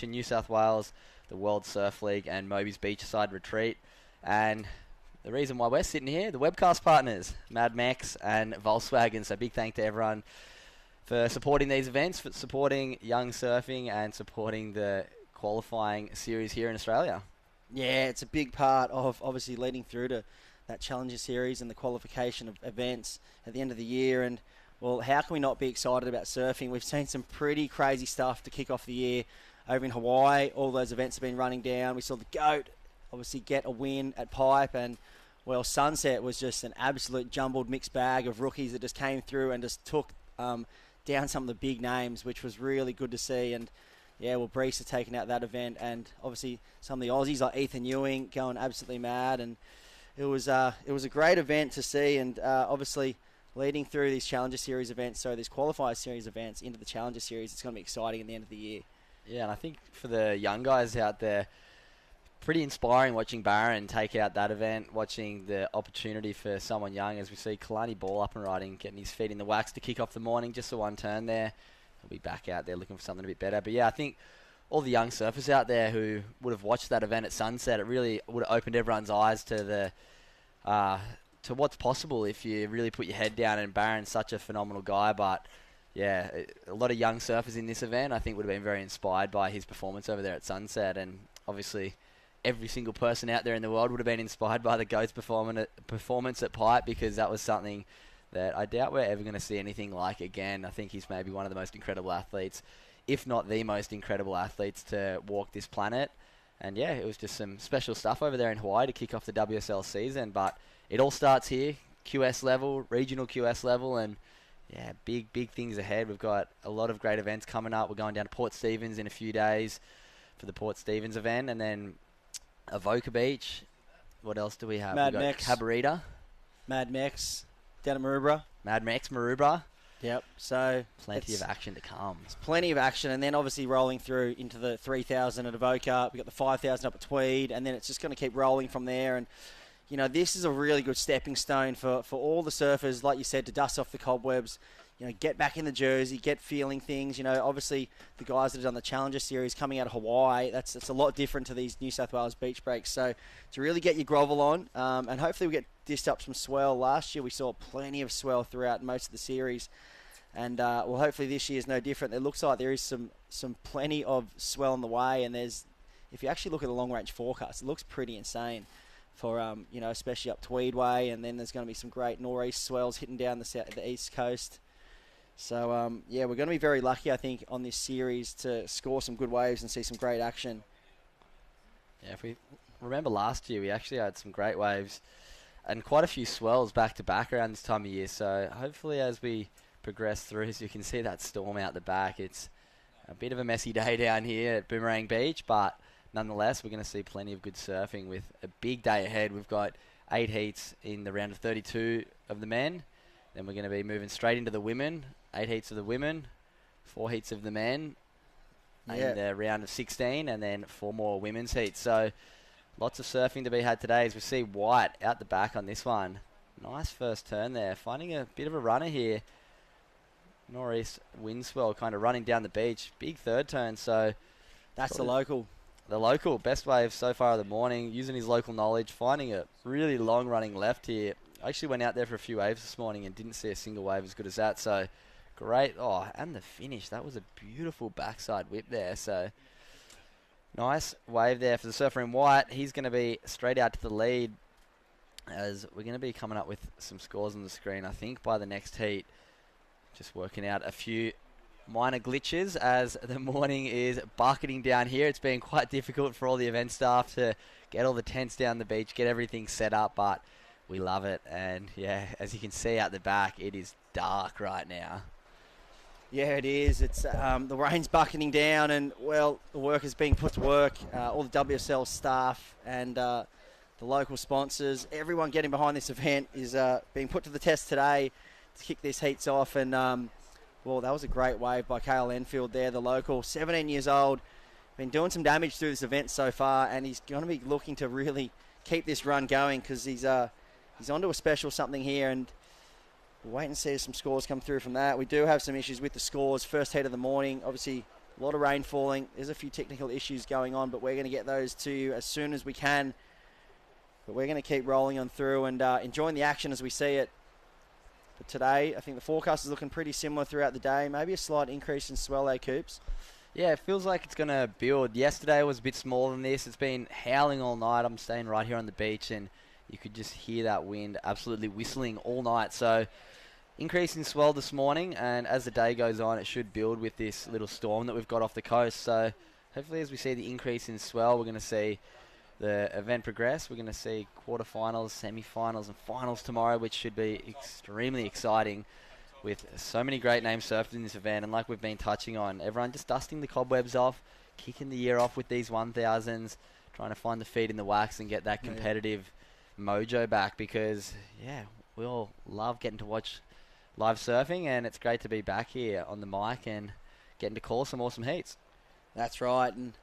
New South Wales, the World Surf League, and Moby's Beachside Retreat. And the reason why we're sitting here, the webcast partners, Mad Max and Volkswagen. So big thank to everyone for supporting these events, for supporting young surfing, and supporting the qualifying series here in Australia. Yeah, it's a big part of obviously leading through to that Challenger Series and the qualification of events at the end of the year. And, well, how can we not be excited about surfing? We've seen some pretty crazy stuff to kick off the year over in Hawaii. All those events have been running down. We saw the GOAT obviously get a win at Pipe, and, well, Sunset was just an absolute jumbled mixed bag of rookies that just came through and just took down some of the big names, which was really good to see. And yeah, well, Brees has taken out that event, and obviously some of the Aussies like Ethan Ewing going absolutely mad, and it was a great event to see. And obviously leading through these Challenger Series events, so these Qualifier Series events into the Challenger Series, it's going to be exciting at the end of the year. Yeah, and I think for the young guys out there, pretty inspiring watching Barron take out that event, watching the opportunity for someone young, as we see Kalani Ball up and riding, getting his feet in the wax to kick off the morning, just the one turn there. He'll be back out there looking for something a bit better. But yeah, I think all the young surfers out there who would have watched that event at Sunset, it really would have opened everyone's eyes to the to what's possible if you really put your head down. And Barron's such a phenomenal guy, but yeah, a lot of young surfers in this event I think would have been very inspired by his performance over there at Sunset. And obviously every single person out there in the world would have been inspired by the GOAT's performance at Pipe, because that was something that I doubt we're ever going to see anything like again. I think he's maybe one of the most incredible athletes, if not the most incredible athletes to walk this planet. And yeah, it was just some special stuff over there in Hawaii to kick off the WSL season. But it all starts here, QS level, regional QS level, and yeah, big things ahead. We've got a lot of great events coming up. We're going down to Port Stephens in a few days for the Port Stephens event, and then Avoca Beach. What else do we have? Mad We've got Max. Cabarita. Mad Max down at Maroubra. Mad Max, Maroubra. Yep, so Plenty of action to come. It's plenty of action, and then obviously rolling through into the 3,000 at Avoca. We've got the 5,000 up at Tweed, and then it's just going to keep rolling from there. And, you know, this is a really good stepping stone for all the surfers, like you said, to dust off the cobwebs, you know, get back in the jersey, get feeling things. You know, obviously the guys that have done the Challenger Series coming out of Hawaii, that's a lot different to these New South Wales beach breaks. So to really get your grovel on, and hopefully we get dished up some swell. Last year we saw plenty of swell throughout most of the series. And, well, hopefully this year is no different. It looks like there is some plenty of swell on the way. And there's, if you actually look at the long-range forecast, it looks pretty insane for, you know, especially up Tweed Way. And then there's going to be some great nor'east swells hitting down the east coast. So, yeah, we're going to be very lucky, I think, on this series to score some good waves and see some great action. Yeah, if we remember last year, we actually had some great waves and quite a few swells back-to-back around this time of year. So hopefully as we progress through, as you can see that storm out the back, it's a bit of a messy day down here at Boomerang Beach, but nonetheless we're going to see plenty of good surfing with a big day ahead. We've got 8 heats in the round of 32 of the men, then we're going to be moving straight into the women, 8 heats of the women, 4 heats of the men in the round of 16, and then 4 more women's heats. So lots of surfing to be had today, as we see White out the back on this one. Nice first turn there, finding a bit of a runner here. Northeast wind swell kind of running down the beach. Big third turn, so That's the local. The local, best wave so far of the morning, using his local knowledge, finding a really long running left here. I actually went out there for a few waves this morning and didn't see a single wave as good as that, so great. Oh, and the finish, that was a beautiful backside whip there, so nice wave there for the surfer in white. He's going to be straight out to the lead, as we're going to be coming up with some scores on the screen, I think, by the next heat. Just working out a few minor glitches as the morning is bucketing down here. It's been quite difficult for all the event staff to get all the tents down the beach, get everything set up, but we love it. And yeah, as you can see out the back, it is dark right now. Yeah, it is. It's the rain's bucketing down, and, well, the work is being put to work. All the WSL staff and the local sponsors, everyone getting behind this event is being put to the test today to kick these heats off. And, well, that was a great wave by Cale Enfield there, the local, 17 years old, been doing some damage through this event so far, and he's going to be looking to really keep this run going, because he's onto a special something here. And we'll wait and see if some scores come through from that. We do have some issues with the scores. First heat of the morning, obviously A lot of rain falling. There's a few technical issues going on, but we're going to get those to you as soon as we can. But we're going to keep rolling on through and enjoying the action as we see it. But today, I think the forecast is looking pretty similar throughout the day. Maybe a slight increase in swell, Coops? Yeah, it feels like it's going to build. Yesterday was a bit smaller than this. It's been howling all night. I'm staying right here on the beach, and you could just hear that wind absolutely whistling all night. So increase in swell this morning, and as the day goes on, it should build with this little storm that we've got off the coast. So hopefully as we see the increase in swell, we're going to see the event progress. We're going to see quarterfinals, semi-finals, and finals tomorrow, which should be extremely exciting with so many great names surfed in this event. And like we've been touching on, everyone just dusting the cobwebs off, kicking the year off with these 1000s, trying to find the feet in the wax and get that competitive mojo back, because, yeah, we all love getting to watch live surfing, and it's great to be back here on the mic and getting to call some awesome heats. That's right. And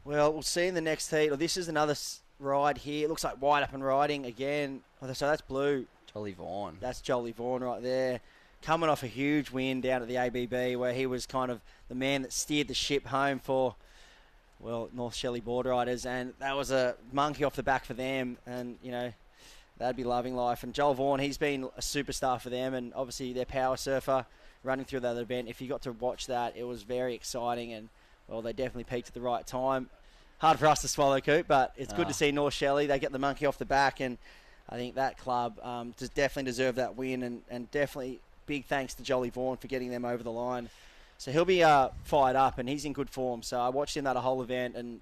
well, we'll see in the next heat. Or this is another ride here. It looks like wide up and riding again. So that's blue. Jolly Vaughan. That's Jolly Vaughan right there. Coming off a huge win down at the ABB, where he was kind of the man that steered the ship home for, well, North Shelley board riders. And that was a monkey off the back for them. And, you know, they'd be loving life. And Joel Vaughan, he's been a superstar for them. And obviously their power surfer running through that event. If you got to watch that, it was very exciting. And well, they definitely peaked at the right time. Hard for us to swallow, Coop, but it's good to see North Shelley. They get the monkey off the back, and I think that club definitely deserved that win, and definitely big thanks to Jolly Vaughan for getting them over the line. So he'll be fired up, and he's in good form. So I watched him that whole event, and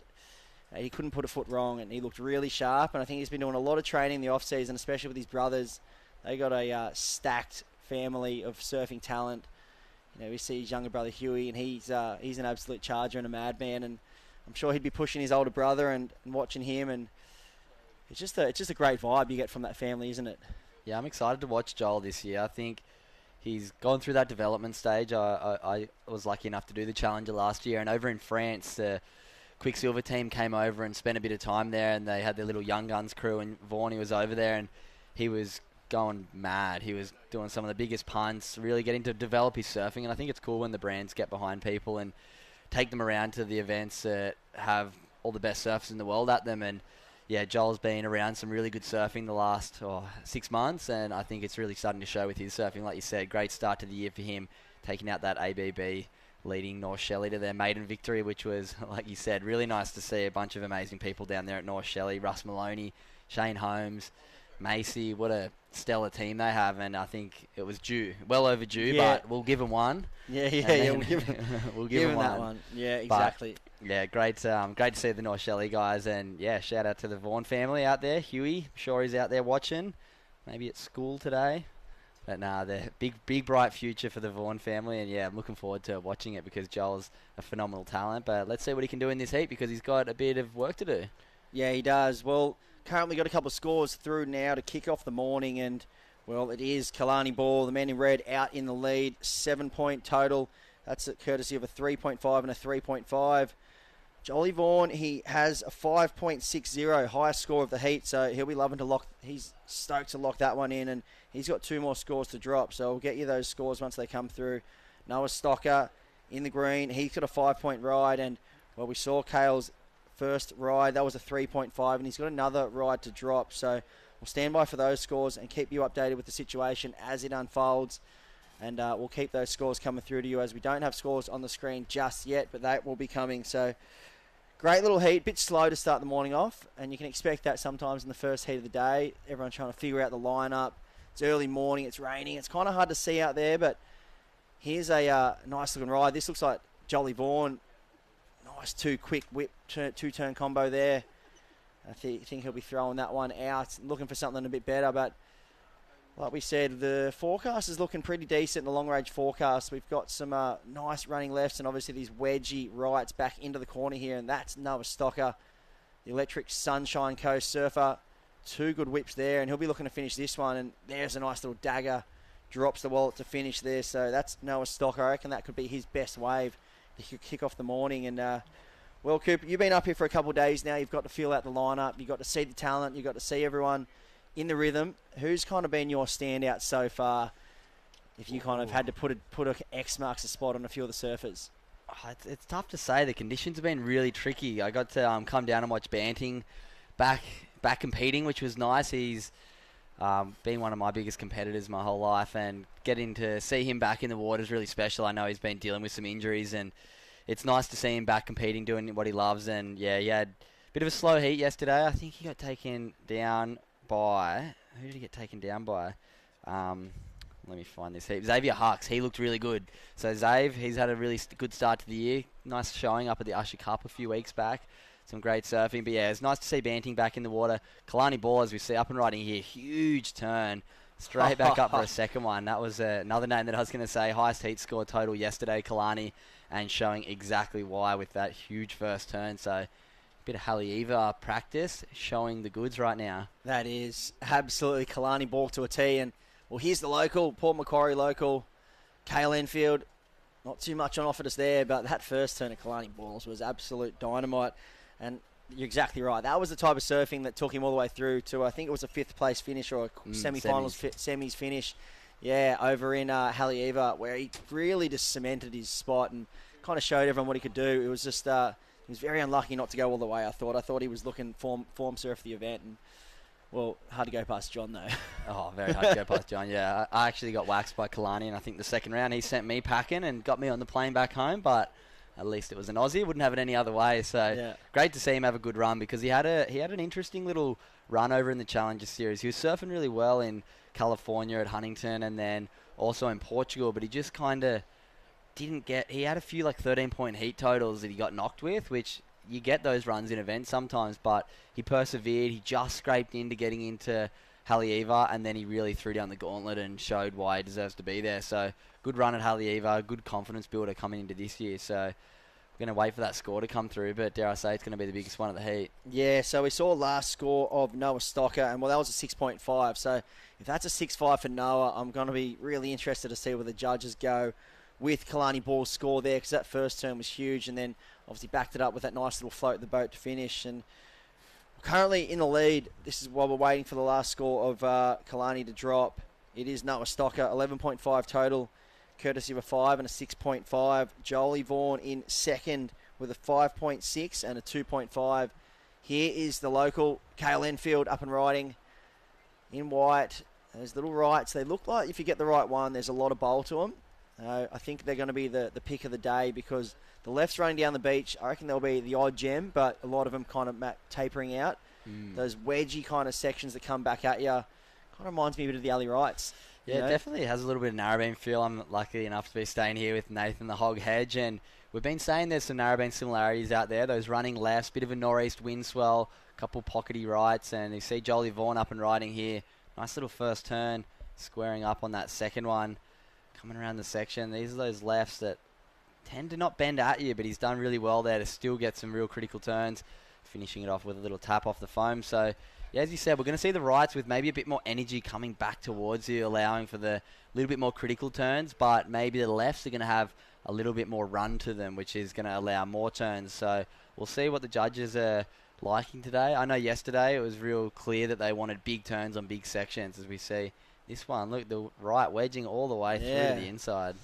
he couldn't put a foot wrong, and he looked really sharp. And I think he's been doing a lot of training in the off-season, especially with his brothers. They got a stacked family of surfing talent. You know, we see his younger brother Huey, and he's an absolute charger and a madman, and I'm sure he'd be pushing his older brother and watching him, and it's just a great vibe you get from that family, isn't it? Yeah, I'm excited to watch Joel this year. I think he's gone through that development stage. I was lucky enough to do the Challenger last year, and over in France, the Quicksilver team came over and spent a bit of time there, and they had their little Young Guns crew, and Vaughan, he was over there, and he was going mad. He was doing some of the biggest punts, really getting to develop his surfing, and I think it's cool when the brands get behind people and take them around to the events that have all the best surfers in the world at them. And yeah, Joel's been around some really good surfing the last 6 months, and I think it's really starting to show with his surfing. Like you said, great start to the year for him, taking out that ABB, leading North Shelley to their maiden victory, which was, like you said, really nice to see a bunch of amazing people down there at North Shelley. Russ Maloney, Shane Holmes, Macy, what a stellar team they have, and I think it was well overdue, but we'll give them one. We'll give them that one. Yeah, exactly. But, yeah, great to see the North Shelley guys, and yeah, shout out to the Vaughan family out there. Huey, I'm sure he's out there watching, maybe at school today. But nah, they're big bright future for the Vaughan family, and yeah, I'm looking forward to watching it because Joel's a phenomenal talent. But let's see what he can do in this heat, because he's got a bit of work to do. Yeah, he does. Well, currently got a couple of scores through now to kick off the morning, and well, it is Kalani Ball, the man in red, out in the lead, 7-point total. That's courtesy of a 3.5 and a 3.5. Jolly Vaughan, he has a 5.60, highest score of the heat, so he'll be loving to he's stoked to lock that one in, and he's got 2 more scores to drop, so we'll get you those scores once they come through. Noah Stocker in the green, he's got a 5-point ride, and well, we saw Kale's first ride, that was a 3.5, and he's got another ride to drop, so we'll stand by for those scores and keep you updated with the situation as it unfolds. And we'll keep those scores coming through to you, as we don't have scores on the screen just yet, but that will be coming. So great little heat, bit slow to start the morning off, and you can expect that sometimes in the first heat of the day. Everyone's trying to figure out the lineup. It's early morning, it's raining, it's kind of hard to see out there, but here's a nice looking ride. This looks like Jolly Vaughan. Nice 2 quick whip, 2-turn combo there. I think he'll be throwing that one out, looking for something a bit better, but like we said, the forecast is looking pretty decent in the long-range forecast. We've got some nice running lefts, and obviously these wedgy rights back into the corner here, and that's Noah Stocker, the Electric Sunshine Coast surfer. 2 good whips there, and he'll be looking to finish this one, and there's a nice little dagger. Drops the wallet to finish there, so that's Noah Stocker. I reckon that could be his best wave to kick off the morning. And well, Coop, you've been up here for a couple of days now. You've got to feel out the lineup. You've got to see the talent. You've got to see everyone in the rhythm. Who's kind of been your standout so far, if you kind of had to put a X marks a spot on a few of the surfers? It's tough to say. The conditions have been really tricky. I got to come down and watch Banting back competing, which was nice. He's been one of my biggest competitors my whole life, and getting to see him back in the water is really special. I know he's been dealing with some injuries, and it's nice to see him back competing, doing what he loves. And yeah, he had a bit of a slow heat yesterday. I think he got taken down by... Who did he get taken down by? Let me find this heat. Xavier Hux. He looked really good. So Xav, he's had a really good start to the year. Nice showing up at the Usher Cup a few weeks back. Some great surfing. But yeah, it's nice to see Banting back in the water. Kalani Ball, as we see, up and riding here. Huge turn. Straight back up for a second one. That was another name that I was going to say. Highest heat score total yesterday, Kalani. And showing exactly why with that huge first turn. So a bit of Haleiwa practice showing the goods right now. That is absolutely Kalani Ball to a T. And well, here's the local, Port Macquarie local, Cale Enfield. Not too much on offer just there, but that first turn of Kalani Balls was absolute dynamite. And you're exactly right. That was the type of surfing that took him all the way through to, I think it was a 5th place finish or a semi-finals, semis finish. Yeah, over in Haleiwa, where he really just cemented his spot and kind of showed everyone what he could do. It was just, he was very unlucky not to go all the way, I thought. I thought he was looking form surf the event, and well, hard to go past John, though. Oh, very hard to go past John, yeah. I actually got waxed by Kalani, and I think the second round he sent me packing and got me on the plane back home, but at least it was an Aussie. Wouldn't have it any other way, so yeah. Great to see him have a good run, because he had an interesting little run over in the Challenger Series. He was surfing really well in California at Huntington and then also in Portugal, but he just kind of didn't get... He had a few 13-point heat totals that he got knocked with, which... You get those runs in events sometimes, but he persevered. He just scraped into getting into Haleiwa, and then he really threw down the gauntlet and showed why he deserves to be there. So good run at Haleiwa, good confidence builder coming into this year. So we're going to wait for that score to come through, but dare I say it's going to be the biggest one of the heat. Yeah, so we saw last score of Noah Stocker, and well, that was a 6.5. So if that's a 6.5 for Noah, I'm going to be really interested to see where the judges go with Kalani Ball's score there, because that first turn was huge, and then obviously backed it up with that nice little float of the boat to finish. And currently in the lead. This is while we're waiting for the last score of Kalani to drop. It is Noah Stocker, 11.5 total, courtesy of a 5 and a 6.5. Jolie Vaughan in second with a 5.6 and a 2.5. Here is the local, Cale Enfield, up and riding in white. Those little rights, they look like if you get the right one, there's a lot of bowl to them. I think they're going to be the pick of the day, because the left's running down the beach. I reckon there'll be the odd gem, but a lot of them kind of tapering out. Those wedgy kind of sections that come back at you kind of reminds me a bit of the alley rights. Yeah, it definitely has a little bit of narrowbeam feel. I'm lucky enough to be staying here with Nathan the Hog Hedge, and we've been saying there's some narrowbeam similarities out there. Those running lefts, bit of a northeast wind swell, couple pockety rights, and you see Jolie Vaughan up and riding here. Nice little first turn, squaring up on that second one. Coming around the section, these are those lefts that tend to not bend at you, but he's done really well there to still get some real critical turns, finishing it off with a little tap off the foam. So, yeah, as you said, we're going to see the rights with maybe a bit more energy coming back towards you, allowing for the little bit more critical turns, but maybe the lefts are going to have a little bit more run to them, which is going to allow more turns. So we'll see what the judges are liking today. I know yesterday it was real clear that they wanted big turns on big sections, as we see. This one, look, the right wedging all the way through to the inside.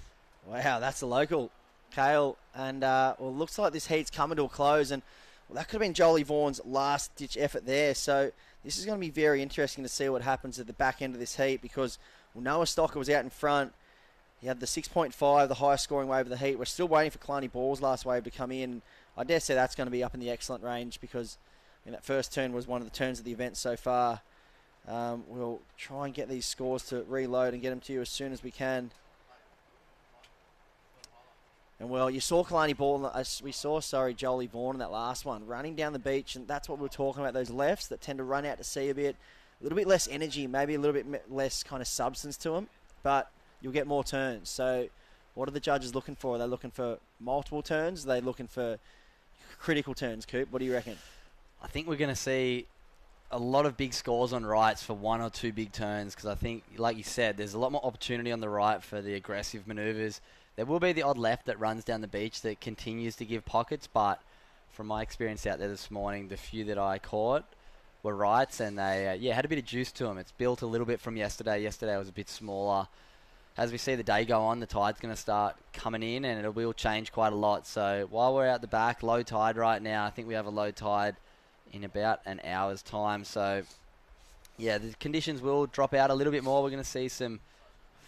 Wow, that's the local, Cale. And, well, looks like this heat's coming to a close. And well, that could have been Jolie Vaughan's last-ditch effort there. So this is going to be very interesting to see what happens at the back end of this heat, because well, Noah Stocker was out in front. He had the 6.5, the highest scoring wave of the heat. We're still waiting for Kalani Ball's last wave to come in. I dare say that's going to be up in the excellent range, because that first turn was one of the turns of the event so far. We'll try and get these scores to reload and get them to you as soon as we can. And well, you saw Kalani Ball, we saw, Jolie Vaughan in that last one, running down the beach, and that's what we were talking about, those lefts that tend to run out to sea a bit. A little bit less energy, maybe a little bit less kind of substance to them, but you'll get more turns. So what are the judges looking for? Are they looking for multiple turns? Are they looking for critical turns, Coop? What do you reckon? I think we're going to see a lot of big scores on rights for one or two big turns, because I think, like you said, there's a lot more opportunity on the right for the aggressive manoeuvres. There will be the odd left that runs down the beach that continues to give pockets, but from my experience out there this morning, the few that I caught were rights, and they had a bit of juice to them. It's built a little bit from yesterday. Yesterday was a bit smaller. as we see the day go on, the tide's going to start coming in, and it will change quite a lot. So while we're out the back, low tide right now. I think we have a low tide in about an hour's time. So yeah, the conditions will drop out a little bit more. We're going to see some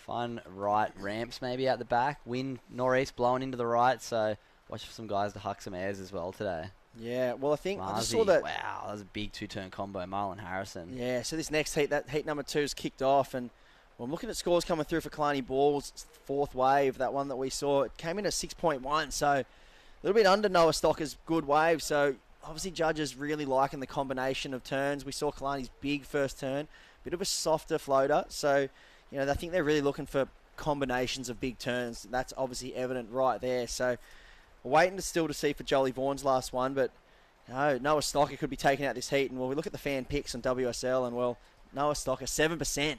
fun right ramps maybe out the back. Wind northeast blowing into the right, so watch for some guys to huck some airs as well today. Yeah, well, I think I just Marzi, saw that. wow, that was a big two-turn combo, Marlon Harrison. Yeah, so this next heat, that heat number 2 is kicked off, and well, I'm looking at scores coming through for Kalani Ball's fourth wave, that one that we saw. It came in at 6.1, so a little bit under Noah Stocker's good wave. So obviously judges really liking the combination of turns. We saw Kalani's big first turn, bit of a softer floater. So, you know, I think they're really looking for combinations of big turns. That's obviously evident right there. So we're waiting to see for Jolie Vaughan's last one, but no, Noah Stocker could be taking out this heat. And well, we look at the fan picks on WSL, and well, Noah Stocker, 7%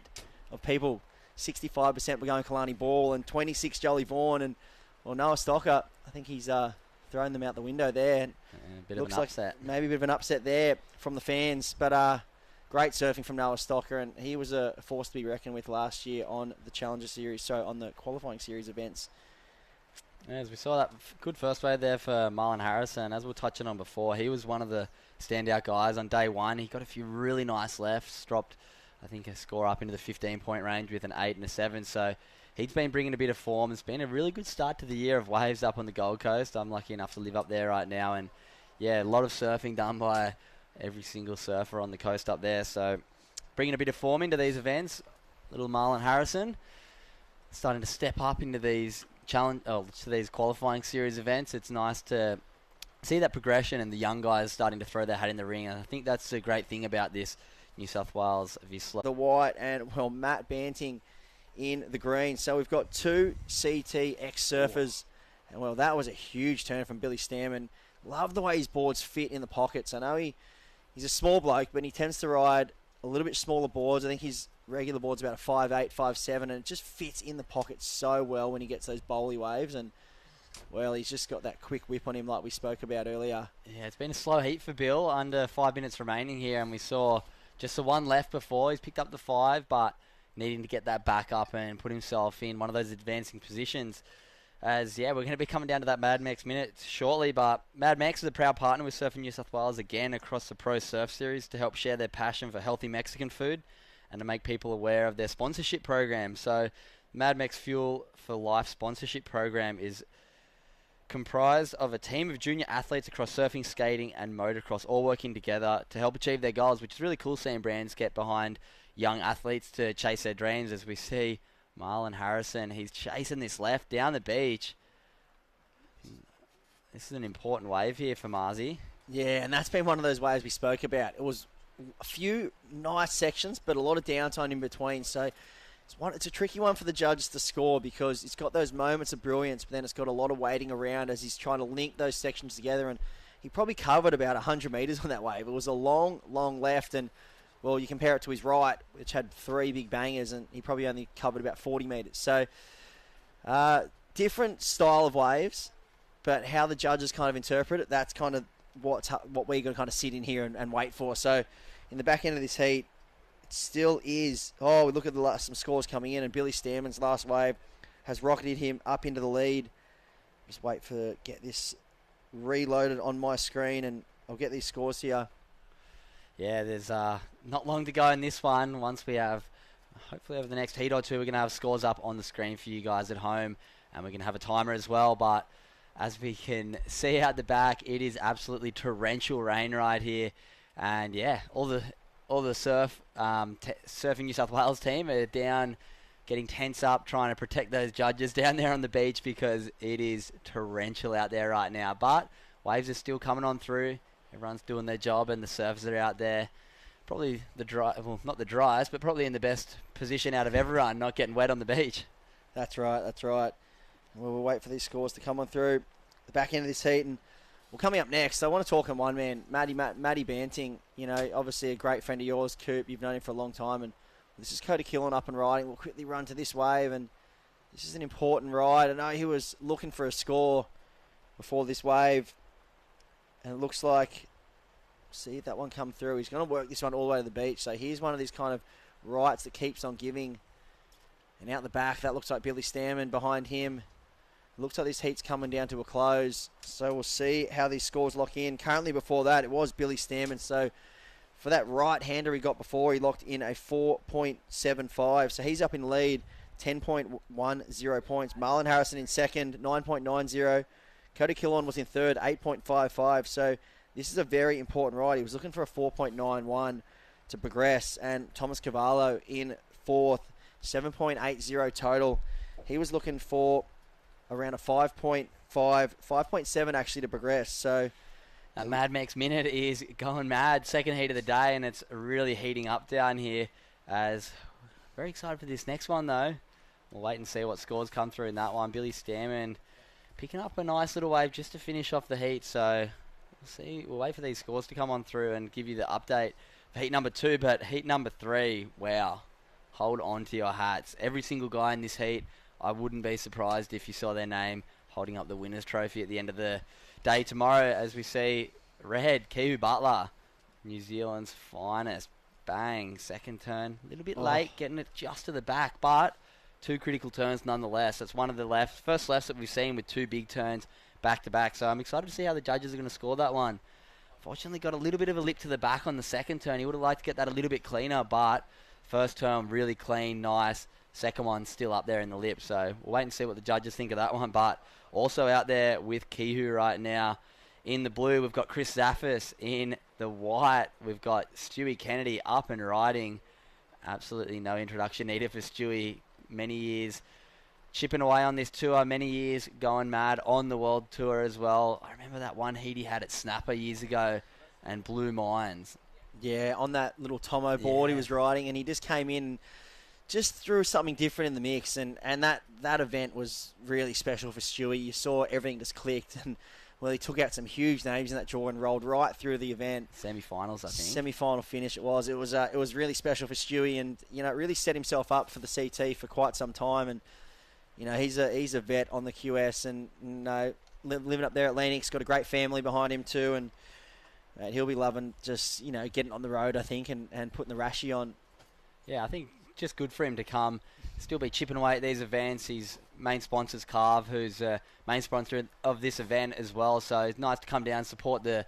of people, 65% were going Kalani Ball, and 26 Jolie Vaughan, and well, Noah Stocker, I think he's thrown them out the window there. And a bit of an upset. Like maybe a bit of an upset there from the fans, but great surfing from Noah Stocker, and he was a force to be reckoned with last year on the Challenger Series, so on the qualifying series events. As we saw that good first wave there for Marlon Harrison, as we were touching on before, he was one of the standout guys on day one. He got a few really nice lefts, dropped, I think, a score up into the 15-point range with an 8 and a 7. So he's been bringing a bit of form. It's been a really good start to the year of waves up on the Gold Coast. I'm lucky enough to live up there right now. And, yeah, a lot of surfing done by every single surfer on the coast up there. So bringing a bit of form into these events. Little Marlon Harrison starting to step up into these to these qualifying series events. It's nice to see that progression and the young guys starting to throw their hat in the ring. And I think that's a great thing about this New South Wales Vizsla. The white and, well, Matt Banting in the green. So we've got 2 CT ex-surfers. And, well, that was a huge turn from Billy Stammen. Love the way his boards fit in the pockets. I know he's a small bloke, but he tends to ride a little bit smaller boards. I think his regular board's about a 5'8", 5'7", and it just fits in the pocket so well when he gets those bowly waves. And, well, he's just got that quick whip on him like we spoke about earlier. Yeah, it's been a slow heat for Bill. Under 5 minutes remaining here, and we saw just the one left before. He's picked up the 5, but needing to get that back up and put himself in one of those advancing positions. As, yeah, we're going to be coming down to that Mad Mex minute shortly, but Mad Mex is a proud partner with Surfing New South Wales again across the Pro Surf Series to help share their passion for healthy Mexican food and to make people aware of their sponsorship program. So Mad Mex Fuel for Life sponsorship program is comprised of a team of junior athletes across surfing, skating and motocross, all working together to help achieve their goals, which is really cool seeing brands get behind young athletes to chase their dreams. As we see Marlon Harrison, he's chasing this left down the beach. This is an important wave here for Marzi. Yeah, and that's been one of those waves we spoke about. It was a few nice sections, but a lot of downtime in between. So it's a tricky one for the judges to score because it's got those moments of brilliance, but then it's got a lot of waiting around as he's trying to link those sections together. And he probably covered about 100 metres on that wave. It was a long, long left, and, well, you compare it to his right, which had 3 big bangers, and he probably only covered about 40 metres. So different style of waves, but how the judges kind of interpret it, that's kind of what we're going to kind of sit in here and wait for. So in the back end of this heat, it still is. Oh, we look at some scores coming in, and Billy Stammen's last wave has rocketed him up into the lead. Just wait for get this reloaded on my screen, and I'll get these scores here. Yeah, there's not long to go in this one. Once we have, hopefully over the next heat or two, we're going to have scores up on the screen for you guys at home, and we're going to have a timer as well. But as we can see out the back, it is absolutely torrential rain right here. And yeah, all the Surfing New South Wales team are down, getting tense up, trying to protect those judges down there on the beach because it is torrential out there right now. But waves are still coming on through. Everyone's doing their job, and the surfers are out there. Probably not the driest, but probably in the best position out of everyone, not getting wet on the beach. That's right. We'll wait for these scores to come on through the back end of this heat. And well, coming up next, I want to talk on one man, Matty Banting. You know, obviously a great friend of yours, Coop. You've known him for a long time. And this is Cody Killen up and riding. We'll quickly run to this wave. And this is an important ride. I know he was looking for a score before this wave. And it looks like, see if that one come through. He's going to work this one all the way to the beach. So here's one of these kind of rights that keeps on giving. And out the back, that looks like Billy Stammen behind him. Looks like this heat's coming down to a close. So we'll see how these scores lock in. Currently before that, it was Billy Stammen. So for that right-hander he got before, he locked in a 4.75. So he's up in lead, 10.10 points. Marlon Harrison in second, 9.90. Cody Killon was in third, 8.55. So this is a very important ride. He was looking for a 4.91 to progress. And Thomas Cavallo in fourth, 7.80 total. He was looking for around a 5.7 actually to progress. So that Mad Max Minute is going mad. Second heat of the day, and it's really heating up down here. As very excited for this next one, though. We'll wait and see what scores come through in that one. Billy Stammen picking up a nice little wave just to finish off the heat. So we'll see. We'll wait for these scores to come on through and give you the update for heat number 2. But heat number 3, wow. Hold on to your hats. Every single guy in this heat, I wouldn't be surprised if you saw their name holding up the winner's trophy at the end of the day tomorrow, as we see red, Kihu Butler, New Zealand's finest. Bang, second turn. A little bit late, getting it just to the back, but 2 critical turns nonetheless. That's one of the first lefts that we've seen with 2 big turns back to back. So I'm excited to see how the judges are going to score that one. Fortunately, got a little bit of a lip to the back on the second turn. He would have liked to get that a little bit cleaner, but first turn, really clean, nice. Second one, still up there in the lip. So we'll wait and see what the judges think of that one. But also out there with Kihu right now. In the blue, we've got Chris Zaffis. In the white, we've got Stewie Kennedy up and riding. Absolutely no introduction needed for Stewie. Many years chipping away on this tour. Many years going mad on the world tour as well. I remember that one heat he had at Snapper years ago and blew minds. Yeah, on that little Tomo board he was riding, and he just came in, just threw something different in the mix, and that event was really special for Stewie. You saw everything just clicked, and well, he took out some huge names in that draw and rolled right through the event. Semi-finals, I think. Semi-final finish it was. It was really special for Stewie, and it really set himself up for the CT for quite some time. And he's a vet on the QS, and living up there at Lennox, got a great family behind him too, and he'll be loving just getting on the road, I think, and putting the Rashi on. Yeah, I think just good for him to come, still be chipping away at these events. His main sponsor's Carve, who's main sponsor of this event as well. So it's nice to come down, support the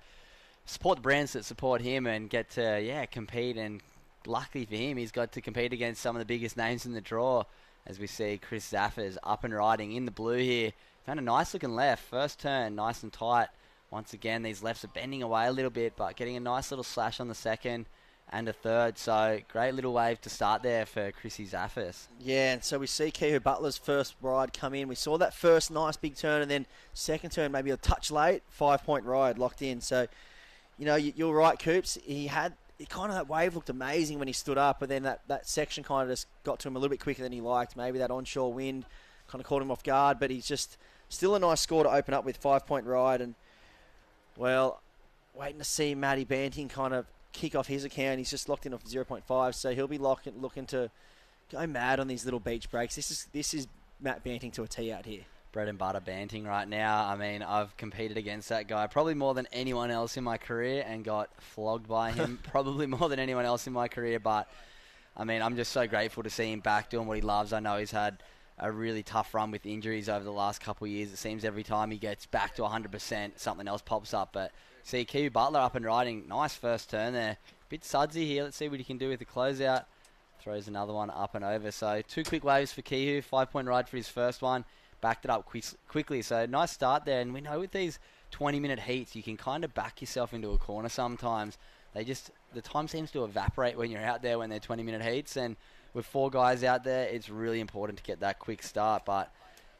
brands that support him, and get to compete. And luckily for him, he's got to compete against some of the biggest names in the draw. As we see Chris Zaffers up and riding in the blue here. Found a nice looking left. First turn, nice and tight. Once again, these lefts are bending away a little bit, but getting a nice little slash on the second and a third. So great little wave to start there for Chrissy Zaffis. Yeah, and so we see Kihu Butler's first ride come in. We saw that first nice big turn, and then second turn maybe a touch late, 5-point ride locked in. So, you're right, Coops. That wave looked amazing when he stood up, but then that section kind of just got to him a little bit quicker than he liked. Maybe that onshore wind kind of caught him off guard, but he's just still a nice score to open up with, 5-point ride. And, well, waiting to see Matty Banting kind of kick off his account. He's just locked in off 0.5, so he'll be looking to go mad on these little beach breaks. This is Matt Banting to a tee out here. Bread and butter Banting right now. I mean, I've competed against that guy probably more than anyone else in my career and got flogged by him probably more than anyone else in my career. But, I mean, I'm just so grateful to see him back doing what he loves. I know he's had a really tough run with injuries over the last couple of years. It seems every time he gets back to 100%, something else pops up. But see, Kihu Butler up and riding. Nice first turn there. Bit sudsy here. Let's see what he can do with the closeout. Throws another one up and over. So 2 quick waves for Kihu. 5-point ride for his first one. Backed it up quickly. So nice start there. And we know with these 20-minute heats, you can kind of back yourself into a corner sometimes. The time seems to evaporate when you're out there when they're 20-minute heats. And with 4 guys out there, it's really important to get that quick start. But,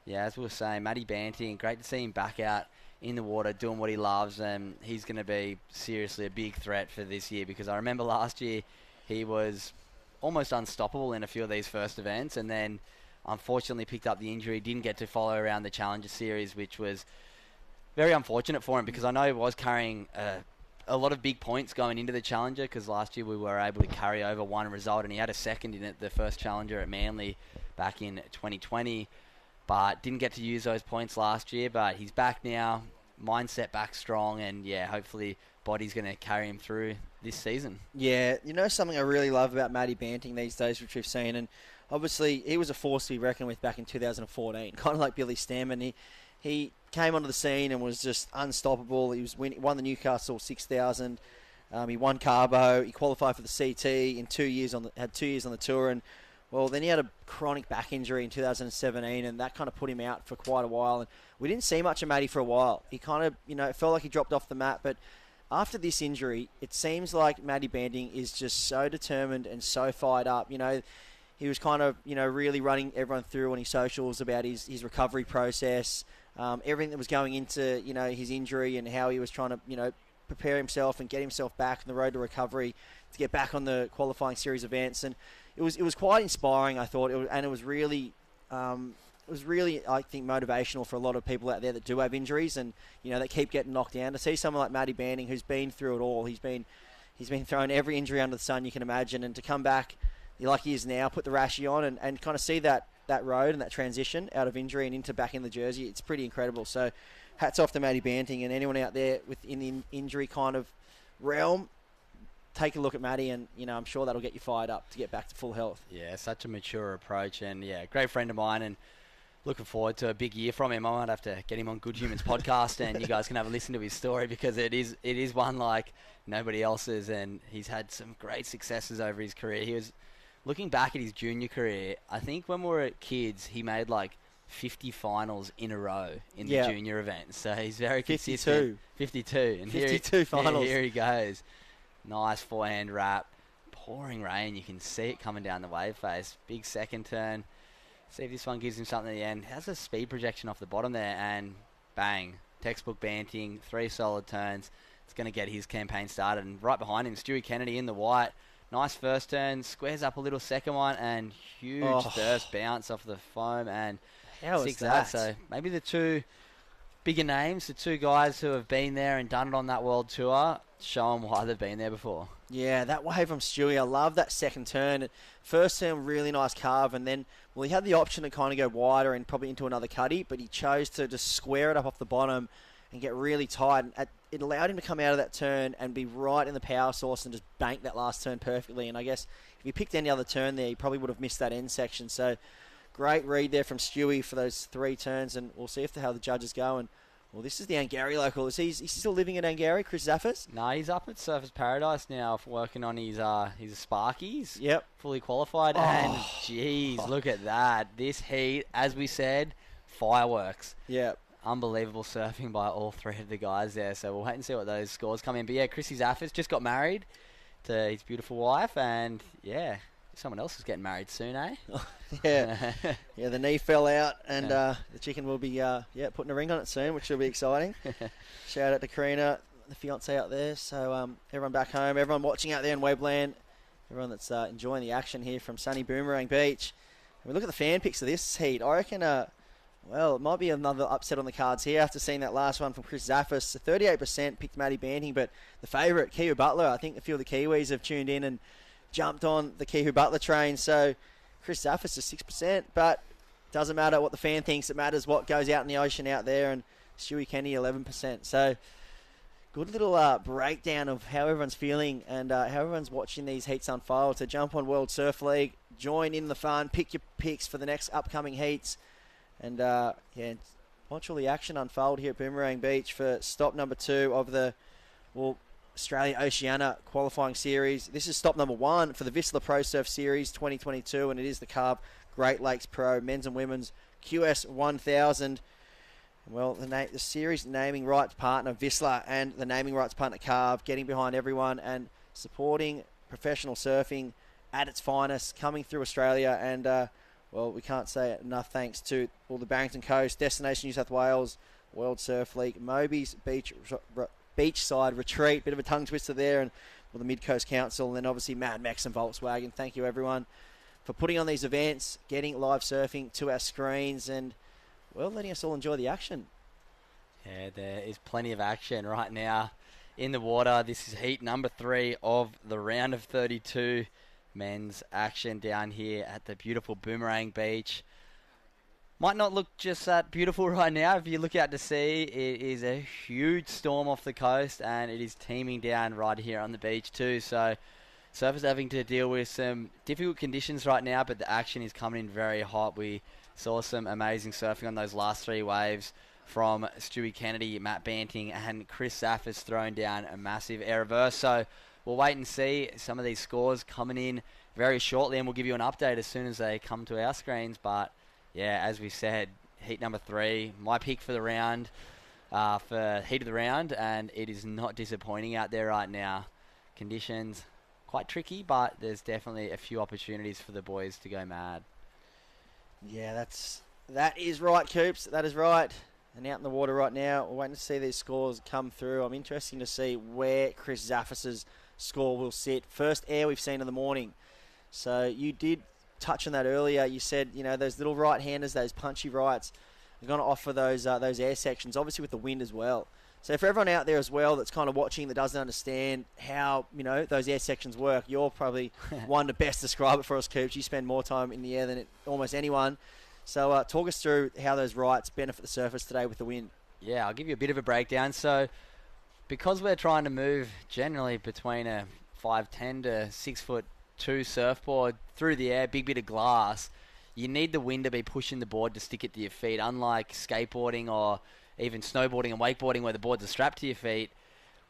yeah, as we were saying, Matty Banting, great to see him back out in the water doing what he loves. And he's going to be seriously a big threat for this year, because I remember last year he was almost unstoppable in a few of these first events, and then unfortunately picked up the injury, didn't get to follow around the Challenger Series, which was very unfortunate for him, because I know he was carrying a lot of big points going into the Challenger, because last year we were able to carry over one result, and he had a second in it, the first Challenger at Manly back in 2020, but didn't get to use those points last year. But he's back now, mindset back strong, and yeah, hopefully body's going to carry him through this season. Yeah, something I really love about Matty Banting these days, which we've seen, and obviously he was a force to be reckoned with back in 2014, kind of like Billy Stammen. He came onto the scene and was just unstoppable. He won the Newcastle 6000. He won Carbo. He qualified for the CT in 2 years had 2 years on the tour, and well, then he had a chronic back injury in 2017, and that kind of put him out for quite a while. And we didn't see much of Matty for a while. He kind of, it felt like he dropped off the map. But after this injury, it seems like Matty Banting is just so determined and so fired up. He was kind of, really running everyone through on his socials about his recovery process, everything that was going into, his injury and how he was trying to, prepare himself and get himself back on the road to recovery to get back on the qualifying series events. And it was quite inspiring, I thought, and it was really, I think, motivational for a lot of people out there that do have injuries and that keep getting knocked down. To see someone like Matty Banting, who's been through it all, he's been thrown every injury under the sun you can imagine, and to come back like he is now, put the rashie on, and kind of see that road and that transition out of injury and into back in the jersey, it's pretty incredible. So, hats off to Matty Banting, and anyone out there within the injury kind of realm, take a look at Matty, and I'm sure that'll get you fired up to get back to full health. Yeah, such a mature approach, and great friend of mine, and looking forward to a big year from him. I might have to get him on Good Humans podcast, and you guys can have a listen to his story, because it is one like nobody else's, and he's had some great successes over his career. He was looking back at his junior career. I think when we were kids, he made like 50 finals in a row in the junior events. So he's very consistent. 52. And 52 finals. Here he goes. Nice forehand wrap. Pouring rain. You can see it coming down the wave face. Big second turn. See if this one gives him something at the end. Has a speed projection off the bottom there, and bang. Textbook Banting. 3 solid turns. It's going to get his campaign started. And right behind him, Stewie Kennedy in the white. Nice first turn. Squares up a little second one, and huge first bounce off the foam, and how was that? So maybe the two bigger names, the two guys who have been there and done it on that world tour, show them why they've been there before. Yeah, that wave from Stewie, I love that second turn. First turn, really nice carve, and then, well, he had the option to kind of go wider and probably into another cuddy, but he chose to just square it up off the bottom and get really tight. And it allowed him to come out of that turn and be right in the power source and just bank that last turn perfectly. And I guess if he picked any other turn there, he probably would have missed that end section. So great read there from Stewie for those 3 turns, and we'll see how the judges go. And well, this is the Angari local. Is he still living at Angari, Chris Zaffers? No, he's up at Surfers Paradise now, working on his Sparkies. Yep. Fully qualified. And, geez, look at that. This heat, as we said, fireworks. Yep. Unbelievable surfing by all 3 of the guys there. So we'll wait and see what those scores come in. But, yeah, Chrissy Zaffers just got married to his beautiful wife. And, yeah, someone else is getting married soon, eh? Yeah. Yeah, the knee fell out, and the chicken will be putting a ring on it soon, which will be exciting. Shout out to Karina, the fiance out there. So everyone back home, everyone watching out there in Webland, everyone that's enjoying the action here from sunny Boomerang Beach. And we look at the fan pics of this heat. I reckon, it might be another upset on the cards here after seeing that last one from Chris Zaffis. So 38% picked Matty Banting, but the favourite, Kiwi Butler, I think a few of the Kiwis have tuned in and jumped on the Kiwi Butler train. So Chris Zaffis is 6%, but doesn't matter what the fan thinks. It matters what goes out in the ocean out there, and Stewie Kennedy 11%. So good little breakdown of how everyone's feeling and how everyone's watching these heats unfold. So jump on World Surf League, join in the fun, pick your picks for the next upcoming heats, and watch all the action unfold here at Boomerang Beach for stop number 2 of the Australia Oceania qualifying series. This is stop number 1 for the Vissla Pro Surf Series 2022, and it is the Carve Great Lakes Pro Men's and Women's QS1000. Well, the series naming rights partner Vissla and the naming rights partner Carve getting behind everyone and supporting professional surfing at its finest coming through Australia. And we can't say it enough thanks to all the Barrington Coast, Destination New South Wales, World Surf League, Moby's Beachside Retreat, bit of a tongue twister there, and the Mid-Coast Council, and then obviously Mad Max and Volkswagen. Thank you everyone for putting on these events, getting live surfing to our screens, and letting us all enjoy the action. Yeah, there is plenty of action right now in the water. This is heat number 3 of the round of 32 men's action down here at the beautiful Boomerang Beach. Might not look just that beautiful right now. If you look out to sea, it is a huge storm off the coast, and it is teeming down right here on the beach too. So Surfers having to deal with some difficult conditions right now, but the action is coming in very hot. We saw some amazing surfing on those last 3 waves from Stewie Kennedy, Matt Banting, and Chris Saffers throwing down a massive air reverse. So we'll wait and see some of these scores coming in very shortly, and we'll give you an update as soon as they come to our screens. But yeah, as we said, heat number 3, my pick for the round, for heat of the round, and it is not disappointing out there right now. Conditions quite tricky, but there's definitely a few opportunities for the boys to go mad. Yeah, that is right, Coops. That is right. And out in the water right now, we're waiting to see these scores come through. I'm interested to see where Chris Zaffis' score will sit. First air we've seen in the morning. So you did touch on that earlier. You said, those little right-handers, those punchy rights, are going to offer those air sections, obviously with the wind as well. So for everyone out there as well that's kind of watching that doesn't understand how, those air sections work, you're probably one to best describe it for us, Coops. You spend more time in the air than almost anyone. So talk us through how those rights benefit the surface today with the wind. Yeah, I'll give you a bit of a breakdown. So because we're trying to move generally between a 5'10" to 6'2" surfboard through the air, big bit of glass, you need the wind to be pushing the board to stick it to your feet, unlike skateboarding or even snowboarding and wakeboarding where the boards are strapped to your feet.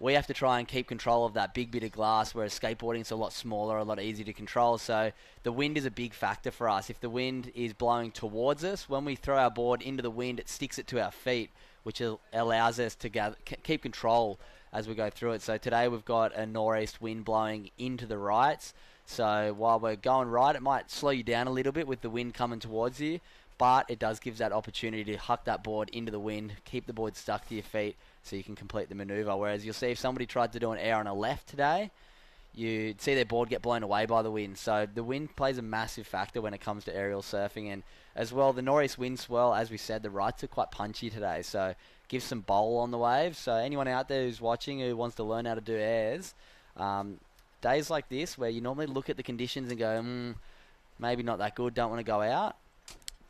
We have to try and keep control of that big bit of glass, whereas skateboarding is a lot smaller, a lot easier to control. So the wind is a big factor for us. If the wind is blowing towards us, when we throw our board into the wind, it sticks it to our feet, which allows us to keep control as we go through it. So today we've got a northeast wind blowing into the rights. So while we're going right, it might slow you down a little bit with the wind coming towards you, but it does give that opportunity to huck that board into the wind, keep the board stuck to your feet so you can complete the maneuver. Whereas you'll see if somebody tried to do an air on a left today, you'd see their board get blown away by the wind. So the wind plays a massive factor when it comes to aerial surfing. And as well, the northeast wind swell, as we said, the rights are quite punchy today. So give some bowl on the waves. So anyone out there who's watching who wants to learn how to do airs, days like this where you normally look at the conditions and go, maybe not that good, don't want to go out,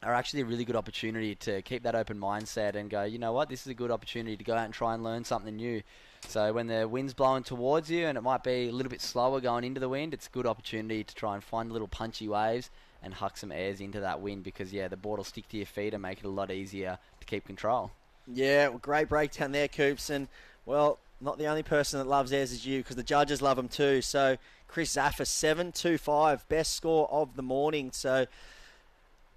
are actually a really good opportunity to keep that open mindset and go, you know what, this is a good opportunity to go out and try and learn something new. So when the wind's blowing towards you and it might be a little bit slower going into the wind, it's a good opportunity to try and find little punchy waves and huck some airs into that wind because, the board will stick to your feet and make it a lot easier to keep control. Yeah, well, great breakdown there, Coops. And, well, not the only person that loves airs is you because the judges love them too. So Chris Zaffis, 7.25, best score of the morning. So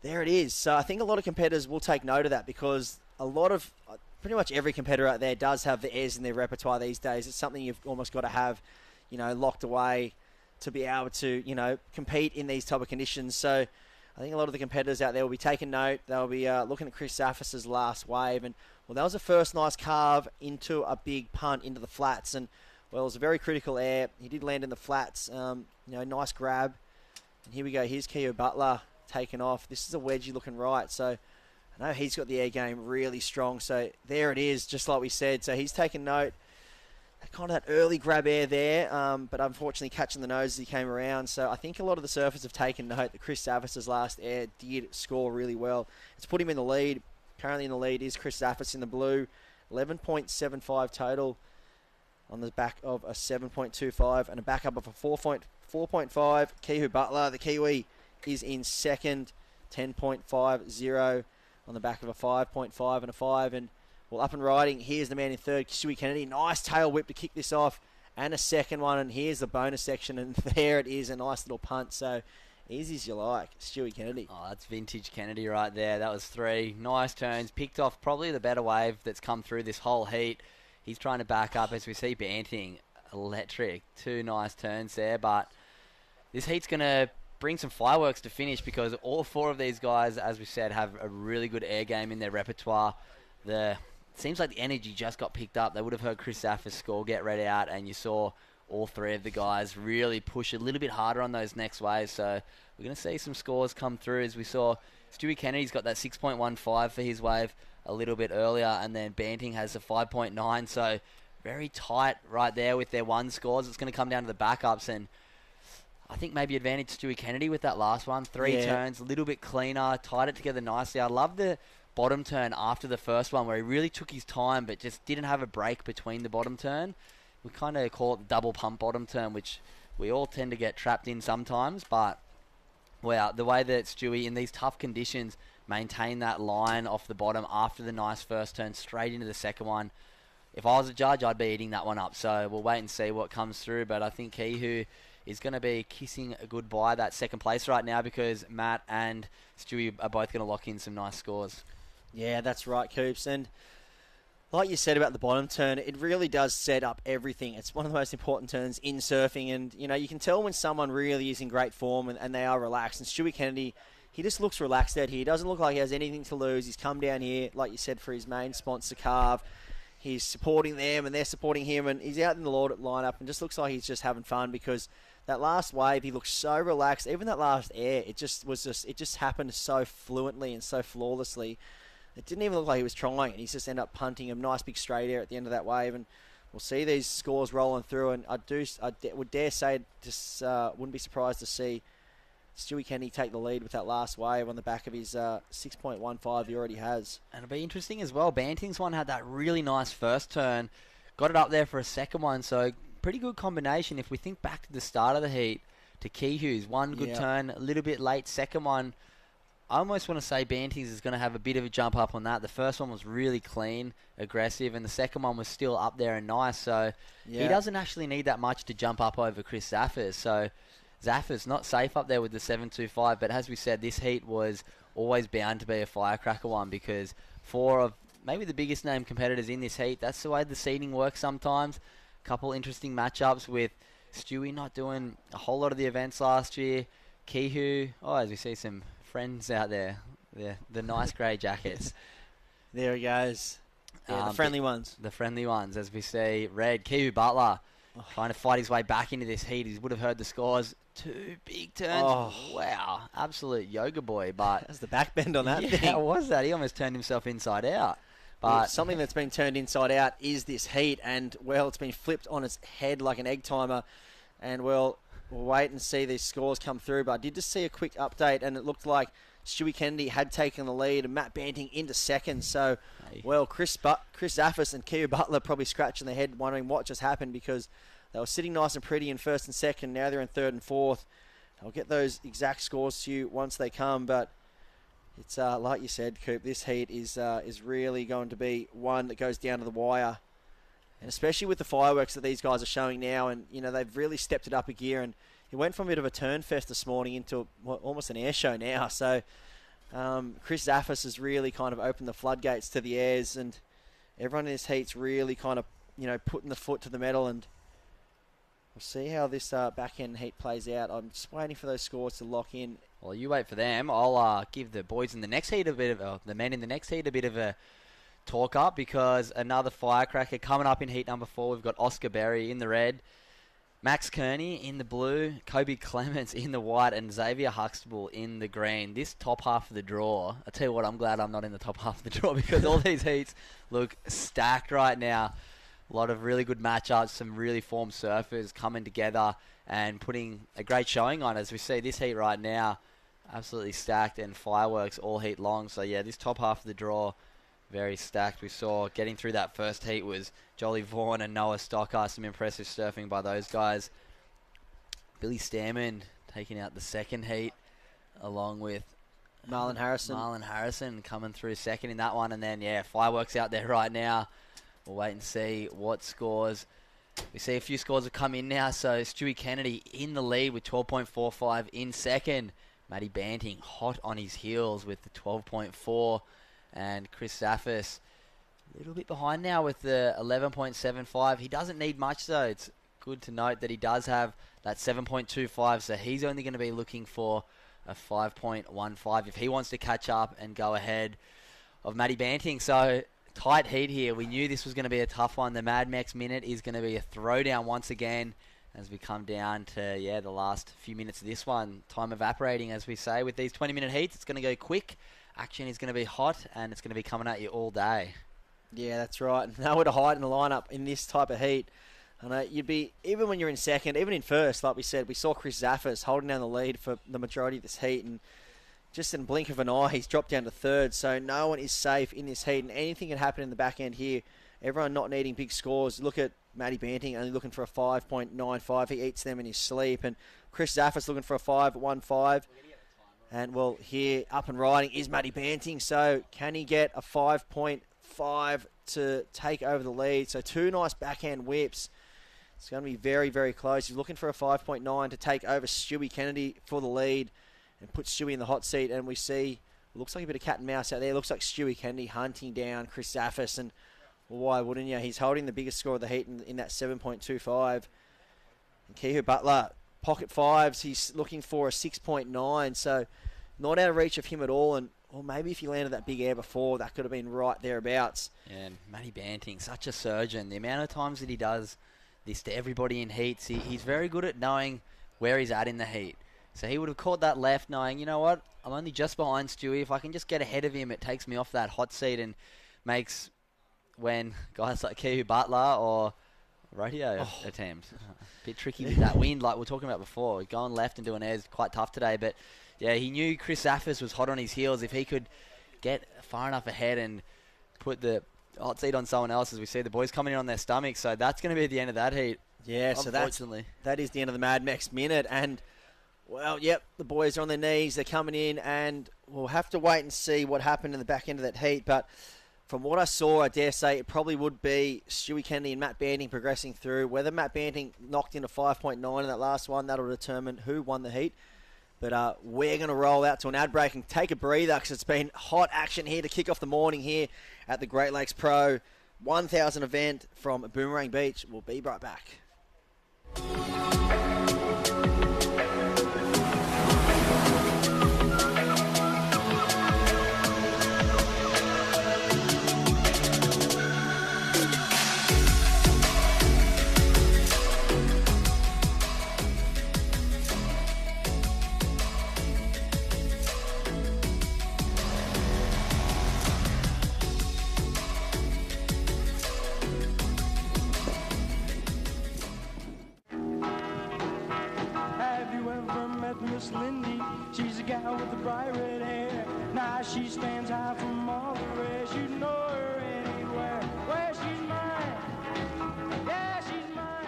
there it is. So I think a lot of competitors will take note of that because pretty much every competitor out there does have the airs in their repertoire these days. It's something you've almost got to have, locked away to be able to, compete in these type of conditions. So I think a lot of the competitors out there will be taking note. They'll be looking at Chris Zaffis' last wave. And, well, that was the first nice carve into a big punt into the flats. And, well, it was a very critical air. He did land in the flats. Nice grab. And here we go. Here's Keogh Butler taken off. This is a wedgie looking right. So I know he's got the air game really strong. So there it is, just like we said. So he's taken note. Kind of that early grab air there, but unfortunately catching the nose as he came around. So I think a lot of the surfers have taken note that Chris Zaffis' last air did score really well. It's put him in the lead. Currently in the lead is Chris Zaffis in the blue. 11.75 total on the back of a 7.25 and a backup of a 4.5. Keogh Butler, the Kiwi, is in second. 10.50 on the back of a 5.5 and a 5. And, well, up and riding, here's the man in third, Stewie Kennedy. Nice tail whip to kick this off. And a second one, and here's the bonus section. And there it is, a nice little punt. So easy as you like, Stewie Kennedy. Oh, that's vintage Kennedy right there. That was 3 nice turns. Picked off probably the better wave that's come through this whole heat. He's trying to back up as we see Banting. Electric. 2 nice turns there. But this heat's going to bring some fireworks to finish because all 4 of these guys, as we said, have a really good air game in their repertoire. Seems like the energy just got picked up. They would have heard Chris Zaffis' score get read out, and you saw all 3 of the guys really push a little bit harder on those next waves. So we're going to see some scores come through as we saw Stewie Kennedy's got that 6.15 for his wave a little bit earlier, and then Banting has a 5.9. So very tight right there with their 1 scores. It's going to come down to the backups, and I think maybe advantage Stewie Kennedy with that last one. 3 turns, a little bit cleaner, tied it together nicely. I love the bottom turn after the first one where he really took his time but just didn't have a break between the bottom turn. We kind of call it the double pump bottom turn, which we all tend to get trapped in sometimes, but wow, the way that Stewie in these tough conditions maintained that line off the bottom after the nice first turn straight into the second one. If I was a judge, I'd be eating that one up. So we'll wait and see what comes through. But I think Kihu is going to be kissing goodbye that second place right now, because Matt and Stewie are both going to lock in some nice scores. Yeah, that's right, Coops. And like you said about the bottom turn, it really does set up everything. It's one of the most important turns in surfing. And, you know, you can tell when someone really is in great form and they are relaxed. And Stewie Kennedy, he just looks relaxed out here. He doesn't look like he has anything to lose. He's come down here, like you said, for his main sponsor, Carve. He's supporting them and they're supporting him, and he's out in the Lord lineup and just looks like he's just having fun, because that last wave, he looks so relaxed. Even that last air, it just happened so fluently and so flawlessly. It didn't even look like he was trying, and he's just ended up punting a nice big straight air at the end of that wave. And we'll see these scores rolling through, and I would dare say, just wouldn't be surprised to see Stewie Kennedy take the lead with that last wave on the back of his 6.15 he already has. And it'll be interesting as well. Banting's one had that really nice first turn, got it up there for a second one, so pretty good combination. If we think back to the start of the heat, to Kihu's one good turn, a little bit late, second one, I almost want to say Bantings is going to have a bit of a jump up on that. The first one was really clean, aggressive, and the second one was still up there and nice, so he doesn't actually need that much to jump up over Chris Zaffers. So Zaffers not safe up there with the 7.25, but as we said, this heat was always bound to be a firecracker one, because four of maybe the biggest name competitors in this heat, that's the way the seeding works sometimes. A couple interesting matchups with Stewie not doing a whole lot of the events last year. Kihu, as we see some friends out there, the nice grey jackets. There he goes. Yeah, the friendly ones. The friendly ones, as we see. Red, Kihu Butler, trying to fight his way back into this heat. He would have heard the scores. 2 big turns. Wow. Absolute yoga boy. But that's the back bend on that thing. Yeah, was that? He almost turned himself inside out. But something that's been turned inside out is this heat. And, well, it's been flipped on its head like an egg timer. And, well, we'll wait and see these scores come through. But I did just see a quick update, and it looked like Stewie Kennedy had taken the lead and Matt Banting into second. So, well, Chris Zaffis and Kihu Butler probably scratching their head wondering what just happened, because they were sitting nice and pretty in first and second. Now they're in third and fourth. I'll get those exact scores to you once they come. But it's like you said, Coop, this heat is really going to be one that goes down to the wire. And especially with the fireworks that these guys are showing now. And, you know, they've really stepped it up a gear. And it went from a bit of a turn fest this morning into almost an air show now. So Chris Zaffis has really kind of opened the floodgates to the airs. And everyone in this heat's really kind of, you know, putting the foot to the metal. And we'll see how this back-end heat plays out. I'm just waiting for those scores to lock in. Well, you wait for them. I'll give the boys in the next heat the men in the next heat a bit of a talk up, because another firecracker coming up in heat number 4. We've got Oscar Berry in the red, Max Kearney in the blue, Kobe Clements in the white, and Xavier Huxtable in the green. This top half of the draw, I tell you what, I'm glad I'm not in the top half of the draw, because all these heats look stacked right now. A lot of really good matchups, some really formed surfers coming together and putting a great showing on. As we see this heat right now, absolutely stacked, and fireworks all heat long. So yeah, this top half of the draw, very stacked. We saw getting through that first heat was Jolly Vaughan and Noah Stocker. Some impressive surfing by those guys. Billy Stairman taking out the second heat, along with Marlon Harrison. Marlon Harrison coming through second in that one. And then, yeah, fireworks out there right now. We'll wait and see what scores. We see a few scores have come in now. So Stewie Kennedy in the lead with 12.45 in second. Matty Banting hot on his heels with the 12.4. And Chris Zaffis a little bit behind now with the 11.75. He doesn't need much, though. It's good to note that he does have that 7.25. So he's only going to be looking for a 5.15 if he wants to catch up and go ahead of Matty Banting. So tight heat here. We knew this was going to be a tough one. The Mad Max minute is going to be a throwdown once again as we come down to, the last few minutes of this one. Time evaporating, as we say. With these 20-minute heats, it's going to go quick. Action is going to be hot, and it's going to be coming at you all day. Yeah, that's right. Nowhere to hide in the lineup in this type of heat. I know you'd be, even when you're in second, even in first, like we said, we saw Chris Zaffis holding down the lead for the majority of this heat, and just in a blink of an eye, he's dropped down to third. So no one is safe in this heat, and anything can happen in the back end here. Everyone not needing big scores. Look at Matty Banting only looking for a 5.95. He eats them in his sleep. And Chris Zaffis looking for a 5.15. And, well, here, up and riding is Matty Banting. So can he get a 5.5 to take over the lead? So 2 nice backhand whips. It's going to be very, very close. He's looking for a 5.9 to take over Stewie Kennedy for the lead and put Stewie in the hot seat. And we see, it looks like a bit of cat and mouse out there. It looks like Stewie Kennedy hunting down Chris Zaffis. And well, why wouldn't you? He's holding the biggest score of the heat in that 7.25. And Kehu Butler, pocket fives. He's looking for a 6.9. So not out of reach of him at all. And or maybe if he landed that big air before, that could have been right thereabouts. Yeah, and Matty Banting, such a surgeon. The amount of times that he does this to everybody in heats, he's very good at knowing where he's at in the heat. So he would have caught that left knowing, you know what, I'm only just behind Stewie. If I can just get ahead of him, it takes me off that hot seat and makes when guys like Kehu Butler or rodeo attempt. A bit tricky with that wind like we were talking about before. Going left and doing air is quite tough today. But yeah, he knew Chris Zaffis was hot on his heels. If he could get far enough ahead and put the hot seat on someone else, as we see the boys coming in on their stomachs. So that's going to be the end of that heat. Yeah, so that is the end of the Mad Max minute. And, well, yep, the boys are on their knees. They're coming in, and we'll have to wait and see what happened in the back end of that heat. But from what I saw, I dare say it probably would be Stewie Kennedy and Matt Banting progressing through. Whether Matt Banting knocked in a 5.9 in that last one, that'll determine who won the heat. But we're going to roll out to an ad break and take a breather because it's been hot action here to kick off the morning here at the Great Lakes Pro 1000 event from Boomerang Beach. We'll be right back. Miss Lindy, she's a gal with the bright red hair. Now she stands high from all the rest. You know her anywhere. Where she's mine, yeah, she's mine.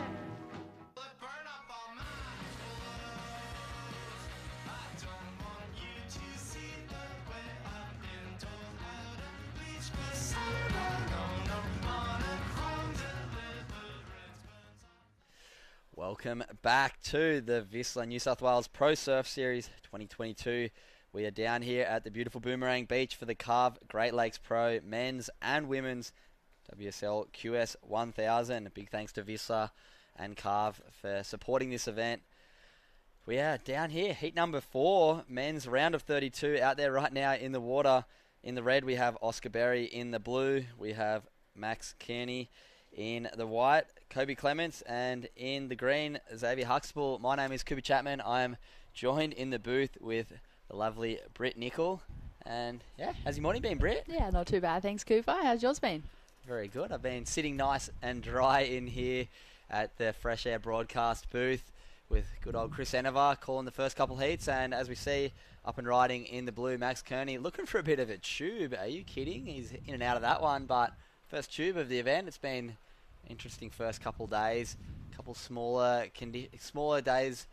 Welcome back to the Whistler New South Wales Pro Surf Series 2022. We are down here at the beautiful Boomerang Beach for the Carve Great Lakes Pro men's and women's WSL QS1000. Big thanks to Whistler and Carve for supporting this event. We are down here, heat number 4, men's round of 32 out there right now in the water. In the red we have Oscar Berry, in the blue we have Max Kearney, in the white Kobe Clements, and in the green Xavier Huxtable. My name is Cooper Chapman. I'm joined in the booth with the lovely Britt Nicol. And yeah, how's your morning been, Britt? Yeah, not too bad, thanks Cooper. How's yours been? Very good. I've been sitting nice and dry in here at the Fresh Air broadcast booth with good old Chris Enevar calling the first couple heats. And as we see, up and riding in the blue, Max Kearney looking for a bit of a tube. Are you kidding? He's in and out of that one, but first tube of the event. It's been interesting first couple days, couple smaller days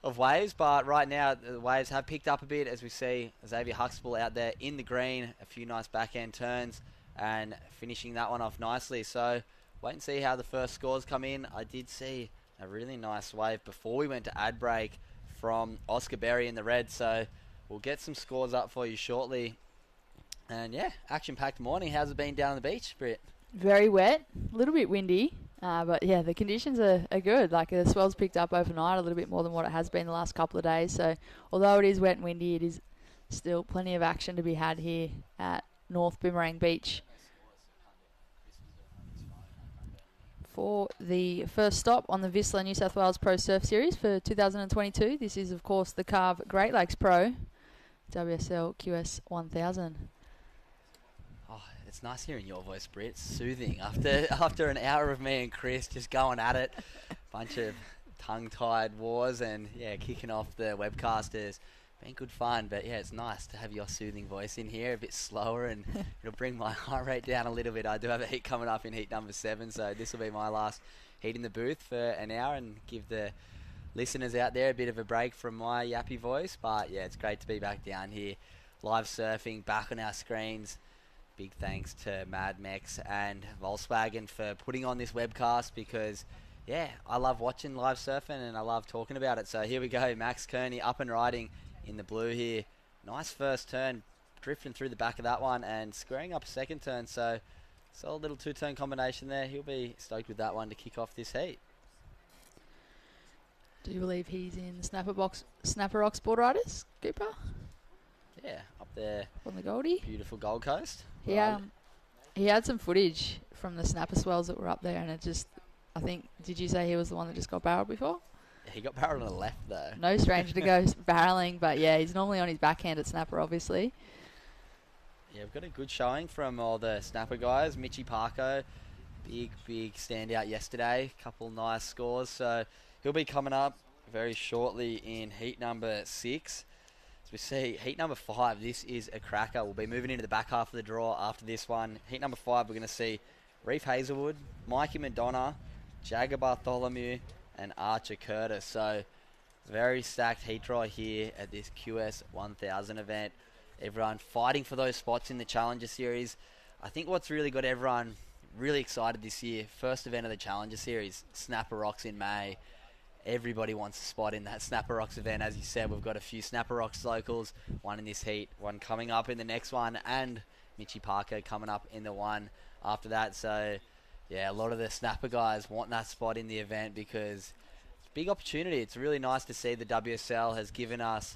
of waves, but right now the waves have picked up a bit as we see Xavier Huxtable out there in the green, a few nice backhand turns and finishing that one off nicely. So wait and see how the first scores come in. I did see a really nice wave before we went to ad break from Oscar Berry in the red, so we'll get some scores up for you shortly. And yeah, action-packed morning. How's it been down on the beach, Britt? Very wet, a little bit windy, but yeah, the conditions are good. Like the swell's picked up overnight a little bit more than what it has been the last couple of days. So although it is wet and windy, it is still plenty of action to be had here at North Boomerang Beach. For the first stop on the Whistler New South Wales Pro Surf Series for 2022, this is of course the Carve Great Lakes Pro WSL QS1000. It's nice hearing your voice, Britt. It's soothing. After an hour of me and Chris just going at it, bunch of tongue-tied wars and, yeah, kicking off the webcasters. Been good fun, but yeah, it's nice to have your soothing voice in here, a bit slower, and it'll bring my heart rate down a little bit. I do have a heat coming up in heat number 7, so this will be my last heat in the booth for an hour and give the listeners out there a bit of a break from my yappy voice. But yeah, it's great to be back down here, live surfing, back on our screens. Big thanks to Mad Mex and Volkswagen for putting on this webcast because, yeah, I love watching live surfing and I love talking about it. So here we go, Max Kearney up and riding in the blue here. Nice first turn, drifting through the back of that one and squaring up a second turn. So solid little 2-turn combination there. He'll be stoked with that one to kick off this heat. Do you believe he's in Snapper Rocks Board Riders, Cooper? Yeah, up there On the Goldie? beautiful Gold Coast. Yeah, he had some footage from the Snapper swells that were up there, and it just, I think, did you say he was the one that just got barreled before? He got barreled on the left though. No stranger to go barreling, but yeah, he's normally on his backhand at Snapper, obviously. Yeah, we've got a good showing from all the Snapper guys. Mitchy Parko, big standout yesterday. Couple nice scores. So he'll be coming up very shortly in heat number 6. As we see, heat number 5, this is a cracker. We'll be moving into the back half of the draw after this one. Heat number 5, we're going to see Reef Hazelwood, Mikey Madonna, Jagger Bartholomew, and Archer Curtis. So very stacked heat draw here at this QS1000 event. Everyone fighting for those spots in the Challenger Series. I think what's really got everyone really excited this year, first event of the Challenger Series, Snapper Rocks in May. Everybody wants a spot in that Snapper Rocks event. As you said, we've got a few Snapper Rocks locals, one in this heat, one coming up in the next one, and Mitchy Parker coming up in the one after that. So yeah, a lot of the Snapper guys want that spot in the event because it's a big opportunity. It's really nice to see the WSL has given us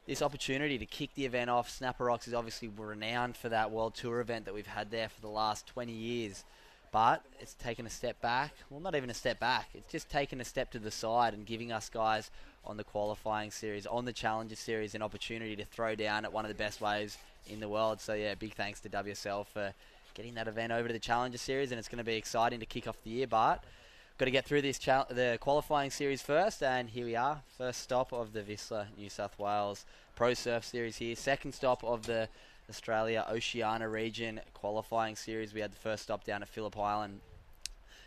this opportunity to kick the event off. Snapper Rocks is obviously renowned for that World Tour event that we've had there for the last 20 years. But it's taken a step back. Well, not even a step back. It's just taken a step to the side and giving us guys on the qualifying series, on the Challenger Series, an opportunity to throw down at one of the best waves in the world. So yeah, big thanks to WSL for getting that event over to the Challenger Series, and it's going to be exciting to kick off the year. But got to get through this the qualifying series first, and here we are. First stop of the Whistler New South Wales Pro Surf Series here. Second stop of the Australia Oceania region qualifying series. We had the first stop down at Phillip Island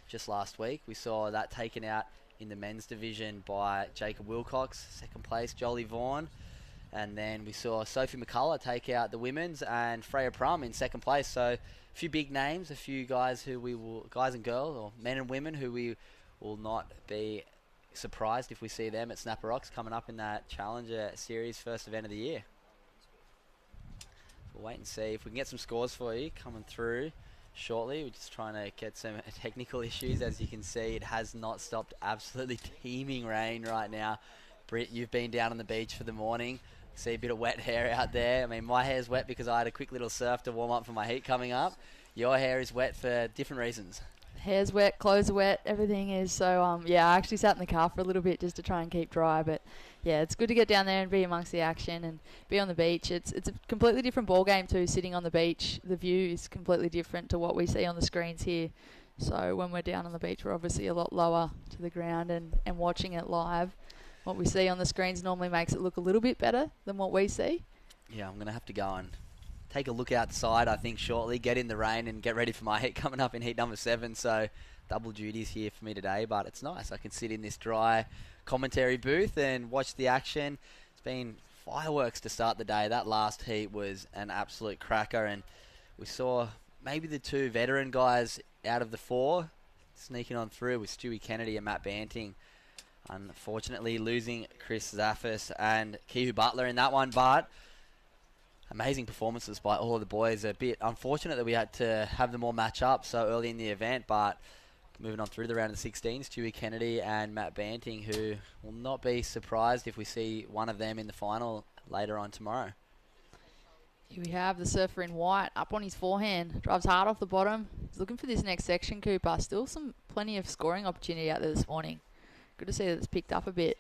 just last week. We saw that taken out in the men's division by Jacob Wilcox, second place, Jolie Vaughan. And then we saw Sophie McCullough take out the women's and Freya Prum in second place. So a few big names, a few guys guys and girls, or men and women who we will not be surprised if we see them at Snapper Rocks coming up in that Challenger Series first event of the year. We'll wait and see if we can get some scores for you coming through shortly. We're just trying to get some technical issues. As you can see, it has not stopped. Absolutely teeming rain right now. Britt, you've been down on the beach for the morning. See a bit of wet hair out there. I mean, my hair's wet because I had a quick little surf to warm up for my heat coming up. Your hair is wet for different reasons. Hair's wet, clothes are wet, everything is. So, yeah, I actually sat in the car for a little bit just to try and keep dry. But, yeah, it's good to get down there and be amongst the action and be on the beach. It's a completely different ball game too, sitting on the beach. The view is completely different to what we see on the screens here. So when we're down on the beach, we're obviously a lot lower to the ground and watching it live. What we see on the screens normally makes it look a little bit better than what we see. Yeah, I'm going to have to go and take a look outside, I think, shortly, get in the rain and get ready for my heat coming up in heat number 7. So double duties here for me today, but it's nice. I can sit in this dry commentary booth and watch the action. It's been fireworks to start the day. That last heat was an absolute cracker, and we saw maybe the two veteran guys out of the 4 sneaking on through with Stewie Kennedy and Matt Banting. Unfortunately, losing Chris Zaffis and Kihu Butler in that one, but amazing performances by all of the boys. A bit unfortunate that we had to have them all match up so early in the event, but moving on through the round of 16, Stewie Kennedy and Matt Banting, who will not be surprised if we see one of them in the final later on tomorrow. Here we have the surfer in white up on his forehand. Drives hard off the bottom. He's looking for this next section, Cooper. Still plenty of scoring opportunity out there this morning. Good to see that it's picked up a bit.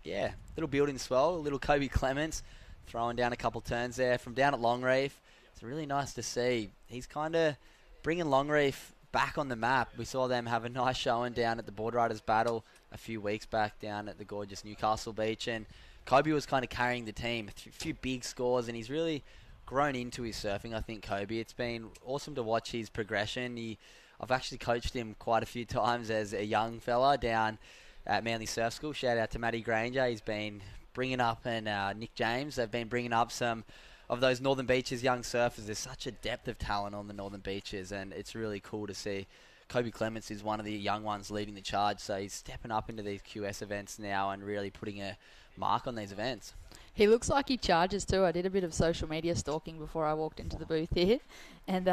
Yeah, little building swell, a little Kobe Clements throwing down a couple turns there from down at Longreef. It's really nice to see. He's kind of bringing Longreef back on the map. We saw them have a nice showing down at the Board Riders Battle a few weeks back down at the gorgeous Newcastle Beach, and Kobe was kind of carrying the team, a few big scores, and he's really grown into his surfing, I think, Kobe. It's been awesome to watch his progression. I've actually coached him quite a few times as a young fella down at Manly Surf School. Shout out to Matty Granger. He's been bringing up, and Nick James. They've been bringing up some of those Northern Beaches young surfers. There's such a depth of talent on the Northern Beaches, and it's really cool to see. Kobe Clements is one of the young ones leading the charge, so he's stepping up into these QS events now and really putting a mark on these events. He looks like he charges too. I did a bit of social media stalking before I walked into the booth here. And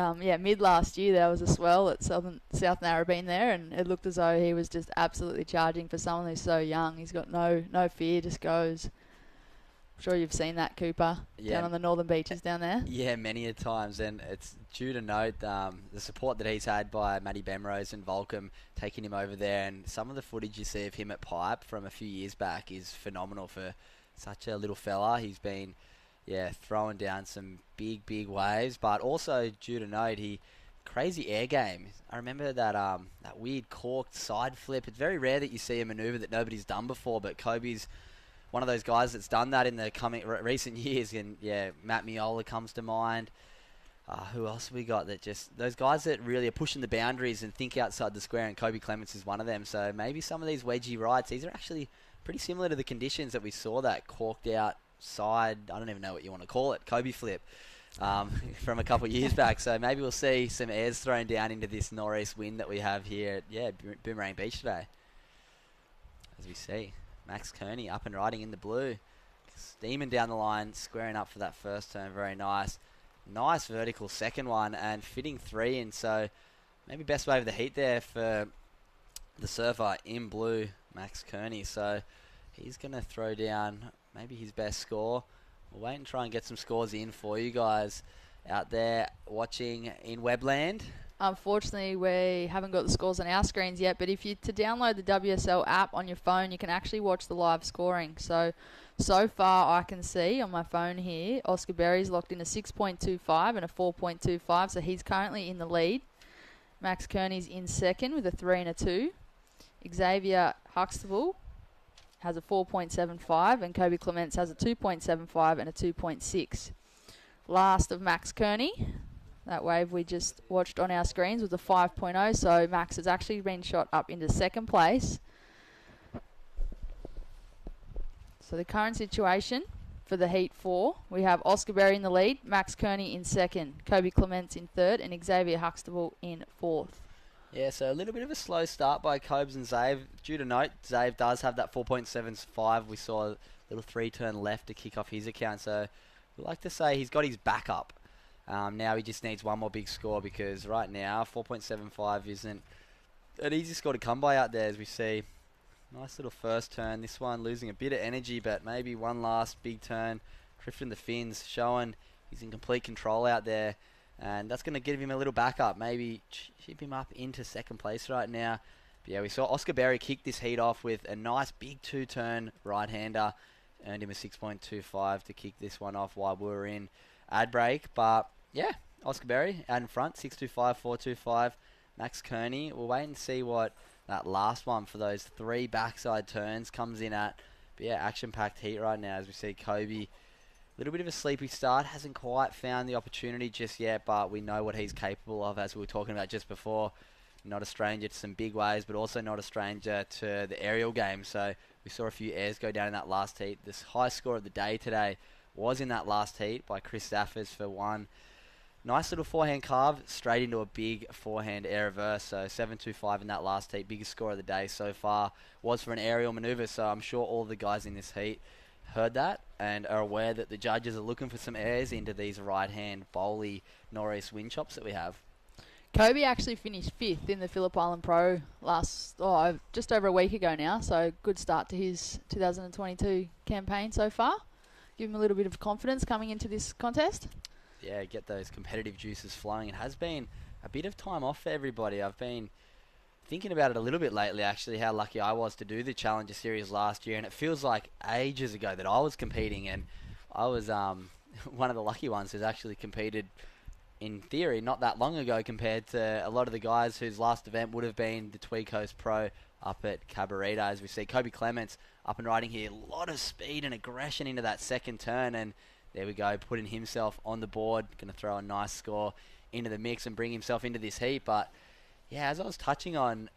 mid last year there was a swell at South Narrabeen there, and it looked as though he was just absolutely charging for someone who's so young. He's got no fear, just goes. I'm sure you've seen that, Cooper, down on the Northern Beaches down there. Yeah, many a times, and it's due to note the support that he's had by Matty Bemrose and Volcom taking him over there, and some of the footage you see of him at Pipe from a few years back is phenomenal for such a little fella. He's been, throwing down some big waves, but also due to note, crazy air game. I remember that weird corked side flip. It's very rare that you see a maneuver that nobody's done before, but Kobe's one of those guys that's done that in the recent years, and Matt Miola comes to mind. Who else have we got that just those guys that really are pushing the boundaries and think outside the square, and Kobe Clements is one of them. So maybe some of these wedgie rights, these are actually pretty similar to the conditions that we saw that corked out side, I don't even know what you want to call it, Kobe flip from a couple of years back. So maybe we'll see some airs thrown down into this nor'east wind that we have here at Boomerang Beach today. As we see, Max Kearney up and riding in the blue, steaming down the line, squaring up for that first turn. Very nice. Nice vertical second one, and fitting 3 in. So maybe best wave of the heat there for the surfer in blue, Max Kearney. So he's going to throw down maybe his best score. We'll wait and try and get some scores in for you guys out there watching in Webland. Unfortunately, we haven't got the scores on our screens yet, but if you to download the WSL app on your phone, you can actually watch the live scoring. So far I can see on my phone here, Oscar Berry's locked in a 6.25 and a 4.25, so he's currently in the lead. Max Kearney's in second with a 3 and a 2. Xavier Huxtable has a 4.75, and Kobe Clements has a 2.75 and a 2.6. Last of Max Kearney. That wave we just watched on our screens was a 5.0, so Max has actually been shot up into second place. So the current situation for the Heat 4, we have Oscar Berry in the lead, Max Kearney in second, Kobe Clements in third, and Xavier Huxtable in fourth. Yeah, so a little bit of a slow start by Cobes and Zave. Due to note, Zave does have that 4.75. We saw a little 3-turn left to kick off his account, so we like to say he's got his back up. Now he just needs one more big score, because right now 4.75 isn't an easy score to come by out there, as we see. Nice little first turn. This one losing a bit of energy, but maybe one last big turn. Drifting the fins, showing he's in complete control out there. And that's going to give him a little backup. Maybe ship him up into second place right now. But yeah, we saw Oscar Berry kick this heat off with a nice big 2-turn right-hander. Earned him a 6.25 to kick this one off while we were in ad break. But yeah, Oscar Berry out in front, 6.25, 4.25. Max Kearney, we'll wait and see what that last one for those 3 backside turns comes in at. But yeah, action-packed heat right now as we see Kobe. A little bit of a sleepy start, hasn't quite found the opportunity just yet, but we know what he's capable of, as we were talking about just before. Not a stranger to some big waves, but also not a stranger to the aerial game. So we saw a few airs go down in that last heat. This high score of the day today was in that last heat by Chris Zaffers for 1. Nice little forehand carve straight into a big forehand air reverse. So 7.25 in that last heat. Biggest score of the day so far was for an aerial maneuver. So I'm sure all the guys in this heat heard that and are aware that the judges are looking for some airs into these right-hand bowly nor'east wind chops that we have. Kobe actually finished 5th in the Phillip Island Pro just over a week ago now, so good start to his 2022 campaign so far. Give him a little bit of confidence coming into this contest. Yeah, get those competitive juices flowing. It has been a bit of time off for everybody. I've been thinking about it a little bit lately, actually, how lucky I was to do the Challenger Series last year, and it feels like ages ago that I was competing, and I was one of the lucky ones who's actually competed, in theory, not that long ago compared to a lot of the guys whose last event would have been the Tweed Coast Pro up at Cabarita. As we see Kobe Clements up and riding here. A lot of speed and aggression into that second turn, and there we go, putting himself on the board. Going to throw a nice score into the mix and bring himself into this heat. But yeah, as I was touching on,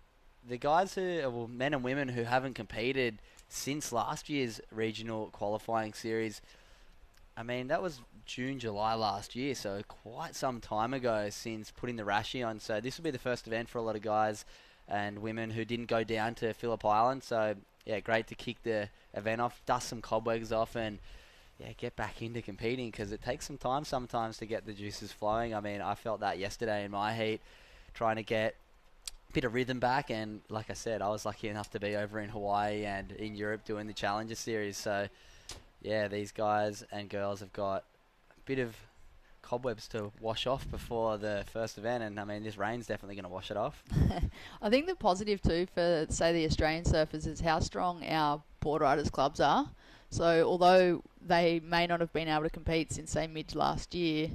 the guys well, men and women who haven't competed since last year's regional qualifying series, I mean, that was June, July last year, so quite some time ago since putting the Rashi on. So this will be the first event for a lot of guys and women who didn't go down to Phillip Island. So yeah, great to kick the event off, dust some cobwebs off, and yeah, get back into competing, because it takes some time sometimes to get the juices flowing. I mean, I felt that yesterday in my heat, trying to get bit of rhythm back, and like I said, I was lucky enough to be over in Hawaii and in Europe doing the Challenger Series. So yeah, these guys and girls have got a bit of cobwebs to wash off before the first event, and I mean, this rain's definitely going to wash it off. I think the positive too for, say, the Australian surfers is how strong our board riders clubs are. So although they may not have been able to compete since, say, mid last year,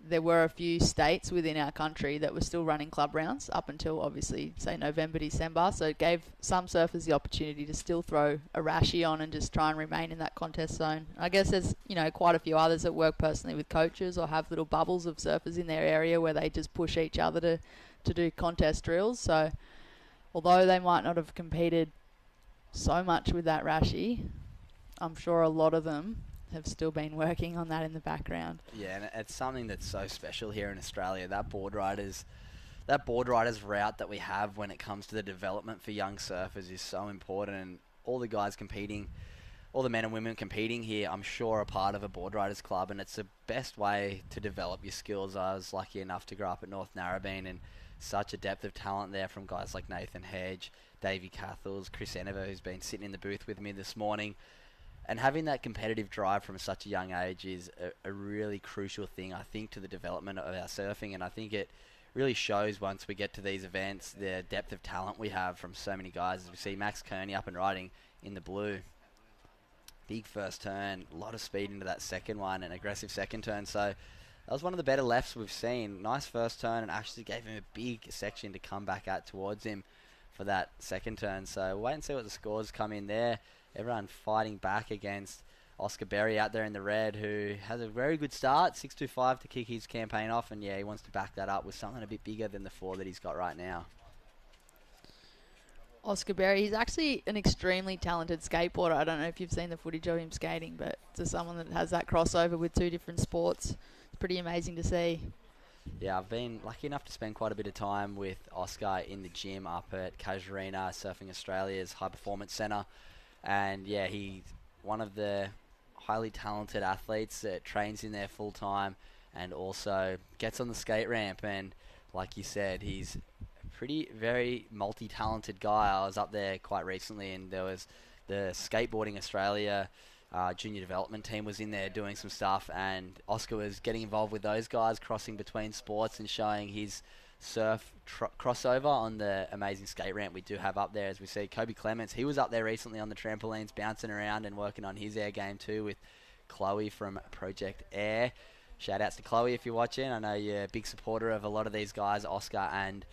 there were a few states within our country that were still running club rounds up until, obviously, say, November, December. So it gave some surfers the opportunity to still throw a Rashi on and just try and remain in that contest zone. I guess there's, quite a few others that work personally with coaches or have little bubbles of surfers in their area where they just push each other to do contest drills. So although they might not have competed so much with that Rashi, I'm sure a lot of them have still been working on that in the background. Yeah, and it's something that's so special here in Australia. That board riders route that we have when it comes to the development for young surfers is so important. And all the guys competing, all the men and women competing here, I'm sure are part of a board riders club, and it's the best way to develop your skills. I was lucky enough to grow up at North Narrabeen, and such a depth of talent there from guys like Nathan Hedge, Davey Cathles, Chris Enever, who's been sitting in the booth with me this morning. And having that competitive drive from such a young age is a really crucial thing, I think, to the development of our surfing. And I think it really shows once we get to these events, the depth of talent we have from so many guys. As we see Max Kearney up and riding in the blue. Big first turn, a lot of speed into that second one, an aggressive second turn. So that was one of the better lefts we've seen. Nice first turn, and actually gave him a big section to come back at towards him for that second turn. So we'll wait and see what the scores come in there. Everyone fighting back against Oscar Berry out there in the red, who has a very good start, 6.25 to kick his campaign off, and yeah, he wants to back that up with something a bit bigger than the 4 that he's got right now. Oscar Berry, he's actually an extremely talented skateboarder. I don't know if you've seen the footage of him skating, but to someone that has that crossover with 2 different sports, it's pretty amazing to see. Yeah, I've been lucky enough to spend quite a bit of time with Oscar in the gym up at Casuarina, Surfing Australia's High Performance Centre. And yeah, he's one of the highly talented athletes that trains in there full time and also gets on the skate ramp. And like you said, he's a very multi-talented guy. I was up there quite recently, and there was the Skateboarding Australia junior development team was in there doing some stuff, and Oscar was getting involved with those guys, crossing between sports and showing his surf crossover on the amazing skate ramp we do have up there. As we see Kobe Clements, he was up there recently on the trampolines, bouncing around and working on his air game too with Chloe from Project Air. Shout outs to Chloe if you're watching. I know you're a big supporter of a lot of these guys. Oscar and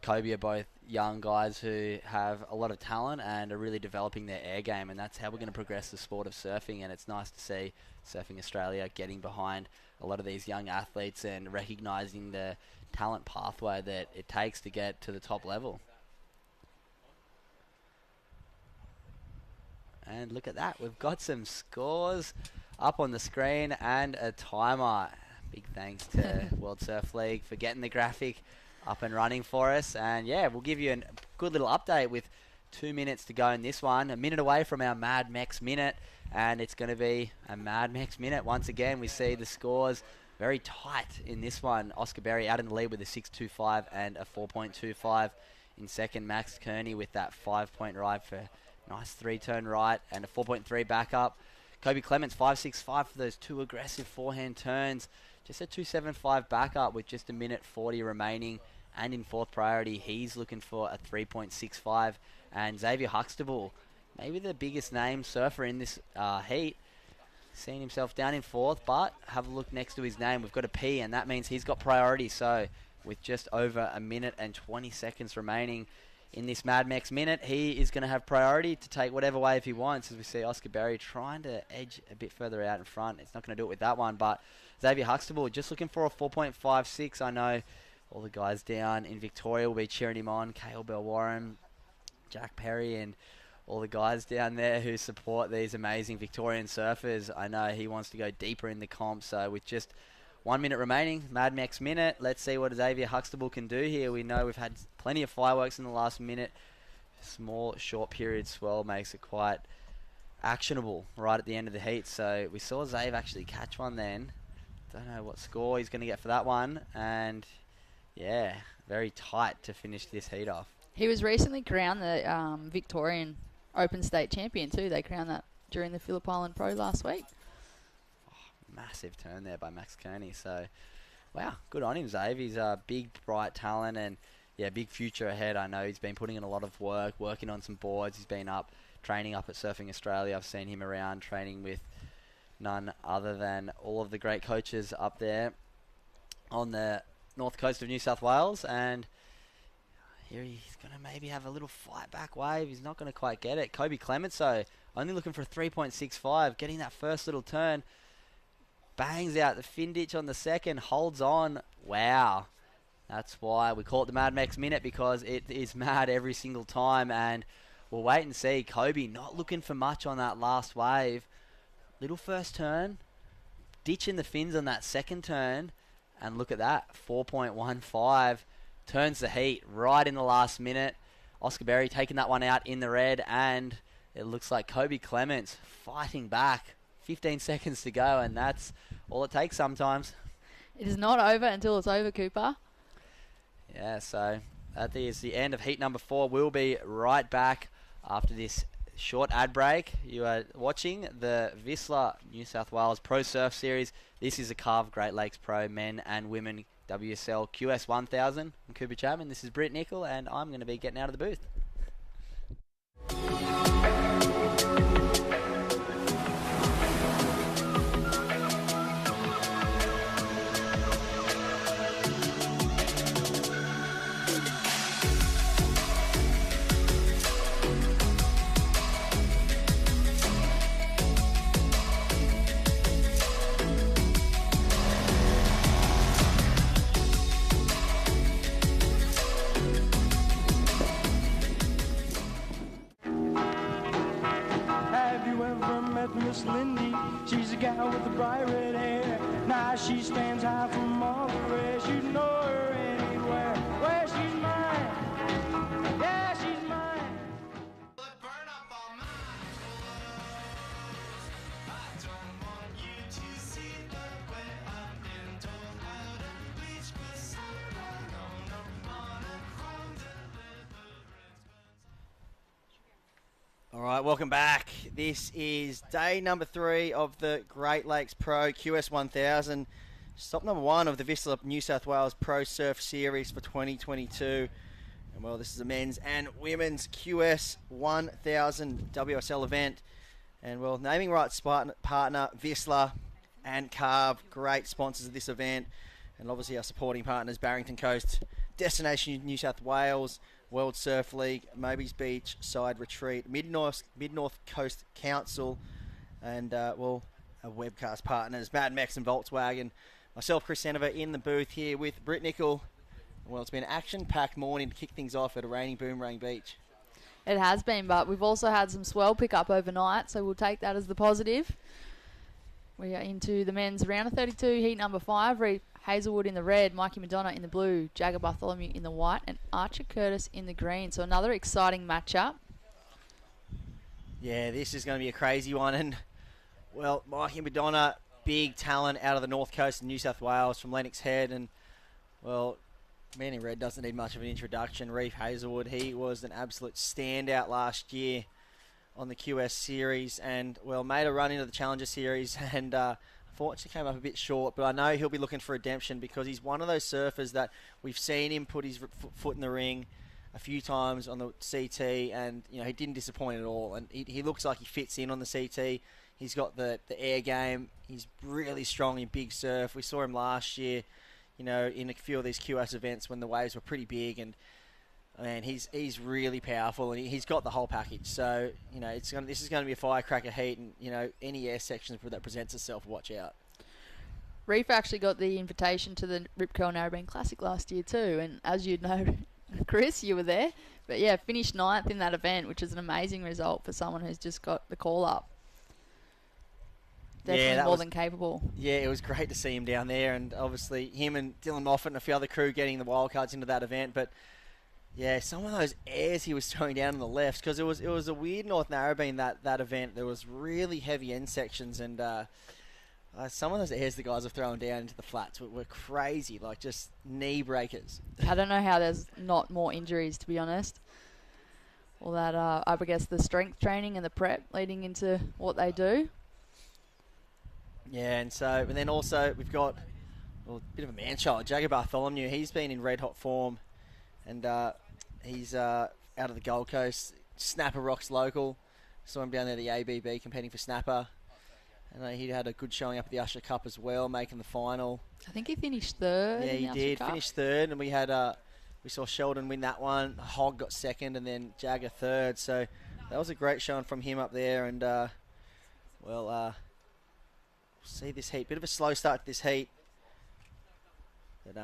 Kobe are both young guys who have a lot of talent and are really developing their air game, and that's how we're going to progress the sport of surfing. And it's nice to see Surfing Australia getting behind a lot of these young athletes and recognising the talent pathway that it takes to get to the top level. And look at that, we've got some scores up on the screen and a timer. Big thanks to World Surf League for getting the graphic up and running for us. And yeah, we'll give you a good little update with 2 minutes to go in this one. A minute away from our Mad Mex minute, and it's going to be a Mad Mex minute. Once again, we see the scores very tight in this one. Oscar Berry out in the lead with a 6.25 and a 4.25 in second. Max Kearney with that 5-point ride for a nice 3-turn right and a 4.3 back up. Kobe Clements 5.65 for those 2 aggressive forehand turns. Just a 2.75 back up with just a minute 40 remaining. And in 4th priority, he's looking for a 3.65. And Xavier Huxtable, maybe the biggest name surfer in this heat, seen himself down in 4th, but have a look next to his name. We've got a P, and that means he's got priority. So with just over a minute and 20 seconds remaining in this Mad Max minute, he is going to have priority to take whatever wave he wants, as we see Oscar Berry trying to edge a bit further out in front. It's not going to do it with that one, but Xavier Huxtable just looking for a 4.56. I know all the guys down in Victoria will be cheering him on. Cale Bell-Warren, Jack Perry, and all the guys down there who support these amazing Victorian surfers. I know he wants to go deeper in the comp, so with just 1 minute remaining, Mad Max minute, let's see what Xavier Huxtable can do here. We know we've had plenty of fireworks in the last minute. Small, short period swell makes it quite actionable right at the end of the heat. So we saw Xavier actually catch one then. Don't know what score he's going to get for that one. And yeah, very tight to finish this heat off. He was recently crowned the Victorian Open State Champion too. They crowned that during the Phillip Island Pro last week. Massive turn there by Max Kearney. So, wow, good on him, Xav. He's a big, bright talent and, yeah, big future ahead. I know he's been putting in a lot of work, working on some boards. He's been up, training up at Surfing Australia. I've seen him around training with none other than all of the great coaches up there on the north coast of New South Wales. And here he's going to maybe have a little fight back wave. He's not going to quite get it. Kobe Clements, though, only looking for a 3.65, getting that first little turn. Bangs out the fin ditch on the second, holds on. Wow. That's why we call it the Mad Max minute, because it is mad every single time. And we'll wait and see. Kobe not looking for much on that last wave. Little first turn. Ditching the fins on that second turn. And look at that. 4.15. Turns the heat right in the last minute. Oscar Berry taking that one out in the red. And it looks like Kobe Clements fighting back. 15 seconds to go, and that's all it takes sometimes. It is not over until it's over, Cooper. Yeah, so that is the end of heat number 4. We'll be right back after this short ad break. You are watching the Whistler New South Wales Pro Surf Series. This is a Carve Great Lakes Pro Men and Women WSL QS1000. I'm Cooper Chapman. This is Britt Nickel, and I'm going to be getting out of the booth. Miss Lindy, she's a gal with the bright red hair. Now she stands high from all the rest. You know her anywhere. Where she's mine, yeah, she's mine. Burn up all my clothes. I don't want you to see the way I've been told how to bleach, 'cause I don't know on a chrome deliverance. All right, welcome back. This is day number 3 of the Great Lakes Pro QS1000. Stop number 1 of the Whistler New South Wales Pro Surf Series for 2022. And well, this is a men's and women's QS1000 WSL event. And well, naming rights partner Whistler and Carve, great sponsors of this event. And obviously our supporting partners, Barrington Coast, Destination New South Wales, World Surf League, Mobies Beach, Side Retreat, Mid-North Coast Council, and, well, our webcast partners, Mad Max and Volkswagen. Myself, Chris Senever, in the booth here with Britt Nickel. Well, it's been an action-packed morning to kick things off at a raining Boomerang Beach. It has been, but we've also had some swell pick up overnight, so we'll take that as the positive. We are into the men's round of 32, heat number 5. Reed Hazelwood in the red, Mikey Madonna in the blue, Jagger Bartholomew in the white, and Archer Curtis in the green. So another exciting matchup. Yeah, this is going to be a crazy one. And, well, Mikey Madonna, big talent out of the north coast of New South Wales from Lennox Head. And, well, man in red doesn't need much of an introduction. Reef Hazelwood, he was an absolute standout last year on the QS series. And, well, made a run into the Challenger series and unfortunately came up a bit short. But I know he'll be looking for redemption because he's one of those surfers that we've seen him put his foot in the ring a few times on the CT, and you know he didn't disappoint at all. And he looks like he fits in on the CT. He's got the air game. He's really strong in big surf. We saw him last year, you know, in a few of these QS events when the waves were pretty big. And Man, he's really powerful, and he's got the whole package. So, you know, this is going to be a firecracker heat, and, you know, any air section that presents itself, watch out. Reef actually got the invitation to the Rip Curl Narrabeen Classic last year too, and as you'd know, Chris, you were there. But yeah, finished 9th in that event, which is an amazing result for someone who's just got the call up. Definitely more than capable. Yeah, it was great to see him down there, and obviously him and Dylan Moffat and a few other crew getting the wildcards into that event. But yeah, some of those airs he was throwing down on the left, because it was a weird North Narrabeen that event. There was really heavy end sections, and some of those airs the guys were throwing down into the flats were crazy, like just knee breakers. I don't know how there's not more injuries, to be honest. All that, I guess, the strength training and the prep leading into what they do. Yeah, and then also we've got a bit of a man-child, Jagger Bartholomew. He's been in red-hot form, and he's out of the Gold Coast. Snapper Rocks local. Saw him down there at the ABB competing for Snapper. And he had a good showing up at the Usher Cup as well, making the final. I think he finished third. Yeah, he did. Finished third, and we saw Sheldon win that one. Hogg got second, and then Jagger third. So that was a great showing from him up there. And we'll see this heat. Bit of a slow start to this heat, but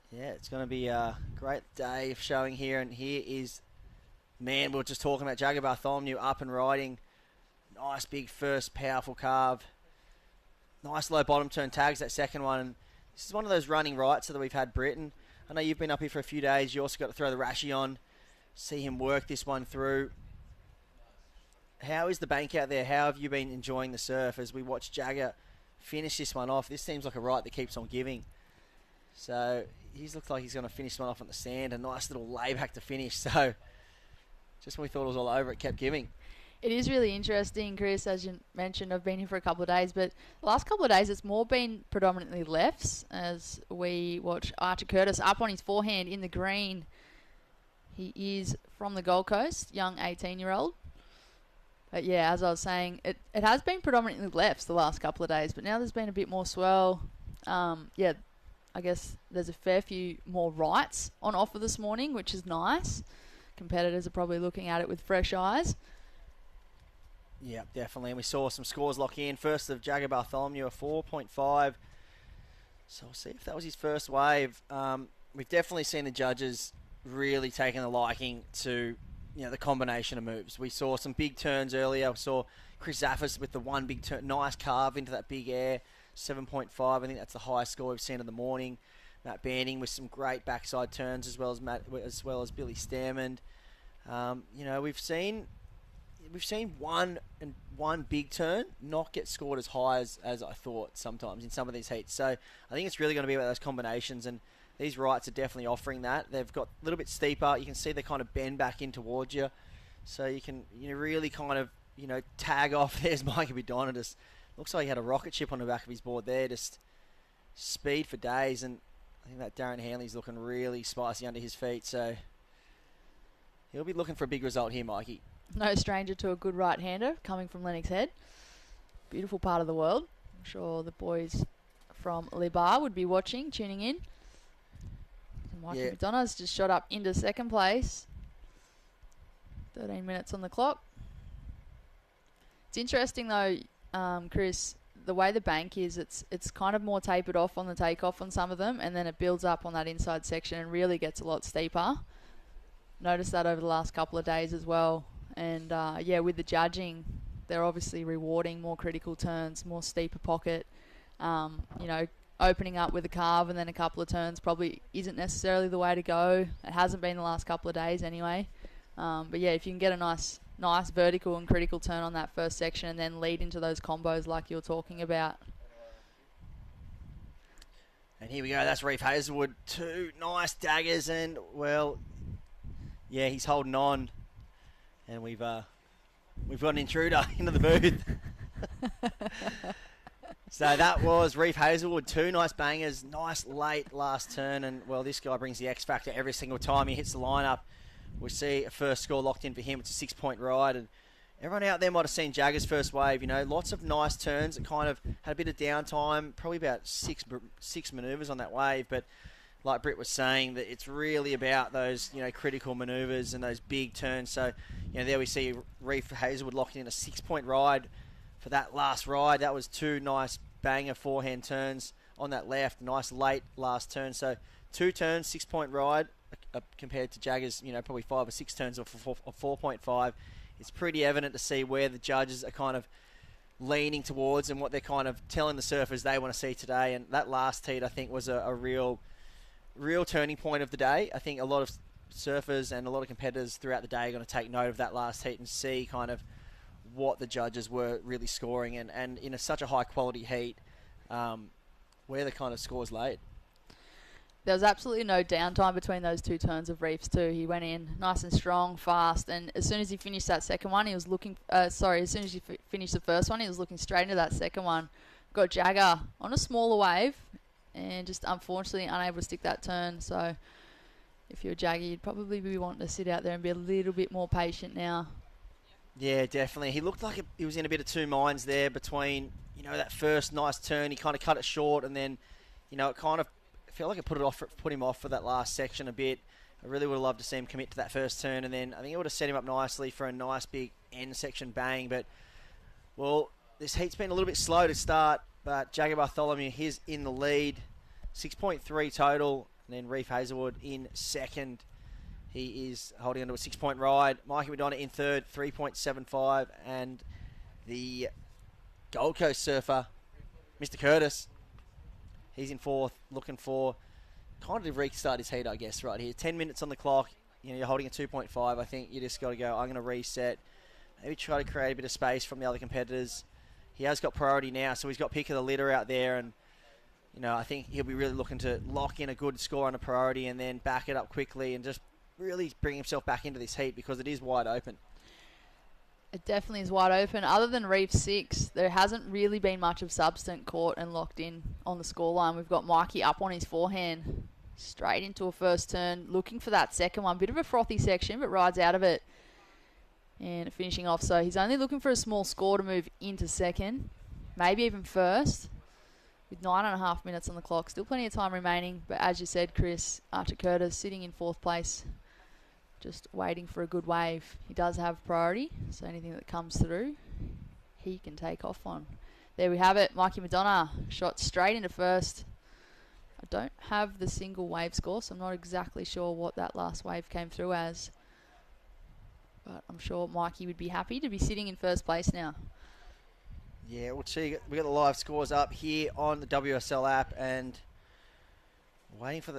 yeah, it's going to be a great day of showing here. And here is, man, we were just talking about Jagger Bartholomew up and riding. Nice big first powerful carve. Nice low bottom turn tags that second one. And this is one of those running rights that we've had, Britain. I know you've been up here for a few days. You also got to throw the Rashi on. See him work this one through. How is the bank out there? How have you been enjoying the surf as we watch Jagger finish this one off? This seems like a right that keeps on giving. So he's looked like he's going to finish one off on the sand. A nice little layback to finish. So just when we thought it was all over, it kept giving. It is really interesting, Chris, as you mentioned. I've been here for a couple of days, but the last couple of days it's more been predominantly lefts as we watch Archer Curtis up on his forehand in the green. He is from the Gold Coast, young 18-year-old. But yeah, as I was saying, it has been predominantly lefts the last couple of days, but now there's been a bit more swell. Yeah, I guess there's a fair few more rights on offer this morning, which is nice. Competitors are probably looking at it with fresh eyes. Yeah, definitely. And we saw some scores lock in. First of Jagger Bartholomew, a 4.5. So we'll see if that was his first wave. We've definitely seen the judges really taking a liking to, you know, the combination of moves. We saw some big turns earlier. We saw Chris Zaffis with the one big turn, nice carve into that big air, 7.5. I think that's the highest score we've seen in the morning. Matt Banning with some great backside turns, as well as Billy Stearman. You know, we've seen one big turn not get scored as high as I thought sometimes in some of these heats. So I think it's really going to be about those combinations, and these rights are definitely offering that. They've got a little bit steeper. You can see they kind of bend back in towards you, so you can really kind of tag off. There's Mikey Bidonitis. Looks like he had a rocket ship on the back of his board there. Just speed for days, and I think that Darren Hanley's looking really spicy under his feet. So he'll be looking for a big result here, Mikey. No stranger to a good right-hander coming from Lennox Head. Beautiful part of the world. I'm sure the boys from Libar would be watching, tuning in. And Mikey McDonough's just shot up into second place. 13 minutes on the clock. It's interesting though, Chris, the way the bank is, it's kind of more tapered off on the takeoff on some of them, and then it builds up on that inside section and really gets a lot steeper. Noticed that over the last couple of days as well. And yeah, with the judging, they're obviously rewarding more critical turns, more steeper pocket. Opening up with a carve and then a couple of turns probably isn't necessarily the way to go. It hasn't been the last couple of days anyway. But yeah, if you can get a nice vertical and critical turn on that first section and then lead into those combos like you're talking about. And here we go. That's Reef Hazelwood. Two nice daggers, and well, yeah, he's holding on. And we've got an intruder into the booth. So that was Reef Hazelwood. Two nice bangers. Nice late last turn. And, well, this guy brings the X factor every single time he hits the lineup. We see a first score locked in for him. It's a 6-point ride. And everyone out there might have seen Jagger's first wave. Lots of nice turns. It kind of had a bit of downtime. Probably about six manoeuvres on that wave. But like Britt was saying, that it's really about those, critical manoeuvres and those big turns. So, there we see Reef Hazelwood locking in a 6-point ride for that last ride. That was 2 nice banger forehand turns on that left. Nice late last turn. So 2 turns, 6-point ride compared to Jagger's, probably 5 or 6 turns of 4.5. It's pretty evident to see where the judges are kind of leaning towards and what they're kind of telling the surfers they want to see today. And that last heat, I think, was a real turning point of the day. I think a lot of surfers and a lot of competitors throughout the day are going to take note of that last heat and see kind of what the judges were really scoring, and in such a high quality heat, where the kind of scores laid. There was absolutely no downtime between those 2 turns of Reefs too. He went in nice and strong, fast, and as soon as he finished that second one, he was looking. As soon as he finished the first one, he was looking straight into that second one. Got Jagger on a smaller wave, and just unfortunately unable to stick that turn. So, if you're Jagger, you'd probably be wanting to sit out there and be a little bit more patient now. Yeah, definitely. He looked like he was in a bit of 2 minds there between, that first nice turn. He kind of cut it short, and then, it kind of felt like it put him off for that last section a bit. I really would have loved to see him commit to that first turn, and then I think it would have set him up nicely for a nice big end section bang. But, well, this heat's been a little bit slow to start, but Jagger Bartholomew, he's in the lead. 6.3 total, and then Reef Hazelwood in second. He is holding onto a 6-point ride. Mikey Madonna in third, 3.75. And the Gold Coast surfer, Mr. Curtis, he's in fourth, looking for kind of restart his heat, I guess, right here. 10 minutes on the clock. You're holding a 2.5. I think you just got to go, I'm going to reset. Maybe try to create a bit of space from the other competitors. He has got priority now, so he's got pick of the litter out there. And, I think he'll be really looking to lock in a good score on a priority and then back it up quickly and just really bring himself back into this heat because it is wide open. It definitely is wide open. Other than Reef 6, there hasn't really been much of substance caught and locked in on the scoreline. We've got Mikey up on his forehand, straight into a first turn, looking for that second one. Bit of a frothy section, but rides out of it and finishing off. So he's only looking for a small score to move into second, maybe even first, with 9.5 minutes on the clock. Still plenty of time remaining, but as you said, Chris, Archer Curtis sitting in 4th place, just waiting for a good wave. He does have priority, so anything that comes through, he can take off on. There we have it. Mikey Madonna shot straight into first. I don't have the single wave score, so I'm not exactly sure what that last wave came through as. But I'm sure Mikey would be happy to be sitting in first place now. Yeah, we'll see. We got the live scores up here on the WSL app, and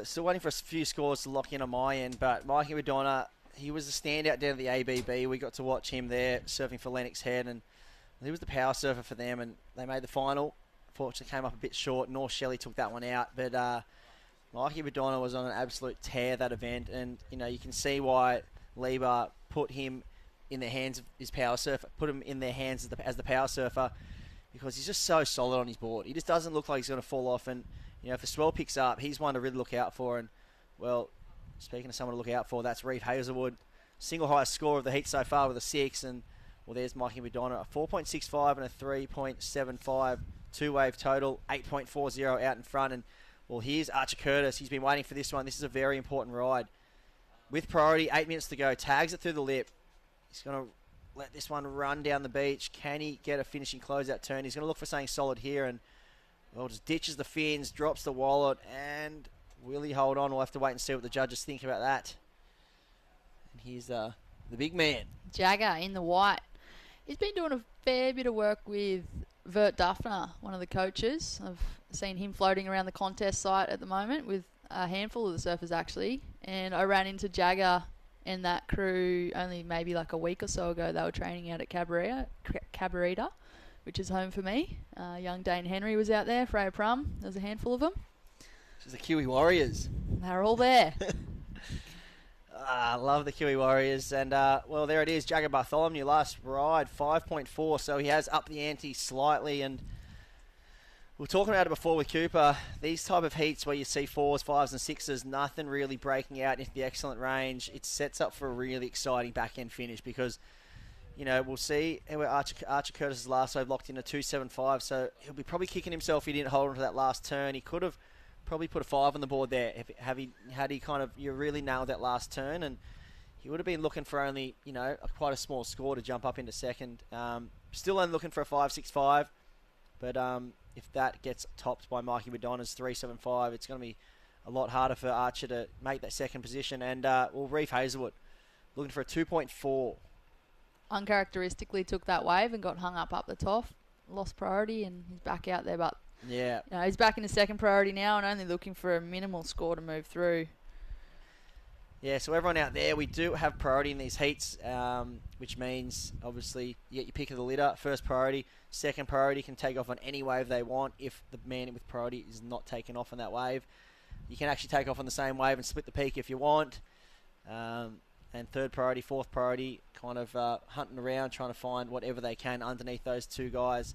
still waiting for a few scores to lock in on my end. But Mikey Madonna, he was the standout down at the ABB. We got to watch him there surfing for Lennox Head, and he was the power surfer for them, and they made the final. Unfortunately, came up a bit short. North Shelley took that one out, but Mikey Madonna was on an absolute tear that event, and you can see why Lieber put him in the hands of his power surfer, put him in their hands as the power surfer, because he's just so solid on his board. He just doesn't look like he's going to fall off, and if a swell picks up, he's one to really look out for. And, well, speaking of someone to look out for, that's Reef Hazelwood. Single highest score of the heat so far with a 6. And, well, there's Mikey Madonna. A 4.65 and a 3.75 two-wave total. 8.40 out in front. And, well, here's Archer Curtis. He's been waiting for this one. This is a very important ride. With priority, 8 minutes to go. Tags it through the lip. He's going to let this one run down the beach. Can he get a finishing closeout turn? He's going to look for something solid here, and well, just ditches the fins, drops the wallet, and will he hold on? We'll have to wait and see what the judges think about that. And here's the big man. Jagger in the white. He's been doing a fair bit of work with Vert Duffner, one of the coaches. I've seen him floating around the contest site at the moment with a handful of the surfers, actually. And I ran into Jagger and that crew only maybe like a week or so ago. They were training out at Cabarita, which is home for me. Young Dane Henry was out there, Freya Prum. There's a handful of them. This is the Kiwi Warriors. They're all there. I love the Kiwi Warriors. And, well, there it is. Jagger Bartholomew, last ride, 5.4. So he has upped the ante slightly. And we were talking about it before with Cooper. These type of heats where you see 4s, 5s and 6s, nothing really breaking out into the excellent range. It sets up for a really exciting back-end finish because, we'll see how Archer Curtis' last wave locked in a 2.75. So he'll be probably kicking himself if he didn't hold on to that last turn. He could have probably put a 5 on the board there. Had he kind of really nailed that last turn, and he would have been looking for only quite a small score to jump up into second. Still only looking for a 5.65, but if that gets topped by Mikey Madonna's 3.75, it's going to be a lot harder for Archer to make that second position. And Reef Hazelwood looking for a 2.4. Uncharacteristically took that wave and got hung up the top. Lost priority, and he's back out there. But yeah, he's back in the second priority now and only looking for a minimal score to move through. Yeah, so everyone out there, we do have priority in these heats, which means, obviously, you get your pick of the litter. First priority. Second priority can take off on any wave they want if the man with priority is not taken off on that wave. You can actually take off on the same wave and split the peak if you want. And third priority, fourth priority, kind of hunting around, trying to find whatever they can underneath those two guys.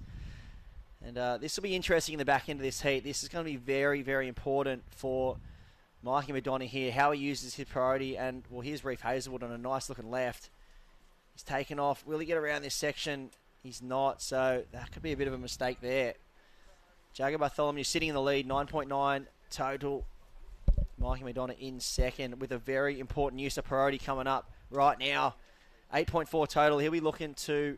And this will be interesting in the back end of this heat. This is going to be very, very important for Mikey Madonna here, how he uses his priority. And, well, here's Reef Hazelwood on a nice-looking left. He's taken off. Will he get around this section? He's not, so that could be a bit of a mistake there. Jagger Bartholomew sitting in the lead, 9.9 total. Mikey Madonna in second with a very important use of priority coming up right now. 8.4 total. He'll be looking to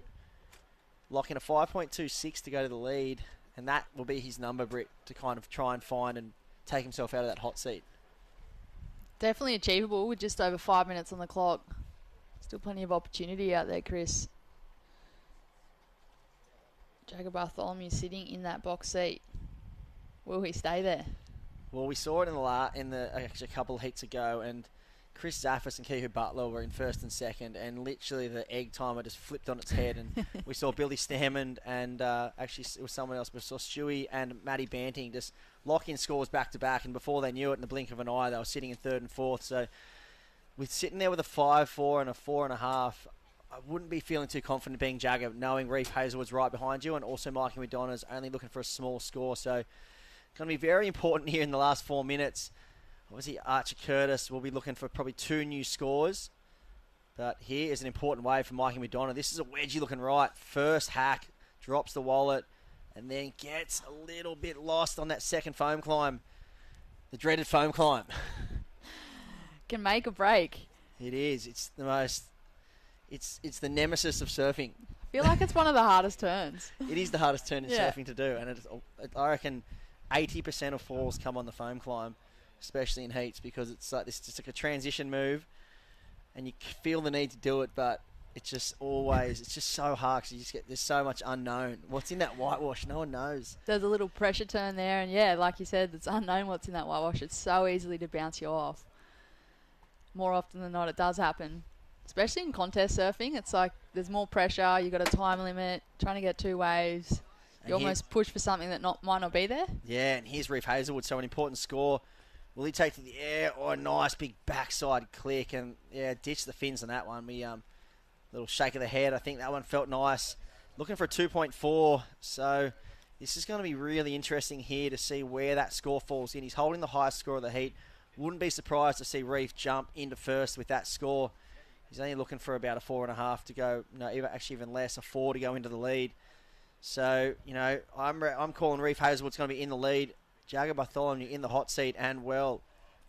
lock in a 5.26 to go to the lead, and that will be his number, Britt, to kind of try and find and take himself out of that hot seat. Definitely achievable with just over 5 minutes on the clock. Still plenty of opportunity out there, Chris. Jagger Bartholomew sitting in that box seat. Will he stay there? Well, we saw it in the actually a couple of heats ago, and Chris Zaffis and Kehu Butler were in first and second, and literally the egg timer just flipped on its head, and we saw Billy Stammond and actually it was someone else, but we saw Stewie and Matty Banting just lock in scores back to back, and before they knew it, in the blink of an eye, they were sitting in third and fourth. So with sitting there with a 5.4 and a 4.5, I wouldn't be feeling too confident being Jagger, knowing Reef Hazelwood's right behind you, and also Mikey Madonna's only looking for a small score. So going to be very important here in the last 4 minutes. Obviously, Archer Curtis will be looking for probably 2 new scores. But here is an important wave for Mikey Madonna. This is a wedgie looking right. First hack, drops the wallet, and then gets a little bit lost on that second foam climb. The dreaded foam climb. Can make or break. It is. It's the most... It's the nemesis of surfing. I feel like it's one of the hardest turns. It is the hardest turn in surfing to do. And I reckon 80% of falls come on the foam climb, especially in heats, because it's like this, just like a transition move, and you feel the need to do it, but it's just so hard because there's so much unknown. What's in that whitewash? No one knows. There's a little pressure turn there, and yeah, like you said, it's unknown what's in that whitewash. It's so easily to bounce you off. More often than not, it does happen. Especially in contest surfing, it's like there's more pressure. You've got a time limit, trying to get 2 waves. You almost push for something that might not be there. Yeah, and here's Reef Hazelwood, so an important score. Will he take to the air or a nice big backside click? And yeah, ditch the fins on that one. We little shake of the head. I think that one felt nice. Looking for a 2.4. So this is going to be really interesting here to see where that score falls in. He's holding the highest score of the heat. Wouldn't be surprised to see Reef jump into first with that score. He's only looking for about a 4.5 to go. No, even less, a 4 to go into the lead. So, I'm calling Reef Hazelwood's going to be in the lead. Jagger Bartholomew in the hot seat. And, well,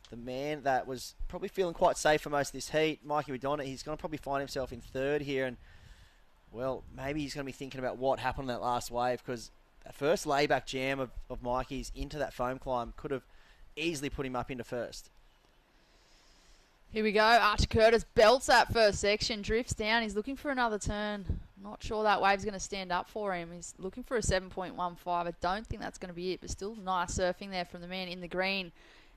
the man that was probably feeling quite safe for most of this heat, Mikey Madonna, he's going to probably find himself in third here. And, well, maybe he's going to be thinking about what happened on that last wave, because that first layback jam of Mikey's into that foam climb could have easily put him up into first. Here we go. Archer Curtis belts that first section, drifts down. He's looking for another turn. Not sure that wave's going to stand up for him. He's looking for a 7.15. I don't think that's going to be it, but still nice surfing there from the man in the green.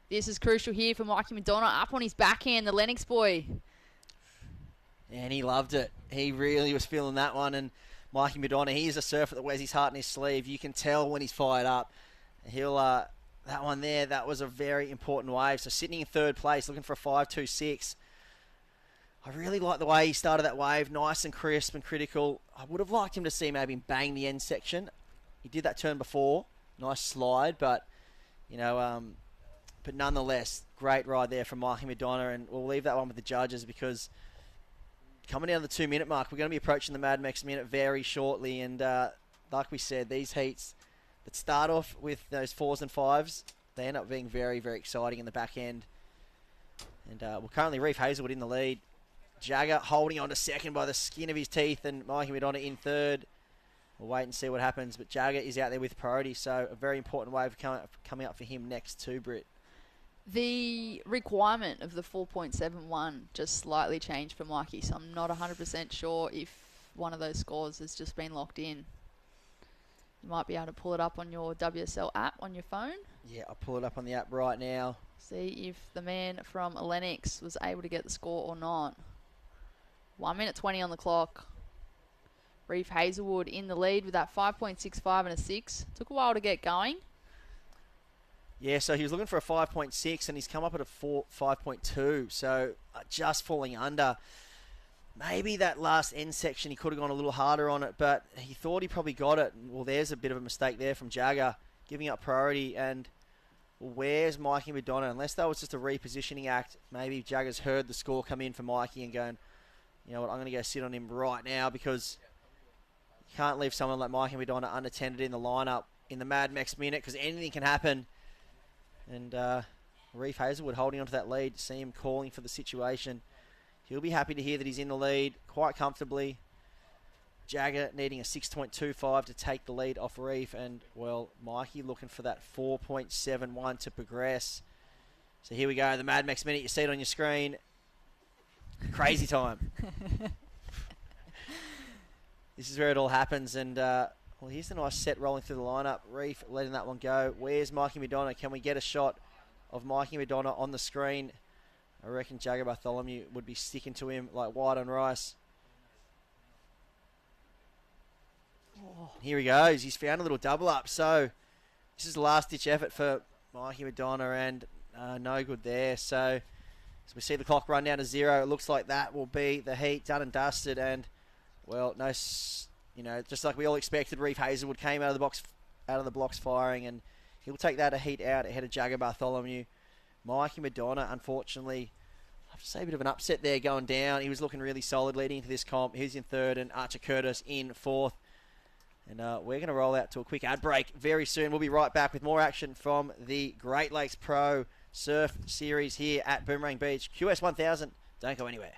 This is crucial here for Mikey Madonna. Up on his backhand, the Lennox boy. And he loved it. He really was feeling that one. And Mikey Madonna, he is a surfer that wears his heart in his sleeve. You can tell when he's fired up. He'll... that one there, that was a very important wave. So sitting in third place, looking for a 5.26. I really like the way he started that wave. Nice and crisp and critical. I would have liked him to see maybe bang the end section. He did that turn before. Nice slide, but, but nonetheless, great ride there from Mikey Madonna. And we'll leave that one with the judges, because coming down to the 2 minute mark, we're going to be approaching the Mad Max minute very shortly. And like we said, these heats that start off with those 4s and 5s, they end up being very, very exciting in the back end. And currently Reef Hazelwood in the lead. Jagger holding on to second by the skin of his teeth, and Mikey Madonna in third. We'll wait and see what happens, but Jagger is out there with priority, so a very important wave coming up for him next too, Britt. The requirement of the 4.71 just slightly changed for Mikey, so I'm not 100% sure if one of those scores has just been locked in. You might be able to pull it up on your WSL app on your phone. Yeah, I'll pull it up on the app right now. See if the man from Lennox was able to get the score or not. 1 minute 20 on the clock. Reef Hazelwood in the lead with that 5.65 and a 6. Took a while to get going. Yeah, so he was looking for a 5.6 and he's come up at a 5.2. So just falling under. Maybe that last end section he could have gone a little harder on it, but he thought he probably got it. Well, there's a bit of a mistake there from Jagger, giving up priority. And where's Mikey Madonna? Unless that was just a repositioning act, maybe Jagger's heard the score come in for Mikey and going, you know what, I'm going to go sit on him right now, because you can't leave someone like Mikey Madonna unattended in the lineup in the Mad Max minute, because anything can happen. And Reef Hazelwood holding on to that lead, see him calling for the situation. He'll be happy to hear that he's in the lead quite comfortably. Jagger needing a 6.25 to take the lead off Reef. And, well, Mikey looking for that 4.71 to progress. So here we go, the Mad Max minute. You see it on your screen. Crazy time. This is where it all happens. And, well, here's the nice set rolling through the lineup. Reef letting that one go. Where's Mikey Madonna? Can we get a shot of Mikey Madonna on the screen? I reckon Jagger Bartholomew would be sticking to him like white on rice. Oh. Here he goes. He's found a little double up. So this is the last-ditch effort for Mikey Madonna, and no good there. So as we see the clock run down to 0, it looks like that will be the heat done and dusted. And, well, no, you know, just like we all expected, Reef Hazelwood came out of the blocks firing, and he'll take that a heat out ahead of Jagger Bartholomew. Mikey Madonna, unfortunately, I have to say a bit of an upset there going down. He was looking really solid leading into this comp. He's in third, and Archer Curtis in fourth. And we're going to roll out to a quick ad break very soon. We'll be right back with more action from the Great Lakes Pro Surf Series here at Boomerang Beach. QS1000, don't go anywhere.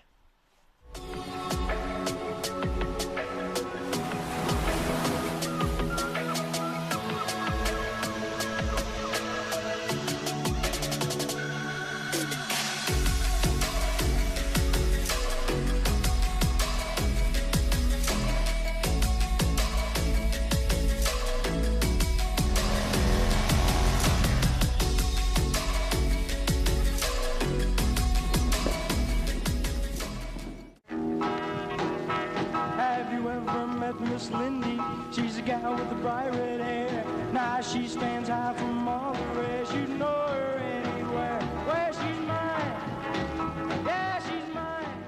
Miss Lindy, she's a gal with the bright red hair. Now she stands high from all the rest. You know her anywhere. Where she's mine, yeah, she's mine.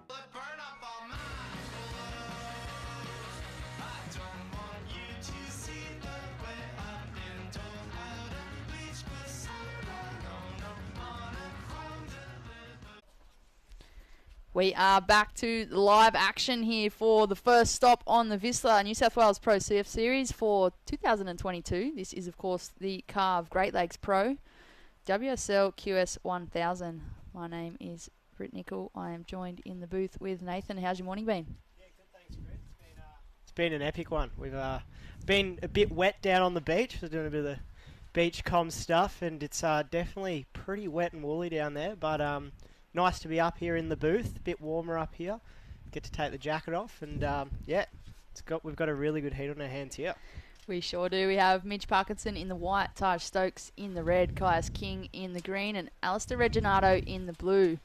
Burn up all mine. I don't want you to see the way I've been told how to bleach with someone on a chrome delivered. We are back to live action here for the first stop on the Vissla New South Wales Pro CF Series for 2022. This is, of course, the Carve Great Lakes Pro WSL QS1000. My name is Britt Nicol. I am joined in the booth with Nathan. How's your morning been? Yeah, good, thanks, Britt. It's been an epic one. We've been a bit wet down on the beach. We're doing a bit of the beach comm stuff, and it's definitely pretty wet and woolly down there, but nice to be up here in the booth, a bit warmer up here. Get to take the jacket off, and yeah, we've got a really good heat on our hands here. We sure do. We have Mitch Parkinson in the white, Taj Stokes in the red, Caius King in the green, and Alistair Reginato in the blue.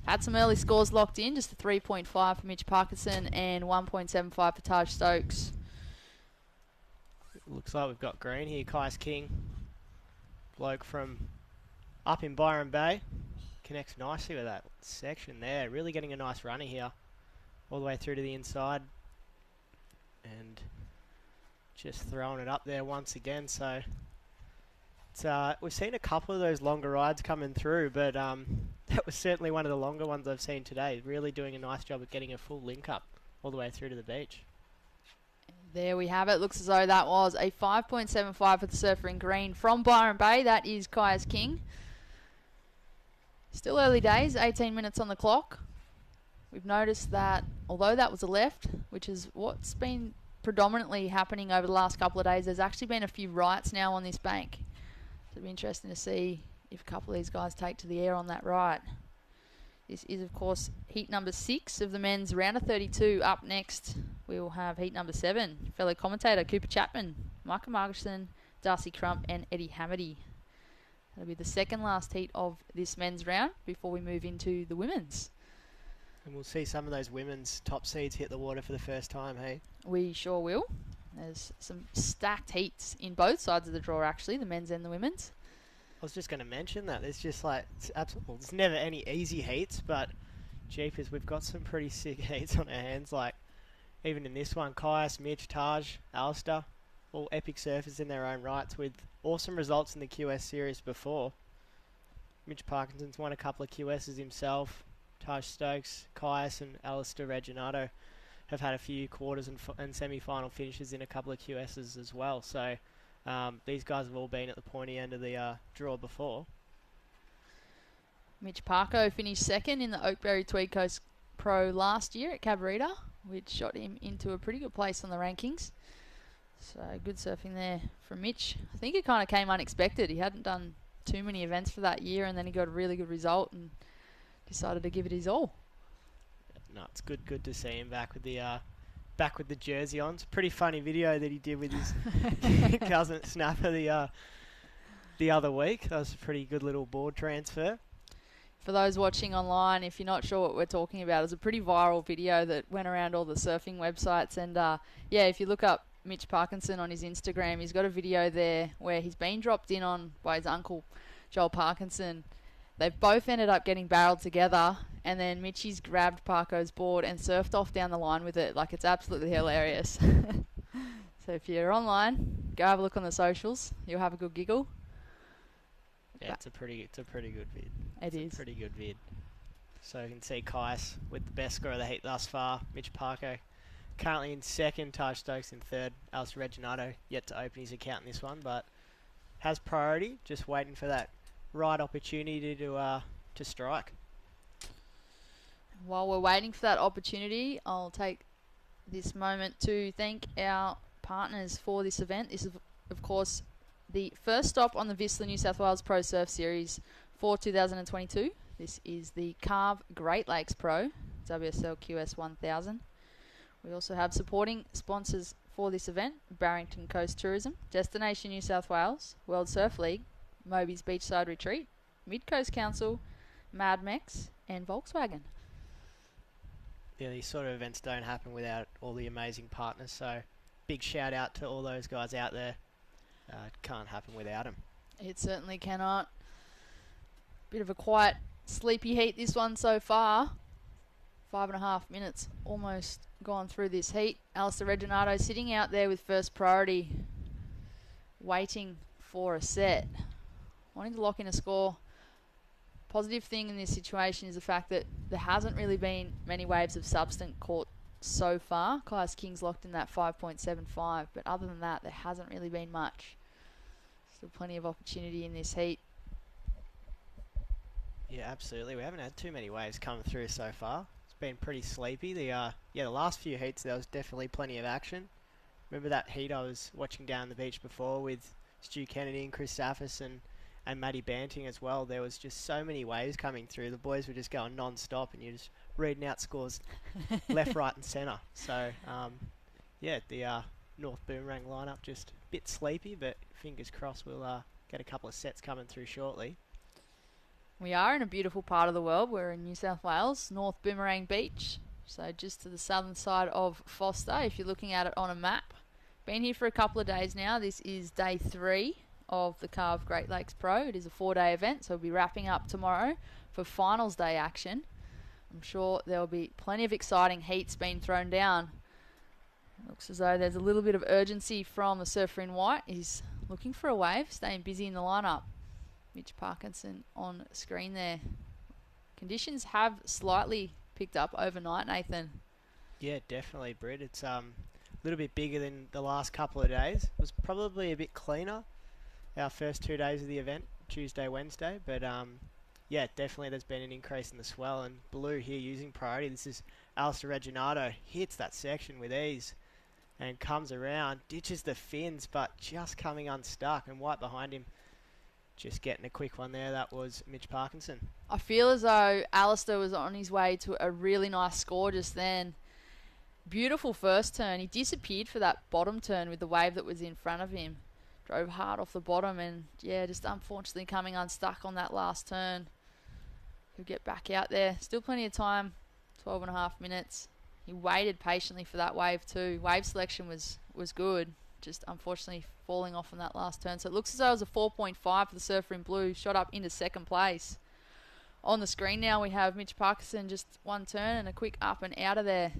Had some early scores locked in, just a 3.5 for Mitch Parkinson and 1.75 for Taj Stokes. Looks like we've got green here. Caius King, bloke from up in Byron Bay. Connects nicely with that section there. Really getting a nice runner here. All the way through to the inside. And just throwing it up there once again. So it's, we've seen a couple of those longer rides coming through, but that was certainly one of the longer ones I've seen today. Really doing a nice job of getting a full link up all the way through to the beach. There we have it. Looks as though that was a 5.75 for the surfer in green from Byron Bay. That is Kai's King. Still early days, 18 minutes on the clock. We've noticed that although that was a left, which is what's been predominantly happening over the last couple of days, there's actually been a few rights now on this bank. So it'll be interesting to see if a couple of these guys take to the air on that right. This is, of course, heat number 6 of the men's round of 32. Up next, we will have heat number 7. Fellow commentator Cooper Chapman, Michael Margerson, Darcy Crump, and Eddie Hamady. That'll be the second last heat of this men's round before we move into the women's. And we'll see some of those women's top seeds hit the water for the first time, hey? We sure will. There's some stacked heats in both sides of the draw, actually, the men's and the women's. I was just going to mention that. There's just like, there's never any easy heats, but jeepers, we've got some pretty sick heats on our hands. Like, even in this one, Caius, Mitch, Taj, Alistair, all epic surfers in their own rights with awesome results in the QS series before. Mitch Parkinson's won a couple of QSs himself. Taj Stokes, Caius and Alistair Reginato have had a few quarters and semi-final finishes in a couple of QSs as well. So these guys have all been at the pointy end of the draw before. Mitch Parko finished second in the Oakberry Tweed Coast Pro last year at Cabarita, which shot him into a pretty good place on the rankings. So good surfing there from Mitch. I think it kind of came unexpected. He hadn't done too many events for that year, and then he got a really good result and decided to give it his all. No, it's good to see him back with the jersey on. It's a pretty funny video that he did with his cousin Snapper the other week. That was a pretty good little board transfer. For those watching online, if you're not sure what we're talking about, it's a pretty viral video that went around all the surfing websites. And yeah, if you look up Mitch Parkinson on his Instagram, he's got a video there where he's been dropped in on by his uncle, Joel Parkinson. They've both ended up getting barreled together, and then Mitchie's grabbed Parko's board and surfed off down the line with it. Like, it's absolutely hilarious. So if you're online, go have a look on the socials. You'll have a good giggle. Yeah, it's a pretty good vid. It is a pretty good vid. So you can see Caius with the best score of the heat thus far. Mitch Parko currently in second, Taj Stokes in third. Alistair Reginato yet to open his account in this one, but has priority, just waiting for that right opportunity to strike. While we're waiting for that opportunity, I'll take this moment to thank our partners for this event. This is, of course, the first stop on the Vissla New South Wales Pro Surf Series for 2022. This is the Carve Great Lakes Pro WSL QS1000. We also have supporting sponsors for this event: Barrington Coast Tourism, Destination New South Wales, World Surf League, Moby's Beachside Retreat, Mid Coast Council, Mad Mex, and Volkswagen. Yeah, these sort of events don't happen without all the amazing partners, so big shout out to all those guys out there. It can't happen without them. It certainly cannot. Bit of a quiet, sleepy heat this one so far. 5.5 minutes almost gone through this heat. Alistair Reginato sitting out there with first priority, waiting for a set, wanting to lock in a score. Positive thing in this situation is the fact that there hasn't really been many waves of substance caught so far. Kai's King's locked in that 5.75, but other than that, there hasn't really been much. Still plenty of opportunity in this heat. Yeah, absolutely. We haven't had too many waves come through so far. It's been pretty sleepy. The last few heats there was definitely plenty of action. Remember that heat I was watching down the beach before with Stu Kennedy and Chris Saffis and Matty Banting as well? There was just so many waves coming through. The boys were just going non-stop, and you're just reading out scores left, right and centre. So, the North Boomerang lineup just a bit sleepy, but fingers crossed we'll get a couple of sets coming through shortly. We are in a beautiful part of the world. We're in New South Wales, North Boomerang Beach, so just to the southern side of Foster, if you're looking at it on a map. Been here for a couple of days now. This is day 3 of the Carve Great Lakes Pro. It is a 4-day event, so we'll be wrapping up tomorrow for finals day action. I'm sure there will be plenty of exciting heats being thrown down. It looks as though there's a little bit of urgency from the surfer in white. He's looking for a wave, staying busy in the lineup. Mitch Parkinson on screen there. Conditions have slightly picked up overnight, Nathan. Yeah, definitely, Britt. It's little bit bigger than the last couple of days. It was probably a bit cleaner our first 2 days of the event, Tuesday, Wednesday, but yeah, definitely there's been an increase in the swell, and Blue here using priority. This is Alistair Reginato, hits that section with ease and comes around, ditches the fins, but just coming unstuck, and White behind him just getting a quick one there. That was Mitch Parkinson. I feel as though Alistair was on his way to a really nice score just then. Beautiful first turn. He disappeared for that bottom turn with the wave that was in front of him. Drove hard off the bottom and, yeah, just unfortunately coming unstuck on that last turn. He'll get back out there. Still plenty of time, 12.5 minutes. He waited patiently for that wave too. Wave selection was good, just unfortunately falling off on that last turn. So it looks as though it was a 4.5 for the surfer in blue, shot up into second place. On the screen now we have Mitch Parkinson, just one turn and a quick up and out of there.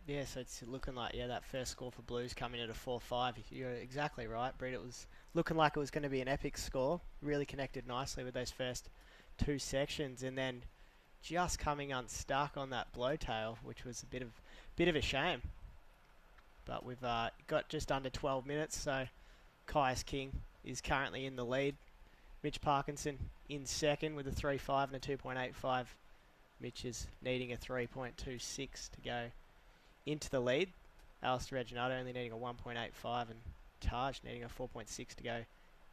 Yeah, so it's looking like, yeah, that first score for Blues coming at a 4.5. You're exactly right, Brett. It was looking like it was going to be an epic score. Really connected nicely with those first 2 sections, and then just coming unstuck on that blowtail, which was a bit of a shame. But we've got just under 12 minutes, so Caius King is currently in the lead. Mitch Parkinson in second with a 3.5 and a 2.85. Mitch is needing a 3.26 to go into the lead. Alistair Reginato only needing a 1.85, and Taj needing a 4.6 to go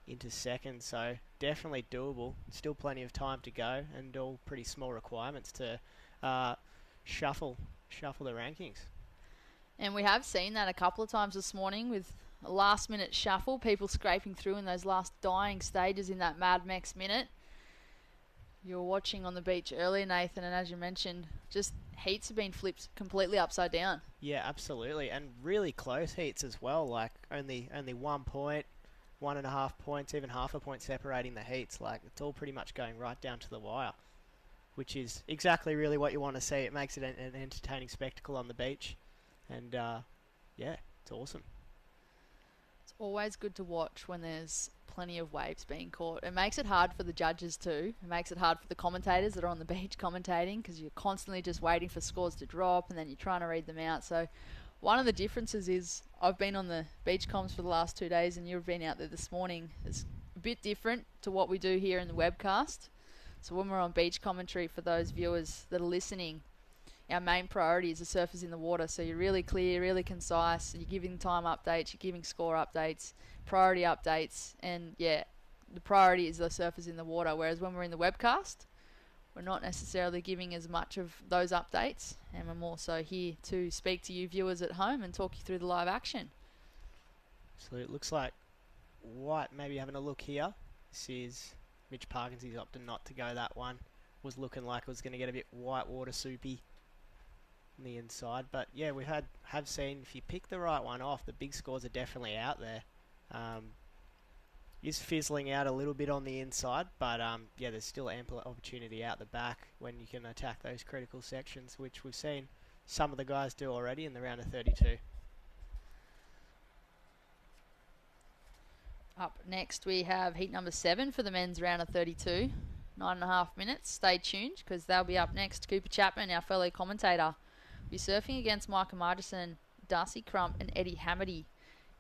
into second. So definitely doable. Still plenty of time to go, and all pretty small requirements to shuffle the rankings. And we have seen that a couple of times this morning with a last minute shuffle, people scraping through in those last dying stages in that Mad Max minute. You were watching on the beach earlier, Nathan, and as you mentioned, just heats have been flipped completely upside down. Yeah, absolutely, and really close heats as well. Like only 1 point, 1.5 points, even half a point separating the heats. Like it's all pretty much going right down to the wire, which is exactly really what you want to see. It makes it an entertaining spectacle on the beach, and yeah, it's awesome. It's always good to watch when there's plenty of waves being caught. It makes it hard for the judges too. It makes it hard for the commentators that are on the beach commentating, because you're constantly just waiting for scores to drop and then you're trying to read them out. So one of the differences is I've been on the beach comms for the last 2 days and you've been out there this morning. It's a bit different to what we do here in the webcast. So when we're on beach commentary, for those viewers that are listening, our main priority is the surfers in the water. So you're really clear, really concise. You're giving time updates, you're giving score updates, priority updates, and yeah, the priority is the surfers in the water. Whereas when we're in the webcast, we're not necessarily giving as much of those updates, and we're more so here to speak to you viewers at home and talk you through the live action. So it looks like White maybe having a look here. This is Mitch Parkinson. He's opted not to go that one. Was looking like it was going to get a bit white water soupy on the inside, but yeah, we have seen if you pick the right one off, the big scores are definitely out there. Is fizzling out a little bit on the inside, but yeah, there's still ample opportunity out the back when you can attack those critical sections, which we've seen some of the guys do already in the round of 32. Up next we have heat number 7 for the men's round of 32. 9.5 minutes. Stay tuned, because they'll be up next. Cooper Chapman, our fellow commentator, will be surfing against Micah Margison, Darcy Crump and Eddie Hamady.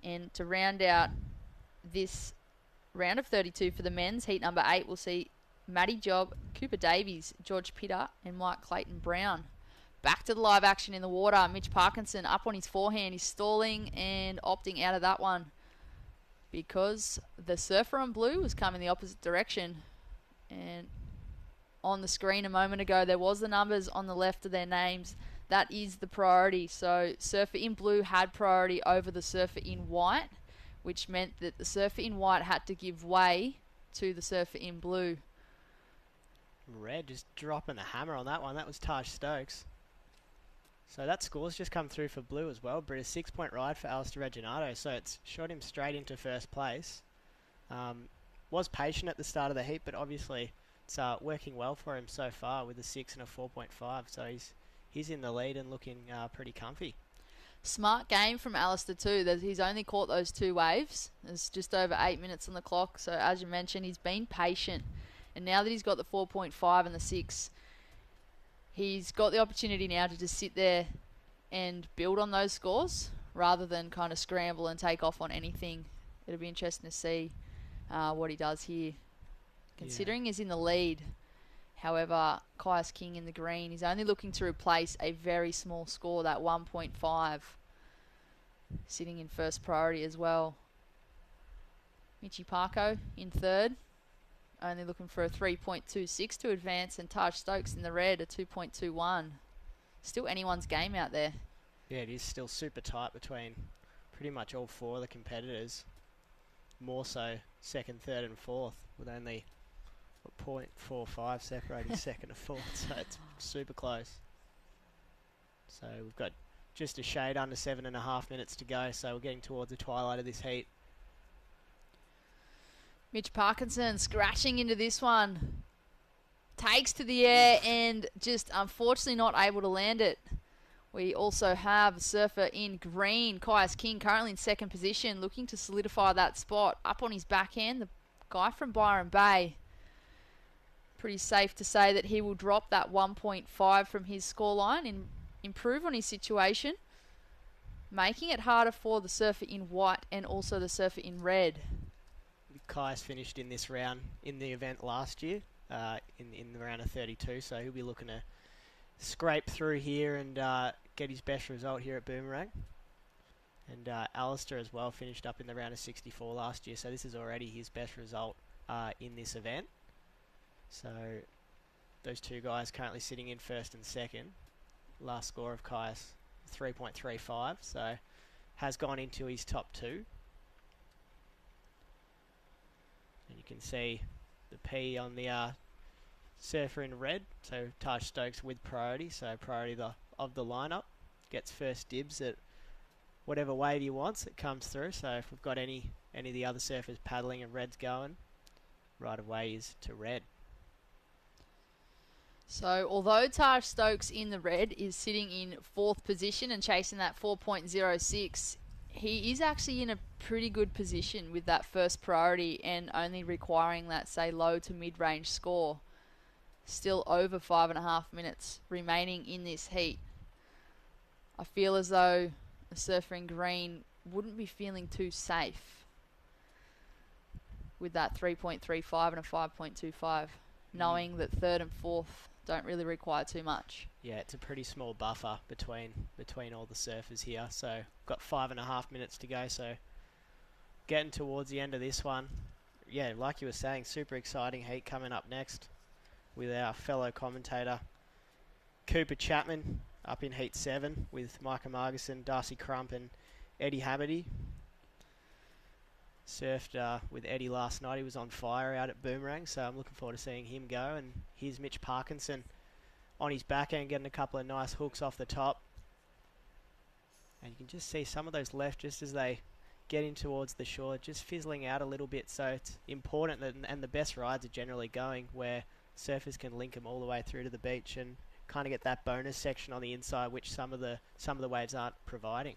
And to round out this round of 32 for the men's, heat number 8, we'll see Matty Job, Cooper Davies, George Pitter and Mike Clayton Brown. Back to the live action in the water. Mitch Parkinson up on his forehand. He's stalling and opting out of that one because the surfer on blue was coming the opposite direction. And on the screen a moment ago, there was the numbers on the left of their names. That is the priority. So surfer in blue had priority over the surfer in white, which meant that the surfer in white had to give way to the surfer in blue. Red just dropping the hammer on that one. That was Taj Stokes. So that score's just come through for blue as well. But a 6-point ride for Alistair Reginato. So it's shot him straight into first place. Was patient at the start of the heat, but obviously it's working well for him so far with a 6 and a 4.5. So he's in the lead and looking pretty comfy. Smart game from Alistair too. He's only caught those 2 waves. There's just over 8 minutes on the clock. So as you mentioned, he's been patient. And now that he's got the 4.5 and the 6, he's got the opportunity now to just sit there and build on those scores rather than kind of scramble and take off on anything. It'll be interesting to see what he does here. Considering he's in the lead, however, Kaius King in the green, he's only looking to replace a very small score, that 1.5, sitting in first priority as well. Michi Parko in third, only looking for a 3.26 to advance, and Taj Stokes in the red, a 2.21. Still anyone's game out there. Yeah, it is still super tight between pretty much all four of the competitors. More so second, third and fourth, with only 0.45 separating second and fourth, so it's super close. So we've got just a shade under 7.5 minutes to go, so we're getting towards the twilight of this heat. Mitch Parkinson scratching into this one. Takes to the air and just unfortunately not able to land it. We also have a surfer in green, Kaius King, currently in second position, looking to solidify that spot. Up on his backhand, the guy from Byron Bay. Pretty safe to say that he will drop that 1.5 from his scoreline and improve on his situation, making it harder for the surfer in white and also the surfer in red. Kaius finished in this round in the event last year, in the round of 32, so he'll be looking to scrape through here and get his best result here at Boomerang. And Alistair as well finished up in the round of 64 last year, so this is already his best result in this event. So those two guys currently sitting in first and second. Last score of Kaius, 3.35, so has gone into his top two. And you can see the P on the surfer in red, so Taj Stokes with priority, so priority of the lineup. Gets first dibs at whatever wave he wants, it comes through. So if we've got any of the other surfers paddling and red's going, right away is to red. So although Taj Stokes in the red is sitting in fourth position and chasing that 4.06, he is actually in a pretty good position with that first priority and only requiring that, say, low to mid-range score. Still over 5.5 minutes remaining in this heat. I feel as though a surfer in green wouldn't be feeling too safe with that 3.35 and a 5.25, knowing that third and fourth don't really require too much. Yeah, it's a pretty small buffer between all the surfers here. So got 5.5 minutes to go. So getting towards the end of this one. Yeah, like you were saying, super exciting heat coming up next with our fellow commentator Cooper Chapman up in heat 7 with Micah Margison, Darcy Crump and Eddie Hamady. Surfed with Eddie last night. He was on fire out at Boomerang, so I'm looking forward to seeing him go. And here's Mitch Parkinson on his backhand getting a couple of nice hooks off the top. And you can just see some of those left just as they get in towards the shore, just fizzling out a little bit. So it's important that, and the best rides are generally going where surfers can link them all the way through to the beach and kind of get that bonus section on the inside, which some of the waves aren't providing.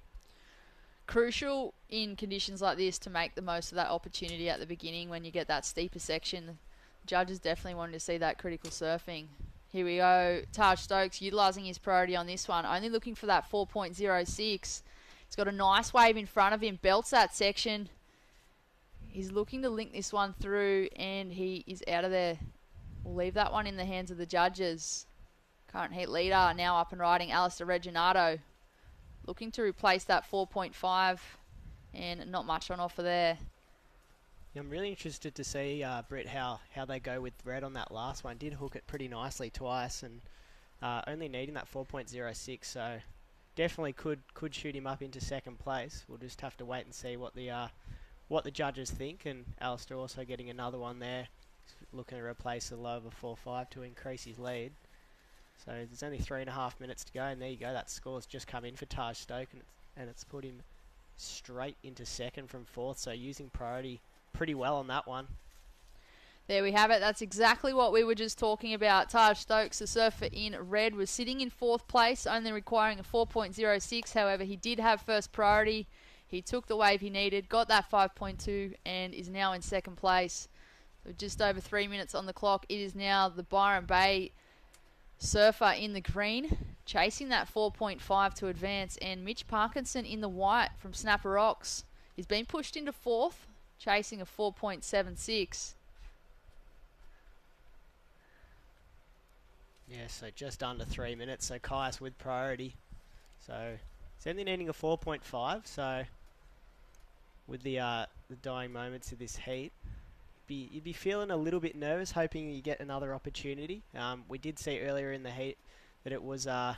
Crucial in conditions like this to make the most of that opportunity at the beginning when you get that steeper section. The judges definitely wanted to see that critical surfing. Here we go. Taj Stokes utilising his priority on this one, only looking for that 4.06. He's got a nice wave in front of him, belts that section. He's looking to link this one through and he is out of there. We'll leave that one in the hands of the judges. Current heat leader now up and riding, Alistair Reginato. Looking to replace that 4.5 and not much on offer there. Yeah, I'm really interested to see, Britt, how they go with red on that last one. Did hook it pretty nicely twice and only needing that 4.06, so definitely could shoot him up into second place. We'll just have to wait and see what the judges think. And Alistair also getting another one there, looking to replace the low of a 4.5 to increase his lead. So there's only 3.5 minutes to go, and there you go. That score's just come in for Taj Stokes, and it's put him straight into second from fourth. So using priority pretty well on that one. There we have it. That's exactly what we were just talking about. Taj Stokes, the surfer in red, was sitting in fourth place, only requiring a 4.06. However, he did have first priority. He took the wave he needed, got that 5.2, and is now in second place. So just over 3 minutes on the clock. It is now the Byron Bay surfer in the green, chasing that 4.5 to advance, and Mitch Parkinson in the white from Snapper Rocks. He's been pushed into 4th, chasing a 4.76. Yeah, so just under 3 minutes. So Caius with priority. So he's only needing a 4.5. So with the dying moments of this heat, you'd be feeling a little bit nervous, hoping you get another opportunity. We did see earlier in the heat that it was there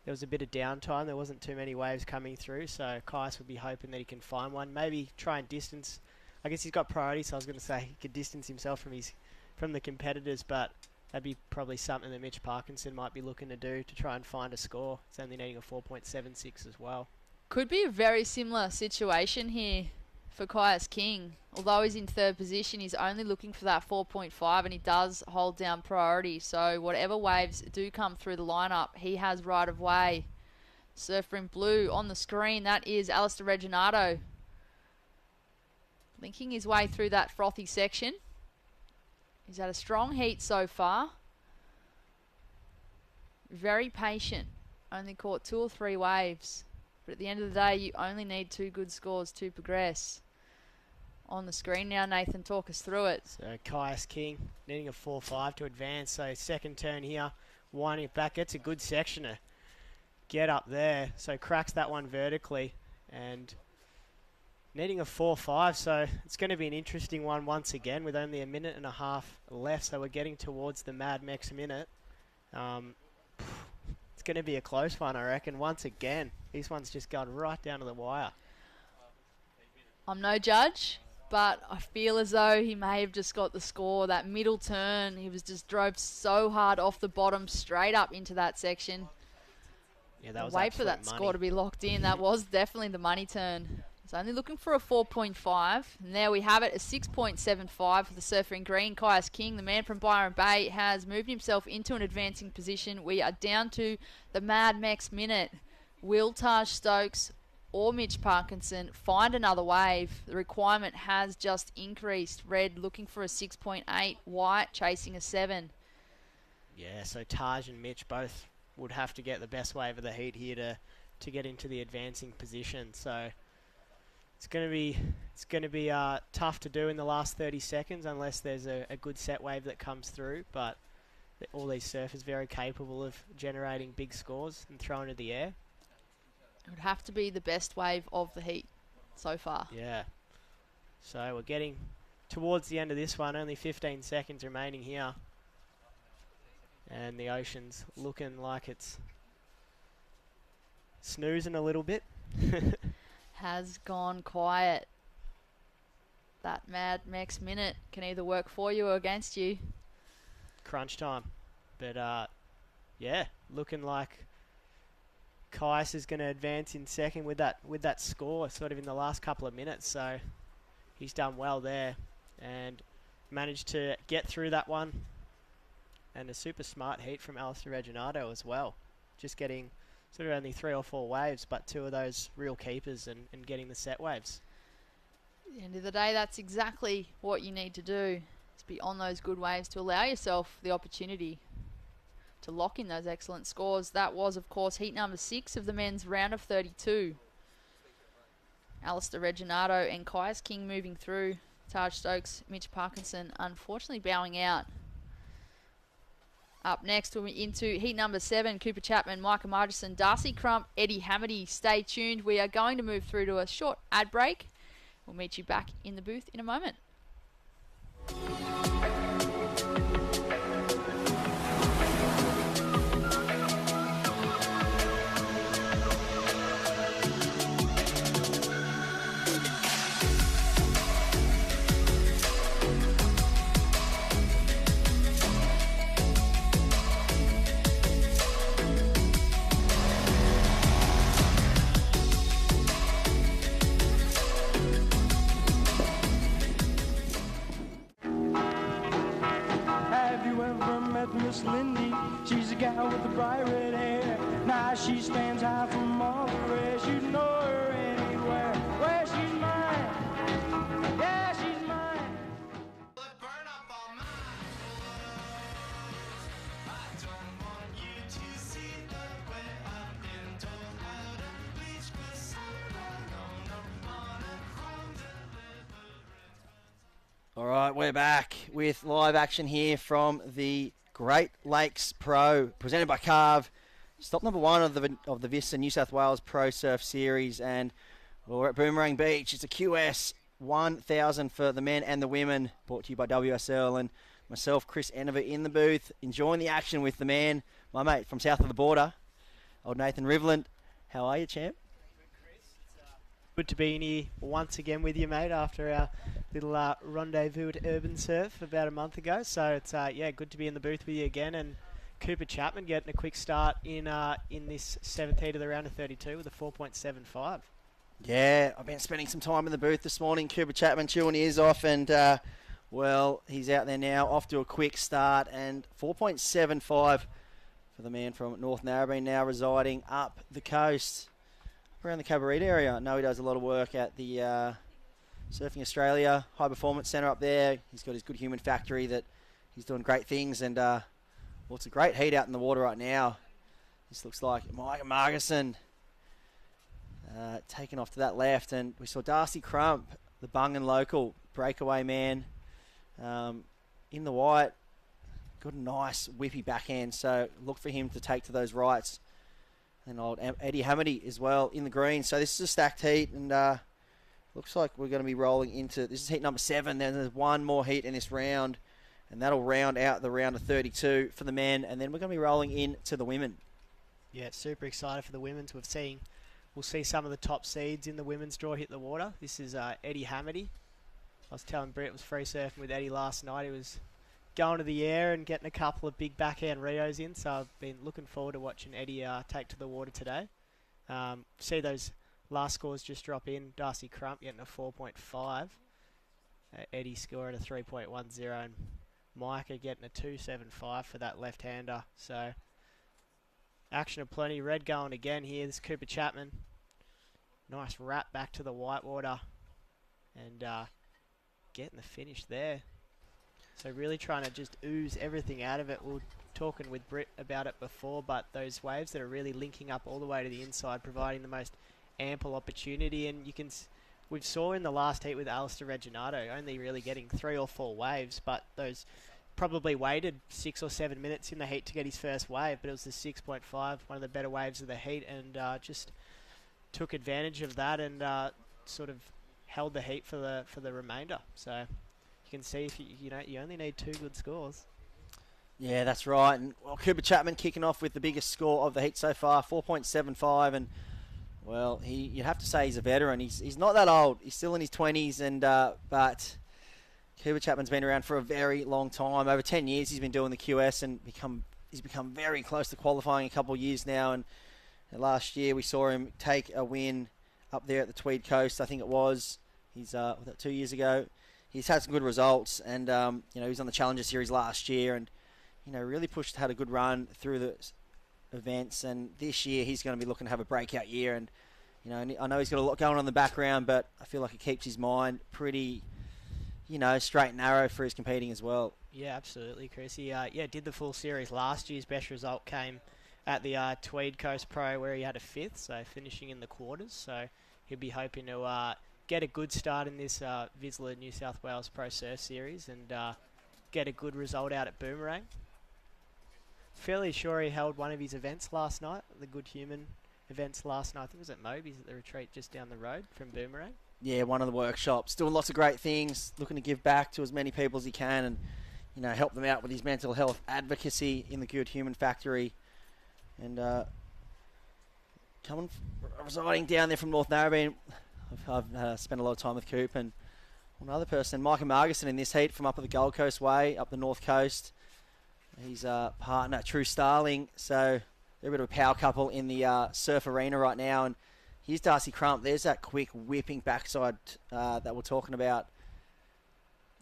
was a bit of downtime. There wasn't too many waves coming through. So Caius would be hoping that he can find one. Maybe try and distance. I guess he's got priority, so I was going to say he could distance himself from the competitors, but that'd be probably something that Mitch Parkinson might be looking to do to try and find a score. It's only needing a 4.76 as well. Could be a very similar situation here for Caius King. Although he's in 3rd position, he's only looking for that 4.5, and he does hold down priority. So whatever waves do come through the lineup, he has right of way. Surfer in blue on the screen, that is Alistair Reginato. Linking his way through that frothy section. He's had a strong heat so far. Very patient. Only caught 2 or 3 waves. But at the end of the day, you only need 2 good scores to progress. On the screen now, Nathan, talk us through it. So Caius King needing a 4.5 to advance. So second turn here, winding it back. Gets a good section to get up there. So cracks that one vertically. And needing a 4.5, so it's going to be an interesting one once again with only a minute and a half left, so we're getting towards the Mad Max minute. It's going to be a close one, I reckon, once again. This one's just gone right down to the wire. I'm no judge, but I feel as though he may have just got the score. That middle turn, he was just drove so hard off the bottom straight up into that section. Yeah, that was wait for that money. Score to be locked in. That was definitely the money turn. He's only looking for a 4.5. And there we have it, a 6.75 for the surfer in green. Caius King, the man from Byron Bay, has moved himself into an advancing position. We are down to the Mad Max minute. Will Taj Stokes or Mitch Parkinson find another wave? The requirement has just increased. Red looking for a 6.8. White chasing a 7. Yeah, so Taj and Mitch both would have to get the best wave of the heat here to get into the advancing position. So it's going to be tough to do in the last 30 seconds unless there's a good set wave that comes through. But all these surfers very capable of generating big scores and throwing to the air. It would have to be the best wave of the heat so far. Yeah. So we're getting towards the end of this one. Only 15 seconds remaining here. And the ocean's looking like it's snoozing a little bit. Has gone quiet. That Mad Max minute can either work for you or against you. Crunch time. But, yeah, looking like Caius is going to advance in second with that score sort of in the last couple of minutes. So he's done well there and managed to get through that one. And a super smart heat from Alistair Reginato as well. Just getting sort of only 3 or 4 waves, but 2 of those real keepers and getting the set waves. At the end of the day, that's exactly what you need to do. Is be on those good waves to allow yourself the opportunity to lock in those excellent scores. That was, of course, heat number 6 of the men's round of 32. Alistair Reginato and Caius King moving through. Taj Stokes, Mitch Parkinson, unfortunately bowing out. Up next, we're into heat number 7. Cooper Chapman, Micah Margison, Darcy Crump, Eddie Hamady. Stay tuned. We are going to move through to a short ad break. We'll meet you back in the booth in a moment. All right, we're back with live action here from the Great Lakes Pro, presented by Carve. Stop number 1 of the Vista New South Wales Pro Surf Series, and we're at Boomerang Beach. It's a QS1000 for the men and the women, brought to you by WSL, and myself, Chris Enever, in the booth, enjoying the action with the man, my mate from south of the border, old Nathan Rivland. How are you, champ? Good to be in here once again with you, mate, after our little rendezvous at Urban Surf about a month ago. So it's good to be in the booth with you again. And Cooper Chapman getting a quick start in this 7th heat of the round of 32 with a 4.75. Yeah, I've been spending some time in the booth this morning. Cooper Chapman chewing ears off, and he's out there now, off to a quick start, and 4.75 for the man from North Narrabeen, now residing up the coast around the Cabarita area. I know he does a lot of work at the Surfing Australia High Performance Centre up there. He's got his Good Human Factory that he's doing great things, and it's a great heat out in the water right now. This looks like Mike Margison taking off to that left, and we saw Darcy Crump, the Bungan local breakaway man, in the white. Got a nice whippy backhand, so look for him to take to those rights. And old Eddie Hamady as well in the green. So this is a stacked heat, and looks like we're going to be rolling into, this is heat number 7. Then there's one more heat in this round, and that'll round out the round of 32 for the men, and then we're going to be rolling into the women. Yeah, super excited for the women's. We'll see some of the top seeds in the women's draw hit the water. This is Eddie Hamady. I was telling Britt, was free surfing with Eddie last night. He was going to the air and getting a couple of big backhand Rios in, so I've been looking forward to watching Eddie take to the water today. See those last scores just drop in. Darcy Crump getting a 4.5. Eddie scoring a 3.10, and Micah getting a 2.75 for that left-hander. So action aplenty. Red going again here. This is Cooper Chapman. Nice wrap back to the whitewater, and getting the finish there. So really trying to just ooze everything out of it. We were talking with Britt about it before, but those waves that are really linking up all the way to the inside, providing the most ample opportunity. And we saw in the last heat with Alistair Reginato only really getting 3 or 4 waves, but those probably waited 6 or 7 minutes in the heat to get his first wave, but it was the 6.5, one of the better waves of the heat, and just took advantage of that and sort of held the heat for the remainder. So you can see if you only need 2 good scores. Yeah, that's right. And Cooper Chapman kicking off with the biggest score of the heat so far, 4.75, and you have to say he's a veteran. He's not that old. He's still in his 20s, and but Cooper Chapman's been around for a very long time. Over 10 years he's been doing the QS, and he's become very close to qualifying a couple of years now. And last year we saw him take a win up there at the Tweed Coast, I think it was. He's 2 years ago. He's had some good results, and he was on the Challenger Series last year, and really had a good run through the events. And this year he's going to be looking to have a breakout year. And I know he's got a lot going on in the background, but I feel like it keeps his mind pretty, straight and narrow for his competing as well. Yeah, absolutely, Chris. He did the full series last year. His best result came at the Tweed Coast Pro, where he had a 5th, so finishing in the quarters. So he'll be hoping to get a good start in this Vizsla New South Wales Pro Surf Series and get a good result out at Boomerang. Fairly sure he held one of his events last night, the Good Human events last night. I think it was at Moby's at the retreat just down the road from Boomerang. Yeah, one of the workshops. Doing lots of great things, looking to give back to as many people as he can, and help them out with his mental health advocacy in the Good Human Factory. And residing down there from North Narrabeen, I've spent a lot of time with Coop, and another person, Micah Margison, in this heat from up at the Gold Coast way, up the North Coast. He's a partner, True Starling, so they're a bit of a power couple in the surf arena right now. And here's Darcy Crump. There's that quick whipping backside that we're talking about.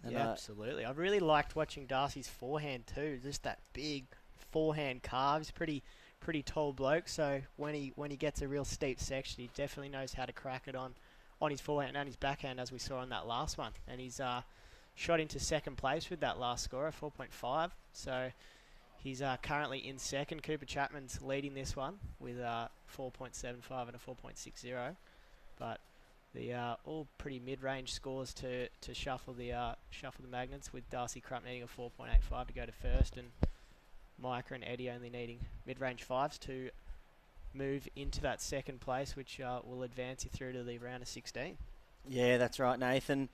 And, yeah, absolutely. I really liked watching Darcy's forehand too. Just that big forehand carve. He's pretty tall bloke, so when he gets a real steep section, he definitely knows how to crack it on his forehand and his backhand, as we saw on that last one. And he's shot into second place with that last score, 4.5. So he's currently in second. Cooper Chapman's leading this one with 4.75 and a 4.60. But the all pretty mid-range scores to shuffle the magnets, with Darcy Crump needing a 4.85 to go to first, and Micah and Eddie only needing mid-range fives to move into that second place, which will advance you through to the round of 16. Yeah, that's right, Nathan.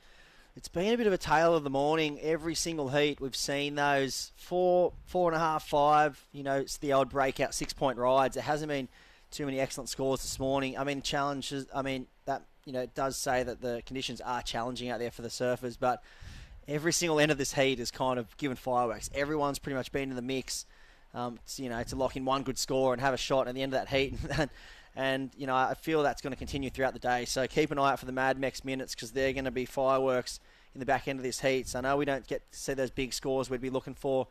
It's been a bit of a tale of the morning. Every single heat, we've seen those 4.5, 5. It's the old breakout 6-point rides. There hasn't been too many excellent scores this morning. Challenges. That it does say that the conditions are challenging out there for the surfers, but every single end of this heat is kind of given fireworks. Everyone's pretty much been in the mix. To lock in one good score and have a shot at the end of that heat. And I feel that's going to continue throughout the day. So keep an eye out for the Mad Mex minutes, because they're going to be fireworks in the back end of this heat. So I know we don't get to see those big scores we'd be looking for.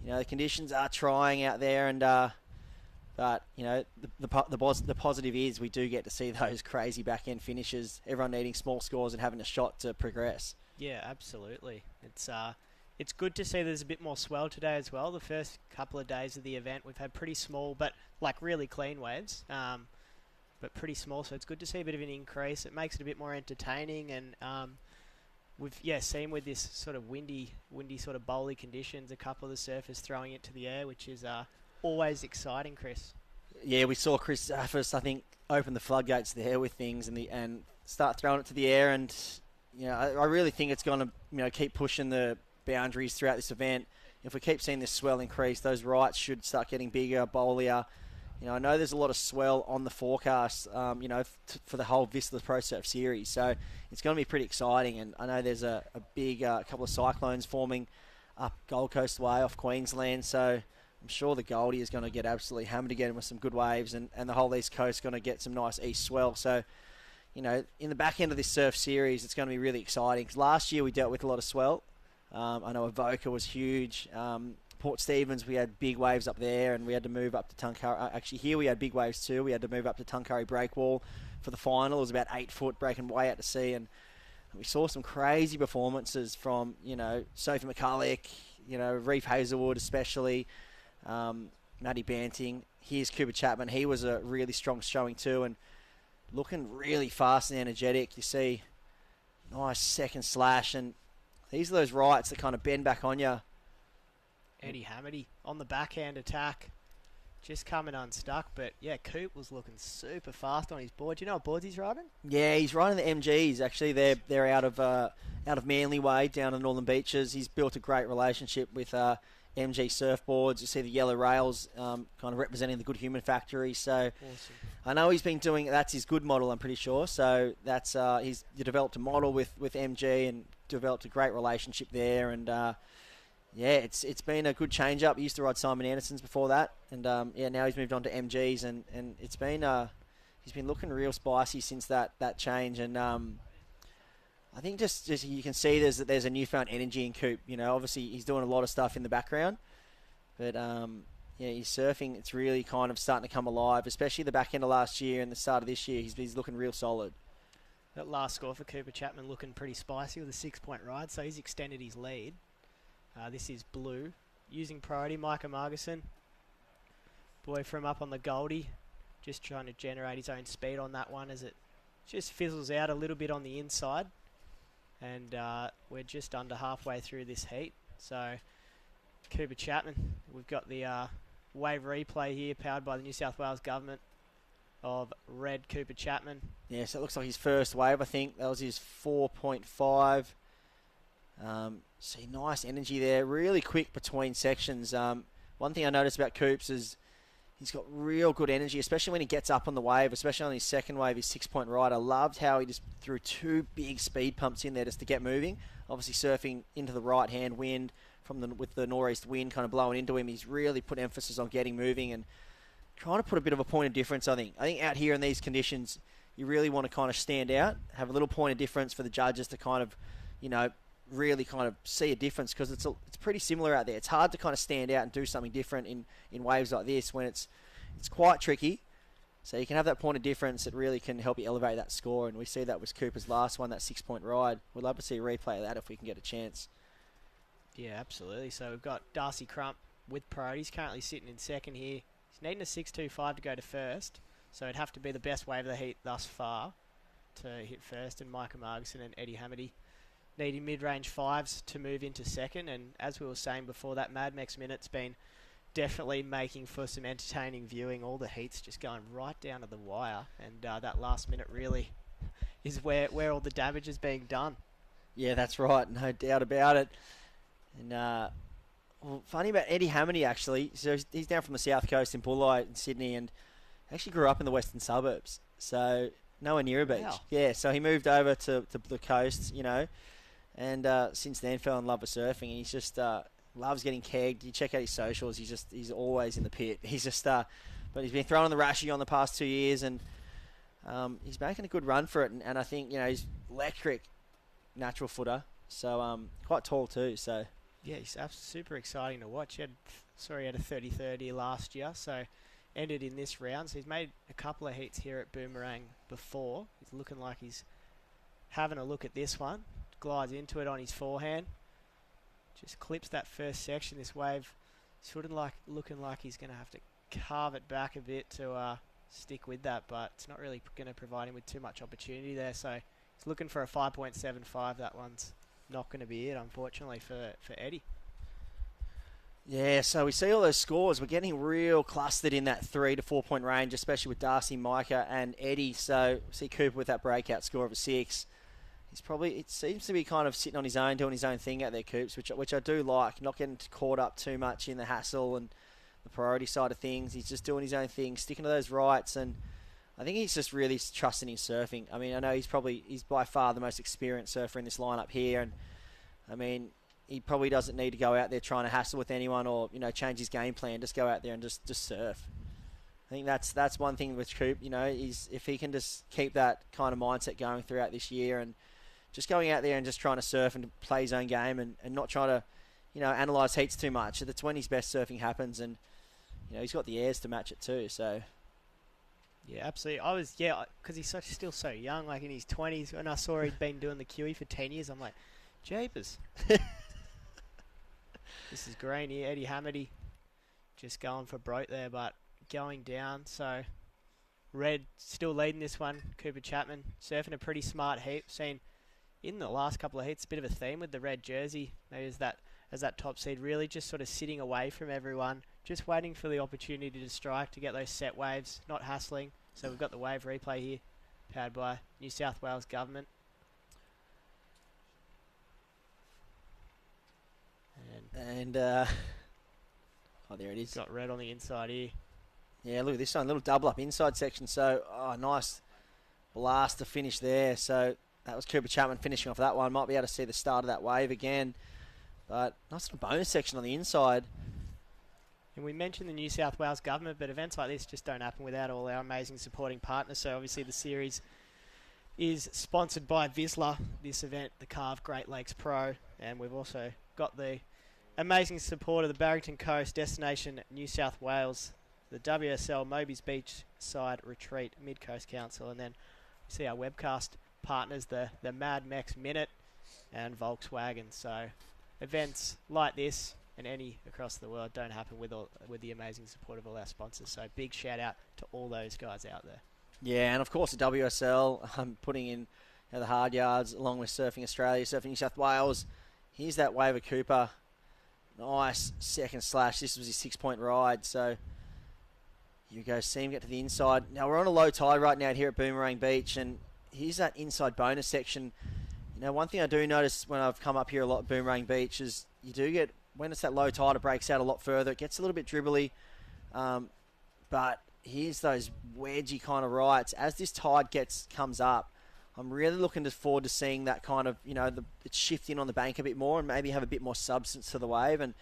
The conditions are trying out there, and but the positive is we do get to see those crazy back end finishes. Everyone needing small scores and having a shot to progress. Yeah, absolutely. It's good to see there's a bit more swell today as well. The first couple of days of the event, we've had pretty small, but really clean waves, but pretty small. So it's good to see a bit of an increase. It makes it a bit more entertaining, and we've seen with this sort of windy sort of bowly conditions, a couple of the surfers throwing it to the air, which is always exciting, Chris. Yeah, we saw Chris first, I think, open the floodgates there with things and start throwing it to the air, and I really think it's going to keep pushing the boundaries throughout this event. If we keep seeing this swell increase, those rights should start getting bigger, bowlier. I know there's a lot of swell on the forecast, for the whole Whistler Pro Surf series, so it's going to be pretty exciting. And I know there's a big couple of cyclones forming up Gold Coast way off Queensland, so I'm sure the Goldie is going to get absolutely hammered again with some good waves, and the whole East Coast is going to get some nice east swell. So, in the back end of this surf series, it's going to be really exciting, because last year we dealt with a lot of swell. I know Avoca was huge. Port Stephens, we had big waves up there, and we had to move up to Tuncurry. Actually, here we had big waves too. We had to move up to Tuncurry Breakwall for the final. It was about 8 foot, breaking way out to sea, and we saw some crazy performances from, Sophie McCulloch, Reef Hazelwood especially, Maddie Banting. Here's Cooper Chapman. He was a really strong showing too, and looking really fast and energetic. You see nice second slash, and these are those rights that kind of bend back on you. Eddie Hamady on the backhand attack, just coming unstuck. But yeah, Coop was looking super fast on his board. Do you know what boards he's riding? Yeah, he's riding the MGs. Actually, they're out of Manly Way down in Northern Beaches. He's built a great relationship with MG surfboards. You see the yellow rails kind of representing the Good Human Factory. So Awesome. I know he's been doing, that's his good model, I'm pretty sure. So that's he's developed a model with MG and developed a great relationship there. And it's been a good change up. He used to ride Simon Anderson's before that, and now he's moved on to MGs, and it's been he's been looking real spicy since that change. And I think just you can see there's a newfound energy in Coop. Obviously he's doing a lot of stuff in the background, but he's surfing. It's really kind of starting to come alive, especially the back end of last year and the start of this year. He's looking real solid. That last score for Cooper Chapman looking pretty spicy with a 6-point ride, so he's extended his lead. This is Blue using priority. Micah Margison, boy from up on the Goldie, just trying to generate his own speed on that one as it just fizzles out a little bit on the inside. And we're just under halfway through this heat. So Cooper Chapman, we've got the wave replay here powered by the New South Wales government of red Cooper Chapman. Yeah, so it looks like his first wave, I think. That was his 4.5. See, nice energy there. Really quick between sections. One thing I noticed about Coops is he's got real good energy, especially when he gets up on the wave, especially on his second wave, his 6-point ride. I loved how he just threw 2 big speed pumps in there just to get moving. Obviously surfing into the right-hand wind with the northeast wind kind of blowing into him. He's really put emphasis on getting moving and trying to put a bit of a point of difference, I think. I think out here in these conditions, you really want to kind of stand out, have a little point of difference for the judges to kind of, really kind of see a difference, because it's pretty similar out there. It's hard to kind of stand out and do something different in waves like this when it's quite tricky. So you can have that point of difference that really can help you elevate that score, and we see that with Cooper's last one, that 6-point ride. We'd love to see a replay of that if we can get a chance. Yeah, absolutely. So we've got Darcy Crump with priorities currently sitting in second here. He's needing a 6.25 to go to first, so it'd have to be the best wave of the heat thus far. to hit first, and Micah Margson and Eddie Hamady needing mid-range fives to move into second. And as we were saying before, that Mad Max minute's been definitely making for some entertaining viewing. All the heats just going right down to the wire, and that last minute really is where all the damage is being done. Yeah, that's right. No doubt about it. And well, funny about Eddie Hamady, actually. So he's down from the south coast in Bulli in Sydney, and actually grew up in the western suburbs. So nowhere near a beach. Wow. Yeah, so he moved over to the coast, and since then fell in love with surfing. And he's just loves getting kegged. You check out his socials. He's always in the pit. He's just but he's been throwing the Rashi on the past 2 years, and he's making a good run for it. And I think he's electric natural footer. So quite tall too. So Yeah, he's super exciting to watch. He had a 30-30 last year, so ended in this round. So he's made a couple of heats here at Boomerang before. He's looking like he's having a look at this one. Glides into it on his forehand. Just clips that first section. This wave sort of looking like he's going to have to carve it back a bit to stick with that, but it's not really going to provide him with too much opportunity there. So he's looking for a 5.75. That one's not going to be it, unfortunately, for Eddie. yeah, so we see all those scores. We're getting real clustered in that 3 to 4 point range, especially with Darcy, Micah, and Eddie. So we see Cooper with that breakout score of a 6. It seems to be kind of sitting on his own, doing his own thing out there, Coops, which I do like. Not getting caught up too much in the hassle and the priority side of things. He's just doing his own thing, sticking to those rights, and I think he's just really trusting his surfing. I mean, I know he's by far the most experienced surfer in this lineup here, and I mean, he probably doesn't need to go out there trying to hassle with anyone or change his game plan. Just go out there and just surf. I think that's one thing with Coop. Is if he can just keep that kind of mindset going throughout this year and just going out there and just trying to surf and play his own game and not trying to analyse heats too much. That's when his best surfing happens, and he's got the airs to match it too. So. Yeah, absolutely. Because he's still so young, like in his 20s. When I saw he'd been doing the QE for 10 years, I'm like, jeepers. This is green here. Eddie Hamady just going for broke there, but going down. So Red still leading this one. Cooper Chapman surfing a pretty smart heat. Seen in the last couple of heats a bit of a theme with the red jersey. Maybe as that top seed, really just sort of sitting away from everyone, just waiting for the opportunity to strike, to get those set waves, not hassling. So we've got the wave replay here, powered by New South Wales Government. And there it is. Got red on the inside here. Yeah, look at this one, little double up inside section. So, nice blast to finish there. So that was Cooper Chapman finishing off that one. Might be able to see the start of that wave again. But nice little bonus section on the inside. And we mentioned the New South Wales Government, but events like this just don't happen without all our amazing supporting partners. So obviously the series is sponsored by Vizsla, this event, the Carve Great Lakes Pro. And we've also got the amazing support of the Barrington Coast Destination New South Wales, the WSL Mobies Beachside Retreat Mid-Coast Council, and then we see our webcast partners, the Mad Max Minute and Volkswagen. So events like this and any across the world don't happen with the amazing support of all our sponsors. So big shout out to all those guys out there. Yeah, and of course the WSL putting in the hard yards along with Surfing Australia, Surfing New South Wales. Here's that wave of Cooper. Nice second slash. This was his 6 point ride. So here we go. See him get to the inside. Now we're on a low tide right now here at Boomerang Beach, and here's that inside bonus section. One thing I do notice when I've come up here a lot at Boomerang Beach is you do get, when it's that low tide, it breaks out a lot further. It gets a little bit dribbly. But here's those wedgy kind of rights. As this tide comes up, I'm really looking forward to seeing that kind of, it's shifting on the bank a bit more and maybe have a bit more substance to the wave. And,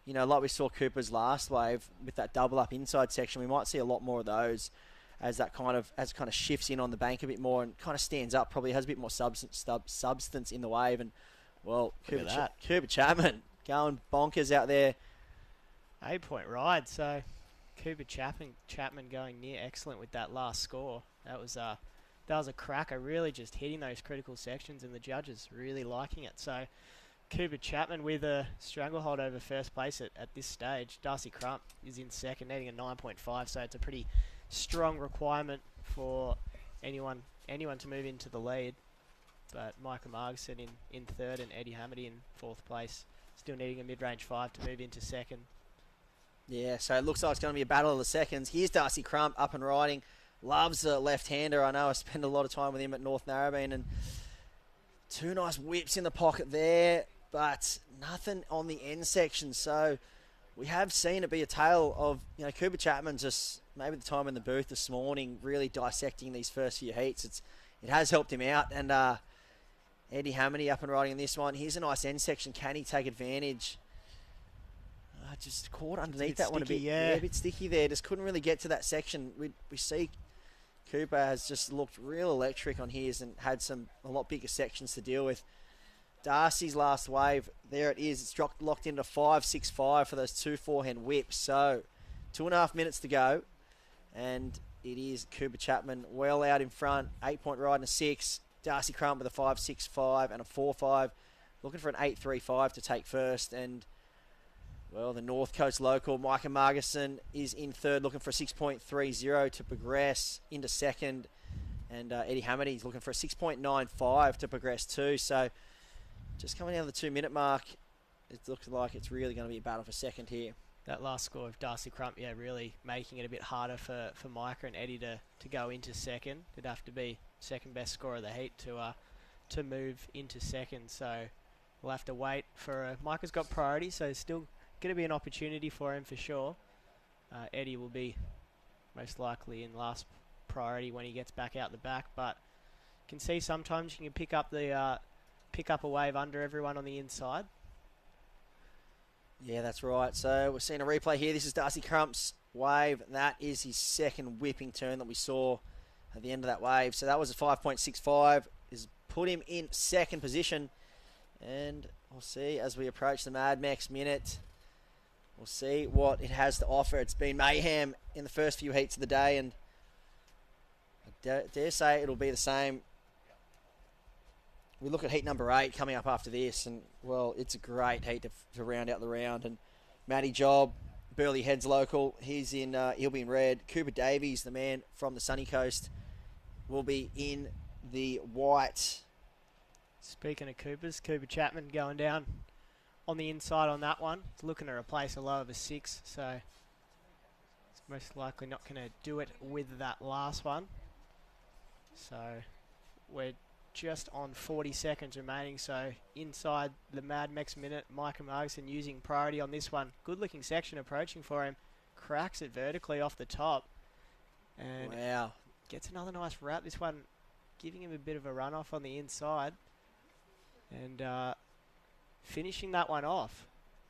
like we saw Cooper's last wave with that double up inside section, we might see a lot more of those as it kind of shifts in on the bank a bit more and kind of stands up, probably has a bit more substance in the wave. And, well, Cooper Chapman going bonkers out there. 8 point ride. So Cooper Chapman going near excellent with that last score. That was a cracker, really just hitting those critical sections, and the judges really liking it. So Cooper Chapman with a stranglehold over first place at this stage. Darcy Crump is in second, needing a 9.5, so it's a pretty strong requirement for anyone to move into the lead. But Michael Margson in third and Eddie Hamady in fourth place. Still needing a mid-range 5 to move into second. Yeah, so it looks like it's going to be a battle of the seconds. Here's Darcy Crump up and riding. Loves a left-hander. I know I spend a lot of time with him at North Narrabeen, and 2 nice whips in the pocket there, but nothing on the end section. So we have seen it be a tale of, Cooper Chapman just maybe the time in the booth this morning really dissecting these first few heats. It has helped him out, and Eddie Hamady up and riding in this one. Here's a nice end section. Can he take advantage? Just caught underneath that one a bit. Yeah, a bit sticky there. Just couldn't really get to that section. We see Cooper has just looked real electric on his and had a lot bigger sections to deal with. Darcy's last wave, there it is. It's locked into 5.65 for those 2 forehand whips. So 2.5 minutes to go, and it is Cooper Chapman well out in front. 8-point ride and a 6. Darcy Crump with a 5.65 and a 4.5. Looking for an 8.35 to take first. And, well, the North Coast local, Micah Margison, is in third, looking for a 6.30 to progress into second. And Eddie Hamady is looking for a 6.95 to progress too. So just coming down the 2-minute mark, it looks like it's really going to be a battle for second here. That last score of Darcy Crump, really making it a bit harder for Micah and Eddie to go into second. It'd have to be second best score of the heat to move into second. So we'll have to wait for Micah's got priority, so still going to be an opportunity for him for sure. Eddie will be most likely in last priority when he gets back out the back, but can see sometimes you can pick up a wave under everyone on the inside. Yeah, that's right. So we're seeing a replay here. This is Darcy Crump's wave. That is his second whipping turn that we saw at the end of that wave. So that was a 5.65. Is put him in second position. And we'll see as we approach the Mad Max minute. We'll see what it has to offer. It's been mayhem in the first few heats of the day, and I dare say it'll be the same. We look at heat number 8 coming up after this, and, well, it's a great heat to round out the round. And Matty Job, Burleigh Heads local, he'll be in red. Cooper Davies, the man from the sunny coast, will be in the white. Speaking of Coopers, Cooper Chapman going down on the inside on that one. He's looking to replace a low of a 6, so it's most likely not going to do it with that last one. So we're just on 40 seconds remaining, so inside the Mad Max minute. Micah Margson using priority on this one. Good looking section approaching for him. Cracks it vertically off the top. And wow, gets another nice wrap. This one giving him a bit of a run off on the inside. And finishing that one off.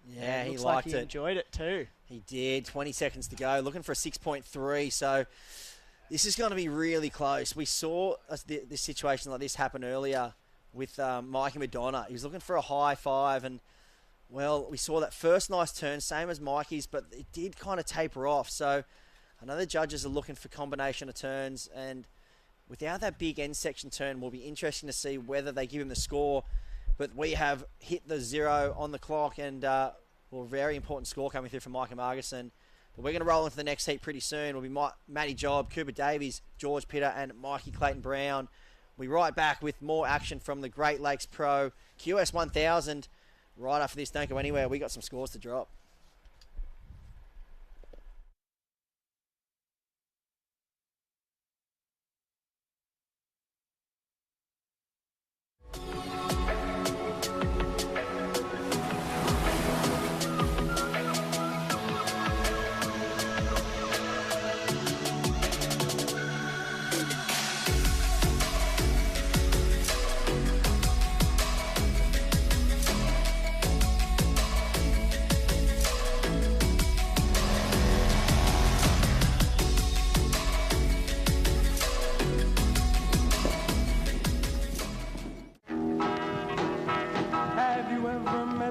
Yeah, he looks liked like he it. enjoyed it too. He did. 20 seconds to go. Looking for a 6.3. So this is going to be really close. We saw this situation like this happen earlier with Mikey Madonna. He was looking for a high 5, and, well, we saw that first nice turn, same as Mikey's, but it did kind of taper off. So I know the judges are looking for combination of turns, and without that big end section turn, will be interesting to see whether they give him the score. But we have hit the 0 on the clock, and very important score coming through from Micah Margison. But we're going to roll into the next heat pretty soon. It'll be Matty Job, Cooper Davies, George Pitter, and Mikey Clayton Brown. We'll be right back with more action from the Great Lakes Pro QS1000 right after this. Don't go anywhere. We got some scores to drop.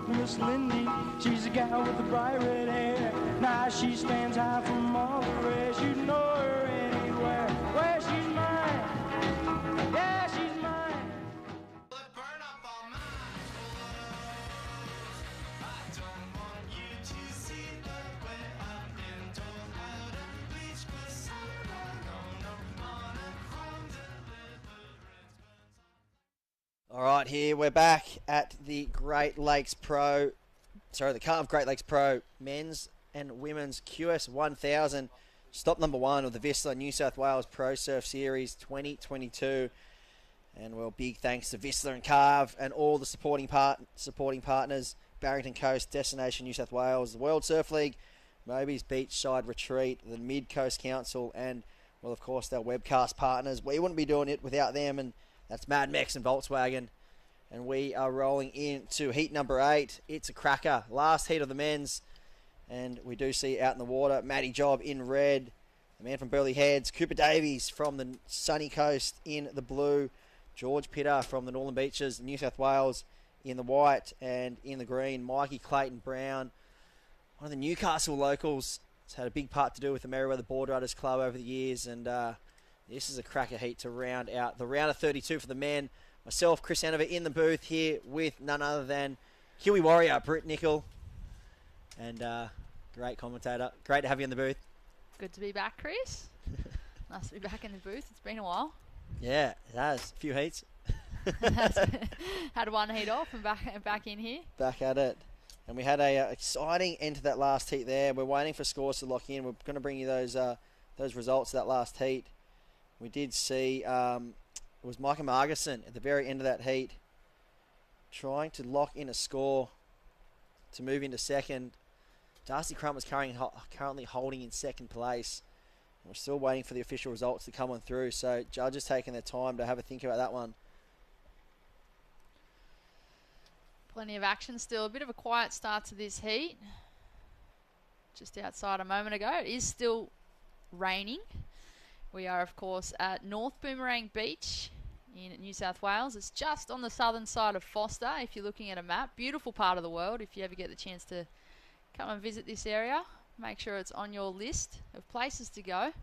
Miss Lindy, she's a gal with the bright red hair. Now she stands high from all the rest. You know her anywhere. Where she's mine, yeah, she's mine. Burn up all my clothes. I don't want you to see the way I've been told how to bleach, 'cause I don't know monochrome. All right, here we're back at the Carve Great Lakes Pro men's and women's QS1000 stop number 1 of the Vissla New South Wales Pro Surf Series 2022. And well, big thanks to Vissla and Carve and all the supporting partners, Barrington Coast, Destination New South Wales, the World Surf League, Moby's Beachside Retreat, the Mid Coast Council, and well, of course, our webcast partners. We wouldn't be doing it without them, and that's Mad Mex and Volkswagen. And we are rolling into heat number 8. It's a cracker. Last heat of the men's. And we do see out in the water, Matty Job in red. The man from Burleigh Heads. Cooper Davies from the sunny coast in the blue. George Pitter from the Northern Beaches, New South Wales, in the white. And in the green, Mikey Clayton Brown, one of the Newcastle locals. It's had a big part to do with the Merriweather Board Riders Club over the years. And this is a cracker heat to round out the round of 32 for the men. Myself, Chris Hanover, in the booth here with none other than Huey Warrior, Britt Nickel. And great commentator. Great to have you in the booth. Good to be back, Chris. Nice to be back in the booth. It's been a while. Yeah, it has. A few heats. Had one heat off and back in here. Back at it. And we had a exciting end to that last heat there. We're waiting for scores to lock in. We're going to bring you those results of that last heat. We did see it was Micah Margerson at the very end of that heat trying to lock in a score to move into second. Darcy Crump was currently holding in second place. We're still waiting for the official results to come on through, so judges taking their time to have a think about that one. Plenty of action still. A bit of a quiet start to this heat. Just outside a moment ago. It is still raining. We are, of course, at North Boomerang Beach in New South Wales. It's just on the southern side of Foster, if you're looking at a map. Beautiful part of the world. If you ever get the chance to come and visit this area, make sure it's on your list of places to go.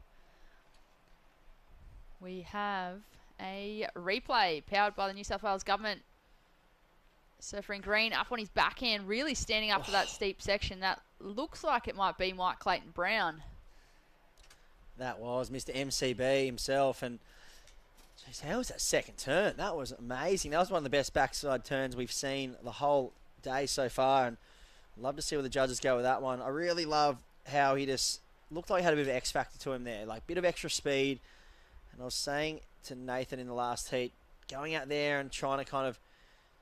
We have a replay powered by the New South Wales government. Surfer in green up on his backhand, really standing up for that steep section. That looks like it might be Mike Clayton Brown. That was Mr. MCB himself. And geez, how was that second turn? That was amazing. That was one of the best backside turns we've seen the whole day so far. And I'd love to see where the judges go with that one. I really love how he just looked like he had a bit of X factor to him there, like a bit of extra speed. And I was saying to Nathan in the last heat, going out there and trying to kind of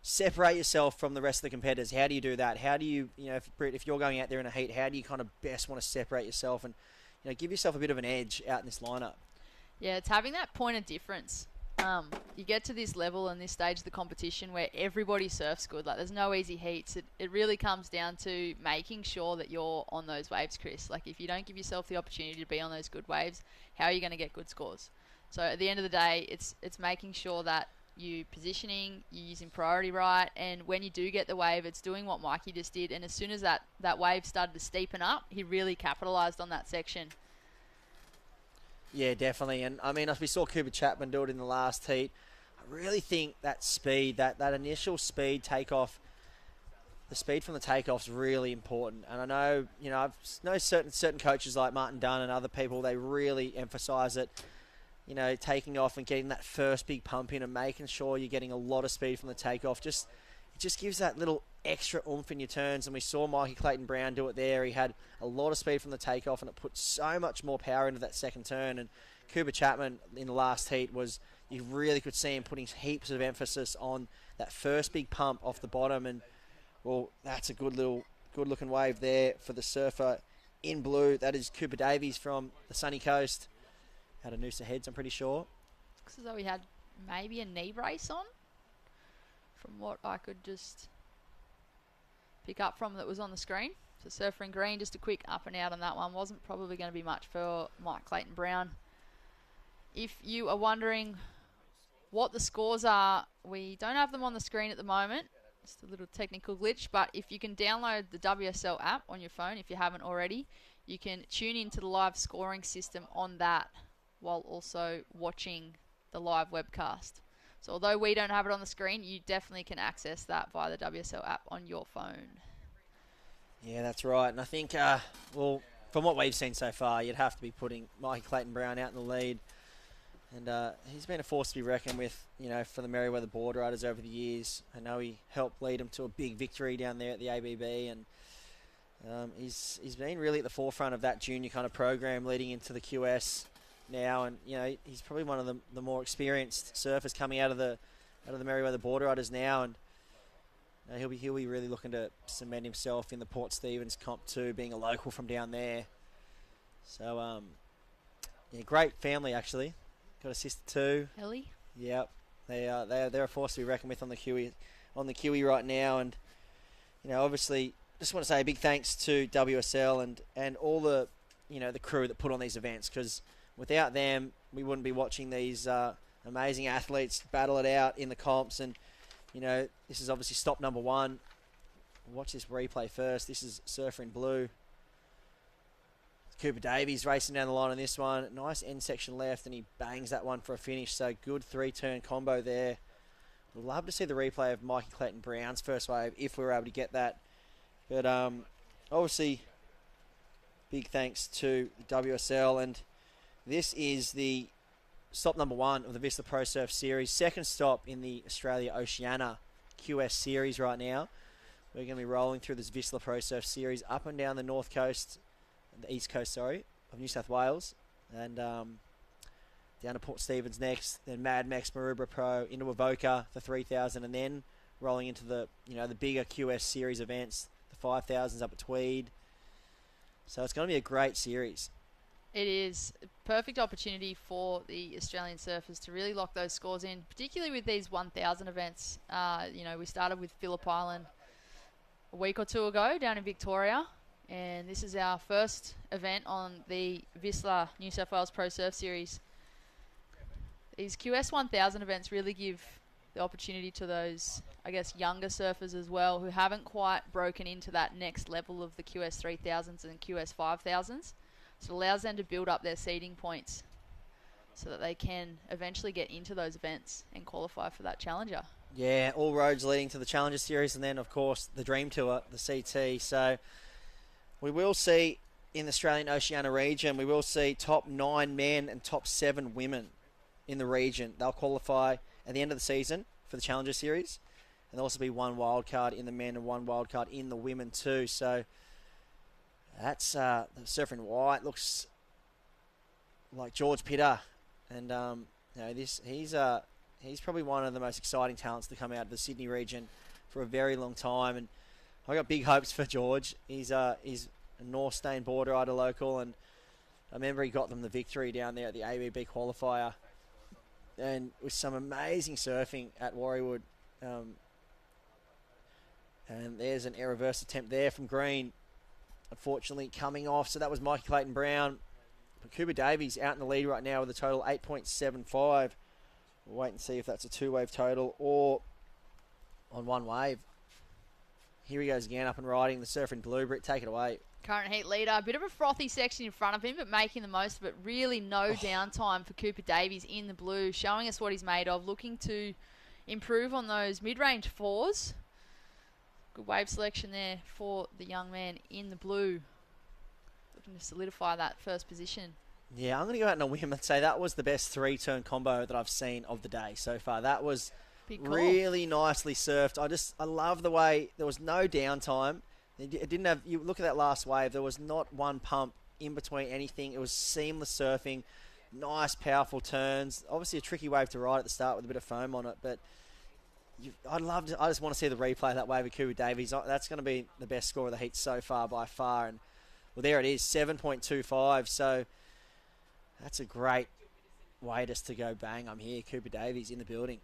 separate yourself from the rest of the competitors. How do you do that? How do you, if you're going out there in a heat, how do you kind of best want to separate yourself and, give yourself a bit of an edge out in this lineup? Yeah, it's having that point of difference. You get to this level and this stage of the competition where everybody surfs good. Like, there's no easy heats. It really comes down to making sure that you're on those waves, Chris. Like, if you don't give yourself the opportunity to be on those good waves, how are you going to get good scores? So at the end of the day, it's making sure that you positioning, you're using priority right, and when you do get the wave, it's doing what Mikey just did. And as soon as that wave started to steepen up, he really capitalised on that section. Yeah, definitely. And I mean, as we saw Cooper Chapman do it in the last heat, I really think that speed, that initial speed takeoff, the speed from the takeoff is really important. And I know, I've know certain coaches like Martin Dunn and other people, they really emphasise it. Taking off and getting that first big pump in and making sure you're getting a lot of speed from the takeoff. It just gives that little extra oomph in your turns. And we saw Mikey Clayton Brown do it there. He had a lot of speed from the takeoff and it put so much more power into that second turn. And Cooper Chapman in the last heat you really could see him putting heaps of emphasis on that first big pump off the bottom. And well, that's a good looking wave there for the surfer in blue. That is Cooper Davies from the sunny coast. Had a noose of heads, I'm pretty sure. Looks as though he had maybe a knee brace on, from what I could just pick up from that was on the screen. So surfer in green, just a quick up and out on that one. Wasn't probably going to be much for Mike Clayton Brown. If you are wondering what the scores are, we don't have them on the screen at the moment. Just a little technical glitch, but if you can download the WSL app on your phone, if you haven't already, you can tune into the live scoring system on that while also watching the live webcast. So although we don't have it on the screen, you definitely can access that via the WSL app on your phone. Yeah, that's right. And I think, from what we've seen so far, you'd have to be putting Mikey Clayton Brown out in the lead. And he's been a force to be reckoned with, for the Merewether Border Riders over the years. I know he helped lead them to a big victory down there at the ABB, and he's been really at the forefront of that junior kind of program leading into the QS now. And he's probably one of the more experienced surfers coming out of the Merewether Border Riders now, and he'll be really looking to cement himself in the Port Stephens comp too, being a local from down there. So great family actually. Got a sister too. Ellie. Yep, they're a force to be reckoned with on the QE right now, and obviously just want to say a big thanks to WSL and all the the crew that put on these events, because without them we wouldn't be watching these amazing athletes battle it out in the comps. And this is obviously stop number 1. Watch this replay first. This is Surfer in Blue. Cooper Davies racing down the line on this one. Nice end section left, and he bangs that one for a finish. So good 3-turn combo there. We'd love to see the replay of Mikey Clayton Brown's first wave if we were able to get that. But obviously, big thanks to WSL. And this is the stop number 1 of the Vista Pro Surf Series. Second stop in the Australia Oceania QS Series right now. We're going to be rolling through this Vista Pro Surf Series up and down the east coast, of New South Wales, and down to Port Stephens next, then Mad Max Maroubra Pro, into Avoca, the 3000, and then rolling into the the bigger QS series events, the 5000s up at Tweed. So it's going to be a great series. It is a perfect opportunity for the Australian surfers to really lock those scores in, particularly with these 1000 events. We started with Phillip Island a week or two ago down in Victoria, and this is our first event on the Whistler New South Wales Pro Surf Series. These QS 1000 events really give the opportunity to those, younger surfers as well, who haven't quite broken into that next level of the QS 3000s and QS 5000s. So it allows them to build up their seeding points so that they can eventually get into those events and qualify for that Challenger. Yeah, all roads leading to the Challenger Series, and then, of course, the Dream Tour, the CT. So we will see in the Australian Oceania region, we will see top 9 men and top 7 women in the region. They'll qualify at the end of the season for the Challenger Series. And there'll also be 1 wildcard in the men and 1 wildcard in the women too. So that's the surfer in white looks like George Pitter. And he's probably one of the most exciting talents to come out of the Sydney region for a very long time. And I got big hopes for George. He's a North Stain Border Rider local, and I remember he got them the victory down there at the ABB qualifier, and with some amazing surfing at Warriewood. And there's an air reverse attempt there from Green, unfortunately coming off. So that was Mikey Clayton Brown. But Cooper Davies out in the lead right now with a total 8.75. We'll wait and see if that's a 2-wave total or on 1 wave. Here he goes again, up and riding the surf in blue. Britt, take it away. Current heat leader, a bit of a frothy section in front of him, but making the most of it. Really no downtime for Cooper Davies in the blue, showing us what he's made of, looking to improve on those mid-range 4s. Good wave selection there for the young man in the blue, looking to solidify that first position. Yeah, I'm going to go out on a whim and say that was the best 3-turn combo that I've seen of the day so far. That was really nicely surfed. I love the way there was no downtime. It didn't have. You look at that last wave. There was not one pump in between anything. It was seamless surfing, nice powerful turns. Obviously a tricky wave to ride at the start with a bit of foam on it, but I just want to see the replay of that wave of Cooper Davies. That's going to be the best score of the heat so far by far. And well, there it is, 7.25. So that's a great way just to go bang. I'm here, Cooper Davies in the building.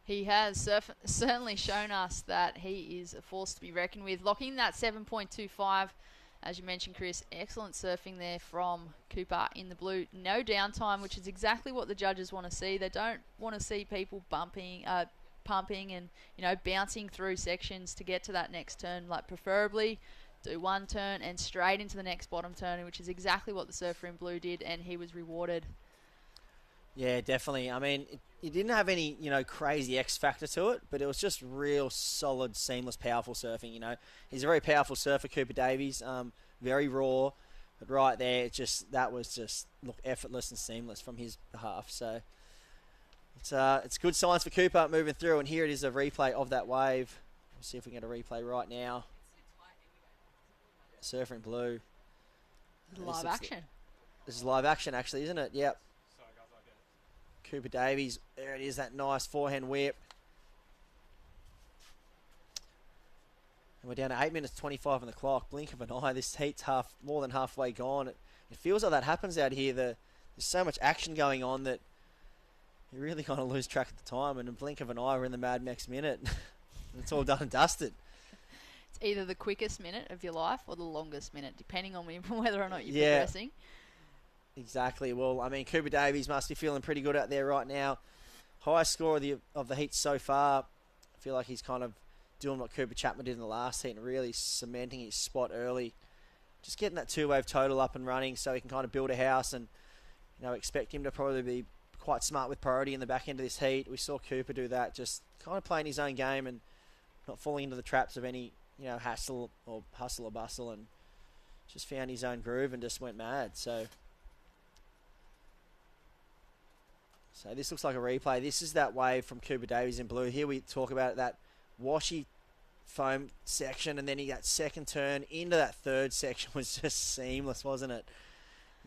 He has certainly shown us that he is a force to be reckoned with. Locking that 7.25, as you mentioned, Chris. Excellent surfing there from Cooper in the blue. No downtime, which is exactly what the judges want to see. They don't want to see people pumping and bouncing through sections to get to that next turn. Like preferably do one turn and straight into the next bottom turn, which is exactly what the surfer in blue did, and he was rewarded. Yeah, definitely. I mean, it didn't have any, crazy X factor to it, but it was just real solid, seamless, powerful surfing. He's a very powerful surfer, Cooper Davies. Very raw, But right there, that was just look effortless and seamless from his behalf. So it's good signs for Cooper moving through. And here it is, a replay of that wave. We'll see if we can get a replay right now. Surfer in blue. Live action. This is live action, actually, isn't it? Yep. Cooper Davies, there it is, that nice forehand whip. And we're down to 8 minutes 25 on the clock. Blink of an eye. This heat's more than halfway gone. It feels like that happens out here. There's so much action going on that you really kind of lose track of the time. And in a blink of an eye, we're in the Mad Max minute. It's all done and dusted. It's either the quickest minute of your life or the longest minute, depending on whether or not you're progressing. Exactly. Well, I mean, Cooper Davies must be feeling pretty good out there right now. Highest score of the heat so far. I feel like he's kind of doing what Cooper Chapman did in the last heat and really cementing his spot early. Just getting that two-wave total up and running so he can kind of build a house, and expect him to probably be quite smart with priority in the back end of this heat. We saw Cooper do that, just kind of playing his own game and not falling into the traps of any hustle or bustle, and just found his own groove and just went mad. So this looks like a replay. This is that wave from Cooper Davies in blue. Here we talk about that washy foam section, and then that second turn into that third section was just seamless, wasn't it?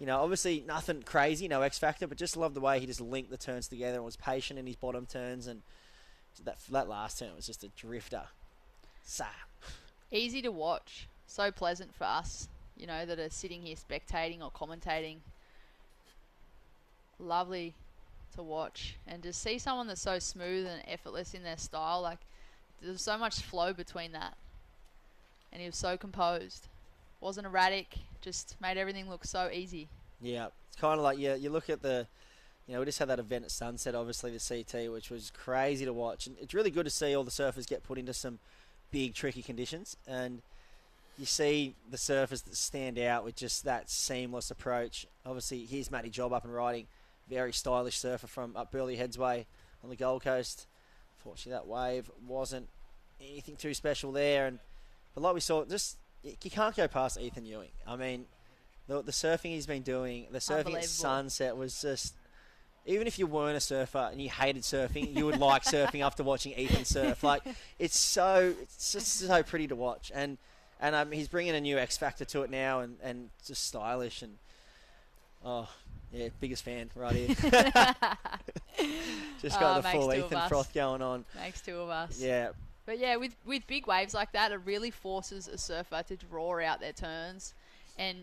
Obviously nothing crazy, no X factor, but just love the way he just linked the turns together and was patient in his bottom turns, and that last turn was just a drifter. Easy to watch, so pleasant for us, that are sitting here spectating or commentating. Lovely to watch, and to see someone that's so smooth and effortless in their style. Like, there's so much flow between that, and he was so composed, wasn't erratic, just made everything look so easy. Yeah, it's kind of like you look at we just had that event at Sunset, obviously the CT, which was crazy to watch, and it's really good to see all the surfers get put into some big tricky conditions, and you see the surfers that stand out with just that seamless approach. Obviously, here's Matty Job up and riding. Very stylish surfer from up Burleigh Headsway on the Gold Coast. Unfortunately, that wave wasn't anything too special there. But like we saw, you can't go past Ethan Ewing. I mean, the surfing he's been doing, the surfing at Sunset was just... Even if you weren't a surfer and you hated surfing, you would like surfing after watching Ethan surf. Like, it's just so pretty to watch. And he's bringing a new X factor to it now, and just stylish. And yeah, biggest fan right here. Just got the full Ethan froth going on. Makes two of us. Yeah. But yeah, with big waves like that, it really forces a surfer to draw out their turns, and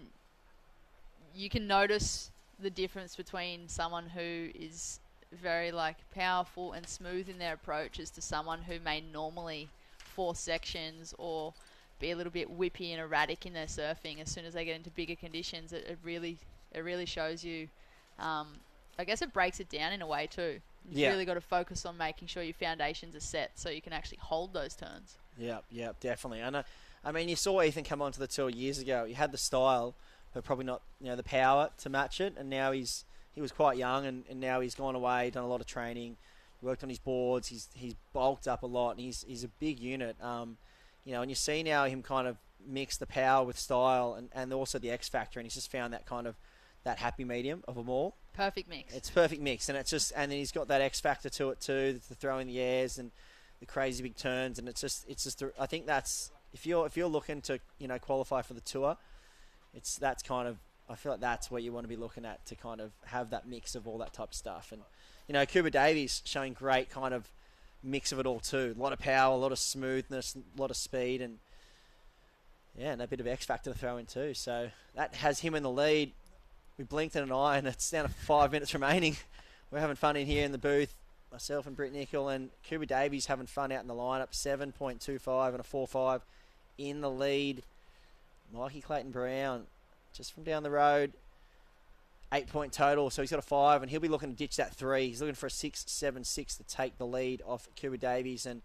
you can notice the difference between someone who is very powerful and smooth in their approaches to someone who may normally force sections or be a little bit whippy and erratic in their surfing. As soon as they get into bigger conditions, it really shows you. I guess it breaks it down in a way too. You've really got to focus on making sure your foundations are set so you can actually hold those turns. Yeah, definitely. I mean, you saw Ethan come onto the tour years ago. He had the style, but probably not the power to match it. And now he was quite young, and now he's gone away, done a lot of training, worked on his boards. He's bulked up a lot, and he's a big unit. And you see now him kind of mix the power with style and also the X factor, and he's just found that kind of that happy medium of them all. Perfect mix. It's perfect mix, and then he's got that X factor to it too, the throw in the airs and the crazy big turns, and it's just I think that's if you're looking to qualify for the tour, I feel like that's what you want to be looking at, to kind of have that mix of all that type of stuff. And Cooper Davies showing great kind of mix of it all too. A lot of power, a lot of smoothness, a lot of speed, and a bit of X factor to throw in too. So that has him in the lead. We blinked in an eye, and it's down to 5 minutes remaining. We're having fun in here in the booth. Myself and Britt Nickel, and Cooper Davies having fun out in the lineup. 7.25 and a 4.5 in the lead. Mikey Clayton Brown just from down the road. 8 point total, so he's got a 5, and he'll be looking to ditch that 3. He's looking for a 6.76 to take the lead off Cooper Davies. And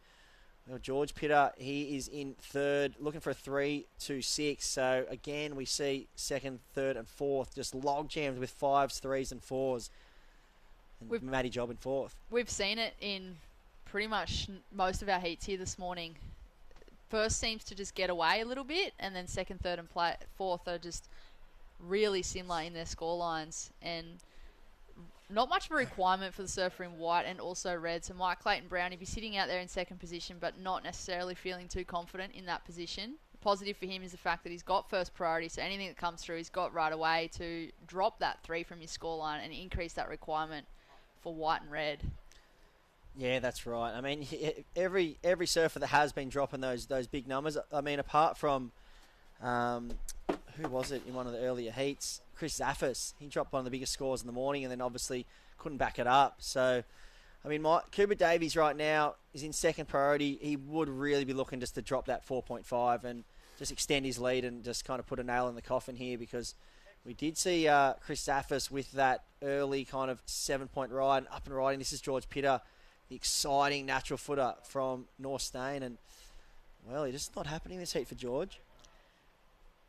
George Pitter, he is in third, looking for a 3.26. So again, we see second, third, and fourth just log jams with 5s, 3s, and 4s. And Matty Job in fourth. We've seen it in pretty much most of our heats here this morning. First seems to just get away a little bit, and then second, third, and fourth are just really similar in their scorelines, and not much of a requirement for the surfer in white and also red. So Mike Clayton Brown, he'd be sitting out there in second position, but not necessarily feeling too confident in that position. The positive for him is the fact that he's got first priority, so anything that comes through, he's got right away to drop that 3 from his scoreline and increase that requirement for white and red. Yeah, that's right. I mean, every surfer that has been dropping those big numbers, I mean, apart from, who was it in one of the earlier heats? Chris Zaffis. He dropped one of the biggest scores in the morning and then obviously couldn't back it up. So, I mean, Cooper Davies right now is in second priority. He would really be looking just to drop that 4.5 and just extend his lead and just kind of put a nail in the coffin here, because we did see Chris Zaffis with that early kind of 7-point ride, up and riding. This is George Pitter, the exciting natural footer from North Stain, and, well, it's just not happening this heat for George.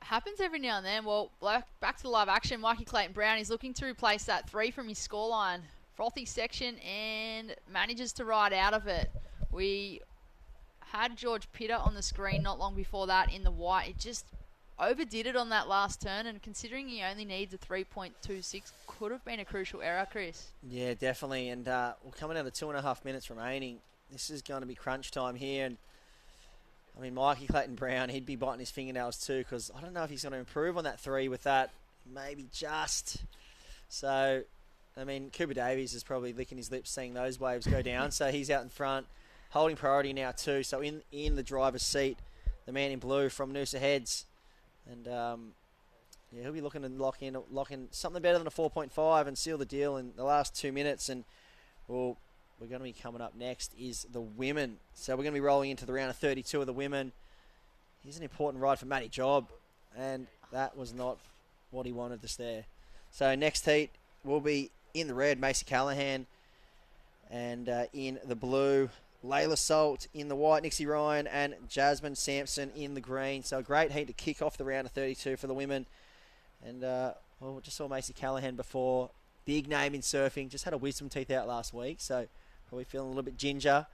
Happens every now and then. Well, back to the live action. Mikey Clayton Brown is looking to replace that 3 from his scoreline. Frothy section and manages to ride out of it. We had George Pitter on the screen not long before that in the white. It just overdid it on that last turn, and considering he only needs a 3.26, could have been a crucial error, Chris. Yeah, definitely. And we're coming down to 2.5 minutes remaining. This is going to be crunch time here, and I mean, Mikey Clayton Brown, he'd be biting his fingernails too, because I don't know if he's going to improve on that 3 with that. Maybe just. So, I mean, Cooper Davies is probably licking his lips seeing those waves go down. So he's out in front, holding priority now too. So in the driver's seat, the man in blue from Noosa Heads. And, yeah, he'll be looking to lock in something better than a 4.5 and seal the deal in the last 2 minutes. And, well, we're going to be coming up next is the women. So we're going to be rolling into the round of 32 of the women. Here's an important ride for Matty Job, and that was not what he wanted to there. So next heat will be in the red, Macy Callahan, and in the blue, Layla Salt, in the white, Nixie Ryan, and Jasmine Sampson in the green. So a great heat to kick off the round of 32 for the women. And, well, we just saw Macy Callahan before. Big name in surfing. Just had a wisdom teeth out last week, so probably feeling a little bit ginger.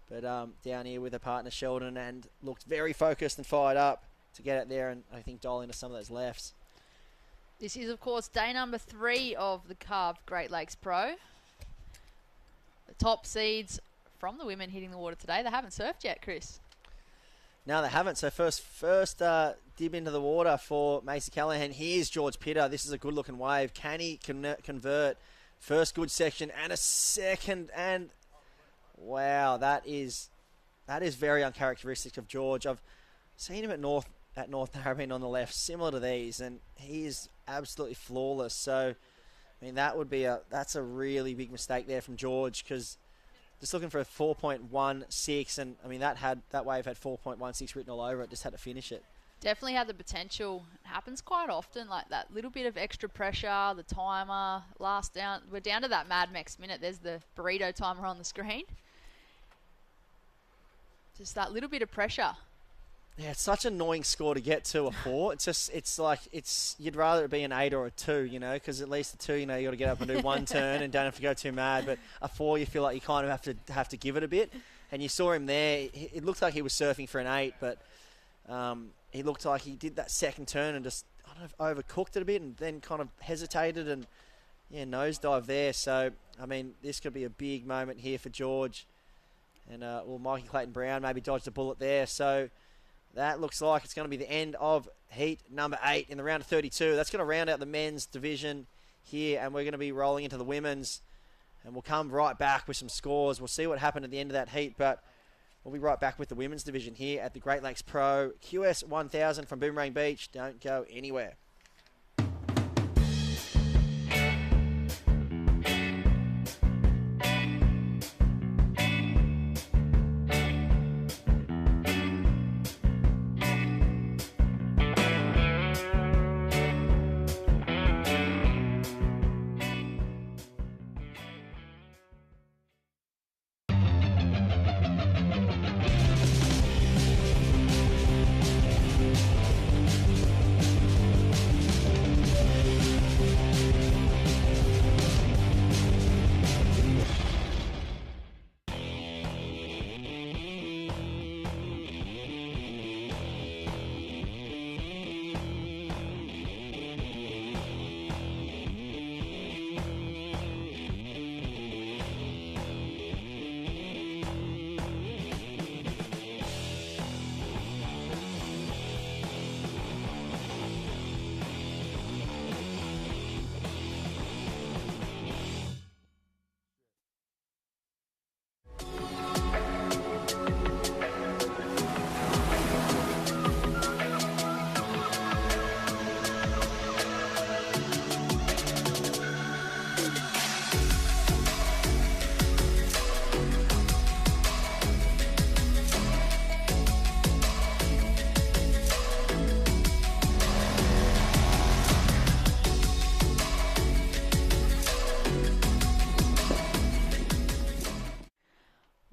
But down here with her partner Sheldon, and looked very focused and fired up to get out there and I think dial into some of those lefts. This is, of course, day number 3 of the Carve Great Lakes Pro. The top seeds from the women hitting the water today. They haven't surfed yet, Chris. No, they haven't. So first dip into the water for Macy Callahan. Here's George Pitter. This is a good-looking wave. Can he convert? First good section and a second, and wow, that is very uncharacteristic of George. I've seen him at North Narrabeen on the left, similar to these, and he is absolutely flawless. So, I mean, that's a really big mistake there from George, because just looking for a 4.16, and I mean that wave had 4.16 written all over it. Just had to finish it. Definitely had the potential. It happens quite often, like that little bit of extra pressure, the timer, we're down to that Mad Max minute. There's the burrito timer on the screen. Just that little bit of pressure. Yeah, it's such an annoying score to get to, a 4. You'd rather it be an 8 or a 2, you know, because at least a 2, you know, you got to get up and do one turn and don't have to go too mad. But a 4, you feel like you kind of have to give it a bit. And you saw him there. It looked like he was surfing for an 8, but he looked like he did that second turn and just, I don't know, overcooked it a bit and then kind of hesitated and, yeah, nosedive there. So, I mean, this could be a big moment here for George. And, well, Mikey Clayton Brown maybe dodged a bullet there. So that looks like it's going to be the end of heat number 8 in the round of 32. That's going to round out the men's division here, and we're going to be rolling into the women's. And we'll come right back with some scores. We'll see what happened at the end of that heat, but we'll be right back with the women's division here at the Great Lakes Pro QS1000 from Boomerang Beach. Don't go anywhere.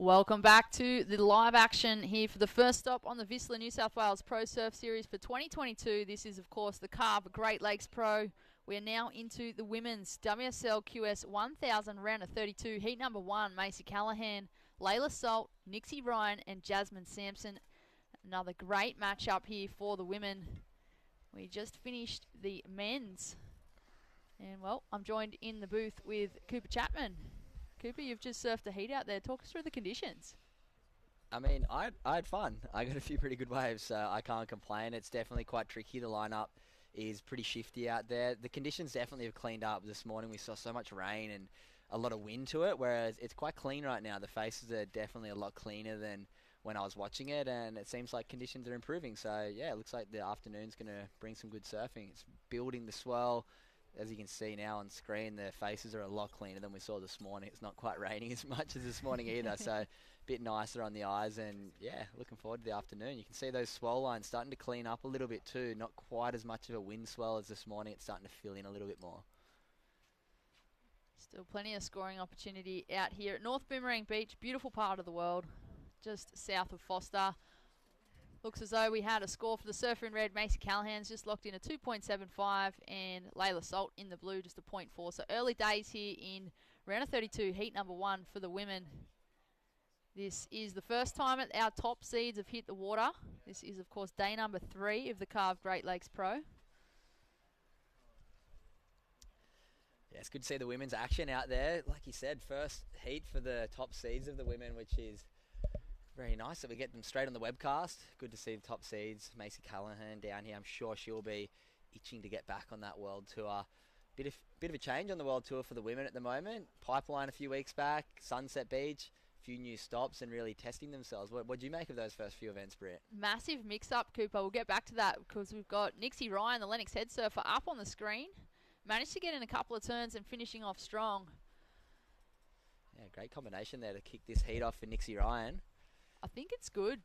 Welcome back to the live action here for the first stop on the Vissla New South Wales Pro Surf Series for 2022. This is, of course, the Carve Great Lakes Pro. We are now into the women's WSL QS1000 round of 32. Heat number 1, Macy Callahan, Layla Salt, Nixie Ryan and Jasmine Sampson. Another great matchup here for the women. We just finished the men's. And, well, I'm joined in the booth with Cooper Chapman. Cooper, you've just surfed a heat out there. Talk us through the conditions. I mean, I had fun. I got a few pretty good waves, so I can't complain. It's definitely quite tricky. The lineup is pretty shifty out there. The conditions definitely have cleaned up. This morning we saw so much rain and a lot of wind to it, whereas it's quite clean right now. The faces are definitely a lot cleaner than when I was watching it, and it seems like conditions are improving. So, yeah, it looks like the afternoon's going to bring some good surfing. It's building the swell. As you can see now on screen, the faces are a lot cleaner than we saw this morning. It's not quite raining as much as this morning either, so a bit nicer on the eyes. And, yeah, looking forward to the afternoon. You can see those swell lines starting to clean up a little bit too. Not quite as much of a wind swell as this morning. It's starting to fill in a little bit more. Still plenty of scoring opportunity out here at North Boomerang Beach. Beautiful part of the world, just south of Foster. Looks as though we had a score for the surfer in red. Macy Callahan's just locked in a 2.75 and Layla Salt in the blue just a 0.4. So early days here in round of 32, heat number 1 for the women. This is the first time that our top seeds have hit the water. This is, of course, day number 3 of the Carve Great Lakes Pro. Yeah, it's good to see the women's action out there. Like you said, first heat for the top seeds of the women, which is very nice that we get them straight on the webcast. Good to see the top seeds. Macy Callahan down here. I'm sure she'll be itching to get back on that world tour. Bit of a change on the world tour for the women at the moment. Pipeline a few weeks back, Sunset Beach, a few new stops and really testing themselves. What do you make of those first few events, Britt? Massive mix-up, Cooper. We'll get back to that because we've got Nixie Ryan, the Lennox head surfer, up on the screen. Managed to get in a couple of turns and finishing off strong. Yeah, great combination there to kick this heat off for Nixie Ryan. I think it's good,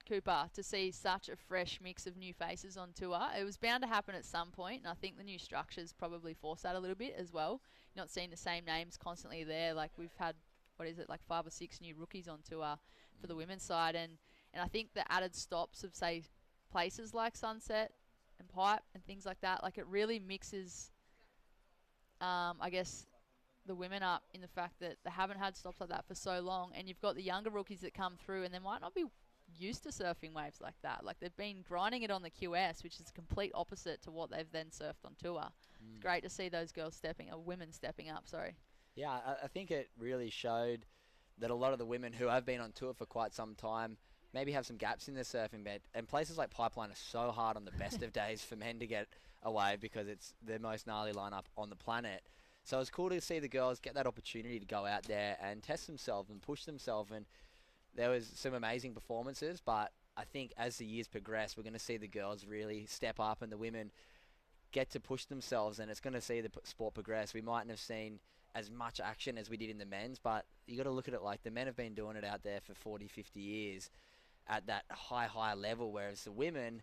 Cooper, to see such a fresh mix of new faces on tour. It was bound to happen at some point, and I think the new structures probably force that a little bit as well. You're not seeing the same names constantly there. Like we've had, 5 or 6 new rookies on tour for the women's side, and I think the added stops of, say, places like Sunset and Pipe and things like that, like it really mixes, I guess, the women up in the fact that they haven't had stops like that for so long, and you've got the younger rookies that come through and they might not be used to surfing waves like that. Like they've been grinding it on the QS, which is the complete opposite to what they've then surfed on tour. It's great to see those women stepping up, sorry. Yeah, I think it really showed that a lot of the women who have been on tour for quite some time maybe have some gaps in their surfing bed. And places like Pipeline are so hard on the best of days for men to get a wave because it's the most gnarly lineup on the planet. So it's cool to see the girls get that opportunity to go out there and test themselves and push themselves. And there was some amazing performances, but I think as the years progress, we're going to see the girls really step up and the women get to push themselves, and it's going to see the sport progress. We mightn't have seen as much action as we did in the men's, but you got to look at it like the men have been doing it out there for 40, 50 years at that high level, whereas the women,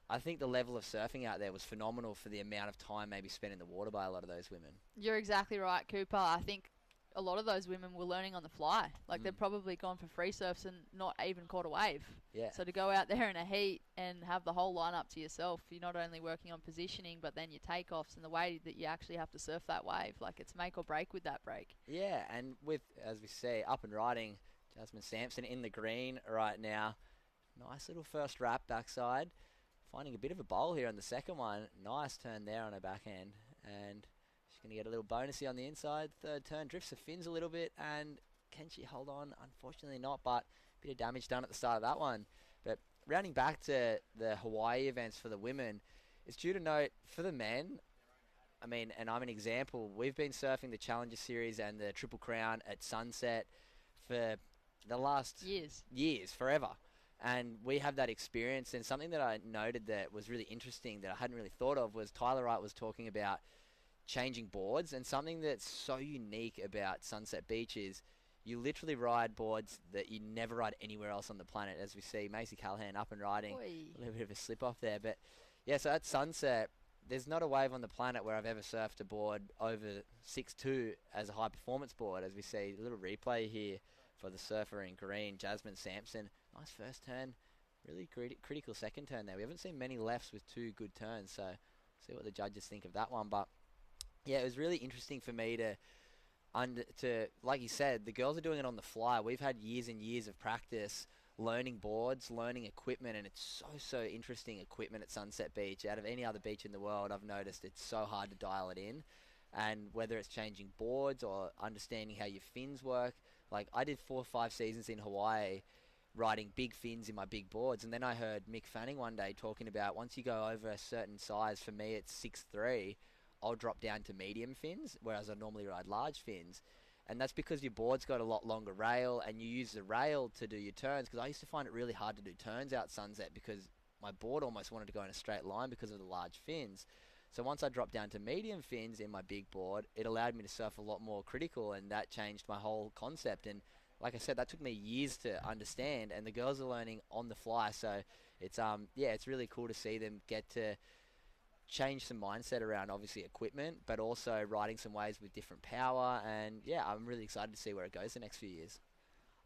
I think the level of surfing out there was phenomenal for the amount of time maybe spent in the water by a lot of those women. You're exactly right, Cooper. I think a lot of those women were learning on the fly. Like they've probably gone for free surfs and not even caught a wave. Yeah. So to go out there in a heat and have the whole lineup to yourself, you're not only working on positioning, but then your takeoffs and the way that you actually have to surf that wave. Like it's make or break with that break. Yeah, and with, as we say, up and riding, Jasmine Sampson in the green right now. Nice little first wrap backside. Finding a bit of a bowl here on the second one. Nice turn there on her backhand. And she's going to get a little bonusy on the inside. Third turn drifts the fins a little bit. And can she hold on? Unfortunately not, but a bit of damage done at the start of that one. But rounding back to the Hawaii events for the women, it's due to note for the men, I mean, and I'm an example, we've been surfing the Challenger Series and the Triple Crown at Sunset for the last years, forever. And we have that experience, and something that I noted that was really interesting that I hadn't really thought of was Tyler Wright was talking about changing boards, and something that's so unique about Sunset Beach is you literally ride boards that you never ride anywhere else on the planet. As we see Macy Callahan up and riding, a little bit of a slip off there. But yeah, so at Sunset, there's not a wave on the planet where I've ever surfed a board over 6'2" as a high performance board. As we see a little replay here for the surfer in green, Jasmine Sampson. Nice first turn. Really critical second turn there. We haven't seen many lefts with 2 good turns, so see what the judges think of that one. But yeah, it was really interesting for me to like you said, the girls are doing it on the fly. We've had years and years of practice learning boards, learning equipment, and it's so interesting equipment at Sunset Beach. Out of any other beach in the world, I've noticed it's so hard to dial it in. And whether it's changing boards or understanding how your fins work, like I did 4 or 5 seasons in Hawaii riding big fins in my big boards, and then I heard Mick Fanning one day talking about once you go over a certain size, for me it's 6'3", I'll drop down to medium fins, whereas I normally ride large fins. And that's because your board's got a lot longer rail, and you use the rail to do your turns, because I used to find it really hard to do turns out Sunset because my board almost wanted to go in a straight line because of the large fins. So once I dropped down to medium fins in my big board, it allowed me to surf a lot more critical, and that changed my whole concept. And like I said, that took me years to understand, and the girls are learning on the fly. So it's it's really cool to see them get to change some mindset around obviously equipment, but also riding some waves with different power. And yeah, I'm really excited to see where it goes the next few years.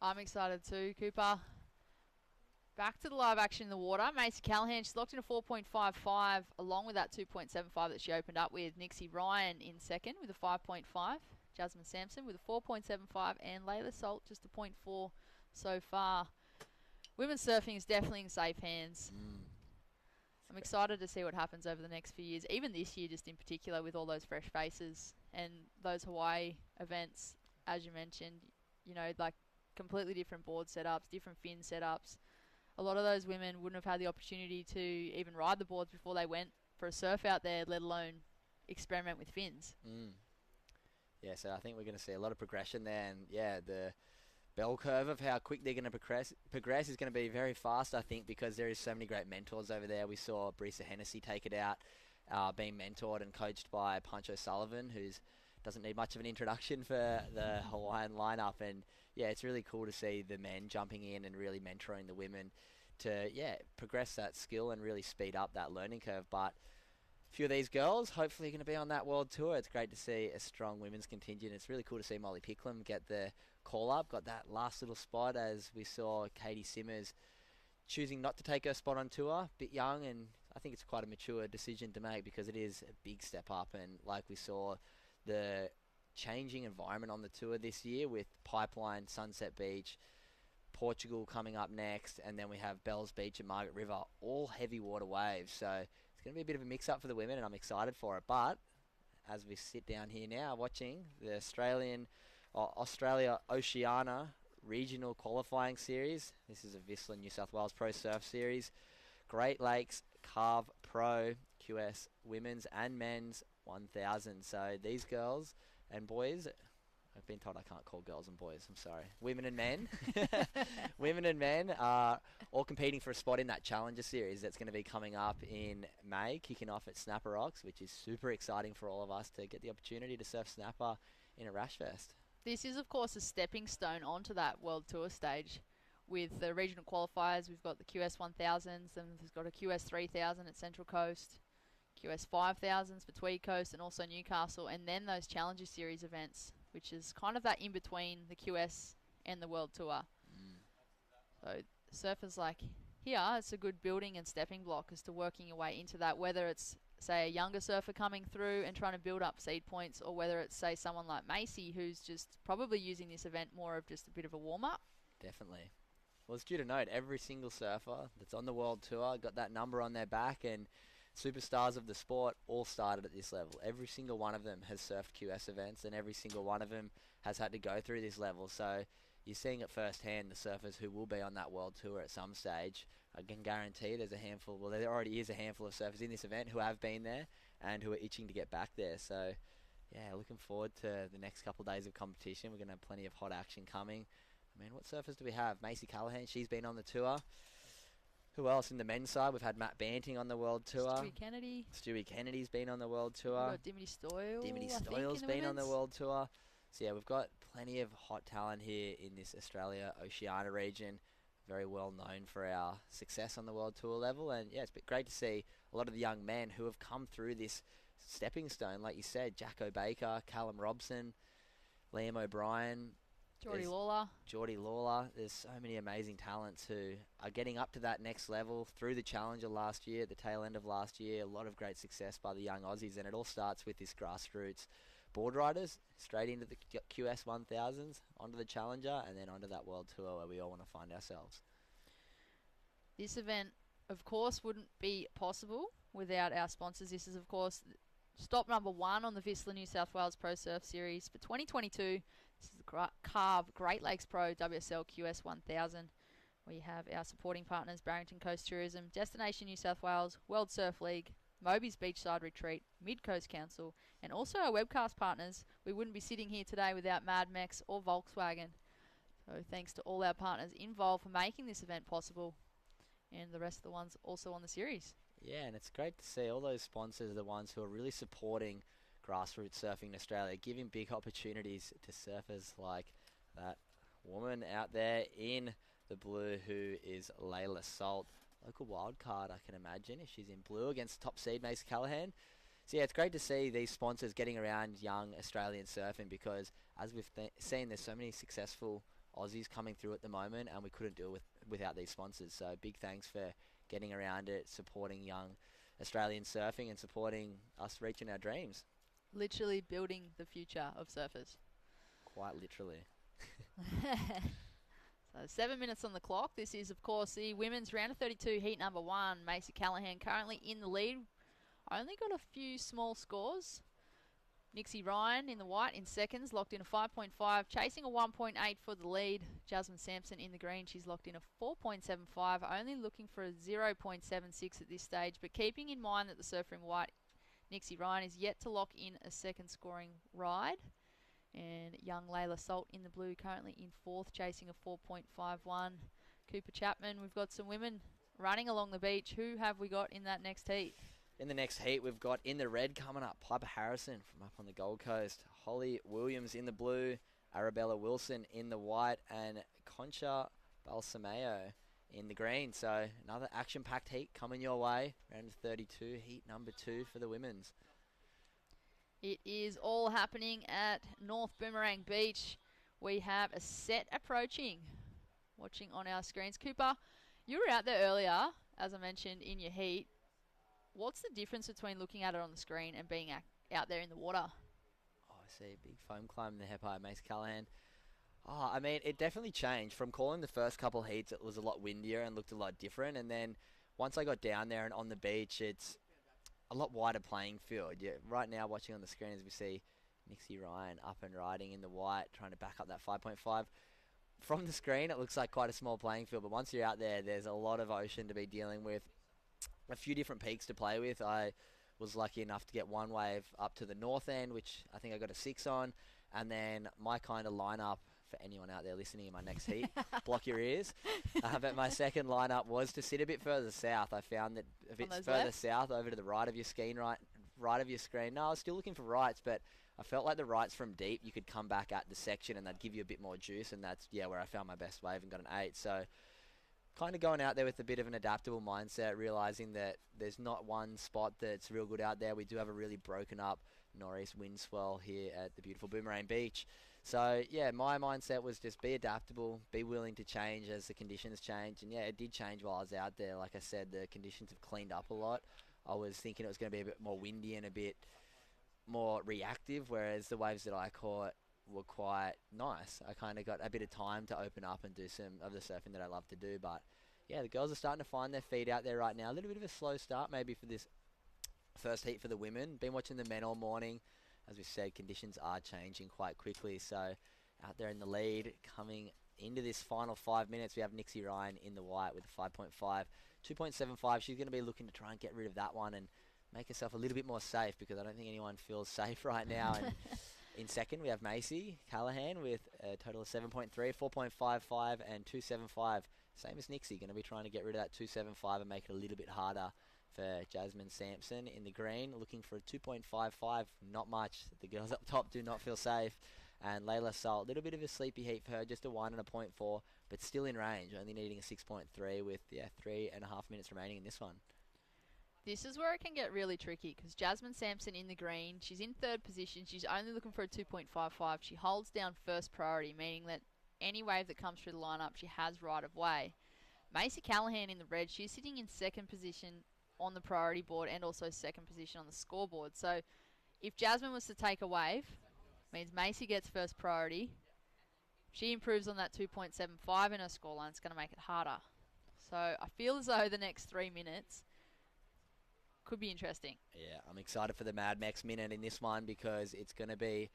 I'm excited too, Cooper. Back to the live action in the water. Macy Callahan, she's locked in a 4.55 along with that 2.75 that she opened up with. Nixie Ryan in second with a 5.5. Jasmine Sampson with a 4.75, and Layla Salt just a 0.4 so far. Women's surfing is definitely in safe hands. I'm excited to see what happens over the next few years, even this year just in particular with all those fresh faces and those Hawaii events, as you mentioned, you know, like completely different board setups, different fin setups. A lot of those women wouldn't have had the opportunity to even ride the boards before they went for a surf out there, let alone experiment with fins. Yeah, so I think we're going to see a lot of progression there, and yeah, the bell curve of how quick they're going to progress is going to be very fast, I think, because there is so many great mentors over there. We saw Brisa Hennessy take it out, being mentored and coached by Punch O'Sullivan, who's doesn't need much of an introduction for the Hawaiian lineup. And yeah, it's really cool to see the men jumping in and really mentoring the women to progress that skill and really speed up that learning curve. But a few of these girls hopefully are going to be on that world tour. It's great to see a strong women's contingent. It's really cool to see Molly Picklum get the call up, got that last little spot, as we saw Katie Simmers choosing not to take her spot on tour. Bit young, and I think it's quite a mature decision to make because it is a big step up. And like we saw, the changing environment on the tour this year with Pipeline, Sunset Beach, Portugal coming up next, and then we have Bells Beach and Margaret River, all heavy water waves. So it's going to be a bit of a mix-up for the women, and I'm excited for it. But as we sit down here now watching the Australia Oceania Regional Qualifying Series, this is a Whistler New South Wales Pro Surf Series, Great Lakes Carve Pro QS Women's and Men's 1000. So these girls and boys, I've been told I can't call girls and boys, I'm sorry, women and men women and men are all competing for a spot in that Challenger Series that's going to be coming up in May, kicking off at Snapper Rocks, which is super exciting for all of us to get the opportunity to surf Snapper in a Rash Fest. This is, of course, a stepping stone onto that World Tour stage. With the regional qualifiers, we've got the QS1000s, then we've got a QS3000 at Central Coast, QS5000s for Tweed Coast and also Newcastle, and then those Challenger Series events, which is kind of that in between the QS and the World Tour. So surfers like here, it's a good building and stepping block as to working your way into that, whether it's, say, a younger surfer coming through and trying to build up seed points, or whether it's, say, someone like Macy who's just probably using this event more of just a bit of a warm-up. Definitely. Well, it's due to note, every single surfer that's on the World Tour got that number on their back, and superstars of the sport all started at this level. Every single one of them has surfed QS events, and every single one of them has had to go through this level. So you're seeing it firsthand, the surfers who will be on that World Tour at some stage. I can guarantee there's a handful, well, there already is a handful of surfers in this event who have been there and who are itching to get back there. So yeah, looking forward to the next couple of days of competition. We're going to have plenty of hot action coming. I mean, what surfers do we have? Macy Callahan, she's been on the tour. Who else in the men's side? We've had Matt Banting on the World Tour. Stewie Kennedy's been on the World Tour. We've got Dimity Stoyle. Dimity Stoyle's been on the World Tour. So yeah, we've got plenty of hot talent here in this Australia Oceania region. Very well known for our success on the World Tour level. And yeah, it's been great to see a lot of the young men who have come through this stepping stone. Like you said, Jacko Baker, Callum Robson, Liam O'Brien, Geordie There's Lawler. Geordie Lawler. There's so many amazing talents who are getting up to that next level through the Challenger last year, the tail end of last year. A lot of great success by the young Aussies, and it all starts with this grassroots board riders straight into the QS1000s, onto the Challenger, and then onto that World Tour where we all want to find ourselves. This event, of course, wouldn't be possible without our sponsors. This is, of course, stop number 1 on the Vissla New South Wales Pro Surf Series for 2022. This is the Carve Great Lakes Pro WSL QS1000. We have our supporting partners, Barrington Coast Tourism, Destination New South Wales, World Surf League, Moby's Beachside Retreat, Mid Coast Council, and also our webcast partners. We wouldn't be sitting here today without Mad Mex or Volkswagen. So thanks to all our partners involved for making this event possible, and the rest of the ones also on the series. Yeah, and it's great to see all those sponsors are the ones who are really supporting grassroots surfing in Australia, giving big opportunities to surfers like that woman out there in the blue who is Layla Salt. Local wild card, I can imagine, if she's in blue against top seed Macy Callahan. So yeah, it's great to see these sponsors getting around young Australian surfing, because as we've seen, there's so many successful Aussies coming through at the moment, and we couldn't do it without these sponsors. So big thanks for getting around it, supporting young Australian surfing and supporting us reaching our dreams. Literally building the future of surfers. Quite literally. So 7 minutes on the clock. This is, of course, the women's round of 32 heat number 1. Macy Callahan currently in the lead. Only got a few small scores. Nixie Ryan in the white in seconds, locked in a 5.5, chasing a 1.8 for the lead. Jasmine Sampson in the green, she's locked in a 4.75, only looking for a 0.76 at this stage, but keeping in mind that the surfer in white, Nixie Ryan, is yet to lock in a second scoring ride. And young Layla Salt in the blue, currently in 4th, chasing a 4.51. Cooper Chapman, we've got some women running along the beach. Who have we got in that next heat? In the next heat, we've got in the red coming up Piper Harrison from up on the Gold Coast, Holly Williams in the blue, Arabella Wilson in the white, and Concha Balsameo in the green. So another action-packed heat coming your way. Round of 32, heat number 2 for the women's. It is all happening at North Boomerang Beach. We have a set approaching. Watching on our screens. Cooper, you were out there earlier, as I mentioned, in your heat. What's the difference between looking at it on the screen and being out there in the water? Oh, I see a big foam climb in the Hepa, Mace Callahan. Oh, I mean, it definitely changed. From calling the first couple heats, it was a lot windier and looked a lot different. And then once I got down there and on the beach, it's a lot wider playing field. Yeah, right now, watching on the screen, as we see Nixie Ryan up and riding in the white, trying to back up that 5.5. From the screen, it looks like quite a small playing field, but once you're out there, there's a lot of ocean to be dealing with. A few different peaks to play with. I was lucky enough to get one wave up to the north end, which I think I got a 6 on, and then my kind of lineup, for anyone out there listening in my next heat, block your ears, but my second lineup was to sit a bit further south. I found that a bit further south, over to the right of your screen, right of your screen. No, I was still looking for rights, but I felt like the rights from deep, you could come back at the section and they'd give you a bit more juice, and that's where I found my best wave and got an 8. So kind of going out there with a bit of an adaptable mindset, realising that there's not one spot that's real good out there. We do have a really broken up northeast wind swell here at the beautiful Boomerang Beach. So, yeah, my mindset was just be adaptable, be willing to change as the conditions change. And, yeah, it did change while I was out there. Like I said, the conditions have cleaned up a lot. I was thinking it was going to be a bit more windy and a bit more reactive, whereas the waves that I caught were quite nice. I kind of got a bit of time to open up and do some of the surfing that I love to do. But yeah, the girls are starting to find their feet out there right now. A little bit of a slow start maybe for this first heat for the women. Been watching the men all morning. As we said, conditions are changing quite quickly. So out there in the lead, coming into this final 5 minutes, we have Nixie Ryan in the white with a 5.5. 2.75, she's going to be looking to try and get rid of that one and make herself a little bit more safe, because I don't think anyone feels safe right now. And in second, we have Macy Callahan with a total of 7.3, 4.55 and 2.75. Same as Nixie, going to be trying to get rid of that 2.75 and make it a little bit harder for Jasmine Sampson in the green. Looking for a 2.55, not much. The girls up top do not feel safe. And Layla Salt, a little bit of a sleepy heat for her, just a 1 and a 0.4, but still in range, only needing a 6.3 with 3.5 minutes remaining in this one. This is where it can get really tricky because Jasmine Sampson in the green, she's in third position. She's only looking for a 2.55. She holds down first priority, meaning that any wave that comes through the lineup, she has right of way. Macy Callahan in the red, she's sitting in second position on the priority board and also second position on the scoreboard. So if Jasmine was to take a wave, means Macy gets first priority. She improves on that 2.75 in her scoreline. It's going to make it harder. So I feel as though the next 3 minutes could be interesting. Yeah, I'm excited for the Mad Max minute in this one because it's going to be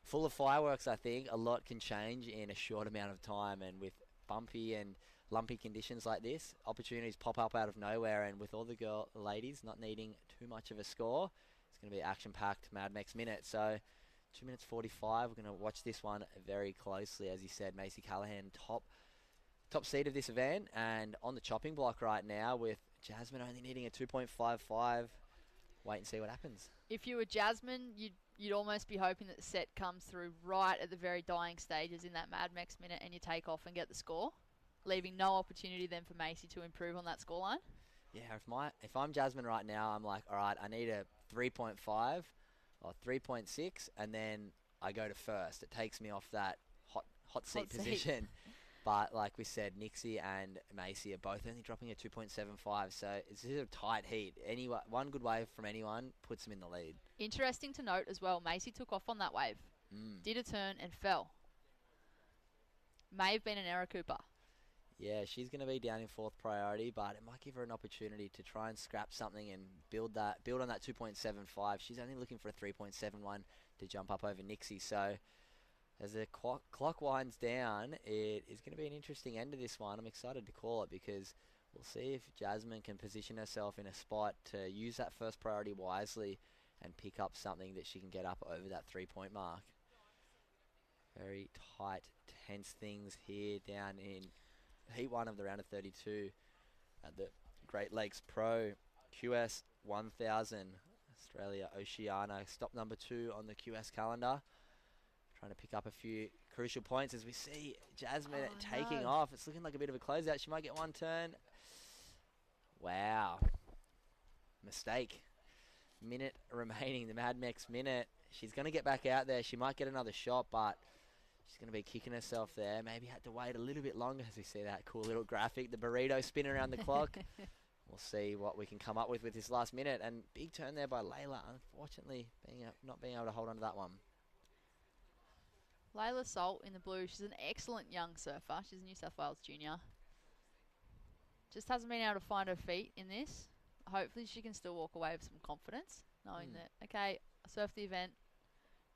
full of fireworks, I think. A lot can change in a short amount of time, and with bumpy and lumpy conditions like this, opportunities pop up out of nowhere, and with all the ladies not needing too much of a score, it's going to be action-packed Mad Max minute. So 2 minutes 45, we're going to watch this one very closely. As you said, Macy Callahan, top seed of this event, and on the chopping block right now with Jasmine only needing a 2.55. Wait and see what happens. If you were Jasmine, you'd almost be hoping that the set comes through right at the very dying stages in that Mad Max minute and you take off and get the score, leaving no opportunity then for Macy to improve on that scoreline. Yeah, if I'm Jasmine right now, I'm like, all right, I need a 3.5 or 3.6, and then I go to first. It takes me off that hot seat position. But like we said, Nixie and Macy are both only dropping a 2.75, so it's a tight heat. One good wave from anyone puts them in the lead. Interesting to note as well, Macy took off on that wave, did a turn and fell. May have been an error, Cooper. Yeah, she's going to be down in fourth priority, but it might give her an opportunity to try and scrap something and build on that 2.75. She's only looking for a 3.71 to jump up over Nixie, so as the clock winds down, it is going to be an interesting end to this one. I'm excited to call it because we'll see if Jasmine can position herself in a spot to use that first priority wisely and pick up something that she can get up over that 3-point mark. Very tight, tense things here down in Heat 1 of the round of 32 at the Great Lakes Pro QS1000 Australia Oceania. Stop number 2 on the QS calendar. Trying to pick up a few crucial points as we see Jasmine taking off. It's looking like a bit of a closeout. She might get one turn. Wow. Mistake. Minute remaining, the Mad Max minute. She's going to get back out there. She might get another shot, but she's going to be kicking herself there. Maybe had to wait a little bit longer as we see that cool little graphic. The burrito spinning around the clock. We'll see what we can come up with this last minute. And big turn there by Layla. Unfortunately, not being able to hold on to that one. Layla Salt in the blue. She's an excellent young surfer. She's a New South Wales junior. Just hasn't been able to find her feet in this. Hopefully she can still walk away with some confidence, knowing that, okay, I surfed the event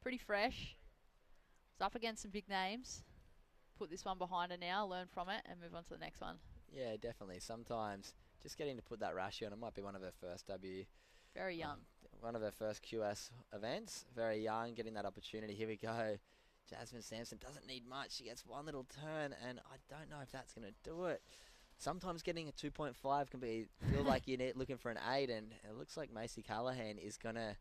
pretty fresh. It's up against some big names. Put this one behind her now, learn from it, and move on to the next one. Yeah, definitely. Sometimes just getting to put that rashi on, it might be one of her first Very young. One of her first QS events. Very young, getting that opportunity. Here we go. Jasmine Sampson doesn't need much. She gets one little turn, and I don't know if that's going to do it. Sometimes getting a 2.5 can feel like you're looking for an 8, and it looks like Macy Callahan is going to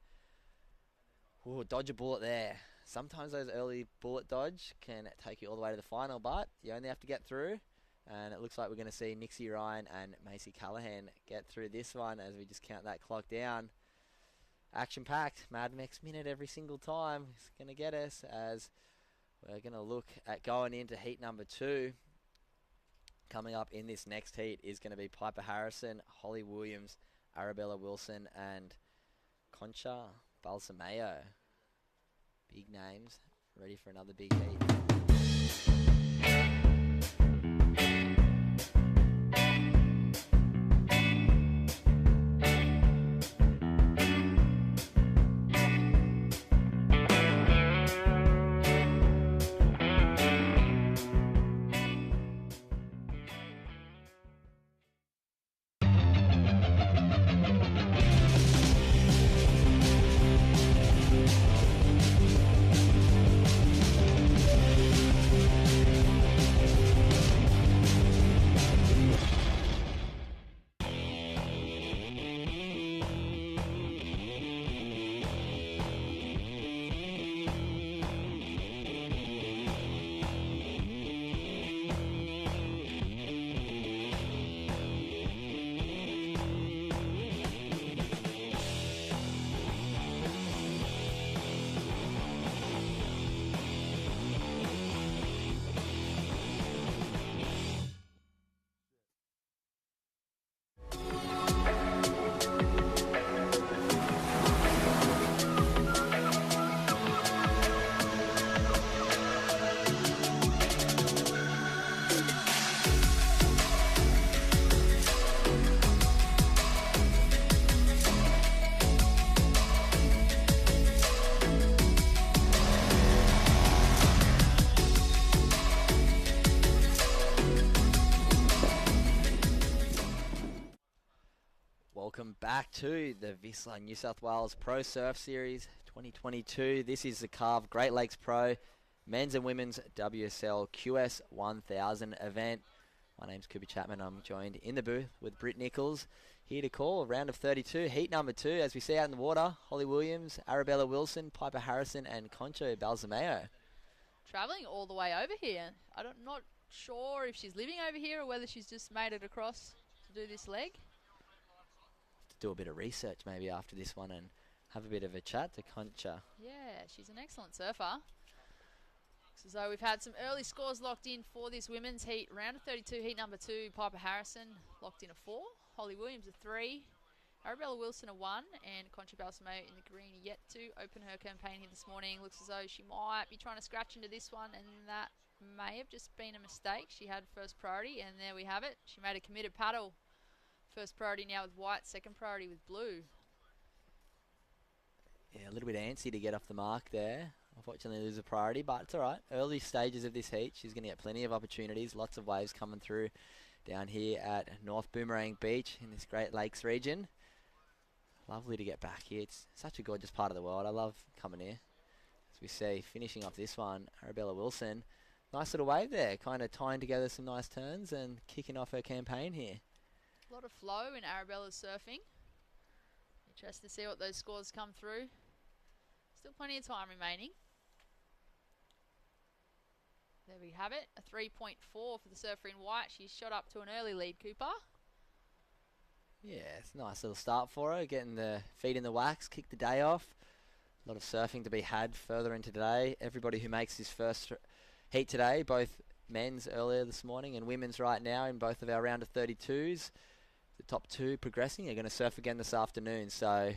dodge a bullet there. Sometimes those early bullet dodge can take you all the way to the final, but you only have to get through, and it looks like we're going to see Nixie Ryan and Macy Callahan get through this one as we just count that clock down. Action-packed, Mad Max minute every single time. It's going to get us as we're going to look at going into heat number 2. Coming up in this next heat is going to be Piper Harrison, Holly Williams, Arabella Wilson, and Concha Balsameo. Big names, ready for another big heat. Welcome back to the Visla New South Wales Pro Surf Series 2022. This is the Carve Great Lakes Pro Men's and Women's WSL QS1000 event. My name's Cooper Chapman. I'm joined in the booth with Britt Nichols. Here to call round of 32, heat number 2. As we see out in the water, Holly Williams, Arabella Wilson, Piper Harrison and Concho Balsameo. Travelling all the way over here. I'm not sure if she's living over here or whether she's just made it across to do this leg. Do a bit of research maybe after this one and have a bit of a chat to Concha. Yeah, she's an excellent surfer. Looks as though we've had some early scores locked in for this women's heat. Round of 32, heat number 2, Piper Harrison locked in a 4. Holly Williams a 3. Arabella Wilson a 1. And Concha Balsameo in the green yet to open her campaign here this morning. Looks as though she might be trying to scratch into this one, and that may have just been a mistake. She had first priority, and there we have it. She made a committed paddle. First priority now with white, second priority with blue. Yeah, a little bit antsy to get off the mark there. Unfortunately, lose a priority, but it's all right. Early stages of this heat, she's going to get plenty of opportunities. Lots of waves coming through down here at North Boomerang Beach in this Great Lakes region. Lovely to get back here. It's such a gorgeous part of the world. I love coming here. As we see, finishing off this one, Arabella Wilson. Nice little wave there, kind of tying together some nice turns and kicking off her campaign here. A lot of flow in Arabella's surfing. Interested to see what those scores come through. Still plenty of time remaining. There we have it. A 3.4 for the surfer in white. She's shot up to an early lead, Cooper. Yeah, it's a nice little start for her. Getting the feet in the wax, kick the day off. A lot of surfing to be had further into today. Everybody who makes this first heat today, both men's earlier this morning and women's right now in both of our round of 32s. The top 2 progressing are going to surf again this afternoon, so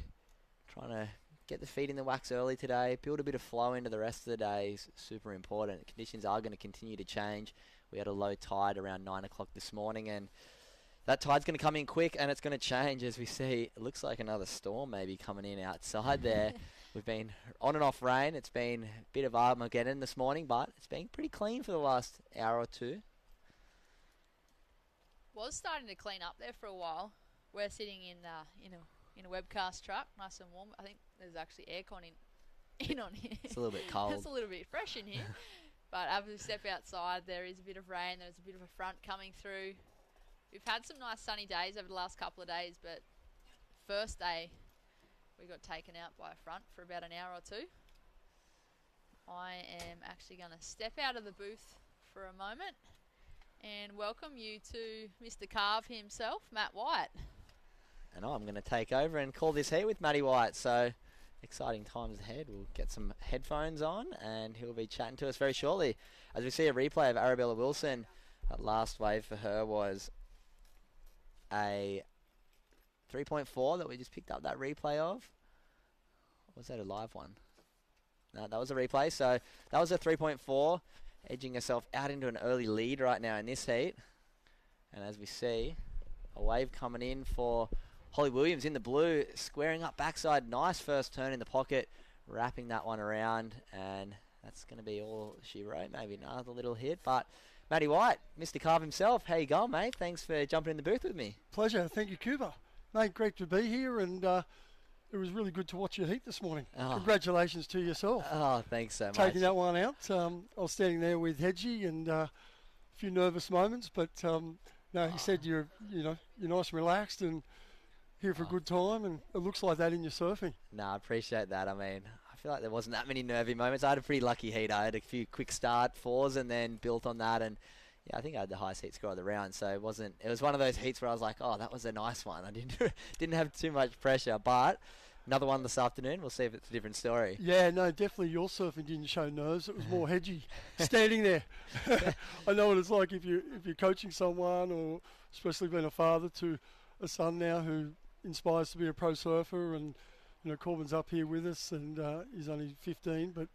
trying to get the feet in the wax early today, build a bit of flow into the rest of the day is super important. Conditions are going to continue to change. We had a low tide around 9 o'clock this morning, and that tide's going to come in quick, and it's going to change as we see. It looks like another storm maybe coming in outside there. We've been on and off rain. It's been a bit of Armageddon this morning, but it's been pretty clean for the last hour or two. Was starting to clean up there for a while. We're sitting in a webcast truck, nice and warm. I think there's actually aircon in on here. It's a little bit cold. It's a little bit fresh in here. But as we step outside, there is a bit of rain. There's a bit of a front coming through. We've had some nice sunny days over the last couple of days, but first day we got taken out by a front for about an hour or two. I am actually going to step out of the booth for a moment and welcome you to Mr. Carve himself, Matt White. And I'm going to take over and call this heat with Matty White. So exciting times ahead. We'll get some headphones on and he'll be chatting to us very shortly. As we see a replay of Arabella Wilson, that last wave for her was a 3.4 that we just picked up that replay of. Or was that a live one? No, that was a replay. So that was a 3.4. Edging herself out into an early lead right now in this heat. And as we see, a wave coming in for Holly Williams in the blue, squaring up backside. Nice first turn in the pocket, wrapping that one around. And that's going to be all she wrote. Maybe another little hit. But Matty White, Mr. Carve himself, how you going, mate? Thanks for jumping in the booth with me. Pleasure. Thank you, Cooper. Mate, great to be here, and it was really good to watch your heat this morning. Oh. Congratulations to yourself. Oh, thanks so much. Taking that one out. I was standing there with Hedgie and a few nervous moments, but no, he said you're nice and relaxed and here for a good time, and it looks like that in your surfing. No, I appreciate that. I mean, I feel like there wasn't that many nervy moments. I had a pretty lucky heat. I had a few quick start 4s and then built on that, and yeah, I think I had the highest heat score of the round, so it was one of those heats where I was like, oh, that was a nice one. I didn't have too much pressure, but another one this afternoon. We'll see if it's a different story. Yeah, no, definitely your surfing didn't show nerves. It was more Hedgie standing there. I know what it's like if you're coaching someone, or especially being a father to a son now who inspires to be a pro surfer, and Corbin's up here with us, and he's only 15, but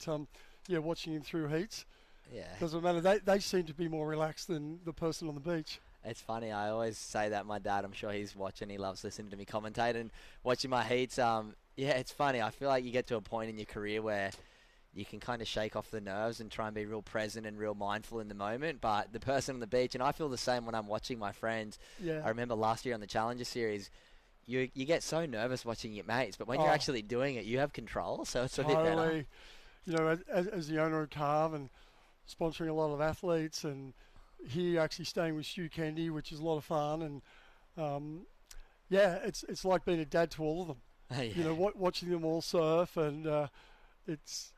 yeah, watching him through heats. Yeah. Doesn't matter. They seem to be more relaxed than the person on the beach. It's funny. I always say that. My dad, I'm sure he's watching. He loves listening to me commentate and watching my heats. Yeah, it's funny. I feel like you get to a point in your career where you can kind of shake off the nerves and try and be real present and real mindful in the moment. But the person on the beach, and I feel the same when I'm watching my friends. Yeah. I remember last year on the Challenger Series, you get so nervous watching your mates, but when you're actually doing it, you have control, so it's a bit Totally. better. You know, as the owner of Carve and sponsoring a lot of athletes, and here actually staying with Stu Kendi, which is a lot of fun, and it's like being a dad to all of them. Yeah. You know, watching them all surf, and it's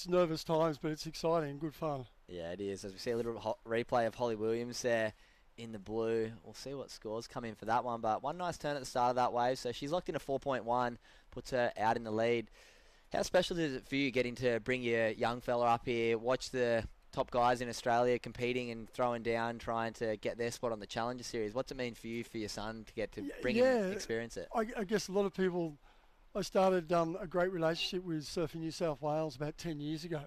nervous times, but it's exciting and good fun. Yeah, it is. As we see a little replay of Holly Williams there in the blue. We'll see what scores come in for that one, but one nice turn at the start of that wave, so she's locked in a 4.1, puts her out in the lead. How special is it for you getting to bring your young fella up here, watch the top guys in Australia competing and throwing down, trying to get their spot on the Challenger Series? What's it mean for you, for your son, to get to bring him experience it? I guess a lot of people... I started a great relationship with Surfing New South Wales about 10 years ago.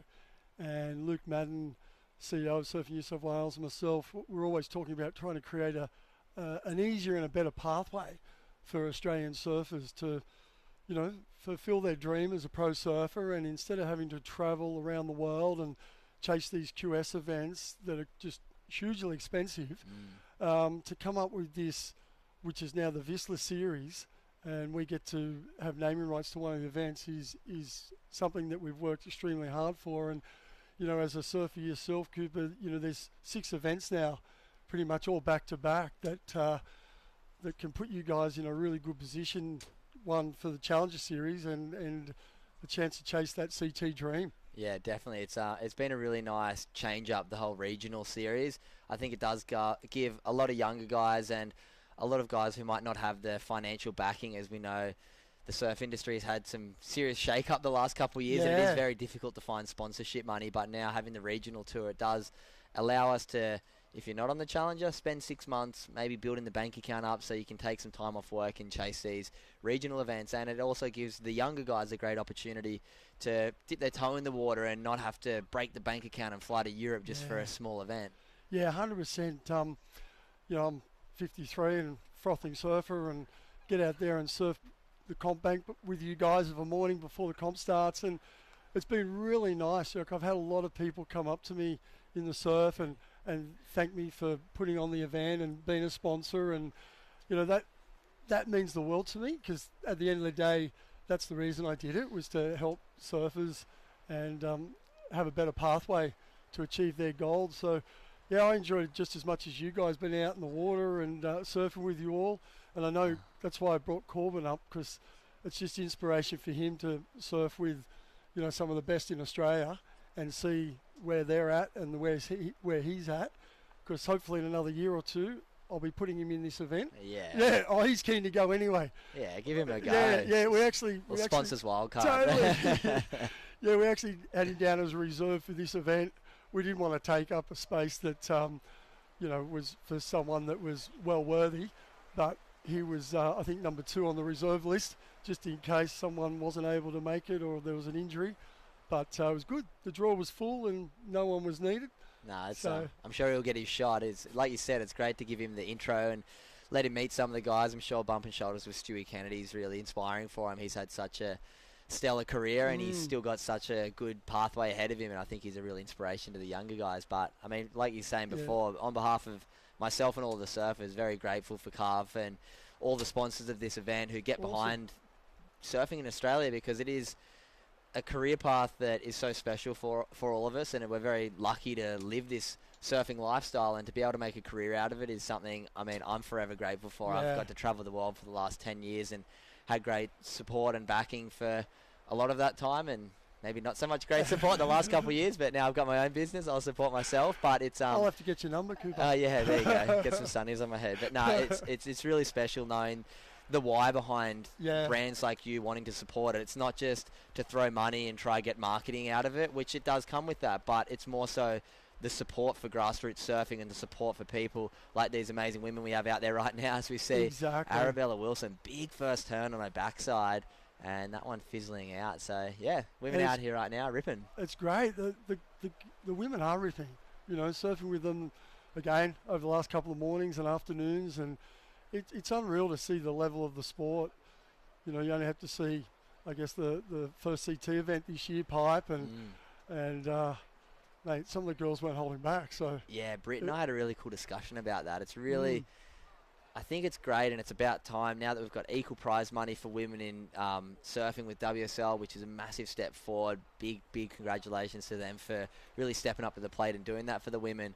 And Luke Madden, CEO of Surfing New South Wales, and myself, we're always talking about trying to create an easier and a better pathway for Australian surfers to, you know, fulfill their dream as a pro surfer, and instead of having to travel around the world and chase these QS events that are just hugely expensive, to come up with this, which is now the Whistler Series, and we get to have naming rights to one of the events, is something that we've worked extremely hard for. And, you know, as a surfer yourself, Cooper, you know, there's 6 events now, pretty much all back to back, that can put you guys in a really good position, one for the Challenger Series and a chance to chase that CT dream. Yeah, definitely. It's been a really nice change up, the whole regional series. I think it does give a lot of younger guys and a lot of guys who might not have the financial backing. As we know, the surf industry has had some serious shake-up the last couple of years, and it is very difficult to find sponsorship money, but now having the regional tour, it does allow us to, if you're not on the Challenger, spend 6 months maybe building the bank account up so you can take some time off work and chase these regional events. And it also gives the younger guys a great opportunity to dip their toe in the water and not have to break the bank account and fly to Europe just for a small event. Yeah, 100%. You know, I'm 53 and frothing surfer, and get out there and surf the comp bank with you guys of a morning before the comp starts, and it's been really nice. Like, I've had a lot of people come up to me in the surf and thank me for putting on the event and being a sponsor, and you know, that means the world to me, because at the end of the day, that's the reason I did it, was to help surfers and have a better pathway to achieve their goals. So yeah, I enjoyed it just as much as you guys, been out in the water and surfing with you all. And I know that's why I brought Corbin up, because it's just inspiration for him to surf with, you know, some of the best in Australia and see where they're at and where he's at. Because hopefully in another year or two, I'll be putting him in this event. Yeah. Yeah. Oh, he's keen to go anyway. Yeah, give him a go. Yeah. We actually sponsors Wildcard. Totally. Yeah, we actually had him down as a reserve for this event. We didn't want to take up a space that, you know, was for someone that was well worthy, but he was, I think, number 2 on the reserve list, just in case someone wasn't able to make it or there was an injury. But it was good. The draw was full and no one was needed. No, I'm sure he'll get his shot. It's like you said, it's great to give him the intro and let him meet some of the guys. I'm sure bumping shoulders with Stewie Kennedy is really inspiring for him. He's had such a stellar career and he's still got such a good pathway ahead of him, and I think he's a real inspiration to the younger guys. But I mean, like you were saying before, on behalf of myself and all the surfers, very grateful for Carve and all the sponsors of this event who get behind surfing in Australia, because it is a career path that is so special for all of us, and we're very lucky to live this surfing lifestyle, and to be able to make a career out of it is something, I mean, I'm forever grateful for. I've got to travel the world for the last 10 years and had great support and backing for a lot of that time, and maybe not so much great support the last couple of years, but now I've got my own business, I'll support myself. But it's I'll have to get your number, Cooper. Yeah, there you go. Get some sunnies on my head. But no, it's really special knowing the why behind brands like you wanting to support it. It's not just to throw money and try get marketing out of it, which it does come with that, but it's more so the support for grassroots surfing and the support for people like these amazing women we have out there right now, as we see Arabella Wilson, big first turn on her backside, and that one fizzling out. So yeah, women out here right now ripping. It's great. The women are ripping. You know, surfing with them again over the last couple of mornings and afternoons, and it's unreal to see the level of the sport. You know, you only have to see, I guess, the first CT event this year, Pipe, and mate, some of the girls weren't holding back. So yeah, Britt and I had a really cool discussion about that. It's really I think it's great, and it's about time now that we've got equal prize money for women in surfing with WSL, which is a massive step forward. Big congratulations to them for really stepping up to the plate and doing that for the women.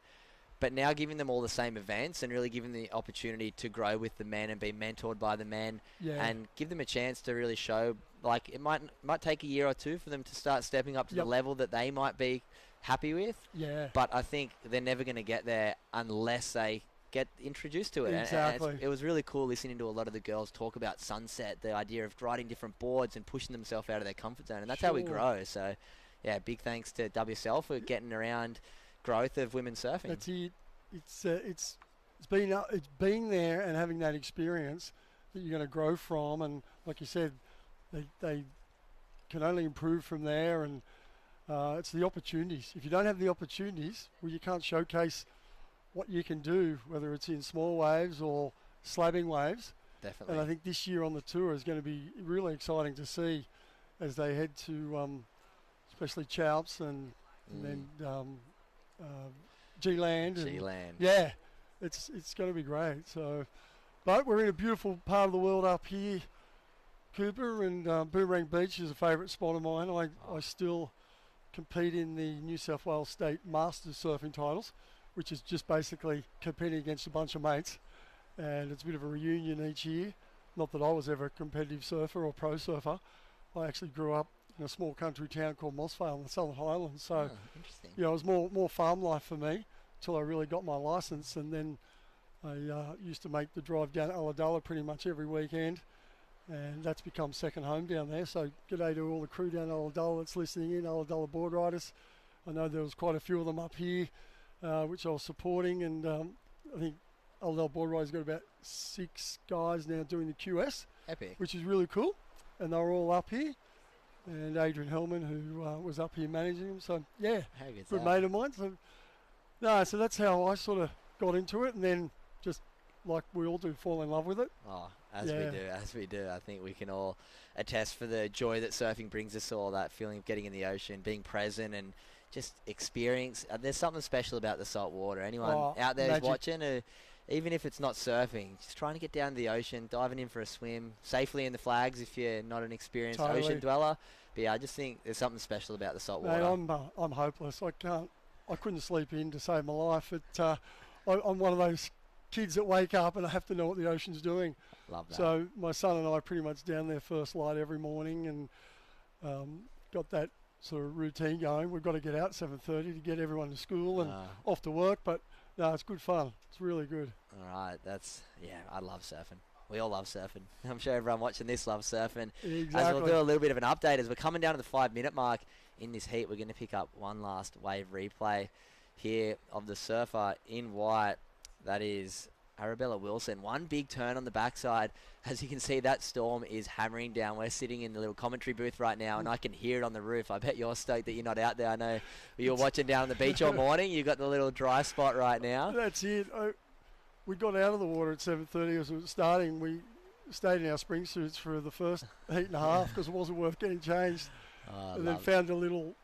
But now giving them all the same events and really giving them the opportunity to grow with the men and be mentored by the men, and give them a chance to really show, like, it might take a year or two for them to start stepping up to the level that they might be happy with. Yeah. But I think they're never going to get there unless they get introduced to it. Exactly. And it was really cool listening to a lot of the girls talk about Sunset, the idea of riding different boards and pushing themselves out of their comfort zone. And that's how we grow. So, yeah, big thanks to WSL for getting around growth of women's surfing. That's it. It's being there and having that experience that you're going to grow from, and like you said, they can only improve from there. And it's the opportunities. If you don't have the opportunities, well, you can't showcase what you can do, whether it's in small waves or slabbing waves. Definitely. And I think this year on the tour is going to be really exciting to see as they head to, especially Choups and then G-Land. G-Land. Yeah, it's going to be great. So, but we're in a beautiful part of the world up here, Cooper, and Boomerang Beach is a favourite spot of mine. I still compete in the New South Wales State Masters surfing titles, which is just basically competing against a bunch of mates, and it's a bit of a reunion each year. Not that I was ever a competitive surfer or pro surfer. I actually grew up in a small country town called Mossvale in the Southern Highlands, so interesting. it was more farm life for me till I really got my licence, and then I used to make the drive down Ulladulla pretty much every weekend, and that's become second home down there. So g'day to all the crew down Ulladulla that's listening in, Ulladulla board riders. I know there was quite a few of them up here, which I was supporting, and I think Ulladulla board riders got about 6 guys now doing the QS, Epic. which is really cool, and they were all up here. And Adrian Hellman, who was up here managing them. So, yeah, good mate of mine. So that's how I sort of got into it, and then just like we all do, fall in love with it. Oh, as we do. I think we can all attest for the joy that surfing brings us all, that feeling of getting in the ocean, being present, and just experience. There's something special about the salt water. Anyone out there who's watching, even if it's not surfing, just trying to get down to the ocean, diving in for a swim, safely in the flags if you're not an experienced ocean dweller. But yeah, I just think there's something special about the salt water. I'm hopeless. I couldn't sleep in to save my life. I'm one of those kids that wake up and I have to know what the ocean's doing. Love that. So my son and I are pretty much down there first light every morning, and got that sort of routine going. We've got to get out 7:30 to get everyone to school and off to work, but no, it's good fun. It's really good. All right, I love surfing. We all love surfing. I'm sure everyone watching this loves surfing. Exactly. As we'll do a little bit of an update as we're coming down to the 5-minute mark in this heat. We're going to pick up one last wave replay here of the surfer in white. That is Arabella Wilson. One big turn on the backside. As you can see, that storm is hammering down. We're sitting in the little commentary booth right now, and I can hear it on the roof. I bet you're stoked that you're not out there. I know you're watching down on the beach all morning. You've got the little dry spot right now. That's it. We got out of the water at 7:30 as it was starting. We stayed in our spring suits for the first heat and a half because it wasn't worth getting changed. And then found a little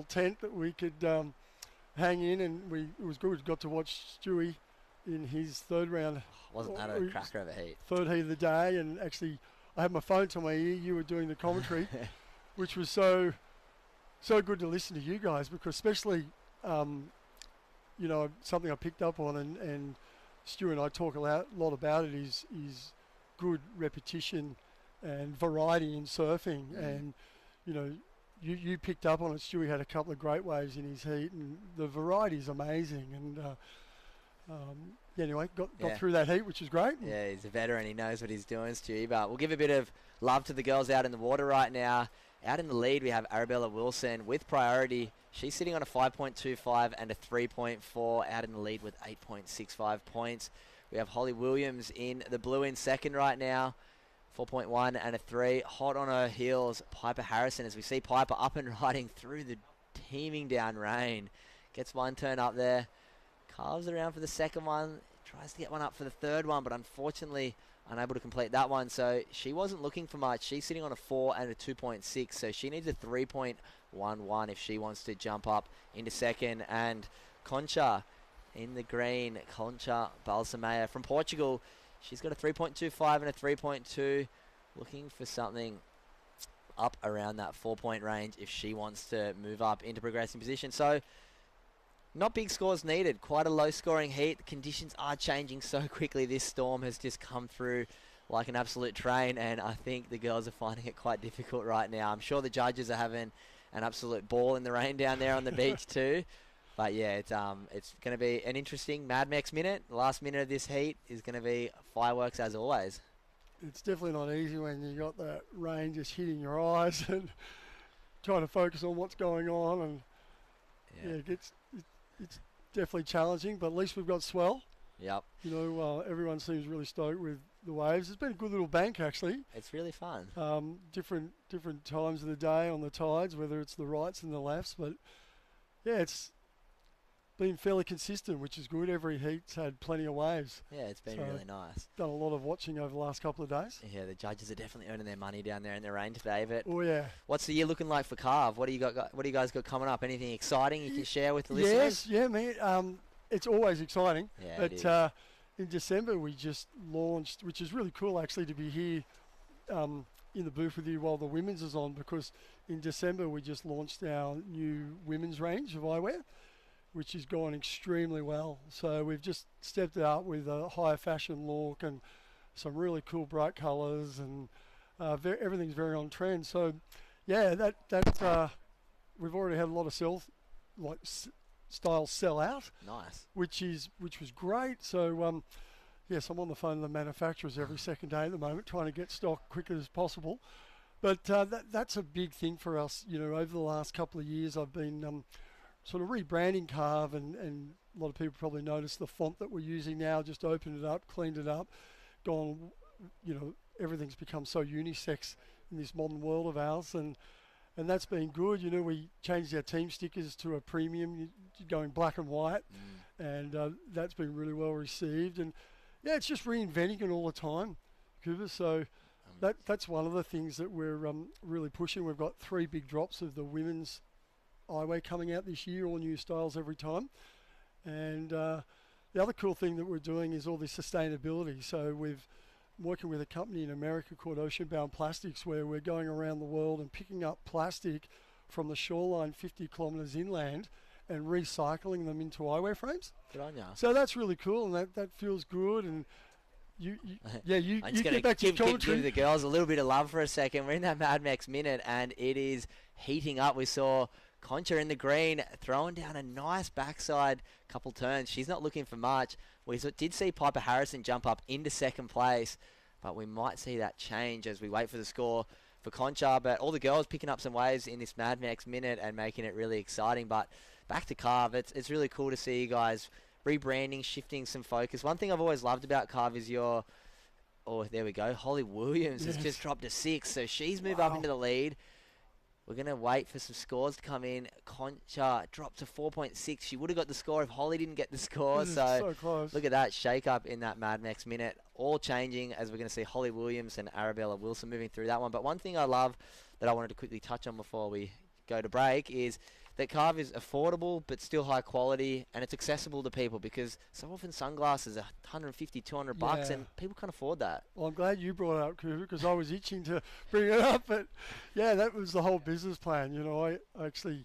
tent that we could hang in, and it was good. We got to watch Stewie in his third round. Wasn't that a cracker of a heat? Third heat of the day, and actually I had my phone to my ear. You were doing the commentary, which was so good to listen to you guys, because especially something I picked up on, and Stu and I talk a lot about it, is good repetition and variety in surfing. And you picked up on it. Stewie had a couple of great waves in his heat, and the variety is amazing. And anyway, got through that heat, which is great. Yeah, he's a veteran. He knows what he's doing, Stewie. But we'll give a bit of love to the girls out in the water right now. Out in the lead, we have Arabella Wilson with priority. She's sitting on a 5.25 and a 3.4, out in the lead with 8.65 points. We have Holly Williams in the blue in second right now, 4.1 and a 3. Hot on her heels, Piper Harrison, as we see Piper up and riding through the teeming down rain. Gets one turn up there, carves around for the second one, tries to get one up for the third one, but unfortunately unable to complete that one. So she wasn't looking for much. She's sitting on a 4 and a 2.6, so she needs a 3.11 if she wants to jump up into second. And Concha in the green, Concha Balsamea from Portugal. She's got a 3.25 and a 3.2. Looking for something up around that 4-point range if she wants to move up into progressing position. So not big scores needed. Quite a low-scoring heat. The conditions are changing so quickly. This storm has just come through like an absolute train, and I think the girls are finding it quite difficult right now. I'm sure the judges are having an absolute ball in the rain down there on the beach too. But yeah, it's going to be an interesting Mad Max minute. The last minute of this heat is going to be fireworks as always. It's definitely not easy when you got that rain just hitting your eyes and trying to focus on what's going on, and it's definitely challenging. But at least we've got swell. Yep. You know, everyone seems really stoked with the waves. It's been a good little bank actually. It's really fun. Different times of the day on the tides, whether it's the rights and the lefts, but yeah, it's been fairly consistent, which is good. Every heat's had plenty of waves. Yeah, it's been really nice. Done a lot of watching over the last couple of days. Yeah, the judges are definitely earning their money down there in the rain today. But oh yeah, what's the year looking like for Carve? What do you got? What do you guys got coming up? Anything exciting you can share with the listeners? Yes, yeah, mate. It's always exciting. Yeah, but it is. in December we just launched, which is really cool actually to be here in the booth with you while the women's is on, because in December we just launched our new women's range of eyewear, which has gone extremely well. So we've just stepped out with a higher fashion look and some really cool bright colours, and everything's very on trend. So yeah, that we've already had a lot of styles sell out. Nice. Which was great. So yes, I'm on the phone to the manufacturers every second day at the moment, trying to get stock quick as possible. But that's a big thing for us. You know, over the last couple of years, I've been sort of rebranding Carve, and a lot of people probably noticed the font that we're using now. Just opened it up, cleaned it up, gone. You know, everything's become so unisex in this modern world of ours, and that's been good. You know, we changed our team stickers to a premium, going black and white, and that's been really well received. And yeah, it's just reinventing it all the time, Cooper. So that's one of the things that we're really pushing. We've got 3 big drops of the women's eyewear coming out this year, all new styles every time. And the other cool thing that we're doing is all this sustainability. So we've working with a company in America called Oceanbound Plastics, where we're going around the world and picking up plastic from the shoreline 50 kilometres inland and recycling them into eyewear frames. Good on ya. So that's really cool, and that feels good. And you I'm just get back to give the girls a little bit of love for a second. We're in that Mad Max minute, and it is heating up. We saw Concha in the green throwing down a nice backside couple turns. She's not looking for much. We did see Piper Harrison jump up into second place, but we might see that change as we wait for the score for Concha. But all the girls picking up some waves in this Mad Max minute and making it really exciting. But back to Carve, it's really cool to see you guys rebranding, shifting some focus. One thing I've always loved about Carve is there we go, Holly Williams has just dropped a 6, so she's moved up into the lead. We're going to wait for some scores to come in. Concha dropped to 4.6. She would have got the score if Holly didn't get the score. So close. Look at that shake-up in that Mad Max minute. All changing as we're going to see Holly Williams and Arabella Wilson moving through that one. But one thing I love that I wanted to quickly touch on before we go to break is that Carve is affordable but still high quality, and it's accessible to people, because so often sunglasses are 150, 200 bucks, and people can't afford that. Well, I'm glad you brought it up, Cooper, because I was itching to bring it up. But yeah, that was the whole business plan. You know, I actually,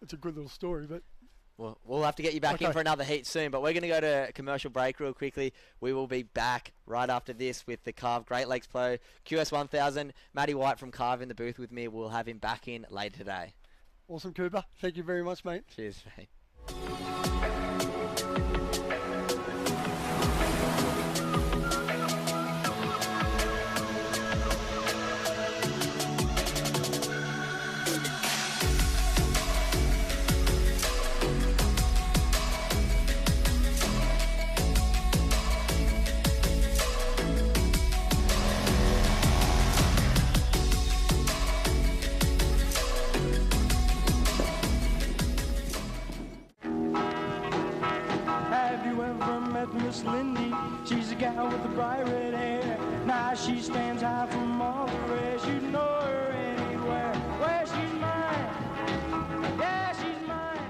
it's a good little story, but well, we'll have to get you back in for another heat soon, but we're going to go to a commercial break real quickly. We will be back right after this with the Carve Great Lakes Pro QS1000. Matty White from Carve in the booth with me. We'll have him back in later today. Awesome, Cooper. Thank you very much, mate. Cheers, mate. Miss Lindy, she's a gal with the bright red hair. Now she stands high from all the rest. You know her anywhere. Where she's mine, yeah, she's mine.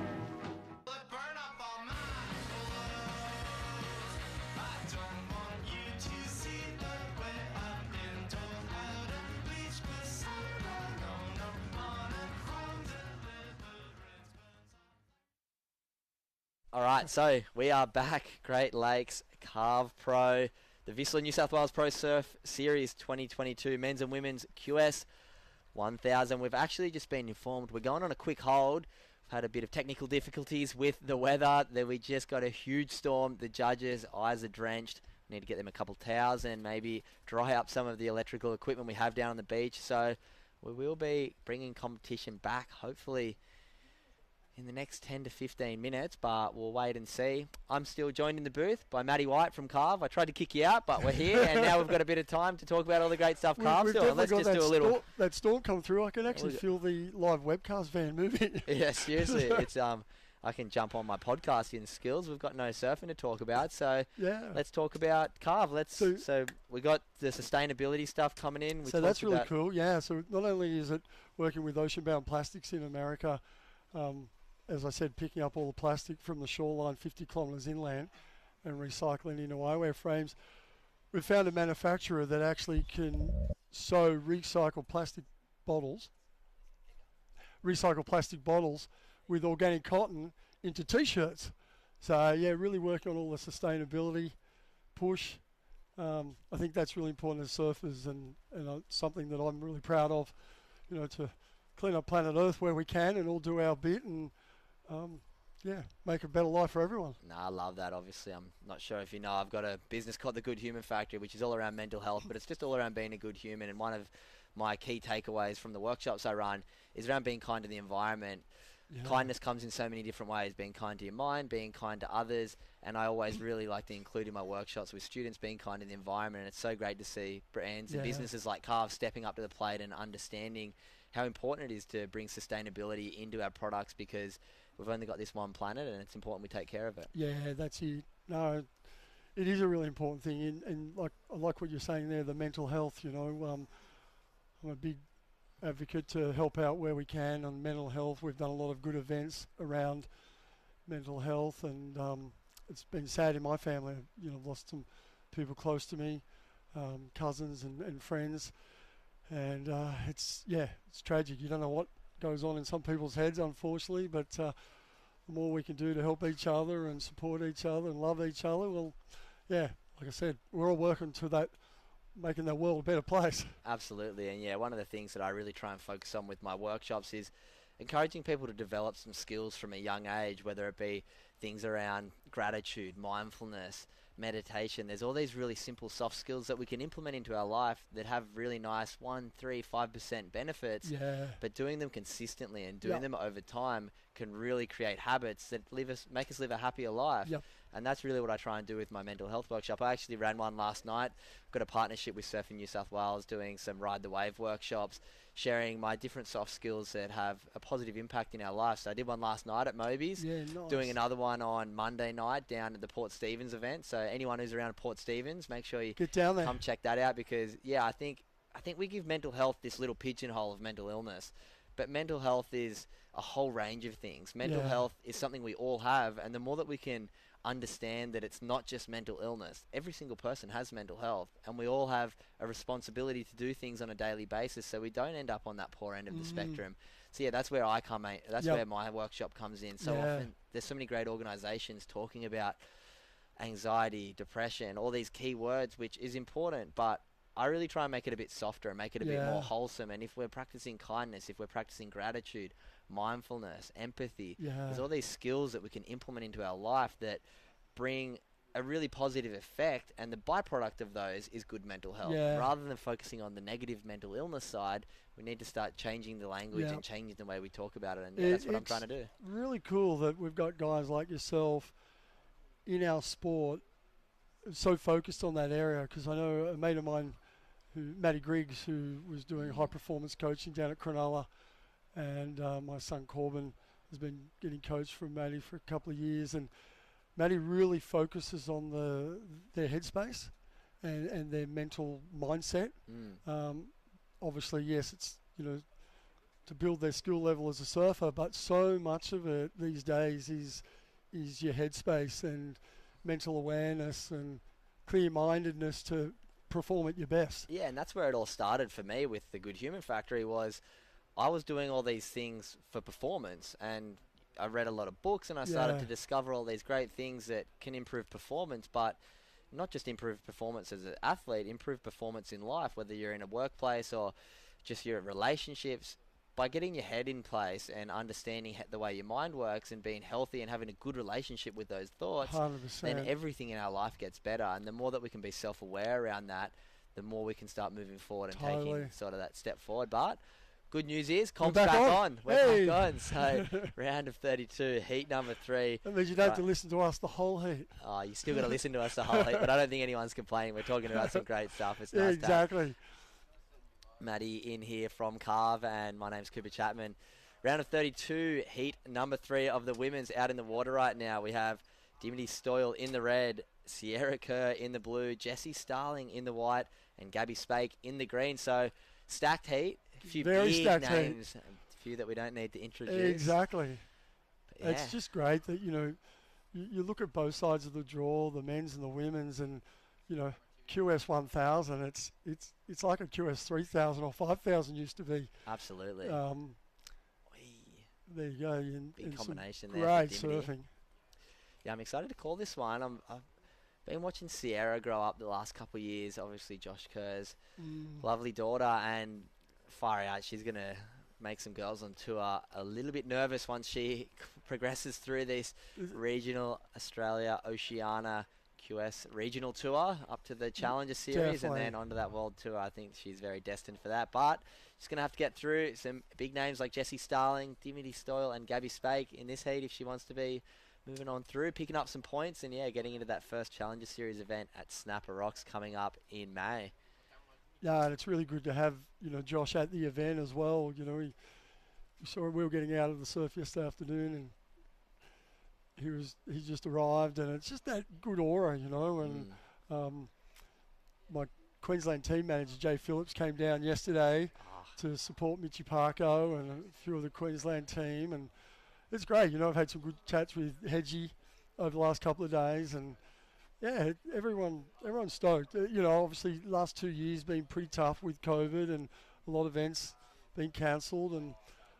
All right, so we are back. Great Lakes Carve Pro, the Vissla New South Wales Pro Surf Series 2022 men's and women's QS1000. We've actually just been informed we're going on a quick hold. We've had a bit of technical difficulties with the weather. Then we just got a huge storm. The judges' eyes are drenched. We need to get them a couple towels and maybe dry up some of the electrical equipment we have down on the beach. So we will be bringing competition back, hopefully in the next 10 to 15 minutes, but we'll wait and see. I'm still joined in the booth by Matty White from Carve. I tried to kick you out, but we're here, and now we've got a bit of time to talk about all the great stuff Carve's doing. Let's just do a little... That storm come through. I can actually feel the live webcast van moving. Yeah, seriously. It's I can jump on my podcasting skills. We've got no surfing to talk about, so yeah. Let's talk about Carve. So we got the sustainability stuff coming in. So that's really cool. Yeah, so not only is it working with ocean-bound plastics in America, as I said, picking up all the plastic from the shoreline 50 kilometres inland and recycling into eyewear frames. We've found a manufacturer that actually can sew recycled plastic bottles with organic cotton into T-shirts. So, yeah, really working on all the sustainability push. I think that's really important as surfers and something that I'm really proud of, to clean up planet Earth where we can and all do our bit and make a better life for everyone. I love that. Obviously, I'm not sure if you know, I've got a business called The Good Human Factory, which is all around mental health, but it's just all around being a good human. And one of my key takeaways from the workshops I run is around being kind to the environment. Yeah. Kindness comes in so many different ways, being kind to your mind, being kind to others, and I always really like to include in my workshops with students being kind to the environment. And it's so great to see brands and businesses like Carve stepping up to the plate and understanding how important it is to bring sustainability into our products, because we've only got this one planet and it's important we take care of it. Yeah, that's it. No, it is a really important thing. And I like what you're saying there, the mental health, I'm a big advocate to help out where we can on mental health. We've done a lot of good events around mental health, and it's been sad in my family. I've lost some people close to me, cousins and friends. And it's tragic. You don't know what goes on in some people's heads, unfortunately, but the more we can do to help each other and support each other and love each other, well, yeah, like I said, we're all working to that, making the world a better place. Absolutely. And one of the things that I really try and focus on with my workshops is encouraging people to develop some skills from a young age, whether it be things around gratitude, mindfulness, meditation. There's all these really simple soft skills that we can implement into our life that have really nice 1, 3, 5% benefits. Yeah. But doing them consistently and doing them over time can really create habits that make us live a happier life. Yep. And that's really what I try and do with my mental health workshop. I actually ran one last night. Got a partnership with Surfing New South Wales, doing some Ride the Wave workshops, sharing my different soft skills that have a positive impact in our life. So I did one last night at Moby's, nice. Doing another one on Monday night down at the Port Stephens event. So anyone who's around Port Stephens, make sure you get down there. Come check that out, because I think we give mental health this little pigeonhole of mental illness, but mental health is a whole range of things. Mental health is something we all have, and the more that we can understand that it's not just mental illness. Every single person has mental health, and we all have a responsibility to do things on a daily basis so we don't end up on that poor end of the spectrum. So that's where I come in. That's where my workshop comes in. So often there's so many great organizations talking about anxiety, depression, all these key words, which is important, but I really try and make it a bit softer and make it a bit more wholesome. And if we're practicing kindness, if we're practicing gratitude, mindfulness, empathy, there's all these skills that we can implement into our life that bring a really positive effect, and the byproduct of those is good mental health. Rather than focusing on the negative mental illness side, we need to start changing the language and changing the way we talk about it, and that's what I'm trying to do. Really cool that we've got guys like yourself in our sport so focused on that area, because I know a mate of mine, Matty Griggs, who was doing high performance coaching down at Cronulla, and my son Corbin has been getting coached from Matty for a couple of years, and Matty really focuses on their headspace and their mental mindset. Obviously, yes, it's to build their skill level as a surfer, but so much of it these days is your headspace and mental awareness and clear-mindedness to perform at your best. Yeah, and that's where it all started for me with the Good Human Factory. Was I was doing all these things for performance, and I read a lot of books and I started Yeah. to discover all these great things that can improve performance, but not just improve performance as an athlete, improve performance in life, whether you're in a workplace or just your relationships. By getting your head in place and understanding the way your mind works and being healthy and having a good relationship with those thoughts, 100%. then everything in our life gets better. And the more that we can be self-aware around that, the more we can start moving forward and Totally. taking sort of that step forward. But good news is, We're comp's back back on. on. We're Hey. back on. So round of 32, heat number 3. That means you don't have Right. to listen to us the whole heat. Oh, you still got to listen to us the whole heat, but I don't think anyone's complaining. We're talking about some great stuff. It's Yeah, nice to have exactly. Maddie in here from Carve, and my name's Cooper Chapman. Round of 32, heat number 3 of the women's out in the water right now. We have Dimity Stoyle in the red, Sierra Kerr in the blue, Jessie Starling in the white, and Gabby Spake in the green. So stacked heat, a few Very big stacked heat. names, a few that we don't need to introduce. Exactly. But yeah. It's just great that, you look at both sides of the draw, the men's and the women's, and, QS1000, it's like a QS3000 or 5000 used to be. Absolutely. Whee. There you go. And Big some combination there. great for Dimity. surfing. Yeah, I'm excited to call this one. I've been watching Sierra grow up the last couple of years. Obviously, Josh Kerr's lovely daughter, and far out, she's going to make some girls on tour a little bit nervous once she progresses through this regional Australia Oceania QS regional tour up to the Challenger Series Definitely. and then onto that World Tour. I think she's very destined for that. But she's going to have to get through some big names like Jessie Starling, Dimity Stoyle, and Gabby Spake in this heat if she wants to be moving on through, picking up some points, and getting into that first Challenger Series event at Snapper Rocks coming up in May. Yeah, and it's really good to have, Josh at the event as well. We saw we were getting out of the surf yesterday afternoon, and he just arrived, and it's just that good aura, and my Queensland team manager Jay Phillips came down yesterday to support Mitchie Parko and a few of the Queensland team, and it's great. I've had some good chats with Hedgie over the last couple of days, and yeah, everyone's stoked. Obviously last 2 years been pretty tough with COVID and a lot of events being cancelled, and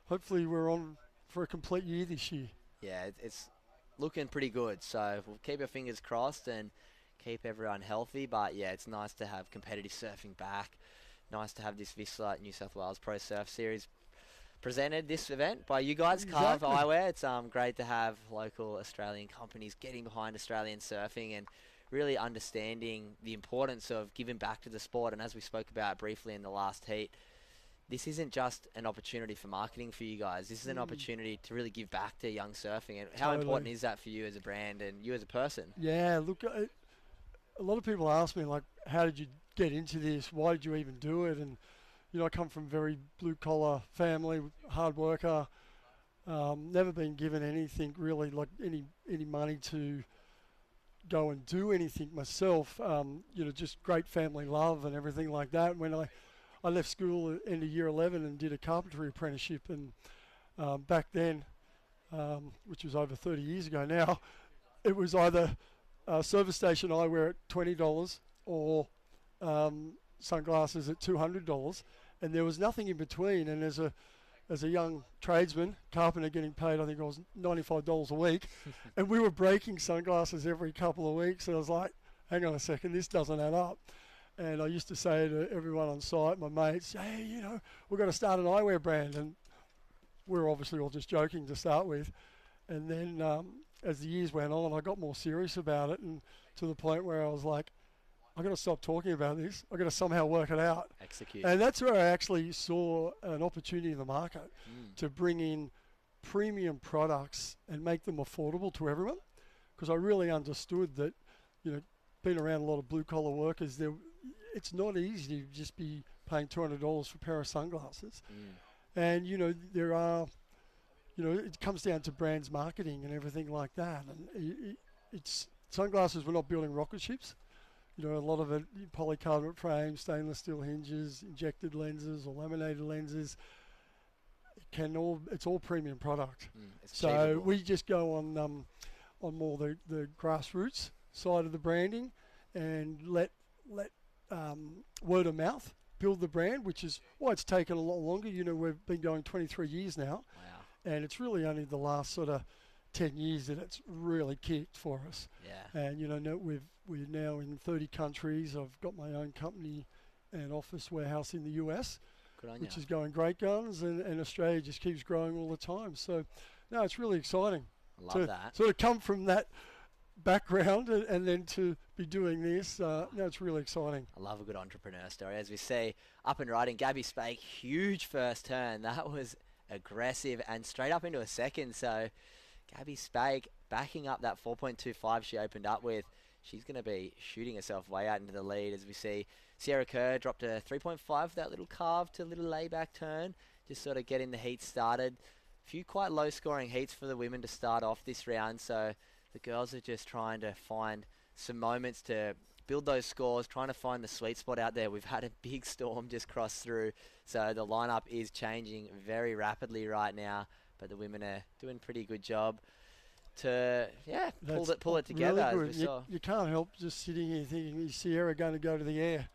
hopefully we're on for a complete year this year. Yeah, it's looking pretty good. So we'll keep our fingers crossed and keep everyone healthy. But yeah, it's nice to have competitive surfing back. Nice to have this Whistler New South Wales Pro Surf Series presented this event by you guys, Carve Exactly. Eyewear. It's great to have local Australian companies getting behind Australian surfing and really understanding the importance of giving back to the sport. And as we spoke about briefly in the last heat, this isn't just an opportunity for marketing for you guys. This is an opportunity to really give back to young surfing. And how Totally. important is that for you as a brand and you as a person? Yeah, look, a lot of people ask me, like, how did you get into this? Why did you even do it? And, I come from a very blue-collar family, hard worker, never been given anything really, like any money to go and do anything myself. Just great family love and everything like that. When I left school at end of year 11 and did a carpentry apprenticeship, and back then, which was over 30 years ago now, it was either service station eyewear at $20 or sunglasses at $200, and there was nothing in between. And as a young tradesman, carpenter, getting paid, I think it was $95 a week, and we were breaking sunglasses every couple of weeks. And I was like, hang on a second, this doesn't add up. And I used to say to everyone on site, my mates, hey, we've got to start an eyewear brand. And we were obviously all just joking to start with. And then as the years went on, I got more serious about it, and to the point where I was like, I've got to stop talking about this. I've got to somehow work it out. Execute. And that's where I actually saw an opportunity in the market to bring in premium products and make them affordable to everyone. Because I really understood that, being around a lot of blue-collar workers, it's not easy to just be paying $200 for a pair of sunglasses. And, there are, it comes down to brands marketing and everything like that. And it's sunglasses, we're not building rocket ships. A lot of it, polycarbonate frames, stainless steel hinges, injected lenses or laminated lenses. It's all premium product. It's So achievable. we just go on more the grassroots side of the branding, and let word of mouth build the brand, which is why it's taken a lot longer. We've been going 23 years now, Wow. and it's really only the last sort of 10 years that it's really kicked for us. Yeah. And we're now in 30 countries. I've got my own company and office warehouse in the US, Good on which you. is going great guns, and Australia just keeps growing all the time. So, no, it's really exciting Love to that. sort of come from that background and then to be doing this. No, it's really exciting. I love a good entrepreneur story. As we see, up and riding, Gabby Spake, huge first turn. That was aggressive and straight up into a second. So Gabby Spake backing up that 4.25 she opened up with. She's going to be shooting herself way out into the lead. As we see, Sierra Kerr dropped a 3.5 for that little carve to little layback turn. Just sort of getting the heat started. A few quite low scoring heats for the women to start off this round. So the girls are just trying to find some moments to build those scores, trying to find the sweet spot out there. We've had a big storm just cross through, so the lineup is changing very rapidly right now, but the women are doing a pretty good job to pull it together. Really as good. we saw. You can't help just sitting here thinking, is Sierra going to go to the air?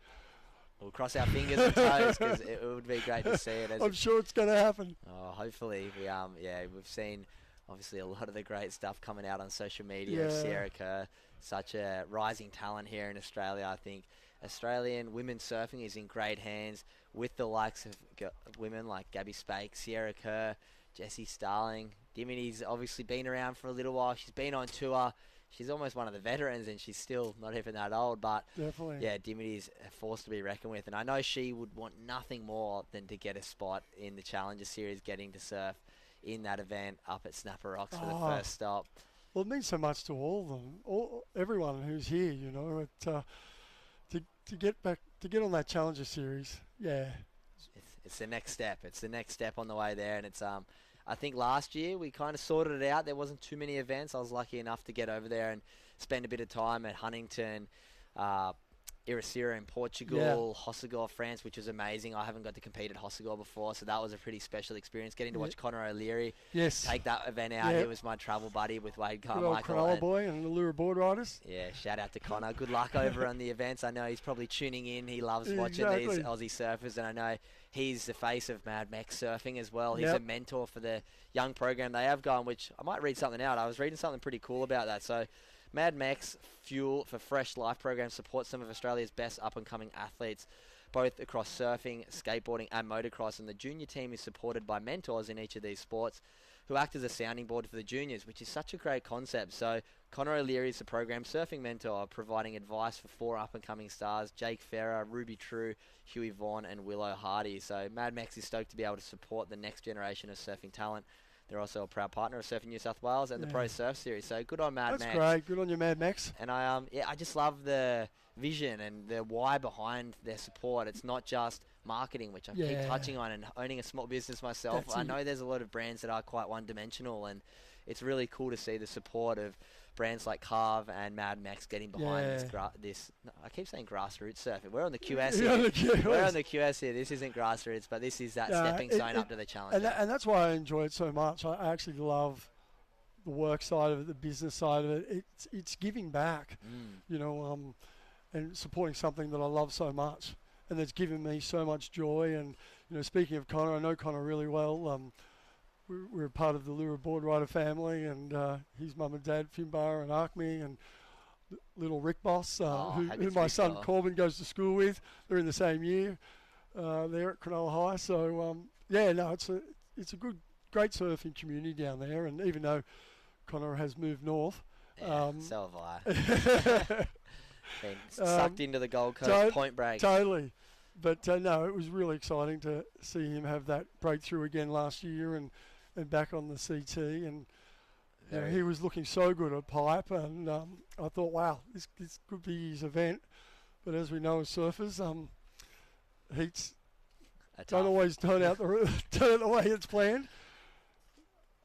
We'll cross our fingers and toes because it would be great to see it. I'm sure it's going to happen. Oh, hopefully. We've seen obviously a lot of the great stuff coming out on social media. Yeah. Sierra Kerr, such a rising talent here in Australia. I think Australian women's surfing is in great hands with the likes of women like Gabby Spake, Sierra Kerr, Jessie Starling. Dimity's obviously been around for a little while. She's been on tour. She's almost one of the veterans, and she's still not even that old. But Definitely. yeah, Dimity's a force to be reckoned with. And I know she would want nothing more than to get a spot in the Challenger Series, getting to surf in that event up at Snapper Rocks for the first stop. Well, it means so much to all of them, everyone who's here. To get on that Challenger Series. Yeah. It's the next step. It's the next step on the way there, and it's I think last year we kind of sorted it out. There wasn't too many events. I was lucky enough to get over there and spend a bit of time at Huntington, Iracira in Portugal, Hossegor, France, which was amazing. I haven't got to compete at Hossegor before, so that was a pretty special experience. Getting to watch Connor O'Leary take that event out. He was my travel buddy with Wade Good old Carmichael. Cronulla boy and the Lure board riders. Yeah, shout out to Connor. Good luck over on the events. I know he's probably tuning in. He loves watching these Aussie surfers, and I know he's the face of Mad Max Surfing as well. He's a mentor for the young program they have going, which I might read something out. I was reading something pretty cool about that. So Mad Max Fuel for Fresh Life program supports some of Australia's best up-and-coming athletes, both across surfing, skateboarding and motocross, and the junior team is supported by mentors in each of these sports who act as a sounding board for the juniors, which is such a great concept. So Connor O'Leary is the program surfing mentor, providing advice for 4 up-and-coming stars, Jake Ferrer, Ruby True, Huey Vaughan and Willow Hardy. So Mad Max is stoked to be able to support the next generation of surfing talent. They're also a proud partner of Surfing New South Wales and the Pro Surf Series. So good on Mad Max. That's great. Good on you, Mad Max. And I just love the vision and the why behind their support. It's not just marketing, which I keep touching on, and owning a small business myself. I know there's a lot of brands that are quite one-dimensional, and it's really cool to see the support of brands like Carve and Mad Max getting behind this. I keep saying grassroots surfing. We're on the QS here. We're on the QS here. This isn't grassroots, but this is that stepping stone up to the challenge. And that's why I enjoy it so much. I actually love the work side of it, the business side of it. It's giving back, and supporting something that I love so much, and that's given me so much joy. And speaking of Connor, I know Connor really well. We're part of the Lure board rider family, and his mum and dad, Finbar and Arkme, and little Rick Boss, who my son Corbin goes to school with. They're in the same year there at Cronulla High. So it's a great surfing community down there. And even though Connor has moved north, so have I. Been sucked into the Gold Coast Point Break. Totally. But no, it was really exciting to see him have that breakthrough again last year and back on the CT. And he was looking so good at pipe. And I thought, wow, this could be his event. But as we know as surfers, heats don't always turn out the way it's planned.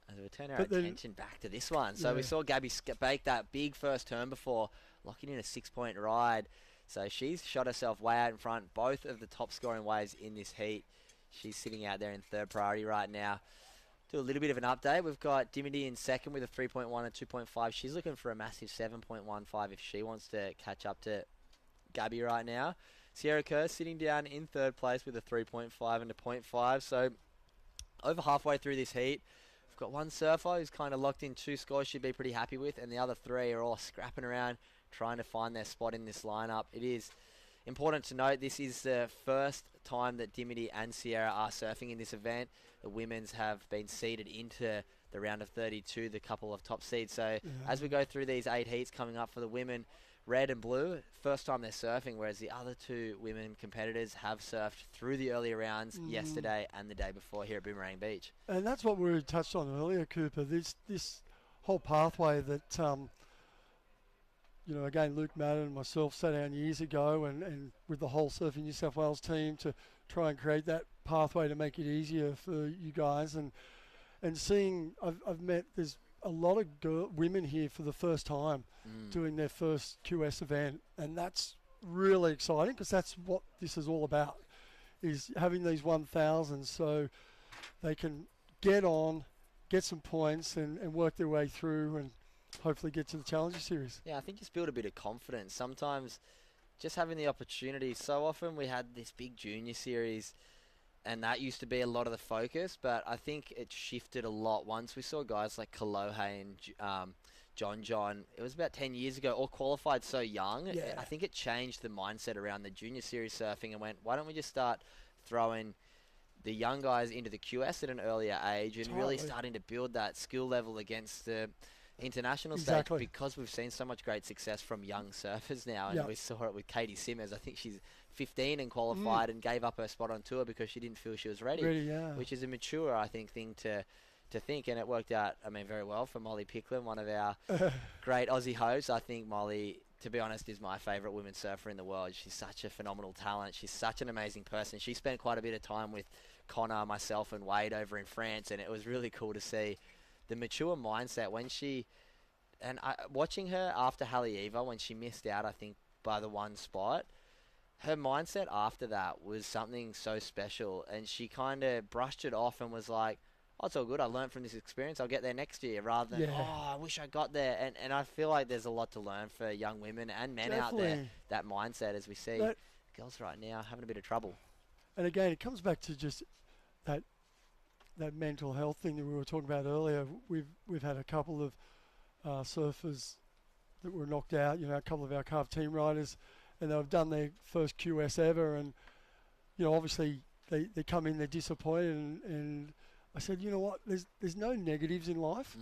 As we turn our attention back to this one. So we saw Gabby bake that big first turn before, locking in a 6-point ride. So she's shot herself way out in front, both of the top scoring waves in this heat. She's sitting out there in third priority right now. Do a little bit of an update. We've got Dimity in second with a 3.1 and 2.5. She's looking for a massive 7.15 if she wants to catch up to Gabby right now. Sierra Kerr sitting down in third place with a 3.5 and a 0.5. So over halfway through this heat, We've got one surfer who's kind of locked in 2 scores she'd be pretty happy with, and the other 3 are all scrapping around trying to find their spot in this lineup. It is important to note this is the first time that Dimity and Sierra are surfing in this event. The women's have been seeded into the round of 32, the couple of top seeds. So as we go through these 8 heats coming up for the women, red and blue, first time they're surfing, whereas the other 2 women competitors have surfed through the earlier rounds yesterday and the day before here at Boomerang Beach. And that's what we touched on earlier, Cooper. This whole pathway that, again, Luke Madden and myself sat down years ago and with the whole Surfing New South Wales team to try and create that pathway to make it easier for you guys. And seeing, I've met, there's a lot of women here for the first time doing their first QS event, and that's really exciting because that's what this is all about, is having these 1,000 so they can get some points and work their way through and hopefully get to the Challenger Series. Yeah, I think just build a bit of confidence. Sometimes just having the opportunity, so often we had this big junior series and that used to be a lot of the focus, but I think it shifted a lot once we saw guys like Kalohe and John. It was about 10 years ago, all qualified so young. Yeah. I think it changed the mindset around the junior series surfing and went, why don't we just start throwing the young guys into the QS at an earlier age and really starting to build that skill level against the international stage, because we've seen so much great success from young surfers now, and we saw it with Katie Simmers. I think she's 15 and qualified and gave up her spot on tour because she didn't feel she was ready, which is a mature, I think, thing to think, and it worked out, very well for Molly Picklin, one of our great Aussie hosts. I think Molly, to be honest, is my favourite women's surfer in the world. She's such a phenomenal talent. She's such an amazing person. She spent quite a bit of time with Connor, myself, and Wade over in France, and it was really cool to see the mature mindset when she, and watching her after Haleiwa when she missed out, I think, by the one spot, her mindset after that was something so special, and she kind of brushed it off and was like, oh, it's all good, I learned from this experience, I'll get there next year, rather than, I wish I got there. And I feel like there's a lot to learn for young women and men out there, that mindset, as we see girls right now having a bit of trouble. And again, it comes back to just that mental health thing that we were talking about earlier. We've had a couple of surfers that were knocked out, a couple of our Carve team riders, and they've done their first QS ever, and obviously they come in, they're disappointed, and I said, you know what, there's no negatives in life.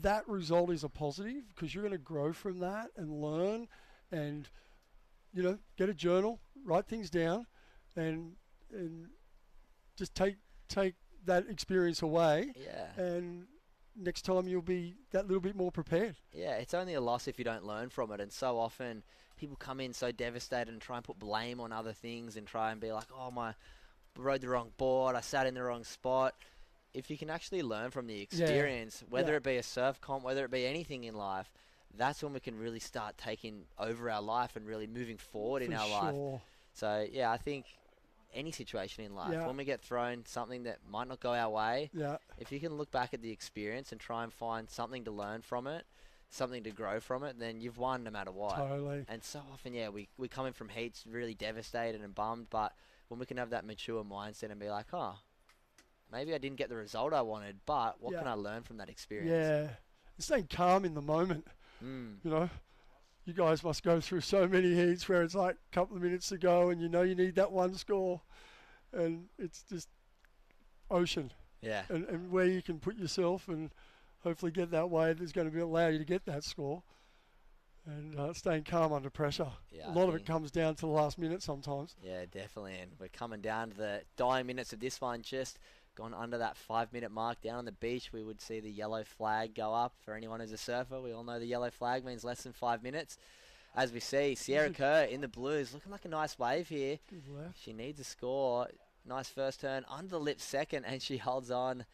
That result is a positive because you're going to grow from that and learn, and get a journal, write things down, and just take that experience away, and next time you'll be that little bit more prepared. Yeah, it's only a loss if you don't learn from it, and so often people come in so devastated and try and put blame on other things and try and be like, oh, I rode the wrong board, I sat in the wrong spot. If you can actually learn from the experience, whether it be a surf comp, whether it be anything in life, that's when we can really start taking over our life and really moving forward in our life. So, I think any situation in life, when we get thrown something that might not go our way, if you can look back at the experience and try and find something to learn from it, something to grow from it, then you've won no matter what. Totally. And so often, we come in from heats really devastated and bummed, but when we can have that mature mindset and be like, oh, maybe I didn't get the result I wanted, but what can I learn from that experience? Yeah. Staying calm in the moment. You guys must go through so many heats where it's like a couple of minutes to go and you need that one score, and it's just ocean. Yeah. And where you can put yourself and hopefully get that wave that's going to allow you to get that score, and staying calm under pressure. Yeah, a lot of it comes down to the last minute sometimes. Yeah, definitely. And we're coming down to the dying minutes of this one, just gone under that 5-minute mark. Down on the beach, we would see the yellow flag go up. For anyone who's a surfer, we all know the yellow flag means less than 5 minutes. As we see, Sierra Kerr in the blues, looking like a nice wave here. Good left. She needs a score. Nice first turn, under the lip second, and she holds on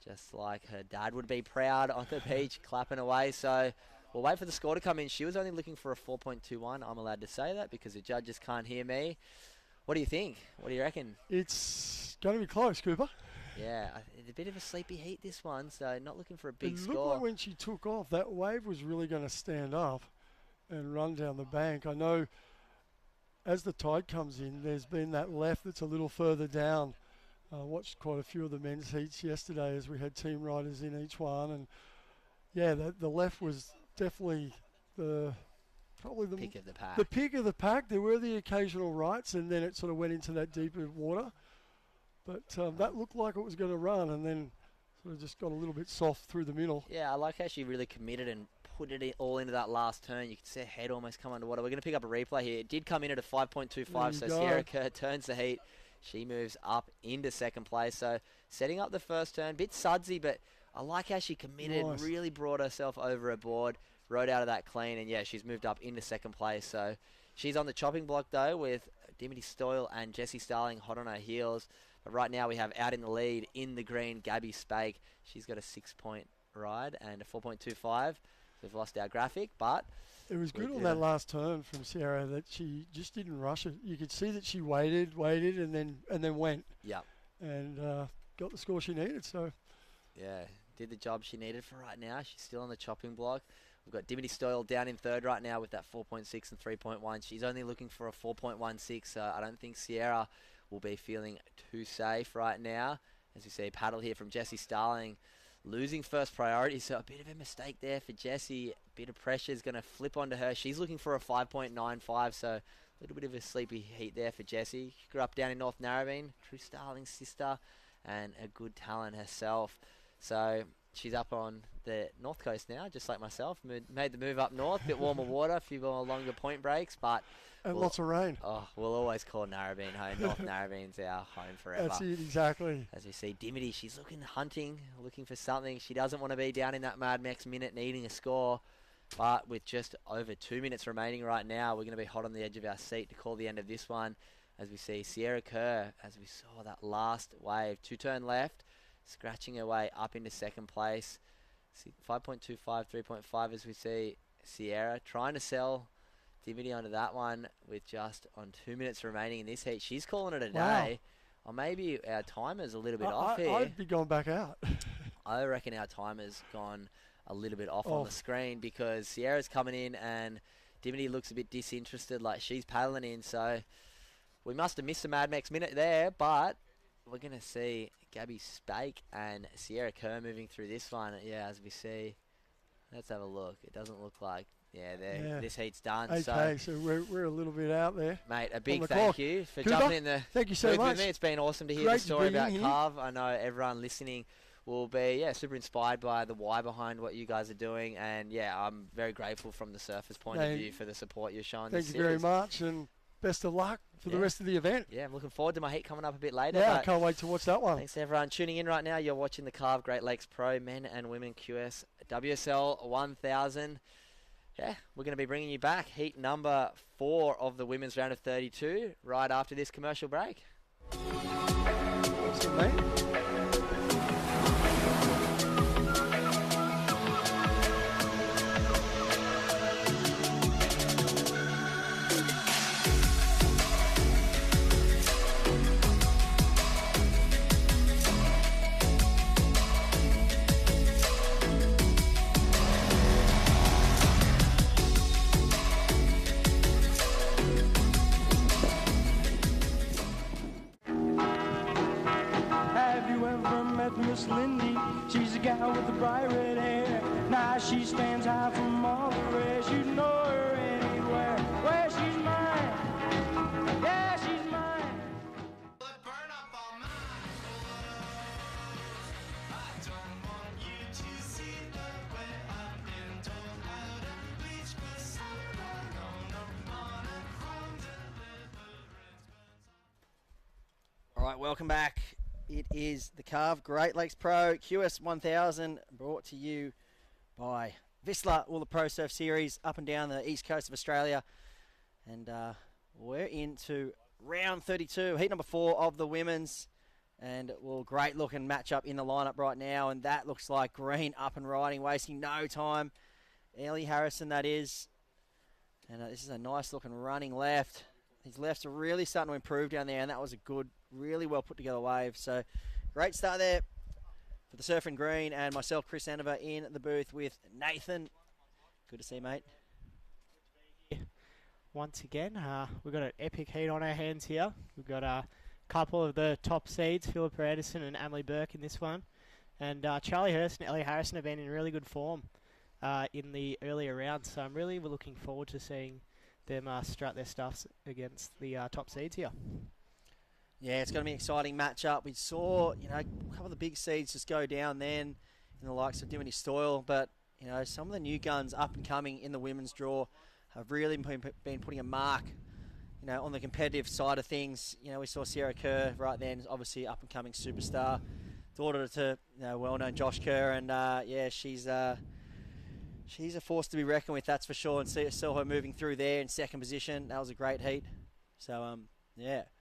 just like her dad would be proud on the beach, clapping away. So we'll wait for the score to come in. She was only looking for a 4.21. I'm allowed to say that because the judges can't hear me. What do you think? What do you reckon? It's going to be close, Cooper. Yeah, it's a bit of a sleepy heat, this one, so not looking for a big score. It looked like when she took off, that wave was really going to stand up and run down the bank. I know as the tide comes in, there's been that left that's a little further down Watched quite a few of the men's heats yesterday as we had team riders in each one, and yeah, the left was definitely probably the Pick of the pack. the pick of the pack. There were the occasional rights, and then it sort of went into that deeper water. But that looked like it was going to run, and then sort of just got a little bit soft through the middle. Yeah, I like how she really committed and put it all into that last turn. You could see her head almost come underwater. We're going to pick up a replay here. It did come in at a 5.25, so go. Sierra Kerr turns the heat. She moves up into second place. So setting up the first turn, bit sudsy, but I like how she committed, Nice. really brought herself over a board, rode out of that clean, and yeah, she's moved up into second place. So she's on the chopping block though, with Dimity Stoyle and Jessie Starling hot on her heels. But right now we have out in the lead in the green, Gabby Spake. She's got a 6-point ride and a 4.25. We've lost our graphic, but It was good on that last turn from Sierra that she just didn't rush it. You could see that she waited, and then went. yeah, And got the score she needed. So yeah, did the job she needed for right now. She's still on the chopping block. We've got Dimity Stoyle down in third right now with that 4.6 and 3.1. She's only looking for a 4.16, so I don't think Sierra will be feeling too safe right now. As you see, paddle here from Jessie Starling, losing first priority, so a bit of a mistake there for Jessie. A bit of pressure is going to flip onto her. She's looking for a 5.95, so a little bit of a sleepy heat there for Jessie. She grew up down in North Narrabeen, true Starling's sister, and a good talent herself. So she's up on the north coast now, just like myself. Made the move up north, bit warmer water, a few more longer point breaks, but lots of rain. Oh, we'll always call Narrabeen home. North Narrabeen's our home forever. That's it, exactly. As we see Dimity, she's looking for something. She doesn't want to be down in that Mad Max minute needing a score. But with just over 2 minutes remaining right now, we're going to be hot on the edge of our seat to call the end of this one. As we see Sierra Kerr, as we saw that last wave, 2-turn left, scratching her way up into second place. 5.25, 3.5 as we see Sierra trying to sell Dimity onto that one with just on 2 minutes remaining in this heat. She's calling it a day. Or maybe our timer's a little bit off here. I'd be going back out. I reckon our timer's gone a little bit off on the screen because Sierra's coming in and Dimity looks a bit disinterested, like she's paddling in. So we must have missed a Mad Max minute there, but we're going to see Gabby Spake and Sierra Kerr moving through this one. Yeah, as we see. Let's have a look. It doesn't look like, this heat's done. Okay, so we're a little bit out there. Mate, a big thank you for jumping in the Thank you so booth much. with me. It's been awesome to hear the story about Carve. I know everyone listening will be super inspired by the why behind what you guys are doing, and I'm very grateful from the surfer's point of view for the support you're showing. Thank you very much, and best of luck for the rest of the event. Yeah, I'm looking forward to my heat coming up a bit later. Yeah, I can't wait to watch that one. Thanks to everyone tuning in right now. You're watching the Carve Great Lakes Pro Men and Women QS WSL 1000. Yeah, we're going to be bringing you back heat number 4 of the women's round of 32 right after this commercial break. Awesome, mate. Miss Lindy, she's a gal with the bright red hair. Now she stands high from all the rest. You know her anywhere. Where she's mine, yeah, she's mine. Burn up all mine. I don't want you to see the way I've been told how to bleach for summer. No, on a chrome deliverance. All right, welcome back. It is the Carve Great Lakes Pro QS1000 brought to you by Vissla, all the Pro Surf Series up and down the east coast of Australia. And we're into round 32, heat number 4 of the women's. And great looking matchup in the lineup right now. And that looks like Green up and riding, wasting no time. Ellie Harrison, that is. And this is a nice looking running left. His lefts are really starting to improve down there, and that was a good, really well put together wave. So great start there for the Surf and Green, and myself, Chris Andover, in the booth with Nathan. Good to see you, mate. Once again, we've got an epic heat on our hands here. We've got couple of the top seeds, Philippa Anderson and Emily Burke in this one. And Charlie Hurst and Ellie Harrison have been in really good form in the earlier rounds. So I'm really looking forward to seeing them strut their stuffs against the top seeds here. Yeah, it's going to be an exciting matchup. We saw, a couple of the big seeds just go down then in the likes of Dimity Stoyle, but, some of the new guns up and coming in the women's draw have really been putting a mark, on the competitive side of things. We saw Sierra Kerr right then, obviously up and coming superstar, daughter to well-known Josh Kerr, and she's a force to be reckoned with, that's for sure. And saw her moving through there in second position. That was a great heat. So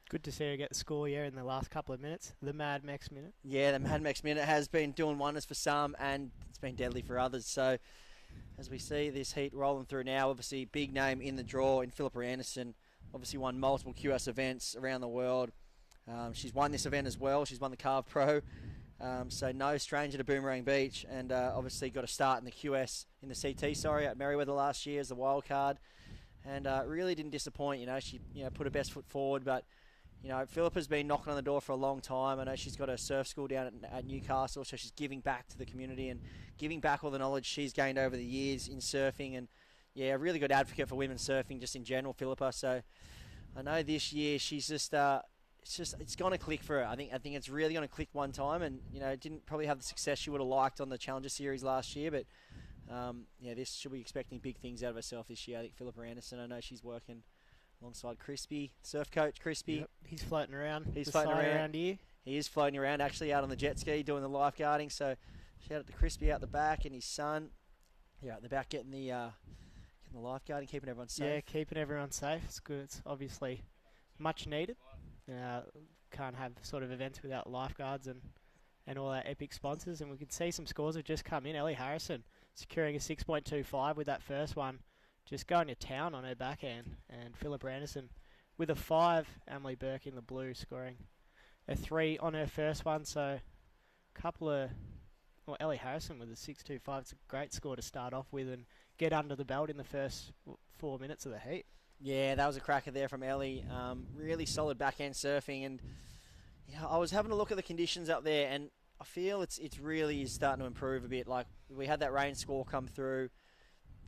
good to see her get the score in the last couple of minutes. The Mad Max minute. Yeah, the Mad Max minute has been doing wonders for some, and it's been deadly for others. So as we see this heat rolling through now, obviously big name in the draw in Philippa Anderson. Obviously won multiple QS events around the world. She's won this event as well. She's won the Carve Pro. So no stranger to Boomerang Beach, and obviously got a start in the QS, in the CT, at Merriweather last year as the wild card, and really didn't disappoint. She put her best foot forward, but Philippa's been knocking on the door for a long time. I know she's got a surf school down at Newcastle, so she's giving back to the community and giving back all the knowledge she's gained over the years in surfing, and a really good advocate for women's surfing just in general, Philippa. So I know this year she's just it's going to click for her. I think it's really going to click one time, and didn't probably have the success she would have liked on the Challenger Series last year, but this she'll be expecting big things out of herself this year. I think Philippa Anderson, I know she's working alongside Crispy, surf coach Crispy. Yep, he's floating around. He's floating around here. He is floating around, actually out on the jet ski doing the lifeguarding. So shout out to Crispy out the back and his son. Out the back getting the lifeguarding, keeping everyone safe. Yeah, keeping everyone safe. It's good. It's obviously much needed. Can't have sort of events without lifeguards and all our epic sponsors. And we can see some scores have just come in. Ellie Harrison securing a 6.25 with that first one, just going to town on her backhand. And Philippa Anderson with a 5. Emily Burke in the blue scoring a 3 on her first one. So Ellie Harrison with a 6.25. It's a great score to start off with and get under the belt in the first 4 minutes of the heat. Yeah, that was a cracker there from Ellie. Really solid backhand surfing, and I was having a look at the conditions up there, and I feel it's really is starting to improve a bit. Like, we had that rain score come through.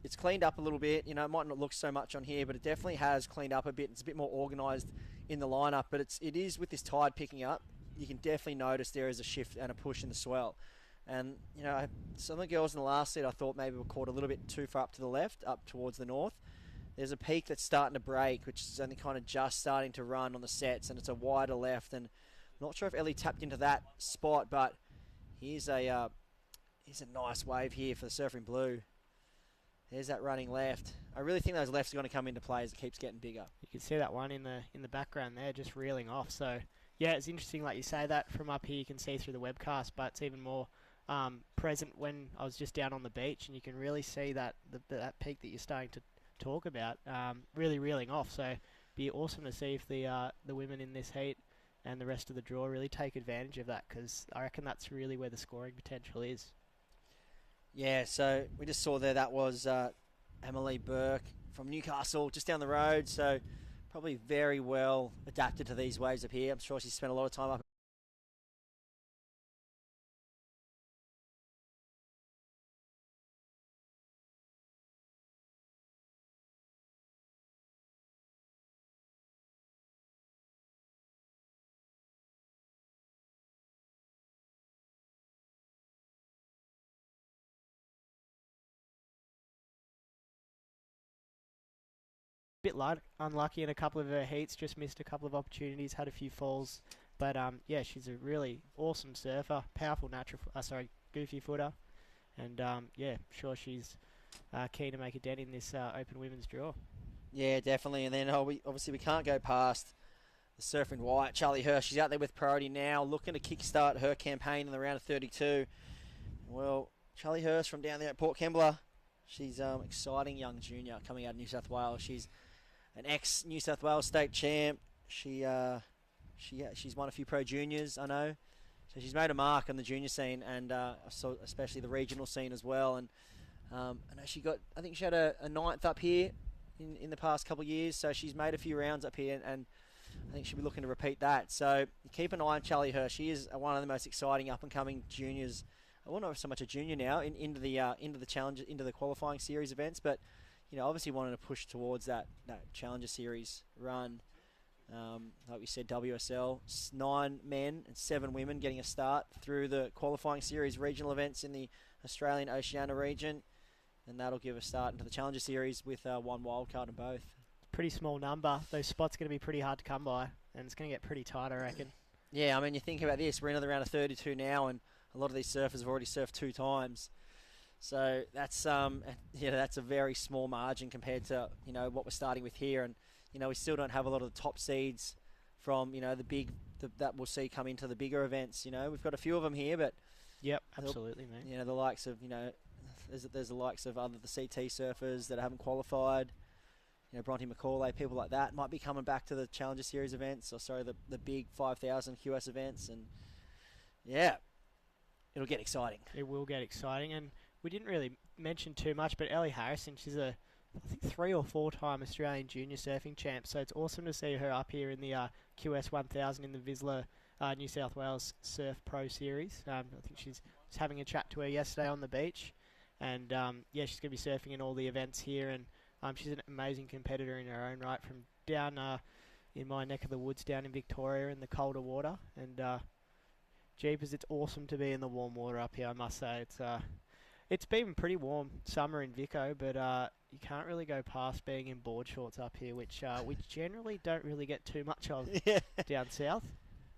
It's cleaned up a little bit. It might not look so much on here, but it definitely has cleaned up a bit. It's a bit more organised in the lineup, but it is with this tide picking up. You can definitely notice there is a shift and a push in the swell. And some of the girls in the last set I thought maybe were caught a little bit too far up to the left, up towards the north. There's a peak that's starting to break, which is only kind of just starting to run on the sets, and it's a wider left. And I'm not sure if Ellie tapped into that spot, but here's a nice wave here for the Surfing Blue. There's that running left. I really think those lefts are going to come into play as it keeps getting bigger. You can see that one in the background there, just reeling off. So yeah, it's interesting, like you say, that from up here you can see through the webcast, but it's even more present when I was just down on the beach, and you can really see that peak that you're starting to talk about really reeling off. So be awesome to see if the women in this heat and the rest of the draw really take advantage of that, because I reckon that's really where the scoring potential is. Yeah, so we just saw there that was Emily Burke from Newcastle, just down the road. So probably very well adapted to these waves up here. I'm sure she's spent a lot of time up. Bit unlucky in a couple of her heats, just missed a couple of opportunities, had a few falls, but yeah, she's a really awesome surfer, powerful goofy footer, and sure she's keen to make a dent in this open women's draw. Yeah, definitely. And then obviously we can't go past the surfing white Charlie Hurst. She's out there with priority now, looking to kickstart her campaign in the round of 32. Well, Charlie Hurst from down there at Port Kembla, she's exciting young junior coming out of New South Wales. She's an ex-New South Wales state champ. She's won a few pro juniors, I know. So she's made a mark on the junior scene, and especially the regional scene as well. And I know I think she had a ninth up here in the past couple of years. So she's made a few rounds up here, and I think she'll be looking to repeat that. So keep an eye on Charlie Hirsch. She is one of the most exciting up-and-coming juniors. Well, not so much a junior now into the challenge, into the qualifying series events, but obviously wanting to push towards that Challenger Series run. Like we said, WSL, 9 men and 7 women getting a start through the qualifying series regional events in the Australian Oceania region, and that'll give a start into the Challenger Series with 1 wildcard in both. Pretty small number. Those spots are going to be pretty hard to come by, and it's going to get pretty tight, I reckon. Yeah, I mean, you think about this. We're into the round of 32 now, and a lot of these surfers have already surfed 2 times. So that's that's a very small margin compared to what we're starting with here, and we still don't have a lot of the top seeds from that we'll see come into the bigger events. We've got a few of them here, but yep, absolutely, mate. The likes of there's the likes of the CT surfers that haven't qualified. Bronte McCauley, people like that might be coming back to the Challenger Series events, the big 5,000 QS events, and yeah, it'll get exciting. It will get exciting, and we didn't really mention too much, but Ellie Harrison, she's I think 3 or 4-time Australian junior surfing champ, so it's awesome to see her up here in the QS1000 in the Vizsla New South Wales Surf Pro Series. I think she's having a chat to her yesterday on the beach, and she's going to be surfing in all the events here, and she's an amazing competitor in her own right from down in my neck of the woods down in Victoria in the colder water, and jeepers, it's awesome to be in the warm water up here, I must say. It's been pretty warm summer in Vico, but you can't really go past being in board shorts up here, which we generally don't really get too much of down south.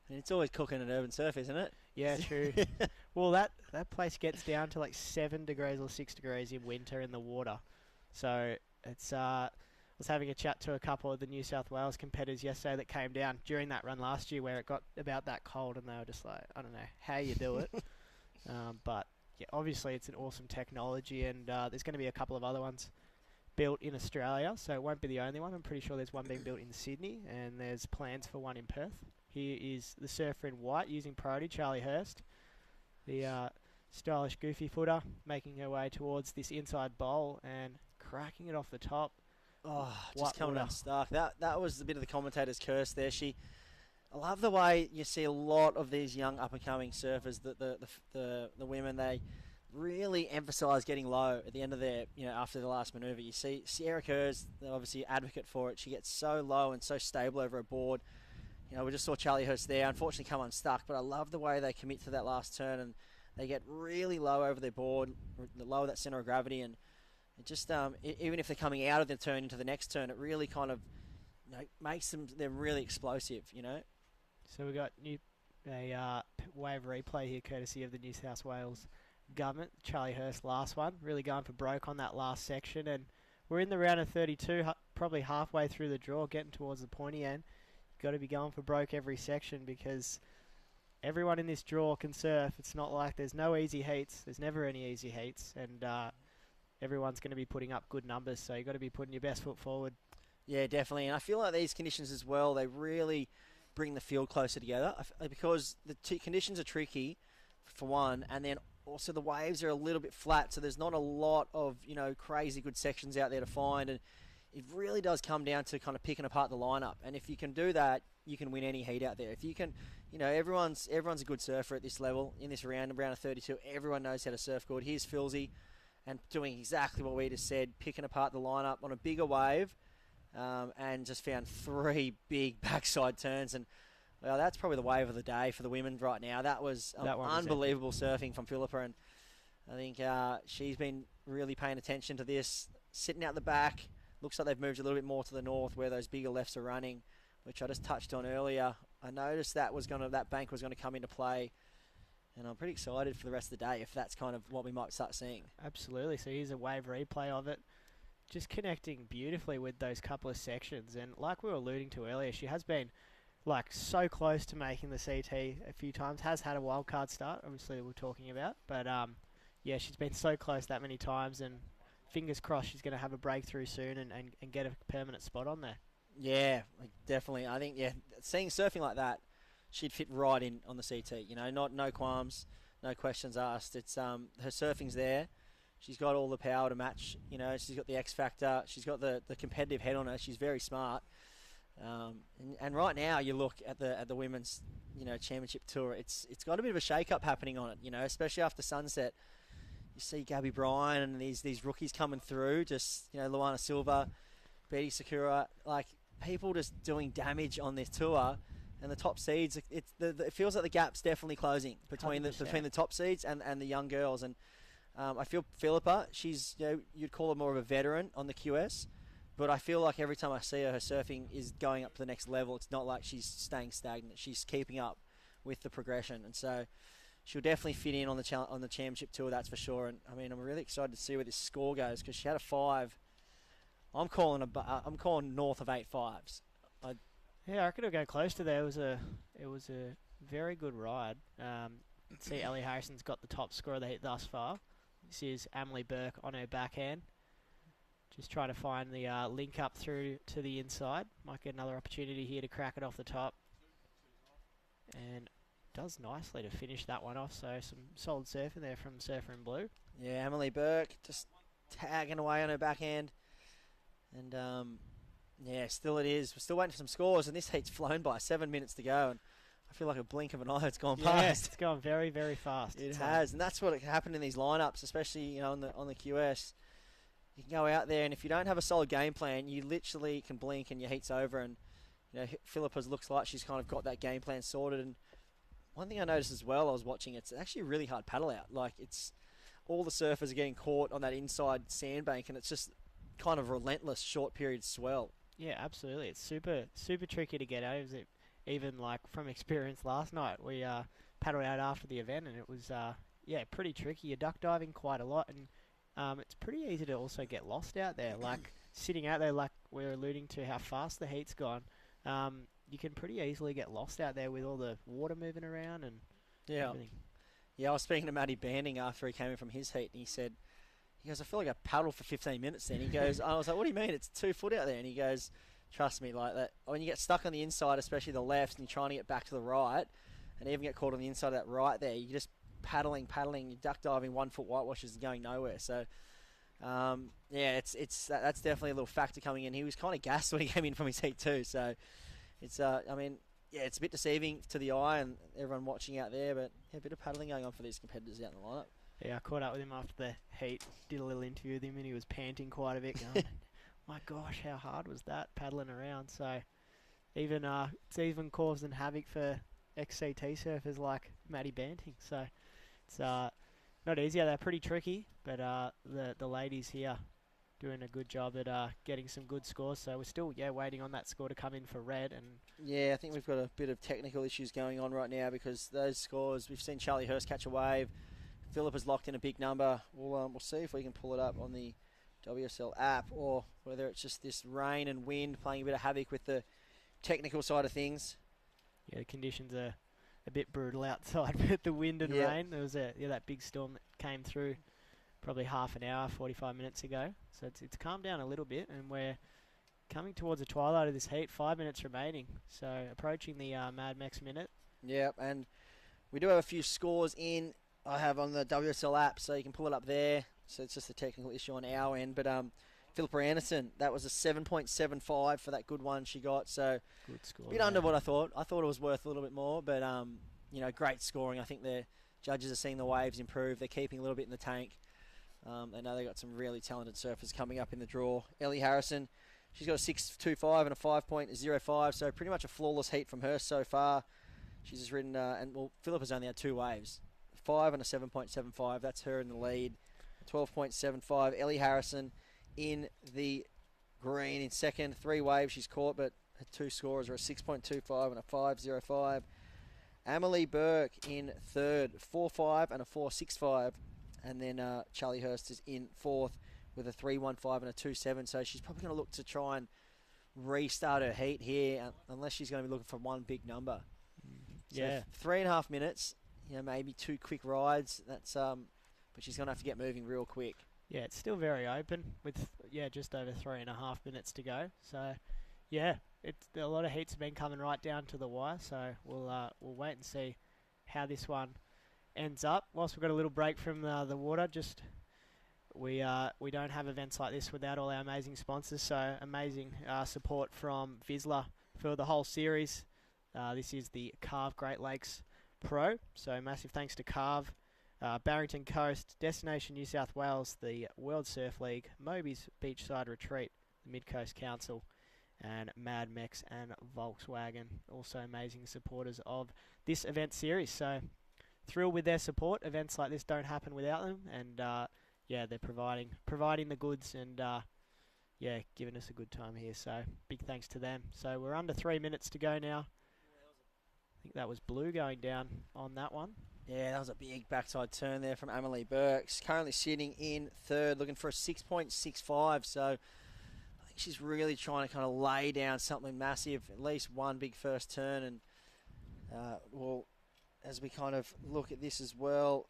And it's always cooking at Urban Surf, isn't it? Yeah, true. Well, that place gets down to like 7 degrees or 6 degrees in winter in the water. So it's I was having a chat to a couple of the New South Wales competitors yesterday that came down during that run last year where it got about that cold, and they were just like, I don't know how you do it. But yeah, obviously it's an awesome technology, and there's going to be a couple of other ones built in Australia, so it won't be the only one. I'm pretty sure there's one being built in Sydney, and there's plans for one in Perth. Here is the surfer in white using priority, Charlie Hurst, the stylish goofy footer, making her way towards this inside bowl and cracking it off the top. Oh, just coming out stark. That was a bit of the commentator's curse there. I love the way you see a lot of these young up-and-coming surfers, the women, they really emphasise getting low at the end of their, after the last manoeuvre. You see Sierra Kerr's obviously advocate for it. She gets so low and so stable over a board. We just saw Charlie Hurst there, unfortunately come unstuck, but I love the way they commit to that last turn, and they get really low over their board, lower that centre of gravity, and it just, even if they're coming out of the turn into the next turn, it really kind of makes them really explosive, So we got a wave replay here courtesy of the New South Wales government. Charlie Hurst last one, really going for broke on that last section, and we're in the round of 32, probably halfway through the draw, getting towards the pointy end. You've got to be going for broke every section because everyone in this draw can surf. It's not like there's no easy heats. There's never any easy heats, and everyone's going to be putting up good numbers, so you've got to be putting your best foot forward. Yeah, definitely, and I feel like these conditions as well, they really bring the field closer together because the conditions are tricky, for one, and then also the waves are a little bit flat, so there's not a lot of crazy good sections out there to find, and it really does come down to kind of picking apart the lineup. And if you can do that, you can win any heat out there. If you can, everyone's a good surfer at this level in this round of 32. Everyone knows how to surf good. Here's Filsey, and doing exactly what we just said, picking apart the lineup on a bigger wave, and just found 3 big backside turns. And well, that's probably the wave of the day for the women right now. That was unbelievable surfing from Philippa, and I think she's been really paying attention to this. Sitting out the back, looks like they've moved a little bit more to the north where those bigger lefts are running, which I just touched on earlier. I noticed that bank was going to come into play, and I'm pretty excited for the rest of the day if that's kind of what we might start seeing. Absolutely. So here's a wave replay of it, just connecting beautifully with those couple of sections. And like we were alluding to earlier, she has been so close to making the CT a few times, has had a wild card start, obviously we're talking about, but she's been so close that many times, and fingers crossed she's going to have a breakthrough soon and get a permanent spot on there. Yeah, definitely. I think, seeing surfing like that, she'd fit right in on the CT. No qualms, no questions asked. It's her surfing's there. She's got all the power to match. She's got the X factor. She's got the competitive head on her. She's very smart. And right now, you look at the women's, championship tour. It's got a bit of a shake-up happening on it. Especially after sunset, you see Gabby Bryan and these rookies coming through. Just Luana Silva, Betty Sakura, like people just doing damage on this tour. And the top seeds, it feels like the gap's definitely closing between the top seeds and the young girls. And I feel Philippa, she's you'd call her more of a veteran on the QS. But I feel like every time I see her surfing is going up to the next level. It's not like she's staying stagnant. She's keeping up with the progression, and so she'll definitely fit in on the championship tour. That's for sure. And I mean, I'm really excited to see where this score goes because she had a 5. I'm calling north of 8.5s. Yeah, I reckon it'll go close to there. It was a very good ride. See, Ellie Harrison's got the top score of the heat thus far. This is Emily Burke on her backhand. Just trying to find the link up through to the inside. Might get another opportunity here to crack it off the top. And does nicely to finish that one off. So some solid surfing there from Surfer in Blue. Yeah, Emily Burke just tagging away on her backhand. And still it is. We're still waiting for some scores. And this heat's flown by. 7 minutes to go. And I feel like a blink of an eye it's gone past. It's gone very, very fast. It has. And that's what happened in these lineups, especially on the QS. You can go out there, and if you don't have a solid game plan, you literally can blink and your heat's over. And Philippa's looks like she's kind of got that game plan sorted. And one thing I noticed as well, I was watching, it's actually a really hard paddle out. Like it's all the surfers are getting caught on that inside sandbank, and it's just kind of relentless short period swell. Yeah, absolutely. It's super, super tricky to get out. Even like from experience last night, we paddled out after the event, and it was pretty tricky. You're duck diving quite a lot, and it's pretty easy to also get lost out there. Like sitting out there, like we're alluding to how fast the heat's gone, you can pretty easily get lost out there with all the water moving around and everything. Yeah, I was speaking to Matty Banding after he came in from his heat, and he goes, I feel like I paddled for 15 minutes then. He goes, I was like, what do you mean? It's 2 foot out there. And he goes, trust me, like that. When you get stuck on the inside, especially the left, and you're trying to get back to the right, and even get caught on the inside of that right there, you're just paddling, you're duck diving 1 foot whitewashes and going nowhere. So, that's definitely a little factor coming in. He was kind of gassed when he came in from his heat too. So, it's it's a bit deceiving to the eye and everyone watching out there, but a bit of paddling going on for these competitors out in the lineup. Yeah, I caught up with him after the heat, did a little interview with him, and he was panting quite a bit, going, my gosh, how hard was that paddling around? So, it's even causing havoc for XCT surfers like Matty Banting. So, it's not easy. They're pretty tricky, but the ladies here doing a good job at getting some good scores. So we're still waiting on that score to come in for red. And I think we've got a bit of technical issues going on right now because those scores, we've seen Charlie Hurst catch a wave. Philip has locked in a big number. We'll see if we can pull it up on the WSL app or whether it's just this rain and wind playing a bit of havoc with the technical side of things. Yeah, the conditions are a bit brutal outside with the wind and rain. There was that big storm that came through probably half an hour, 45 minutes ago. So it's calmed down a little bit, and we're coming towards the twilight of this heat. 5 minutes remaining, so approaching the Mad Max minute. Yeah, and we do have a few scores in. I have on the WSL app, so you can pull it up there. So it's just a technical issue on our end, but Philippa Anderson, that was a 7.75 for that good one she got. So good score. A bit under what I thought. I thought it was worth a little bit more, but great scoring. I think the judges are seeing the waves improve. They're keeping a little bit in the tank. They know they've got some really talented surfers coming up in the draw. Ellie Harrison, she's got a 6.25 and a 5.05, so pretty much a flawless heat from her so far. She's just ridden, Philippa's only had 2 waves, 5 and a 7.75. That's her in the lead. 12.75. Ellie Harrison in the green in second. 3 waves she's caught, but her 2 scores are a 6.25 and a 5.05. Emily Burke in third, 4.5 and a 4.65. And then Charlie Hurst is in fourth with a 3.15 and a 2.7. So she's probably going to look to try and restart her heat here, unless she's going to be looking for one big number. Yeah. So 3.5 minutes, maybe 2 quick rides. That's but she's going to have to get moving real quick. Yeah, it's still very open with just over 3.5 minutes to go. So it's a lot of heats have been coming right down to the wire. So we'll wait and see how this one ends up. Whilst we've got a little break from the water, we don't have events like this without all our amazing sponsors. So amazing support from Vizsla for the whole series. This is the Carve Great Lakes Pro, so massive thanks to Carve, Barrington Coast, Destination New South Wales, the World Surf League, Moby's Beachside Retreat, the Mid-Coast Council, and Mad Mex and Volkswagen, also amazing supporters of this event series. So thrilled with their support. Events like this don't happen without them, and yeah, they're providing the goods and yeah, giving us a good time here. So big thanks to them. So we're under 3 minutes to go now. I think that was Blue going down on that one. Yeah, that was a big backside turn there from Amelie Burks. Currently sitting in third, looking for a 6.65. So I think she's really trying to kind of lay down something massive, at least one big first turn. And well, as we kind of look at this as well,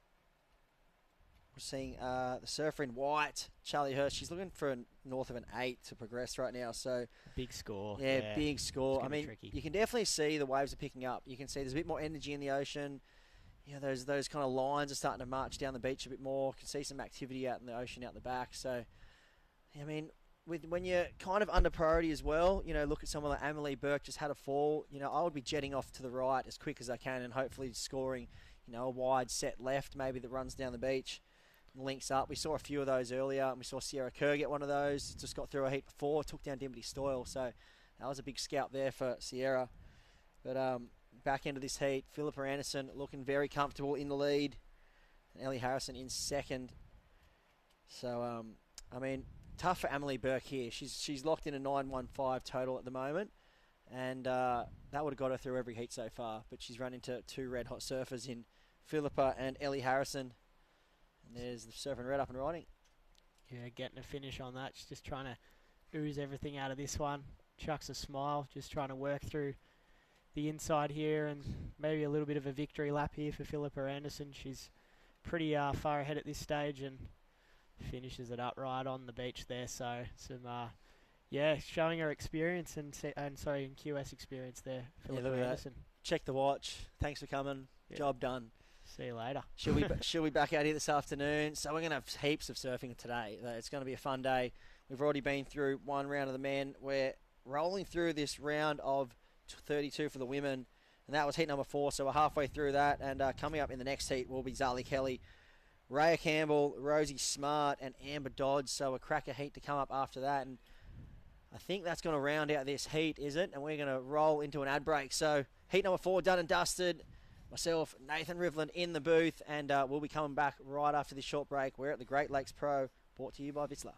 we're seeing the surfer in white, Charlie Hurst. She's looking for north of an 8 to progress right now. So big score. Yeah, big score. I mean, tricky. You can definitely see the waves are picking up. You can see there's a bit more energy in the ocean. You know, those kind of lines are starting to march down the beach a bit more. You can see some activity out in the ocean out the back. So, I mean, when you're kind of under priority as well, you know, look at someone like Amelie Burke just had a fall. You know, I would be jetting off to the right as quick as I can and hopefully scoring, you know, a wide set left maybe that runs down the beach and links up. We saw a few of those earlier, and we saw Sierra Kerr get one of those. Just got through a heat before, took down Dimity Stoyle. So that was a big scalp there for Sierra. But back into this heat, Philippa Anderson looking very comfortable in the lead, and Ellie Harrison in second. So, I mean, tough for Amelie Burke here. She's locked in a 9.15 total at the moment, and that would have got her through every heat so far. But she's run into two red hot surfers in Philippa and Ellie Harrison. And there's the surfing red up and riding. Yeah, getting a finish on that. She's just trying to ooze everything out of this one. Chucks a smile, just trying to work through the inside here, and maybe a little bit of a victory lap here for Philippa Anderson. She's pretty far ahead at this stage and finishes it up right on the beach there. So some yeah, showing her experience and QS experience there, Philippa Anderson. Check the watch. Thanks for coming. Yeah. Job done. See you later. She'll be back out here this afternoon. So we're going to have heaps of surfing today. It's going to be a fun day. We've already been through one round of the men. We're rolling through this round of 32 for the women, and that was heat number 4. So we're halfway through that, and coming up in the next heat will be Zali Kelly, Raya Campbell, Rosie Smart, and Amber Dodds. So a cracker heat to come up after that, and I think that's going to round out this heat, is it? And we're going to roll into an ad break. So heat number 4 done and dusted. Myself, Nathan Rivland in the booth, and we'll be coming back right after this short break. We're at the Great Lakes Pro, brought to you by Vissla.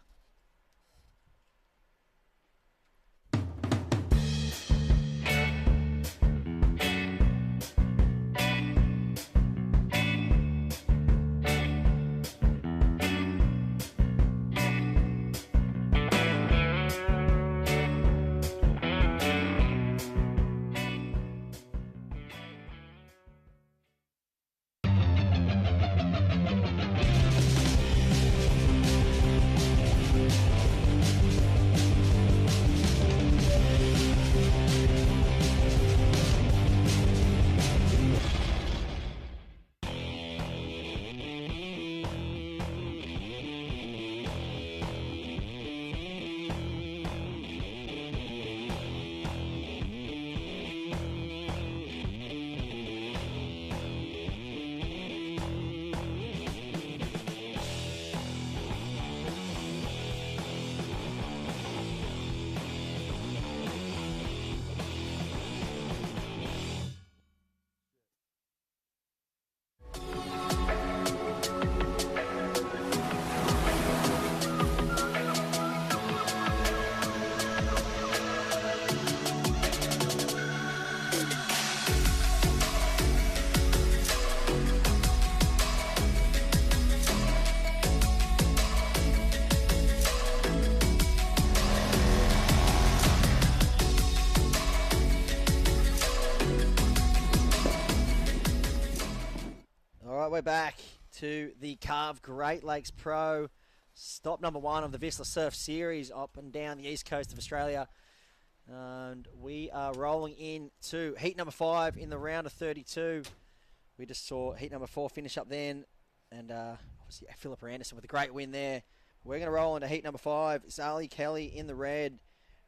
We're back to the Carve Great Lakes Pro, stop number 1 of the Vissla Surf Series up and down the east coast of Australia. And we are rolling into heat number 5 in the round of 32. We just saw heat number 4 finish up then, and obviously Philippa Anderson with a great win there. We're going to roll into heat number 5. Zali Kelly in the red,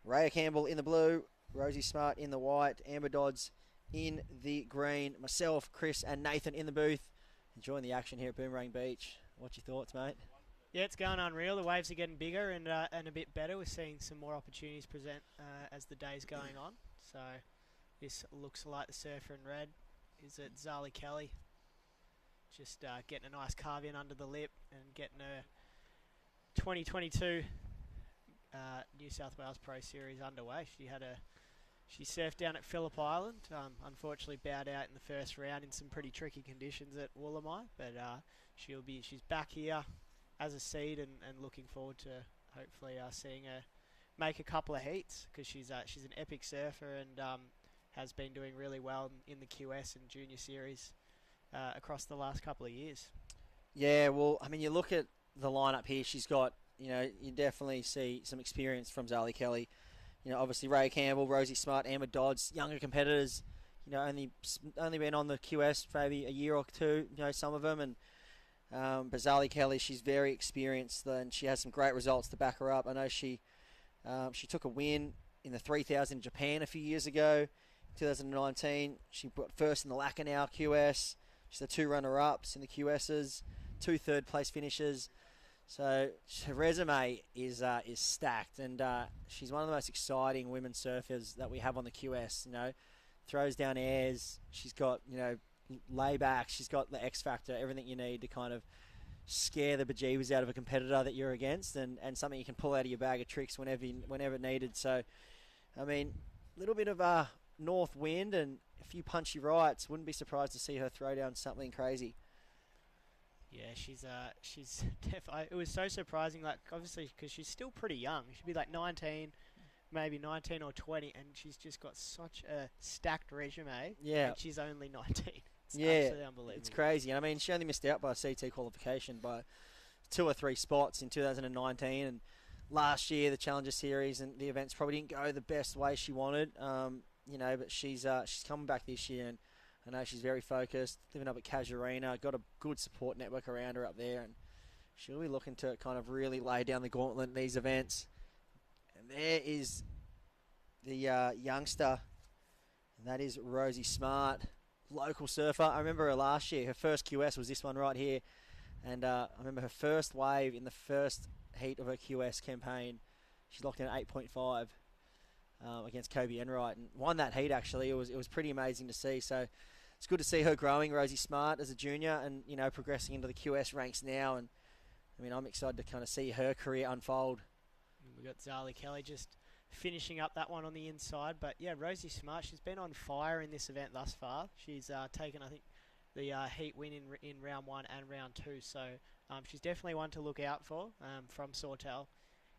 Raya Campbell in the blue, Rosie Smart in the white, Amber Dodds in the green, myself, Chris and Nathan in the booth, enjoying the action here at Boomerang Beach. What's your thoughts, mate? Yeah, it's going unreal. The waves are getting bigger and a bit better. We're seeing some more opportunities present as the day's going on. So this looks like the surfer in red. Is it Zali Kelly? Just getting a nice carve in under the lip and getting a 2022 New South Wales Pro Series underway. She surfed down at Phillip Island. Unfortunately, bowed out in the first round in some pretty tricky conditions at Woolamai, but she's back here as a seed and looking forward to hopefully seeing her make a couple of heats, because she's an epic surfer and has been doing really well in the QS and Junior Series across the last couple of years. Yeah, well, I mean, you look at the lineup here. She's got, you definitely see some experience from Zali Kelly. Obviously Ray Campbell, Rosie Smart, Amber Dodds, younger competitors. Only been on the QS for maybe a year or two. Some of them, and but Zali Kelly, she's very experienced and she has some great results to back her up. I know she took a win in the 3000 in Japan a few years ago, 2019. She got first in the Lacanau QS. She's the 2 runner-ups in the QSs, 2 third-place finishes. So her resume is stacked, and she's one of the most exciting women surfers that we have on the QS. Throws down airs. She's got layback. She's got the X factor, everything you need to kind of scare the bejeebers out of a competitor that you're against, and something you can pull out of your bag of tricks whenever needed. So, I mean, a little bit of a north wind and a few punchy rights. Wouldn't be surprised to see her throw down something crazy. Yeah, she's definitely. It was so surprising, like obviously because she's still pretty young. She'd be like 19, maybe 19 or 20, and she's just got such a stacked resume. Yeah, and she's only 19. It's yeah, absolutely unbelievable. It's crazy. And I mean, she only missed out by a CT qualification by 2 or 3 spots in 2019, and last year the Challenger Series and the events probably didn't go the best way she wanted. But she's coming back this year, and I know she's very focused, living up at Casuarina, got a good support network around her up there, and she'll be looking to kind of really lay down the gauntlet in these events. And there is the youngster, and that is Rosie Smart, local surfer. I remember her last year. Her first QS was this one right here, and I remember her first wave in the first heat of her QS campaign. She locked in at 8.5 against Kobe Enright, and won that heat. Actually, it was pretty amazing to see. So it's good to see her growing, Rosie Smart, as a junior, and progressing into the QS ranks now. And I mean, I'm excited to kind of see her career unfold. We've got Zali Kelly just finishing up that one on the inside. But yeah, Rosie Smart, she's been on fire in this event thus far. She's taken, I think, the heat win in round 1 and round 2. So she's definitely one to look out for from Sawtell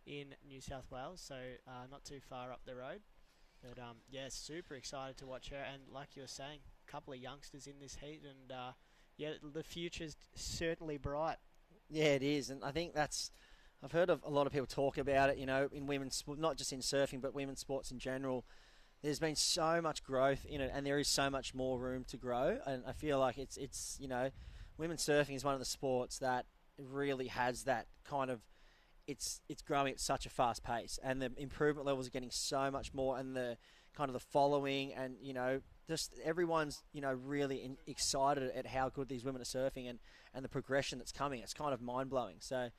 in New South Wales. So not too far up the road. But yeah, super excited to watch her. And like you were saying, a couple of youngsters in this heat. And yeah, the future's certainly bright. Yeah, it is. And I think I've heard of a lot of people talk about it, in women's sport, not just in surfing, but women's sports in general. There's been so much growth in it, and there is so much more room to grow. And I feel like it's women's surfing is one of the sports that really has that kind of, it's growing at such a fast pace, and the improvement levels are getting so much more, and the kind of the following, and just everyone's really excited at how good these women are surfing, and the progression that's coming. It's kind of mind blowing. So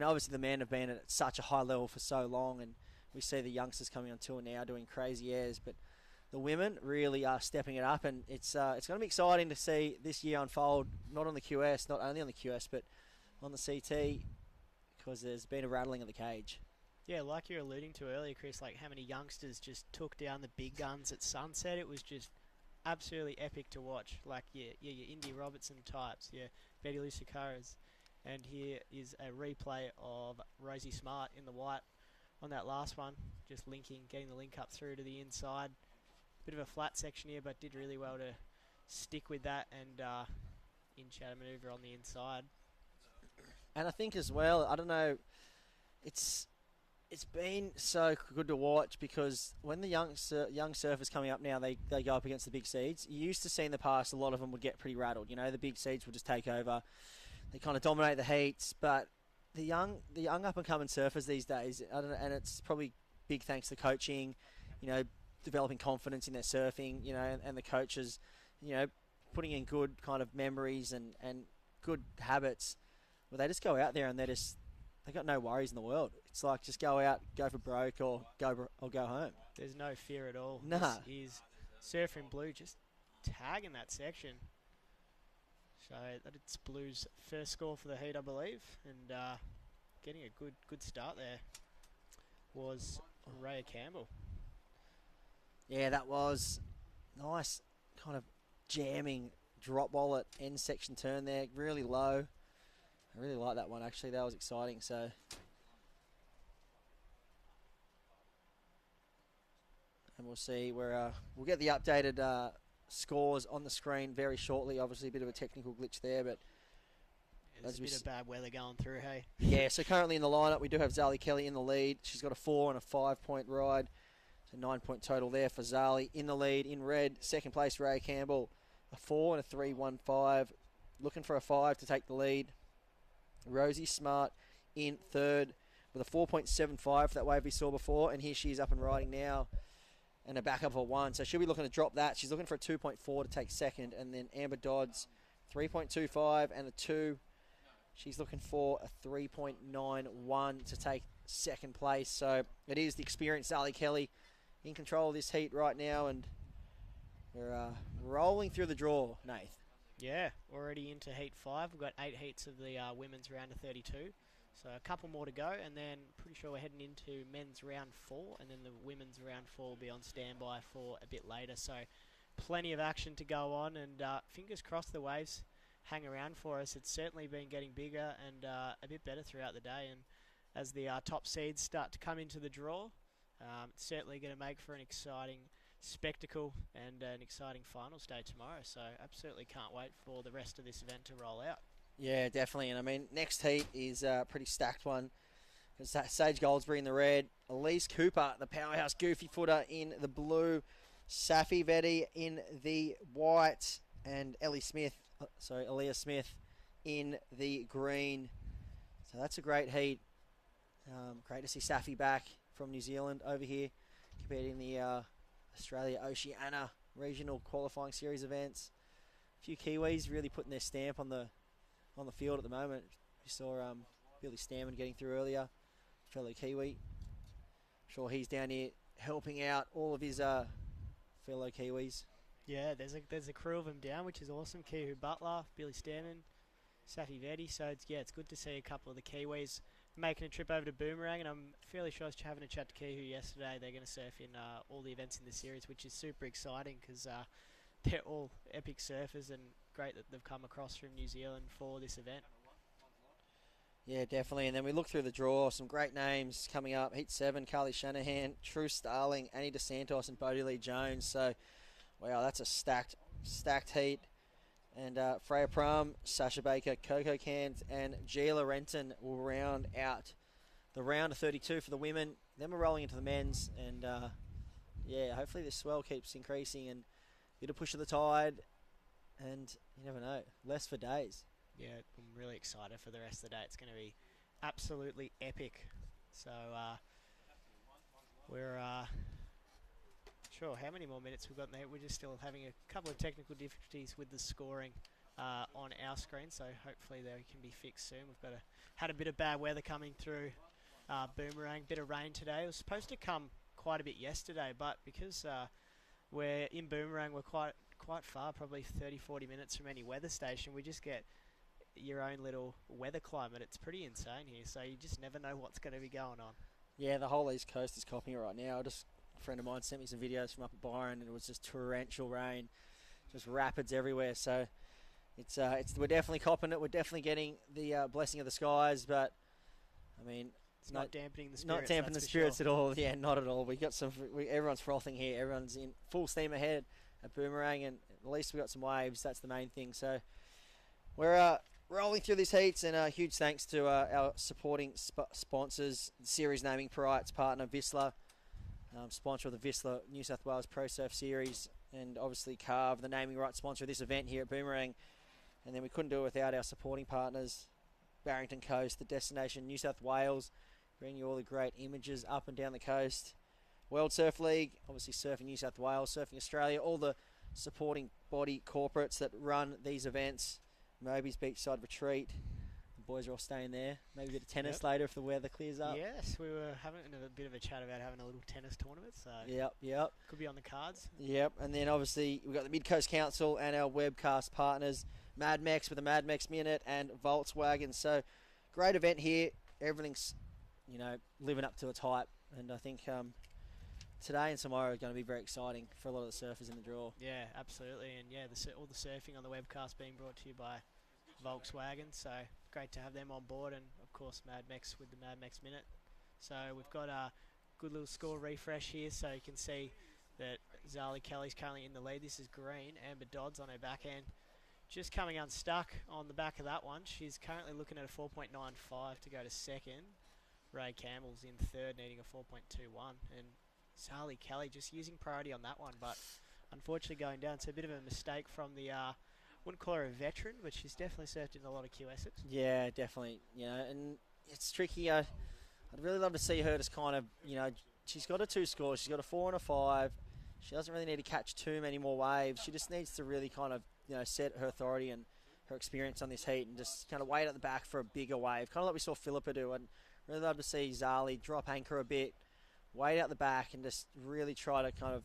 obviously the men have been at such a high level for so long, and we see the youngsters coming on tour now doing crazy airs, but the women really are stepping it up, and it's going to be exciting to see this year unfold, not on the QS, not only on the QS, but on the CT, because there's been a rattling of the cage. Yeah, like you were alluding to earlier, Chris, like how many youngsters just took down the big guns at Sunset. It was just absolutely epic to watch. Like, your Indy Robertson types, your Betty Lucicaras. And here is a replay of Rosie Smart in the white on that last one, just getting the link up through to the inside. Bit of a flat section here, but did really well to stick with that and in-shadow manoeuvre on the inside. And I think as well, I don't know, it's been so good to watch, because when the young surfers coming up now, they go up against the big seeds. You used to see in the past a lot of them would get pretty rattled. The big seeds would just take over. They kind of dominate the heats, but the young up and coming surfers these days, I don't know, and it's probably big thanks to coaching, developing confidence in their surfing, and the coaches, putting in good kind of memories and good habits. Well, they just go out there and they got no worries in the world. It's like just go out, go for broke, or go home. There's no fear at all. Nah. This is Surfing Blue just tagging that section. So it's Blue's first score for the heat, I believe, and getting a good start there was Raya Campbell. Yeah, that was nice, kind of jamming drop wallet end section turn there, really low. I really like that one, actually. That was exciting. So, and we'll see where we'll get the updated scores on the screen very shortly. Obviously, a bit of a technical glitch there, but there's a bit of bad weather going through, hey? Yeah, so currently in the lineup, we do have Zali Kelly in the lead. She's got a 4 and a 5-point ride. So 9-point total there for Zali. In the lead, in red, second place, Ray Campbell. A 4 and a 3-1-5. Looking for a 5 to take the lead. Rosie Smart in third with a 4.75 for that wave we saw before. And here she is up and riding now. And a backup of a 1. So she'll be looking to drop that. She's looking for a 2.4 to take second. And then Amber Dodds, 3.25 and a 2. She's looking for a 3.91 to take second place. So it is the experienced Zali Kelly in control of this heat right now. And we're rolling through the draw, Nath. Yeah, already into heat 5. We've got 8 heats of the women's round of 32. So a couple more to go, and then pretty sure we're heading into men's round 4, and then the women's round 4 will be on standby for a bit later. So plenty of action to go on, and fingers crossed the waves hang around for us. It's certainly been getting bigger and a bit better throughout the day, and as the top seeds start to come into the draw, it's certainly going to make for an exciting spectacle and an exciting final day tomorrow. So absolutely can't wait for the rest of this event to roll out. Yeah, definitely. And I mean, next heat is a pretty stacked one. It's Sage Goldsberry in the red, Elise Cooper, the powerhouse goofy footer, in the blue, Safi Vetti in the white, and Aaliyah Smith in the green. So that's a great heat. Great to see Safi back from New Zealand over here, competing in the Australia Oceania regional qualifying series events. A few Kiwis really putting their stamp on the field at the moment. We saw Billy Stammen getting through earlier, fellow Kiwi. I'm sure he's down here helping out all of his fellow Kiwis. Yeah, there's a crew of them down, which is awesome. Kihu Butler, Billy Stammen, Safi Vetti. So it's good to see a couple of the Kiwis making a trip over to Boomerang, and I'm fairly sure I was having a chat to Kihu yesterday. They're going to surf in all the events in the series, which is super exciting because they're all epic surfers, and great that they've come across from New Zealand for this event. Yeah, definitely. And then we look through the draw, some great names coming up. Heat 7, Carly Shanahan, True Starling, Annie DeSantos, and Bodie Lee Jones. So, wow, that's a stacked heat. And Freya Prum, Sasha Baker, Coco Cans, and Gila Renton will round out the round of 32 for the women. Then we're rolling into the men's, and hopefully this swell keeps increasing and a bit of push of the tide, and you never know, less for days. Yeah, I'm really excited for the rest of the day. It's going to be absolutely epic. So we're sure how many more minutes we've got there. We're just still having a couple of technical difficulties with the scoring on our screen, so hopefully they can be fixed soon. We've had a bit of bad weather coming through Boomerang, bit of rain today. It was supposed to come quite a bit yesterday, but because we're in Boomerang, we're quite far, probably 30-40 minutes from any weather station. We just get your own little weather climate. It's pretty insane here, so you just never know what's going to be going on. Yeah, the whole East Coast is copying it right now. A friend of mine sent me some videos from up at Byron, and it was just torrential rain, just rapids everywhere. So we're definitely copping it. We're definitely getting the blessing of the skies, but I mean, it's not dampening the spirits. Not dampening the spirits at all. Yeah, not at all. We got everyone's frothing here. Everyone's in full steam ahead at Boomerang, and at least we got some waves. That's the main thing. So we're rolling through these heats, and a huge thanks to our supporting sponsors, series naming rights partner Vissla, sponsor of the Vissla New South Wales Pro Surf Series, and obviously Carve, the naming rights sponsor of this event here at Boomerang. And then we couldn't do it without our supporting partners, Barrington Coast, the destination New South Wales, bringing you all the great images up and down the coast. World Surf League, obviously Surfing New South Wales, Surfing Australia, all the supporting body corporates that run these events. Moby's Beachside Retreat. The boys are all staying there. Maybe a bit of tennis later if the weather clears up. Yes, we were having a bit of a chat about having a little tennis tournament, so Yep. could be on the cards. Yep, and then obviously we've got the Mid-Coast Council and our webcast partners, Mad Mex with the Mad Mex Minute and Volkswagen. So great event here. Everything's, living up to its hype. And I think today and tomorrow are going to be very exciting for a lot of the surfers in the draw. Yeah, absolutely. And yeah, all the surfing on the webcast being brought to you by Volkswagen. So great to have them on board, and of course Mad Mex with the Mad Mex Minute. So we've got a good little score refresh here, so you can see that Zali Kelly's currently in the lead. This is green. Amber Dodds on her backhand, just coming unstuck on the back of that one. She's currently looking at a 4.95 to go to second. Ray Campbell's in third, needing a 4.21, and Zali Kelly just using priority on that one, but unfortunately going down. So a bit of a mistake from the wouldn't call her a veteran, but she's definitely surfed in a lot of QSs. Yeah, definitely. And it's tricky. I'd really love to see her just kind of, she's got a 2 score. She's got a 4 and a 5. She doesn't really need to catch too many more waves. She just needs to really kind of, set her authority and her experience on this heat and just kind of wait at the back for a bigger wave. Kind of like we saw Philippa do. I'd really love to see Zali drop anchor a bit, wait out the back and just really try to kind of,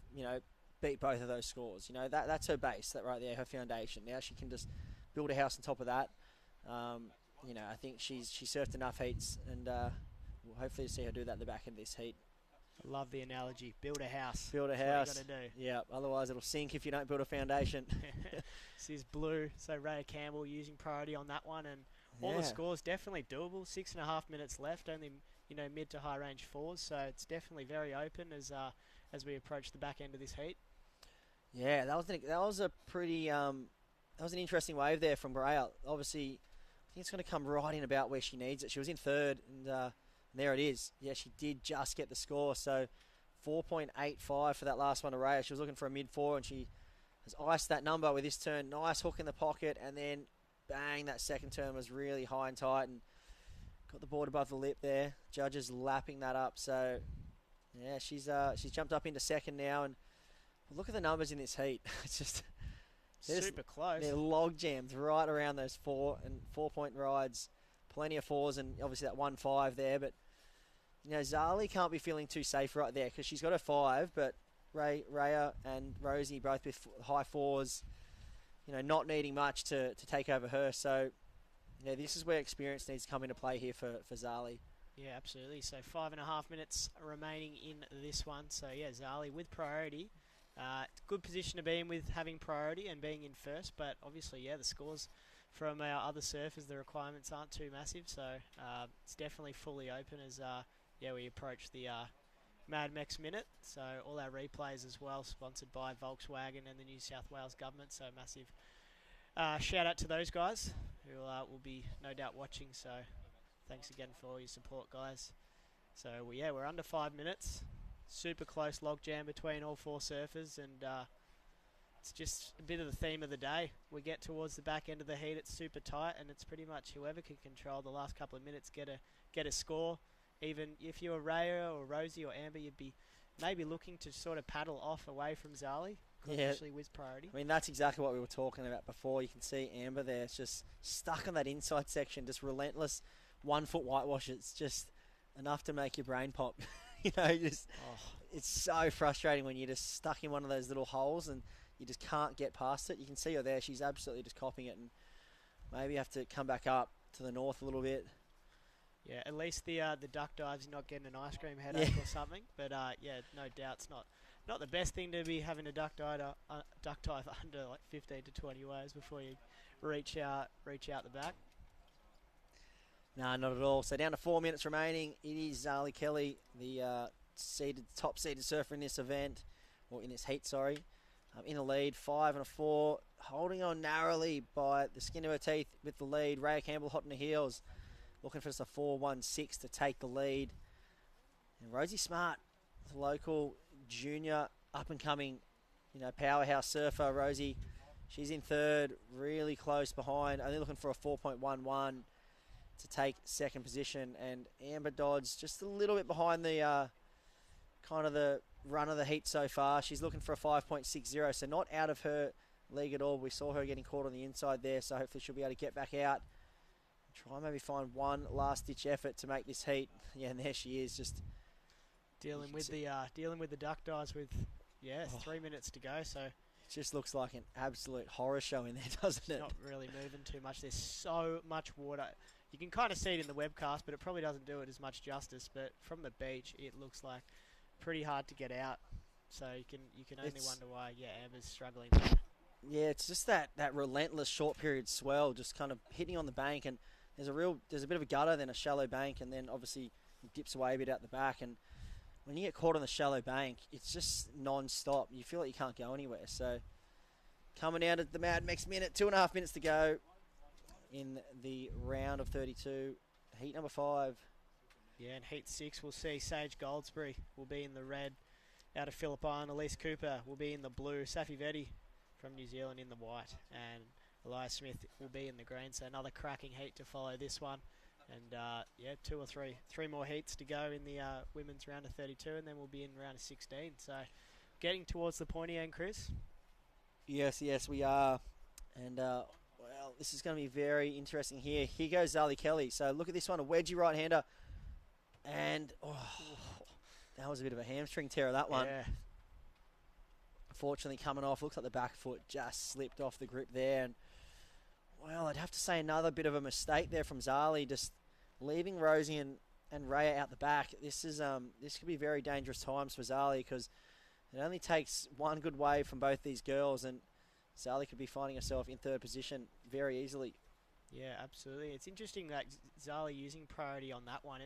beat both of those scores. That's her base, that right there, her foundation. Now she can just build a house on top of that. I think she surfed enough heats, and we'll hopefully see her do that at the back end of this heat. I love the analogy. Build a house. Build a That's house. what you got to do. Yeah, otherwise it'll sink if you don't build a foundation. This is blue, so Ray Campbell using priority on that one, and all the scores definitely doable. 6.5 minutes left, only mid to high range fours, so it's definitely very open as we approach the back end of this heat. Yeah, that was a pretty that was an interesting wave there from Brea. Obviously, I think it's going to come right in about where she needs it. She was in third, and there it is. Yeah, she did just get the score, so 4.85 for that last one to Raya. She was looking for a mid-4, and she has iced that number with this turn. Nice hook in the pocket, and then bang, that second turn was really high and tight, and got the board above the lip there. Judges lapping that up, so yeah, she's jumped up into second now, and look at the numbers in this heat. It's just super close. They're log jammed right around those 4-point rides. Plenty of 4s, and obviously that 1-5 there, but Zali can't be feeling too safe right there because she's got a 5, but Raya and Rosie both with high 4s, not needing much to take over her. So, this is where experience needs to come into play here for Zali. Yeah, absolutely. So 5.5 minutes remaining in this one. So, yeah, Zali with priority. Good position to be in with having priority and being in first, but obviously, the scores from our other surfers, the requirements aren't too massive. So, it's definitely fully open as we approach the Mad Mex Minute. So all our replays as well, sponsored by Volkswagen and the New South Wales government. So massive shout out to those guys who will be no doubt watching. So thanks again for all your support, guys. So we're under 5 minutes. Super close log jam between all 4 surfers, and it's just a bit of the theme of the day. We get towards the back end of the heat, it's super tight, and it's pretty much whoever can control the last couple of minutes get a score. Even if you're Raya or Rosie or Amber, you'd be maybe looking to sort of paddle off away from Zali, especially with priority. I mean, that's exactly what we were talking about before. You can see Amber there. It's just stuck on that inside section, just relentless 1-foot whitewash. It's just enough to make your brain pop. It's so frustrating when you're just stuck in one of those little holes and you just can't get past it. You can see her there. She's absolutely just copying it, and maybe have to come back up to the north a little bit. Yeah, at least the duck dive's not getting an ice cream headache or something. But no doubt it's not the best thing to be having a duck dive under like 15 to 20 waves before you reach out the back. No, not at all. So down to 4 minutes remaining. It is Zali Kelly, the top seeded surfer in this event, or in this heat, sorry. In the lead, 5 and a 4, holding on narrowly by the skin of her teeth with the lead. Raya Campbell hot on the heels, looking for just a 4.16 to take the lead. And Rosie Smart, the local junior up-and-coming, powerhouse surfer. Rosie, she's in third, really close behind, only looking for a 4.11 to take second position. And Amber Dodds just a little bit behind the kind of the run of the heat so far. She's looking for a 5.60, so not out of her league at all. We saw her getting caught on the inside there, so hopefully she'll be able to get back out. Try and maybe find one last-ditch effort to make this heat. Yeah, and there she is, just dealing with the duck dives with 3 minutes to go. So it just looks like an absolute horror show in there, doesn't it? not really moving too much. There's so much water. You can kind of see it in the webcast, but it probably doesn't do it as much justice. But from the beach, it looks like pretty hard to get out. So you can only wonder why Amber's struggling there. Yeah, it's just that relentless short period swell, just kind of hitting on the bank, and there's a bit of a gutter, then a shallow bank, and then obviously it dips away a bit out the back. And when you get caught on the shallow bank, it's just non-stop. You feel like you can't go anywhere. So coming out at the Mad Max minute, 2.5 minutes to go in the round of 32, heat number 5. Yeah, and heat 6, we'll see Sage Goldsbury will be in the red out of Phillip Island. Elise Cooper will be in the blue. Safi Vetti from New Zealand in the white. And Elias Smith will be in the green. So another cracking heat to follow this one. And, 2 or 3 more heats to go in the women's round of 32, and then we'll be in round of 16. So getting towards the pointy end, Chris. Yes, we are. And, this is going to be very interesting here. Here goes Zali Kelly. So look at this one, a wedgie right-hander. And, that was a bit of a hamstring tear of that one. Yeah. Unfortunately coming off. Looks like the back foot just slipped off the grip there. And, I'd have to say another bit of a mistake there from Zali, just leaving Rosie and Raya out the back. This could be very dangerous times for Zali, because it only takes one good wave from both these girls, and Zali could be finding herself in third position very easily. Yeah, absolutely. It's interesting that Zali using priority on that one.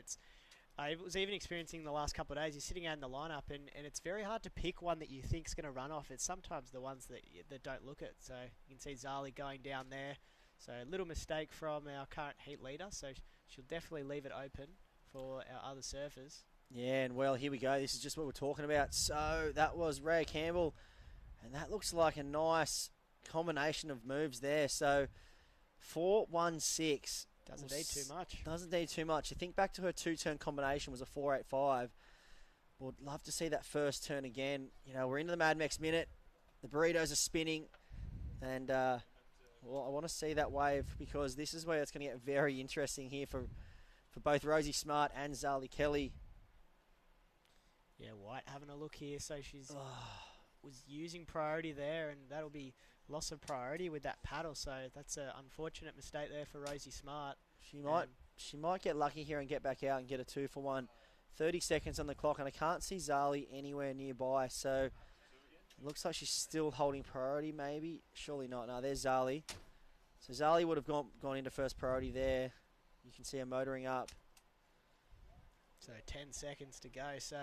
I was even experiencing the last couple of days. You're sitting out in the lineup, and it's very hard to pick one that you think's going to run off. It's sometimes the ones that don't look it. So you can see Zali going down there. So a little mistake from our current heat leader. So she'll definitely leave it open for our other surfers. Yeah, and here we go. This is just what we're talking about. So that was Raya Campbell, and that looks like a nice combination of moves there. So 4.16. Doesn't need too much. Doesn't need too much. You think back to her 2-turn combination was a 4.85. Would love to see that first turn again. We're into the Mad Max minute. The burritos are spinning, and I want to see that wave, because this is where it's going to get very interesting here for both Rosie Smart and Zali Kelly. Yeah, White having a look here. So she's was using priority there, and that'll be loss of priority with that paddle. So that's an unfortunate mistake there for Rosie Smart. She might get lucky here and get back out and get a 2-for-1. 30 seconds on the clock, and I can't see Zali anywhere nearby. So it looks like she's still holding priority, maybe. Surely not. No, there's Zali. So Zali would have gone into first priority there. You can see her motoring up. So 10 seconds to go. So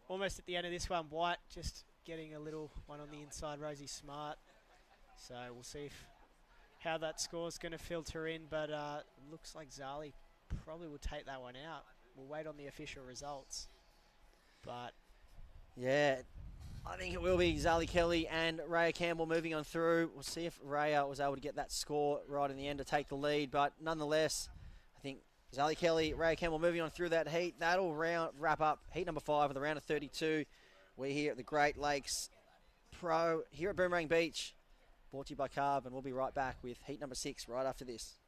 almost at the end of this one. White just getting a little one on the inside, Rosie Smart. So we'll see how that score's going to filter in. But it looks like Zali probably will take that one out. We'll wait on the official results. But yeah, I think it will be Zali Kelly and Raya Campbell moving on through. We'll see if Raya was able to get that score right in the end to take the lead. But nonetheless, I think Zali Kelly, Raya Campbell moving on through that heat. That'll wrap up heat number 5 of the round of 32. We're here at the Great Lakes Pro here at Boomerang Beach. Brought to you by Carve, and we'll be right back with heat number 6 right after this.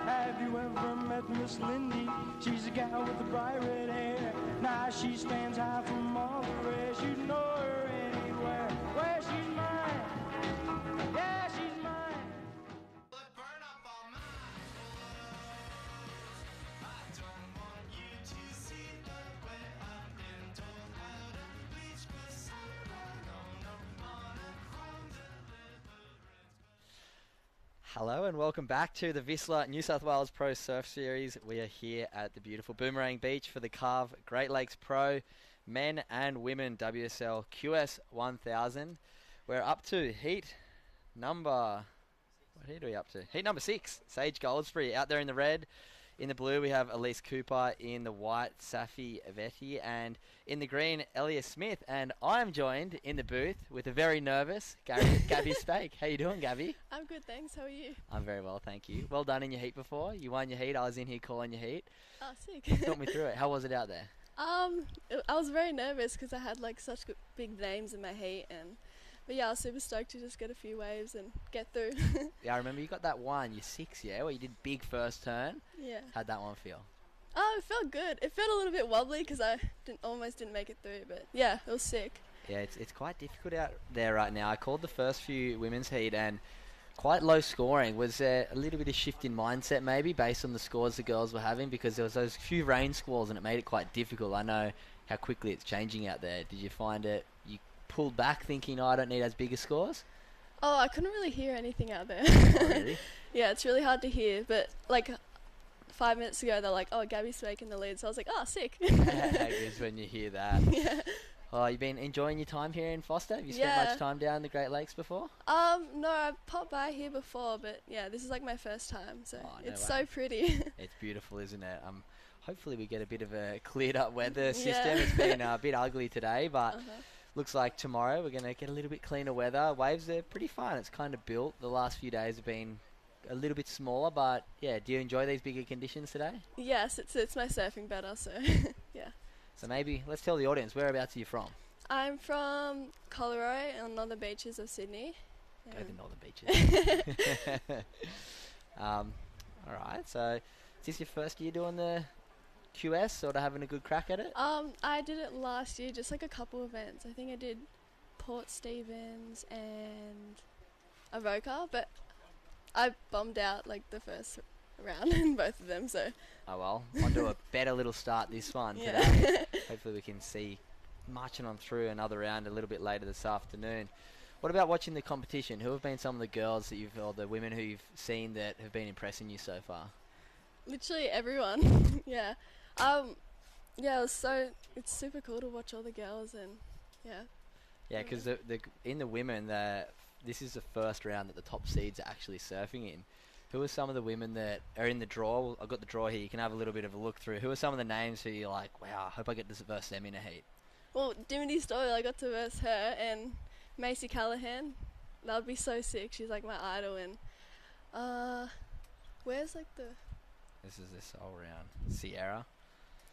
Have you ever met Miss Lindy? She's a gal with the bright red hair. Now she stands high from all the rest. You know her anywhere. Where she's mine. Yeah, she's mine. Hello and welcome back to the Vissla New South Wales Pro Surf Series. We are here at the beautiful Boomerang Beach for the Carve Great Lakes Pro Men and Women WSL QS1000. We're up to heat number... What heat are we up to? Heat number 6. Sage Goldsbury out there in the red. In the blue, we have Elise Cooper. In the white, Safi Vetti. And in the green, Elias Smith. And I'm joined in the booth with a very nervous Gabby Spake. How you doing, Gabby? I'm good, thanks. How are you? I'm very well, thank you. Well done in your heat before. You won your heat. I was in here calling your heat. Oh, sick. Talk me through it. How was it out there? I was very nervous because I had like such big names in my heat, but yeah, I was super stoked to just get a few waves and get through. Yeah, I remember you got that one, your 6, yeah, where you did big first turn. Yeah. How'd that one feel? Oh, it felt good. It felt a little bit wobbly because I almost didn't make it through, but yeah, it was sick. Yeah, it's quite difficult out there right now. I called the first few women's heat and quite low scoring. Was there a little bit of shift in mindset maybe based on the scores the girls were having, because there was those few rain squalls and it made it quite difficult. I know how quickly it's changing out there. Did you find it, you pulled back thinking, oh, I don't need as big a scores? Oh, I couldn't really hear anything out there. Oh, really? Yeah, it's really hard to hear, but like 5 minutes ago they're like, oh, Gabby's making the lead, so I was like, oh, sick. It's when you hear that. Yeah. Oh, you've been enjoying your time here in Foster? Have you spent Yeah. much time down the Great Lakes before? No, I've popped by here before, but yeah, this is like my first time, so Oh, no it's way. so pretty. It's beautiful, isn't it? Hopefully we get a bit of a cleared up weather system. Yeah. It's been a bit ugly today, but Uh-huh. looks like tomorrow we're going to get a little bit cleaner weather. Waves are pretty fun. It's kind of built. The last few days have been a little bit smaller, but yeah, do you enjoy these bigger conditions today? Yes, it's my surfing better, so yeah. So maybe let's tell the audience, whereabouts are you from? I'm from Collaroy on northern beaches of Sydney. Go to the northern beaches. All right, so is this your first year doing the QS, sort of having a good crack at it? I did it last year, just like a couple events. I think I did Port Stephens and Avoca, but I bombed out like the first round in both of them, so Oh well, I'll do a better little start this one yeah. today. Hopefully we can see marching on through another round a little bit later this afternoon. What about watching the competition? Who have been some of the girls that or the women who you've seen that have been impressing you so far? Literally everyone. Yeah. Yeah, it's super cool to watch all the girls, and yeah. Yeah, because in the women, this is the first round that the top seeds are actually surfing in. Who are some of the women that are in the draw? I've got the draw here. You can have a little bit of a look through. Who are some of the names who you're like, wow, I hope I get to verse them in a heat? Well, Dimity Stoyle, I got to verse her, and Macy Callahan. That would be so sick. She's like my idol, and where's like the This is this whole round. Sierra.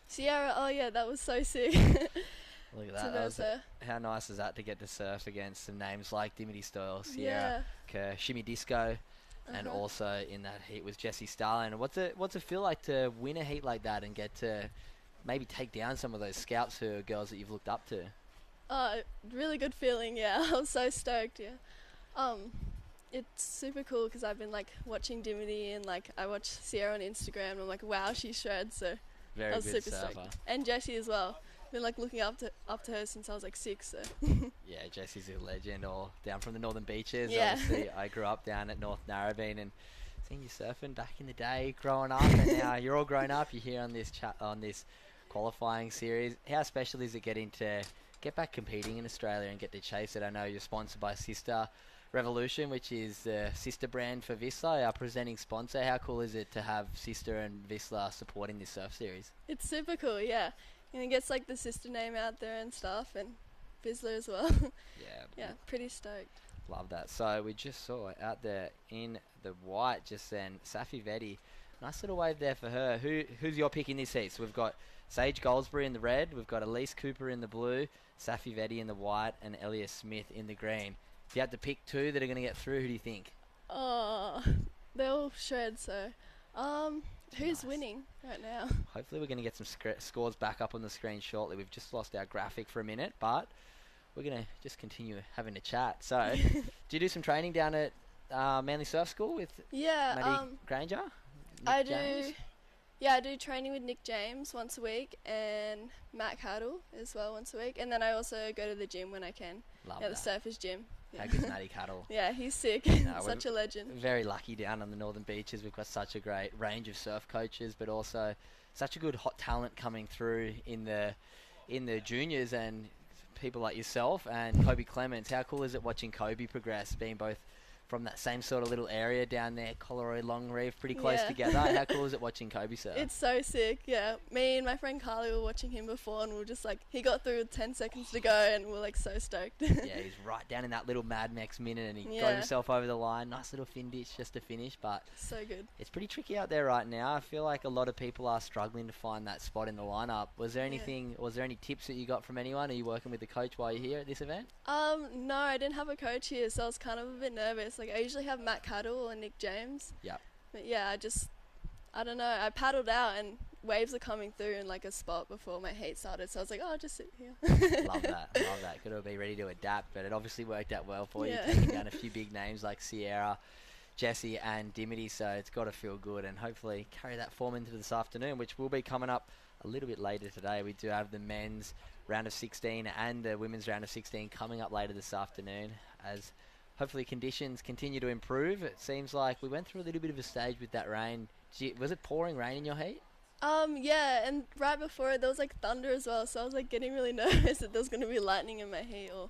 Sierra? Oh yeah, that was so sick. Look at to that. verse her. How nice is that to get to surf against some names like Dimity Stoyle, Yeah. Sierra Kerr, Shimmy Disco, and Uh-huh. also in that heat was Jessie Starlin. What's it feel like to win a heat like that and get to maybe take down some of those scouts who are girls that you've looked up to? Oh, really good feeling. Yeah, I'm so stoked. Yeah. It's super cool because I've been like watching Dimity, and like I watch Sierra on Instagram, and I'm like, wow, she shreds. So Very I was good super surfer. stoked. And Jessie as well. Been like looking up to her since I was like 6. So Yeah, Jessie's a legend, all down from the northern beaches. Yeah. Obviously, I grew up down at North Narrabeen and seen you surfing back in the day, growing up, and now you're all grown up. You're here on this qualifying series. How special is it getting to get back competing in Australia and get to chase it? I know you're sponsored by Sister Revolution, which is the sister brand for Vissla, our presenting sponsor. How cool is it to have Sister and Vissla supporting this surf series? it's super cool. Yeah, and it gets like the sister name out there and stuff, and Vissla as well. Yeah, Yeah, pretty stoked. love that. So we just saw out there in the white just then, Safi Vetti. Nice little wave there for her. Who's your pick in this heat? So we've got Sage Goldsbury in the red, we've got Elise Cooper in the blue, Safi Vetti in the white, and Elias Smith in the green. If you had to pick two that are going to get through, who do you think? Oh, they all shred. So, who's Nice. winning right now? Hopefully we're going to get some scores back up on the screen shortly. We've just lost our graphic for a minute, but we're going to just continue having a chat. So, do you do some training down at Manly Surf School with Yeah, Maddie Granger? I Nick do. James? Yeah, I do training with Nick James once a week and Matt Caddle as well once a week, and then I also go to the gym when I can. Love Yeah, the that. Surfers Gym. How good's Matty Cattle? Yeah, he's sick. No, Such a legend. Very lucky down on the northern beaches. We've got such a great range of surf coaches, but also such a good hot talent coming through in the juniors, and people like yourself and Kobe Clements. How cool is it watching Kobe progress, being both from that same sort of little area down there, Collaroy, Long Reef, pretty close together? How cool is it watching Kobe surf? It's so sick, yeah. Me and my friend Carly were watching him before, and we were just like, he got through with 10 seconds to go, and we're like so stoked. Yeah, he's right down in that little Mad Max minute, and he got himself over the line. Nice little fin ditch just to finish, but so good. it's pretty tricky out there right now. I feel like a lot of people are struggling to find that spot in the lineup. Was there anything? Was there any tips that you got from anyone? Are you working with the coach while you're here at this event? No, I didn't have a coach here, so I was kind of a bit nervous. Like, I usually have Matt Cattle and Nick James. Yep. But yeah, I don't know. I paddled out and waves are coming through in like a spot before my heat started, so I was like, oh, I'll just sit here. Love that. Got to be ready to adapt, but it obviously worked out well for you, taking down a few big names like Sierra, Jesse and Dimity, so it's got to feel good, and hopefully carry that form into this afternoon, which will be coming up a little bit later today. We do have the men's round of 16 and the women's round of 16 coming up later this afternoon, as hopefully conditions continue to improve. It seems like we went through a little bit of a stage with that rain. Was it pouring rain in your heat? Yeah, and right before it, there was like thunder as well, so I was like getting really nervous that there was going to be lightning in my heat, or,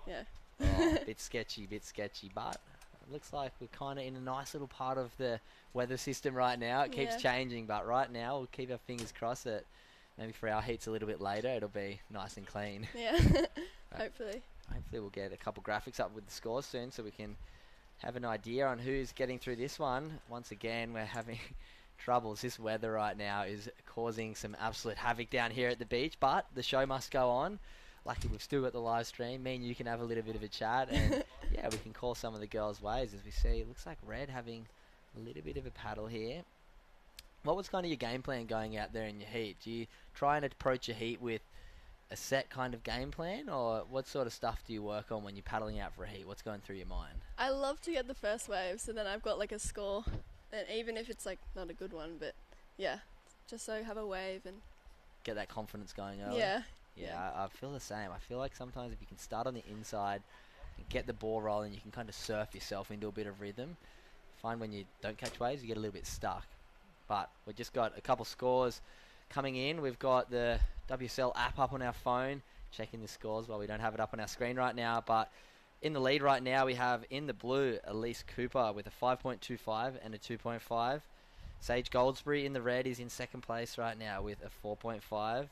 yeah. Oh, bit sketchy, but it looks like we're kind of in a nice little part of the weather system right now. It keeps changing, but right now we'll keep our fingers crossed that maybe for our heats a little bit later, it'll be nice and clean. Yeah, hopefully. Hopefully we'll get a couple graphics up with the scores soon so we can have an idea on who's getting through this one. Once again, we're having troubles. This weather right now is causing some absolute havoc down here at the beach, but the show must go on. Lucky we've still got the live stream. Me and you can have a little bit of a chat, and yeah, we can call some of the girls' waves as we see. It looks like Red having a little bit of a paddle here. What was kind of your game plan going out there in your heat? Do you try and approach your heat with a set kind of game plan, or what sort of stuff do you work on when you're paddling out for a heat? What's going through your mind? I love to get the first wave, so then I've got like a score, and even if it's like not a good one, but yeah, just so I have a wave and get that confidence going early. Yeah, I feel the same. I feel like sometimes if you can start on the inside and get the ball rolling, you can kind of surf yourself into a bit of rhythm. Find when you don't catch waves, you get a little bit stuck. But we've just got a couple scores coming in. We've got the WSL app up on our phone, checking the scores while we don't have it up on our screen right now. But in the lead right now, we have in the blue Elise Cooper with a 5.25 and a 2.5. Sage Goldsbury in the red is in second place right now with a 4.5.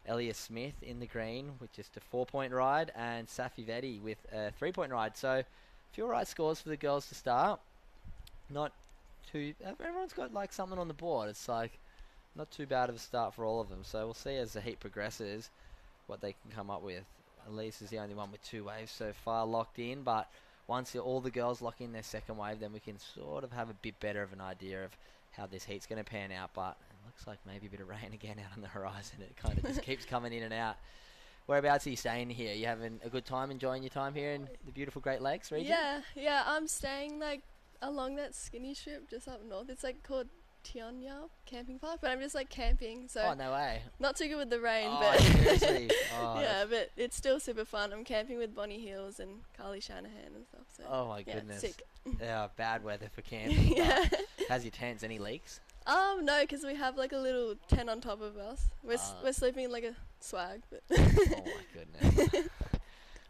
Elia Smith in the green with just a 4-point ride, and Safi Vetti with a 3-point ride. So a few alright scores for the girls to start. Not too... Everyone's got like something on the board. It's like not too bad of a start for all of them. So we'll see as the heat progresses what they can come up with. Elise is the only one with 2 waves so far locked in, but once all the girls lock in their second wave, then we can sort of have a bit better of an idea of how this heat's going to pan out. But looks like maybe a bit of rain again out on the horizon. It kind of just keeps coming in and out. Whereabouts are you staying here? You having a good time, enjoying your time here in the beautiful Great Lakes region? Yeah, I'm staying like along that skinny strip just up north. It's like called Tionya Camping Park, but I'm just like camping, so oh, no way. Not too good with the rain, oh, but seriously. Oh, yeah, but it's still super fun. I'm camping with Bonnie Hills and Carly Shanahan and stuff. So oh my goodness. Sick. Yeah, bad weather for camping. Yeah. How's your tents? Any leaks? No, because we have like a little tent on top of us. We're sleeping in like a swag. But oh my goodness.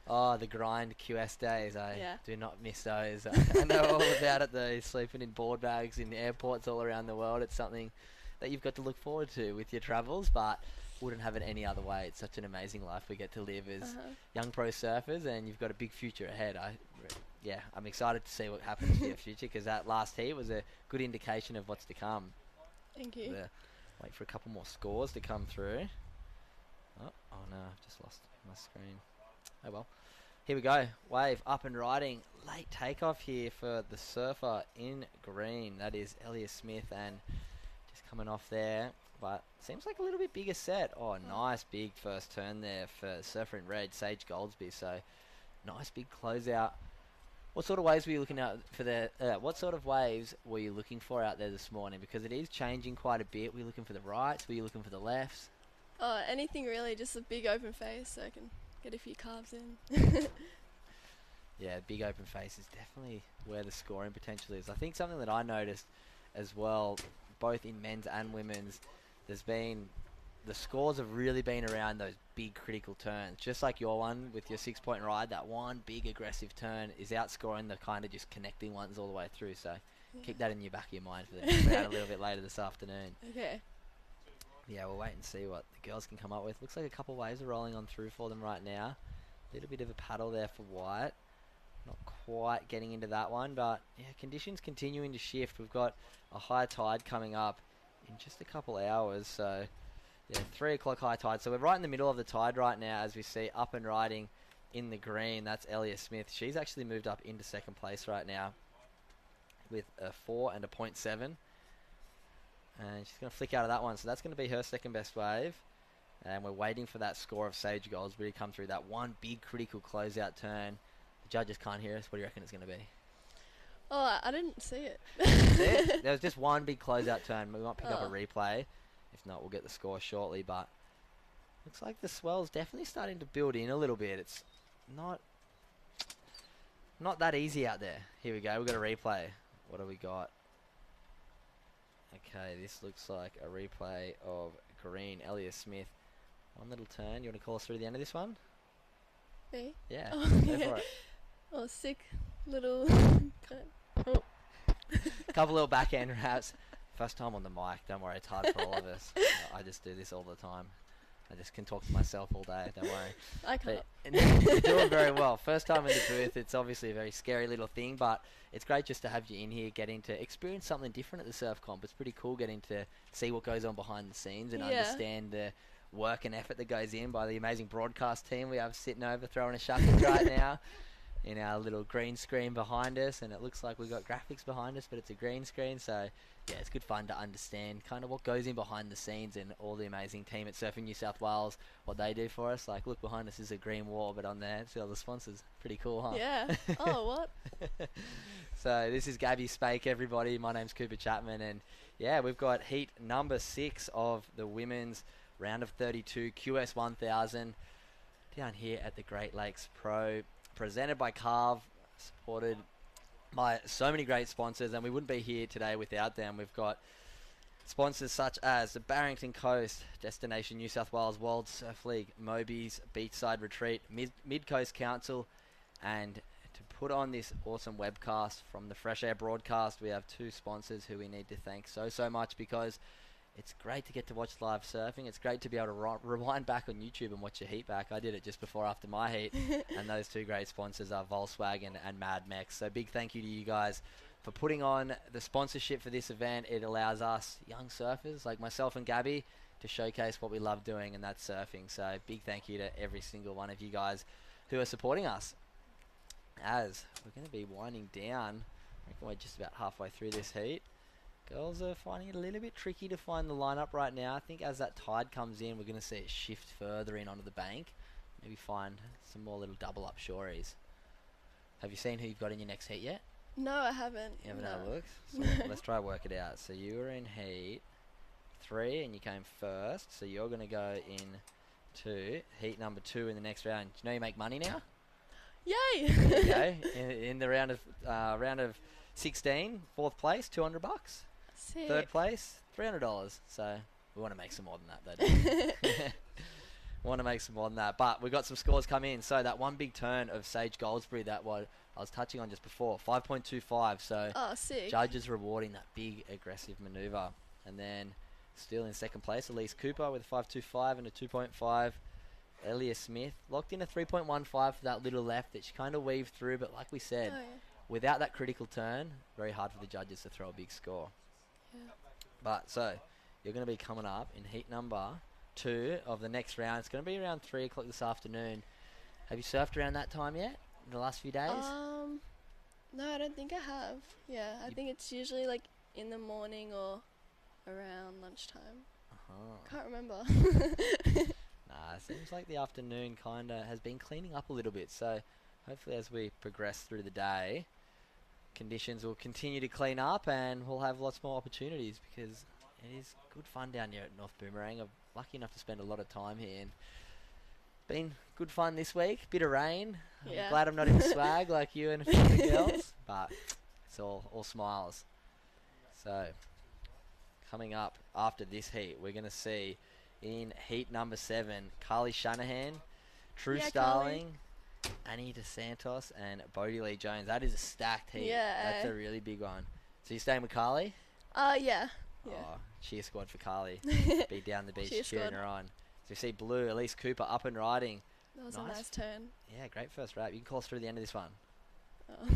Oh, the grind QS days. I do not miss those. I know all about it though. Sleeping in board bags in airports all around the world. It's something that you've got to look forward to with your travels, but wouldn't have it any other way. It's such an amazing life we get to live as young pro surfers, and you've got a big future ahead. I'm excited to see what happens for your future, because that last heat was a good indication of what's to come. Thank you. Wait for a couple more scores to come through. Oh no, I've just lost my screen. Oh well. Here we go. Wave up and riding. Late takeoff here for the surfer in green. That is Elia Smith, and just coming off there. But seems like a little bit bigger set. Oh, nice big first turn there for surfer in red, Sage Goldsby. So nice big closeout. What sort of waves were you looking at for the? What sort of waves were you looking for out there this morning? Because it is changing quite a bit. Were you looking for the rights? Were you looking for the lefts? Oh, anything really. Just a big open face so I can get a few carbs in. Yeah, big open face is definitely where the scoring potential is. I think something that I noticed as well, both in men's and women's, the scores have really been around those big critical turns. Just like your one with your 6-point ride, that one big aggressive turn is outscoring the kind of just connecting ones all the way through. So keep that in your back of your mind for the next round a little bit later this afternoon. Okay. Yeah, we'll wait and see what the girls can come up with. Looks like a couple waves are rolling on through for them right now. A little bit of a paddle there for White. Not quite getting into that one, but yeah, conditions continuing to shift. We've got a high tide coming up in just a couple hours, so yeah, 3 o'clock high tide. So we're right in the middle of the tide right now, as we see up and riding in the green. That's Elliot Smith. She's actually moved up into second place right now with a 4 and a 0.7, and she's going to flick out of that one. So that's going to be her second best wave. And we're waiting for that score of Sage Goldsberry to come through. That one big critical closeout turn. The judges can't hear us. What do you reckon it's going to be? Oh, I didn't see it. See it? There was just one big closeout turn. We might pick up a replay. If not, we'll get the score shortly. But looks like the swell's definitely starting to build in a little bit. It's not that easy out there. Here we go. We've got a replay. What do we got? Okay, this looks like a replay of green. Elliot Smith. One little turn. You want to call us through the end of this one? Me? Yeah. Oh, Go yeah. for it. Oh, sick little. Oh. Couple little backhand wraps. First time on the mic. Don't worry, it's hard for all of us. I just do this all the time. I just can talk to myself all day. Don't worry. I can't. You're doing very well. First time in the booth. It's obviously a very scary little thing, but it's great just to have you in here, getting to experience something different at the surf comp. It's pretty cool getting to see what goes on behind the scenes and understand the work and effort that goes in by the amazing broadcast team we have sitting over throwing a shuckers right now in our little green screen behind us, and it looks like we've got graphics behind us, but it's a green screen. So yeah, it's good fun to understand kind of what goes in behind the scenes and all the amazing team at Surfing New South Wales, what they do for us. Like, look behind us is a green wall, but on there see all the sponsors. Pretty cool, huh? Yeah. Oh, what? So this is Gabby Spake, everybody. My name's Cooper Chapman, and yeah, we've got heat number 6 of the women's round of 32 QS1000 down here at the Great Lakes Pro, presented by Carve, supported by so many great sponsors, and we wouldn't be here today without them. We've got sponsors such as the Barrington Coast, Destination New South Wales World Surf League, Moby's Beachside Retreat, Mid-Coast Council, and to put on this awesome webcast from the Fresh Air broadcast, we have 2 sponsors who we need to thank so much, because it's great to get to watch live surfing. It's great to be able to rewind back on YouTube and watch your heat back. I did it just before after my heat. And those 2 great sponsors are Volkswagen and Mad Mex. So big thank you to you guys for putting on the sponsorship for this event. It allows us young surfers like myself and Gabby to showcase what we love doing, and that's surfing. So big thank you to every single one of you guys who are supporting us. As we're going to be winding down, I reckon we're just about halfway through this heat. Girls are finding it a little bit tricky to find the lineup right now. I think as that tide comes in, we're going to see it shift further in onto the bank. Maybe find some more little double-up shories. Have you seen who you've got in your next heat yet? No, I haven't. You haven't no. had a look? So let's try to work it out. So you were in heat 3 and you came first. So you're going to go in to heat number 2 in the next round. Do you know you make money now? Yay! There you go. In the round of 16, 4th place, $200. Sick. 3rd place, $300. So we want to make some more than that, though. We want to make some more than that. But we've got some scores come in. So that one big turn of Sage Goldsberry that I was touching on just before, 5.25. So sick. judges rewarding that big aggressive manoeuvre. And then still in 2nd place, Elise Cooper with a 5.25 and a 2.5. Elia Smith locked in a 3.15 for that little left that she kind of weaved through. But like we said, without that critical turn, very hard for the judges to throw a big score. Yeah. But so you're going to be coming up in heat number 2 of the next round. It's going to be around 3 o'clock this afternoon. Have you surfed around that time yet in the last few days? No, I don't think I have. Yeah, I think it's usually like in the morning or around lunchtime. Can't remember. Nah, it seems like the afternoon kind of has been cleaning up a little bit. So hopefully as we progress through the day, conditions will continue to clean up and we'll have lots more opportunities, because it is good fun down here at North Boomerang. I'm lucky enough to spend a lot of time here, and Been good fun this week. Bit of rain. Yeah. I'm glad I'm not in swag like you and a few of the girls, but it's all smiles. So, coming up after this heat, we're going to see in heat number 7, Carly Shanahan, True Yeah, Starling, Annie DeSantos, and Bodie Lee Jones. That is a stacked heat. Yeah. That's a really big one. So you staying with Carly? Yeah. Oh, cheer squad for Carly. Be down the beach Cheer cheering squad. her on. So you see Blue, Elise Cooper up and riding. That was Nice. a nice turn. Yeah, great first wrap. You can call us through the end of this one. Oh.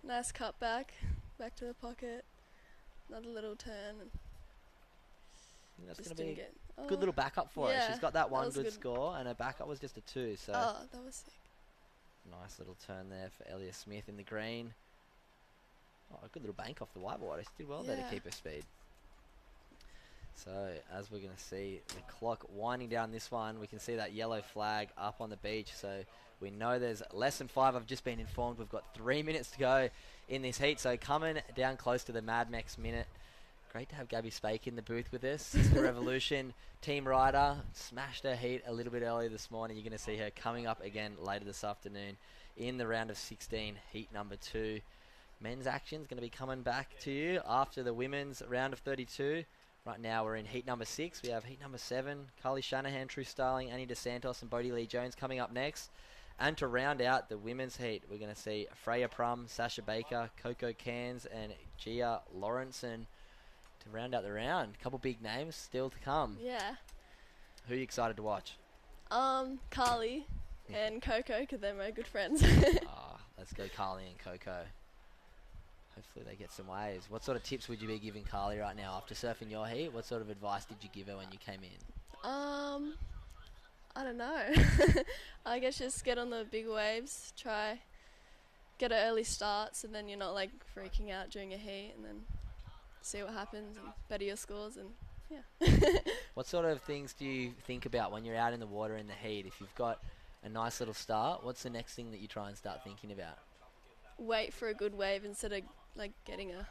Nice cut back to the pocket. Another little turn. And I think that's just going to didn't be get. a good little backup for her. Yeah, She's got that one was a good good- score, and her backup was just a 2. So Oh, that was sick. nice little turn there for Elliot Smith in the green. Oh, a good little bank off the whiteboard. She did well there to Yeah. keep her speed. So as we're going to see the clock winding down this one, we can see that yellow flag up on the beach. So we know there's less than 5. I've just been informed we've got 3 minutes to go in this heat. So coming down close to the Mad Max minute. Great to have Gabby Spake in the booth with us. Sister Revolution team rider. Smashed her heat a little bit earlier this morning. You're going to see her coming up again later this afternoon in the round of 16, heat number 2. Men's action's going to be coming back to you after the women's round of 32. Right now we're in heat number 6. We have heat number 7, Carly Shanahan, True Starling, Annie DeSantos and Bodie Lee Jones coming up next. And to round out the women's heat, we're going to see Freya Prum, Sasha Baker, Coco Cairns and Gia Lawrenson to round out the round. A couple big names still to come. Yeah. Who are you excited to watch? Carly and Coco, because they're my good friends. Let's go Carly and Coco. Hopefully they get some waves. What sort of tips would you be giving Carly right now after surfing your heat? What sort of advice did you give her when you came in? I don't know. I guess just get on the big waves, try get an early start so then you're not like freaking out during your heat, and then see what happens and better your scores, and yeah. What sort of things do you think about when you're out in the water in the heat? If you've got a nice little start, what's the next thing that you try and start thinking about? Wait for a good wave instead of like getting a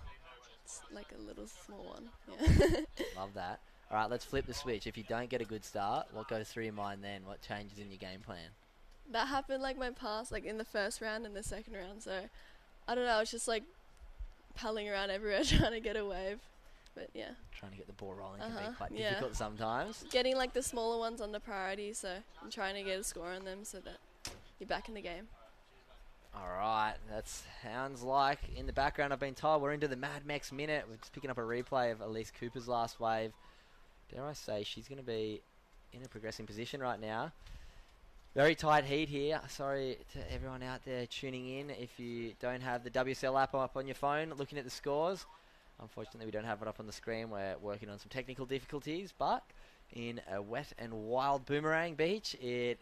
little small one. Yeah. Love that. All right, let's flip the switch. If you don't get a good start, what goes through your mind then? What changes in your game plan? That happened like my past, like in the first round and the second round. So I don't know. I was just like palling around everywhere trying to get a wave. But yeah, Trying to get the ball rolling can be quite yeah. difficult sometimes. getting like the smaller ones under priority. So I'm trying to get a score on them so that you're back in the game. All right, that sounds like in the background I've been told we're into the Mad Max minute. We're just picking up a replay of Elise Cooper's last wave. Dare I say she's going to be in a progressing position right now. Very tight heat here. Sorry to everyone out there tuning in. If you don't have the WSL app up on your phone looking at the scores, unfortunately we don't have it up on the screen. We're working on some technical difficulties, but in a wet and wild Boomerang Beach, we're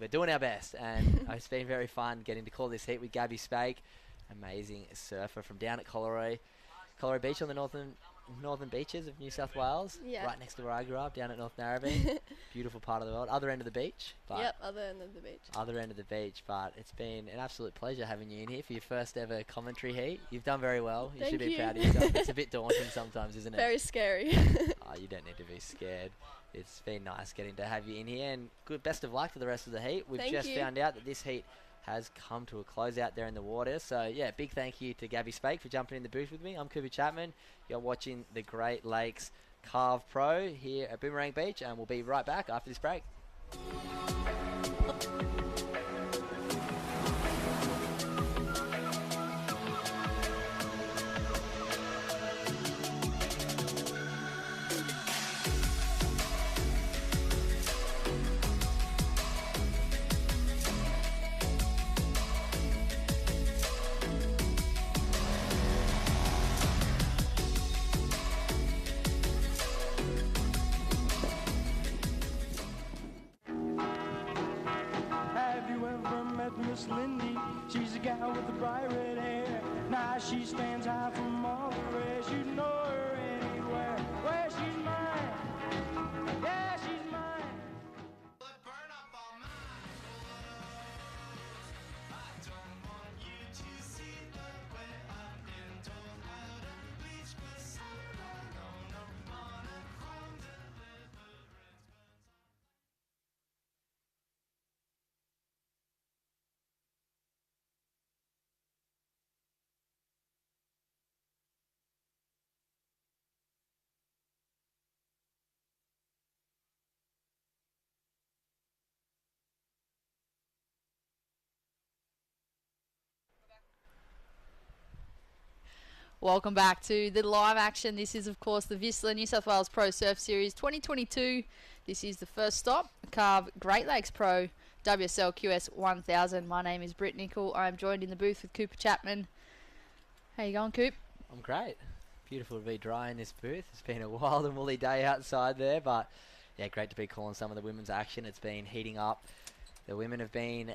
doing our best, and it's been very fun getting to call this heat with Gabby Spake, amazing surfer from down at Collaroy Beach on the northern beaches of New South Wales, Yeah. right next to where I grew up, down at North Narrabeen. Beautiful part of the world, other end of the beach. But Yep, other end of the beach. Other end of the beach, but it's been an absolute pleasure having you in here for your first ever commentary heat. You've done very well. You should Thank be you. proud of yourself. It's a bit daunting sometimes, isn't it? Very scary. Oh, you don't need to be scared. It's been nice getting to have you in here, and good best of luck for the rest of the heat. We've Thank just you. found out that this heat has come to a close out there in the water. So, yeah, big thank you to Gabby Spake for jumping in the booth with me. I'm Cooper Chapman. You're watching the Great Lakes Carve Pro here at Boomerang Beach, and we'll be right back after this break. Have you ever met Miss Lindy? She's a gal with the bright red hair. Now she stands high from all the rest. You know her anywhere. Where she's mine. Yeah, she's mine. Welcome back to the live action. This is, of course, the Vissla New South Wales Pro Surf Series 2022. This is the first stop, Carve Great Lakes Pro WSL QS1000. My name is Britt Nicol. I'm joined in the booth with Cooper Chapman. How you going, Coop? I'm great. Beautiful to be dry in this booth. It's been a wild and woolly day outside there, but yeah, great to be calling some of the women's action. It's been heating up. The women have been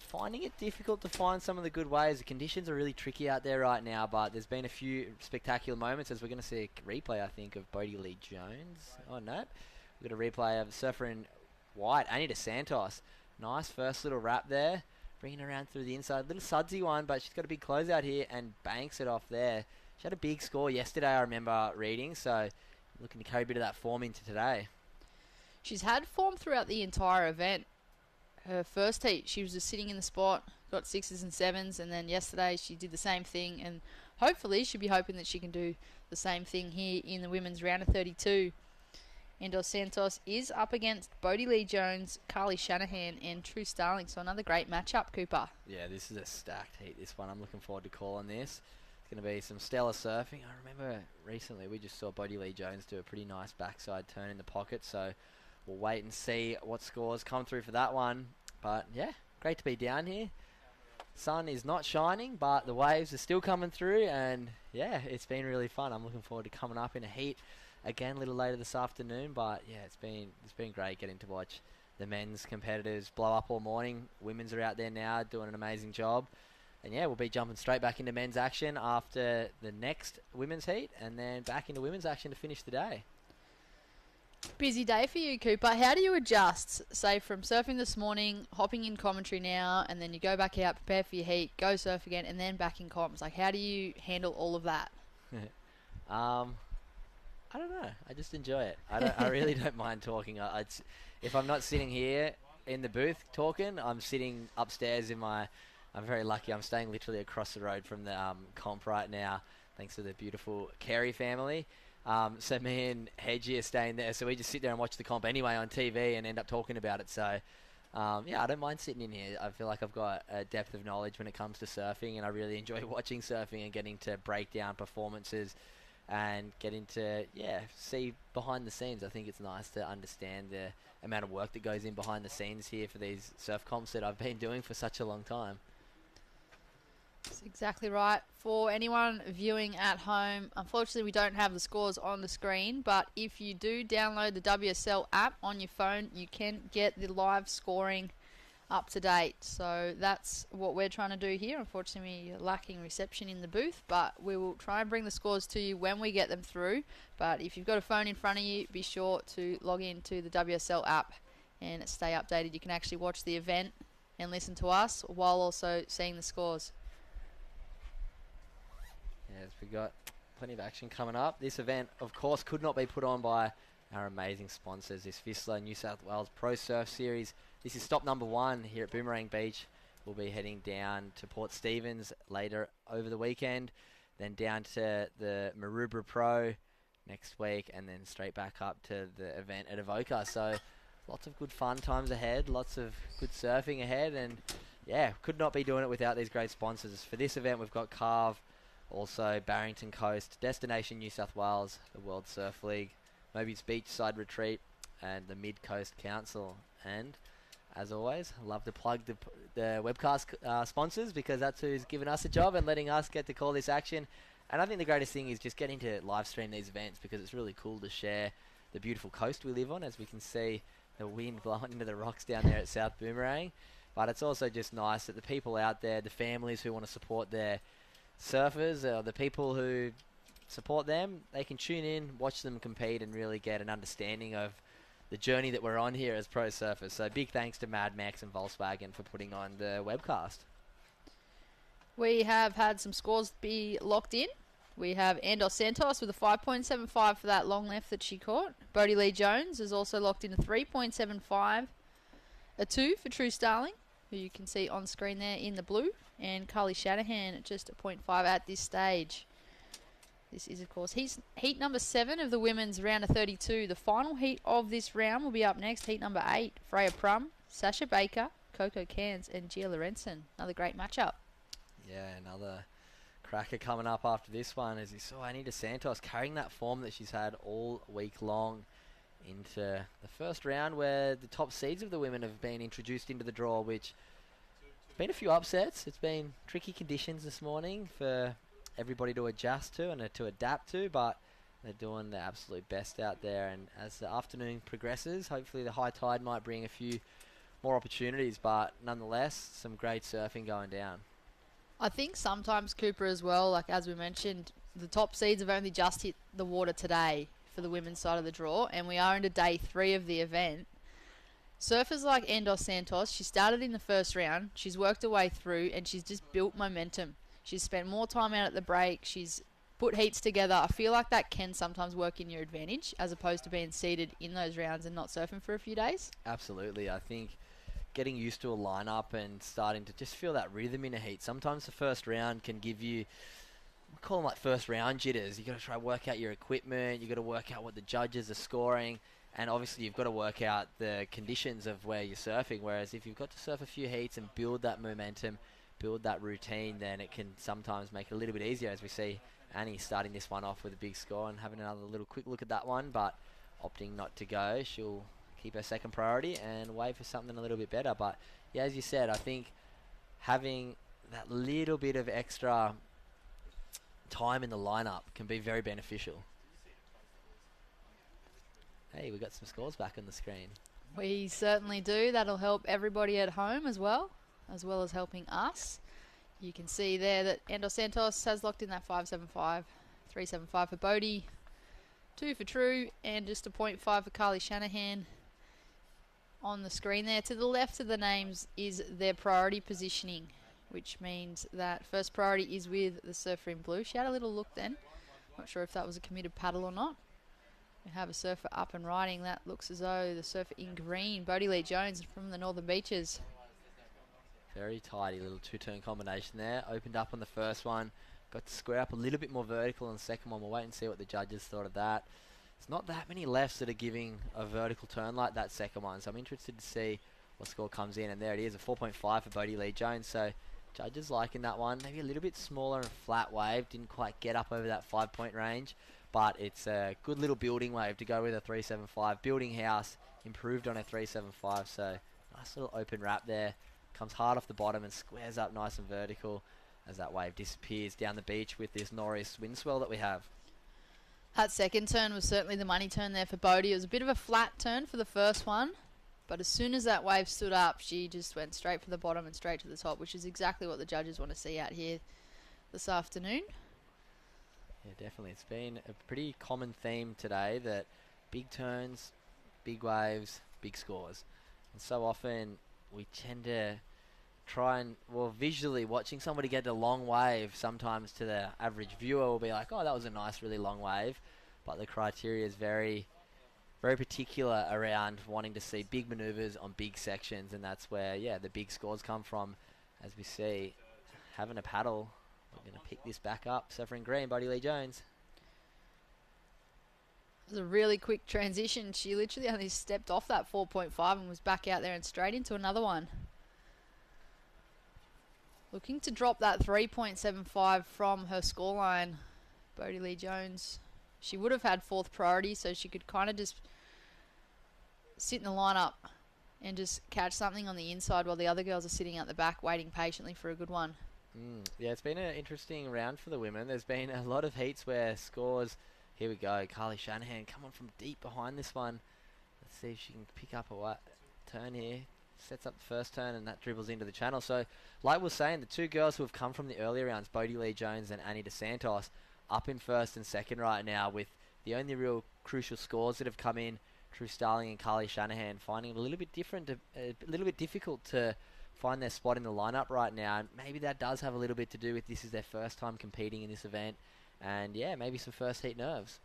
finding it difficult to find some of the good ways. The conditions are really tricky out there right now, but there's been a few spectacular moments, as we're going to see a replay, I think, of Bodie Lee Jones. Oh, no. We've got a replay of surfer in white, Anita Santos. Nice first little wrap there. Bringing her around through the inside. Little sudsy one, but she's got a big closeout here and banks it off there. She had a big score yesterday, I remember reading, so looking to carry a bit of that form into today. She's had form throughout the entire event. Her first heat, she was just sitting in the spot, got 6s and 7s, and then yesterday she did the same thing, and hopefully she'll be hoping that she can do the same thing here in the women's round of 32. And Dos Santos is up against Bodie Lee Jones, Carly Shanahan, and True Starling, so another great matchup, Cooper. Yeah, this is a stacked heat, this one. I'm looking forward to calling this. It's going to be some stellar surfing. I remember recently we just saw Bodie Lee Jones do a pretty nice backside turn in the pocket, so we'll wait and see what scores come through for that one. But yeah, great to be down here. Sun is not shining, but the waves are still coming through, and yeah, it's been really fun. I'm looking forward to coming up in a heat again a little later this afternoon. But yeah, it's been great getting to watch the men's competitors blow up all morning. Women's are out there now doing an amazing job. And yeah, we'll be jumping straight back into men's action after the next women's heat, and then back into women's action to finish the day. Busy day for you, Cooper. How do you adjust, say, from surfing this morning, hopping in commentary now, and then you go back out, prepare for your heat, go surf again, and then back in comms? Like, how do you handle all of that? I don't know. I just enjoy it. I really don't mind talking. If I'm not sitting here in the booth talking, I'm sitting upstairs in my... I'm very lucky. I'm staying literally across the road from the comp right now, thanks to the beautiful Carey family. So me and Hedgie are staying there, so we just sit there and watch the comp anyway on TV and end up talking about it. So, yeah, I don't mind sitting in here. I feel like I've got a depth of knowledge when it comes to surfing, and I really enjoy watching surfing and getting to break down performances and getting to, yeah, see behind the scenes. I think it's nice to understand the amount of work that goes in behind the scenes here for these surf comps that I've been doing for such a long time. That's exactly right. For anyone viewing at home, unfortunately we don't have the scores on the screen, but if you do download the WSL app on your phone, you can get the live scoring up to date. So that's what we're trying to do here. Unfortunately, we're lacking reception in the booth, but we will try and bring the scores to you when we get them through. But if you've got a phone in front of you, be sure to log into the WSL app and stay updated. You can actually watch the event and listen to us while also seeing the scores. Yes, we've got plenty of action coming up. This event, of course, could not be put on by our amazing sponsors. This Vissla New South Wales Pro Surf Series. This is stop number 1 here at Boomerang Beach. We'll be heading down to Port Stephens later over the weekend, then down to the Maroubra Pro next week, and then straight back up to the event at Avoca. So lots of good fun times ahead, lots of good surfing ahead, and yeah, could not be doing it without these great sponsors. For this event, we've got Carve, also Barrington Coast, Destination New South Wales, the World Surf League, Moby's Beachside Retreat, and the Mid Coast Council. And as always, I love to plug the webcast sponsors, because that's who's given us a job and letting us get to call this action. And I think the greatest thing is just getting to live stream these events, because it's really cool to share the beautiful coast we live on, as we can see the wind blowing into the rocks down there at South Boomerang. But it's also just nice that the people out there, the families who want to support their surfers, the people who support them, they can tune in, watch them compete, and really get an understanding of the journey that we're on here as pro surfers. So big thanks to Mad Max and Volkswagen for putting on the webcast. We have had some scores be locked in. We have Dos Santos with a 5.75 for that long left that she caught. Bodie Lee Jones is also locked in a 3.75. A 2 for True Starling, who you can see on screen there in the blue. And Carly Shanahan at just a 0.5 at this stage. This is, of course, heat number 7 of the women's round of 32. The final heat of this round will be up next. Heat number 8, Freya Prum, Sasha Baker, Coco Cairns, and Gia Lorenzen. Another great matchup. Yeah, another cracker coming up after this one, as you saw Anita Santos carrying that form that she's had all week long into the first round, where the top seeds of the women have been introduced into the draw, which been a few upsets. It's been tricky conditions this morning for everybody to adjust to and to adapt to, but they're doing their absolute best out there. And as the afternoon progresses, hopefully the high tide might bring a few more opportunities, but nonetheless, some great surfing going down. I think sometimes, Cooper, as well, like as we mentioned, the top seeds have only just hit the water today for the women's side of the draw, and we are into day 3 of the event. Surfers like Endos Santos, she started in the first round, she's worked her way through, and she's just built momentum. She's spent more time out at the break, she's put heats together. I feel like that can sometimes work in your advantage, as opposed to being seeded in those rounds and not surfing for a few days. Absolutely. I think getting used to a lineup and starting to just feel that rhythm in a heat. Sometimes the first round can give you, we call them like first round jitters. You got to try to work out your equipment. You got to work out what the judges are scoring, and obviously you've got to work out the conditions of where you're surfing. Whereas if you've got to surf a few heats and build that momentum, build that routine, then it can sometimes make it a little bit easier. As we see Annie starting this one off with a big score and having another little quick look at that one, but opting not to go. She'll keep her second priority and wait for something a little bit better. But yeah, as you said, I think having that little bit of extra time in the lineup can be very beneficial. Hey, we got some scores back on the screen. We certainly do. That'll help everybody at home as well as helping us. You can see there that Endos Santos has locked in that 575, 375 for Bodie, 2 for True, and just a 0.5 for Carly Shanahan. On the screen there, to the left of the names is their priority positioning, which means that first priority is with the surfer in blue. She had a little look then. Not sure if that was a committed paddle or not. We have a surfer up and riding. That looks as though the surfer in green, Bodie Lee Jones from the Northern Beaches. Very tidy little two-turn combination there. Opened up on the first one. Got to square up a little bit more vertical on the second one. We'll wait and see what the judges thought of that. It's not that many lefts that are giving a vertical turn like that second one, so I'm interested to see what score comes in. And there it is, a 4.5 for Bodie Lee Jones. So judges liking that one. Maybe a little bit smaller and flat wave. Didn't quite get up over that 5-point range, but it's a good little building wave to go with a 375. Building house, improved on a 375. So nice little open wrap there. Comes hard off the bottom and squares up nice and vertical as that wave disappears down the beach with this nor'east wind swell that we have. That second turn was certainly the money turn there for Bodie. It was a bit of a flat turn for the first one, but as soon as that wave stood up, she just went straight for the bottom and straight to the top, which is exactly what the judges want to see out here this afternoon. Yeah, definitely. It's been a pretty common theme today that big turns, big waves, big scores. And so often we tend to try and, well, visually watching somebody get a long wave, sometimes to the average viewer will be like, oh, that was a nice, really long wave. But the criteria is very, very particular around wanting to see big maneuvers on big sections, and that's where, yeah, the big scores come from. As we see, having a paddle, we're going to pick this back up. Surfer in green, Bodie Lee Jones. It was a really quick transition. She literally only stepped off that 4.5 and was back out there and straight into another one. Looking to drop that 3.75 from her scoreline, Bodie Lee Jones. She would have had fourth priority, so she could kind of just sit in the lineup and just catch something on the inside while the other girls are sitting at the back waiting patiently for a good one. Yeah, it's been an interesting round for the women. There's been a lot of heats where scores... Here we go, Carly Shanahan coming from deep behind this one. Let's see if she can pick up a turn here. Sets up the first turn and that dribbles into the channel. So, like we were saying, the two girls who have come from the earlier rounds, Bodie Lee Jones and Annie DeSantos, up in first and second right now with the only real crucial scores that have come in. True Starling and Carly Shanahan finding it a little bit difficult to find their spot in the lineup right now. And maybe that does have a little bit to do with this is their first time competing in this event. And yeah, maybe some first heat nerves.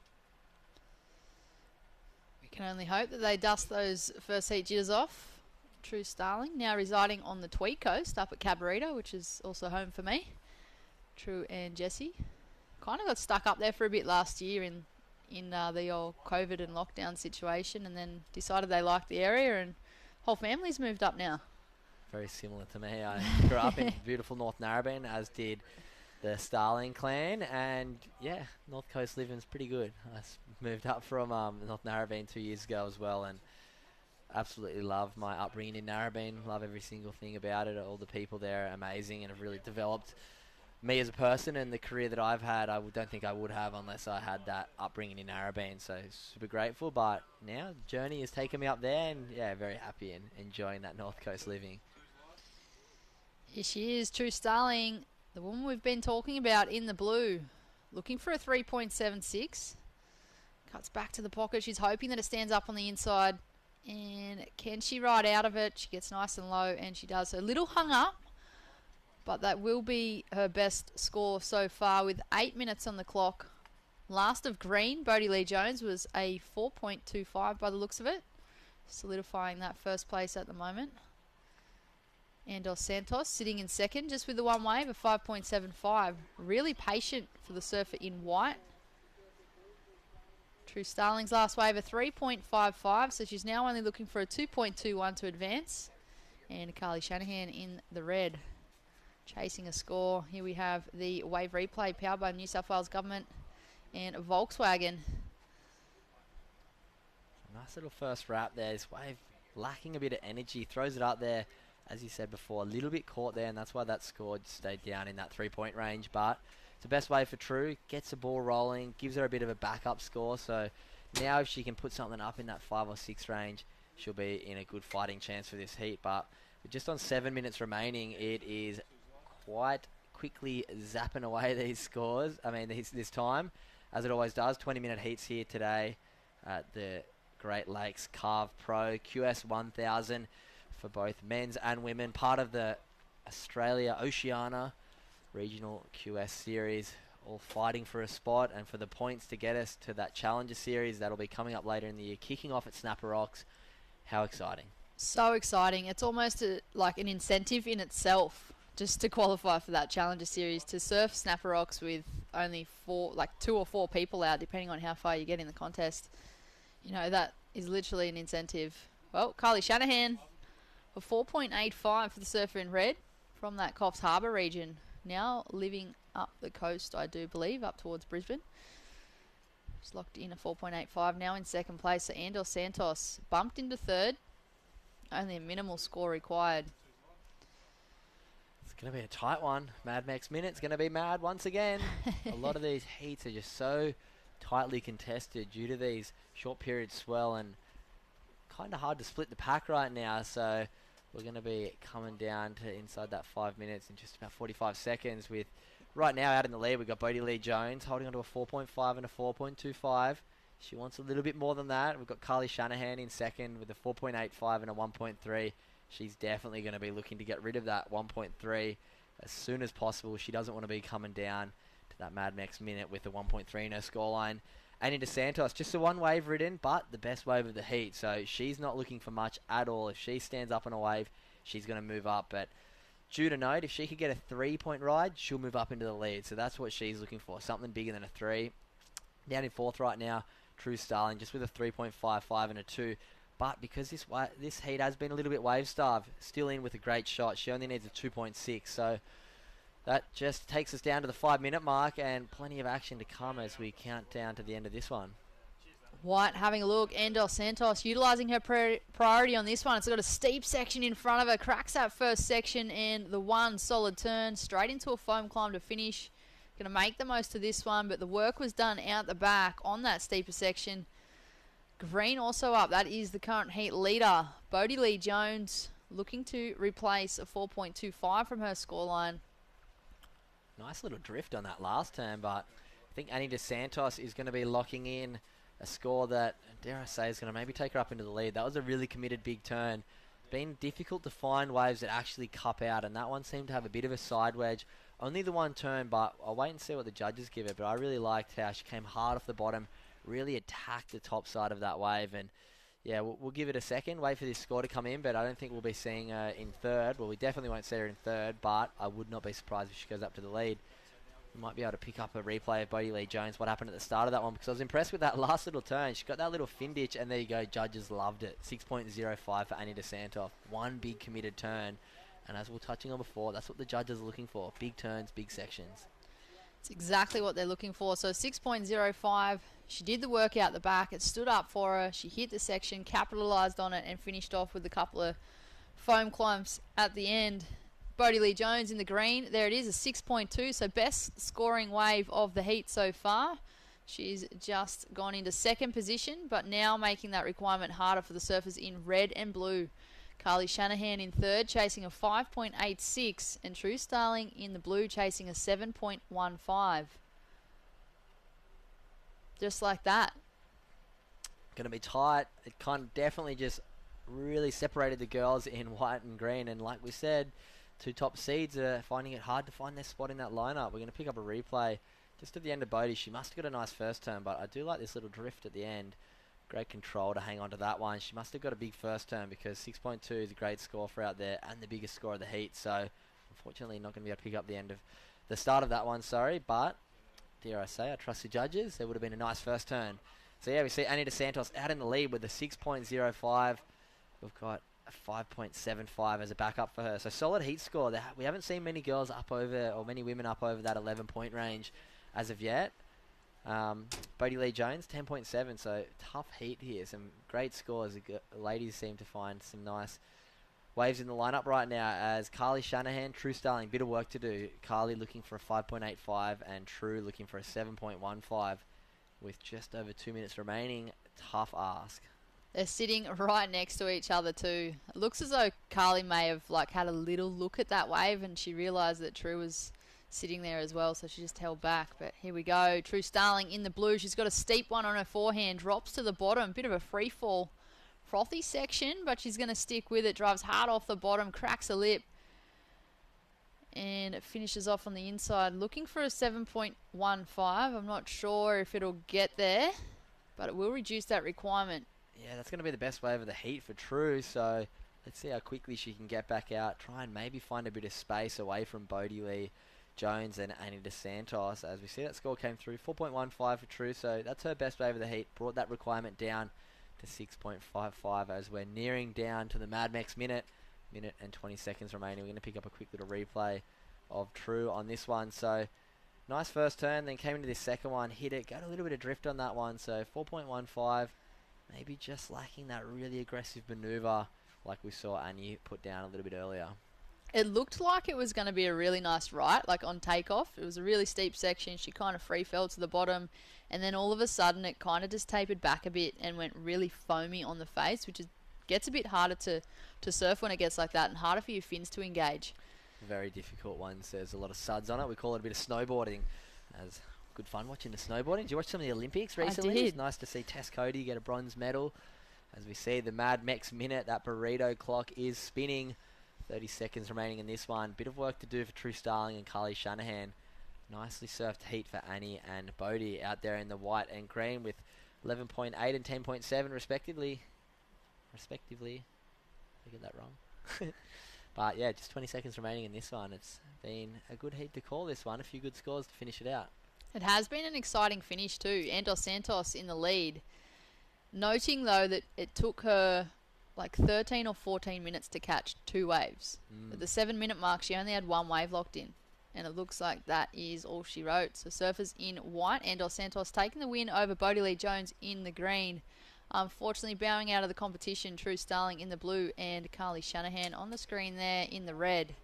We can only hope that they dust those first heat jitters off. True Starling, now residing on the Tweed Coast up at Cabarita, which is also home for me. True and Jessie. Kind of got stuck up there for a bit last year in the old COVID and lockdown situation, and then decided they liked the area, and whole family's moved up now. Very similar to me. I grew up in beautiful North Narrabeen, as did the Starling clan, and yeah, North Coast living's pretty good. Moved up from North Narrabeen 2 years ago as well, and absolutely love my upbringing in Narrabeen. Love every single thing about it. All the people there are amazing and have really developed me as a person, and the career that I've had, don't think I would have unless I had that upbringing in Narrabeen. So super grateful, but now the journey has taken me up there, and yeah, very happy and enjoying that North Coast living. Here she is, True Starling, the woman we've been talking about in the blue, looking for a 3.76. Cuts back to the pocket. She's hoping that it stands up on the inside. And can she ride out of it? She gets nice and low, and she does. So a little hung up, but that will be her best score so far with 8 minutes on the clock. Last of green, Bodie Lee Jones, was a 4.25 by the looks of it. Solidifying that first place at the moment. And Dos Santos sitting in second, just with the one wave of 5.75. Really patient for the surfer in white. True Starling's last wave of 3.55, so she's now only looking for a 2.21 to advance. And Carly Shanahan in the red, chasing a score. Here we have the wave replay powered by New South Wales Government and Volkswagen. Nice little first wrap there. This wave lacking a bit of energy, throws it up there. As you said before, a little bit caught there, and that's why that score stayed down in that 3-point range. But it's the best way for True. Gets the ball rolling, gives her a bit of a backup score. So now if she can put something up in that 5 or 6 range, she'll be in a good fighting chance for this heat. But just on 7 minutes remaining, it is quite quickly zapping away these scores. I mean, this time, as it always does. 20-minute heats here today at the Great Lakes Carve Pro QS1000. For both men's and women, part of the Australia Oceania Regional QS Series, all fighting for a spot and for the points to get us to that Challenger Series. That'll be coming up later in the year, kicking off at Snapper Rocks. How exciting. So exciting. It's almost like an incentive in itself just to qualify for that Challenger Series, to surf Snapper Rocks with only 2 or 4 people out, depending on how far you get in the contest. You know, that is literally an incentive. Well, Carly Shanahan, a 4.85 for the surfer in red from that Coffs Harbour region. Now living up the coast, I do believe, up towards Brisbane. She's locked in a 4.85, now in second place. So Andor Santos bumped into third. Only a minimal score required. It's going to be a tight one. Mad Max Minute's going to be mad once again. A lot of these heats are just so tightly contested due to these short period swell, and kind of hard to split the pack right now. So we're going to be coming down to inside that 5 minutes in just about 45 seconds. With right now out in the lead, we've got Bodie Lee Jones holding on to a 4.5 and a 4.25. She wants a little bit more than that. We've got Carly Shanahan in second with a 4.85 and a 1.3. She's definitely going to be looking to get rid of that 1.3 as soon as possible. She doesn't want to be coming down to that Mad Max Minute with a 1.3 in her scoreline. And into Santos, just a one wave ridden, but the best wave of the heat. So she's not looking for much at all. If she stands up on a wave, she's going to move up. But due to note, if she could get a 3-point ride, she'll move up into the lead. So that's what she's looking for, something bigger than a 3. Down in fourth right now, True Starling, just with a 3.55 and a 2. But because this heat has been a little bit wave-starved, still in with a great shot. She only needs a 2.6. So that just takes us down to the 5-minute mark, and plenty of action to come as we count down to the end of this one. White having a look, and Dos Santos utilising her priority on this one. It's got a steep section in front of her, cracks that first section, and the one solid turn straight into a foam climb to finish. Going to make the most of this one, but the work was done out the back on that steeper section. Green also up. That is the current heat leader. Bodie Lee Jones looking to replace a 4.25 from her scoreline. Nice little drift on that last turn, but I think Annie DeSantos is going to be locking in a score that, dare I say, is going to maybe take her up into the lead. That was a really committed big turn. It's been difficult to find waves that actually cup out, and that one seemed to have a bit of a side wedge. Only the one turn, but I'll wait and see what the judges give it. But I really liked how she came hard off the bottom, really attacked the top side of that wave, and yeah, we'll give it a second, wait for this score to come in, but I don't think we'll be seeing her in third. Well, we definitely won't see her in third, but I would not be surprised if she goes up to the lead. We might be able to pick up a replay of Bodie Lee Jones, what happened at the start of that one, because I was impressed with that last little turn. She got that little fin ditch, and there you go, judges loved it. 6.05 for Annie DeSantos. One big committed turn, and as we were touching on before, that's what the judges are looking for. Big turns, big sections. It's exactly what they're looking for. So 6.05. She did the work out the back. It stood up for her. She hit the section, capitalised on it, and finished off with a couple of foam climbs at the end. Bodie Lee Jones in the green. There it is, a 6.2. So best scoring wave of the heat so far. She's just gone into second position, but now making that requirement harder for the surfers in red and blue. Carly Shanahan in third, chasing a 5.86, and True Starling in the blue, chasing a 7.15. Just like that. Going to be tight. It kind of definitely just really separated the girls in white and green, and like we said, two top seeds are finding it hard to find their spot in that lineup. We're going to pick up a replay just at the end of Bodie. She must have got a nice first turn, but I do like this little drift at the end. Great control to hang on to that one. She must have got a big first turn because 6.2 is a great score for out there and the biggest score of the heat. So unfortunately not going to be able to pick up the start of that one, sorry. But dare I say, I trust the judges. There would have been a nice first turn. So yeah, we see Anita Santos out in the lead with a 6.05. We've got a 5.75 as a backup for her. So solid heat score. We haven't seen many girls up over, or many women up over that 11-point range as of yet. Bodie Lee Jones, 10.7, so tough heat here. Some great scores. The ladies seem to find some nice waves in the lineup right now as Carly Shanahan, True Starling, bit of work to do. Carly looking for a 5.85 and True looking for a 7.15 with just over 2 minutes remaining. Tough ask. They're sitting right next to each other too. It looks as though Carly may have had a little look at that wave and she realised that True was sitting there as well, so she just held back. But here we go. True Starling in the blue. She's got a steep one on her forehand. Drops to the bottom. Bit of a free fall. Frothy section, but she's going to stick with it. Drives hard off the bottom. Cracks a lip. And it finishes off on the inside. Looking for a 7.15. I'm not sure if it'll get there, but it will reduce that requirement. Yeah, that's going to be the best wave of the heat for True, so let's see how quickly she can get back out. Try and maybe find a bit of space away from Bodie Lee Jones and Anita Santos. As we see, that score came through 4.15 for True, so that's her best wave of the heat. Brought that requirement down to 6.55 as we're nearing down to the Mad Max minute and 20 seconds remaining. We're going to pick up a quick little replay of True on this one. So nice first turn, then came into this second one, hit it, got a little bit of drift on that one. So 4.15, maybe just lacking that really aggressive maneuver like we saw Annie put down a little bit earlier. It looked like it was going to be a really nice right, on takeoff. It was a really steep section. She kind of free fell to the bottom. And then all of a sudden, it kind of just tapered back a bit and went really foamy on the face, which gets a bit harder to surf when it gets like that and harder for your fins to engage. Very difficult ones. There's a lot of suds on it. We call it a bit of snowboarding. As good fun watching the snowboarding. Did you watch some of the Olympics recently? I did. It's nice to see Tess Cody get a bronze medal. As we see the Mad Max minute, that burrito clock is spinning. 30 seconds remaining in this one. Bit of work to do for True Starling and Carly Shanahan. Nicely surfed heat for Annie and Bodie out there in the white and green with 11.8 and 10.7 respectively. I get that wrong. But yeah, just 20 seconds remaining in this one. It's been a good heat to call this one. A few good scores to finish it out. It has been an exciting finish too. Andos Santos in the lead. Noting though that it took her 13 or 14 minutes to catch two waves. At the 7-minute mark, she only had one wave locked in. And it looks like that is all she wrote. So surfers in white, Andos Santos taking the win over Bodie Lee Jones in the green. Unfortunately, bowing out of the competition, True Starling in the blue and Carly Shanahan on the screen there in the red.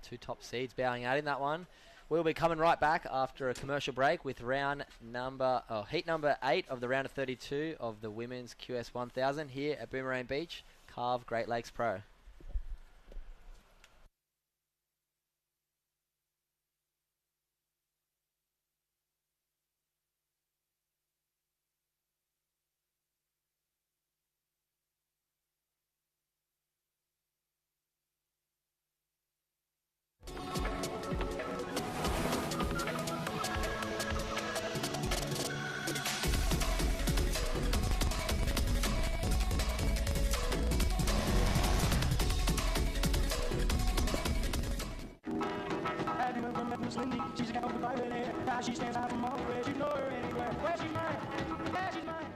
Two top seeds bowing out in that one. We'll be coming right back after a commercial break with heat number 8 of the round of 32 of the women's QS1000 here at Boomerang Beach, Carve Great Lakes Pro. Have you ever met Miss Lindy? She's a gal with the violet hair. Now she stands out from all the rest. You know her anywhere. Where she's mine. Yeah, she's mine.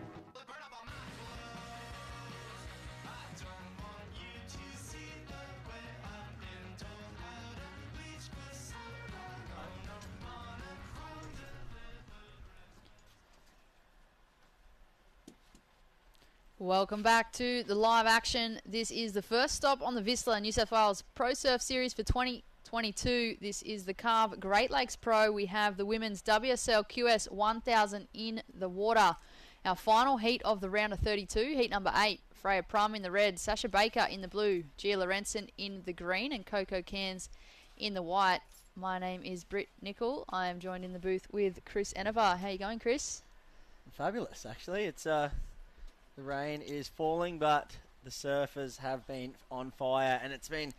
Welcome back to the live action. This is the first stop on the Vistla New South Wales Pro Surf Series for 2022. This is the Carve Great Lakes Pro. We have the women's WSL QS1000 in the water. Our final heat of the round of 32, heat number 8. Freya Prum in the red, Sasha Baker in the blue, Gia Lorenzen in the green, and Coco Cairns in the white. My name is Britt Nicol. I am joined in the booth with Chris Enevar. How you going, Chris? Fabulous, actually. It's the rain is falling, but the surfers have been on fire, and it's been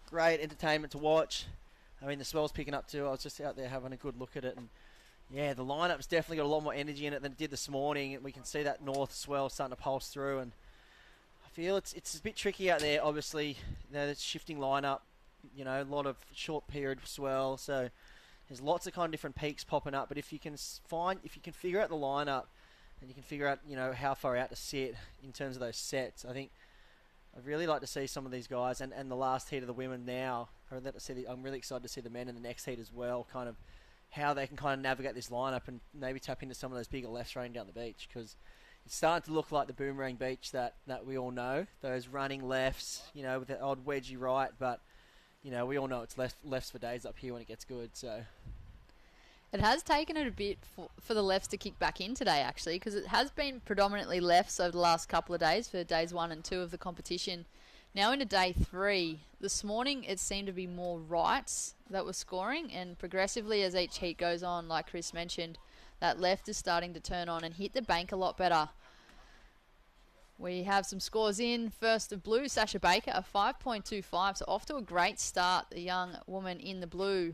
great entertainment to watch. I mean, the swell's picking up too. I was just out there having a good look at it, and yeah, the lineup's definitely got a lot more energy in it than it did this morning. We can see that north swell starting to pulse through, and I feel it's a bit tricky out there. Obviously, it's shifting lineup. A lot of short period swell, so there's lots of kind of different peaks popping up. But if you can figure out the lineup, and you can figure out, how far out to sit in terms of those sets. I think I'd really like to see some of these guys, and the last heat of the women now. I'm really excited to see the men in the next heat as well, kind of how they can kind of navigate this lineup and maybe tap into some of those bigger lefts running down the beach, because it's starting to look like the boomerang beach that we all know, those running lefts, with that odd wedgie right, but, we all know it's lefts for days up here when it gets good, so... It has taken it a bit for the lefts to kick back in today, actually, because it has been predominantly lefts over the last couple of days for days 1 and 2 of the competition. Now into day 3, this morning it seemed to be more rights that were scoring, and progressively as each heat goes on, like Chris mentioned, that left is starting to turn on and hit the bank a lot better. We have some scores in. First of blue, Sasha Baker, a 5.25, so off to a great start, the young woman in the blue.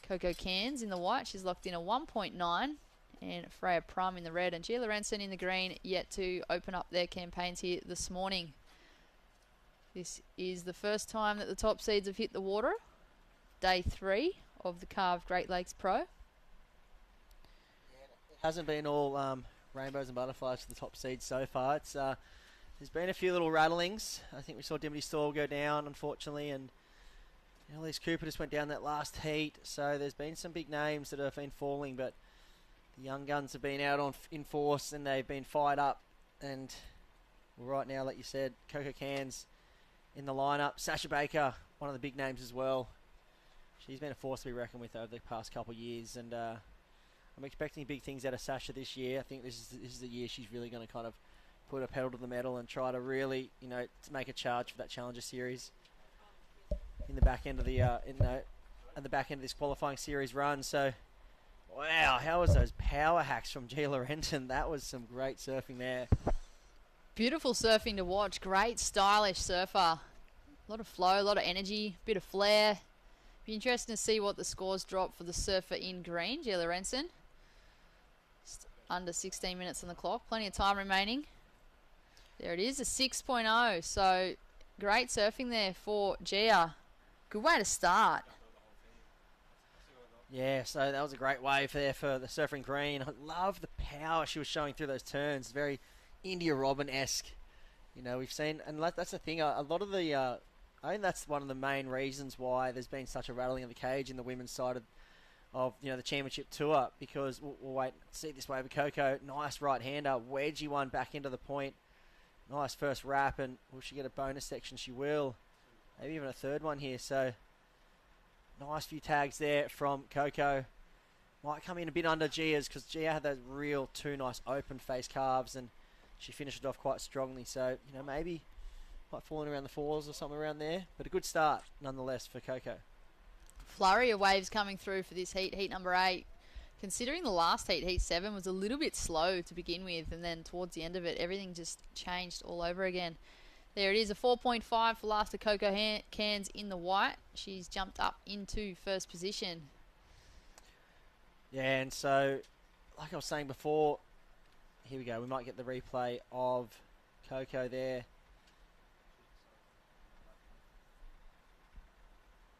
Coco Cairns in the white, she's locked in a 1.9, and Freya Prum in the red, and Gia Lorenzen in the green, yet to open up their campaigns here this morning. This is the first time that the top seeds have hit the water. Day 3 of the Carve Great Lakes Pro. It hasn't been all rainbows and butterflies for the top seeds so far. It's there's been a few little rattlings. I think we saw Dimity Stall go down, unfortunately, and Elise Cooper just went down that last heat, so there's been some big names that have been falling, but the young guns have been out in force and they've been fired up. And right now, like you said, Coco Cairns in the lineup. Sasha Baker, one of the big names as well. She's been a force to be reckoned with over the past couple of years, and I'm expecting big things out of Sasha this year. I think this is the year she's really going to kind of put a pedal to the metal and try to really, to make a charge for that Challenger Series. In the back end of at the back end of this qualifying series run. So, wow, how was those power hacks from Gia Lorenzen? That was some great surfing there. Beautiful surfing to watch. Great stylish surfer. A lot of flow, a lot of energy, bit of flair. Be interesting to see what the scores drop for the surfer in green, Gia Lorenzen. Just under 16 minutes on the clock. Plenty of time remaining. There it is, a 6.0. So, great surfing there for Gia. Good way to start. Yeah, so that was a great wave there for the surfer in green. I love the power she was showing through those turns. Very India Robin-esque. We've seen, and that's the thing, a lot of the, I think that's one of the main reasons why there's been such a rattling of the cage in the women's side of the championship tour, because we'll wait, see this wave of Coco. Nice right-hander, wedgie one back into the point. Nice first wrap, and will she get a bonus section? She will. Maybe even a third one here. So, nice few tags there from Coco. Might come in a bit under Gia's, because Gia had those real two nice open face carves, and she finished it off quite strongly. So, maybe might fall in around the fours or something around there. But a good start, nonetheless, for Coco. Flurry of waves coming through for this heat number 8. Considering the last heat 7, was a little bit slow to begin with, and then towards the end of it, everything just changed all over again. There it is, a 4.5 for last of Coco Cairns in the white. She's jumped up into first position. Yeah, and so, like I was saying before, here we go. We might get the replay of Coco there.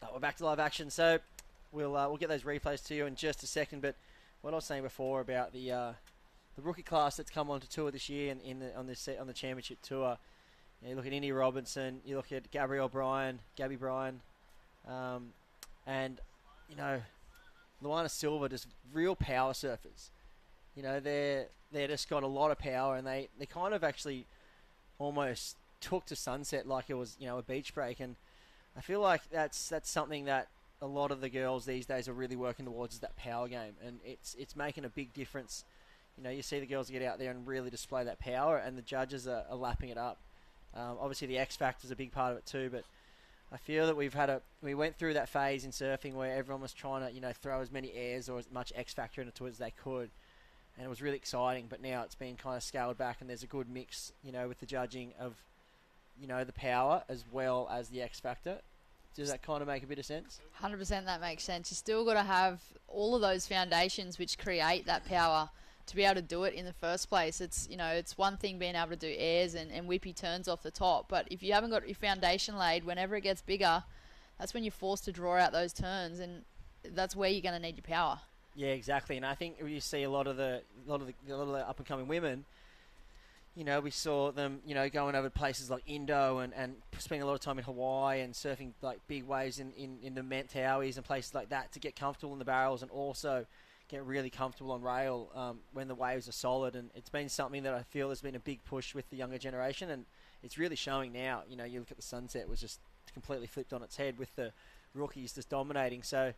Oh, we're back to live action, so we'll get those replays to you in just a second. But what I was saying before about the rookie class that's come onto tour this year and on the championship tour. You look at Indy Robinson, you look at Gabby Bryan, and Luana Silva, just real power surfers. You know, they're just got a lot of power, and they kind of actually almost took to sunset like it was, you know, a beach break. And I feel like that's something that a lot of the girls these days are really working towards, is that power game, and it's making a big difference. You know, you see the girls get out there and really display that power, and the judges are lapping it up. Obviously, the X factor is a big part of it too, but I feel that we went through that phase in surfing where everyone was trying to, you know, throw as many airs or as much X factor into it as they could, and it was really exciting. But now it's been kind of scaled back, and there's a good mix, you know, with the judging of, you know, the power as well as the X factor. Does that kind of make a bit of sense? 100% that makes sense. You still got to have all of those foundations which create that power to be able to do it in the first place. It's, you know, it's one thing being able to do airs and whippy turns off the top, but if you haven't got your foundation laid, whenever it gets bigger, that's when you're forced to draw out those turns, and that's where you're going to need your power. Yeah, exactly. And I think you see a lot of the up and coming women. You know, we saw them, you know, going over to places like Indo and spending a lot of time in Hawaii and surfing like big waves in the Mentawais and places like that to get comfortable in the barrels, and also get really comfortable on rail when the waves are solid. And it's been something that I feel has been a big push with the younger generation, and it's really showing now. You know, you look at the sunset, was just completely flipped on its head with the rookies just dominating. So,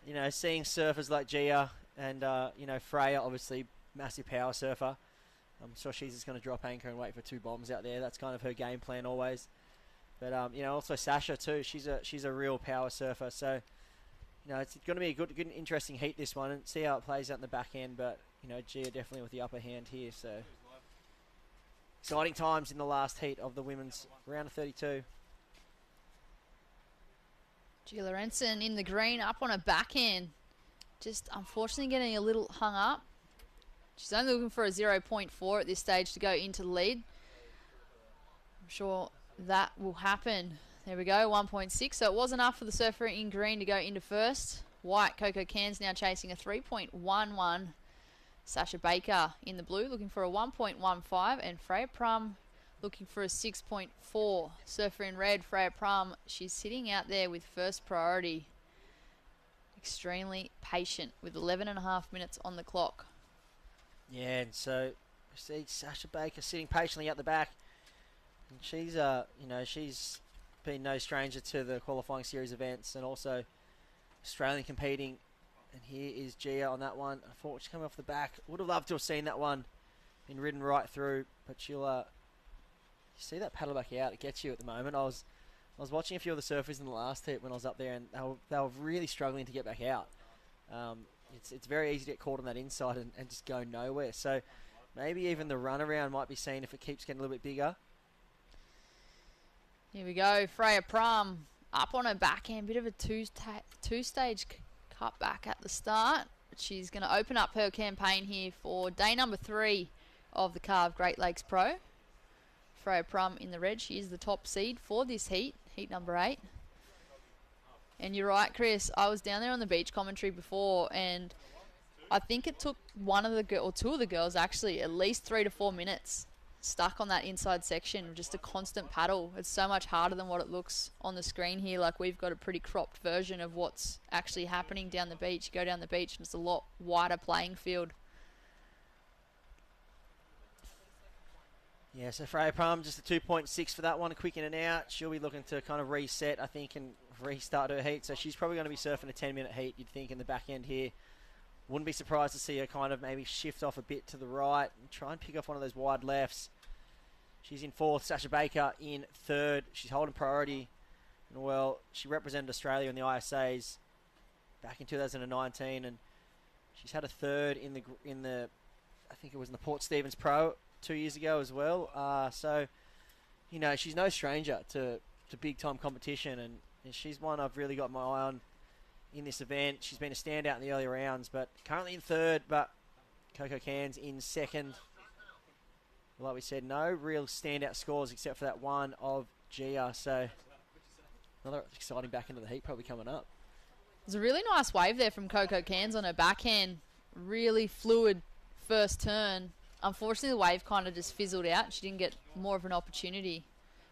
you know, seeing surfers like Gia and, you know, Freya, obviously massive power surfer. I'm sure she's just going to drop anchor and wait for two bombs out there. That's kind of her game plan always. But, you know, also Sasha too. She's a real power surfer. So, you know, it's going to be a good interesting heat, this one, and see how it plays out in the back end. But, you know, Gia definitely with the upper hand here. So, exciting times in the last heat of the women's round of 32. Gia Lorenzen in the green, up on a backhand. Just unfortunately getting a little hung up. She's only looking for a 0.4 at this stage to go into the lead. I'm sure that will happen. There we go, 1.6. So it was enough for the surfer in green to go into first. White, Coco Cairns now chasing a 3.11. Sasha Baker in the blue looking for a 1.15. And Freya Prum looking for a 6.4. Surfer in red, Freya Prum, she's sitting out there with first priority. Extremely patient with 11.5 minutes on the clock. Yeah, and so we see Sasha Baker sitting patiently at the back, and she's you know, she's been no stranger to the qualifying series events, and also Australian competing. And here is Gia on that one. Unfortunately, coming off the back. Would have loved to have seen that one been ridden right through, but she'll you see that paddle back out. It gets you at the moment. I was watching a few of the surfers in the last heat when I was up there, and they were really struggling to get back out. It's very easy to get caught on that inside and just go nowhere. So maybe even the runaround might be seen if it keeps getting a little bit bigger. Here we go. Freya Prum up on her backhand. Bit of a two-stage cut back at the start. She's going to open up her campaign here for day number 3 of the Carve Great Lakes Pro. Freya Prum in the red. She is the top seed for this heat number 8. And you're right, Chris. I was down there on the beach commentary before, and I think it took two of the girls actually at least 3 to 4 minutes stuck on that inside section, just a constant paddle. It's so much harder than what it looks on the screen here. Like, we've got a pretty cropped version of what's actually happening down the beach. You go down the beach and it's a lot wider playing field. Yeah, so Freya Prum, just a 2.6 for that one, quick in and out. She'll be looking to kind of reset, I think, and restart her heat. So she's probably going to be surfing a 10-minute heat, you'd think, in the back end here. Wouldn't be surprised to see her kind of maybe shift off a bit to the right and try and pick off one of those wide lefts. She's in 4th, Sasha Baker in 3rd. She's holding priority. And, well, she represented Australia in the ISAs back in 2019, and she's had a 3rd in the I think it was in the Port Stephens Pro 2 years ago as well. So, you know, she's no stranger to big-time competition, and she's one I've really got my eye on in this event. She's been a standout in the early rounds, but currently in 3rd, but Coco Cairns in 2nd. Like we said, no real standout scores except for that one of Gia. So another exciting back into the heat probably coming up. There's a really nice wave there from Coco Cairns on her backhand. Really fluid first turn. Unfortunately, the wave kind of just fizzled out. She didn't get more of an opportunity.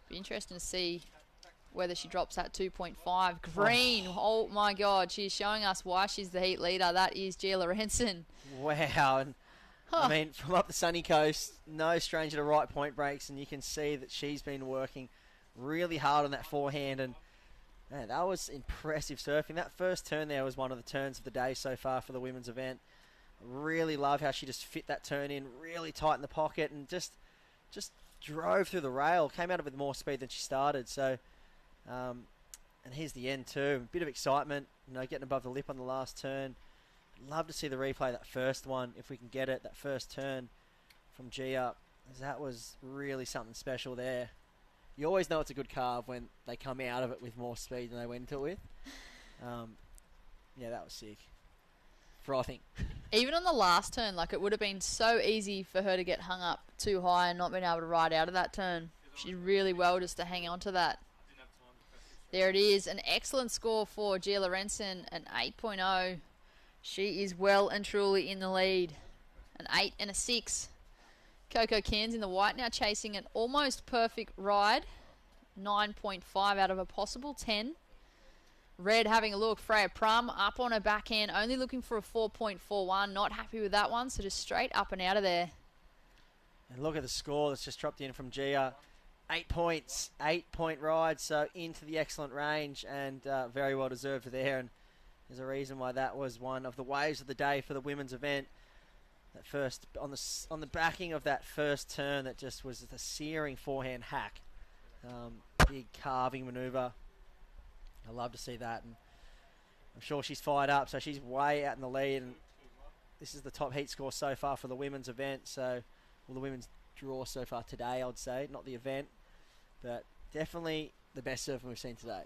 Be interesting to see whether she drops that 2.5. Green, oh my God, she's showing us why she's the heat leader. That is Gia Lorenzen. Wow, and I mean, from up the sunny coast, no stranger to right point breaks, and you can see that she's been working really hard on that forehand, and man, that was impressive surfing. That first turn there was one of the turns of the day so far for the women's event. Really love how she just fit that turn in, really tight in the pocket, and just drove through the rail. Came out of it with more speed than she started. So, and here's the end too. A bit of excitement, getting above the lip on the last turn. Love to see the replay of that first one, if we can get it, that first turn from G up. That was really something special there. You always know it's a good carve when they come out of it with more speed than they went into it with. Yeah, that was sick. Frothing. Even on the last turn, it would have been so easy for her to get hung up too high and not being able to ride out of that turn. She did really well just to hang on to that. There it is, an excellent score for Gia Lorenzen, an 8.0. She is well and truly in the lead. An 8 and a 6. Coco Cairns in the white now chasing an almost perfect ride. 9.5 out of a possible 10. Red having a look. Freya Prum up on her backhand, only looking for a 4.41. Not happy with that one, so just straight up and out of there. And look at the score that's just dropped in from Gia. 8 points, 8-point ride, so into the excellent range, and very well deserved there. And there's a reason why that was one of the waves of the day for the women's event. That first on the backing of that first turn, that just was the searing forehand hack. Big carving manoeuvre. I love to see that, and I'm sure she's fired up. So she's way out in the lead, and this is the top heat score so far for the women's event. So, well, the women's draw so far today, I would say, not the event, but definitely the best surfing we've seen today.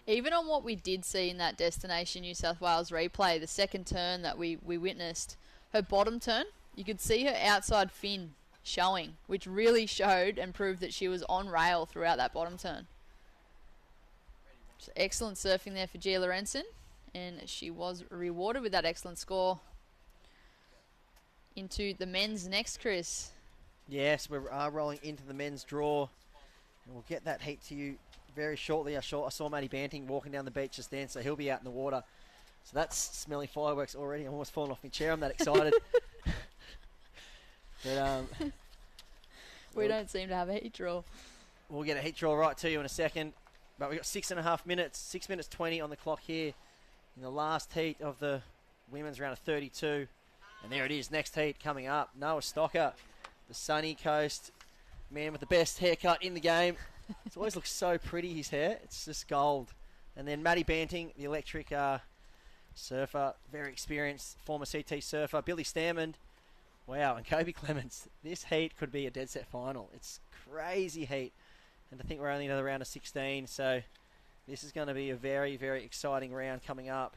Even on what we did see in that Destination New South Wales replay, the second turn that we witnessed, her bottom turn, you could see her outside fin showing, which really showed and proved that she was on rail throughout that bottom turn. So excellent surfing there for Gia Lorenzen, and she was rewarded with that excellent score. Into the men's next, Chris. Yes, we are rolling into the men's draw, and we'll get that heat to you very shortly. I saw Matty Banting walking down the beach just then, so he'll be out in the water. So that's smelling fireworks already. I'm almost falling off my chair. I'm that excited. But we don't seem to have a heat draw. We'll get a heat draw right to you in a second. But we've got 6.5 minutes, 6 minutes 20 on the clock here in the last heat of the women's round of 32. And there it is, next heat coming up. Noah Stocker, the sunny coast man with the best haircut in the game. It always looks so pretty, his hair. It's just gold. And then Matty Banting, the electric surfer, very experienced former CT surfer. Billy Stammond. Wow, and Kobe Clements. This heat could be a dead set final. It's crazy heat. And to think we're only another round of 16, so this is going to be a very, very exciting round coming up.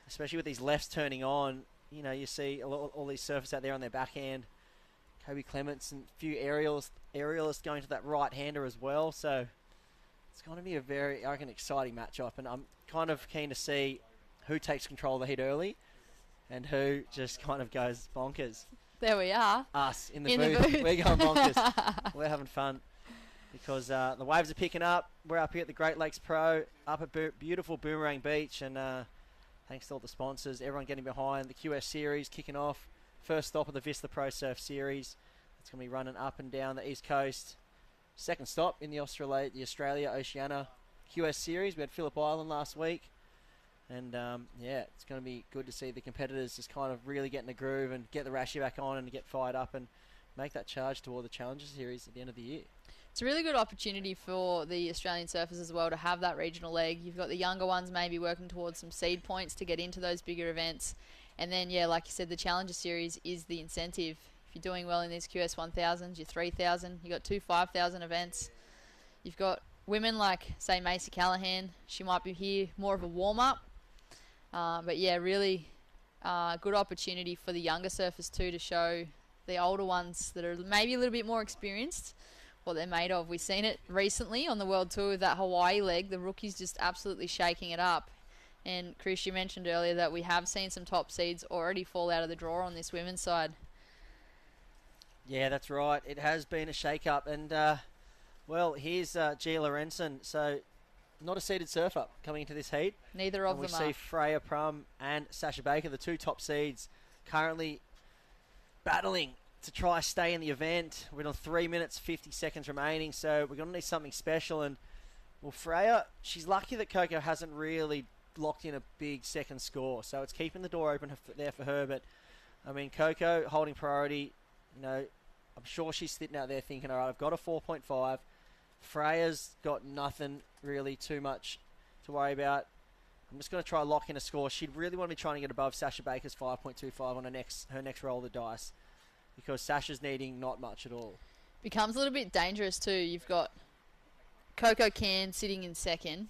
Especially with these lefts turning on. You see all these surfers out there on their backhand. Kobe Clements and a few aerialists going to that right-hander as well. So it's going to be a very, I reckon, exciting matchup. And I'm kind of keen to see who takes control of the heat early and who just kind of goes bonkers. There we are. Us in the booth. We're going bonkers. We're having fun because the waves are picking up. We're up here at the Great Lakes Pro, up at beautiful Boomerang Beach. And thanks to all the sponsors, everyone getting behind the QS Series kicking off. First stop of the Vista Pro Surf Series. It's going to be running up and down the East Coast. Second stop in the Australia Oceania QS Series. We had Phillip Island last week. And, it's going to be good to see the competitors just kind of really get in the groove and get the Rashi back on and get fired up and make that charge toward the Challenger Series at the end of the year. It's a really good opportunity for the Australian surfers as well to have that regional leg. You've got the younger ones maybe working towards some seed points to get into those bigger events. And then, like you said, the Challenger Series is the incentive. If you're doing well in these QS1000s, your 3000, you've got two 5000 events. You've got women like, say, Macy Callahan. She might be here more of a warm-up. But really good opportunity for the younger surfers too to show the older ones that are maybe a little bit more experienced what they're made of. We've seen it recently on the World Tour with that Hawaii leg. The rookies just absolutely shaking it up. And Chris, you mentioned earlier that we have seen some top seeds already fall out of the draw on this women's side. Yeah, that's right. It has been a shake-up. And, here's Gia Lorenzen. So, not a seeded surfer coming into this heat. Neither of them are. We see Freya Prum and Sasha Baker, the two top seeds, currently battling to try stay in the event. We're on 3 minutes, 50 seconds remaining, so we're going to need something special. And, well, Freya, she's lucky that Coco hasn't really locked in a big second score, so it's keeping the door open there for her. But, I mean, Coco holding priority, you know, I'm sure she's sitting out there thinking, all right, I've got a 4.5. Freya's got nothing really too much to worry about. I'm just going to try lock in a score. She'd really want to be trying to get above Sasha Baker's 5.25 on her next roll of the dice, because Sasha's needing not much at all. Becomes a little bit dangerous too. You've got Coco Can sitting in second.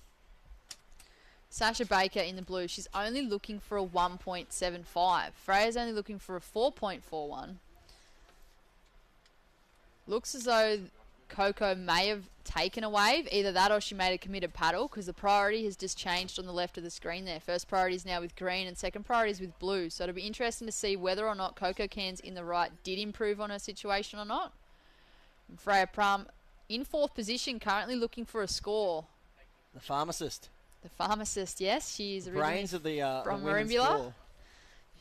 Sasha Baker in the blue. She's only looking for a 1.75. Freya's only looking for a 4.41. Looks as though Coco may have taken a wave. Either that or she made a committed paddle, because the priority has just changed on the left of the screen there. First priority is now with green and second priority is with blue. So it'll be interesting to see whether or not Coco Can's in the right did improve on her situation or not. And Freya Prum in fourth position, currently looking for a score. The pharmacist. The pharmacist, yes. She is brains of the from women's Merimbula. floor.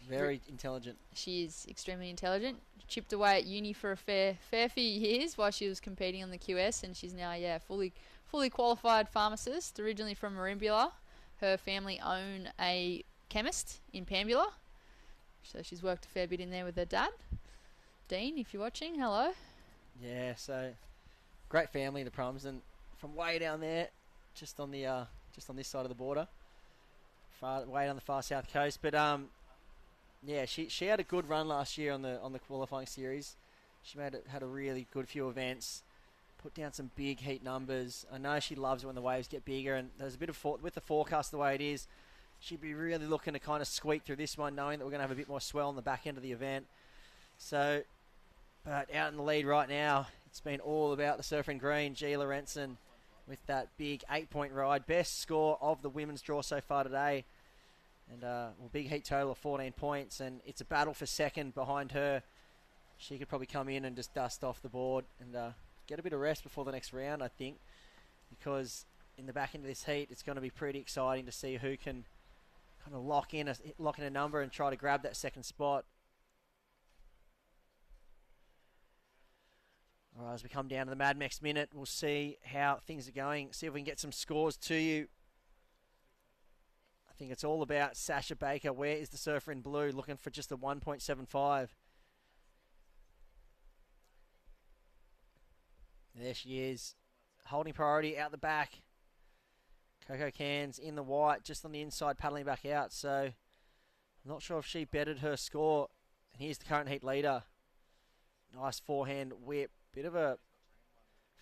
Very intelligent. She is extremely intelligent. Chipped away at uni for a fair few years while she was competing on the QS, and she's now fully qualified pharmacist. Originally from Merimbula, her family own a chemist in Pambula, so she's worked a fair bit in there with her dad. Dean, if you're watching, hello. Yeah, so great family, the Prums, and from way down there, just on this side of the border, way down the far south coast. But yeah, she had a good run last year on the qualifying series. She had a really good few events, put down some big heat numbers. I know she loves it when the waves get bigger, and there's a bit of with the forecast the way it is, she'd be really looking to kind of squeak through this one, knowing that we're going to have a bit more swell on the back end of the event. So, but out in the lead right now, it's been all about the surfer in green, G. Lorenzen, with that big 8-point ride, best score of the women's draw so far today. And big heat total of 14 points, and it's a battle for second behind her. She could probably come in and just dust off the board and get a bit of rest before the next round, I think, because in the back end of this heat, it's going to be pretty exciting to see who can kind of lock in a number and try to grab that second spot. All right, as we come down to the Mad Max minute, we'll see how things are going, see if we can get some scores to you. I think it's all about Sasha Baker. Where is the surfer in blue? Looking for just a 1.75. There she is. Holding priority out the back. Coco Cans in the white, just on the inside, paddling back out. So I'm not sure if she bettered her score. And here's the current heat leader. Nice forehand whip. Bit of a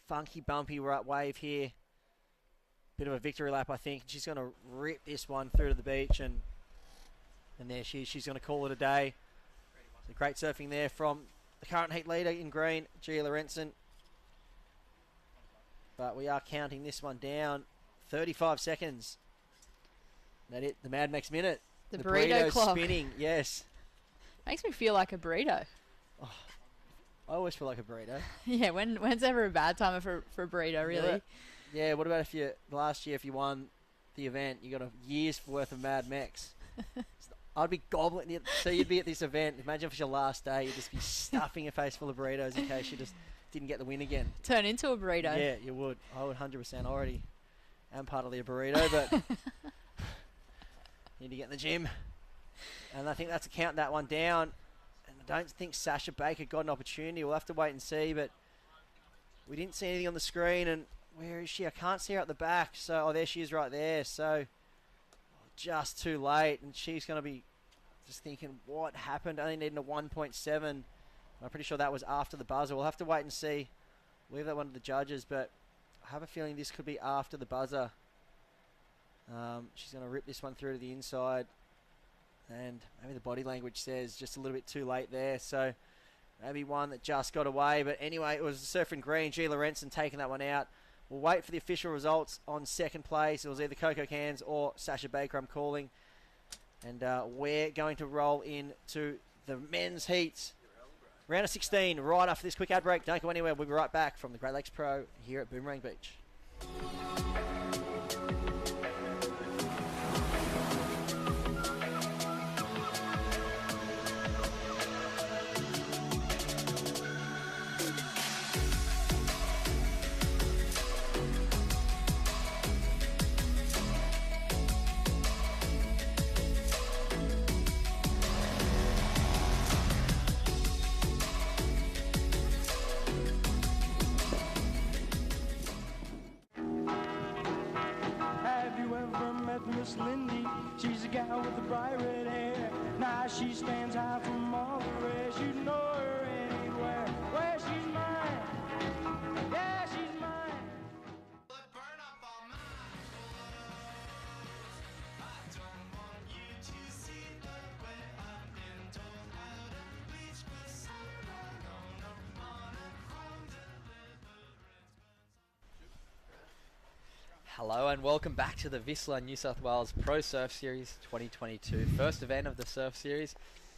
funky, bumpy right wave here. Bit of a victory lap, I think. She's going to rip this one through to the beach, and there she's going to call it a day. So great surfing there from the current heat leader in green, Gia Lorenzen. But we are counting this one down. 35 seconds. That it, the Mad Max minute. The burrito clock. Spinning, yes. Makes me feel like a burrito. Oh, I always feel like a burrito. Yeah, when's ever a bad time for a burrito, really? Yeah, what about last year if you won the event, you got a year's worth of Mad Max? I'd be gobbling it. So you'd be at this event. Imagine if it's your last day, you'd just be stuffing your face full of burritos in case you just didn't get the win again. Turn into a burrito. Yeah, you would. I would 100%. Already am part of the burrito, but need to get in the gym. And I think that's to count that one down. And I don't think Sasha Baker got an opportunity. We'll have to wait and see, but we didn't see anything on the screen. And where is she? I can't see her at the back. So, there she is right there. So, just too late. And she's going to be just thinking, what happened? Only needing a 1.7. I'm pretty sure that was after the buzzer. We'll have to wait and see. Leave that one to the judges, but I have a feeling this could be after the buzzer. She's going to rip this one through to the inside. And maybe the body language says just a little bit too late there. So maybe one that just got away. But anyway, it was the surfer in green, G. Lorenzen, taking that one out. We'll wait for the official results on second place. It was either Coco Cans or Sasha Baker, I'm calling. And we're going to roll into the men's heats. Round of 16, right after this quick ad break. Don't go anywhere. We'll be right back from the Great Lakes Pro here at Boomerang Beach. she stands high from all the rest. You know her anywhere. Where she's mine. Yeah, she's mine. Hello and welcome back to the Whistler New South Wales Pro Surf Series 2022. First event of the Surf Series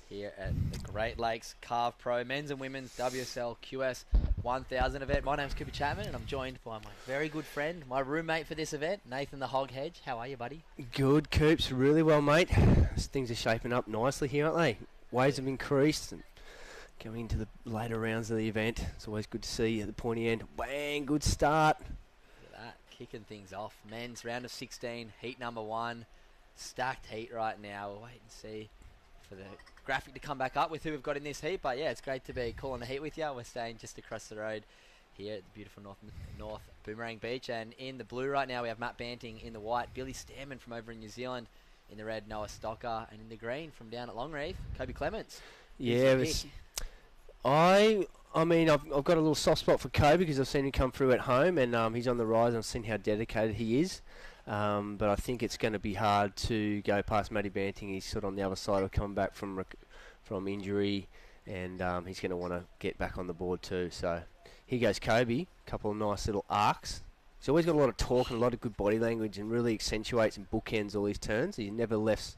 here at the Great Lakes Carve Pro Men's and Women's WSL QS1000 event. My name's Cooper Chapman and I'm joined by my very good friend, my roommate for this event, Nathan the Hog Hedge. How are you, buddy? Good, Coops. Really well, mate. Things are shaping up nicely here, aren't they? Waves have increased and going into the later rounds of the event. It's always good to see at the pointy end. Bang, good start. Look at that, kicking things off. Men's round of 16, heat number 1. Stacked heat right now. We'll wait and see for the graphic to come back up with who we've got in this heat. But yeah, it's great to be calling the heat with you. We're staying just across the road here at the beautiful North Boomerang Beach. And in the blue right now we have Matt Banting, in the white Billy Stammen from over in New Zealand, in the red Noah Stocker, and in the green from down at Longreef, Kobe Clements. Yeah, I mean, I've got a little soft spot for Kobe because I've seen him come through at home, and he's on the rise. I've seen how dedicated he is. But I think it's going to be hard to go past Matty Banting. He's sort of on the other side of coming back from injury, and he's going to want to get back on the board too. So here goes Kobe. Couple of nice little arcs. He's always got a lot of talk and a lot of good body language, and really accentuates and bookends all his turns. He never leaves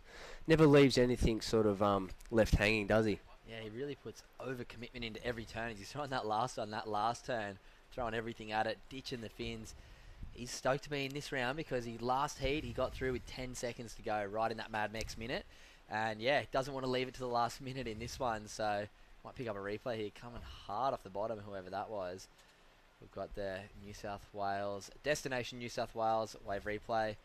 anything sort of left hanging, does he? Yeah, he really puts overcommitment into every turn. He's throwing that last turn, throwing everything at it, ditching the fins. He's stoked to be in this round because last heat he got through with 10 seconds to go, right in that Mad Max minute. And yeah, doesn't want to leave it to the last minute in this one, so might pick up a replay here, coming hard off the bottom, whoever that was. We've got the Destination New South Wales wave replay.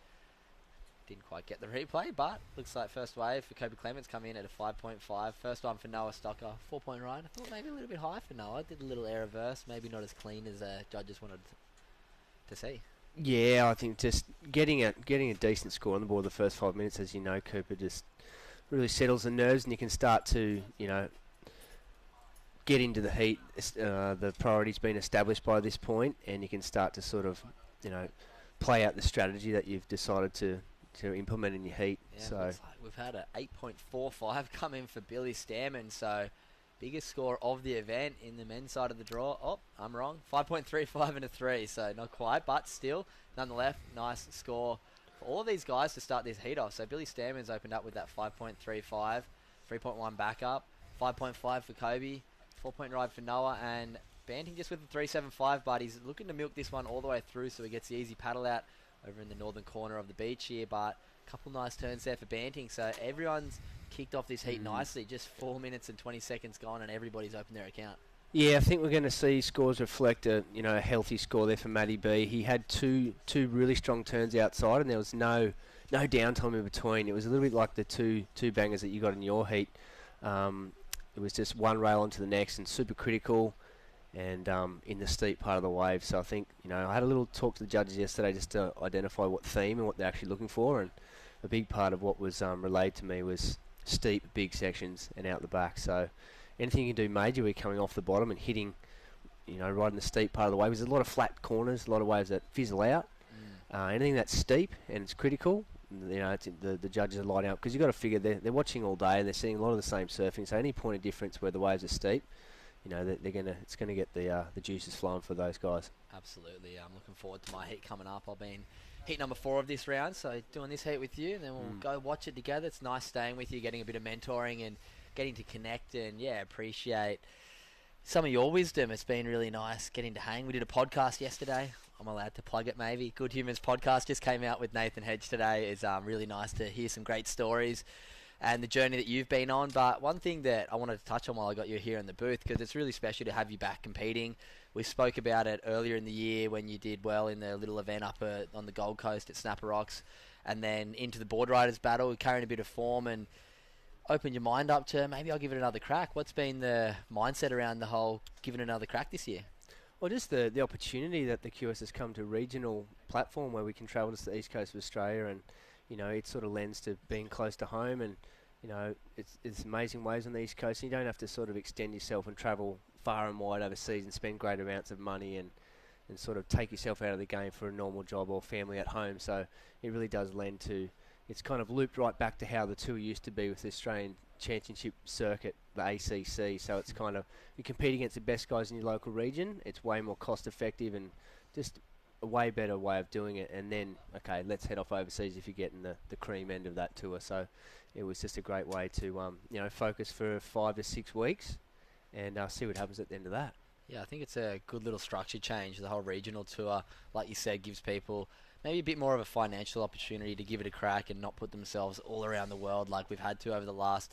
Didn't quite get the replay, but looks like first wave for Kobe Clements come in at a 5.5. First one for Noah Stocker, 4-point ride. I thought maybe a little bit high for Noah. Did a little air reverse, maybe not as clean as judges wanted to see. Yeah, I think just getting a decent score on the board the first 5 minutes, as you know, Cooper, just really settles the nerves, and you can start to, get into the heat. The priority's been established by this point, and you can start to sort of, play out the strategy that you've decided to implement in your heat. Yeah, so looks like we've had a 8.45 come in for Billy Stammen, so biggest score of the event in the men's side of the draw. Oh, I'm wrong. 5.35 and a 3, so not quite, but still, nonetheless, nice score for all of these guys to start this heat off. So Billy Stammen's opened up with that 5.35, 3.1 backup, 5.5 for Kobe, 4-point ride for Noah, and Banting just with the 3.75, but he's looking to milk this one all the way through so he gets the easy paddle out over in the northern corner of the beach here. But a couple nice turns there for Banting, so everyone's kicked off this heat nicely. Just 4 minutes and 20 seconds gone and everybody's opened their account. yeah, I think we're going to see scores reflect a healthy score there for Matty B. He had two really strong turns outside, and there was no downtime in between. It was a little bit like the two bangers that you got in your heat. It was just one rail onto the next and super critical, and in the steep part of the wave. So I think, I had a little talk to the judges yesterday just to identify what theme and what they're actually looking for, and a big part of what was relayed to me was steep, big sections and out the back. So anything you can do major, we're coming off the bottom and hitting, right in the steep part of the wave. There's a lot of flat corners, a lot of waves that fizzle out. Anything that's steep and it's critical, it's the judges are lighting up, because you've got to figure they're watching all day and they're seeing a lot of the same surfing. So any point of difference where the waves are steep, it's gonna get the juices flowing for those guys. Absolutely. I'm looking forward to my heat coming up. I've been heat number 4 of this round, so doing this heat with you, and then we'll go watch it together. It's nice staying with you, getting a bit of mentoring and getting to connect and appreciate some of your wisdom. It's been really nice getting to hang. We did a podcast yesterday. I'm allowed to plug it maybe. Good Humans podcast just came out with Nathan Hedge today. It's really nice to hear some great stories and the journey that you've been on. But one thing that I wanted to touch on while I got you here in the booth, because it's really special to have you back competing. We spoke about it earlier in the year when you did well in the little event up on the Gold Coast at Snapper Rocks, and then into the Board Riders battle, carrying a bit of form and opened your mind up to maybe I'll give it another crack. What's been the mindset around the whole giving it another crack this year? Well, just the opportunity that the QS has come to regional platform where we can travel to the east coast of Australia, and it sort of lends to being close to home, and you know, it's amazing waves on the East Coast. And you don't have to sort of extend yourself and travel far and wide overseas and spend great amounts of money and sort of take yourself out of the game for a normal job or family at home. So it really does lend to, it's kind of looped right back to how the tour used to be with the Australian Championship circuit, the ACC. So it's kind of, you compete against the best guys in your local region. It's way more cost effective and just a way better way of doing it. And then, okay, let's head off overseas if you're getting the cream end of that tour. So it was just a great way to, you know, focus for 5 to 6 weeks and see what happens at the end of that. Yeah, I think it's a good little structure change. The whole regional tour, like you said, gives people maybe a bit more of a financial opportunity to give it a crack and not put themselves all around the world like we've had to over the last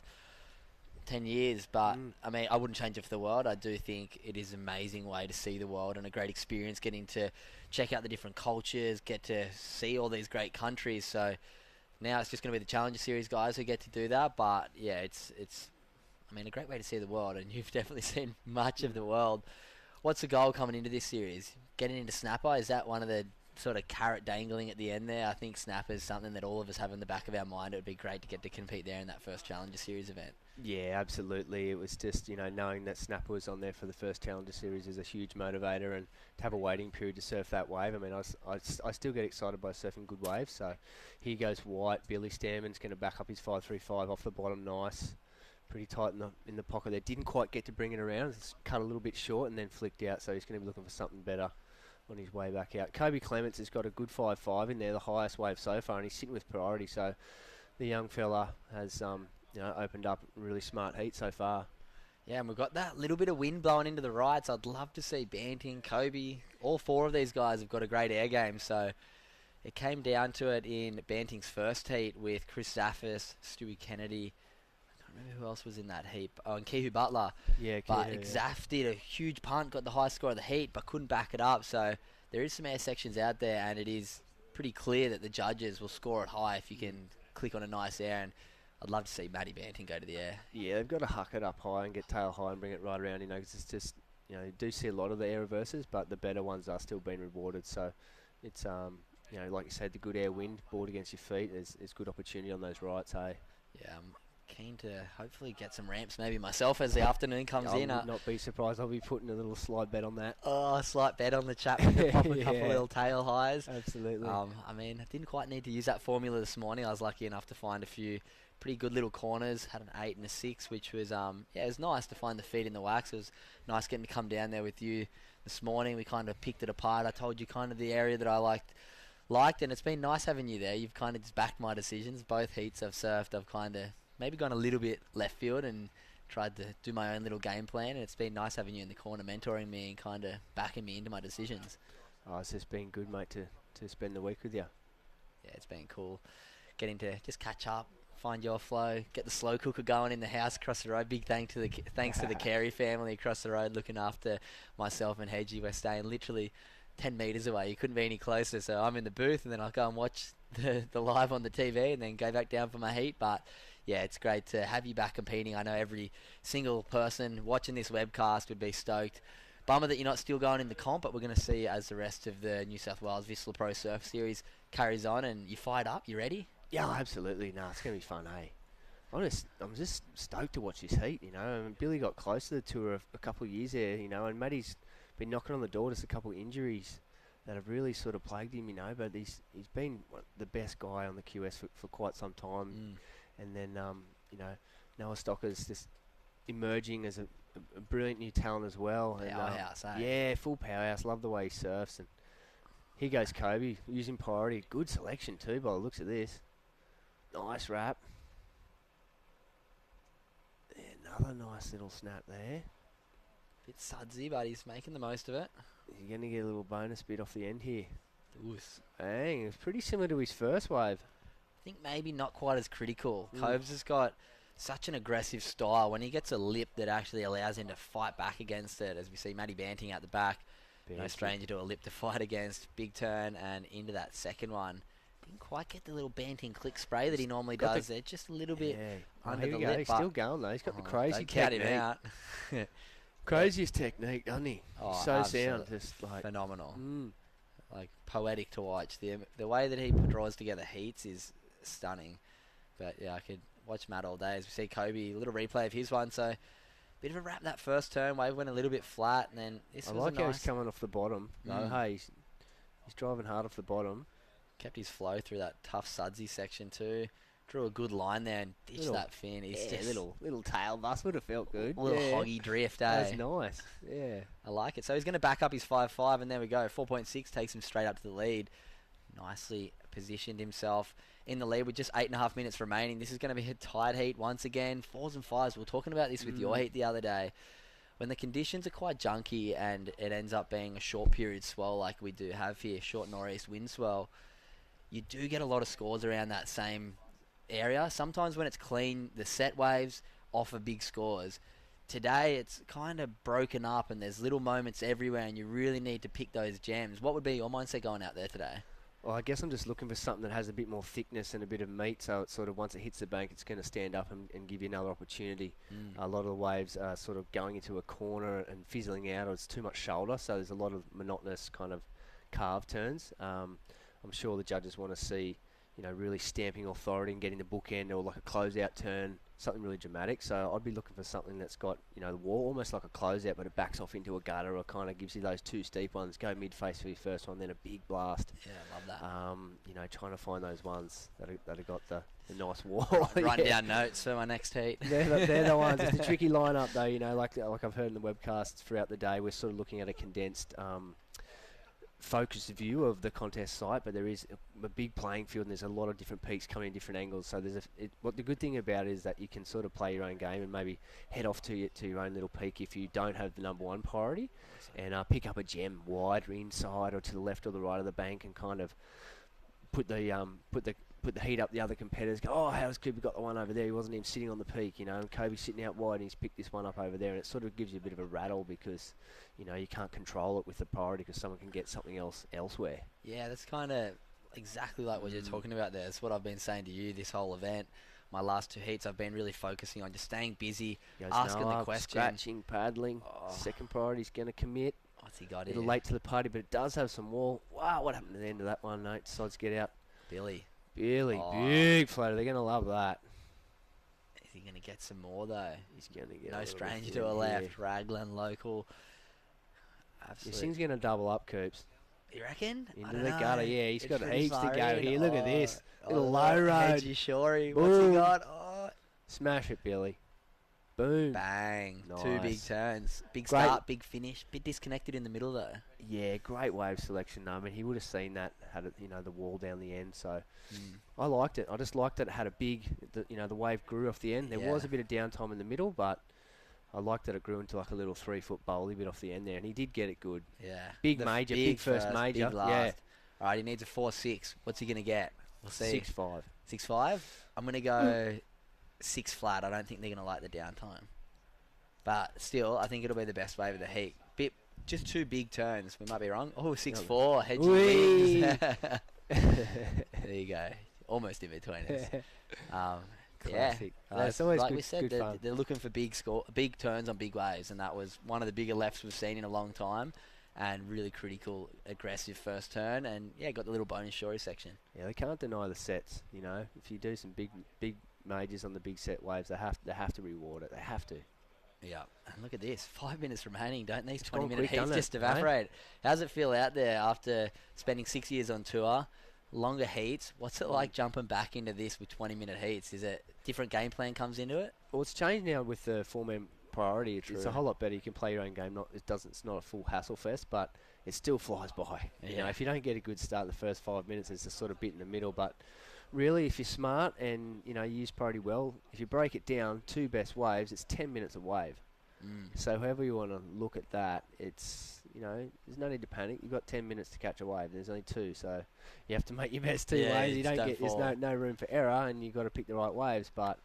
10 years. But, I mean, I wouldn't change it for the world. I do think it is an amazing way to see the world and a great experience, getting to check out the different cultures, get to see all these great countries. So now it's just going to be the Challenger Series guys who get to do that. But, yeah, it's I mean, a great way to see the world, and you've definitely seen much of the world. What's the goal coming into this series? Getting into snapper? Is that one of the sort of carrot dangling at the end there? I think snapper is something that all of us have in the back of our mind. It would be great to get to compete there in that first Challenger Series event. Yeah, absolutely. It was just, you know, knowing that snapper was on there for the first Challenger Series is a huge motivator, and to have a waiting period to surf that wave. I mean, I still get excited by surfing good waves. So here goes White. Billy Stammen's going to back up his 535 off the bottom, nice. Pretty tight in the pocket there. Didn't quite get to bring it around. It's cut a little bit short and then flicked out, so he's going to be looking for something better on his way back out. Kobe Clements has got a good 5.5 in there, the highest wave so far, and he's sitting with priority. So the young fella has you know, opened up a really smart heat so far. Yeah, and we've got that little bit of wind blowing into the right, so I'd love to see Banting, Kobe, all four of these guys have got a great air game. So it came down to it in Banting's first heat with Chris Zaffis, Stewie Kennedy. I can't remember who else was in that heat. Oh, and Kehu Butler. Yeah, but Zaf did a huge punt, got the high score of the heat, but couldn't back it up. So there is some air sections out there, and it is pretty clear that the judges will score it high if you can click on a nice air. And I'd love to see Matty Banting go to the air. Yeah, they've got to huck it up high and get tail high and bring it right around, you know, because it's just, you know, you do see a lot of the air reverses, but the better ones are still being rewarded. So it's, you know, like you said, the good air wind, board against your feet, is good opportunity on those rights, hey? Yeah, I'm keen to hopefully get some ramps maybe myself as the afternoon comes in. I would not be surprised. I'll be putting a little slide bet on that. Oh, a slight bet on the Chapman to pop a couple little tail highs. Absolutely. I mean, I didn't quite need to use that formula this morning. I was lucky enough to find a few pretty good little corners. Had an 8 and a 6, which was, yeah, it was nice to find the feet in the wax. It was nice getting to come down there with you this morning. We kind of picked it apart. I told you kind of the area that I liked, and it's been nice having you there. You've kind of just backed my decisions. Both heats I've surfed, I've kind of maybe gone a little bit left field and tried to do my own little game plan, and it's been nice having you in the corner mentoring me and kind of backing me into my decisions. Oh, it's just been good, mate, to spend the week with you. Yeah, it's been cool getting to just catch up, find your flow, get the slow cooker going in the house across the road. Big thanks to the Carey family across the road looking after myself and Hedgie. We're staying literally 10 metres away. You couldn't be any closer, so I'm in the booth and then I'll go and watch the live on the TV and then go back down for my heat. But yeah, it's great to have you back competing. I know every single person watching this webcast would be stoked. Bummer that you're not still going in the comp, but we're going to see you as the rest of the New South Wales Vissla Pro Surf Series carries on. And you fired up? You ready? Yeah, absolutely. No, it's going to be fun, eh? I'm just stoked to watch this heat, you know. I mean, Billy got close to the tour a couple of years there, you know, and Matty's been knocking on the door. Just a couple of injuries that have really sort of plagued him, you know, but he's been the best guy on the QS for quite some time. And then, you know, Noah Stocker's just emerging as a brilliant new talent as well. Powerhouse, eh? Yeah, full powerhouse. Love the way he surfs. And here goes Kobe, using priority. Good selection too, by the looks of this. Nice wrap. Yeah, another nice little snap there. Bit sudsy, but he's making the most of it. He's going to get a little bonus bit off the end here. Oos. Dang, it's pretty similar to his first wave. I think maybe not quite as critical. Coves has got such an aggressive style. When he gets a lip that actually allows him to fight back against it, as we see Matty Banting out the back. No stranger to a lip to fight against. Big turn and into that second one. Didn't quite get the little Banting click spray that he normally does there. Just a little bit under the lip. He's still going though. He's got the crazy technique. Count him out. Craziest technique, doesn't he? Oh, so sound. Just like phenomenal. Like poetic to watch. The way that he draws together heats is stunning. But yeah, I could watch Matt all day as we see Kobe, a little replay of his one. So, bit of a wrap that first turn. Wave went a little bit flat, and then this I was like a how nice... he's coming off the bottom. Hey, he's driving hard off the bottom. Kept his flow through that tough sudsy section too. Drew a good line there and ditched that fin. He's just little tail bust would have felt good. Little hoggy drift, That's nice. Yeah. I like it. So he's going to back up his 5.5, and there we go. 4.6 takes him straight up to the lead. Nicely positioned himself in the lead with just 8.5 minutes remaining. This is going to be a tight heat once again. 4s and 5s. We were talking about this with your heat the other day. When the conditions are quite junky and it ends up being a short period swell like we do have here, short northeast wind swell, you do get a lot of scores around that same area. Sometimes when it's clean, the set waves offer big scores. Today it's kind of broken up and there's little moments everywhere, and you really need to pick those gems. What would be your mindset going out there today? Well, I guess I'm just looking for something that has a bit more thickness and a bit of meat, so it's sort of once it hits the bank, it's going to stand up and give you another opportunity. A lot of the waves are sort of going into a corner and fizzling out, or it's too much shoulder, so there's a lot of monotonous kind of carve turns. I'm sure the judges want to see, really stamping authority and getting the bookend, or like a closeout turn, something really dramatic. So I'd be looking for something that's got, the wall almost like a closeout, but it backs off into a gutter, or kind of gives you those two steep ones. Go mid-face for your first one, then a big blast. Yeah, I love that. Trying to find those ones that have got the nice wall. Run down notes for my next heat. They're the ones. It's a tricky lineup though. Like I've heard in the webcasts throughout the day, we're sort of looking at a condensed focused view of the contest site, but there is a big playing field and there's a lot of different peaks coming in different angles. So what the good thing about it is that you can sort of play your own game and maybe head off to your own little peak if you don't have the number one priority, and pick up a gem wide or inside or to the left or the right of the bank, and kind of put the heat up the other competitors. Go, oh, how's Cooper got the one over there? He wasn't even sitting on the peak, and Kobe's sitting out wide and he's picked this one up over there, and it sort of gives you a bit of a rattle because you can't control it with the priority because someone can get something else elsewhere. Yeah, that's kind of exactly like what you're talking about there. It's what I've been saying to you this whole event. My last two heats, I've been really focusing on just staying busy, asking the question. Scratching, paddling. Second priority's going to commit. What's he got a little late to the party, but it does have some wall. Wow, what happened at the end of that one, mate? Decides to get out. Billy, big floater. They're going to love that. Is he going to get some more, though? He's going to get no stranger to a left. Raglan local. Absolutely. This thing's going to double up, Coops. You reckon? Into the gutter, yeah. He's got heaps to go in. here. Look at this. Little low road. Shorey. What's he got? Oh. Smash it, Billy. Boom. Bang. Nice. Two big turns. Big start, big finish. Bit disconnected in the middle, though. Yeah, great wave selection. I mean, he would have seen that, had it, the wall down the end. So I liked it. I just liked that it had a big, the wave grew off the end. There was a bit of downtime in the middle, but I liked that it grew into like a little 3-foot bowly bit off the end there, and he did get it good. Yeah. Big first major. Big last. Yeah. All right, he needs a 4.6. What's he going to get? We'll see. 6.5. 6.5? I'm going to go 6 flat. I don't think they're going to like the downtime. But still, I think it'll be the best wave of the heat. Just two big turns. We might be wrong. Oh, 6.4. Hedging wings. There you go. Almost in between us. Classic. It's always like good, we said, fun. they're looking for big turns on big waves, and that was one of the bigger lefts we've seen in a long time, and really critical, aggressive first turn, and got the little bonus shorey section. Yeah, they can't deny the sets. If you do some big majors on the big set waves, they have to reward it. They have to. Yeah, and look at this. 5 minutes remaining. Don't these It's 20-minute quick, heats just evaporate? How's it feel out there after spending 6 years on tour? Longer heats. What's it like jumping back into this with 20-minute heats? Is it different game plan comes into it? Well, it's changed now with the 4-man priority. It's a whole lot better. You can play your own game. It's not a full hassle fest, but it still flies by. If you don't get a good start in the first 5 minutes, it's a sort of bit in the middle. But really, if you're smart and you use priority well, if you break it down, 2 best waves, it's 10 minutes a wave. So however you want to look at that, it's there's no need to panic. You've got 10 minutes to catch a wave. There's only 2, so you have to make your best 2 waves. There's no room for error, and you've got to pick the right waves. But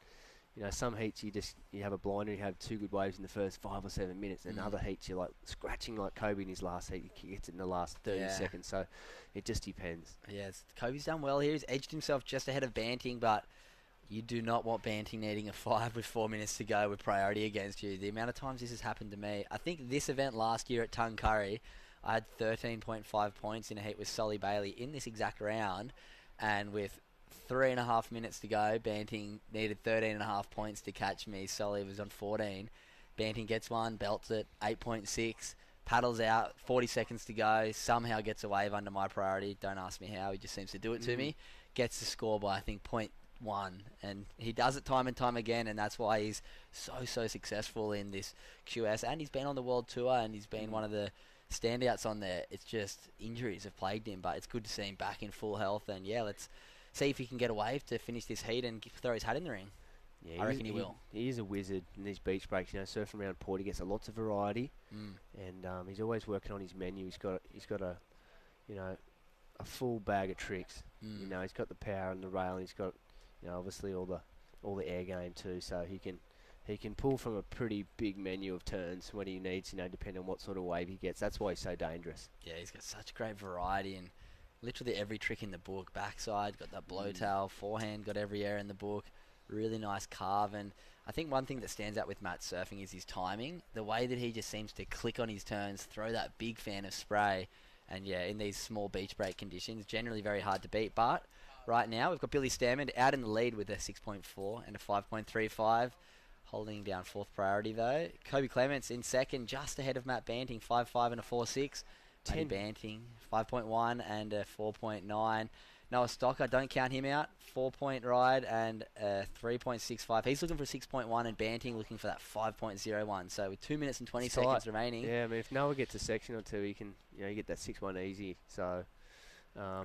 some heats you have a blinder, you have 2 good waves in the first 5 or 7 minutes, and other heats you're like scratching like Kobe in his last heat. He gets it in the last 30 seconds. So it just depends. Yes, Kobe's done well here. He's edged himself just ahead of Banting, but you do not want Banting needing a 5 with 4 minutes to go with priority against you. The amount of times this has happened to me. I think this event last year at Tuncurry, I had 13.5 points in a heat with Solly Bailey in this exact round, and with 3.5 minutes to go. Banting needed 13.5 points to catch me. Solly was on 14. Banting gets one, belts it, 8.6. Paddles out, 40 seconds to go. Somehow gets a wave under my priority. Don't ask me how. He just seems to do it to me. Gets the score by, I think, 0.1. And he does it time and time again, and that's why he's so successful in this QS. And he's been on the World Tour, and he's been one of the standouts on there. It's just injuries have plagued him, but it's good to see him back in full health. And, yeah, let's see if he can get a wave to finish this heat and throw his hat in the ring. Yeah, I reckon he will. He is a wizard in these beach breaks. You know, surfing around port, he gets lots of variety, and he's always working on his menu. He's got a, you know, a full bag of tricks. You know, he's got the power and the rail, and he's got, you know, obviously all the air game too. So he can pull from a pretty big menu of turns when he needs. You know, depending on what sort of wave he gets. That's why he's so dangerous. Yeah, he's got such great variety and literally every trick in the book. Backside, got that blowtail. Forehand, got every air in the book. Really nice carve. And I think one thing that stands out with Matt's surfing is his timing. The way that he just seems to click on his turns, throw that big fan of spray. And yeah, in these small beach break conditions, generally very hard to beat. But right now, we've got Billy Stamond out in the lead with a 6.4 and a 5.35. Holding down fourth priority though. Kobe Clements in second, just ahead of Matt Banting, 5.5 and a 4.6. Matty Banting, 5.1 and a 4.9. Noah Stocker, don't count him out. 4-point ride and 3.65. He's looking for 6.1 and Banting looking for that 5.01. So with 2 minutes and 20 seconds remaining. Yeah, I mean, if Noah gets a section or two, he can, you know, you get that 6-1 easy. So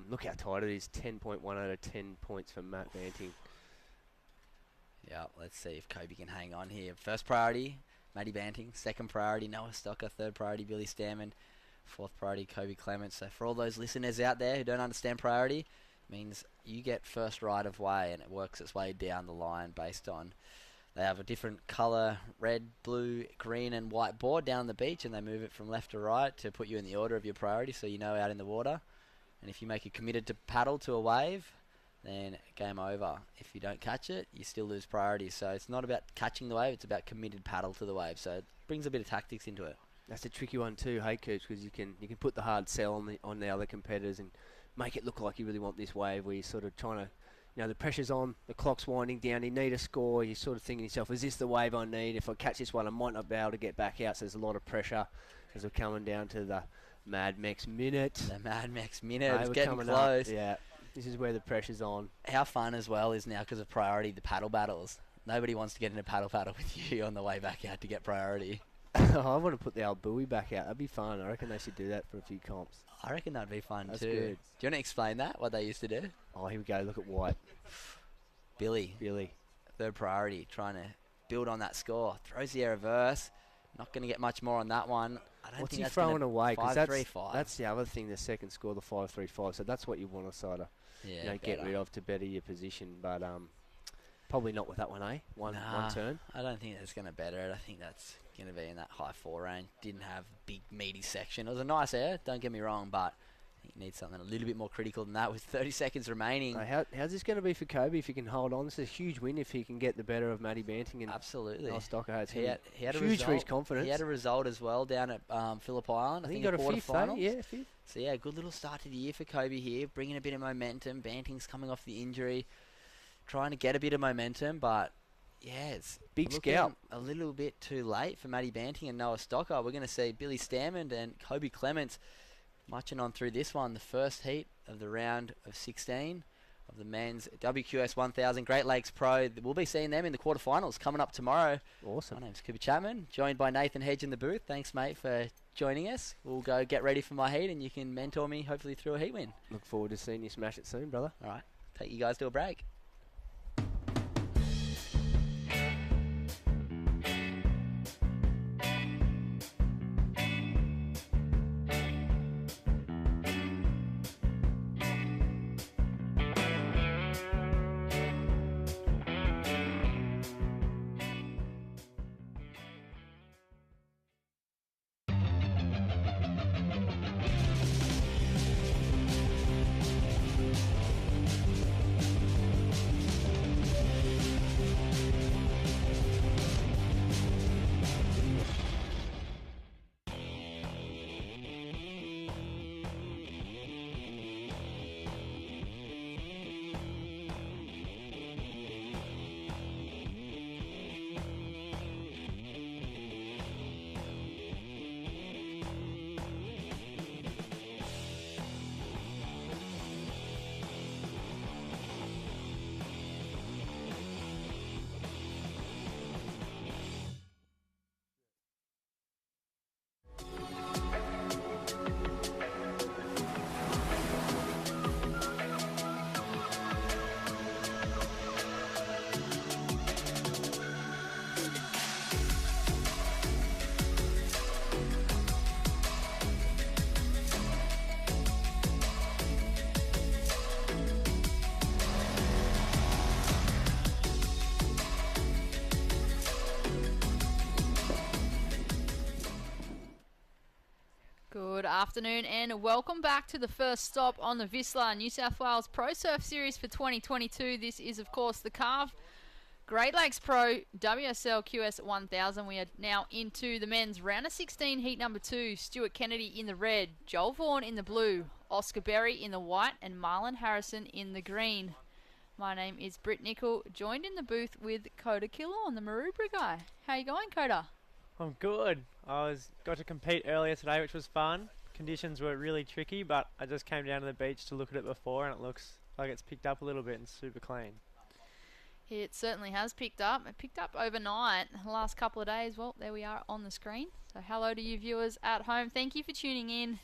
look how tight it is. 10.1 out of 10 points for Matt Banting. Yeah, let's see if Kobe can hang on here. First priority, Matty Banting. Second priority, Noah Stocker. Third priority, Billy Stamond. Fourth priority, Kobe Clements. So for all those listeners out there who don't understand priority, means you get first right of way, and it works its way down the line based on they have a different colour, red, blue, green and white board down the beach, and they move it from left to right to put you in the order of your priority so you know out in the water. And if you make it committed to paddle to a wave, then game over. If you don't catch it, you still lose priority. So it's not about catching the wave, it's about committed paddle to the wave. So it brings a bit of tactics into it. That's a tricky one too, hey Coops, because you can put the hard sell on the other competitors and make it look like you really want this wave, where you're sort of trying to, you know, the pressure's on, the clock's winding down, you need a score, you're sort of thinking to yourself, is this the wave I need? If I catch this one, I might not be able to get back out, so there's a lot of pressure as we're coming down to the Mad Max minute. The Mad Max minute, it's getting close. Up. Yeah, this is where the pressure's on. How fun as well is now, because of priority, the paddle battles. Nobody wants to get in a paddle with you on the way back out to get priority. I want to put the old buoy back out. That'd be fun. I reckon they should do that for a few comps. I reckon that'd be fun That's too. Good. Do you want to explain that, what they used to do? Oh, here we go. Look at White. Billy. Third priority, trying to build on that score. Throws the air reverse. Not going to get much more on that one. I don't What's think he that's throwing away? Because 5.35. that's the other thing, the second score, the 5.35. So that's what you want to sort of get rid of to better your position. But probably not with that one, eh? One turn. I don't think that's going to better it. I think that's going to be in that high 4 range. Didn't have big meaty section. It was a nice air, don't get me wrong, but I think you need something a little bit more critical than that with 30 seconds remaining. How's this going to be for Kobe if he can hold on? This is a huge win if he can get the better of Matty Banting and absolutely. Stocker. He had a huge result. for his confidence. He had a result as well down at Phillip Island. I think he got a fifth, fifth. So yeah, good little start to the year for Kobe here, bringing a bit of momentum. Banting's coming off the injury, trying to get a bit of momentum, but yeah, it's big scalp. A little bit too late for Matty Banting and Noah Stocker. We're going to see Billy Stamond and Kobe Clements marching on through this one, the first heat of the round of 16 of the men's WQS1000 Great Lakes Pro. We'll be seeing them in the quarterfinals coming up tomorrow. Awesome. My name's Cooper Chapman, joined by Nathan Hedge in the booth. Thanks, mate, for joining us. We'll go get ready for my heat, and you can mentor me, hopefully, through a heat win. Look forward to seeing you smash it soon, brother. All right. Take you guys to a break. afternoon and welcome back to the first stop on the Vissla New South Wales Pro Surf Series for 2022. This is, of course, the Carve Great Lakes Pro WSL QS1000. We are now into the men's round of 16, heat number 2. Stuart Kennedy in the red, Joel Vaughan in the blue, Oscar Berry in the white, and Marlon Harrison in the green. My name is Britt Nicol, joined in the booth with Coda Killer on the Maroubra guy. How you going, Coda? I'm good. Got to compete earlier today, which was fun. Conditions were really tricky, but I just came down to the beach to look at it before, and it looks like it's picked up a little bit and super clean. It certainly has picked up. It picked up overnight. The last couple of days, well, there we are on the screen. So hello to you viewers at home. Thank you for tuning in.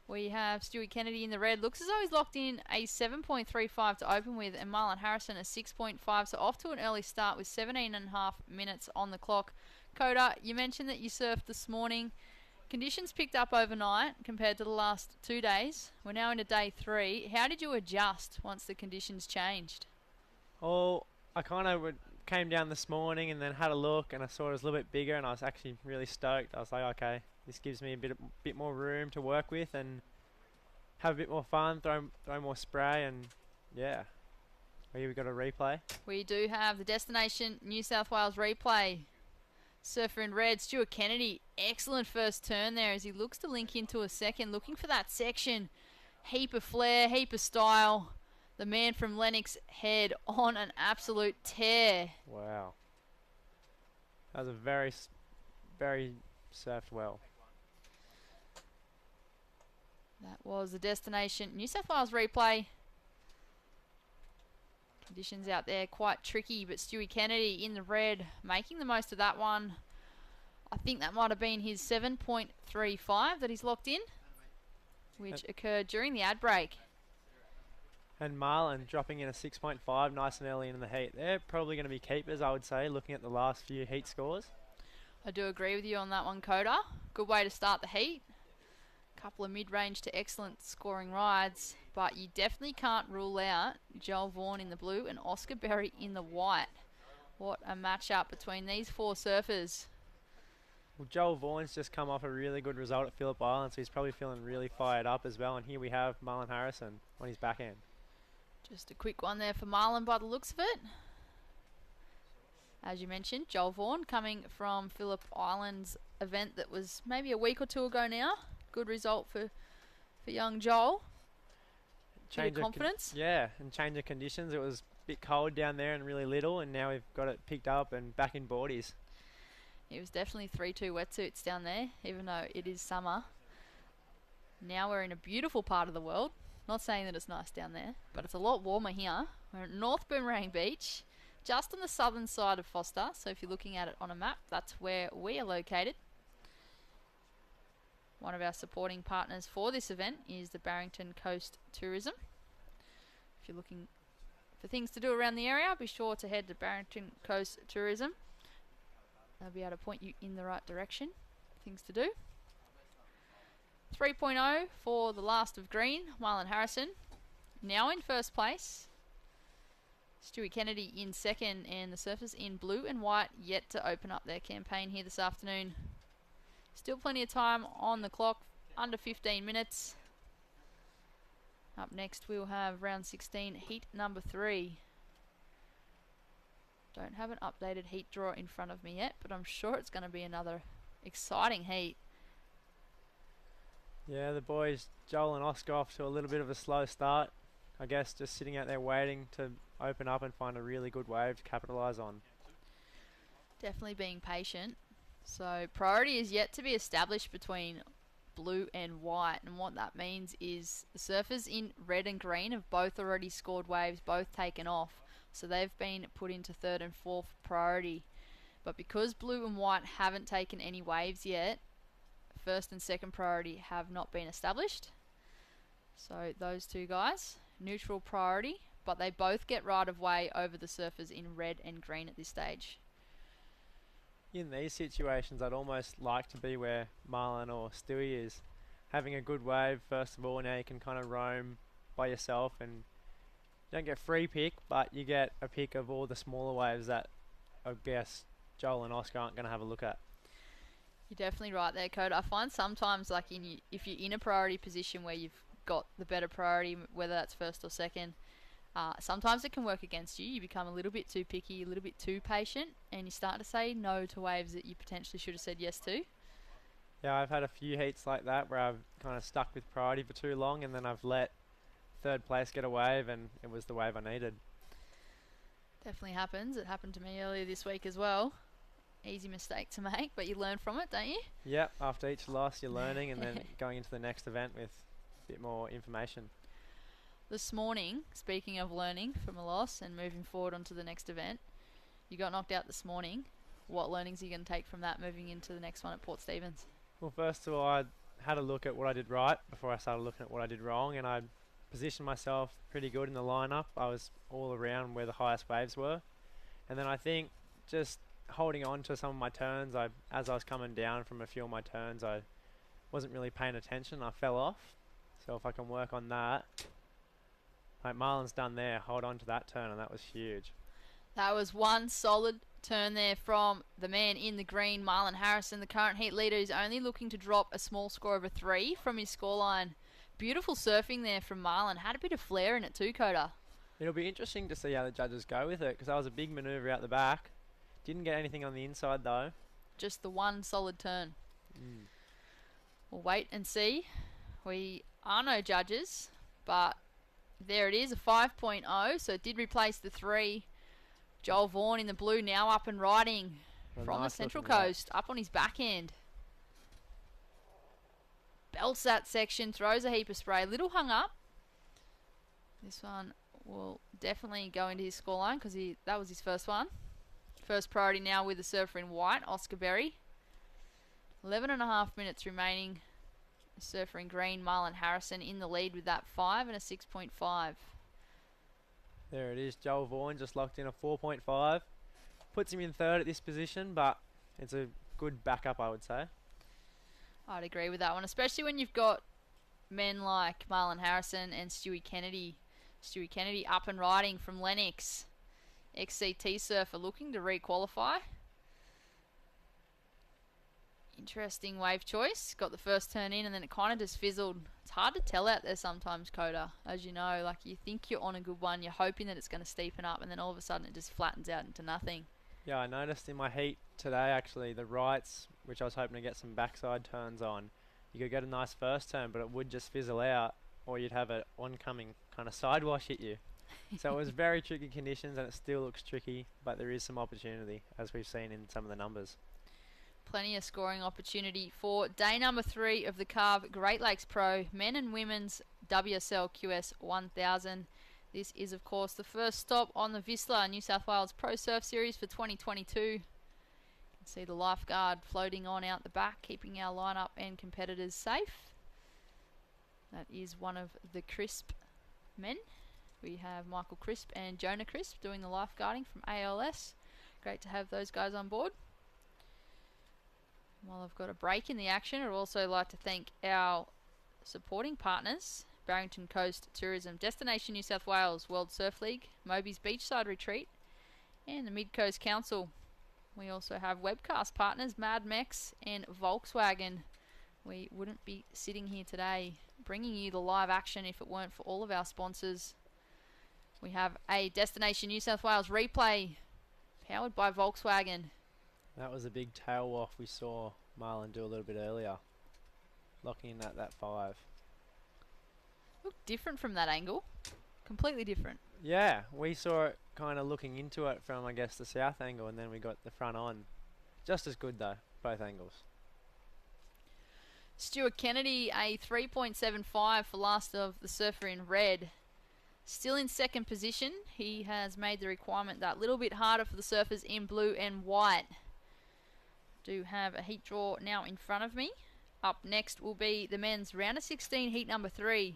We have Stuart Kennedy in the red. Looks as though he's locked in a 7.35 to open with, and Marlon Harrison a 6.5. So off to an early start with 17.5 minutes on the clock. Coda, you mentioned that you surfed this morning. Conditions picked up overnight compared to the last 2 days. We're now into day 3. How did you adjust once the conditions changed? Oh, I kind of came down this morning and then had a look, and I saw it was a little bit bigger, and I was actually really stoked. I was like, okay, this gives me a bit more room to work with and have a bit more fun, throw more spray, and yeah. Here we got a replay. We do have the Destination New South Wales replay. Surfer in red, Stuart Kennedy, excellent first turn there as he looks to link into a second, looking for that section. Heap of flair, heap of style. The man from Lennox Head on an absolute tear. Wow. That was a very surfed well. That was the Destination New South Wales replay. Conditions out there quite tricky, but Stewie Kennedy in the red, making the most of that one. I think that might have been his 7.35 that he's locked in, which occurred during the ad break. And Marlon dropping in a 6.5 nice and early in the heat. They're probably going to be keepers, I would say, looking at the last few heat scores. I do agree with you on that one, Coda. Good way to start the heat. Couple of mid-range to excellent scoring rides, but you definitely can't rule out Joel Vaughan in the blue and Oscar Berry in the white. What a match-up between these 4 surfers. Well, Joel Vaughan's just come off a really good result at Phillip Island, so he's probably feeling really fired up as well. And here we have Marlon Harrison on his back end. Just a quick one there for Marlon by the looks of it. As you mentioned, Joel Vaughan coming from Phillip Island's event that was maybe a week or 2 ago now. Good result for young Joel. Change of confidence. And change of conditions. It was a bit cold down there and really little, and now we've got it picked up and back in boardies. It was definitely 3-2 wetsuits down there, even though it is summer. Now we're in a beautiful part of the world. Not saying that it's nice down there, but it's a lot warmer here. We're at North Boomerang Beach, just on the southern side of Foster. So if you're looking at it on a map, that's where we are located. One of our supporting partners for this event is the Barrington Coast Tourism. If you're looking for things to do around the area, be sure to head to Barrington Coast Tourism. They'll be able to point you in the right direction. Things to do. 3.0 for the last of green, Marlon Harrison. Now in first place. Stewie Kennedy in second, and the surfers in blue and white yet to open up their campaign here this afternoon. Still plenty of time on the clock, under 15 minutes. Up next we'll have round 16, heat number 3. Don't have an updated heat draw in front of me yet, but I'm sure it's going to be another exciting heat. Yeah, the boys, Joel and Oscar, off to a little bit of a slow start. I guess just sitting out there waiting to open up and find a really good wave to capitalise on. Definitely being patient. So priority is yet to be established between blue and white, and what that means is the surfers in red and green have both already scored waves, both taken off, so they've been put into 3rd and 4th priority. But because blue and white haven't taken any waves yet, 1st and 2nd priority have not been established. So those 2 guys, neutral priority, but they both get right of way over the surfers in red and green at this stage. In these situations, I'd almost like to be where Marlon or Stewie is. Having a good wave, first of all, now you can kind of roam by yourself, and you don't get free pick, but you get a pick of all the smaller waves that I guess Joel and Oscar aren't going to have a look at. You're definitely right there, Coda. I find sometimes, like if you're in a priority position where you've got the better priority, whether that's first or second, sometimes it can work against you. You become a little bit too picky, a little bit too patient, and you start to say no to waves that you potentially should have said yes to. Yeah, I've had a few heats like that where I've kind of stuck with priority for too long, and then I've let third place get a wave, and it was the wave I needed. Definitely happens. It happened to me earlier this week as well. Easy mistake to make, but you learn from it, don't you? Yep, after each loss you're learning and then going into the next event with a bit more information. This morning, speaking of learning from a loss and moving forward onto the next event, you got knocked out this morning. What learnings are you going to take from that moving into the next one at Port Stephens? Well, first of all, I had a look at what I did right before I started looking at what I did wrong, and I positioned myself pretty good in the lineup. I was all around where the highest waves were. And then I think just holding on to some of my turns, as I was coming down from a few of my turns, I wasn't really paying attention. I fell off. So if I can work on that, like Marlon's done there, hold on to that turn, and that was huge. That was one solid turn there from the man in the green, Marlon Harrison, the current heat leader, is only looking to drop a small score of a 3 from his scoreline. Beautiful surfing there from Marlon. Had a bit of flair in it too, Coda. It'll be interesting to see how the judges go with it, because that was a big manoeuvre out the back. Didn't get anything on the inside though. Just the one solid turn. We'll wait and see. We are no judges, but there it is, a 5.0, so it did replace the 3. Joel Vaughan in the blue now up and riding from the Central Coast, up on his backhand. Belts that section, throws a heap of spray, little hung up. This one will definitely go into his scoreline because that was his first one. First priority now with the surfer in white, Oscar Berry. 11.5 minutes remaining. The surfer in green, Marlon Harrison, in the lead with that 5 and a 6.5. There it is, Joel Vaughan just locked in a 4.5. Puts him in third at this position, but it's a good backup, I would say. I'd agree with that one, especially when you've got men like Marlon Harrison and Stewie Kennedy. Stewie Kennedy up and riding from Lennox. XCT surfer looking to re-qualify. Interesting wave choice. Got the first turn in and then it kind of just fizzled. It's hard to tell out there sometimes, Coda. As you know, like you think you're on a good one, you're hoping that it's going to steepen up, and then all of a sudden it just flattens out into nothing. Yeah, I noticed in my heat today, actually, the rights, which I was hoping to get some backside turns on, you could get a nice first turn, but it would just fizzle out, or you'd have an oncoming kind of sidewash hit you. So it was very tricky conditions, and it still looks tricky, but there is some opportunity, as we've seen in some of the numbers. Plenty of scoring opportunity for day number 3 of the Carve Great Lakes Pro Men and Women's WSL QS1000. This is, of course, the first stop on the Vistla New South Wales Pro Surf Series for 2022. You can see the lifeguard floating on out the back, keeping our lineup and competitors safe. That is one of the Crisp men. We have Michael Crisp and Jonah Crisp doing the lifeguarding from ALS. Great to have those guys on board. While I've got a break in the action, I'd also like to thank our supporting partners, Barrington Coast Tourism, Destination New South Wales, World Surf League, Moby's Beachside Retreat, and the Mid Coast Council. We also have webcast partners, Mad Mex and Volkswagen. We wouldn't be sitting here today bringing you the live action if it weren't for all of our sponsors. We have a Destination New South Wales replay powered by Volkswagen. That was a big tail waft we saw Marlon do a little bit earlier, locking in at that 5. Looked different from that angle. Completely different. Yeah, we saw it kind of looking into it from, I guess, the south angle, and then we got the front on. Just as good, though, both angles. Stuart Kennedy, a 3.75 for last of the surfer in red. Still in second position. He has made the requirement that little bit harder for the surfers in blue and white. Do have a heat draw now in front of me. Up next will be the men's round of 16 heat number 3.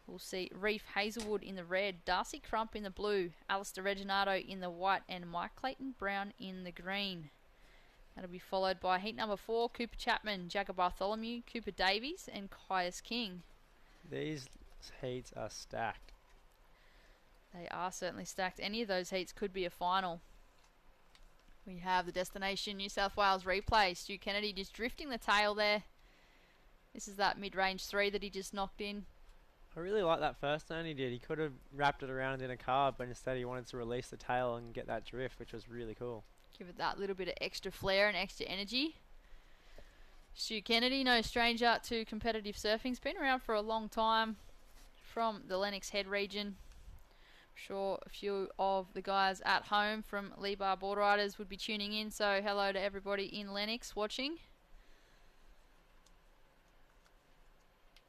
We'll see Reef Hazelwood in the red, Darcy Crump in the blue, Alistair Reginato in the white, and Mike Clayton Brown in the green. That'll be followed by heat number 4, Cooper Chapman, Jagger Bartholomew, Cooper Davies, and Caius King. These heats are stacked. They are certainly stacked. Any of those heats could be a final. We have the Destination New South Wales replay. Stu Kennedy just drifting the tail there. This is that mid-range 3 that he just knocked in. I really like that first turn he did. He could have wrapped it around in a carve, but instead he wanted to release the tail and get that drift, which was really cool. Give it that little bit of extra flair and extra energy. Stu Kennedy, no stranger to competitive surfing. He's been around for a long time from the Lennox Head region. I'm sure a few of the guys at home from Lee Bar Board Riders would be tuning in, so hello to everybody in Lennox watching.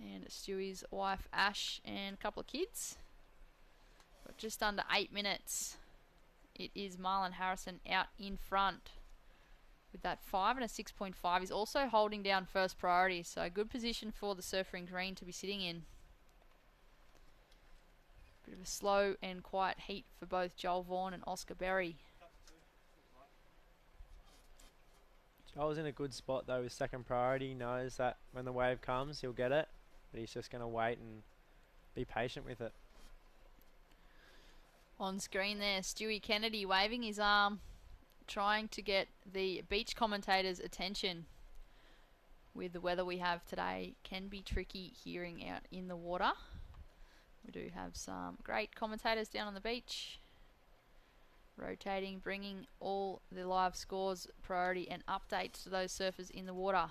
And Stewie's wife Ash and a couple of kids. Got just under 8 minutes. It is Marlon Harrison out in front with that 5 and a 6.5. He's also holding down first priority, so a good position for the surfer in green to be sitting in. Bit of a slow and quiet heat for both Joel Vaughan and Oscar Berry. Joel's in a good spot though with second priority. He knows that when the wave comes, he'll get it. But he's just going to wait and be patient with it. On screen there, Stewie Kennedy waving his arm, trying to get the beach commentators' attention. With the weather we have today, can be tricky hearing out in the water. We do have some great commentators down on the beach, rotating, bringing all the live scores, priority and updates to those surfers in the water.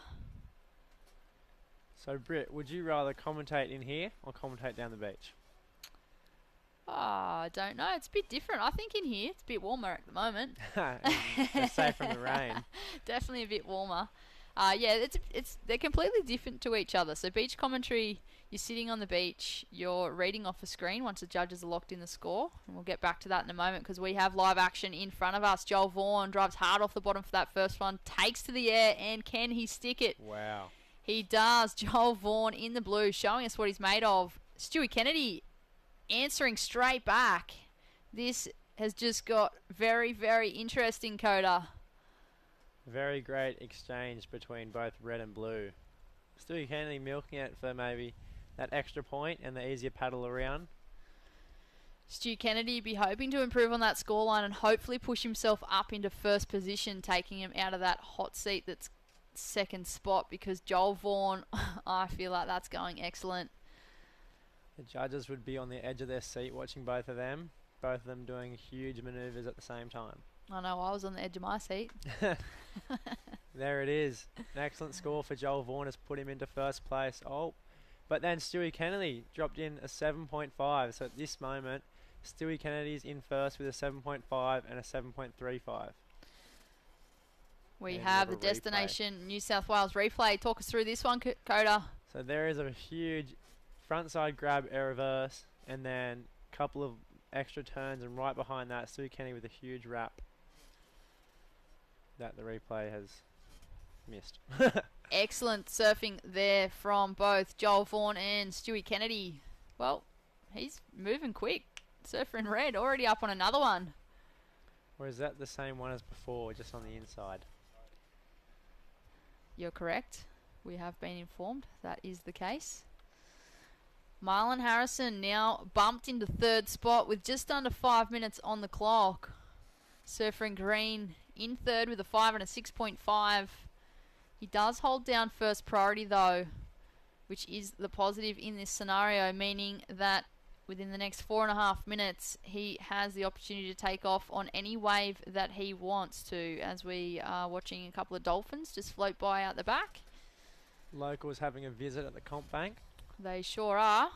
So Britt, would you rather commentate in here or commentate down the beach? I don't know. It's a bit different. I think in here it's a bit warmer at the moment. Just safe from the rain. Definitely a bit warmer. Yeah, they're completely different to each other. So beach commentary, you're sitting on the beach, you're reading off a screen once the judges are locked in the score, and we'll get back to that in a moment because we have live action in front of us. Joel Vaughan drives hard off the bottom for that first one, takes to the air, and can he stick it? Wow. He does. Joel Vaughan in the blue, showing us what he's made of. Stewie Kennedy answering straight back. This has just got very, very interesting, Coda. Very great exchange between both red and blue. Stewie Kennedy milking it for maybe that extra point and the easier paddle around. Stu Kennedy be hoping to improve on that scoreline and hopefully push himself up into first position, taking him out of that hot seat that's second spot, because Joel Vaughan, I feel like that's going excellent. The judges would be on the edge of their seat watching both of them doing huge manoeuvres at the same time. I know, I was on the edge of my seat. There it is. An excellent score for Joel Vaughan has put him into first place. Oh, but then Stewie Kennedy dropped in a 7.5. So at this moment, Stewie Kennedy's in first with a 7.5 and a 7.35. We have the Destination New South Wales replay. Talk us through this one, Coda. So there is a huge frontside grab air reverse and then a couple of extra turns, and right behind that, Stewie Kennedy with a huge wrap that the replay has missed. Excellent surfing there from both Joel Vaughan and Stewie Kennedy. Well, he's moving quick. Surfer in red, already up on another one. Or is that the same one as before, just on the inside? You're correct. We have been informed that is the case. Marlon Harrison now bumped into third spot with just under 5 minutes on the clock. Surfer in green in third with a 5 and a 6.5. He does hold down first priority though, which is the positive in this scenario, meaning that within the next 4.5 minutes he has the opportunity to take off on any wave that he wants to, as we are watching a couple of dolphins just float by out the back. Locals having a visit at the comp bank. They sure are.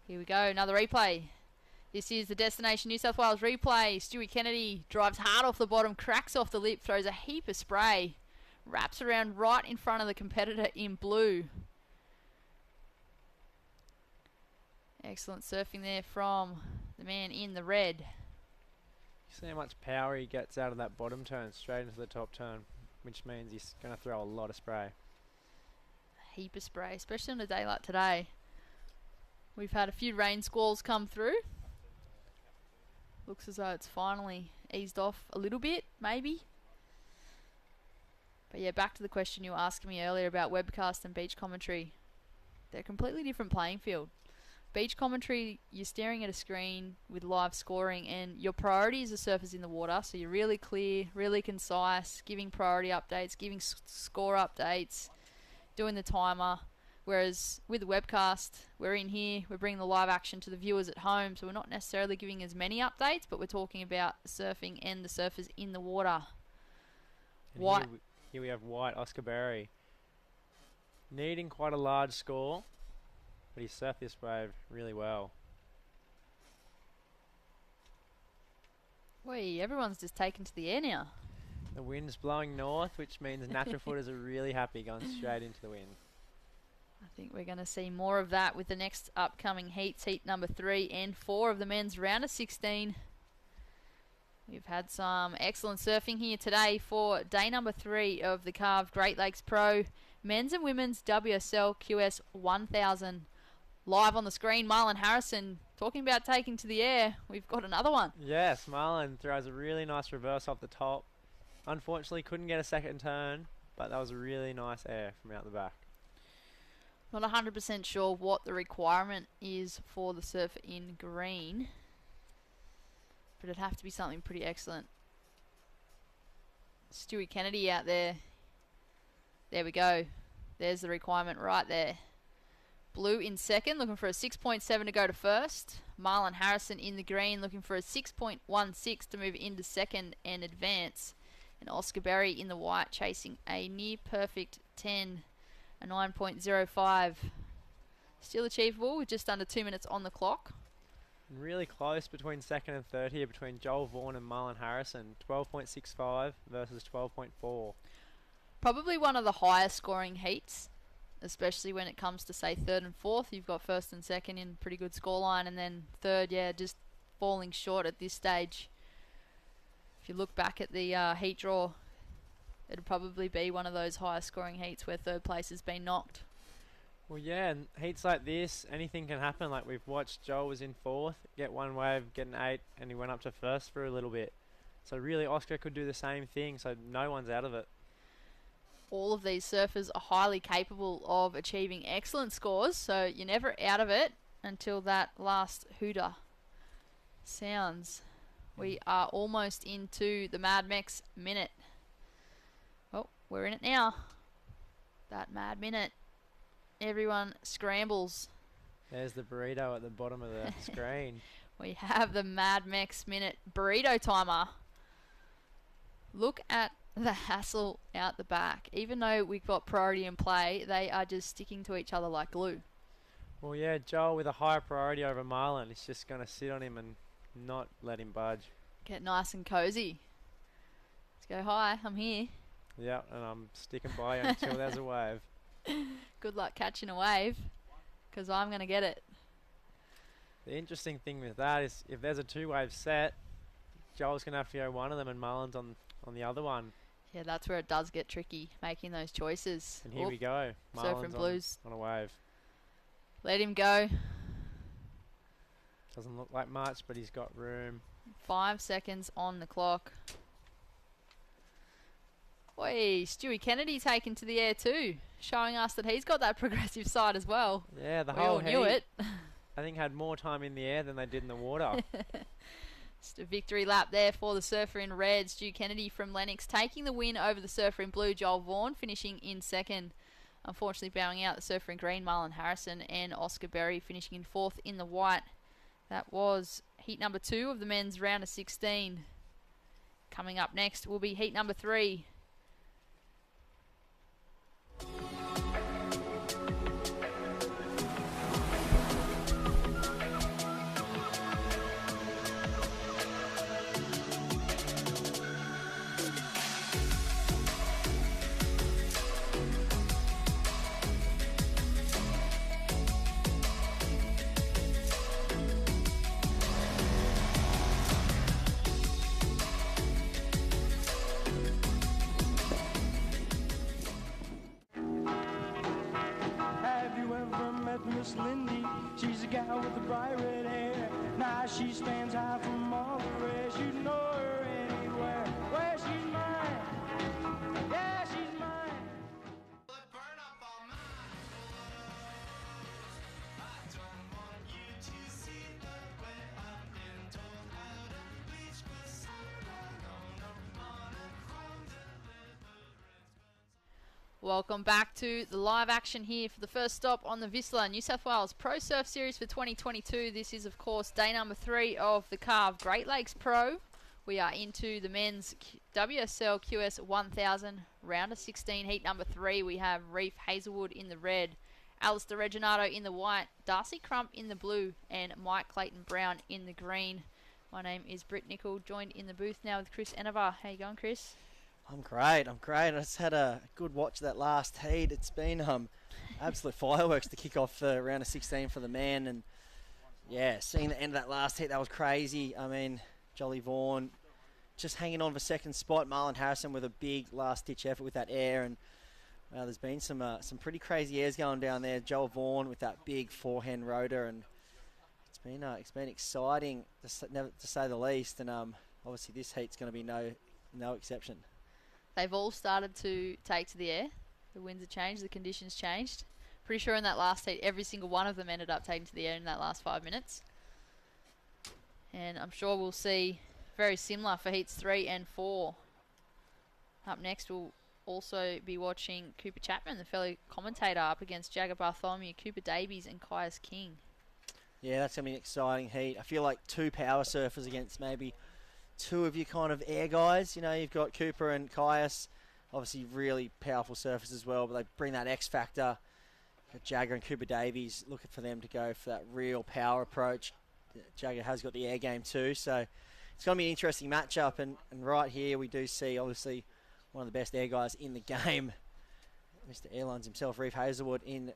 Here we go, another replay. This is the Destination New South Wales replay. Stewie Kennedy drives hard off the bottom, cracks off the lip, throws a heap of spray, wraps around right in front of the competitor in blue. Excellent surfing there from the man in the red. You see how much power he gets out of that bottom turn straight into the top turn, which means he's going to throw a lot of spray. A heap of spray, especially on a day like today. We've had a few rain squalls come through. Looks as though it's finally eased off a little bit, maybe. But yeah, back to the question you were asking me earlier about webcast and beach commentary. They're a completely different playing field. beach commentary, you're staring at a screen with live scoring, and your priority is the surfers in the water, so you're really clear, really concise, giving priority updates, giving score updates, doing the timer. Whereas with the webcast, we're in here, we're bringing the live action to the viewers at home, so we're not necessarily giving as many updates, but we're talking about surfing and the surfers in the water. And here we have White Oscar Berry needing quite a large score, but he surfed this wave really well. Wait, everyone's just taken to the air now. The wind's blowing north, which means natural footers are really happy going straight into the wind. I think we're going to see more of that with the next upcoming heats, heat number 3 and 4 of the men's round of 16. We've had some excellent surfing here today for day number 3 of the Carve Great Lakes Pro men's and women's WSL QS1000. Live on the screen, Marlon Harrison talking about taking to the air. We've got another one. Yes, Marlon throws a really nice reverse off the top. Unfortunately, couldn't get a second turn, but that was a really nice air from out the back. Not 100% sure what the requirement is for the surfer in green, but it'd have to be something pretty excellent. Stewie Kennedy out there. There we go. There's the requirement right there. Blue in second, looking for a 6.7 to go to first. Marlon Harrison in the green, looking for a 6.16 to move into second and advance. And Oscar Berry in the white, chasing a near perfect 10. A 9.05. Still achievable with just under 2 minutes on the clock. Really close between second and third here between Joel Vaughan and Marlon Harrison. 12.65 versus 12.4. Probably one of the highest scoring heats, especially when it comes to, say, third and fourth. You've got first and second in pretty good scoreline, and then third, yeah, just falling short at this stage. If you look back at the heat draw, it'd probably be one of those highest scoring heats where third place has been knocked. Well, yeah, and heats like this, anything can happen. Like we've watched, Joel was in fourth, get one wave, get an 8, and he went up to first for a little bit. So really, Oscar could do the same thing, so no one's out of it. All of these surfers are highly capable of achieving excellent scores, so you're never out of it until that last hooter sounds. We are almost into the Mad Mex minute. Well, we're in it now. That mad minute. Everyone scrambles. There's the burrito at the bottom of the screen. We have the Mad Mex minute burrito timer. Look at the hassle out the back. Even though we've got priority in play, they are just sticking to each other like glue. Well, yeah, Joel with a higher priority over Marlon. He's just going to sit on him and not let him budge. Get nice and cozy. Let's go, hi, I'm here. Yeah, and I'm sticking by you until there's a wave. Good luck catching a wave, because I'm going to get it. The interesting thing with that is if there's a 2-wave set, Joel's going to have to go one of them and Marlon's on the other one. Yeah, that's where it does get tricky, making those choices. And here we go. Surfer and Blues. On a wave. Let him go. Doesn't look like much, but he's got room. 5 seconds on the clock. Oi, Stewie Kennedy taken to the air too, showing us that he's got that progressive side as well. Yeah, the we whole all knew it. I think had more time in the air than they did in the water. Just a victory lap there for the surfer in red, Stu Kennedy from Lennox, taking the win over the surfer in blue, Joel Vaughan, finishing in second. Unfortunately bowing out the surfer in green, Marlon Harrison, and Oscar Berry finishing in fourth in the white. That was heat number 2 of the men's round of 16. Coming up next will be heat number 3. Miss Lindy, she's a gal with the bright red hair. Now she stands high from all the rest. You know her anywhere. Where she's mine, yeah, she's mine. Burn up all mine. I don't want you. Welcome back to the live action here for the first stop on the Vissla New South Wales Pro Surf Series for 2022. This is, of course, day number 3 of the Carve Great Lakes Pro. We are into the men's WSL QS1000 round of 16, heat number 3. We have Reef Hazelwood in the red, Alistair Reginato in the white, Darcy Crump in the blue, and Mike Clayton Brown in the green. My name is Britt Nicol, joined in the booth now with Chris Enevar. How you going, Chris? I'm great. I just had a good watch of that last heat. It's been absolute fireworks to kick off the round of 16 for the men. And, yeah, seeing the end of that last heat, that was crazy. I mean, Jolly Vaughan just hanging on for second spot. Marlon Harrison with a big last-ditch effort with that air. And there's been some pretty crazy airs going down there. Joel Vaughan with that big forehand rotor. And it's been exciting, to say the least. And obviously this heat's going to be no exception. They've all started to take to the air. The winds have changed, the conditions changed. Pretty sure in that last heat, every single one of them ended up taking to the air in that last 5 minutes. And I'm sure we'll see very similar for heats 3 and 4. Up next, we'll also be watching Cooper Chapman, the fellow commentator, up against Jagger Bartholomew, Cooper Davies, and Caius King. Yeah, that's going to be an exciting heat. I feel like 2 power surfers against maybe 2 of your kind of air guys. You know, you've got Cooper and Caius, obviously really powerful surfers as well, but they bring that X factor. Got Jagger and Cooper Davies, looking for them to go for that real power approach. Jagger has got the air game too, so it's going to be an interesting matchup. And right here we do see, obviously, one of the best air guys in the game, Mr. Airlines himself, Reef Hazelwood, in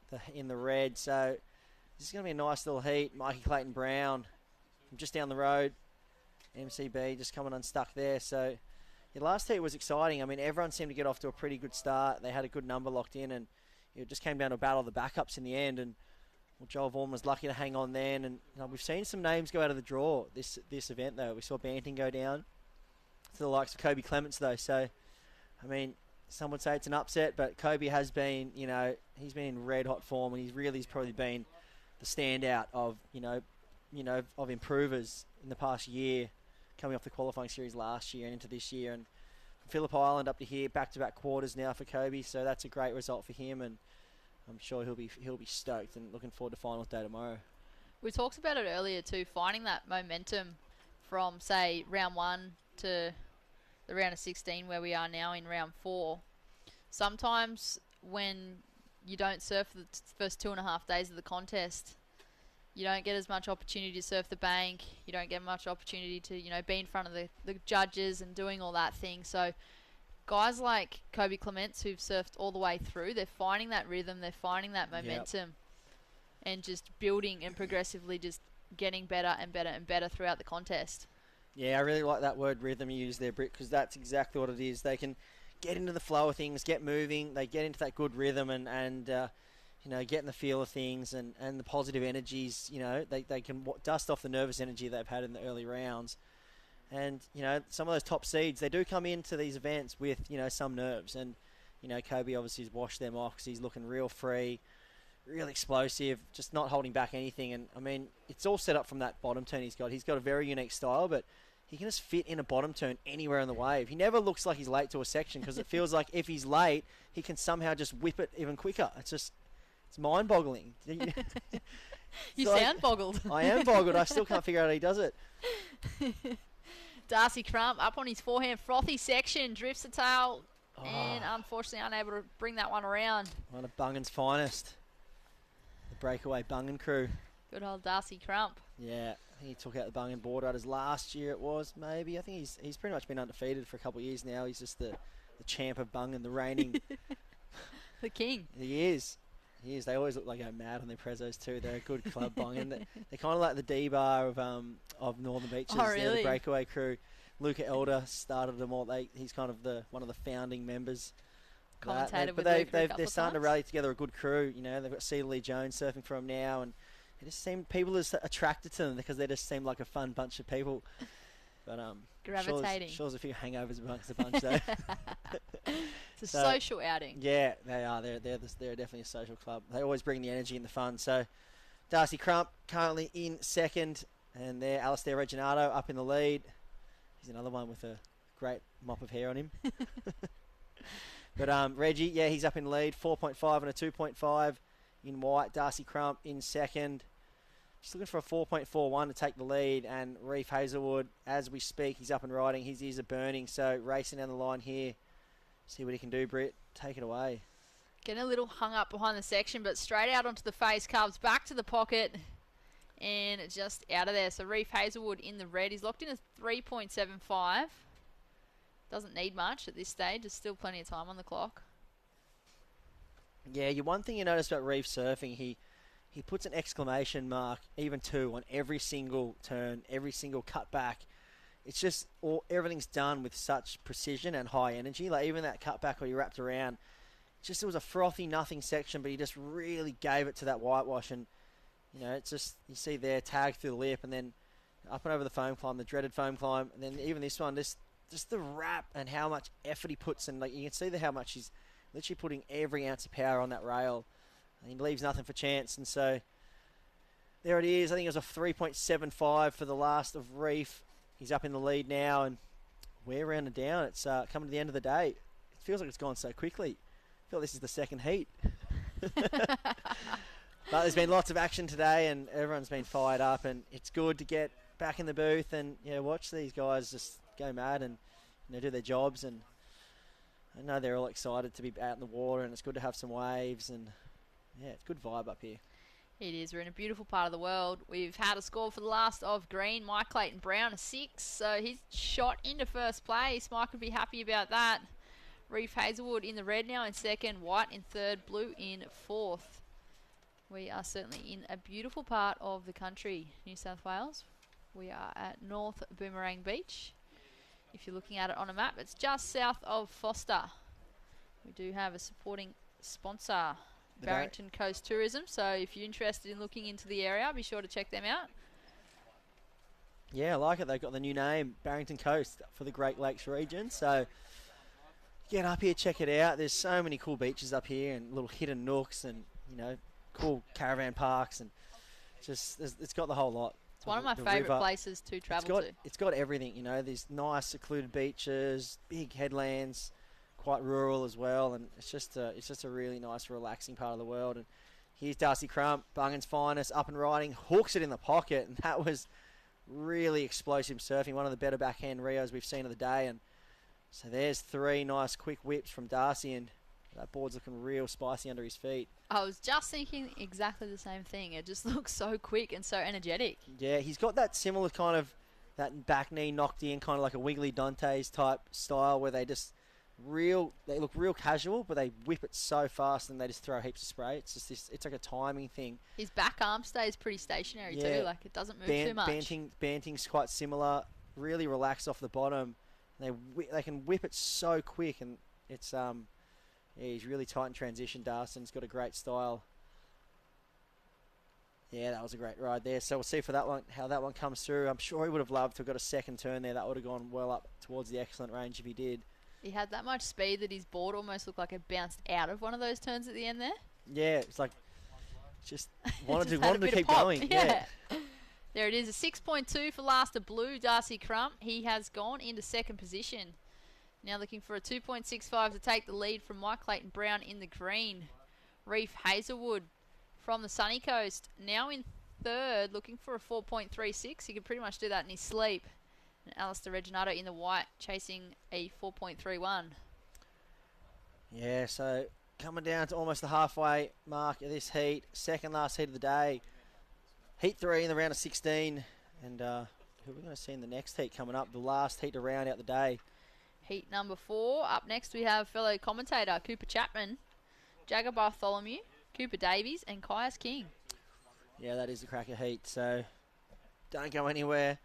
the red. So this is going to be a nice little heat. Mikey Clayton Brown from just down the road. MCB just coming unstuck there. So the last heat was exciting. I mean, everyone seemed to get off to a pretty good start. They had a good number locked in, and it just came down to a battle of the backups in the end. And Joel Vaughan was lucky to hang on then. And we've seen some names go out of the draw this event, though. We saw Banting go down to the likes of Kobe Clements, though. So, I mean, some would say it's an upset, but Kobe has been, he's been in red hot form, and he's probably been the standout of, of improvers in the past year, coming off the qualifying series last year and into this year. And from Phillip Island up to here, back-to-back quarters now for Kobe, so that's a great result for him, and I'm sure he'll be stoked and looking forward to finals day tomorrow. We talked about it earlier too, finding that momentum from, say, round 1 to the round of 16 where we are now in round 4. Sometimes when you don't surf the first 2.5 days of the contest, you don't get as much opportunity to surf the bank. You don't get much opportunity to, be in front of the judges and doing all that thing. So guys like Kobe Clements, who've surfed all the way through, they're finding that rhythm, they're finding that momentum, and just building and progressively just getting better and better and better throughout the contest. Yeah, I really like that word rhythm you use there, Britt, because that's exactly what it is. They can get into the flow of things, get moving, they get into that good rhythm and getting the feel of things and the positive energies. They can dust off the nervous energy they've had in the early rounds. And, some of those top seeds, they do come into these events with, some nerves. And, Kobe obviously has washed them off because he's looking real free, real explosive, just not holding back anything. And, I mean, it's all set up from that bottom turn he's got. He's got a very unique style, but he can just fit in a bottom turn anywhere in the wave. He never looks like he's late to a section because it feels like if he's late, he can somehow just whip it even quicker. It's mind-boggling. You sound boggled. I am boggled. I still can't figure out how he does it. Darcy Crump up on his forehand, frothy section, drifts the tail, and unfortunately unable to bring that one around. One of Bungan's finest. The breakaway Bungan crew. Good old Darcy Crump. Yeah, I think he took out the Bungan board riders last year it was, maybe. I think he's pretty much been undefeated for a couple of years now. He's just the champ of Bungan, the reigning... The king. He is. They always look like they're mad on their prezos too. They're a good club, Bungan. They're kind of like the D-bar of Northern Beaches. Oh, really? They're the breakaway crew. Luca Elder started them all. He's kind of one of the founding members. Commentated with Luca they're starting to rally together a good crew. They've got Cedar Lee Jones surfing for them now, and it just seem people are attracted to them because they just seem like a fun bunch of people. But gravitating. Sure there's a few hangovers amongst the bunch though. It's a social outing. Yeah, they are. They're definitely a social club. They always bring the energy and the fun. So Darcy Crump currently in second, and there Alistair Reginato up in the lead. He's another one with a great mop of hair on him. But Reggie, yeah, he's up in lead, 4.5 and a 2.5 in white. Darcy Crump in second. Just looking for a 4.41 to take the lead. And Reef Hazelwood, as we speak, he's up and riding. His ears are burning. So racing down the line here. See what he can do, Britt. Take it away. Getting a little hung up behind the section, but straight out onto the face, carves back to the pocket, and just out of there. So Reef Hazelwood in the red. He's locked in a 3.75. Doesn't need much at this stage. There's still plenty of time on the clock. Yeah, one thing you notice about Reef surfing, he puts an exclamation mark, even two, on every single turn, every single cut back. It's just everything's done with such precision and high energy. Like even that cut back where you wrapped around, it was a frothy nothing section, but he just really gave it to that whitewash. And it's just, you see there, tag through the lip, and then up and over the foam climb, the dreaded foam climb, and then even this one, just the wrap and how much effort he puts in. Like you can see how much he's literally putting every ounce of power on that rail, and he leaves nothing for chance. And so there it is. I think it was a 3.75 for the last of Reef. He's up in the lead now, and we're rounded down. It's coming to the end of the day. It feels like it's gone so quickly. I feel like this is the second heat. But there's been lots of action today, and everyone's been fired up, and it's good to get back in the booth and watch these guys just go mad and do their jobs. And I know they're all excited to be out in the water, and it's good to have some waves, and it's a good vibe up here. It is. We're in a beautiful part of the world. We've had a score for the last of green. Mike Clayton Brown, a 6. So he's shot into first place. Mike would be happy about that. Reef Hazelwood in the red now in second. White in third. Blue in fourth. We are certainly in a beautiful part of the country, New South Wales. We are at North Boomerang Beach. If you're looking at it on a map, it's just south of Foster. We do have a supporting sponsor, Barrington Coast Tourism. So if you're interested in looking into the area, be sure to check them out. Yeah, I like it. They've got the new name, Barrington Coast, for the Great Lakes region. So get up here, check it out. There's so many cool beaches up here and little hidden nooks and, cool caravan parks. And it's got the whole lot. It's one of my favourite places to travel to. It's got everything, these nice secluded beaches, big headlands, quite rural as well, and it's just a really nice, relaxing part of the world. And here's Darcy Crump, Bungan's finest, up and riding, hooks it in the pocket, and that was really explosive surfing, one of the better backhand Rios we've seen of the day. And so there's 3 nice quick whips from Darcy, and that board's looking real spicy under his feet. I was just thinking exactly the same thing. It just looks so quick and so energetic. Yeah, he's got that similar kind of, that back knee knocked in, kind of like a Wiggly Dante's type style, where they look real casual, but they whip it so fast and they just throw heaps of spray. It's just it's like a timing thing. His back arm stays pretty stationary too, like it doesn't move too much. Banting's quite similar, really relaxed off the bottom. They can whip it so quick, and it's he's really tight in transition. Darson's got a great style. Yeah, that was a great ride there. So we'll see for that one how that one comes through. I'm sure he would have loved to have got a second turn there. That would have gone well up towards the excellent range if he did. He had that much speed that his board almost looked like it bounced out of one of those turns at the end there. Yeah, it's like just wanted to keep going. Yeah. There it is, a 6.2 for last of Blue, Darcy Crump. He has gone into second position. Now looking for a 2.65 to take the lead from Mike Clayton Brown in the green. Reef Hazelwood from the sunny coast now in third, looking for a 4.36. He can pretty much do that in his sleep. And Alistair Reginato in the white, chasing a 4.31. Yeah, so coming down to almost the halfway mark of this heat. Second last heat of the day. Heat 3 in the round of 16. And who are we going to see in the next heat coming up? The last heat to round out the day. Heat number 4. Up next we have fellow commentator Cooper Chapman, Jagger Bartholomew, Cooper Davies, and Caius King. Yeah, that is the cracker heat. So don't go anywhere.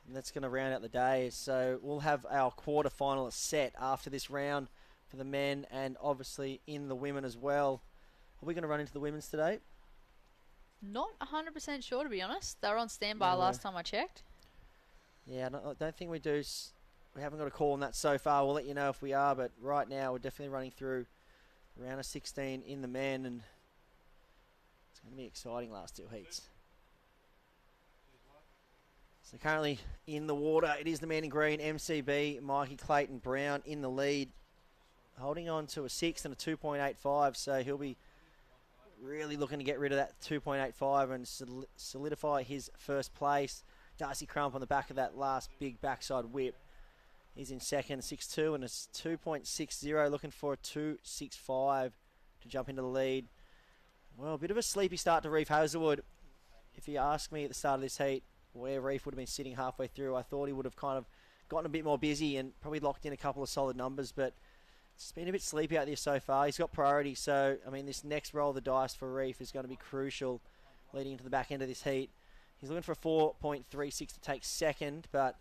And that's going to round out the day. So we'll have our quarterfinalists set after this round for the men and obviously in the women as well. Are we going to run into the women's today? Not 100% sure, to be honest. They were on standby last time I checked. Yeah, I don't think we do. We haven't got a call on that so far. We'll let you know if we are. But right now we're definitely running through round of 16 in the men. And it's going to be exciting last 2 heats. So currently in the water, it is the man in green, MCB, Mikey Clayton Brown in the lead. holding on to a 6 and a 2.85, so he'll be really looking to get rid of that 2.85 and solidify his first place. Darcy Crump on the back of that last big backside whip. He's in second, 6.2 and a 2.60, looking for a 2.65 to jump into the lead. Well, a bit of a sleepy start to Reef Hazelwood. If you ask me at the start of this heat where Reef would have been sitting halfway through, I thought he would have kind of gotten a bit more busy and probably locked in a couple of solid numbers, but it's been a bit sleepy out there so far. He's got priority, so, I mean, this next roll of the dice for Reef is going to be crucial leading into the back end of this heat. He's looking for a 4.36 to take second, but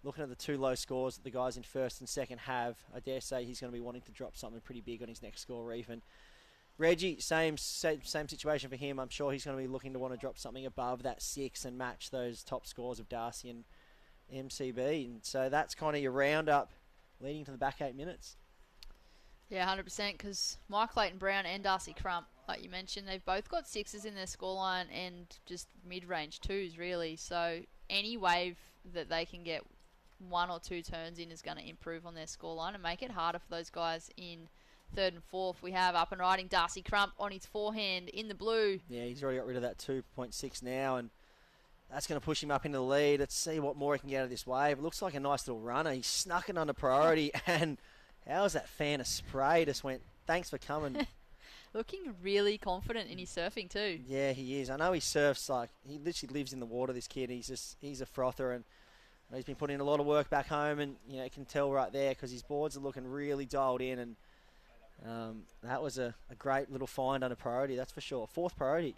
looking at the two low scores that the guys in first and second have, I dare say he's going to be wanting to drop something pretty big on his next score, Reef. And Reggie, same situation for him. I'm sure he's going to be looking to want to drop something above that 6 and match those top scores of Darcy and MCB. And so that's kind of your roundup leading to the back 8 minutes. Yeah, 100%, because Mike Clayton-Brown and Darcy Crump, like you mentioned, they've both got 6s in their scoreline and just mid-range 2s, really. So any wave that they can get 1 or 2 turns in is going to improve on their scoreline and make it harder for those guys in third and fourth. We have up and riding Darcy Crump on his forehand in the blue. Yeah, he's already got rid of that 2.6 now, and that's going to push him up into the lead. Let's see what more he can get out of this wave. It looks like a nice little runner. He's snuck it under priority, and how's that fan of spray just went, thanks for coming. Looking really confident in his surfing too. Yeah, he is. I know he surfs like, he literally lives in the water, this kid. He's a frother, and he's been putting in a lot of work back home, and you can tell right there because his boards are looking really dialed in, and that was a great little find under priority, that's for sure. Fourth priority,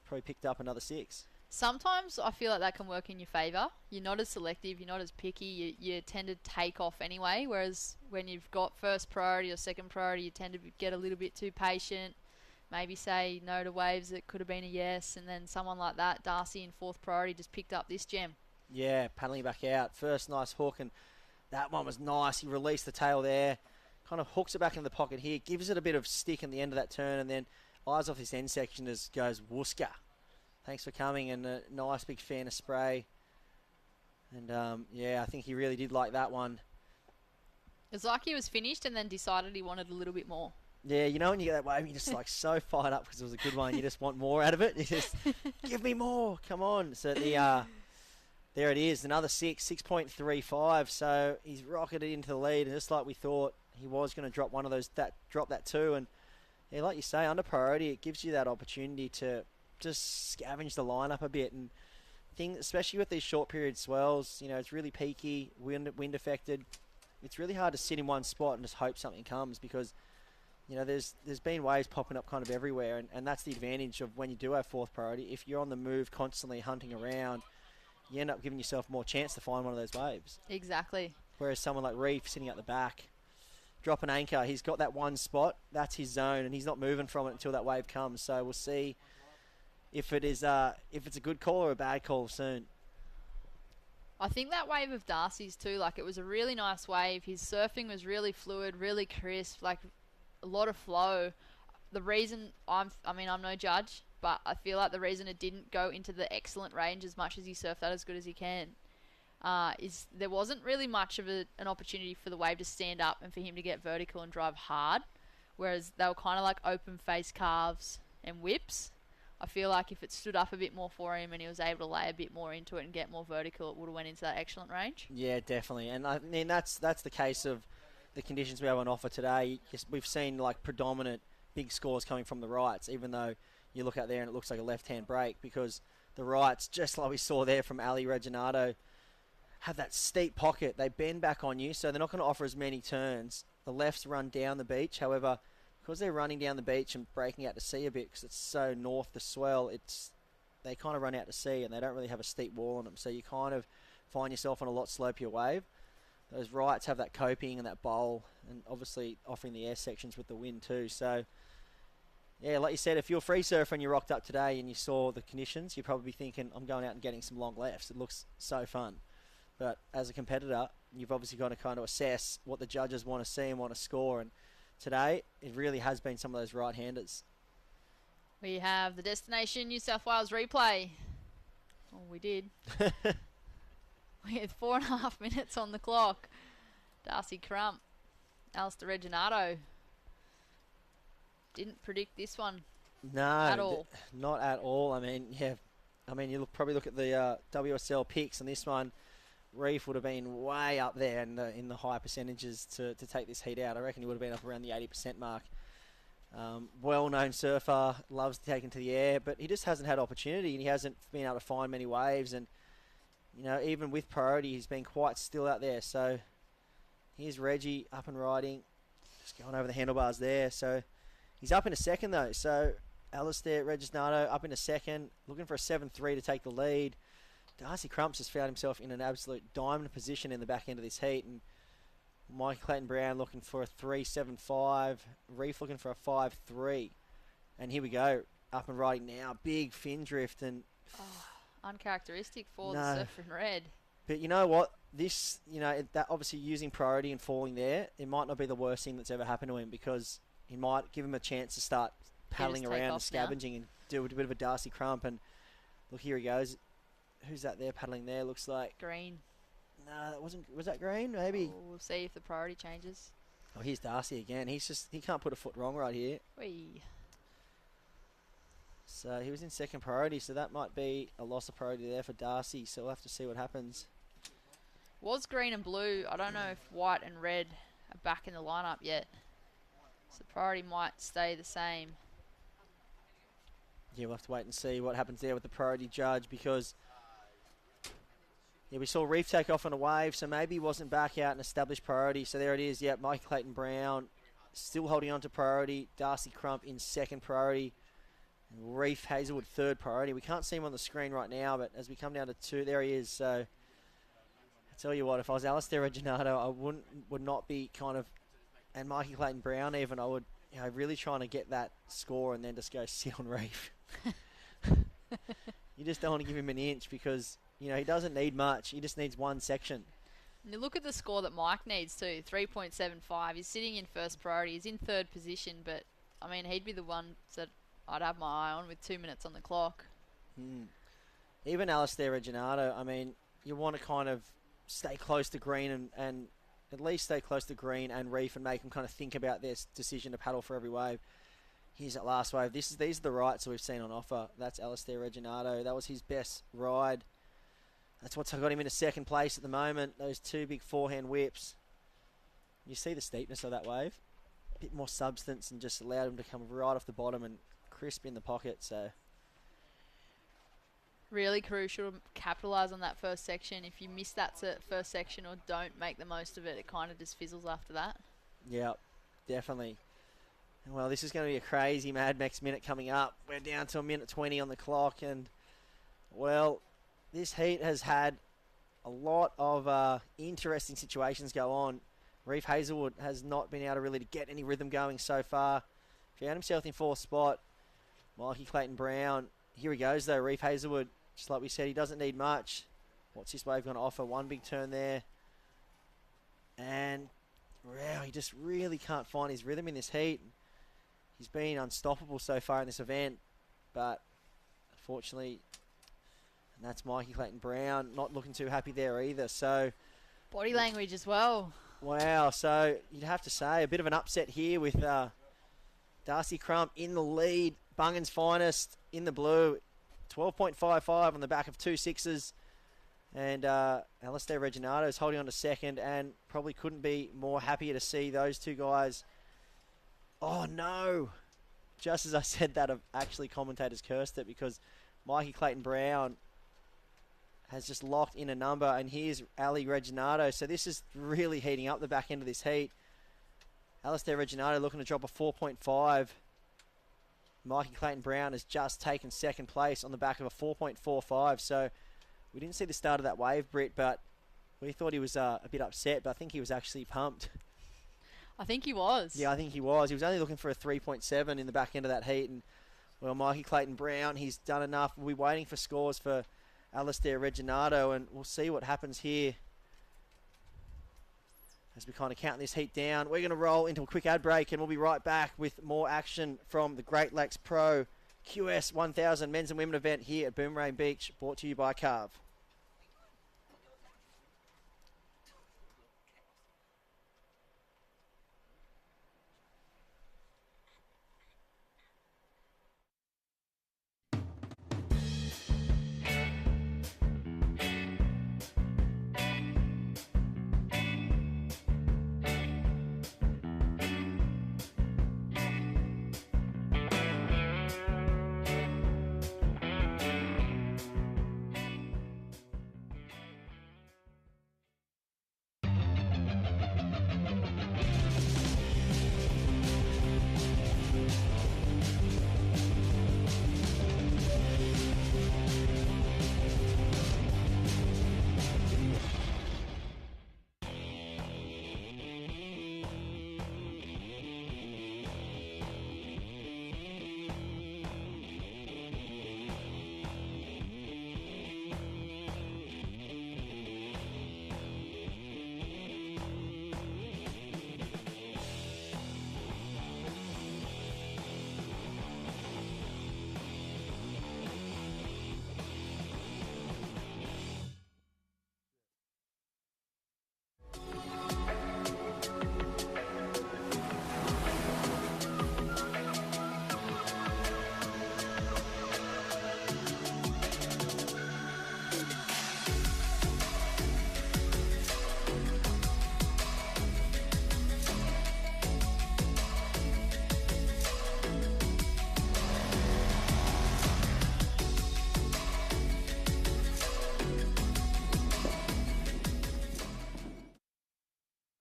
probably picked up another 6. Sometimes I feel like that can work in your favour. You're not as selective, you're not as picky, you tend to take off anyway, whereas when you've got first priority or second priority, you tend to get a little bit too patient, maybe say no to waves that could have been a yes, and then someone like that, Darcy in fourth priority, just picked up this gem. Yeah, paddling back out. First nice hook, and that one was nice. He released the tail there, kind of hooks it back in the pocket here, gives it a bit of stick in the end of that turn, and then eyes off this end section as goes Wooska. Thanks for coming, and a nice big fan of spray. And yeah, I think he really did like that one. It's like he was finished and then decided he wanted a little bit more. Yeah, you know when you get that wave, you're just like so fired up because it was a good one. You just want more out of it. You just give me more. Come on. So there it is, another 6.35. So he's rocketed into the lead, and just like we thought, he was going to drop one of those. Drop that too, and yeah, like you say, under priority, it gives you that opportunity to just scavenge the lineup a bit, and especially with these short period swells, it's really peaky, wind affected. It's really hard to sit in one spot and just hope something comes because there's been waves popping up kind of everywhere, and that's the advantage of when you do have fourth priority. If you're on the move constantly hunting around, you end up giving yourself more chance to find one of those waves. Exactly. Whereas someone like Reef sitting at the back, drop an anchor, he's got that one spot, that's his zone, and he's not moving from it until that wave comes. So we'll see if it's a good call or a bad call soon. I think that wave of Darcy's too, like it was a really nice wave. His surfing was really fluid, really crisp, like a lot of flow. The reason I'm no judge, but I feel like the reason it didn't go into the excellent range as much as he surfed that as good as he can is there wasn't really much of an opportunity for the wave to stand up and for him to get vertical and drive hard, whereas they were kind of like open face carves and whips. I feel like if it stood up a bit more for him and he was able to lay a bit more into it and get more vertical, it would have went into that excellent range. Yeah, definitely. And I mean, that's the case of the conditions we have on offer today. We've seen like predominant big scores coming from the rights, even though you look out there and it looks like a left-hand break, because the rights, just like we saw there from Ali Reginato, have that steep pocket. They bend back on you, so they're not going to offer as many turns. The lefts run down the beach. However, because they're running down the beach and breaking out to sea a bit because it's so north the swell, they kind of run out to sea and they don't really have a steep wall on them. So you kind of find yourself on a lot slopier wave. Those rights have that coping and that bowl, and obviously offering the air sections with the wind too. So yeah, like you said, if you're a free surfer and you rocked up today and you saw the conditions, you'd probably be thinking, I'm going out and getting some long lefts. It looks so fun. But as a competitor, you've obviously got to kind of assess what the judges want to see and want to score. And today, it really has been some of those right-handers. We have the Destination New South Wales replay. Oh, we did. With 4.5 minutes on the clock. Darcy Crump, Alistair Reginato Didn't predict this one No, at all. not at all. I mean, yeah. I mean, you probably look at the WSL picks, and this one, Reef would have been way up there in the high percentages to take this heat out. I reckon he would have been up around the 80% mark. Well-known surfer, loves taking to the air, but he just hasn't had opportunity, and he hasn't been able to find many waves. And you know, even with priority, he's been quite still out there. So here's Reggie up and riding, just going over the handlebars there. So he's up in a second though. So Alistair Regisnardo up in a second, looking for a 7-3 to take the lead. Darcy Crumps has found himself in an absolute diamond position in the back end of this heat, and Mike Clayton Brown looking for a 3.75, Reef looking for a 5.3, and here we go, up and riding now. Big fin drift, and Uncharacteristic for the surfer in red. But you know what? This, you know, that obviously using priority and falling there, it might not be the worst thing that's ever happened to him, because he might give him a chance to start paddling around and scavenging and do a bit of a Darcy Crump. And look, here he goes. Who's that there paddling there? Looks like Green. No, that wasn't. Was that Green? Maybe. Oh, we'll see if the priority changes. Oh, here's Darcy again. He can't put a foot wrong right here. Whee. So he was in second priority, so that might be a loss of priority there for Darcy. So we'll have to see what happens. Was green and blue. I don't know if white and red are back in the lineup yet. So priority might stay the same. Yeah, we'll have to wait and see what happens there with the priority judge, because yeah, we saw Reef take off on a wave, so maybe he wasn't back out and established priority. So there it is. Yep, Mike Clayton Brown still holding on to priority. Darcy Crump in second priority. And Reef Hazelwood third priority. We can't see him on the screen right now, but as we come down to two, there he is. So I tell you what, if I was Alistair Reginardo, I would not be kind of, and Mikey Clayton Brown even, I would, you know, really trying to get that score and then just go sit on Reef. You just don't want to give him an inch, because you know he doesn't need much. He just needs one section. And you look at the score that Mike needs too, 3.75. He's sitting in first priority. He's in third position, but I mean he'd be the one that I'd have my eye on with 2 minutes on the clock. Even Alistair Reginardo, I mean, you want to kind of stay close to green and at least stay close to green and Reef and make them kind of think about their decision to paddle for every wave. Here's that last wave. These are the rights that we've seen on offer. That's Alistair Reginardo. That was his best ride. That's what's got him into second place at the moment. Those two big forehand whips. You see the steepness of that wave? A bit more substance, and just allowed him to come right off the bottom and crisp in the pocket. So really crucial to capitalise on that first section. If you miss that first section or don't make the most of it, it kind of just fizzles after that. Yeah, definitely. Well, this is going to be a crazy Mad Max minute coming up. We're down to a minute 20 on the clock, and well, this heat has had a lot of interesting situations go on. Reef Hazelwood has not been able to really get any rhythm going so far. Found himself in fourth spot. Mikey Clayton Brown. Here he goes though, Reef Hazelwood. Just like we said, he doesn't need much. What's this wave going to offer? One big turn there. And wow, he just really can't find his rhythm in this heat. He's been unstoppable so far in this event, but unfortunately, and that's Mikey Clayton Brown, not looking too happy there either. So body language as well. Wow, so you'd have to say a bit of an upset here with Darcy Crump in the lead. Bungan's finest in the blue, 12.55 on the back of 2 6s. And Alistair Reginardo is holding on to second, and probably couldn't be more happier to see those two guys. Oh no! Just as I said that, actually commentators cursed it, because Mikey Clayton Brown has just locked in a number, and here's Ali Reginardo. So this is really heating up the back end of this heat. Alistair Reginardo looking to drop a 4.5. Mikey Clayton Brown has just taken second place on the back of a 4.45. So we didn't see the start of that wave, Britt, but we thought he was a bit upset, but I think he was actually pumped. I think he was. Yeah, I think he was. He was only looking for a 3.7 in the back end of that heat. And, well, Mikey Clayton Brown, he's done enough. We'll be waiting for scores for Alistair Reginardo, and we'll see what happens here as we kind of count this heat down. We're going to roll into a quick ad break, and we'll be right back with more action from the Great Lakes Pro QS1000 men's and women event here at Boomerang Beach, brought to you by Carve.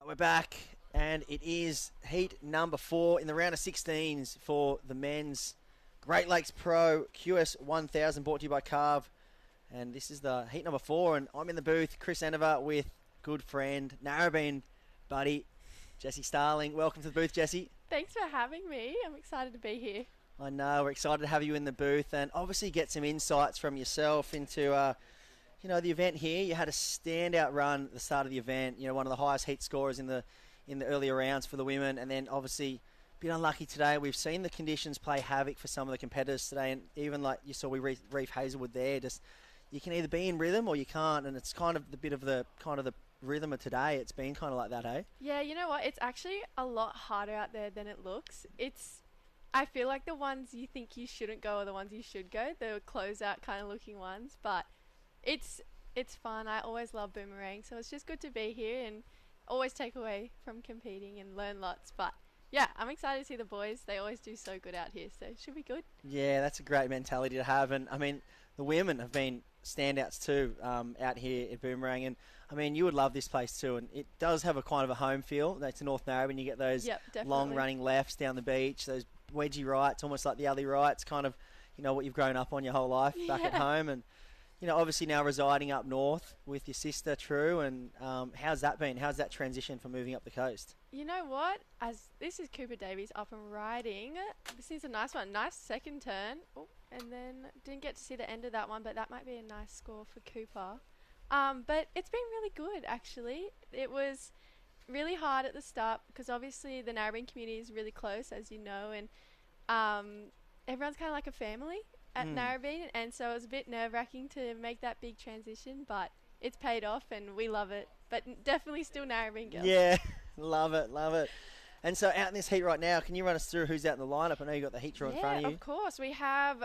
We're back, and it is heat number 4 in the round of 16s for the men's Great Lakes Pro QS1000, brought to you by Carve. And this is the heat number 4, and I'm in the booth, Chris Endever, with good friend, Narrabeen buddy, Jesse Starling. Welcome to the booth, Jesse. Thanks for having me. I'm excited to be here. I know, we're excited to have you in the booth, and obviously get some insights from yourself into the event here. You had a standout run at the start of the event. One of the highest heat scorers in the earlier rounds for the women, and then obviously a bit unlucky today. We've seen the conditions play havoc for some of the competitors today, and even like you saw, we Reef Hazelwood there. Just you can either be in rhythm or you can't, and it's kind of the rhythm of today. It's been kind of like that, hey? Yeah, you know what? It's actually a lot harder out there than it looks. I feel like the ones you think you shouldn't go are the ones you should go, the closeout kind of looking ones, but it's fun. I always love boomerang, so it's just good to be here and always take away from competing and learn lots. But yeah, I'm excited to see the boys. They always do so good out here, so it should be good. Yeah, that's a great mentality to have. And I mean, the women have been standouts too out here at boomerang. And I mean, you would love this place too. And it does have a kind of a home feel. That's North Narrabeen. You get those long running lefts down the beach, those wedgie rights, almost like the alley rights, kind of, what you've grown up on your whole life back at home. And obviously now residing up north with your sister, True, and how's that been? How's that transition from moving up the coast? You know what? As this is Cooper Davies up and riding. This is a nice one. Nice second turn. Oh, and then didn't get to see the end of that one, but that might be a nice score for Cooper. But it's been really good, actually. It was really hard at the start because obviously the Narrabeen community is really close, as you know, and everyone's kind of like a family at Narrabeen, and so it was a bit nerve-wracking to make that big transition, but it's paid off and we love it. But definitely still Narrabeen girls. Yeah, love it. And so out in this heat right now, can you run us through who's out in the lineup? I know you got the heat draw in front of you. Yeah, of course. We have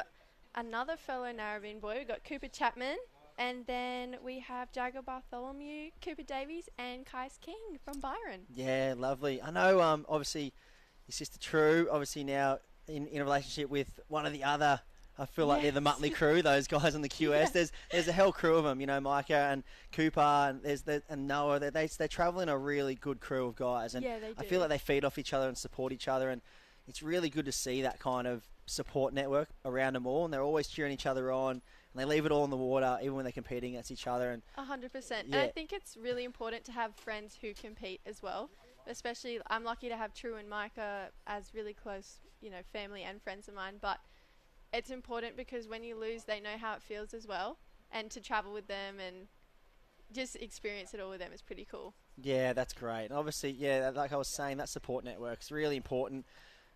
another fellow Narrabeen boy. We've got Cooper Chapman, and then we have Jagger Bartholomew, Cooper Davies, and Kais King from Byron. Yeah, lovely. I know, obviously, your sister True, obviously now in a relationship with one of the other. I feel like they're the Muttley crew, those guys on the QS. Yeah. There's a hell crew of them, Micah and Cooper and Noah. They travel in a really good crew of guys, and yeah, they do. I feel like they feed off each other and support each other, and it's really good to see that kind of support network around them all. And they're always cheering each other on, and they leave it all in the water, even when they're competing against each other. And 100%. Yeah. And I think it's really important to have friends who compete as well. Especially, I'm lucky to have True and Micah as really close, family and friends of mine, but it's important because when you lose, they know how it feels as well. And to travel with them and just experience it all with them is pretty cool. Yeah, that's great. And obviously, like I was saying, that support network is really important.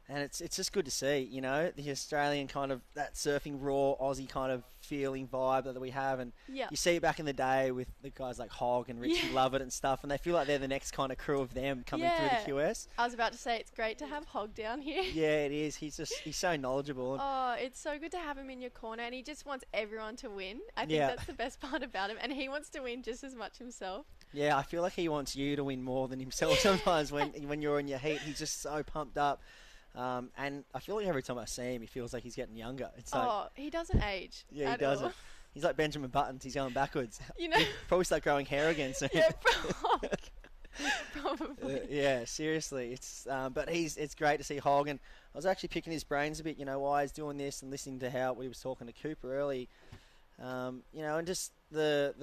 And it's just good to see, the Australian kind of, that surfing raw Aussie kind of feeling vibe that we have. And you see it back in the day with the guys like Hogg and Richie Lovett and stuff, and they feel like they're the next kind of crew of them coming through the QS. I was about to say, it's great to have Hogg down here. Yeah, it is. He's so knowledgeable. Oh, it's so good to have him in your corner, and he just wants everyone to win. I think that's the best part about him, and he wants to win just as much himself. Yeah, I feel like he wants you to win more than himself sometimes when you're in your heat. He's just so pumped up. And I feel like every time I see him, he feels like he's getting younger. It's like, he doesn't age. Yeah, he doesn't. He's like Benjamin Buttons. He's going backwards. He'll probably start growing hair again soon. Yeah, probably. Yeah, seriously. But it's great to see Hogg. And I was actually picking his brains a bit, why he's doing this, and listening to how we was talking to Cooper early. And just the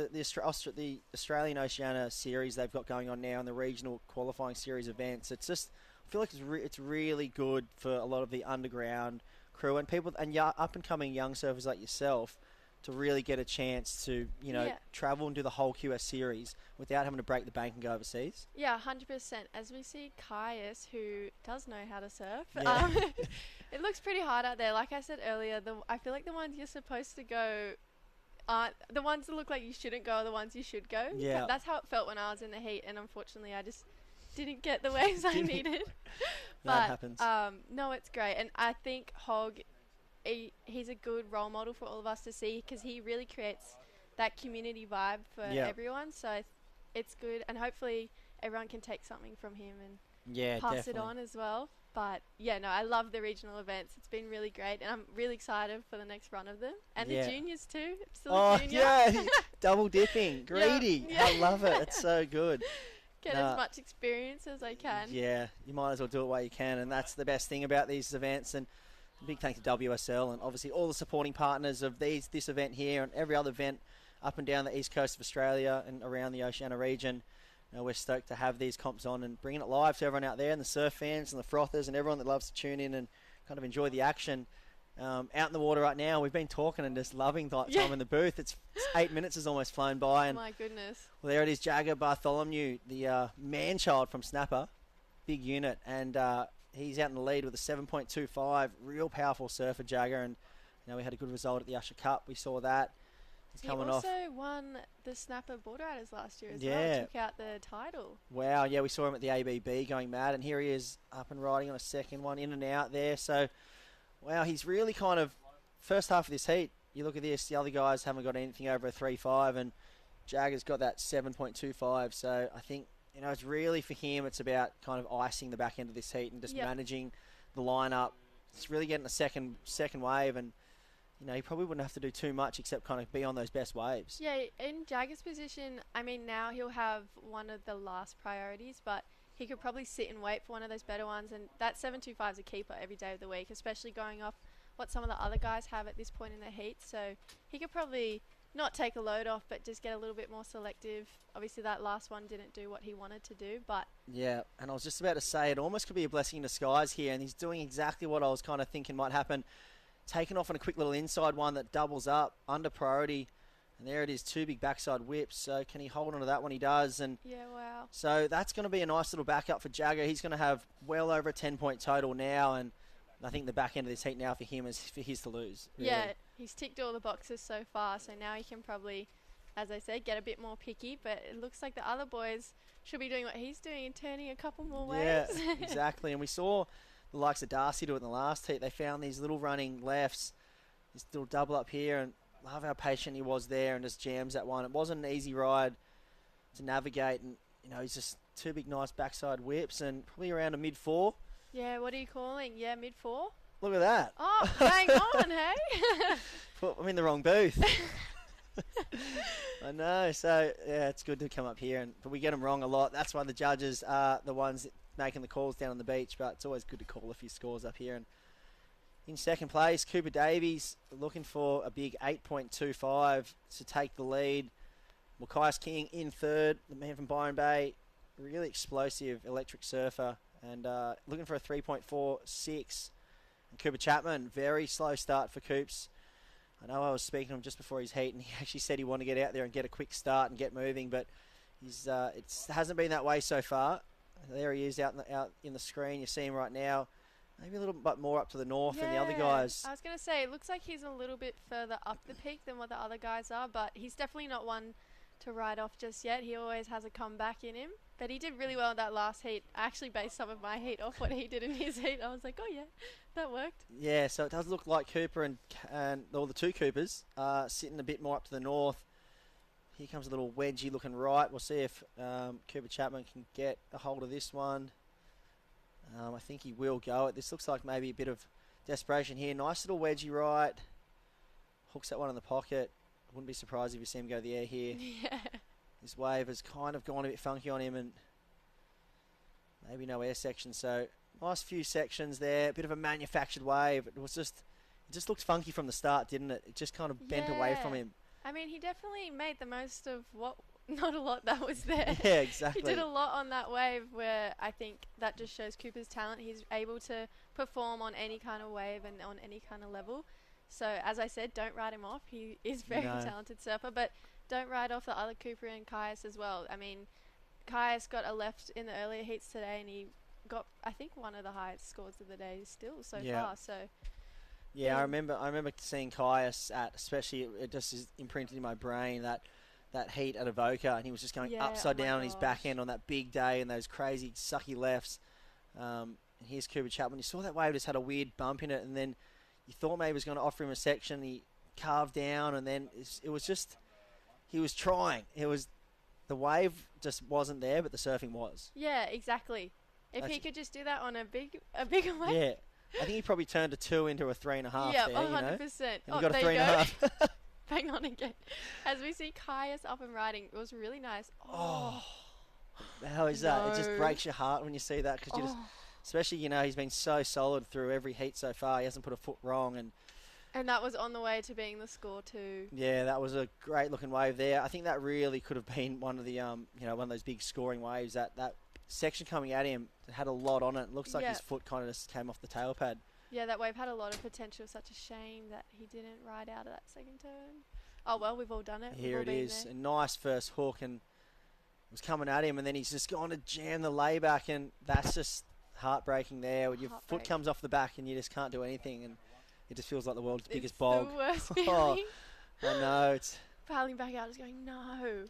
Australian Oceania series they've got going on now, and the regional qualifying series events. It's just, I feel like it's really good for a lot of the underground crew and people and up and coming young surfers like yourself to really get a chance to travel and do the whole QS series without having to break the bank and go overseas. Yeah, 100%. As we see Caius, who does know how to surf, it looks pretty hard out there. Like I said earlier, I feel like the ones you're supposed to go aren't the ones that look like you shouldn't go are the ones you should go. Yeah, that's how it felt when I was in the heat, and unfortunately I just didn't get the waves I needed. That happens. No, it's great. And I think Hogg, he's a good role model for all of us to see because he really creates that community vibe for everyone. So it's good. And hopefully everyone can take something from him and pass it on as well. But, I love the regional events. It's been really great. And I'm really excited for the next run of them. And the juniors too. I'm still a junior. Double dipping. Greedy. I love it. It's so good. Get as much experience as I can. Yeah, you might as well do it while you can, and that's the best thing about these events. And a big thank to WSL and obviously all the supporting partners of this event here and every other event up and down the east coast of Australia and around the Oceania region. We're stoked to have these comps on and bringing it live to everyone out there and the surf fans and the frothers and everyone that loves to tune in and kind of enjoy the action. Out in the water right now, we've been talking and just loving the time in the booth. It's 8 minutes has almost flown by. And my goodness. Well, there it is, Jagger Bartholomew, the man-child from Snapper, big unit, and he's out in the lead with a 7.25, real powerful surfer, Jagger, and we had a good result at the Usher Cup. We saw that. He also won the Snapper Board Riders last year as well. Yeah. Took out the title. Wow, yeah, we saw him at the ABB going mad, and here he is up and riding on a second one, in and out there. So, wow, he's really kind of, first half of this heat, you look at this, the other guys haven't got anything over a 3.5, and Jagger's got that 7.25. So I think, it's really for him, it's about kind of icing the back end of this heat and just managing the lineup. It's really getting a second wave, and he probably wouldn't have to do too much except kind of be on those best waves. Yeah, in Jagger's position, I mean, now he'll have one of the last priorities, but he could probably sit and wait for one of those better ones, and that 7.25 is a keeper every day of the week, especially going off what some of the other guys have at this point in the heat. So he could probably not take a load off, but just get a little bit more selective. Obviously, that last one didn't do what he wanted to do, but... Yeah, and I was just about to say, it almost could be a blessing in disguise here, and he's doing exactly what I was kind of thinking might happen. Taking off on a quick little inside one that doubles up under priority. And there it is, 2 big backside whips. So can he hold on to that one? He does. And yeah, wow. So that's going to be a nice little backup for Jagger. He's going to have well over a 10-point total now. And I think the back end of this heat now for him is for his to lose. Really. Yeah, he's ticked all the boxes so far. So now he can probably, as I said, get a bit more picky. But it looks like the other boys should be doing what he's doing and turning a couple more waves. Yeah, exactly. And we saw the likes of Darcy do it in the last heat. They found these little running lefts, this little double up here, and love how patient he was there and just jams that one. It wasn't an easy ride to navigate, and he's just 2 big nice backside whips and probably around a mid-4. Yeah, what are you calling? Yeah, mid-4? Look at that. Oh, bang on, hey? I'm in the wrong booth. I know, so yeah, it's good to come up here, but we get them wrong a lot. That's why the judges are the ones making the calls down on the beach, but it's always good to call a few scores up here. And in second place, Cooper Davies looking for a big 8.25 to take the lead. Macias King in third, the man from Byron Bay, really explosive electric surfer, and looking for a 3.46. And Cooper Chapman, very slow start for Coops. I know I was speaking to him just before his heat, and he actually said he wanted to get out there and get a quick start and get moving, but it hasn't been that way so far. There he is out in the screen. You see him right now. Maybe a little bit more up to the north than the other guys. I was going to say, it looks like he's a little bit further up the peak than what the other guys are, but he's definitely not one to ride off just yet. He always has a comeback in him. But he did really well in that last heat. I actually based some of my heat off what he did in his heat. I was like, oh, yeah, that worked. Yeah, so it does look like Cooper and all the 2 Coopers sitting a bit more up to the north. Here comes a little wedgy looking right. We'll see if Cooper Chapman can get a hold of this one. I think he will go it. This looks like maybe a bit of desperation here. Nice little wedgy right. Hooks that one in the pocket. Wouldn't be surprised if you see him go to the air here. Yeah. His wave has kind of gone a bit funky on him, and maybe no air section. So nice few sections there. A bit of a manufactured wave. It just looked funky from the start, didn't it? It just kind of bent away from him. I mean, he definitely made the most of not a lot that was there. Yeah, exactly. He did a lot on that wave where I think that just shows Cooper's talent. He's able to perform on any kind of wave and on any kind of level. So, as I said, don't write him off. He is very talented surfer, but don't write off the other Cooper and Caius as well. I mean, Caius got a left in the earlier heats today, and he got, I think, one of the highest scores of the day still so far. So. Yeah, I remember seeing Caius especially it just is imprinted in my brain that heat at Avoca, and he was just going upside down on his back end on that big day and those crazy sucky lefts. And here's Cooper Chapman. You saw that wave just had a weird bump in it, and then you thought maybe he was going to offer him a section. He carved down, and then it was just he was trying. The wave just wasn't there, but the surfing was. Yeah, exactly. If he could just do that on a bigger wave. Yeah. I think he probably turned a 2 into a 3.5 yeah, there, 100%. And he got a there 3.5. Bang on again. As we see Caius up and riding, it was really nice. Oh. How is that? It just No. breaks your heart when you see that because especially, he's been so solid through every heat so far. He hasn't put a foot wrong, And that was on the way to being the score too. yeah, that was a great looking wave there. I think that really could have been one of the one of those big scoring waves. That section coming at him had a lot on it. Looks like his foot kind of just came off the tail pad. Yeah, that wave had a lot of potential. Such a shame that he didn't ride out of that second turn. Oh well, we've all done it. Here it is, a nice first hook, and it was coming at him, and then he's just gone to jam the layback, and that's just heartbreaking there. When your foot comes off the back and you just can't do anything, and it just feels like the world's biggest bog. The worst Oh, feeling. I know. It's Paddling back out, just going no.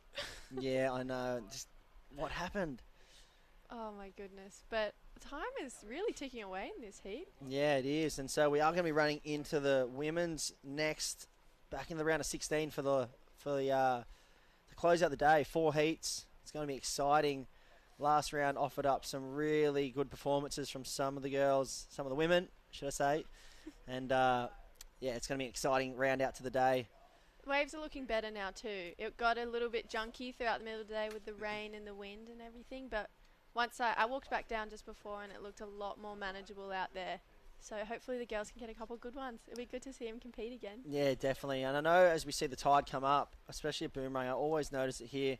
yeah, I know. Just what happened? Oh my goodness! But time is really ticking away in this heat. Yeah, it is, and so we are going to be running into the women's next, back in the round of 16 for the to close out the day. 4 heats. It's going to be exciting. Last round offered up some really good performances from some of the girls, some of the women, should I say? And yeah, it's going to be an exciting round out to the day. Waves are looking better now too. It got a little bit junky throughout the middle of the day with the rain and the wind and everything, but once I walked back down just before and it looked a lot more manageable out there. So hopefully the girls can get a couple of good ones. It'll be good to see them compete again. Yeah, definitely. And I know as we see the tide come up, especially at Boomerang, I always notice it here.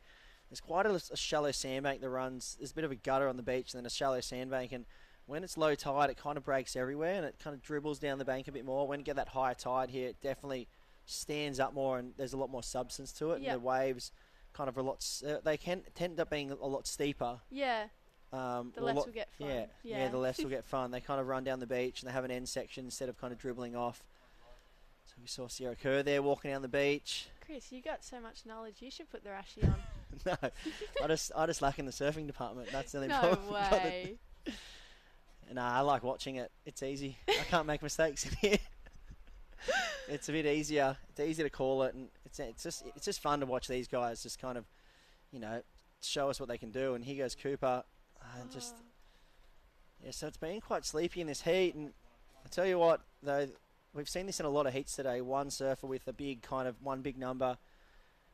There's quite a shallow sandbank that runs. There's a bit of a gutter on the beach and then a shallow sandbank. And when it's low tide, it kind of breaks everywhere and it kind of dribbles down the bank a bit more. When you get that higher tide here, it definitely stands up more and there's a lot more substance to it. Yep. And the waves kind of they can tend up being a lot steeper. Yeah. The less will get fun. Yeah, the less will get fun. They kind of run down the beach and they have an end section instead of kind of dribbling off. So we saw Sierra Kerr there walking down the beach. Chris, you got so much knowledge. You should put the Rashi on. No, I just lack in the surfing department. That's the only No problem. way. I like watching it. It's easy. I can't make mistakes in here. It's a bit easier. It's easy to call it, and it's just fun to watch these guys just kind of, show us what they can do. And here goes Cooper, and so it's been quite sleepy in this heat. And I tell you what, though, we've seen this in a lot of heats today. One surfer with a big one big number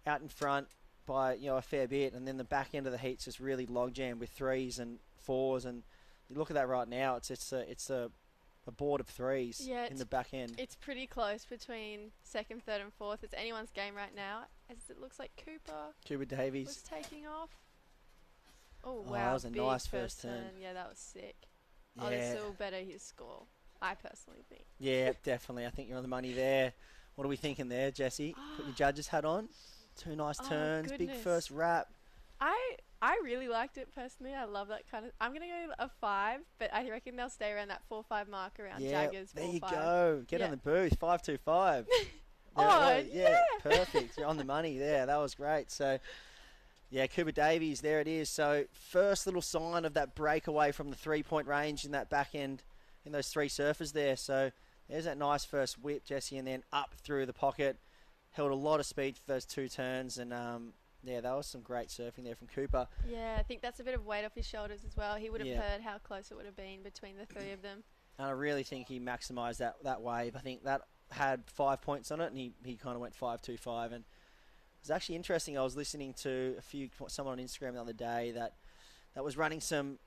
out in front by a fair bit, and then the back end of the heat's just really log jammed with 3s and 4s. And you look at that right now. It's a board of 3s in the back end. It's pretty close between second, third, and fourth. It's anyone's game right now, as it looks like Cooper Davies was taking off. Oh wow, that was a big nice first turn. Yeah, that was sick. Yeah. Oh, this will better his score, I personally think. Yeah, definitely. I think you're on the money there. What are we thinking there, Jessie? Put your judge's hat on. 2 nice turns, big goodness. first wrap. I really liked it personally. I love that kind of. I'm gonna go a 5, but I reckon they'll stay around that 4-5 mark around Jaggers. There 4-5. you go. Get on the booth. 525. Yeah. Perfect. You're on the money there. That was great. So, yeah, Cooper Davies, there it is. So, first little sign of that breakaway from the 3-point range in that back end in those 3 surfers there. So, there's that nice first whip, Jessie, and then up through the pocket. Held a lot of speed for those 2 turns, and yeah, that was some great surfing there from Cooper. Yeah, I think that's a bit of weight off his shoulders as well. He would have Yeah. heard how close it would have been between the 3 of them. And I really think he maximised that wave. I think that had 5 points on it, and he kind of went 5.25. And it was actually interesting. I was listening to someone on Instagram the other day that was running some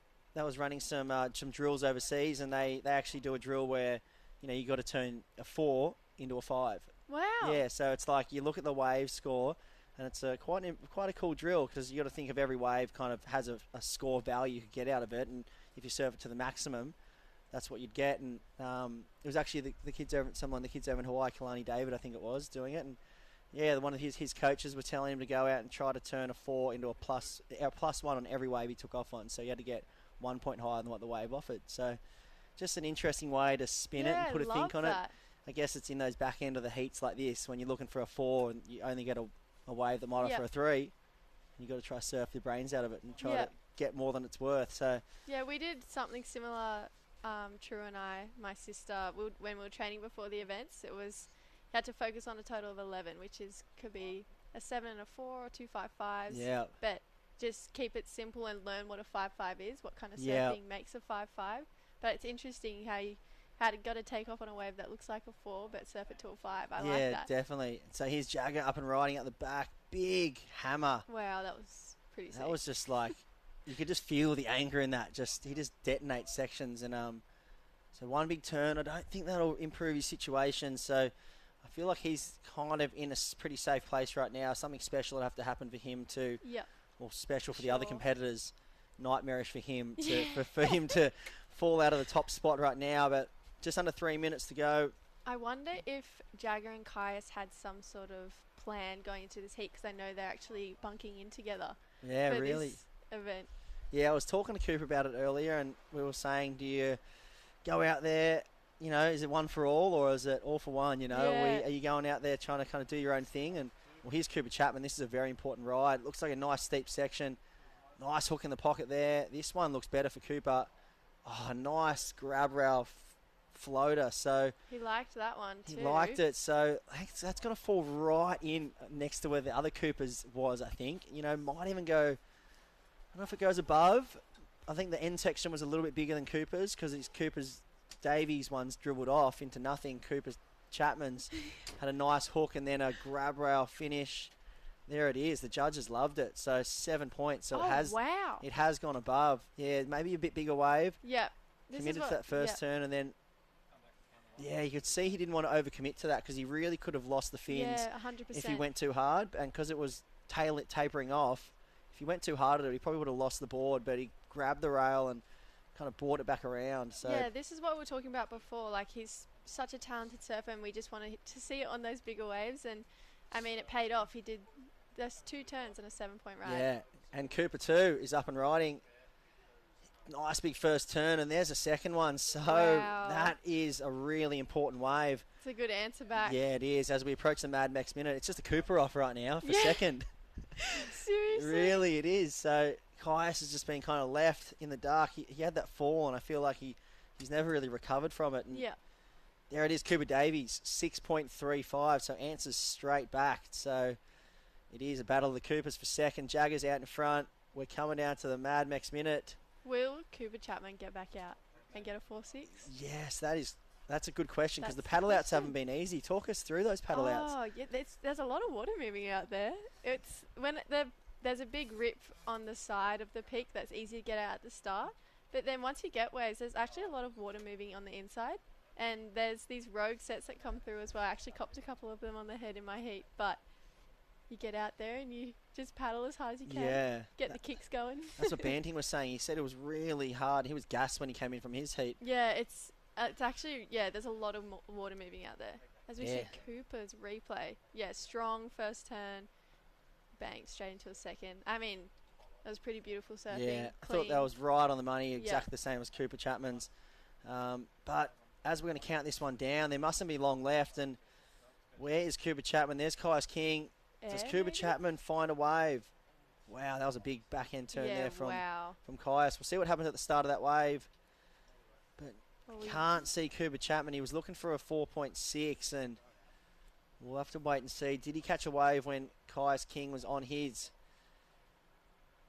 drills overseas, and they actually do a drill where you got to turn a 4 into a 5. Wow. Yeah, so it's like you look at the wave score, and it's quite a cool drill because you got to think of every wave kind of has a score value you could get out of it, and if you serve it to the maximum, that's what you'd get. And it was actually the kids over in Hawaii, Kalani David, I think it was, doing it. And yeah, one of his coaches were telling him to go out and try to turn a 4 into a +1 on every wave he took off on. So you had to get 1 point higher than what the wave offered. So just an interesting way to spin it and put a think on it. I guess it's in those back end of the heats like this when you're looking for a 4 and you only get a wave that might offer a 3. You got to try to surf your brains out of it and try to get more than it's worth. So yeah, we did something similar. True and I, my sister, when we were training before the events, you had to focus on a total of 11, which could be a 7 and a 4 or 2 5.5s. Yeah. But just keep it simple and learn what a 5.5 is, what kind of surfing makes a 5.5. But it's interesting how you got to take off on a wave that looks like a 4, but surf it to a 5. I like that. Yeah, definitely. So here's Jagger up and riding out the back. Big hammer. Wow, that was pretty sick. That was just like you could just feel the anger in that. He just detonates sections, and so one big turn. I don't think that'll improve his situation. So I feel like he's kind of in a pretty safe place right now. Something special would have to happen for him to, or special for the other competitors. Nightmarish for him for him to fall out of the top spot right now. But just under 3 minutes to go. I wonder if Jagger and Caius had some sort of plan going into this heat, because I know they're actually bunking in together. Yeah, for really. This event. Yeah, I was talking to Cooper about it earlier, and we were saying, do you go out there, you know, is it one for all or is it all for one, you know? Yeah. Are you going out there trying to kind of do your own thing? And, well, here's Cooper Chapman. This is a very important ride. Looks like a nice steep section. Nice hook in the pocket there. This one looks better for Cooper. Oh, a nice grab rail floater. So He liked that one too. he liked it. So that's going to fall right in next to where the other Cooper's was, I think. You know, might even go, I don't know if it goes above. I think the end section was a little bit bigger than Cooper's, because Cooper's Davies one's dribbled off into nothing. Cooper's Chapman's had a nice hook and then a grab rail finish. There it is. The judges loved it. So 7 points. So wow. it has gone above. Yeah, maybe a bit bigger wave. Yep. Committed to that first turn, and then you could see he didn't want to overcommit to that, because he really could have lost the fins 100%. if he went too hard, and because it was tapering off. If he went too hard at it, he probably would have lost the board, but he grabbed the rail and kind of brought it back around. So yeah, this is what we were talking about before. Like, he's such a talented surfer, and we just wanted to see it on those bigger waves. And I mean, it paid off. He did. There's 2 turns and a 7-point ride. Yeah, and Cooper too is up and riding. Nice big first turn, and there's a second one. So that is a really important wave. It's a good answer back. Yeah, it is. As we approach the Mad Max minute, it's just a Cooper off right now for second. Seriously? Really, it is. So Caius has just been kind of left in the dark. He had that fall, and I feel like he's never really recovered from it. And there it is, Cooper Davies, 6.35, so answers straight back. So it is a battle of the Coopers for second. Jaggers out in front. We're coming down to the Mad Max minute. Will Cooper Chapman get back out and get a 4.6? Yes, that's a good question, because the paddle outs haven't been easy. Talk us through those paddle outs. Oh, yeah, there's a lot of water moving out there. It's when there's a big rip on the side of the peak that's easy to get out at the start. But then once you get waves, there's actually a lot of water moving on the inside. And there's these rogue sets that come through as well. I actually copped a couple of them on the head in my heat. But you get out there and you just paddle as hard as you can. Yeah. Get the kicks going. That's what Banting was saying. He said it was really hard. He was gassed when he came in from his heat. Yeah, it's actually, there's a lot of water moving out there. As we see Cooper's replay. Yeah, strong first turn. Bang, straight into a second. I mean, that was pretty beautiful surfing. Yeah, I clean. thought that was right on the money, exactly the same as Cooper Chapman's. But as we're going to count this one down, there mustn't be long left. And where is Cooper Chapman? There's Caius King. Does Cooper Chapman find a wave? Wow, that was a big backhand turn there from Caius. We'll see what happens at the start of that wave. But can't see Cooper Chapman. He was looking for a 4.6, and we'll have to wait and see. Did he catch a wave when Caius King was on his?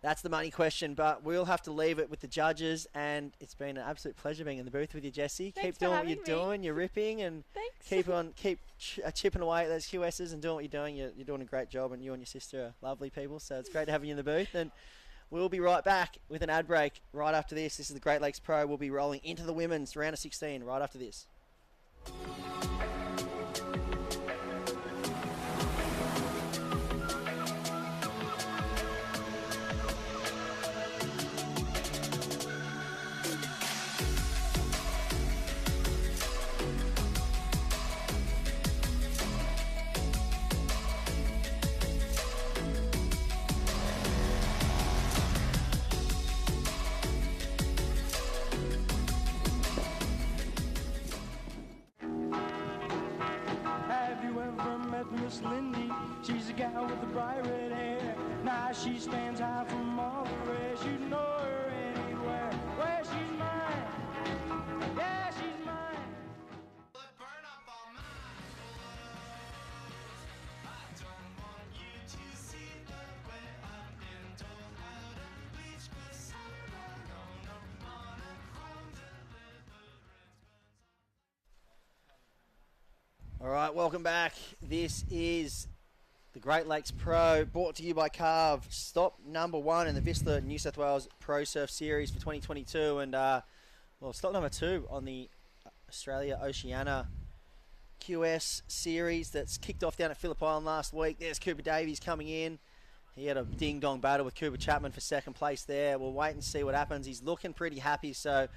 That's the money question, but we'll have to leave it with the judges, and it's been an absolute pleasure being in the booth with you, Jessie. Thanks keep doing what you're doing. You're ripping, and keep chipping away at those QSs and doing what you're doing. You're doing a great job, and you and your sister are lovely people, so it's great to have you in the booth. And we'll be right back with an ad break right after this. This is the Great Lakes Pro. We'll be rolling into the women's round of 16 right after this. Miss Lindy, she's a gal with the bright red hair. Now she stands high from all the rest. You know her anywhere. Where she's mine, yeah, she's mine. All right, welcome back. This is The Great Lakes Pro, brought to you by Carve. Stop number 1 in the Vista New South Wales Pro Surf Series for 2022. And, stop number 2 on the Australia Oceania QS Series that's kicked off down at Phillip Island last week. There's Cooper Davies coming in. He had a ding-dong battle with Cooper Chapman for second place there. We'll wait and see what happens. He's looking pretty happy, so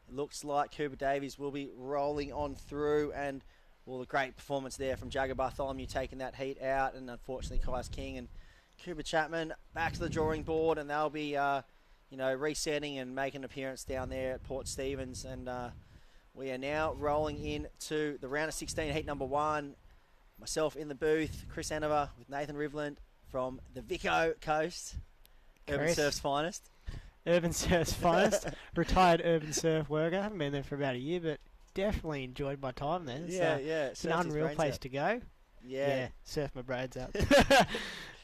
it looks like Cooper Davies will be rolling on through. And a great performance there from Jagger Bartholomew taking that heat out, and unfortunately Kais King and Cooper Chapman back to the drawing board, and they'll be resetting and making an appearance down there at Port Stephens. And we are now rolling into the round of 16, heat number 1. Myself in the booth, Chris Hanover with Nathan Rivland from the Vico Coast, Urban Surf's finest. Urban Surf's finest, retired urban surf worker. I haven't been there for about a year, but definitely enjoyed my time there. It's an unreal place to go. Yeah, surf my brains out.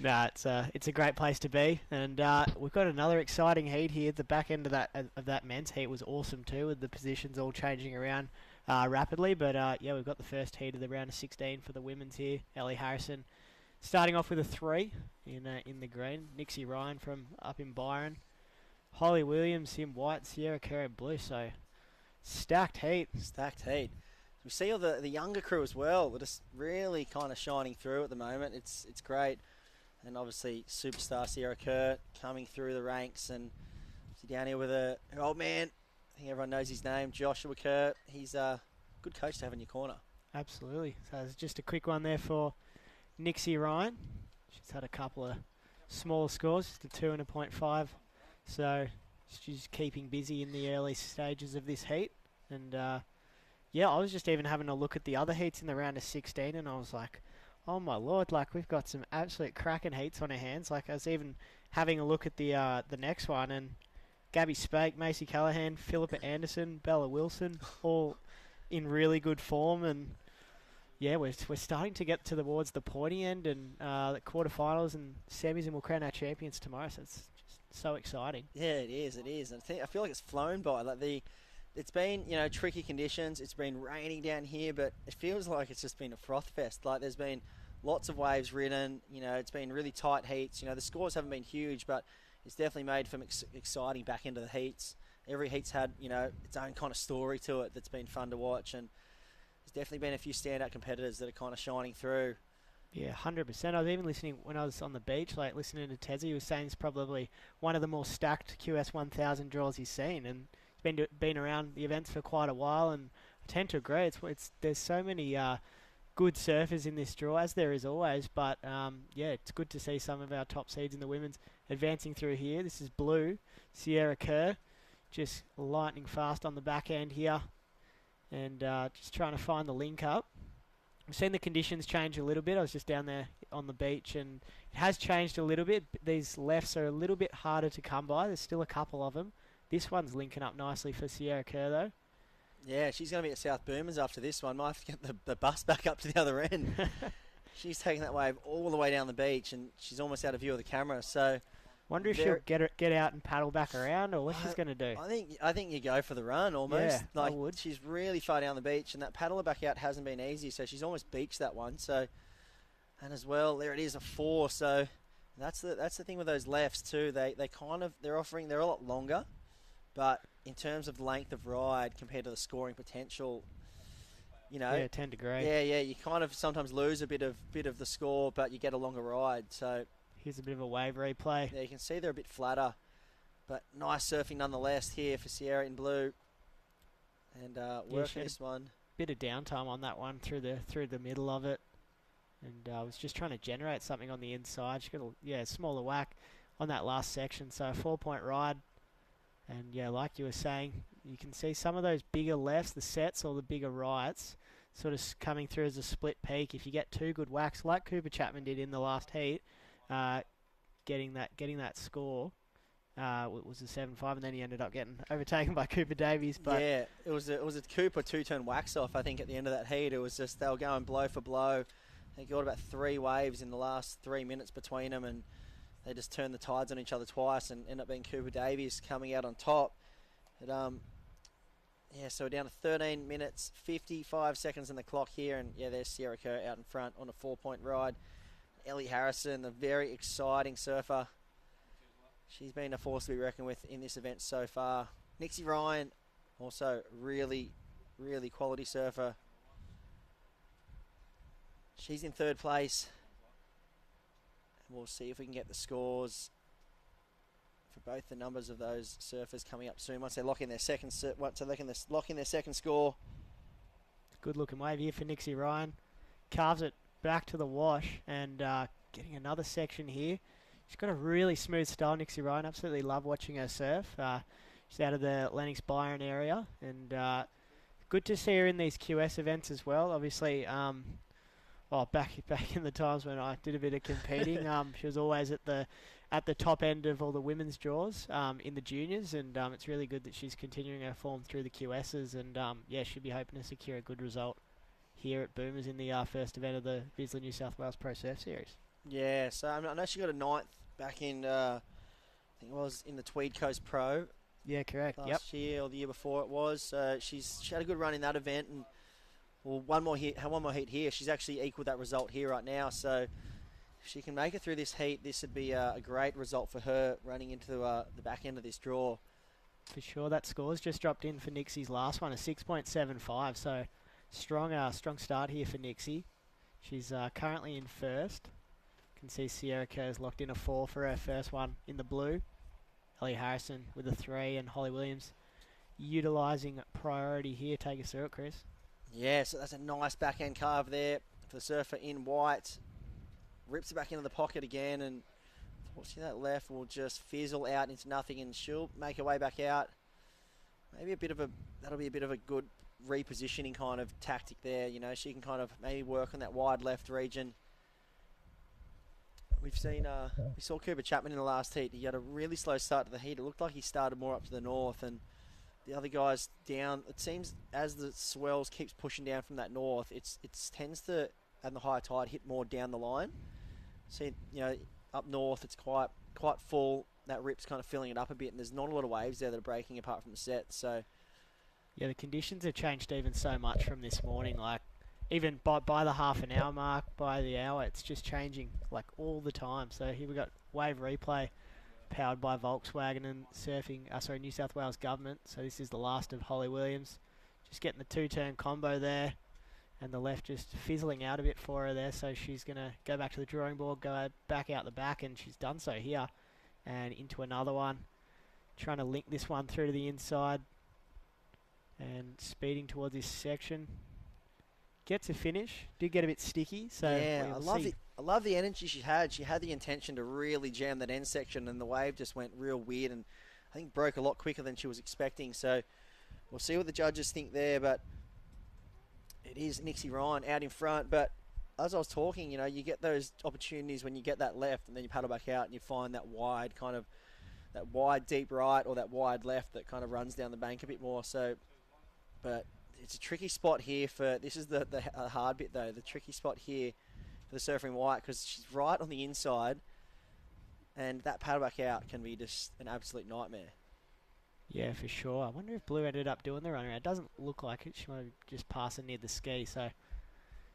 It's a great place to be, and we've got another exciting heat here. The back end of that men's heat was awesome too, with the positions all changing around rapidly. But we've got the first heat of the round of 16 for the women's here. Ellie Harrison starting off with a 3 in the green. Nixie Ryan from up in Byron, Holly Williams in white, Sierra Kerr in blue. So stacked heat. We see all the younger crew as well. They're just really kind of shining through at the moment. It's great. And obviously superstar Sierra Kerr coming through the ranks, and down here with her old man. I think everyone knows his name, Joshua Kerr. He's a good coach to have in your corner. Absolutely. So it's just a quick one there for Nixie Ryan. She's had a couple of smaller scores, just a 2 and a 0.5. So she's keeping busy in the early stages of this heat. And I was just even having a look at the other heats in the round of 16, and I was like, oh my lord, like we've got some absolute cracking heats on our hands. Like I was even having a look at the next one, and Gabby Spake, Macy Callahan, Philippa Anderson, Bella Wilson, all in really good form. And yeah, we're starting to get towards the pointy end, and the quarterfinals and semis, and we'll crown our champions tomorrow. So it's just so exciting. Yeah, it is. And I feel like it's flown by. It's been, tricky conditions. It's been raining down here, but it feels like it's just been a froth fest. Like there's been lots of waves ridden. It's been really tight heats. The scores haven't been huge, but it's definitely made for exciting back into the heats. Every heat's had, its own kind of story to it that's been fun to watch, and there's definitely been a few standout competitors that are kind of shining through. Yeah, 100%. I was even listening when I was on the beach, like listening to Tezzy, who was saying it's probably one of the more stacked QS1000 draws he's seen, and been around the events for quite a while, and I tend to agree. There's so many good surfers in this draw, as there is always. But it's good to see some of our top seeds in the women's advancing through here. This is blue, Sierra Kerr, just lightning fast on the back end here, and just trying to find the link up. I've seen the conditions change a little bit. I was just down there on the beach, and it has changed a little bit. These lefts are a little bit harder to come by. There's still a couple of them. This one's linking up nicely for Sierra Kerr, though. Yeah, she's going to be at South Boomers after this one. Might have to get the bus back up to the other end. She's taking that wave all the way down the beach, and she's almost out of view of the camera. So, wonder if she'll get out and paddle back around, or what she's going to do. I think you go for the run almost. Yeah, I would. She's really far down the beach, and that paddler back out hasn't been easy. So she's almost beached that one. So, and as well, there it is, a 4. So that's the thing with those lefts too. They're a lot longer. But in terms of length of ride compared to the scoring potential, yeah, 10 degree. Yeah, you kind of sometimes lose a bit of the score, but you get a longer ride. So here's a bit of a wave replay. Yeah, you can see they're a bit flatter, but nice surfing nonetheless here for Sierra in blue. And working this one. Bit of downtime on that one through the middle of it, and I was just trying to generate something on the inside. She got a smaller whack on that last section, so a 4-point ride. And yeah, like you were saying, you can see some of those bigger lefts, the sets or the bigger rights, sort of coming through as a split peak. If you get 2 good whacks, like Cooper Chapman did in the last heat, getting that score was a 7.5, and then he ended up getting overtaken by Cooper Davies. But yeah, it was a Cooper 2-turn wax off. I think at the end of that heat, it was just they were going blow for blow. They got about 3 waves in the last 3 minutes between them, and they just turned the tides on each other twice, and ended up being Cooper Davies coming out on top. But, so we're down to 13 minutes, 55 seconds on the clock here, and yeah, there's Sierra Kerr out in front on a 4-point ride. Ellie Harrison, the very exciting surfer. She's been a force to be reckoned with in this event so far. Nixie Ryan, also really, really quality surfer. She's in third place. We'll see if we can get the scores for both the numbers of those surfers coming up soon. Once they lock in their second score. Good looking wave here for Nixie Ryan. Carves it back to the wash and getting another section here. She's got a really smooth style, Nixie Ryan. Absolutely love watching her surf. She's out of the Lennox Byron area, and good to see her in these QS events as well. Obviously, back in the times when I did a bit of competing, she was always at the top end of all the women's draws in the juniors, and it's really good that she's continuing her form through the QSs, and she'll be hoping to secure a good result here at Boomers in the first event of the Vizsla New South Wales Pro Surf Series. Yeah, so I know she got a ninth back in, I think it was in the Tweed Coast Pro. Yeah, correct. Last year or the year before it was. She had a good run in that event, and one more heat here. She's actually equaled that result here right now. So if she can make it through this heat, this would be a great result for her running into the back end of this draw. For sure, that score's just dropped in for Nixie's last one, a 6.75. So strong start here for Nixie. She's currently in first. Can see Sierra Kerr's locked in a 4 for her first one in the blue. Ellie Harrison with a 3, and Holly Williams utilising priority here. Take us through it, Chris. Yeah, so that's a nice backhand carve there for the surfer in white. Rips it back into the pocket again, and unfortunately that left will just fizzle out into nothing, and she'll make her way back out. That'll be a bit of a good repositioning kind of tactic there. You know, she can kind of maybe work on that wide left region. We saw Cooper Chapman in the last heat. He had a really slow start to the heat. It looked like he started more up to the north, and the other guys down. It seems as the swells keeps pushing down from that north, it tends to, at the high tide, hit more down the line. See, up north it's quite full. That rip's kind of filling it up a bit, and there's not a lot of waves there that are breaking apart from the set. So yeah, the conditions have changed even so much from this morning. Like, even by the half an hour mark, by the hour, it's just changing like all the time. So here we got wave replay powered by Volkswagen and New South Wales Government. So this is the last of Holly Williams. Just getting the 2-turn combo there, and the left just fizzling out a bit for her there. So she's going to go back to the drawing board, go back out the back, and she's done so here. And into another one. Trying to link this one through to the inside. And speeding towards this section. Gets a finish. Did get a bit sticky. So yeah, I love the energy she had. She had the intention to really jam that end section, and the wave just went real weird, and I think broke a lot quicker than she was expecting. So we'll see what the judges think there, but it is Nixie Ryan out in front. But as I was talking, you get those opportunities when you get that left and then you paddle back out and you find that wide deep right or that wide left that kind of runs down the bank a bit more. So, but it's a tricky spot here this is the hard bit though, the tricky spot here for the surfer in white, because she's right on the inside, and that paddle back out can be just an absolute nightmare. Yeah, for sure. I wonder if Blue ended up doing the run around. It doesn't look like it. She might have just passing near the ski, so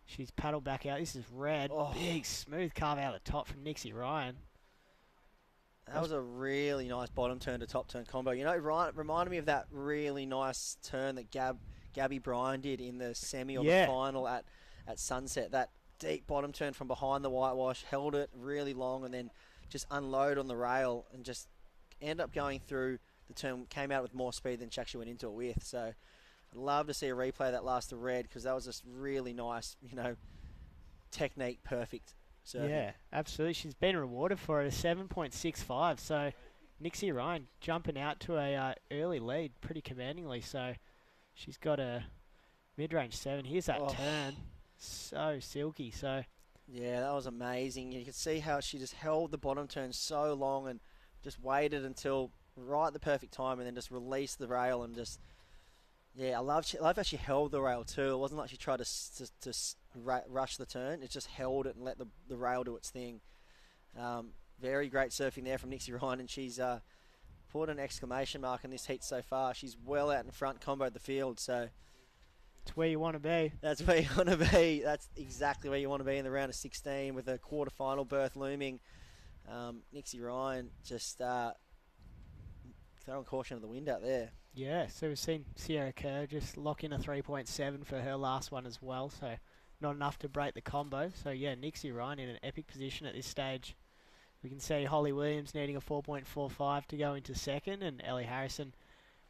she's paddled back out. This is red. Oh. Big, smooth carve out the top from Nixie Ryan. That was a really nice bottom turn to top turn combo. It reminded me of that really nice turn that Gabby Bryan did in the semi or the final at Sunset. That deep bottom turn from behind the whitewash, held it really long, and then just unload on the rail and just end up going through the turn, came out with more speed than she actually went into it with. So I'd love to see a replay of that last to red, because that was just really nice, technique perfect surfing. Yeah, absolutely. She's been rewarded for it, a 7.65. So Nixie Ryan jumping out to a early lead pretty commandingly. So she's got a mid-range 7. Here's that turn. So silky. So yeah, that was amazing. You could see how she just held the bottom turn so long and just waited until right at the perfect time, and then just released the rail and just, I love how she held the rail too. It wasn't like she tried to rush the turn. It just held it and let the rail do its thing. Very great surfing there from Nixie Ryan, and she's put an exclamation mark in this heat so far. She's well out in front, comboed the field. So It's where you want to be. That's where you want to be. That's exactly where you want to be in the round of 16 with a quarterfinal berth looming. Nixie Ryan just throwing caution to the wind out there. Yeah, so we've seen Sierra Kerr just lock in a 3.7 for her last one as well, so not enough to break the combo. So yeah, Nixie Ryan in an epic position at this stage. We can see Holly Williams needing a 4.45 to go into second, and Ellie Harrison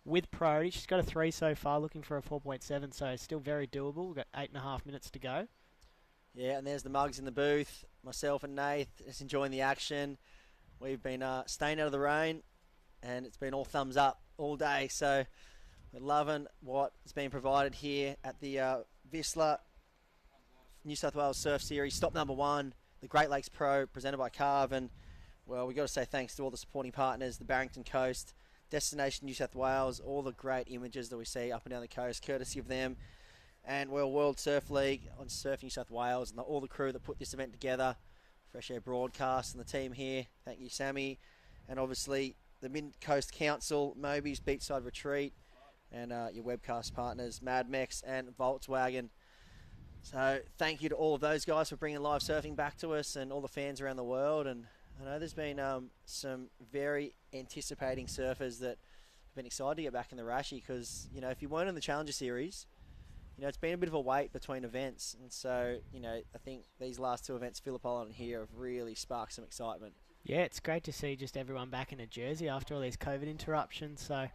with priority. She's got a 3 so far, looking for a 4.7, so still very doable. We've got 8.5 minutes to go. Yeah, and there's the mugs in the booth. Myself and Nath just enjoying the action. We've been staying out of the rain, and it's been all thumbs up all day. So we're loving what is being provided here at the Vissla New South Wales Surf Series. Stop number 1, the Great Lakes Pro, presented by Carve. And, well, we've got to say thanks to all the supporting partners, the Barrington Coast, Destination New South Wales, all the great images that we see up and down the coast, courtesy of them. And, well, World Surf League on Surf New South Wales and all the crew that put this event together. Fresh Air Broadcast and the team here. Thank you, Sammy. And, obviously, the Mid-Coast Council, Moby's Beachside Retreat, and your webcast partners, Mad Mex and Volkswagen. So thank you to all of those guys for bringing live surfing back to us and all the fans around the world. And I know there's been some very anticipating surfers that have been excited to get back in the Rashi because, you know, if you weren't in the Challenger Series, you know, it's been a bit of a wait between events. And so, you know, I think these last 2 events, Phillip Island and here, have really sparked some excitement. Yeah, it's great to see just everyone back in a jersey after all these COVID interruptions. So,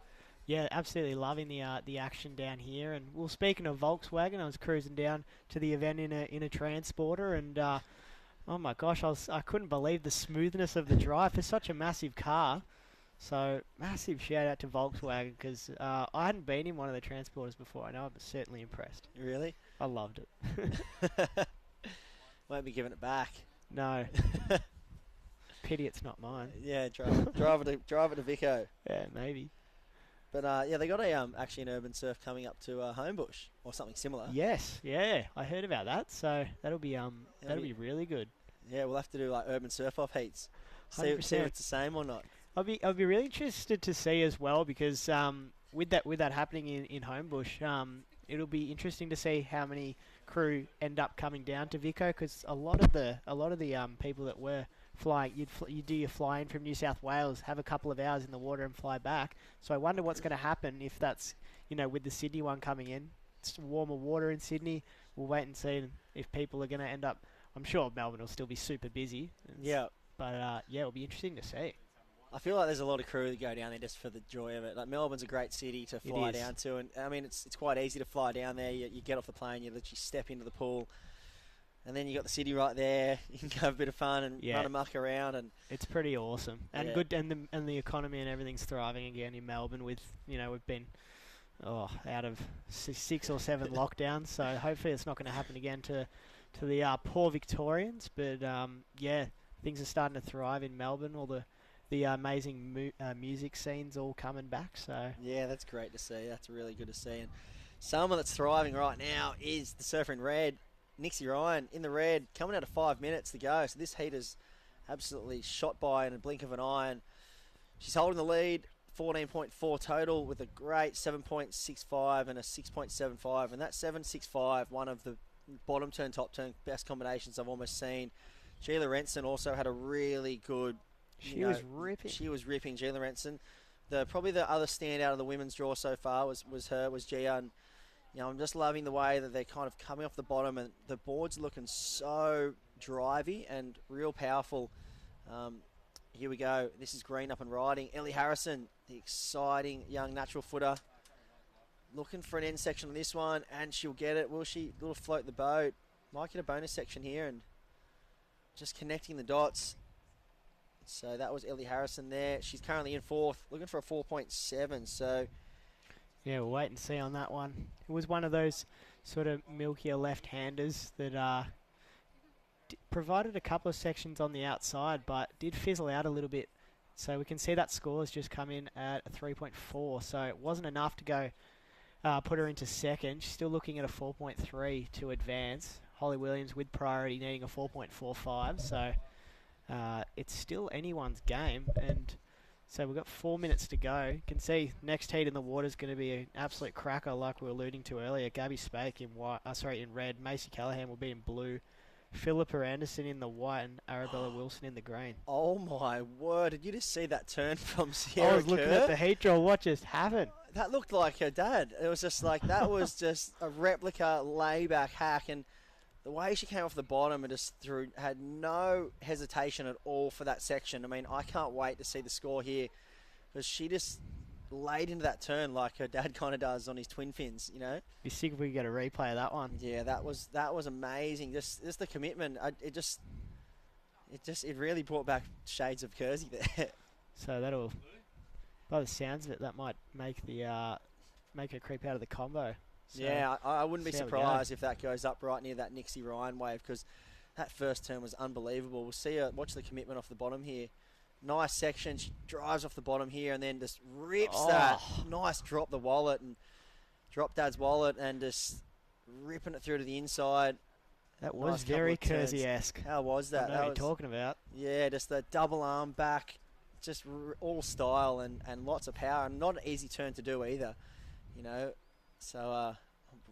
yeah, absolutely loving the action down here. And well, speaking of Volkswagen, I was cruising down to the event in a transporter, and oh my gosh, I couldn't believe the smoothness of the drive for such a massive car. So massive shout out to Volkswagen because I hadn't been in one of the transporters before. I know I was certainly impressed. Really? I loved it. Won't be giving it back. No. Pity it's not mine. Yeah, drive it to Vico. Yeah, maybe. But yeah, they got actually an urban surf coming up to Homebush or something similar. Yes, yeah, I heard about that. So that'll be really good. Yeah, we'll have to do like urban surf off heats. See if 100%. it's the same or not. I'll be really interested to see as well because with that happening in Homebush, it'll be interesting to see how many crew end up coming down to Vico because a lot of the people that were flying, you do your fly in from New South Wales, have a couple of hours in the water and fly back. So I wonder what's going to happen if that's, you know, with the Sydney one coming in. It's warmer water in Sydney. We'll wait and see if people are going to end up. I'm sure Melbourne will still be super busy. Yeah. But yeah, it'll be interesting to see. I feel like there's a lot of crew that go down there just for the joy of it. Like Melbourne's a great city to fly down to, and I mean it's quite easy to fly down there. You get off the plane, you literally step into the pool, and then you got the city right there. You can have a bit of fun and run amok around, and it's pretty awesome and good. And the economy and everything's thriving again in Melbourne. With we've been out of 6 or 7 lockdowns, so hopefully it's not going to happen again to the poor Victorians. But yeah, things are starting to thrive in Melbourne. All the amazing music scenes all coming back. So yeah, that's great to see. That's really good to see. And someone that's thriving right now is the surfer in red, Nixie Ryan in the red, coming out of 5 minutes to go. So this heat is absolutely shot by in a blink of an eye. And she's holding the lead, 14.4 total with a great 7.65 and a 6.75. And that 7.65, one of the bottom turn, top turn best combinations I've almost seen. Sheila Renson also had a really good. She was ripping. She was ripping, Sheila Renson. Probably the other standout of the women's draw so far was Gia. And you know, I'm just loving the way that they're kind of coming off the bottom, and the board's looking so drivey and real powerful. Here we go. This is green up and riding. Ellie Harrison, the exciting young natural footer, looking for an end section on this one, and she'll get it. Will she? Little float the boat. Might get a bonus section here, and just connecting the dots. So that was Ellie Harrison there. She's currently in 4th, looking for a 4.7. So yeah, we'll wait and see on that one. It was one of those sort of milkier left-handers that provided a couple of sections on the outside, but did fizzle out a little bit. So we can see that score has just come in at a 3.4. So it wasn't enough to go put her into second. She's still looking at a 4.3 to advance. Holly Williams with priority needing a 4.45. So it's still anyone's game, and So we've got 4 minutes to go. You can see next heat in the water is going to be an absolute cracker, like we were alluding to earlier. Gabby Spake in in red. Macy Callahan will be in blue. Philippa Anderson in the white and Arabella Wilson in the green. Oh my word! Did you just see that turn from I Sierra was looking Kerr? at the heat draw. What just happened? That looked like her dad. It was just like, that was just a replica layback hack, and the way she came off the bottom and just had no hesitation at all for that section. I mean, I can't wait to see the score here, because she just laid into that turn like her dad kind of does on his twin fins, you know. Be sick if we get a replay of that one. Yeah, that was amazing. Just the commitment. It really brought back shades of Kersey there. So that'll, by the sounds of it, that might make the make her creep out of the combo. So yeah, I wouldn't be see how we go. surprised if that goes up right near that Nixie Ryan wave, because that first turn was unbelievable. We'll see her, watch the commitment off the bottom here. Nice section. She drives off the bottom here and then just rips that. Nice drop the wallet and drop Dad's wallet and just ripping it through to the inside. That was Nice couple very of turns. Kersey-esque. How was that? I know That what was, you're talking about. yeah, just the double arm back, just all style and lots of power, and not an easy turn to do either, you know. So I'm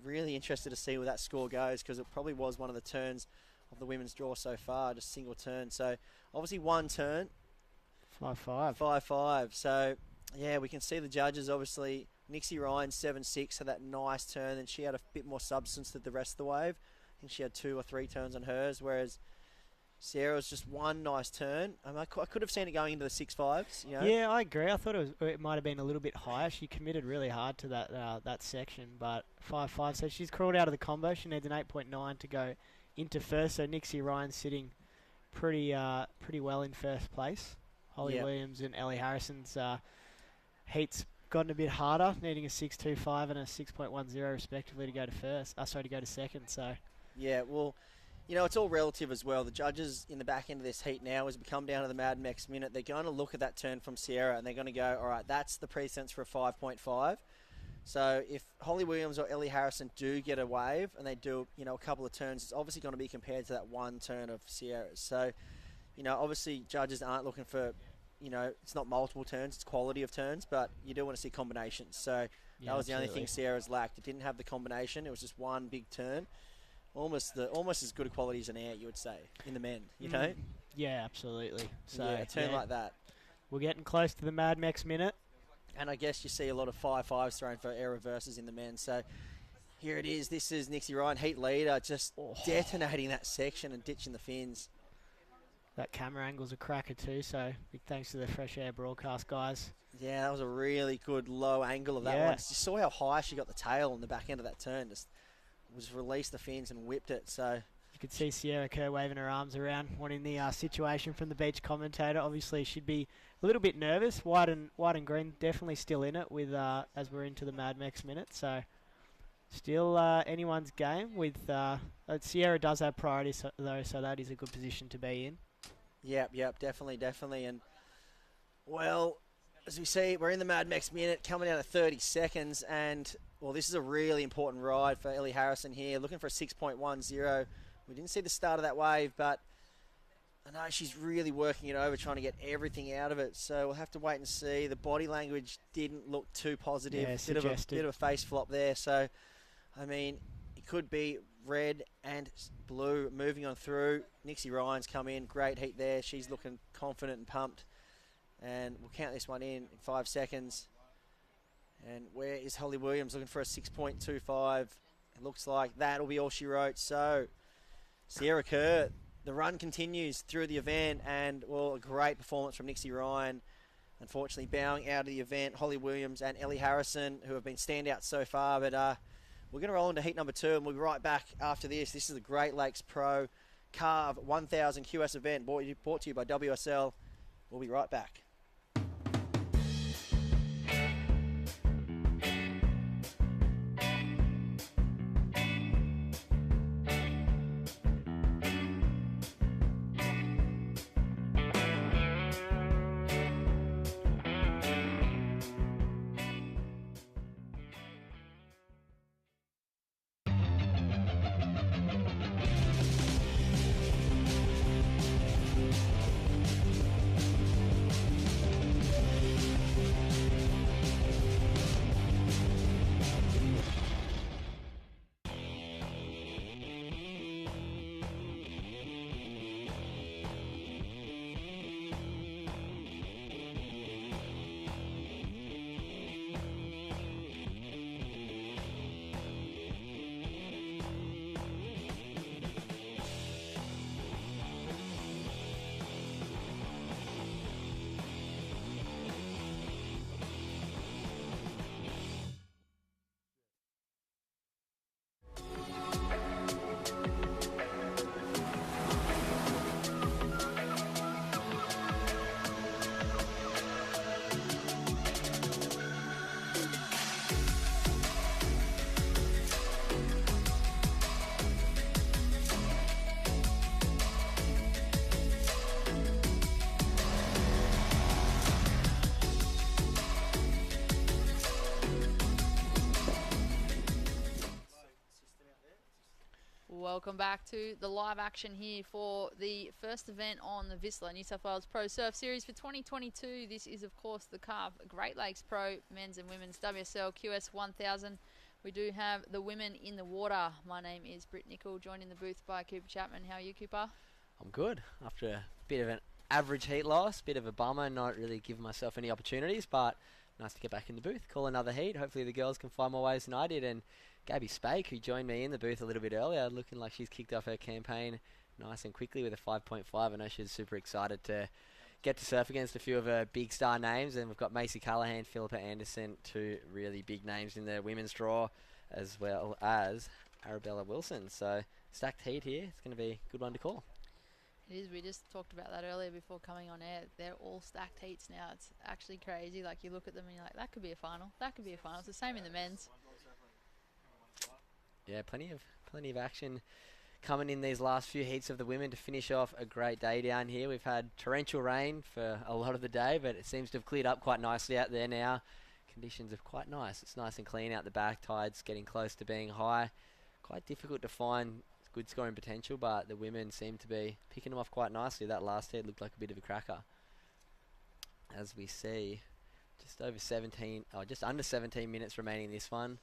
really interested to see where that score goes, because it probably was one of the turns of the women's draw so far, just single turn. So obviously one turn. 5-5. 5-5. So yeah, we can see the judges obviously. Nixie Ryan 7-6 had that nice turn, and she had a bit more substance than the rest of the wave. I think she had 2 or 3 turns on hers, whereas Sierra's just one nice turn. I could have seen it going into the 6-5s. You know? Yeah, I agree. I thought it might have been a little bit higher. She committed really hard to that section, but 5-5. So she's crawled out of the combo. She needs an 8.9 to go into first. So Nixie Ryan's sitting pretty well in first place. Holly Williams and Ellie Harrison's heats gotten a bit harder, needing a 6.25 and a 6.10 respectively to go to first. To go to second. So yeah, well, you know, it's all relative as well. The judges in the back end of this heat now, as we come down to the Mad Max minute, they're going to look at that turn from Sierra and they're going to go, all right, that's the precedence for a 5.5. So if Holly Williams or Ellie Harrison do get a wave and they do, you know, a couple of turns, it's obviously going to be compared to that one turn of Sierra's. So, you know, obviously judges aren't looking for, you know, it's not multiple turns, it's quality of turns, but you do want to see combinations. So that was the only thing Sierra's lacked. It didn't have the combination. It was just one big turn. Almost as good a quality as an air, you would say, in the men, you know? yeah, absolutely. So yeah, a turn like that. We're getting close to the Mad Max minute. And I guess you see a lot of 5-5s thrown for air reverses in the men. So here it is. This is Nixie Ryan, heat leader, just detonating that section and ditching the fins. That camera angle's a cracker too, so big thanks to the Fresh Air broadcast guys. Yeah, that was a really good low angle of that one. You saw how high she got the tail on the back end of that turn. Just released the fins and whipped it. So you could see Sierra Kerr waving her arms around, wanting the situation from the beach commentator. Obviously, she'd be a little bit nervous. White and green definitely still in it with as we're into the Mad Max minute. So still anyone's game. With Sierra does have priority though, so that is a good position to be in. Yep, definitely. And well, as we see, we're in the Mad Max minute, coming down to 30 seconds, and well, this is a really important ride for Ellie Harrison here, looking for a 6.10. We didn't see the start of that wave, but I know she's really working it over, trying to get everything out of it. So we'll have to wait and see. The body language didn't look too positive. Yeah, bit of a face flop there. So, I mean, it could be red and blue moving on through. Nixie Ryan's come in, great heat there. She's looking confident and pumped. And we'll count this one in 5 seconds. And where is Holly Williams? Looking for a 6.25. It looks like that'll be all she wrote. So Sierra Kerr, the run continues through the event, and well, a great performance from Nixie Ryan. Unfortunately, bowing out of the event, Holly Williams and Ellie Harrison, who have been standouts so far. But we're going to roll into heat number 2, and we'll be right back after this. This is the Great Lakes Pro Carve 1000 QS event brought to you by WSL. We'll be right back. Welcome back to the live action here for the first event on the Vissla New South Wales Pro Surf Series for 2022. This is, of course, the Carve Great Lakes Pro Men's and Women's WSL QS1000. We do have the women in the water. My name is Britt Nicol, joined in the booth by Cooper Chapman. How are you, Cooper? I'm good. After a bit of an average heat loss, bit of a bummer, not really giving myself any opportunities, but nice to get back in the booth, call another heat. Hopefully the girls can find more ways than I did. And Gabby Spake, who joined me in the booth a little bit earlier, looking like she's kicked off her campaign nice and quickly with a 5.5. I know she's super excited to get to surf against a few of her big star names. And we've got Macy Callahan, Philippa Anderson, two really big names in the women's draw, as well as Arabella Wilson. So stacked heat here. It's going to be a good one to call. It is. We just talked about that earlier before coming on air. They're all stacked heats now. It's actually crazy. Like, you look at them and you're like, that could be a final. That could be a final. It's the same in the men's. Yeah, plenty of action coming in these last few heats of the women to finish off a great day down here. We've had torrential rain for a lot of the day, but it seems to have cleared up quite nicely out there now. Conditions are quite nice. It's nice and clean out the back. Tide's getting close to being high. Quite difficult to find good scoring potential, but the women seem to be picking them off quite nicely. That last heat looked like a bit of a cracker. As we see, just under 17 minutes remaining in this one.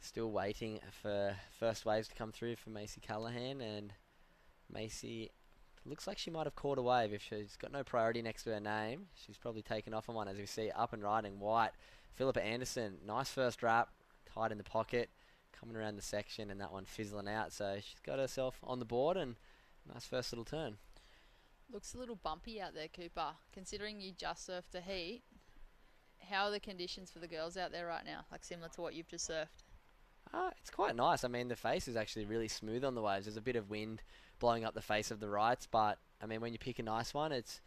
Still waiting for first waves to come through for Macy Callahan, and Macy looks like she might have caught a wave. If she's got no priority next to her name, she's probably taken off on one. As we see, up and riding white, Philippa Anderson, nice first wrap, tight in the pocket, coming around the section, and that one fizzling out. So she's got herself on the board, and nice first little turn. Looks a little bumpy out there, Cooper. Considering you just surfed a heat, how are the conditions for the girls out there right now? Like, similar to what you've just surfed? It's quite nice. I mean, the face is actually really smooth on the waves. There's a bit of wind blowing up the face of the rights, but I mean, when you pick a nice one, it's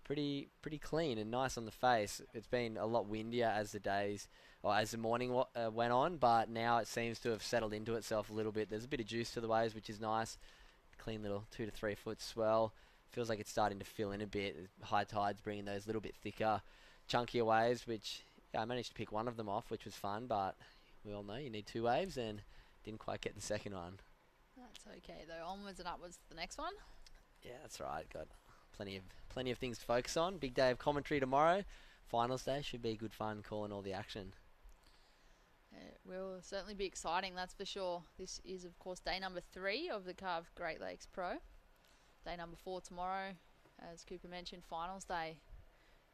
pretty clean and nice on the face. It's been a lot windier as the morning went on, but now it seems to have settled into itself a little bit. There's a bit of juice to the waves, which is nice. Clean little 2 to 3 foot swell. Feels like it's starting to fill in a bit. High tide's bringing those little bit thicker, chunkier waves, which I managed to pick one of them off, which was fun, but we all know you need 2 waves and didn't quite get the second one. That's okay though. Onwards and upwards to the next one. Yeah, that's right. Got plenty of things to focus on. Big day of commentary tomorrow. Finals day should be good fun calling all the action. It will certainly be exciting, that's for sure. This is, of course, day number 3 of the Carve Great Lakes Pro. Day number 4 tomorrow. As Cooper mentioned, finals day.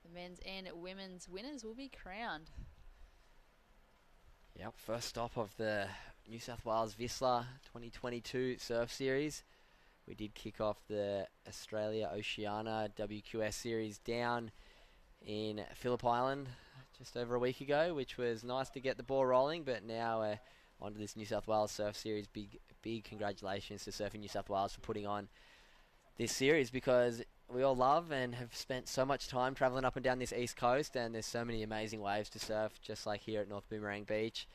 The men's and women's winners will be crowned. Yep, first stop of the New South Wales Vissla 2022 Surf Series. We did kick off the Australia Oceania WQS Series down in Phillip Island just over a week ago, which was nice to get the ball rolling, but now onto this New South Wales Surf Series. Big congratulations to Surfing New South Wales for putting on this series, because we all love and have spent so much time travelling up and down this east coast, and there's so many amazing waves to surf, just like here at North Boomerang Beach.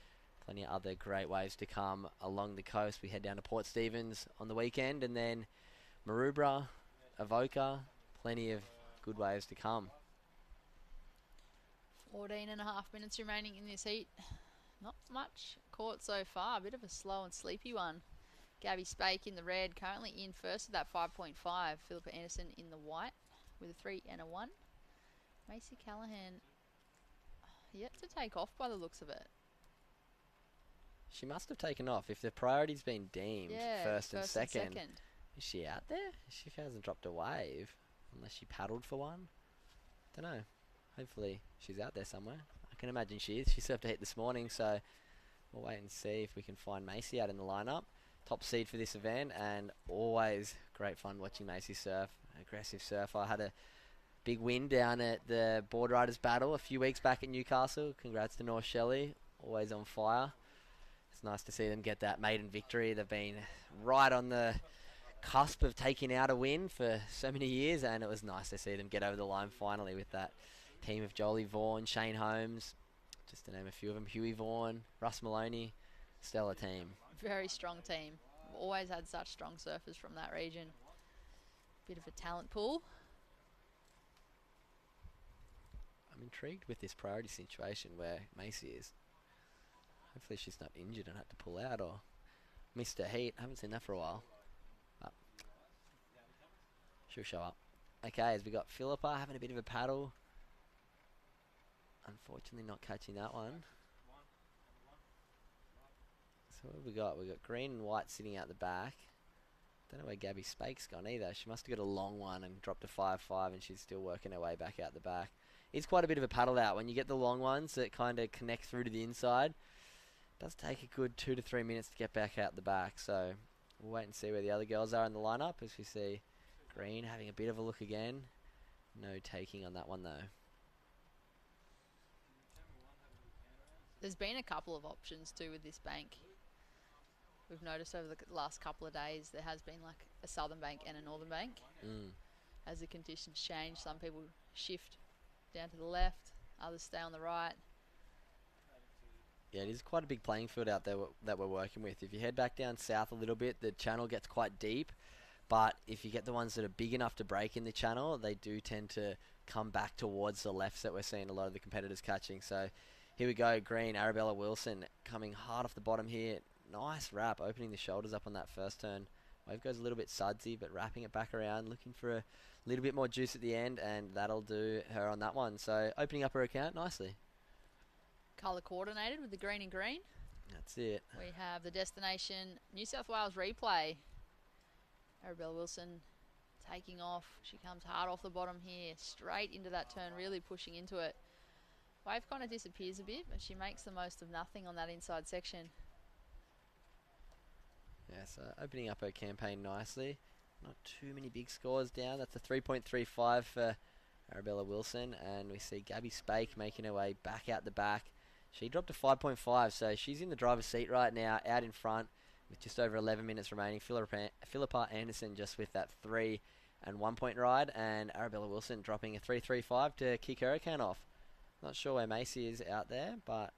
Plenty of other great waves to come along the coast. We head down to Port Stephens on the weekend, and then Maroubra, Avoca, plenty of good waves to come. 14 and a half minutes remaining in this heat. Not much caught so far. A bit of a slow and sleepy one. Gabby Spake in the red, currently in first with that 5.5. Philippa Anderson in the white with a 3 and a 1. Macy Callahan yet to take off by the looks of it. She must have taken off. If the priority's been deemed first and second, is she out there? She hasn't dropped a wave, unless she paddled for one. Don't know. Hopefully she's out there somewhere. I can imagine she is. She surfed a hit this morning, so we'll wait and see if we can find Macy out in the lineup. Top seed for this event, and always great fun watching Macy surf. Aggressive surfer. I had a big win down at the Board Riders Battle a few weeks back at Newcastle. Congrats to North Shelley. Always on fire. It's nice to see them get that maiden victory. They've been right on the cusp of taking out a win for so many years, and it was nice to see them get over the line finally with that team of Jolie Vaughan, Shane Holmes, just to name a few of them, Huey Vaughan, Russ Maloney. Stellar team. Very strong team. We've always had such strong surfers from that region. Bit of a talent pool. I'm intrigued with this priority situation where Macy is. Hopefully she's not injured and had to pull out, or Missed a heat. Haven't seen that for a while. But she'll show up. Okay, as we got Philippa having a bit of a paddle. Unfortunately not catching that one. So what have we got? We've got green and white sitting out the back. Don't know where Gabby Spake's gone either. She must have got a long one and dropped a 5-5 and she's still working her way back out the back. It's quite a bit of a paddle out. When you get the long ones that kind of connect through to the inside, it does take a good 2 to 3 minutes to get back out the back. So we'll wait and see where the other girls are in the lineup as we see green having a bit of a look again. No taking on that one though. There's been a couple of options too with this bank. We've noticed over the last couple of days there has been like a southern bank and a northern bank. As the conditions change, some people shift down to the left, others stay on the right. Yeah, it is quite a big playing field out there that we're working with. If you head back down south a little bit, the channel gets quite deep. But if you get the ones that are big enough to break in the channel, they do tend to come back towards the lefts that we're seeing a lot of the competitors catching. So here we go, green, Arabella Wilson coming hard off the bottom here. Nice wrap, opening the shoulders up on that first turn. Wave goes a little bit sudsy, but wrapping it back around, looking for a little bit more juice at the end, and that'll do her on that one. So opening up her account nicely. Colour coordinated with the green and green. That's it. We have the destination New South Wales replay. Arabella Wilson taking off. She comes hard off the bottom here, straight into that turn, really pushing into it. Wave kind of disappears a bit, but she makes the most of nothing on that inside section. Yeah, so opening up her campaign nicely. Not too many big scores down. That's a 3.35 for Arabella Wilson. And we see Gabby Spake making her way back out the back. She dropped a 5.5, so she's in the driver's seat right now, out in front with just over 11 minutes remaining. Philippa Anderson just with that 3 and 1 point ride. And Arabella Wilson dropping a 3.35 to kick her account off. Not sure where Macy is out there, but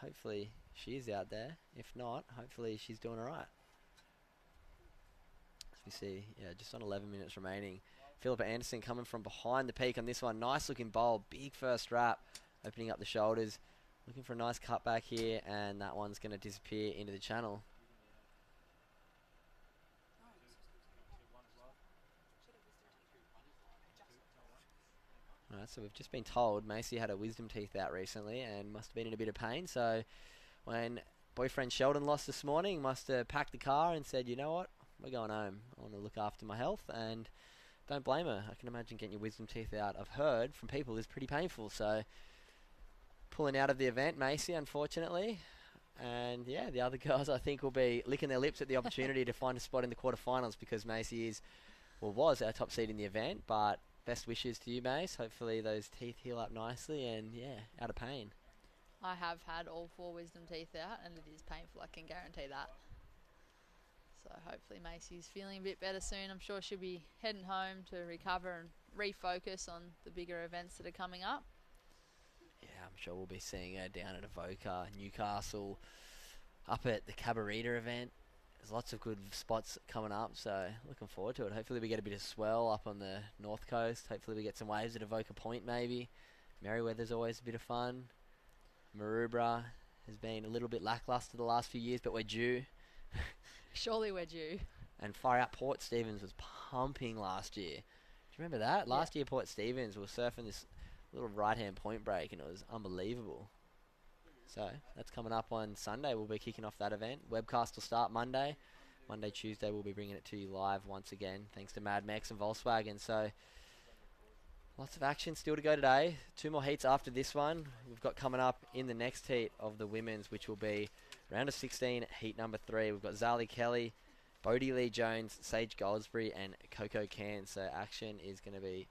hopefully she is out there. If not, hopefully she's doing alright. We see, yeah, just on 11 minutes remaining. Philippa Anderson coming from behind the peak on this one. Nice looking bowl, big first wrap, opening up the shoulders. Looking for a nice cutback here, and that one's going to disappear into the channel. Alright, so we've just been told Macy had her wisdom teeth out recently and must have been in a bit of pain. So when boyfriend Sheldon lost this morning, must have packed the car and said, you know what? We're going home. I want to look after my health, and don't blame her. I can imagine getting your wisdom teeth out, I've heard from people, is pretty painful. So pulling out of the event, Macy, unfortunately. And yeah, the other girls I think will be licking their lips at the opportunity to find a spot in the quarterfinals, because Macy was our top seed in the event. But best wishes to you, Mace. Hopefully those teeth heal up nicely and yeah, out of pain. I have had all 4 wisdom teeth out, and it is painful, I can guarantee that. So hopefully Macy's feeling a bit better soon. I'm sure she'll be heading home to recover and refocus on the bigger events that are coming up. Yeah, I'm sure we'll be seeing her down at Avoca, Newcastle, up at the Cabarita event. There's lots of good spots coming up, so looking forward to it. Hopefully we get a bit of swell up on the north coast. Hopefully we get some waves at Avoca Point maybe. Merriweather's always a bit of fun. Maroubra has been a little bit lackluster the last few years, but we're due. Surely we're due. And far out Port Stephens was pumping last year. Do you remember that? Last year Port Stephens was surfing this little right-hand point break, and it was unbelievable. So that's coming up on Sunday. We'll be kicking off that event. Webcast will start Monday. Monday, Tuesday, we'll be bringing it to you live once again, thanks to Mad Max and Volkswagen. So lots of action still to go today. 2 more heats after this one. We've got coming up in the next heat of the women's, which will be round of 16, heat number 3. We've got Zali Kelly, Bodie Lee Jones, Sage Goldsbury, and Coco Cairns. So action is going to be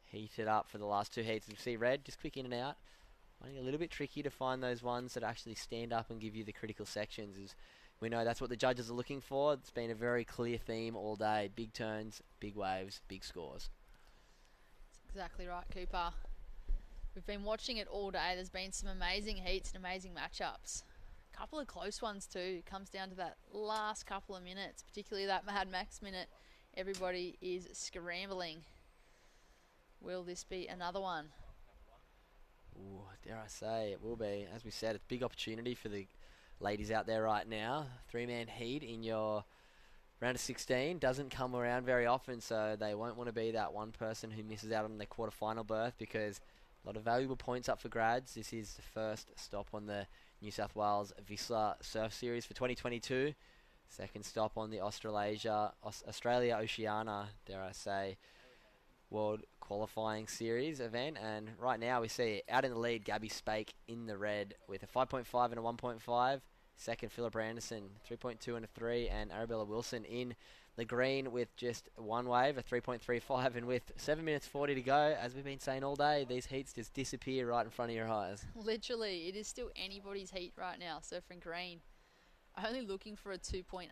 heated up for the last 2 heats. As you see, Red, just quick in and out. Finding it a little bit tricky to find those ones that actually stand up and give you the critical sections. As we know, that's what the judges are looking for. It's been a very clear theme all day. Big turns, big waves, big scores. That's exactly right, Cooper. We've been watching it all day. There's been some amazing heats and amazing matchups. A couple of close ones too. It comes down to that last couple of minutes, particularly that Mad Max minute. Everybody is scrambling. Will this be another one? Ooh, dare I say, it will be. As we said, it's a big opportunity for the ladies out there right now. 3-man heat in your round of 16 doesn't come around very often, so they won't want to be that one person who misses out on their quarterfinal berth, because a lot of valuable points up for grabs. This is the first stop on the New South Wales Whistler Surf Series for 2022. Second stop on the Australia Oceania, dare I say, World Qualifying Series event. And right now we see out in the lead Gabby Spake in the red with a 5.5 and a 1.5. Second, Philippa Anderson, 3.2 and a 3. And Arabella Wilson in the green with just one wave, a 3.35. And with 7 minutes 40 to go, as we've been saying all day, these heats just disappear right in front of your eyes. Literally, it is still anybody's heat right now, surfing green. Only looking for a 2.85,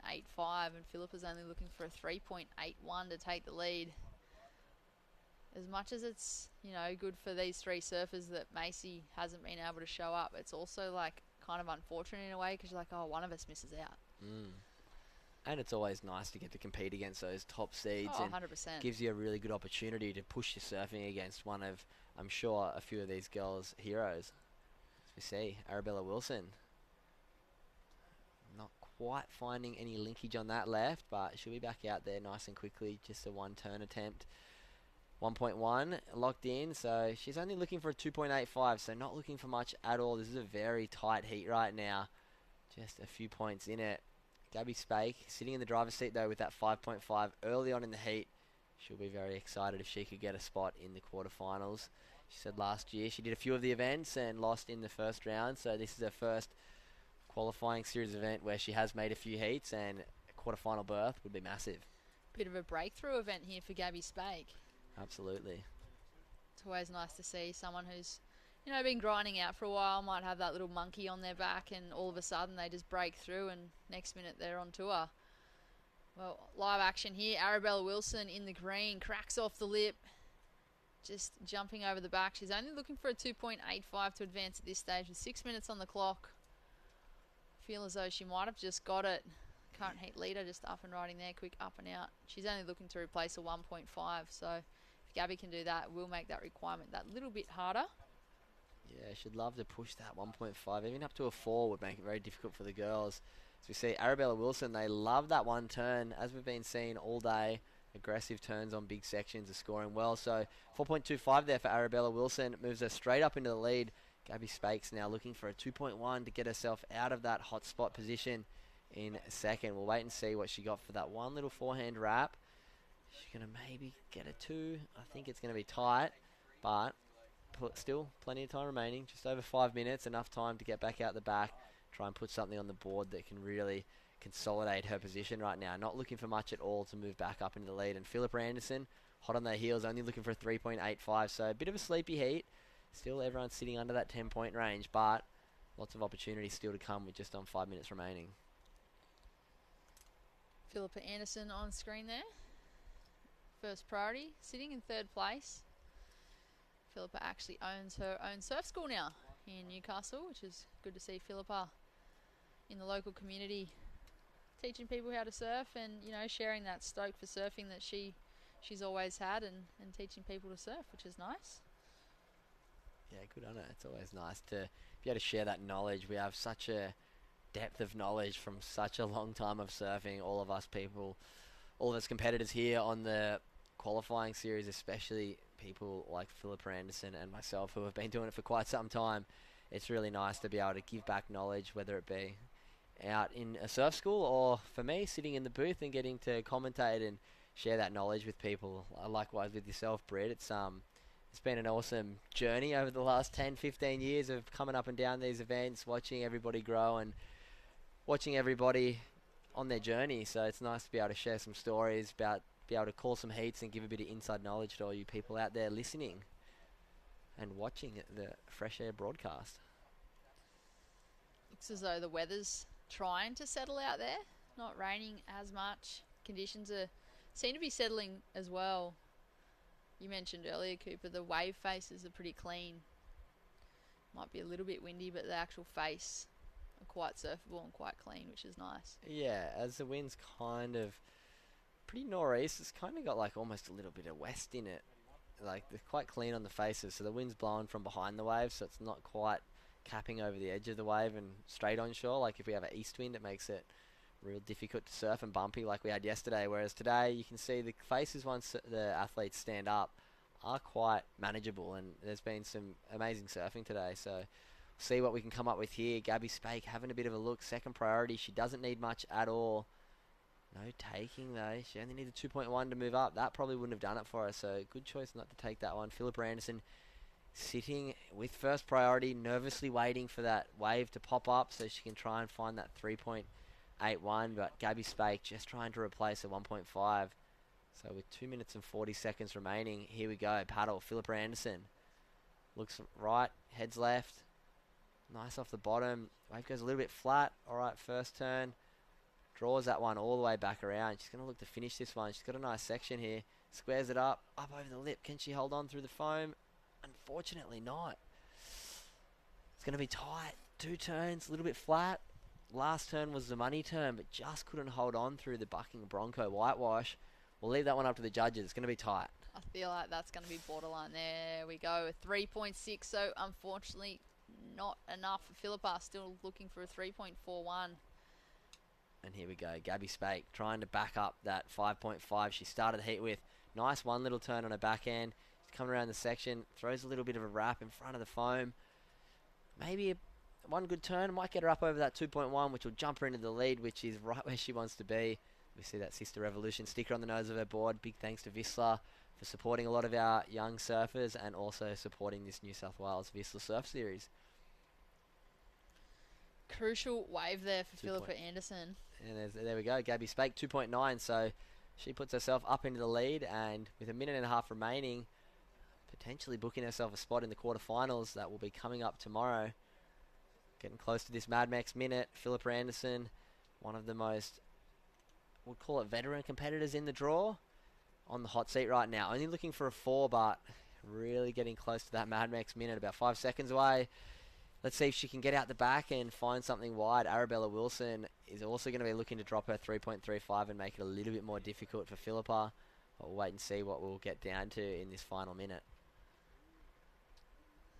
and Philippa's only looking for a 3.81 to take the lead. As much as it's, good for these three surfers that Macy hasn't been able to show up, it's also like kind of unfortunate in a way, because you're like, oh, one of us misses out. And it's always nice to get to compete against those top seeds. Oh, and 100%. gives you a really good opportunity to push your surfing against one of, I'm sure, a few of these girls' heroes. As we see, Arabella Wilson. Not quite finding any linkage on that left, but she'll be back out there nice and quickly. Just a one-turn attempt. 1.1 locked in, so she's only looking for a 2.85, so not looking for much at all. This is a very tight heat right now. Just a few points in it. Gabby Spake sitting in the driver's seat though with that 5.5 early on in the heat. She'll be very excited if she could get a spot in the quarterfinals. She said last year she did a few of the events and lost in the first round, so this is her first qualifying series event where she has made a few heats, and a quarterfinal berth would be massive. Bit of a breakthrough event here for Gabby Spake. Absolutely. It's always nice to see someone who's, been grinding out for a while, might have that little monkey on their back, and all of a sudden they just break through and next minute they're on tour. Well, live action here. Arabella Wilson in the green, cracks off the lip, just jumping over the back. She's only looking for a 2.85 to advance at this stage with 6 minutes on the clock. Feel as though she might have just got it. Current heat leader just up and riding there, quick up and out. She's only looking to replace a 1.5, so if Gabby can do that, we'll make that requirement that little bit harder. Yeah, she'd love to push that 1.5. Even up to a 4 would make it very difficult for the girls. As we see, Arabella Wilson, they love that one turn, as we've been seeing all day. Aggressive turns on big sections are scoring well. So 4.25 there for Arabella Wilson. Moves her straight up into the lead. Gabby Spakes now looking for a 2.1 to get herself out of that hot spot position in second. We'll wait and see what she got for that one little forehand wrap. She's going to maybe get a 2. I think it's going to be tight, but still plenty of time remaining. Just over 5 minutes, enough time to get back out the back, try and put something on the board that can really consolidate her position right now. Not looking for much at all to move back up into the lead. And Philippa Anderson, hot on their heels, only looking for a 3.85, so a bit of a sleepy heat. Still everyone's sitting under that 10-point range, but lots of opportunity still to come with just on 5 minutes remaining. Philippa Anderson on screen there. First priority, sitting in third place. Philippa actually owns her own surf school now in Newcastle, which is good to see Philippa in the local community teaching people how to surf and, sharing that stoke for surfing that she's always had and teaching people to surf, which is nice. Yeah, good on it. It's always nice to be able to share that knowledge. We have such a depth of knowledge from such a long time of surfing, all of us people, all of us competitors here on the qualifying series, especially people like Philippa Anderson and myself who have been doing it for quite some time. It's really nice to be able to give back knowledge, whether it be out in a surf school or for me sitting in the booth and getting to commentate and share that knowledge with people. Likewise with yourself, Britt. It's been an awesome journey over the last 10-15 years of coming up and down these events, watching everybody grow and watching everybody on their journey. So it's nice to be able to share some stories, be able to call some heats and give a bit of inside knowledge to all you people out there listening and watching the Fresh Air broadcast. Looks as though the weather's trying to settle out there. Not raining as much. Conditions seem to be settling as well. You mentioned earlier, Cooper, the wave faces are pretty clean. Might be a little bit windy, but the actual face are quite surfable and quite clean, which is nice. Yeah, as the wind's kind of pretty northeast, it's kind of got like almost a little bit of west in it. Like they're quite clean on the faces, so the wind's blowing from behind the waves, so it's not quite capping over the edge of the wave and straight on shore. Like if we have an east wind, it makes it real difficult to surf and bumpy like we had yesterday. Whereas today, you can see the faces once the athletes stand up are quite manageable, and there's been some amazing surfing today. So see what we can come up with here. Gabby Spake having a bit of a look. Second priority. She doesn't need much at all. No taking though. She only needed 2.1 to move up. That probably wouldn't have done it for her. So good choice not to take that one. Philippa Anderson sitting with first priority, nervously waiting for that wave to pop up so she can try and find that 3.81. But Gabby Spake just trying to replace a 1.5. So with 2 minutes and 40 seconds remaining, here we go. Paddle, Philippa Anderson. Looks right, heads left. Nice off the bottom. Wave goes a little bit flat. All right, first turn. Draws that one all the way back around. She's going to look to finish this one. She's got a nice section here. Squares it up over the lip. Can she hold on through the foam? Unfortunately not. It's going to be tight. 2 turns, a little bit flat. Last turn was the money turn, but just couldn't hold on through the bucking Bronco whitewash. We'll leave that one up to the judges. It's going to be tight. I feel like that's going to be borderline. There we go. 3.6. So unfortunately, not enough for Philippa. Still looking for a 3.41. And here we go. Gabby Spake trying to back up that 5.5 she started the heat with. Nice one little turn on her backhand. She's coming around the section. Throws a little bit of a wrap in front of the foam. Maybe one good turn might get her up over that 2.1, which will jump her into the lead, which is right where she wants to be. We see that Sister Revolution sticker on the nose of her board. Big thanks to Whistler for supporting a lot of our young surfers and also supporting this New South Wales Whistler Surf Series. Crucial wave there for Philippa Anderson. And there we go. Gabby Spake, 2.9. So she puts herself up into the lead, and with a minute and a half remaining, potentially booking herself a spot in the quarterfinals that will be coming up tomorrow. Getting close to this Mad Max minute. Philippa Anderson, one of the most, we'll call it veteran competitors in the draw, on the hot seat right now. Only looking for a 4, but really getting close to that Mad Max minute. About 5 seconds away. Let's see if she can get out the back and find something wide. Arabella Wilson is also going to be looking to drop her 3.35 and make it a little bit more difficult for Philippa. But we'll wait and see what we'll get down to in this final minute.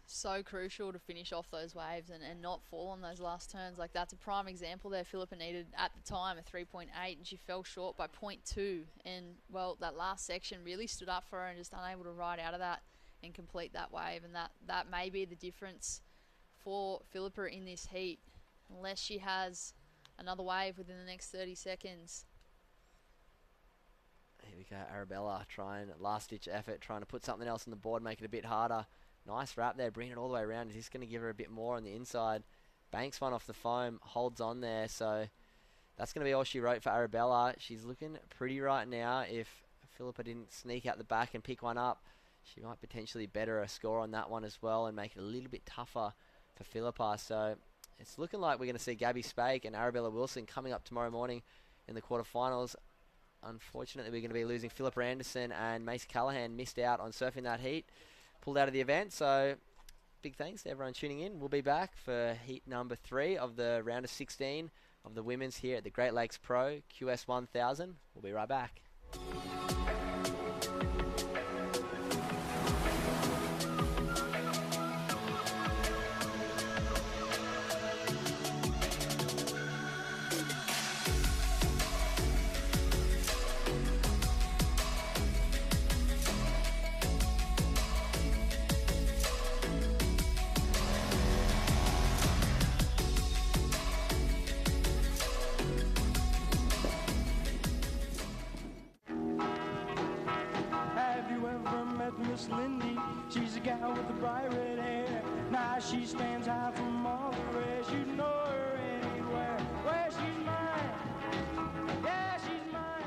So crucial to finish off those waves and not fall on those last turns. Like, that's a prime example there. Philippa needed, at the time, a 3.8, and she fell short by 0.2. And, well, that last section really stood up for her and just unable to ride out of that and complete that wave. And that may be the difference for Philippa in this heat, unless she has another wave within the next 30 seconds. Here we go, Arabella trying, last-ditch effort, trying to put something else on the board, make it a bit harder. Nice wrap there, bringing it all the way around. Is this going to give her a bit more on the inside? Banks one off the foam, holds on there, so that's going to be all she wrote for Arabella. She's looking pretty right now. If Philippa didn't sneak out the back and pick one up, she might potentially better her score on that one as well and make it a little bit tougher for Philippa. So it's looking like we're going to see Gabby Spake and Arabella Wilson coming up tomorrow morning in the quarterfinals. Unfortunately, we're going to be losing Philippa Anderson, and Mace Callahan missed out on surfing that heat, pulled out of the event. So big thanks to everyone tuning in. We'll be back for heat number 3 of the round of 16 of the women's here at the Great Lakes Pro QS1000. We'll be right back. Miss Lindy, she's a gal with the bright red hair. Now she stands high from all the rest. You know her anywhere. Where she's mine, yeah, she's mine.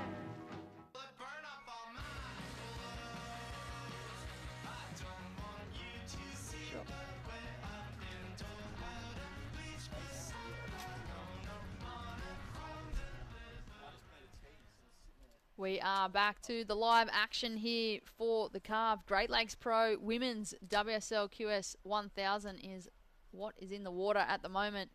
We are back to the live action here for the Carve Great Lakes Pro Women's WSL QS 1000 is what is in the water at the moment.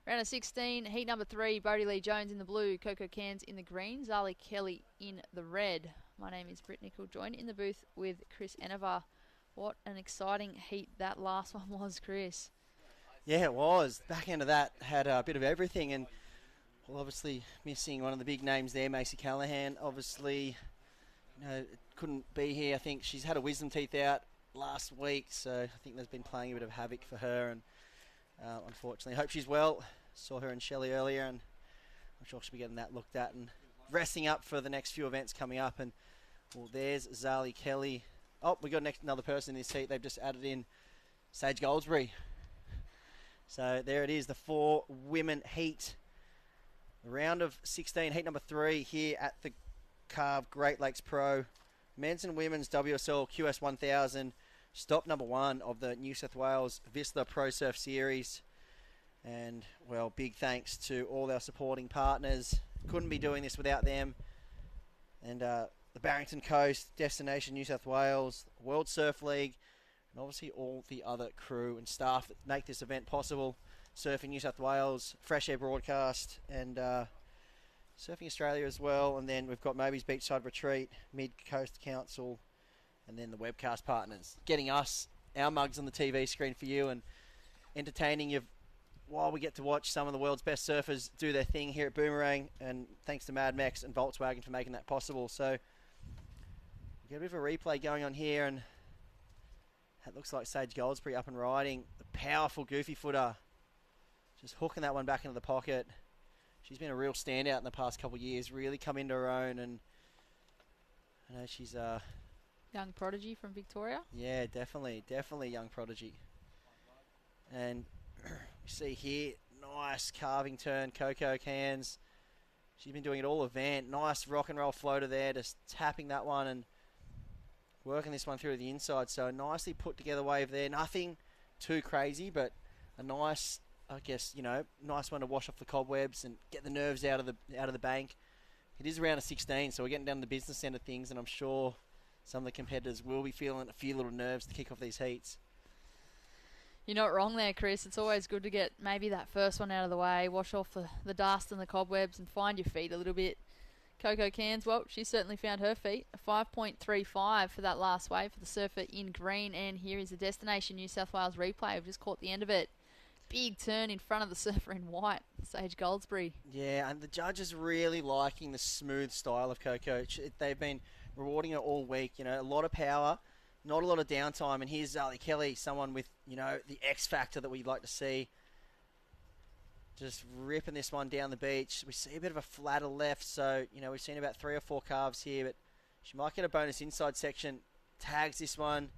Round of 16, heat number 3, Bodie Lee Jones in the blue, Coco Cairns in the green, Zali Kelly in the red. My name is Britt Nicol, joined in the booth with Chris Enever. What an exciting heat that last one was, Chris. Yeah, it was. Back end of that had a bit of everything, and well, obviously missing one of the big names there, Macy Callahan. Obviously, couldn't be here. I think she's had a wisdom teeth out last week, so I think there's been playing a bit of havoc for her, and unfortunately, hope she's well. Saw her and Shelley earlier, and I'm sure she'll be getting that looked at and resting up for the next few events coming up. And well, there's Zali Kelly. Oh, we got another person in this heat. They've just added in Sage Goldsbury. So there it is, the 4 women heat. Round of 16, heat number 3 here at the Carve Great Lakes Pro. Men's and women's WSL QS1000. Stop number 1 of the New South Wales Vista Pro Surf Series. And, well, big thanks to all our supporting partners. Couldn't be doing this without them. And the Barrington Coast, Destination New South Wales, World Surf League, and obviously all the other crew and staff that make this event possible. Surfing New South Wales, Fresh Air Broadcast, and Surfing Australia as well. And then we've got Moby's Beachside Retreat, Mid Coast Council, and then the webcast partners. Getting us, our mugs on the TV screen for you, and entertaining you while we get to watch some of the world's best surfers do their thing here at Boomerang. And thanks to Mad Mex and Volkswagen for making that possible. So we get a bit of a replay going on here, and that looks like Sage Goldsbury up and riding. The powerful goofy footer. Just hooking that one back into the pocket. She's been a real standout in the past couple of years. Really come into her own, and I know she's a young prodigy from Victoria. Yeah, definitely young prodigy. And you see here, nice carving turn, Coco cans. She's been doing it all event. Nice rock and roll floater there, just tapping that one and working this one through to the inside. So a nicely put together wave there. Nothing too crazy, but a nice, I guess, nice one to wash off the cobwebs and get the nerves out of the bank. It is around a 16, so we're getting down to the business end of things, and I'm sure some of the competitors will be feeling a few little nerves to kick off these heats. You're not wrong there, Chris. It's always good to get maybe that first one out of the way, wash off the dust and the cobwebs, and find your feet a little bit. Coco Cairns, well, she certainly found her feet. A 5.35 for that last wave for the surfer in green. And here is the Destination New South Wales replay. We've just caught the end of it. Big turn in front of the surfer in white, Sage Goldsbury. Yeah, and the judges really liking the smooth style of Coco. They've been rewarding her all week. A lot of power, not a lot of downtime. And here's Zali Kelly, someone with, the X factor that we'd like to see. Just ripping this one down the beach. We see a bit of a flatter left, so, we've seen about 3 or 4 carves here, but she might get a bonus inside section. Tags this one,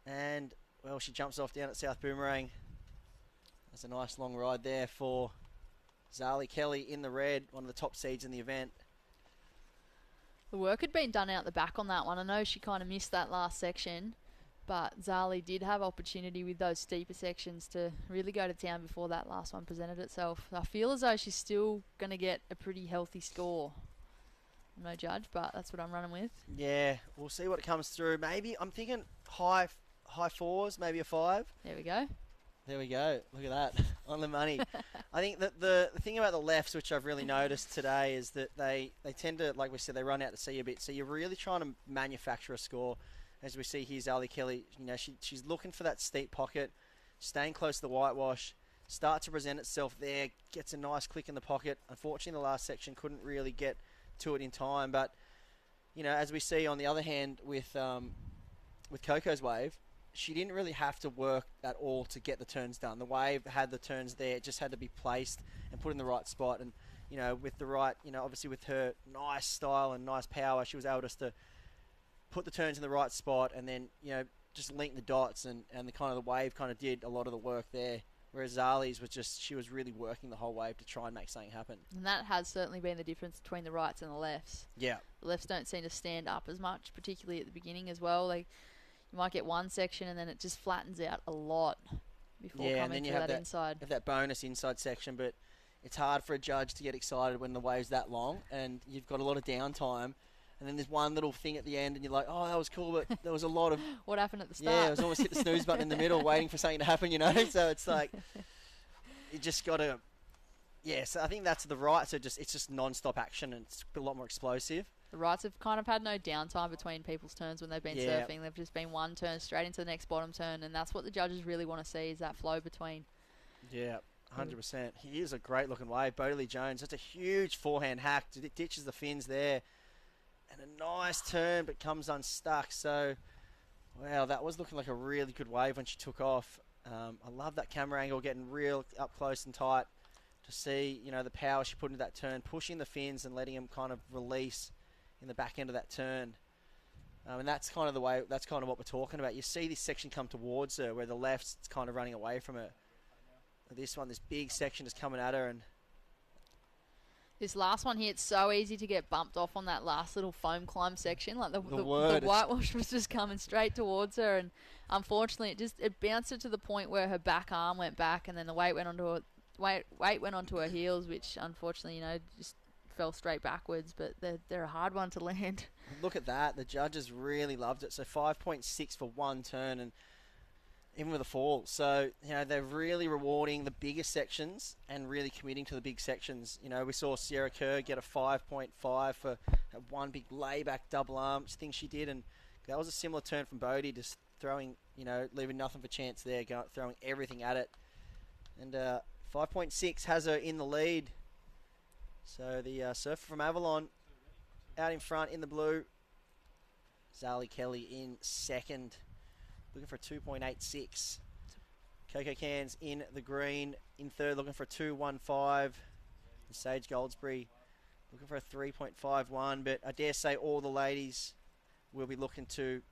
and, well, she jumps off down at South Boomerang. That's a nice long ride there for Zali Kelly in the red, one of the top seeds in the event. The work had been done out the back on that one. I know she kind of missed that last section, but Zali did have opportunity with those steeper sections to really go to town before that last one presented itself. I feel as though she's still going to get a pretty healthy score. I'm no judge, but that's what I'm running with. Yeah, we'll see what comes through. Maybe, I'm thinking high 4s, maybe a 5. There we go. There we go. Look at that. On the money. I think that the thing about the lefts, which I've really noticed today, is that they tend to, like we said, they run out to sea a bit. So you're really trying to manufacture a score. As we see here, Zali Kelly, she's looking for that steep pocket, staying close to the whitewash, start to present itself there, gets a nice click in the pocket. Unfortunately, the last section couldn't really get to it in time. But, as we see on the other hand with Coco's wave, she didn't really have to work at all to get the turns done. The wave had the turns there. It just had to be placed and put in the right spot. And, with the right, obviously with her nice style and nice power, she was able just to put the turns in the right spot and then, just link the dots. And the kind of the wave kind of did a lot of the work there. Whereas Zali's was just, she was really working the whole wave to try and make something happen. And that has certainly been the difference between the rights and the lefts. Yeah. The lefts don't seem to stand up as much, particularly at the beginning as well. Like, you might get one section and then it just flattens out a lot before coming through that inside. Have that bonus inside section, but it's hard for a judge to get excited when the wave's that long and you've got a lot of downtime. And then there's one little thing at the end and you're like, oh, that was cool, but there was a lot of... What happened at the start? Yeah, it was almost hit the snooze button in the middle waiting for something to happen, So it's like, you just got to... Yeah, so I think that's the right. So it's just non-stop action and it's a lot more explosive. The rights have kind of had no downtime between people's turns when they've been surfing. They've just been one turn straight into the next bottom turn, and that's what the judges really want to see, is that flow between Yeah, 100%. He is a great looking wave. Bodie Lee Jones, that's a huge forehand hack. It ditches the fins there. And a nice turn, but comes unstuck. So, wow, that was looking like a really good wave when she took off. I love that camera angle, getting real up close and tight to see, the power she put into that turn, pushing the fins and letting them kind of release in the back end of that turn. And that's kind of the way, that's kind of what we're talking about. You see this section come towards her where the left's kind of running away from her. This one, this big section is coming at her, and this last one here, it's so easy to get bumped off on that last little foam climb section. Like the word, whitewash was just coming straight towards her, and unfortunately, it bounced her to the point where her back arm went back, and then the weight went onto her heels, which unfortunately, just fell straight backwards. But they're a hard one to land. Look at that. The judges really loved it. So 5.6 for one turn, and even with a fall. So, they're really rewarding the bigger sections and really committing to the big sections. We saw Sierra Kerr get a 5.5 for that one big layback double arm thing she did, and that was a similar turn from Bodie, just throwing, leaving nothing for chance there, throwing everything at it. And 5.6 has her in the lead. So the surfer from Avalon out in front in the blue. Zali Kelly in second, looking for a 2.86. Coco Cairns in the green in third, looking for a 2.15. And Sage Goldsbury looking for a 3.51. But I dare say all the ladies will be looking to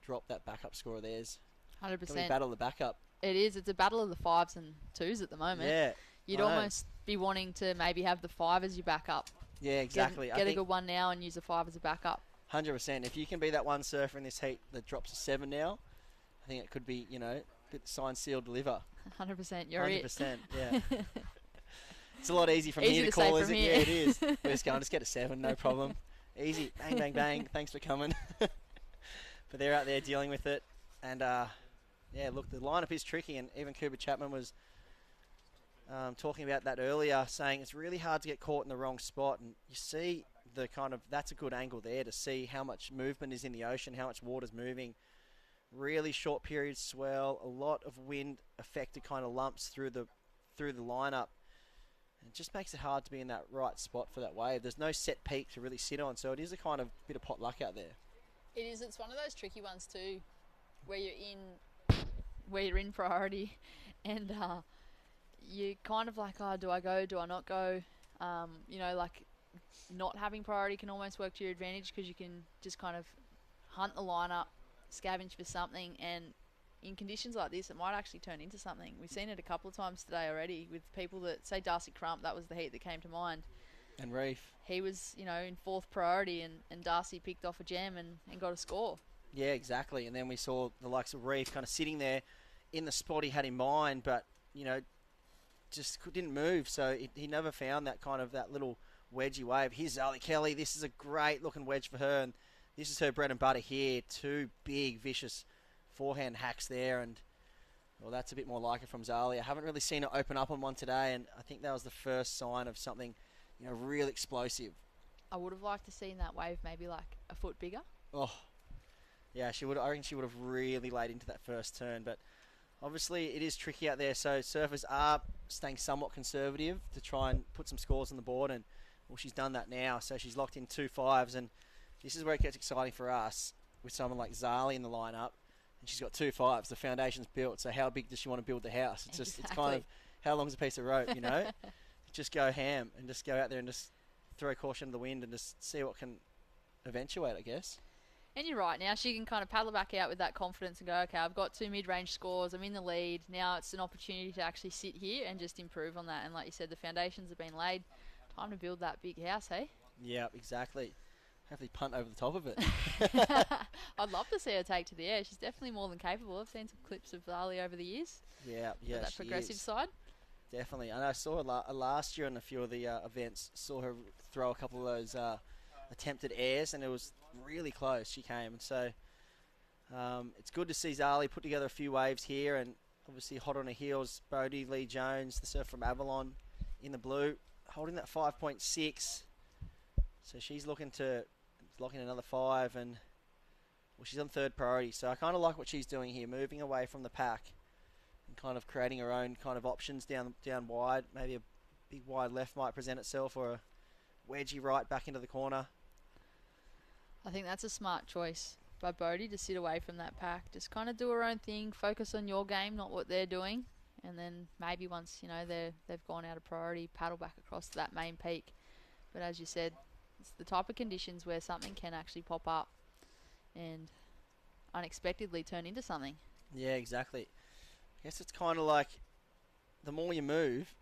drop that backup score of theirs. 100%. It'll be battle of the backup. It is. It's a battle of the 5s and 2s at the moment. Yeah. You'd almost be wanting to maybe have the 5 as your backup. Yeah, exactly. Get a good one now and use a 5 as a backup. 100%. If you can be that one surfer in this heat that drops a 7 now, I think it could be, a bit sign, seal, deliver. 100%. You're 100%, yeah. It's a lot easy from Easy here to to say call, from isn't it? here. Yeah, it is. We're just going, just get a 7, no problem. Easy. Bang, bang, bang. Thanks for coming. But they're out there dealing with it. And, look, the lineup is tricky. And even Cooper Chapman was talking about that earlier, saying it's really hard to get caught in the wrong spot. And you see the that's a good angle there to see how much movement is in the ocean, how much water's moving. Really short period swell, a lot of wind affected kind of lumps through the lineup. And it just makes it hard to be in that right spot for that wave. There's no set peak to really sit on, so it is a kind of bit of pot luck out there. It is. It's one of those tricky ones too, where you're in priority, and you kind of like, do I go? Do I not go? Not having priority can almost work to your advantage because you can just kind of hunt the lineup, scavenge for something, and in conditions like this, it might actually turn into something. We've seen it a couple of times today already with people that, say Darcy Crump, that was the heat that came to mind. And Reef. He was, in 4th priority, and Darcy picked off a gem and got a score. Yeah, exactly. And then we saw the likes of Reef kind of sitting there in the spot he had in mind, but, just didn't move. So he never found that little wedgy wave. Here's Zali Kelly. This is a great looking wedge for her, and this is her bread and butter here. 2 big, vicious forehand hacks there, and that's a bit more like it from Zali. I haven't really seen her open up on one today, and I think that was the first sign of something, real explosive. I would have liked to seen that wave maybe like a foot bigger. Oh, yeah, she would. I reckon she would have really laid into that first turn, but obviously it is tricky out there. So surfers are staying somewhat conservative to try and put some scores on the board, and she's done that now. So she's locked in 2 5s, and this is where it gets exciting for us with someone like Zali in the lineup, and she's got 2 5s. The foundation's built. So how big does she want to build the house? It's just, it's kind of how long's a piece of rope, Just go ham and just go out there and just throw caution to the wind and just see what can eventuate, I guess. And you're right. Now she can kind of paddle back out with that confidence and go, okay, I've got 2 mid-range scores. I'm in the lead. Now it's an opportunity to actually sit here and just improve on that. And like you said, the foundations have been laid. Time to build that big house, hey? Yeah, exactly. Hopefully punt over the top of it. I'd love to see her take to the air. She's definitely more than capable. I've seen some clips of Zali over the years. Yeah, that progressive side. Definitely. And I saw her last year in a few of the events, saw her throw a couple of those attempted airs, and it was really close. She came, and so it's good to see Zali put together a few waves here, and obviously hot on her heels. Bodie Lee Jones, the surfer from Avalon, in the blue, holding that 5.6. So she's looking to lock in another 5, and she's on 3rd priority. So I kind of like what she's doing here, moving away from the pack. and kind of creating her own kind of options down wide. Maybe a big wide left might present itself, or a wedgie right back into the corner. I think that's a smart choice by Bodie to sit away from that pack. Just kind of do her own thing, focus on your game, not what they're doing. And then maybe once, they've gone out of priority, paddle back across to that main peak. But as you said, it's the type of conditions where something can actually pop up and unexpectedly turn into something. Yeah, exactly. I guess it's kind of like the more you move,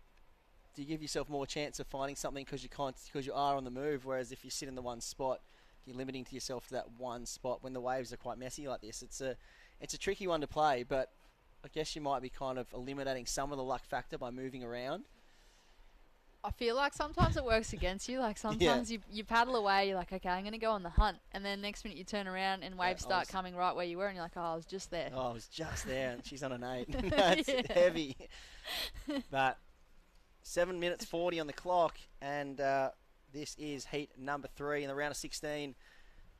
do you give yourself more chance of finding something because you are on the move, whereas if you sit in the one spot, you're limiting to yourself to that one spot when the waves are quite messy like this. It's a tricky one to play, but I guess you might be kind of eliminating some of the luck factor by moving around. I feel like sometimes it works against you. Like sometimes you paddle away, you're like, okay, I'm going to go on the hunt. And then next minute you turn around and waves start coming right where you were and you're like, oh, I was just there. Oh, I was just there and she's on an 8. That's heavy. But 7 minutes 40 on the clock, and this is heat number 3 in the round of 16.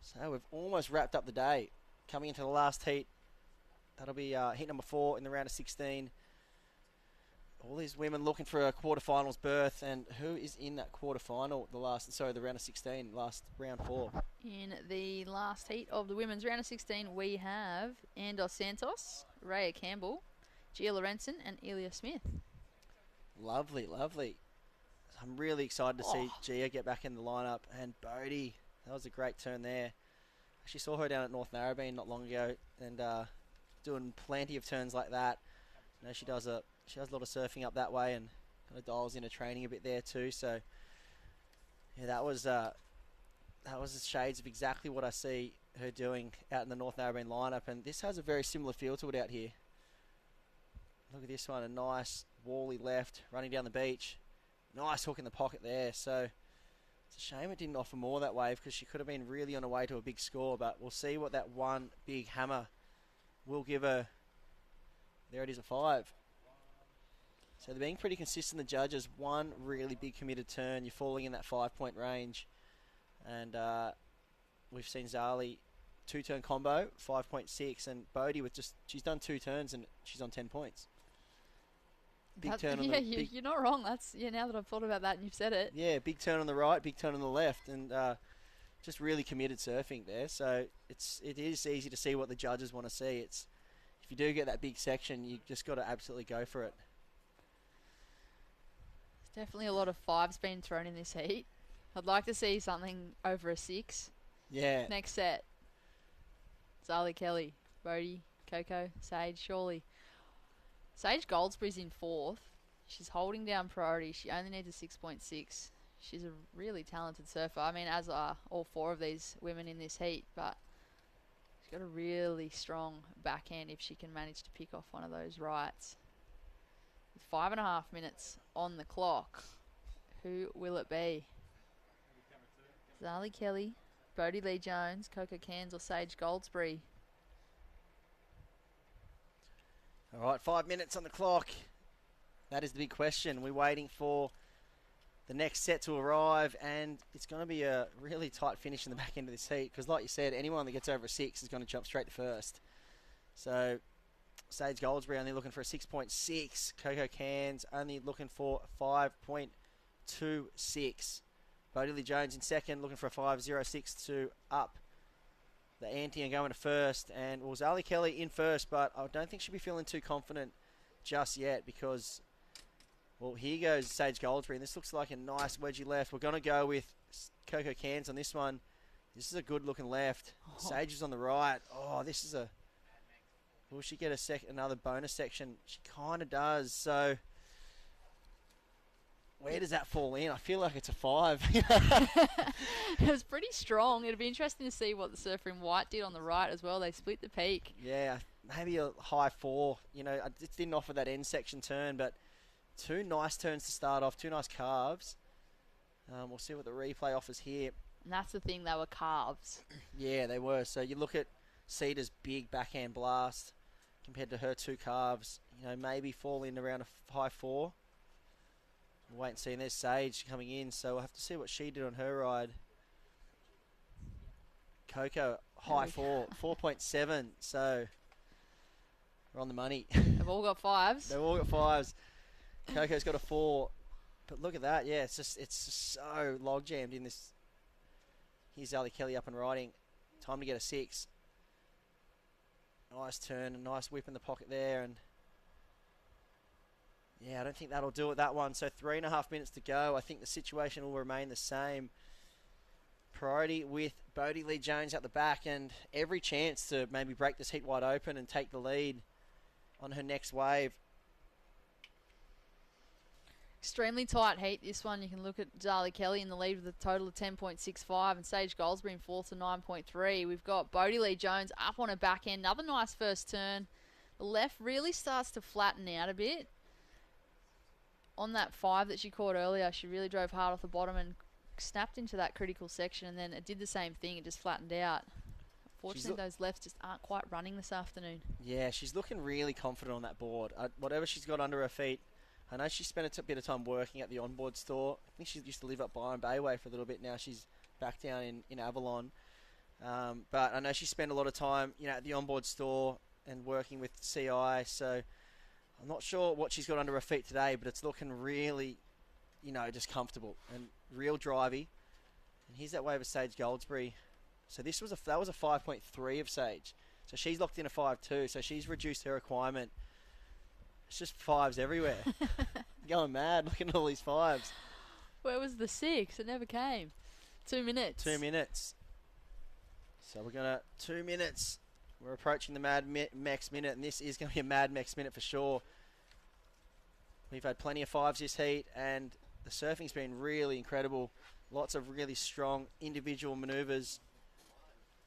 So we've almost wrapped up the day. Coming into the last heat, that'll be heat number 4 in the round of 16. All these women looking for a quarterfinals berth, and who is in that quarterfinal? The round of 16, last round 4. In the last heat of the women's round of 16, we have Andos Santos, Rhea Campbell, Gia Lorenzen, and Elia Smith. Lovely, lovely. I'm really excited to see Gia get back in the lineup, and Bodie. That was a great turn there. Actually saw her down at North Narrabeen not long ago, and doing plenty of turns like that. You know, she does a lot of surfing up that way, and kind of dials into training a bit there too. So yeah, that was the shades of exactly what I see her doing out in the North Narrabeen lineup, and this has a very similar feel to it out here. Look at this one, a nice wally left running down the beach. Nice hook in the pocket there. So it's a shame it didn't offer more that wave, because she could have been really on her way to a big score, but we'll see what that one big hammer will give her. There it is, a 5. So they're being pretty consistent, the judges. One really big committed turn, you're falling in that 5-point range. And we've seen Zali 2-turn combo, 5.6, and Bodie she's done 2 turns and she's on 10 points. Big turn on you're not wrong. Now that I've thought about that and you've said it. Yeah, big turn on the right, big turn on the left, and just really committed surfing there. So it is easy to see what the judges want to see. If you do get that big section, you just got to absolutely go for it. There's definitely a lot of 5s being thrown in this heat. I'd like to see something over a 6. Yeah. Next set. Zali Kelly, Bodie, Coco, Sage, surely. Sage Goldsberry's in 4th. She's holding down priority. She only needs a 6.6. She's a really talented surfer. I mean, as are all 4 of these women in this heat, but she's got a really strong backhand if she can manage to pick off one of those rights. With 5.5 minutes on the clock, who will it be? Zali Kelly, Bodie Lee Jones, Coco Cairns, or Sage Goldsberry? All right, 5 minutes on the clock. That is the big question. We're waiting for the next set to arrive, and it's going to be a really tight finish in the back end of this heat, because like you said, anyone that gets over a 6 is going to jump straight to first. So Sage Goldsberry only looking for a 6.6. Coco Cairns only looking for 5.26. Bodie Lee Jones in second, looking for a 5.06 to up the ante and going to first. And Zali Kelly in first, but I don't think she'll be feeling too confident just yet, because, well, here goes Sage Goldsberry, and this looks like a nice wedgie left. We're going to go with Coco Cairns on this one. This is a good looking left. Sage is on the right. Oh, this is a... Will she get another bonus section? She kind of does. So where does that fall in? I feel like it's a 5. It was pretty strong. It'd be interesting to see what the surfer in white did on the right as well. They split the peak. Yeah, maybe a high 4. You know, it didn't offer that end section turn, but 2 nice turns to start off, 2 nice carves. We'll see what the replay offers here. And that's the thing, they were carves. Yeah, they were. So you look at Cedar's big backhand blast compared to her 2 carves. You know, maybe fall in around a high 4. We'll wait and see. And there's Sage coming in, so we'll have to see what she did on her ride. Coco, high 4, 4.7. So We're on the money. They've all got 5s. They've all got 5s. Coco's got a 4. But look at that, yeah, it's just so log jammed in this. Here's Ali Kelly up and riding. Time to get a 6. Nice turn, a nice whip in the pocket there, and yeah, I don't think that'll do it, that one. So 3.5 minutes to go. I think the situation will remain the same. Priority with Bodie Lee Jones at the back, and every chance to maybe break this heat wide open and take the lead on her next wave. Extremely tight heat, this one. You can look at Zali Kelly in the lead with a total of 10.65 and Sage Goldsbury in fourth to 9.3. We've got Bodie Lee Jones up on her back end. Another nice first turn. The left really starts to flatten out a bit. On that 5 that she caught earlier, she really drove hard off the bottom and snapped into that critical section, and then it did the same thing. It just flattened out. Unfortunately, those lefts just aren't quite running this afternoon. Yeah, she's looking really confident on that board. Whatever she's got under her feet, I know she spent a bit of time working at the onboard store. I think she used to live up Byron Bay way for a little bit. Now she's back down in Avalon. But I know she spent a lot of time, at the onboard store and working with CI. So I'm not sure what she's got under her feet today, but it's looking really, just comfortable and real drivey. And here's that wave of Sage Goldsbury. So that was a 5.3 of Sage. So she's locked in a 5.2. So she's reduced her requirement. It's just 5s everywhere. Going mad looking at all these 5s. Where was the 6? It never came. 2 minutes. 2 minutes. So we're going to 2 minutes. We're approaching the Mad Mex minute, and this is going to be a Mad Mex minute for sure. We've had plenty of 5s this heat, and the surfing's been really incredible. Lots of really strong individual manoeuvres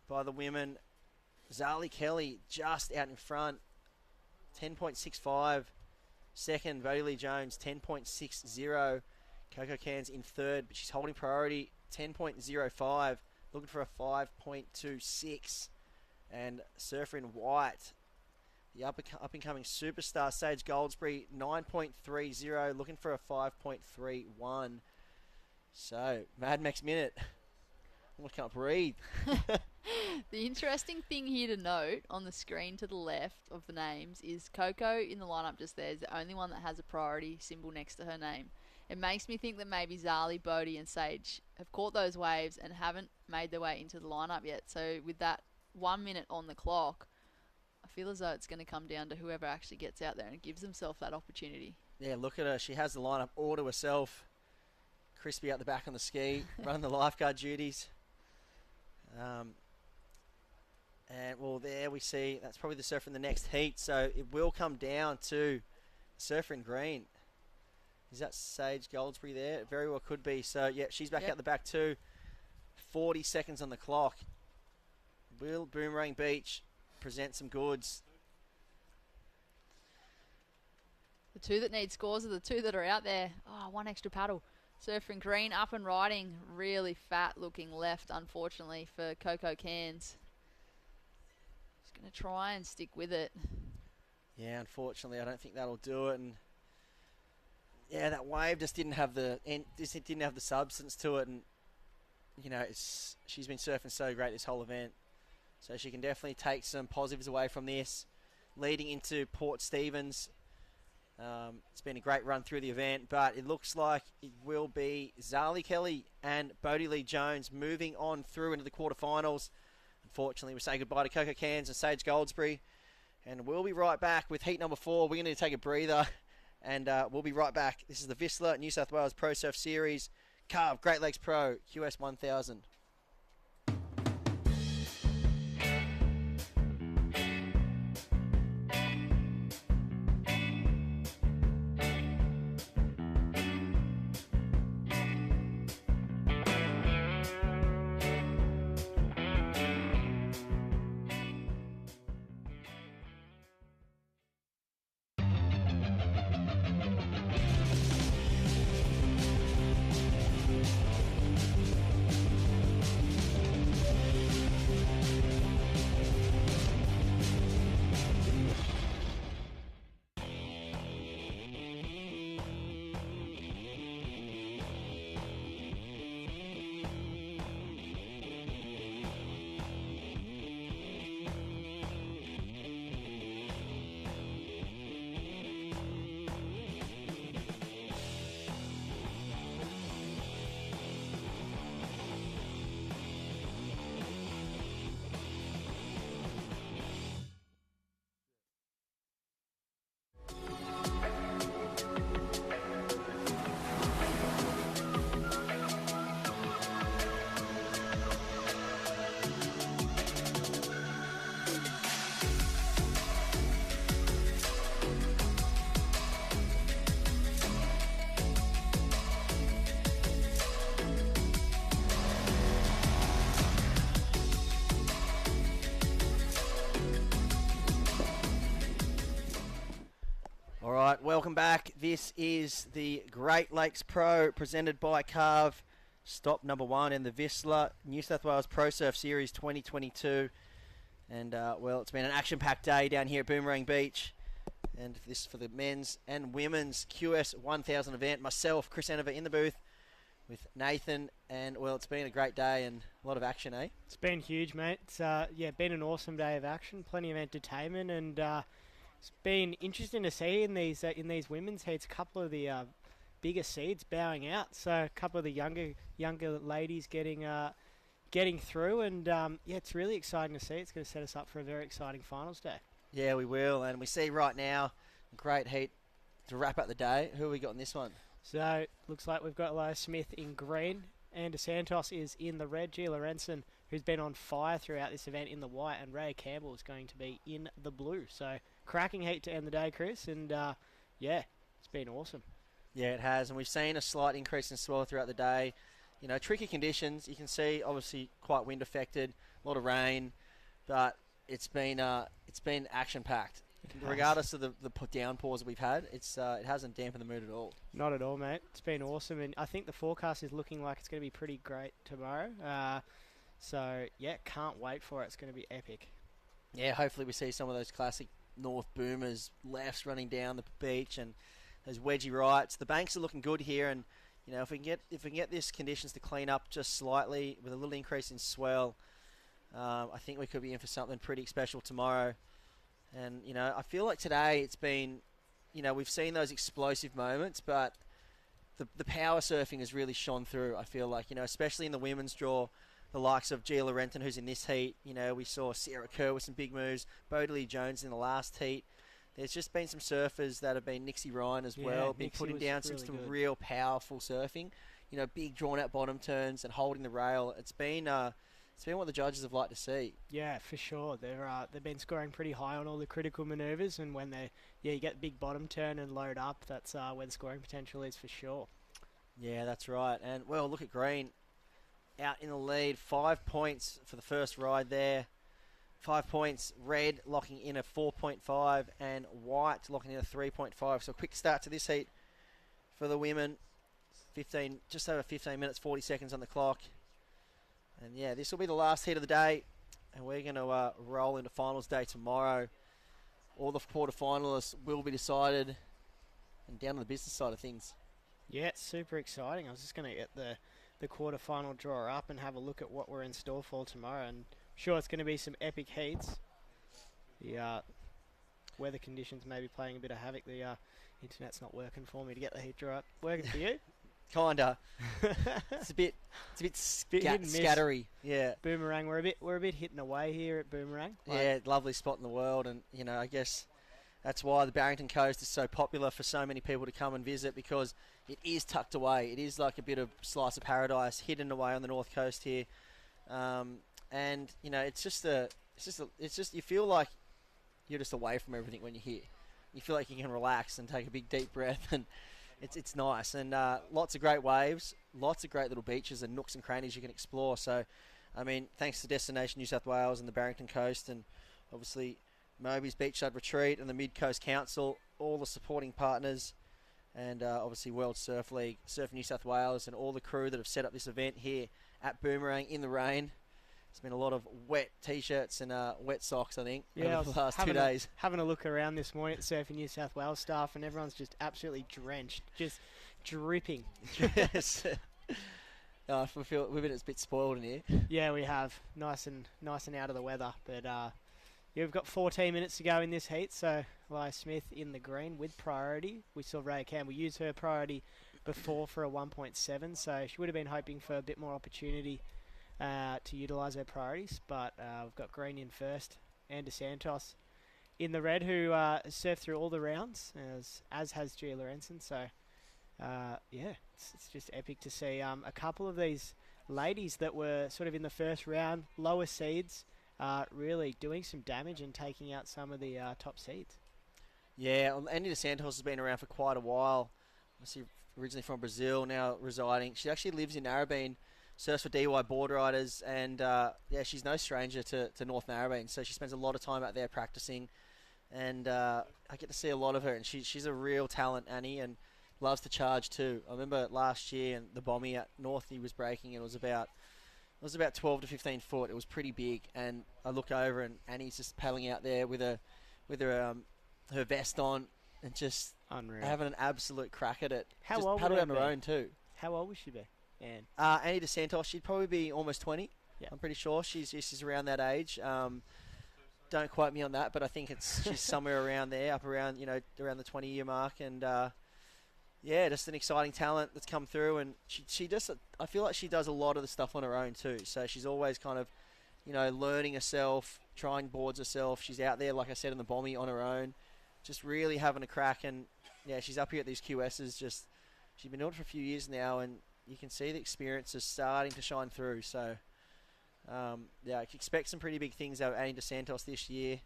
by the women. Zali Kelly just out in front. 10.65. Second, Bodie Lee Jones, 10.60. Coco Cairns in third, but she's holding priority, 10.05. Looking for a 5.26. And surfer in white, the up-and-coming superstar, Sage Goldsbury, 9.30. Looking for a 5.31. So, Mad Max minute. I can't breathe. The interesting thing here to note on the screen to the left of the names is Coco in the lineup just there is the only one that has a priority symbol next to her name. It makes me think that maybe Zali, Bodie and Sage have caught those waves and haven't made their way into the lineup yet. So with that 1 minute on the clock, I feel as though it's going to come down to whoever actually gets out there and gives themselves that opportunity. Yeah, look at her. She has the lineup all to herself. Crispy out the back on the ski, running the lifeguard duties. And well, there we see that's probably the surfer in the next heat. So it will come down to surfer in green. Is that Sage Goldsbury there? It very well could be. So yeah, she's back out the back too. 40 seconds on the clock. Will Boomerang Beach present some goods? The 2 that need scores are the 2 that are out there. Oh, 1 extra paddle. Surfing green, up and riding. Really fat looking left, unfortunately, for Coco Cairns. Just going to try and stick with it. Yeah, unfortunately, I don't think that'll do it. And yeah, that wave just didn't have the substance to it. And she's been surfing so great this whole event, so she can definitely take some positives away from this. Leading into Port Stephens. It's been a great run through the event, but it looks like it will be Zali Kelly and Bodie Lee Jones moving on through into the quarterfinals. Unfortunately, we say goodbye to Coco Cairns and Sage Goldsbury, and we'll be right back with heat number 4. We're going to take a breather, and we'll be right back. This is the Vissla New South Wales Pro Surf Series, Carve Great Lakes Pro QS1000. All right, welcome back. This is the Great Lakes Pro presented by Carve. Stop number 1 in the Vissla New South Wales Pro Surf Series 2022. And, well, it's been an action-packed day down here at Boomerang Beach. And this is for the men's and women's QS1000 event. Myself, Chris Enover, in the booth with Nathan. And, well, it's been a great day and a lot of action, eh? It's been huge, mate. It's been an awesome day of action, plenty of entertainment, and it's been interesting to see in these women's heats a couple of the bigger seeds bowing out. So a couple of the younger ladies getting through, and it's really exciting to see. It's going to set us up for a very exciting finals day. Yeah, we will. And we see right now a great heat to wrap up the day. Who have we got in this one? So looks like we've got Lois Smith in green. Andy Santos is in the red. Gia Lorenzen, who's been on fire throughout this event, in the white. And Ray Campbell is going to be in the blue. So cracking heat to end the day, Chris. And, it's been awesome. Yeah, it has. And we've seen a slight increase in swell throughout the day. You know, tricky conditions. You can see, obviously, quite wind affected. A lot of rain. But it's been action-packed. Regardless of the downpours that we've had, it hasn't dampened the mood at all. Not at all, mate. It's been awesome, and I think the forecast is looking like it's going to be pretty great tomorrow. Can't wait for it. It's going to be epic. Yeah, hopefully we see some of those classic North boomers, lefts running down the beach, and those wedgie rights. The banks are looking good here, and you know if we can get these conditions to clean up just slightly with a little increase in swell, I think we could be in for something pretty special tomorrow. And, you know, I feel like today it's been, you know, we've seen those explosive moments, but the power surfing has really shone through, I feel like, you know, especially in the women's draw, the likes of Gia Lorenzen, who's in this heat. You know, we saw Sarah Kerr with some big moves, Bodie Jones in the last heat. There's just been some surfers that have been, Nixie Ryan as well, been putting down some real powerful surfing. You know, big drawn-out bottom turns and holding the rail. It's been what the judges have liked to see. Yeah, for sure. They've been scoring pretty high on all the critical manoeuvres, and when you get the big bottom turn and load up, that's where the scoring potential is for sure. Yeah, that's right. And, well, look at Green out in the lead. 5 points for the first ride there. 5 points. Red locking in a 4.5 and White locking in a 3.5. So a quick start to this heat for the women. Just over 15 minutes, 40 seconds on the clock. And yeah, this will be the last heat of the day, and we're going to roll into finals day tomorrow. All the quarterfinalists will be decided, and down to the business side of things. Yeah, it's super exciting. I was just going to get the quarterfinal draw up and have a look at what we're in store for tomorrow. And I'm sure it's going to be some epic heats. The weather conditions may be playing a bit of havoc. The internet's not working for me to get the heat draw up. Working for you? Kinda. It's a bit scattery. Yeah. Boomerang. We're a bit hitting away here at Boomerang. Yeah, lovely spot in the world, and you know, I guess that's why the Barrington Coast is so popular for so many people to come and visit, because it is tucked away. It is like a bit of slice of paradise hidden away on the north coast here, and you know, it's just you feel like you're just away from everything when you're here. You feel like you can relax and take a big deep breath and. It's nice, and lots of great waves, lots of great little beaches and nooks and crannies you can explore. So, I mean, thanks to Destination New South Wales and the Barrington Coast, and obviously Moby's Beachside Retreat and the Mid Coast Council, all the supporting partners, and obviously World Surf League, Surf New South Wales, and all the crew that have set up this event here at Boomerang in the rain. It's been a lot of wet T-shirts and wet socks, I think, over the last 2 days. Having a look around this morning at Surfing New South Wales staff, and everyone's just absolutely drenched, just dripping. Yes. I feel we've been a bit spoiled in here. Yeah, we have. Nice and out of the weather. But we've got 14 minutes to go in this heat, so Eli Smith in the green with priority. We saw Ray Campbell use her priority before for a 1.7, so she would have been hoping for a bit more opportunity to utilise her priorities, but we've got Green in first, and DeSantos in the red, who surfed through all the rounds, as has Gia Lorenzen. So, it's just epic to see a couple of these ladies that were sort of in the first round, lower seeds, really doing some damage and taking out some of the top seeds. Yeah, Andy DeSantos has been around for quite a while. Obviously, originally from Brazil, now residing. She actually lives in Narrabeen, surfs for DY board riders, and she's no stranger to North Narrabeen, so she spends a lot of time out there practicing. and I get to see a lot of her, and she's a real talent, Annie, and loves to charge too. I remember last year and the Bommy at North he was breaking, and it was about 12 to 15 foot. It was pretty big, and I look over and Annie's just paddling out there with her vest on and just Unreal. having an absolute crack at it. How just old paddle would on Anne her be? own too. How old would she be? Anne. Annie DeSantos, she'd probably be almost 20. Yeah. I'm pretty sure she's around that age. Don't quote me on that, but I think she's somewhere around there, up around around the 20-year mark, and yeah, just an exciting talent that's come through, and she just, I feel like she does a lot of the stuff on her own too. So she's always kind of, learning herself, trying boards herself. She's out there, like I said, in the Bommy on her own, just really having a crack. And yeah, she's up here at these QSs. She's been doing it for a few years now, and you can see the experience is starting to shine through. So yeah, I expect some pretty big things out of Annie DeSantos this year.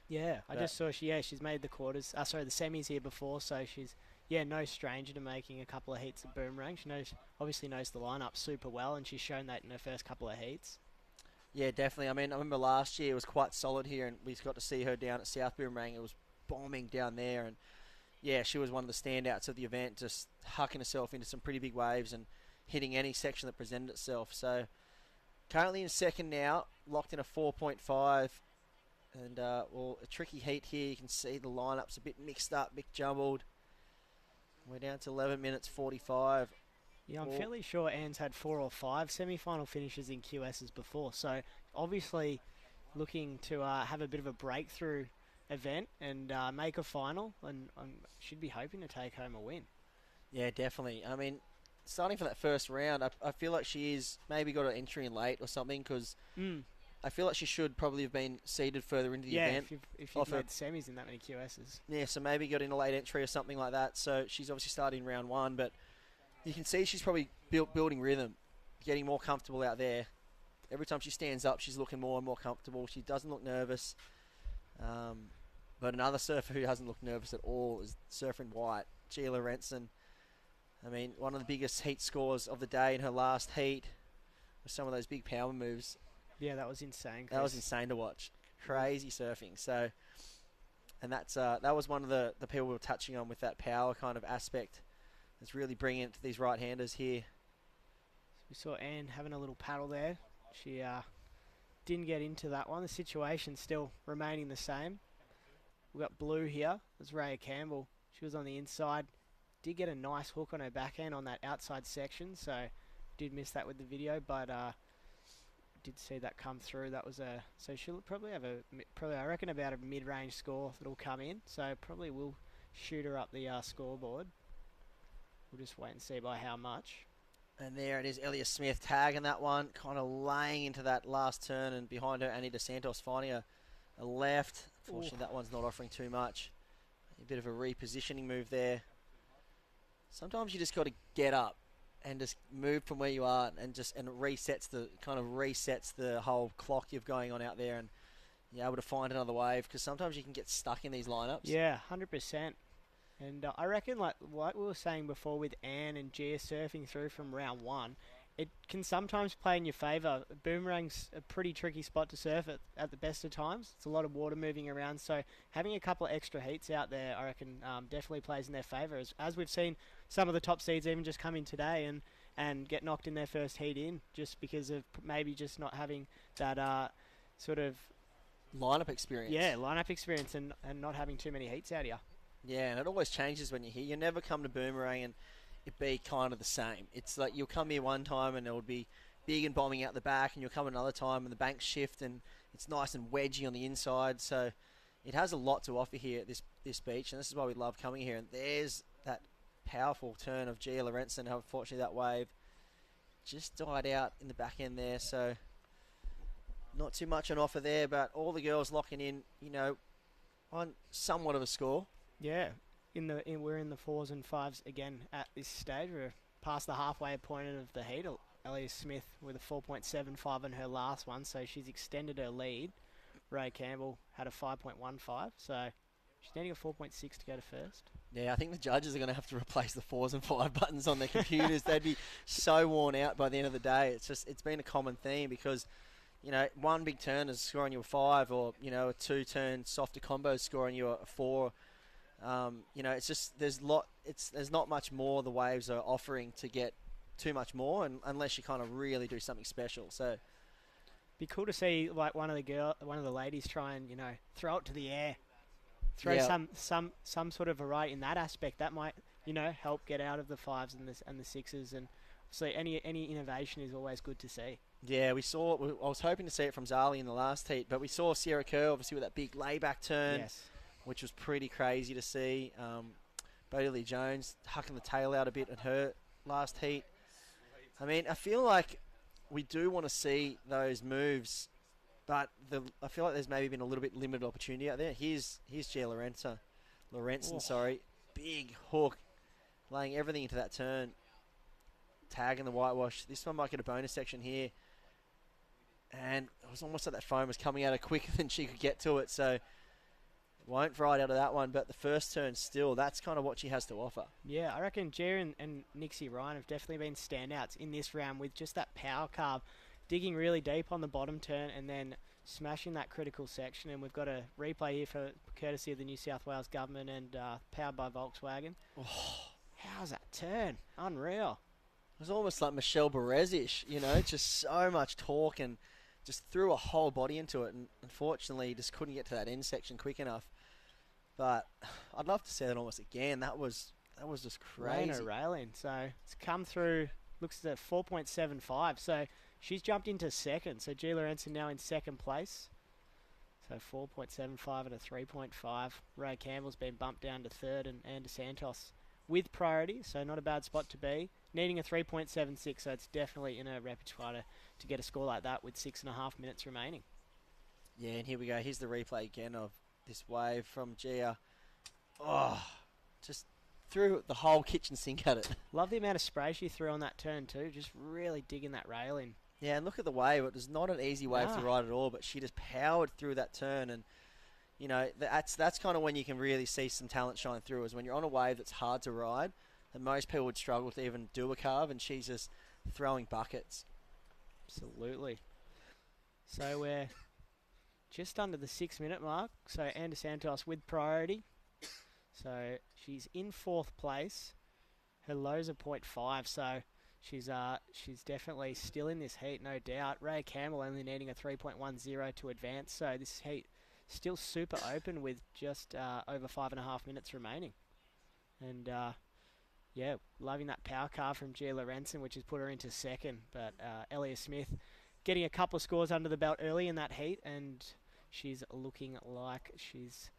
Yeah, I just saw she's made the quarters. The semis here before, so she's no stranger to making a couple of heats at Boomerang. She obviously knows the lineup super well, and she's shown that in her first couple of heats. Yeah, definitely. I mean, I remember last year it was quite solid here, and we got to see her down at South Boomerang. It was bombing down there, and yeah, she was one of the standouts of the event, just hucking herself into some pretty big waves and hitting any section that presented itself. So currently in second now, locked in a 4.5, and well, a tricky heat here. You can see the lineup's a bit mixed up, bit jumbled. We're down to 11 minutes 45. Yeah, I'm fairly sure Anne's had 4 or 5 semi-final finishes in QSs before, so obviously looking to have a bit of a breakthrough event and make a final, and should be hoping to take home a win. Yeah, definitely. I mean, starting from that first round, I feel like she's maybe got an entry in late or something, because I feel like she should probably have been seeded further into the event. if you've made semis in that many QSs. Yeah, so maybe got in a late entry or something like that. So she's obviously starting round 1, but you can see she's probably building rhythm, getting more comfortable out there. Every time she stands up, she's looking more and more comfortable. She doesn't look nervous. But another surfer who doesn't look nervous at all is surfer in white, Gia Lorenzen. I mean, one of the biggest heat scores of the day in her last heat with some of those big power moves. Yeah, that was insane, Chris. That was insane to watch. Crazy surfing. So, and that was one of the people we were touching on with that power kind of aspect. It's really bringing it to these right-handers here. So we saw Anne having a little paddle there. She didn't get into that one. The situation's still remaining the same. We've got blue here. There's Raya Campbell. She was on the inside. Did get a nice hook on her backhand on that outside section, so did miss that with the video, but did see that come through. That was so she'll probably have I reckon about a mid-range score that'll come in, so probably will shoot her up the scoreboard. We'll just wait and see by how much. And there it is, Elliot Smith tagging that one, kind of laying into that last turn, and behind her Annie DeSantos finding a left. Unfortunately, that one's not offering too much. A bit of a repositioning move there. Sometimes you just got to get up and just move from where you are, and resets the whole clock you've going on out there, and you're able to find another wave, because sometimes you can get stuck in these lineups. Yeah, 100%. And I reckon, like we were saying before with Anne and Gia surfing through from round 1, it can sometimes play in your favour. Boomerang's a pretty tricky spot to surf at the best of times. It's a lot of water moving around, so having a couple of extra heats out there, I reckon, definitely plays in their favour. As we've seen some of the top seeds even just come in today and get knocked in their first heat in, just because of maybe just not having that sort of lineup experience. Yeah, lineup experience, and not having too many heats out here. Yeah, and it always changes when you're here. You never come to Boomerang and it be kind of the same. It's like you'll come here one time and it will be big and bombing out the back, and you'll come another time and the banks shift and it's nice and wedgy on the inside. So it has a lot to offer here at this beach, and this is why we love coming here. And there's that powerful turn of Gia Lorenzen. Unfortunately, that wave just died out in the back end there, so not too much on offer there, but all the girls locking in, on somewhat of a score. Yeah, we're in the 4s and 5s again at this stage. We're past the halfway point of the heat. Elliot Smith with a 4.75 in her last one, so she's extended her lead. Ray Campbell had a 5.15, so she's needing a 4.6 to go to first. Yeah, I think the judges are going to have to replace the 4s and 5 buttons on their computers. They'd be so worn out by the end of the day. It's been a common theme, because one big turn is scoring you a 5, or, a 2-turn softer combo is scoring you a 4. It's just there's not much more the waves are offering to get too much more, unless you kind of really do something special. So Be cool to see like one of the ladies try and throw it to the air, throw some sort of variety in that aspect. That might help get out of the 5s and the 6s, and so any innovation is always good to see. Yeah, I was hoping to see it from Zali in the last heat, but we saw Sierra Kerr obviously with that big layback turn, Yes. which was pretty crazy to see. Bodie Lee Jones hucking the tail out a bit in her last heat. I mean, I feel like we do want to see those moves, but I feel like there's maybe been a little bit limited opportunity out there. Here's Gia Lorenzen, big hook, laying everything into that turn, tagging the whitewash. This one might get a bonus section here. And it was almost like that foam was coming at her quicker than she could get to it, so won't ride out of that one. But the first turn still, that's kind of what she has to offer. Yeah, I reckon Gia and Nixie Ryan have definitely been standouts in this round with just that power carve, digging really deep on the bottom turn and then smashing that critical section. And we've got a replay here for courtesy of the New South Wales government and powered by Volkswagen. Oh, how's that turn? Unreal. It was almost like Michelle Perez-ish, just so much torque, and just threw a whole body into it, and unfortunately just couldn't get to that end section quick enough. But I'd love to see that almost again. That was just crazy. Railing. So it's come through, looks at 4.75. So she's jumped into second. So Gia Lorenzen now in second place. So 4.75 and a 3.5. Ray Campbell's been bumped down to third, and Andy Santos with priority. So not a bad spot to be. Needing a 3.76, so it's definitely in a repertoire to get a score like that with 6.5 minutes remaining. Yeah, and here we go. Here's the replay again of this wave from Gia. Oh, just threw the whole kitchen sink at it. Love the amount of spray she threw on that turn too. Just really digging that rail in. Yeah, and look at the wave. It was not an easy wave to ride at all, but she just powered through that turn. And, that's kind of when you can really see some talent shine through, is when you're on a wave that's hard to ride, and most people would struggle to even do a carve, and she's just throwing buckets. Absolutely. So we're just under the 6-minute mark. So Andy Santos with priority. So she's in 4th place. Her lows are 0.5, so she's definitely still in this heat, no doubt. Ray Campbell only needing a 3.10 to advance, so this heat still super open with just over 5.5 minutes remaining. And loving that power car from Gia Lorenzen, which has put her into second. But Elliot Smith getting a couple of scores under the belt early in that heat, and she's looking like she's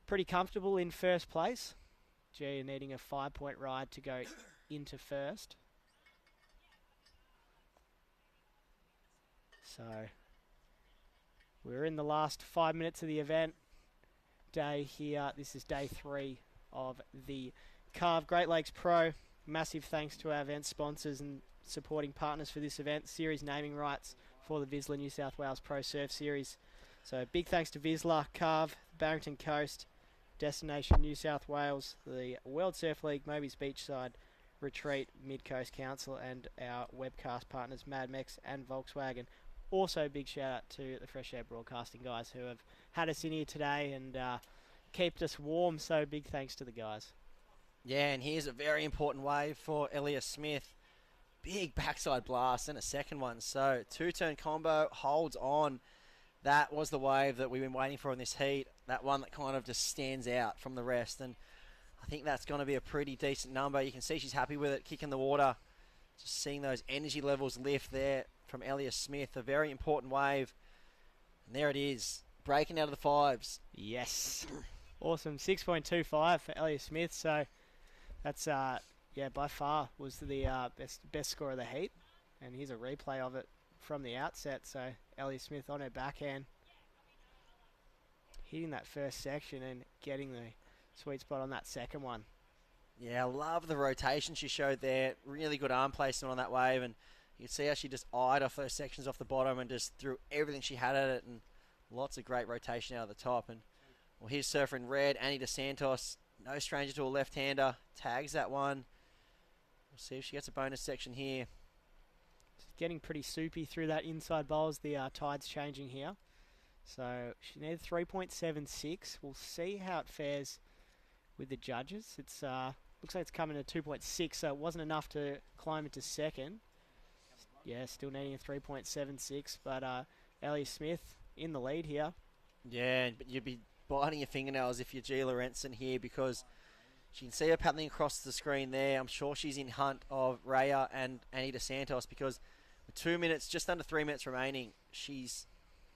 pretty comfortable in first place. Gia needing a 5-point ride to go into first. So we're in the last 5 minutes of the event day here. This is day 3 of the Carve Great Lakes Pro. Massive thanks to our event sponsors and supporting partners for this event. Series naming rights for the Vizsla New South Wales Pro Surf Series. So big thanks to Vizsla, Carve, Barrington Coast, Destination New South Wales, the World Surf League, Moby's Beachside Retreat, Mid-Coast Council, and our webcast partners Mad Mex and Volkswagen. Also big shout out to the Fresh Air Broadcasting guys who have had us in here today and kept us warm. So big thanks to the guys. Yeah, and here's a very important wave for Elias Smith. Big backside blast and a second one. So 2-turn combo, holds on. That was the wave that we've been waiting for in this heat. That one that kind of just stands out from the rest. And I think that's going to be a pretty decent number. You can see she's happy with it, kicking the water. Just seeing those energy levels lift there from Elias Smith. A very important wave. And there it is, breaking out of the 5s. Yes. Awesome. 6.25 for Elias Smith. So that's, by far was the best score of the heat. And here's a replay of it from the outset. So Elias Smith on her backhand, hitting that first section and getting the sweet spot on that second one. Yeah, I love the rotation she showed there. Really good arm placement on that wave. And you can see how she just eyed off those sections off the bottom and just threw everything she had at it. And lots of great rotation out of the top. And well, here's surfer in red, Annie DeSantos. No stranger to a left-hander. Tags that one. We'll see if she gets a bonus section here. getting pretty soupy through that inside bowl as the tide's changing here. So she needed 3.76. We'll see how it fares with the judges. It's looks like it's coming to 2.6, so it wasn't enough to climb into second. Yeah, still needing a 3.76, but Ellie Smith in the lead here. Yeah, but you'd be biting your fingernails if you're G. Lorenzen here, because you can see her paddling across the screen there. I'm sure she's in hunt of Rhea and Annie DeSantos, because with 2 minutes, just under 3 minutes remaining, she's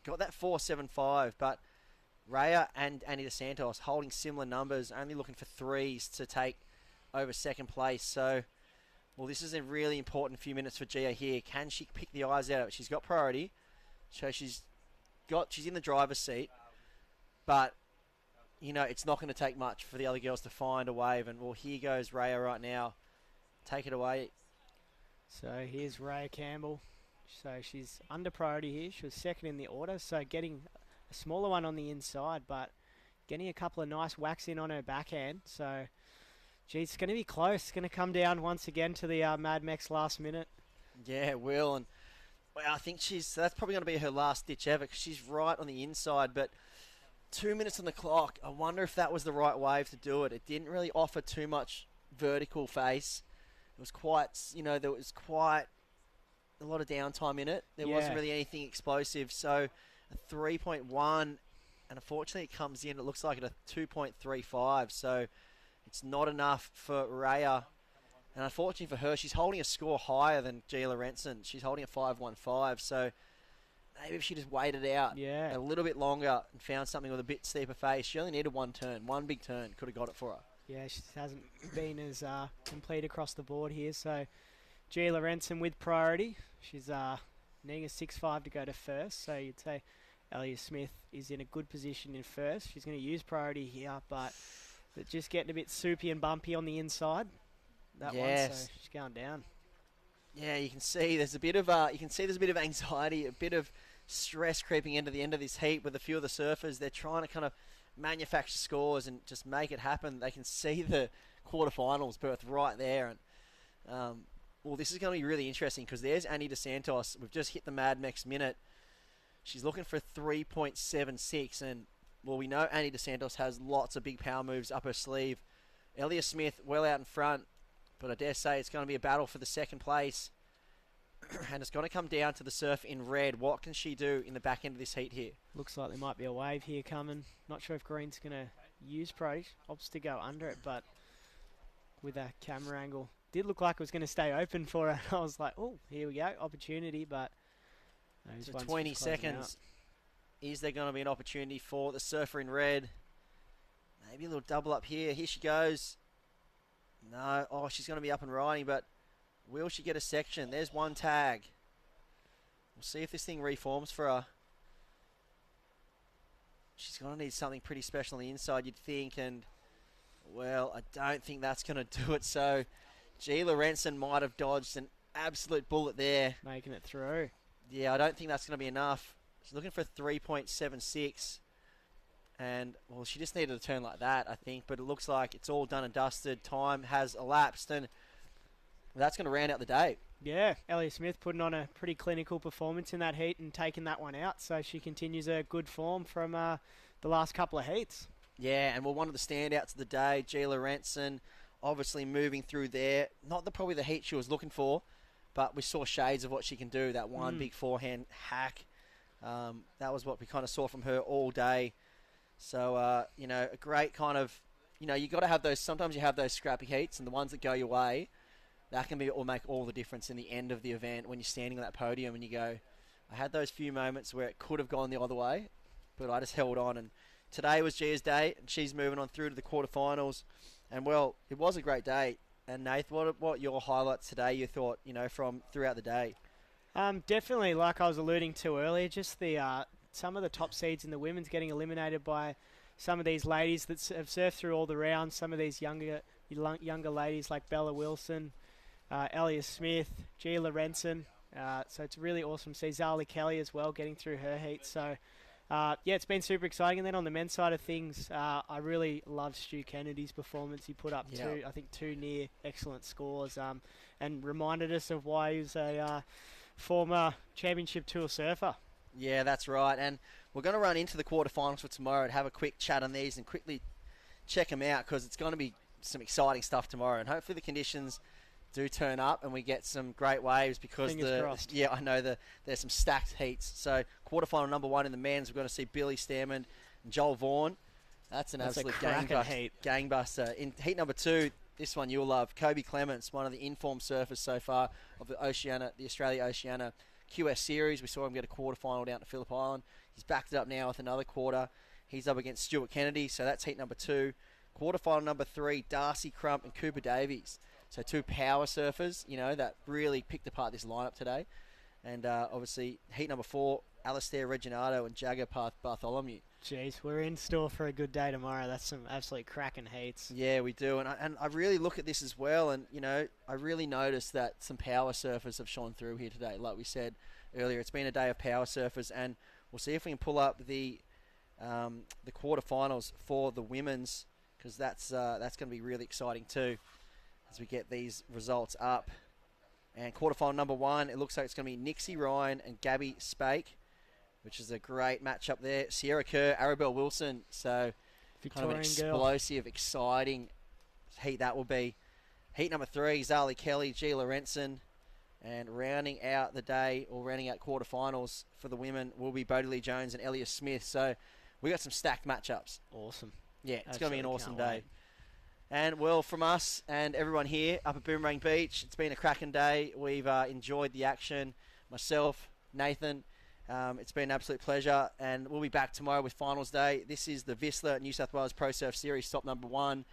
got that 4.75, but Rhea and Annie DeSantos holding similar numbers, only looking for threes to take over second place. So, well, this is a really important few minutes for Gia here. Can she pick the eyes out of it? She's got priority, so she's in the driver's seat, but you know, it's not going to take much for the other girls to find a wave. And well, here goes Rhea right now. Take it away. So here's Rhea Campbell. So she's under priority here. She was second in the order, so getting a smaller one on the inside, but getting a couple of nice whacks in on her backhand. So, geez, it's going to be close. It's going to come down once again to the Mad Mex last minute. Yeah, it will. And well, I think that's probably going to be her last ditch ever, because she's right on the inside. But 2 minutes on the clock, I wonder if that was the right wave to do it. It didn't really offer too much vertical face. It was quite, there was quite a lot of downtime in it. There wasn't really anything explosive. So a 3.1, and unfortunately it comes in, it looks like at a 2.35. So it's not enough for Rhea. And unfortunately for her, she's holding a score higher than Gila Renson. She's holding a 5.15. So maybe if she just waited out a little bit longer and found something with a bit steeper face, she only needed one turn. One big turn could have got it for her. Yeah, she hasn't been as complete across the board here. So Gia Lorenzen with priority. She's needing a 6.5 to go to first. So you'd say Elliot Smith is in a good position in first. She's going to use priority here, but just getting a bit soupy and bumpy on the inside. That one, so she's going down. Yeah, you can see there's a bit of anxiety, a bit of stress creeping into the end of this heat with a few of the surfers. They're trying to kind of manufacture scores and just make it happen. They can see the quarterfinals berth right there, and well, this is going to be really interesting, because there's Annie DeSantos. We've just hit the Mad Mex minute. She's looking for 3.76, and well, we know Annie DeSantos has lots of big power moves up her sleeve. Ellia Smith well out in front, but I dare say it's going to be a battle for the second place. And it's going to come down to the surf in red. What can she do in the back end of this heat here? Looks like there might be a wave here coming. Not sure if Green's going to use priority. Opts to go under it, but with a camera angle, did look like it was going to stay open for her. I was like, oh, here we go, opportunity, but so 20 seconds. Is there going to be an opportunity for the surfer in red? Maybe a little double up here. Here she goes. No. Oh, she's going to be up and riding, but will she get a section? There's one tag. We'll see if this thing reforms for her. She's going to need something pretty special on the inside, you'd think, and, well, I don't think that's going to do it. So, G. Lorenzen might have dodged an absolute bullet there. Making it through. Yeah, I don't think that's going to be enough. She's looking for 3.76. And, well, she just needed a turn like that, I think. But it looks like it's all done and dusted. Time has elapsed. And that's going to round out the day. Yeah, Ellie Smith putting on a pretty clinical performance in that heat and taking that one out. So she continues her good form from the last couple of heats. Yeah, and well, one of the standouts of the day, Gila Renson, obviously moving through there. Not probably the heat she was looking for, but we saw shades of what she can do. That one big forehand hack. That was what we kind of saw from her all day. So, a great kind of, you got to have those, sometimes you have those scrappy heats, and the ones that go your way, that can make all the difference in the end of the event when you're standing on that podium and you go, I had those few moments where it could have gone the other way, but I just held on. And today was Gia's day, and she's moving on through to the quarterfinals. And, well, it was a great day. And, Nath, what your highlights today you thought, from throughout the day? Definitely, like I was alluding to earlier, just the some of the top seeds in the women's getting eliminated by some of these ladies that have surfed through all the rounds. Some of these younger ladies like Bella Wilson, Ellia Smith, Gia Lorenzen. So it's really awesome to see Zali Kelly as well getting through her heat. So, it's been super exciting. And then on the men's side of things, I really loved Stu Kennedy's performance. He put up two near excellent scores and reminded us of why he was former championship tour surfer. Yeah, that's right. And we're going to run into the quarterfinals for tomorrow and have a quick chat on these and quickly check them out because it's going to be some exciting stuff tomorrow. And hopefully the conditions do turn up and we get some great waves because Fingers crossed. yeah, I know there's some stacked heats. So quarterfinal number 1 in the men's, we're going to see Billy Stammen and Joel Vaughan. That's an That's a absolute cracking heat. gangbuster. In heat number 2, this one you'll love. Kobe Clements, one of the informed surfers so far of the Australia Oceania QS series. We saw him get a quarterfinal down to Phillip Island. He's backed it up now with another quarter. He's up against Stuart Kennedy, so that's heat number 2. Quarterfinal number 3, Darcy Crump and Cooper Davies. So 2 power surfers, that really picked apart this lineup today. And obviously, heat number 4, Alistair Reginato and Jagger Bartholomew. Jeez, we're in store for a good day tomorrow. That's some absolutely cracking heats. Yeah, we do. And I really look at this as well. And, I really noticed that some power surfers have shone through here today. Like we said earlier, it's been a day of power surfers. And we'll see if we can pull up the quarterfinals for the women's because that's going to be really exciting too as we get these results up. And quarterfinal number 1, it looks like it's going to be Nixie Ryan and Gabby Spake, which is a great matchup there. Sierra Kerr, Arabelle Wilson. So Victorian kind of an girl. explosive, exciting heat that will be. Heat number 3, Zali Kelly, G. Lorenzen. And rounding out the day, or rounding out quarterfinals for the women, will be Bodie Lee Jones and Elliot Smith. So we got some stacked matchups. Awesome. Yeah, it's going to be an Absolutely awesome can't day. wait. And, well, from us and everyone here up at Boomerang Beach, it's been a cracking day. We've enjoyed the action. Myself, Nathan, it's been an absolute pleasure. And we'll be back tomorrow with finals day. This is the Vissla New South Wales Pro Surf Series top number 1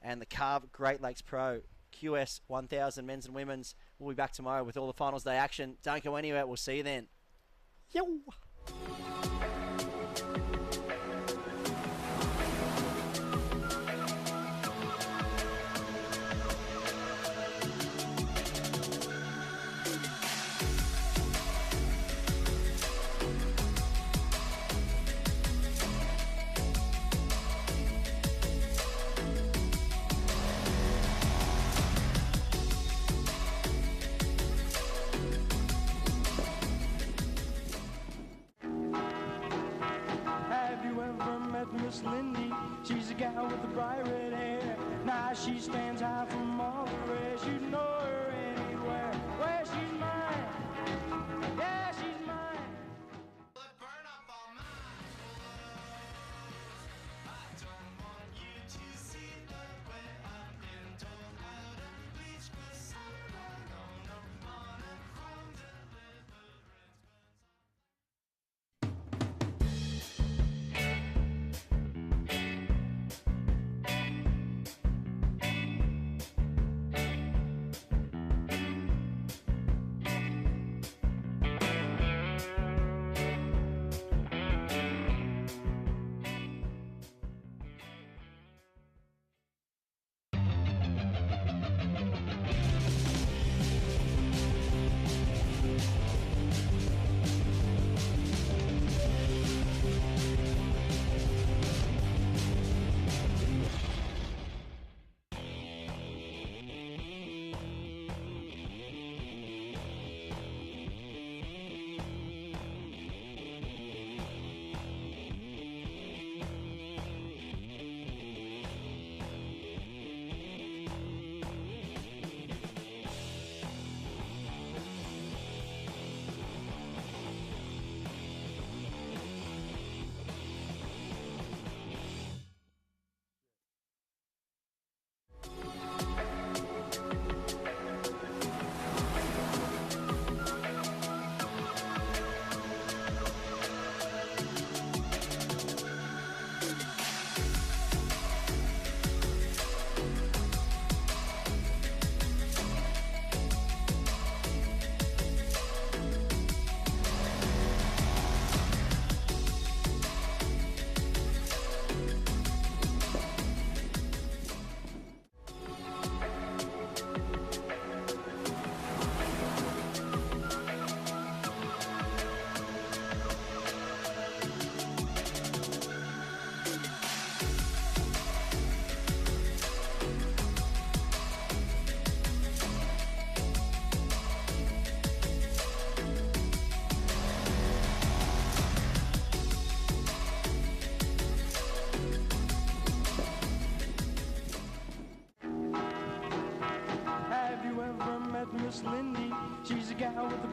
and the Carve Great Lakes Pro QS1000 men's and women's. We'll be back tomorrow with all the finals day action. Don't go anywhere. We'll see you then. Yo! Have you ever met Miss Lindy? She's a gal with the bright red hair. Now she stands high from all the rest. You know her anywhere. Where she's mine. Yeah, she's mine.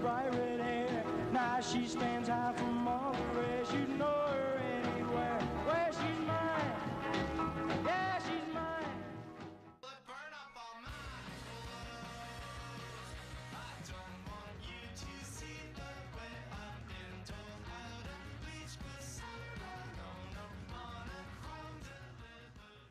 bright red hair. Now she stands high from all the rest. You know her anywhere. Where she's mine. Yeah, she's mine. But burn up all my clothes. I don't want you to see the way I've been told how to bleach persona. No monochrome deliverance.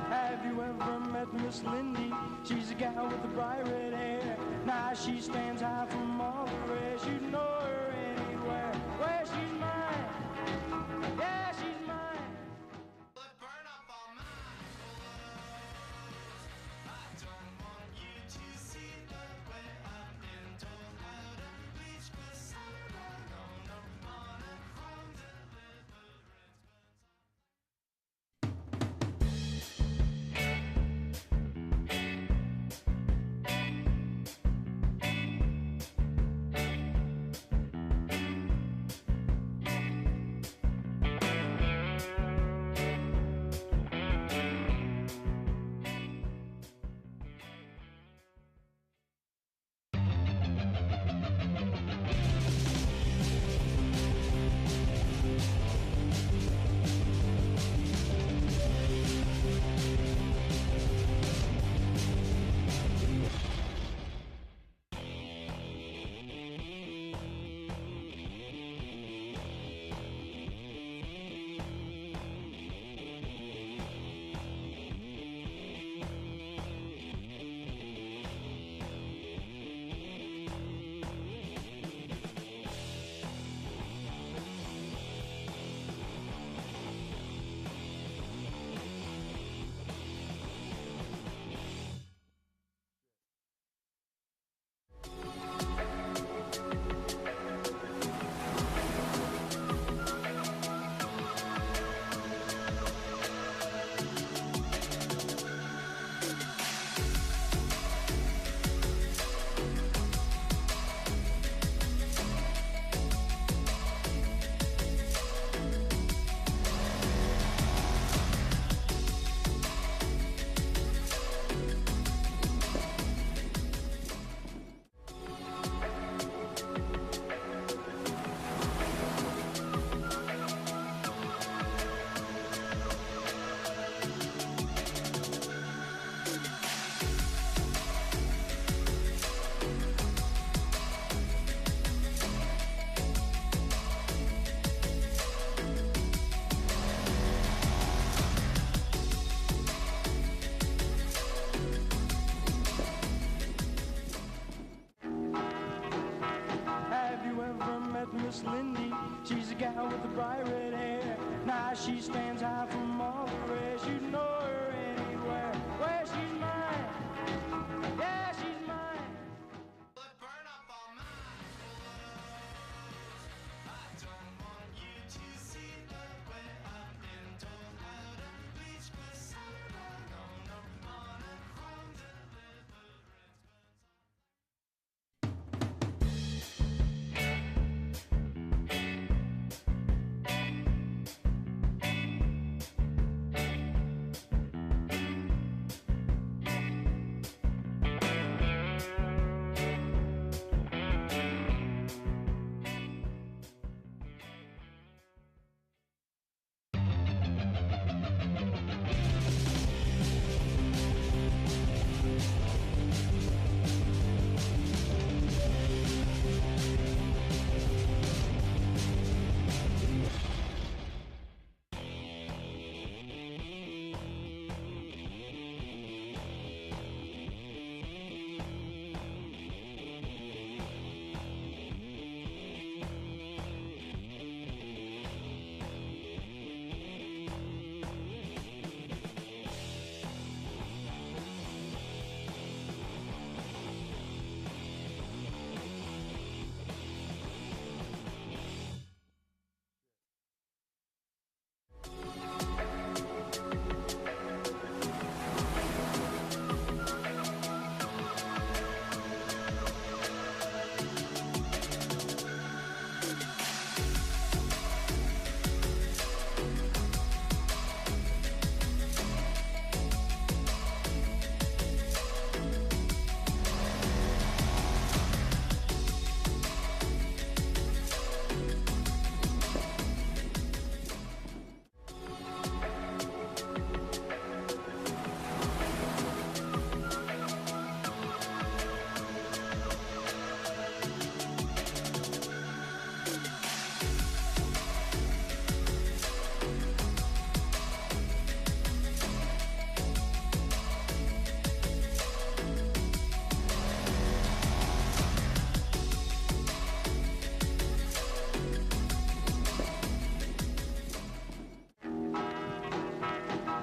Have you ever met Miss Lindy? She's a gal with the bright red hair. Now she stands high from all the rest. You know her anywhere. Where she's mine. Yeah, she's mine. But burn up all my clothes. I don't want you to see the way I've been told how to bleach persona. No monochrome deliverance. Miss Lindy. She's a gal with the bright red hair. Now she stands high from all the rest. You know her anywhere. Where she's mine. Yeah, she's mine. But burn up all my clothes. I don't want you to see the way I've been told how to bleach persona. No monochrome deliverance.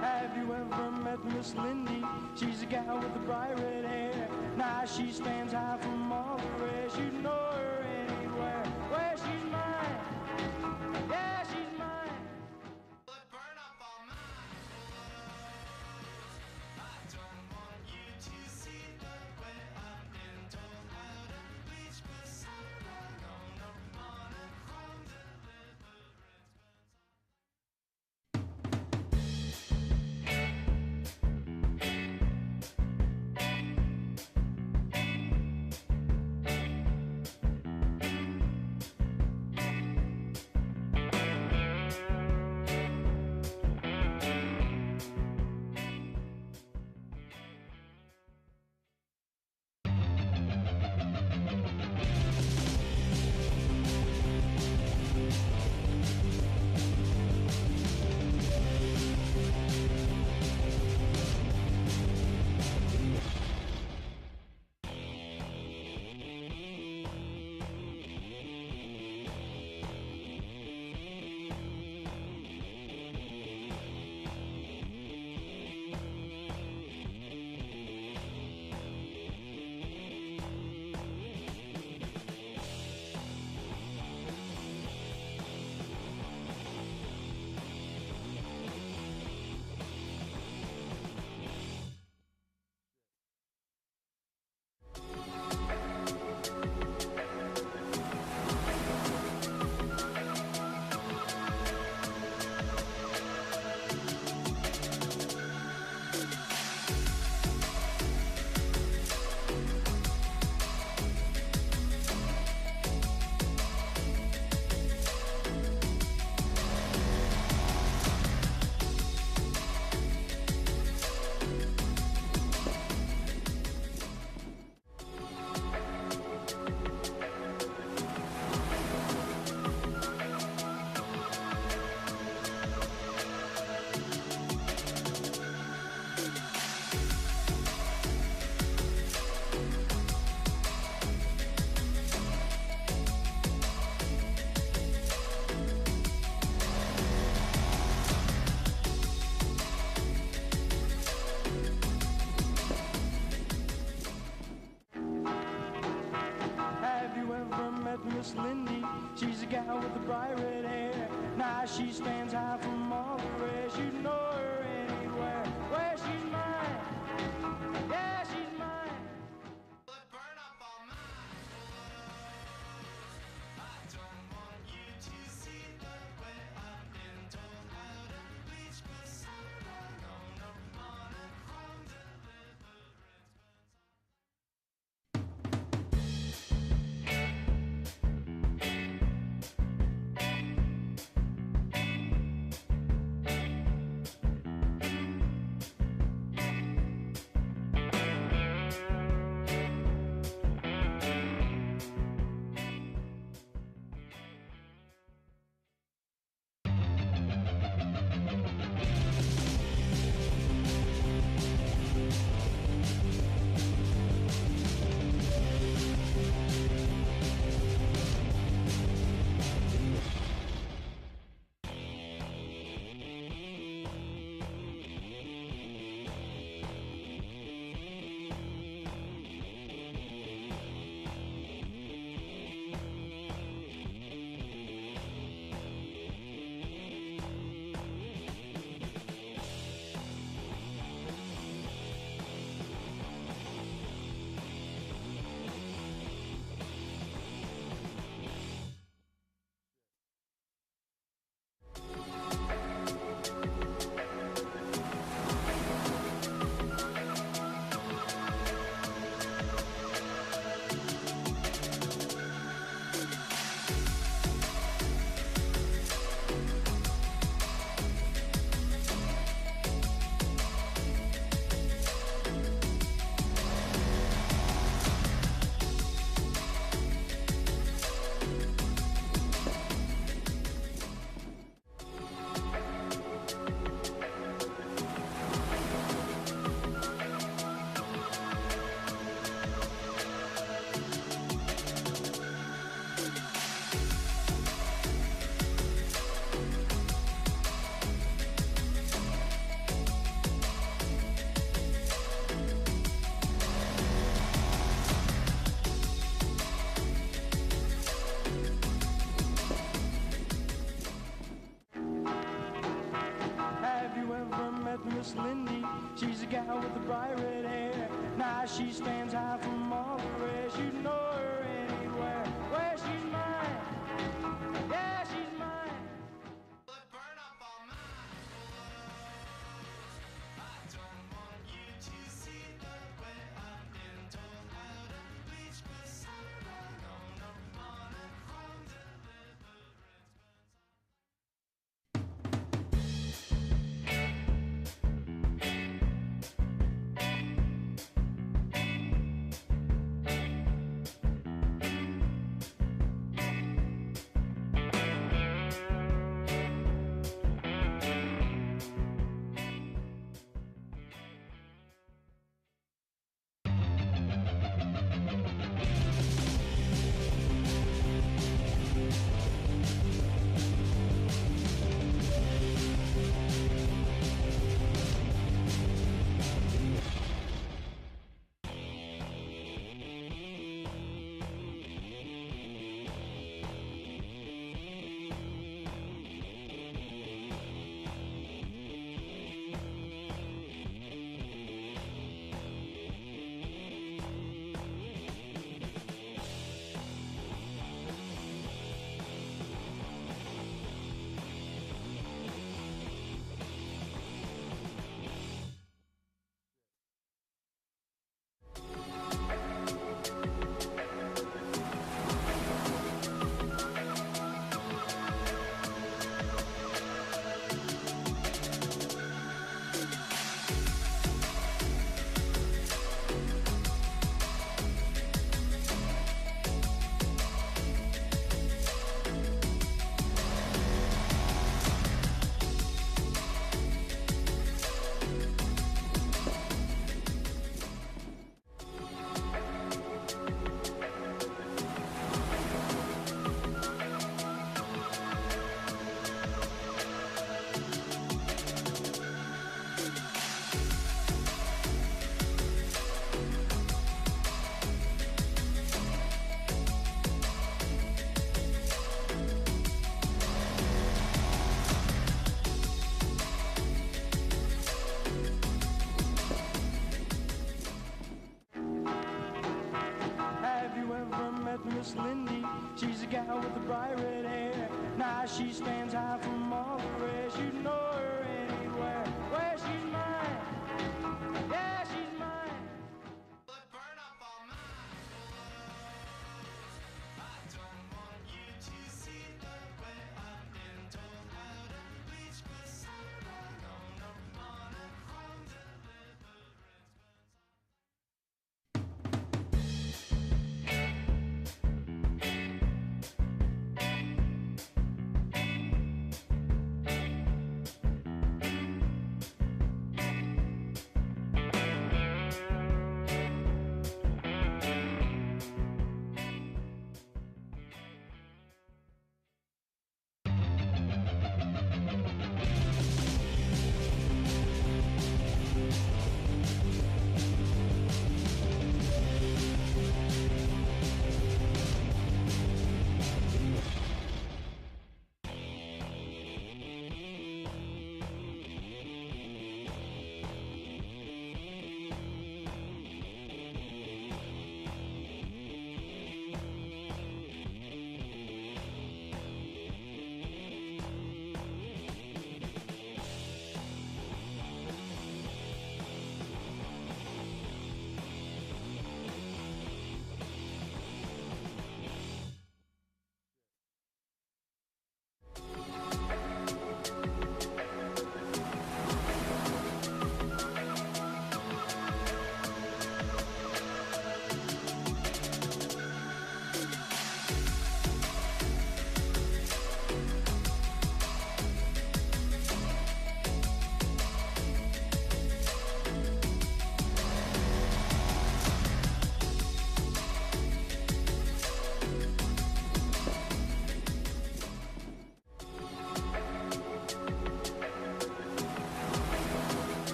Have you ever met Miss Lindy? She's a gal with the bright red hair. Now she stands high from all the rest. You know her anywhere. Where she's mine. Yeah, she's mine. But burn up all my clothes. I don't want you to see the way I've been told how to bleach persona. No monochrome deliverance. Miss Lindy. She's a gal with the bright red hair. Now she stands high from all the rest. You know her anywhere. Where she's mine. Yeah, she's mine. But burn up all my clothes. I don't want you to see the way I've been told how to bleach persona. No monochrome deliverance. Have you ever met Miss Lindy? She's a gal with the bright red hair. Now she stands high from all the rest. You know her anywhere. Where she's mine. Yeah, she's mine. But burn up all my clothes. I don't want you to see the way I've been told how to bleach persona. No monochrome deliverance. gal with the bright red hair. Now she stands high from all the rest. You know her anywhere. Where she's mine. Yeah, she's mine. But burn up all my clothes. I don't want you to see the way I've been told how to bleach cassava. No monochrome deliverance.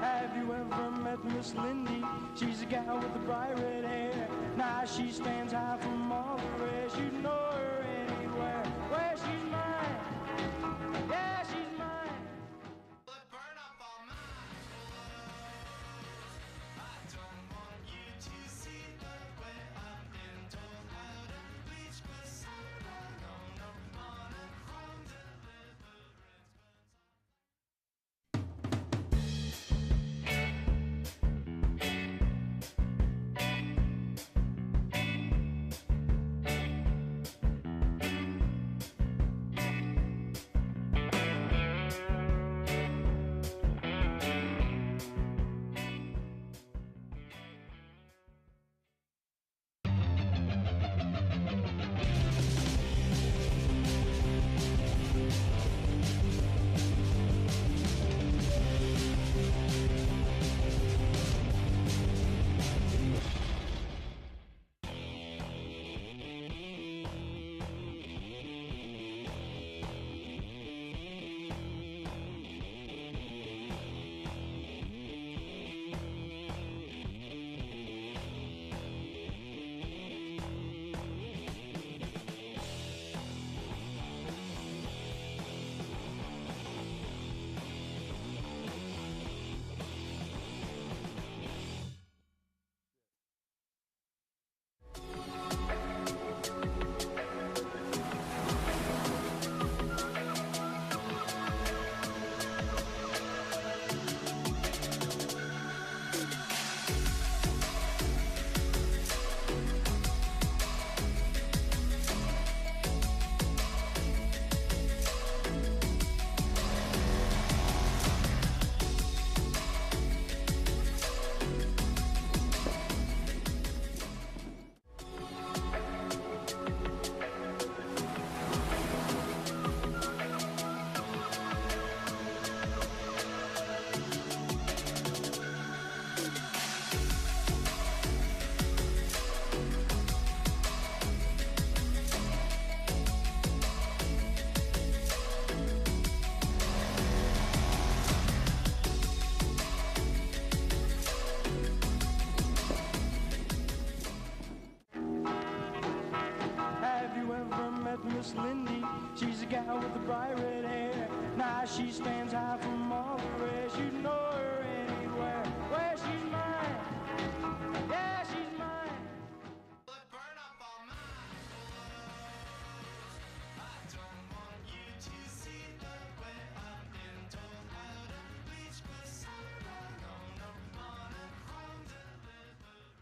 Have you ever met Miss Lindy? She's a gal with the bright red hair. Now she stands high from all the rest. You know her anywhere. Where she's mine. Yeah, she's mine. But burn up all my clothes. I don't want you to see the way I've been told how to bleach cassava. No monochrome deliverance. she stands high from all the rest. You know her anywhere. Where she's mine. Yeah, she's mine. But burn up all my clothes. I don't want you to see the way I've been told how to bleach persona. No, no, monochrome deliverance.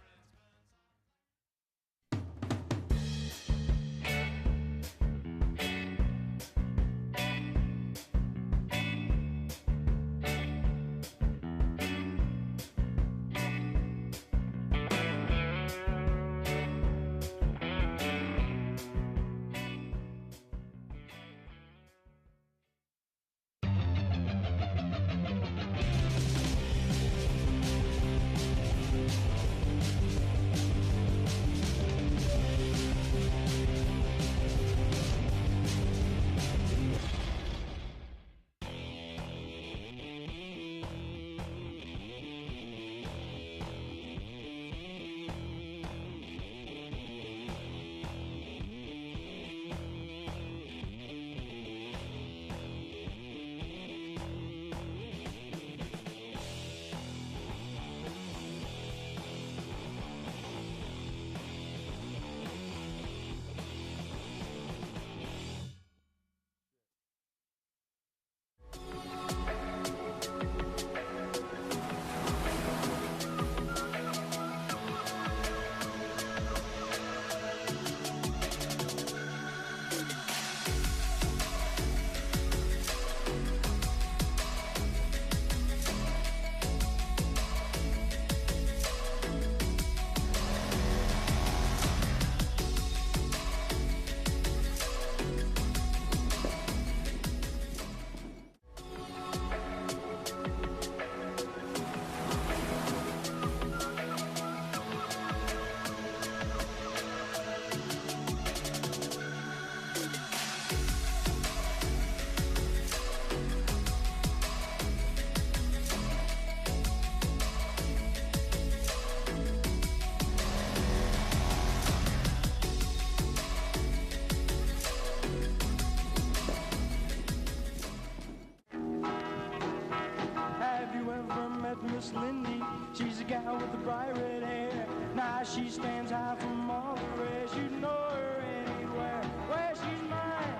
Have you ever met Miss Lindy? She's a gal with the bright red hair. Now she stands high from all the rest. You know her anywhere. Where she's mine.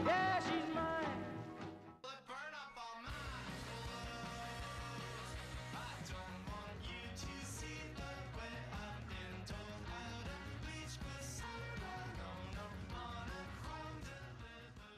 Yeah, she's mine. But burn up all my clothes. I don't want you to see the way I've been told how to bleach persona. No, no, monochrome deliverance.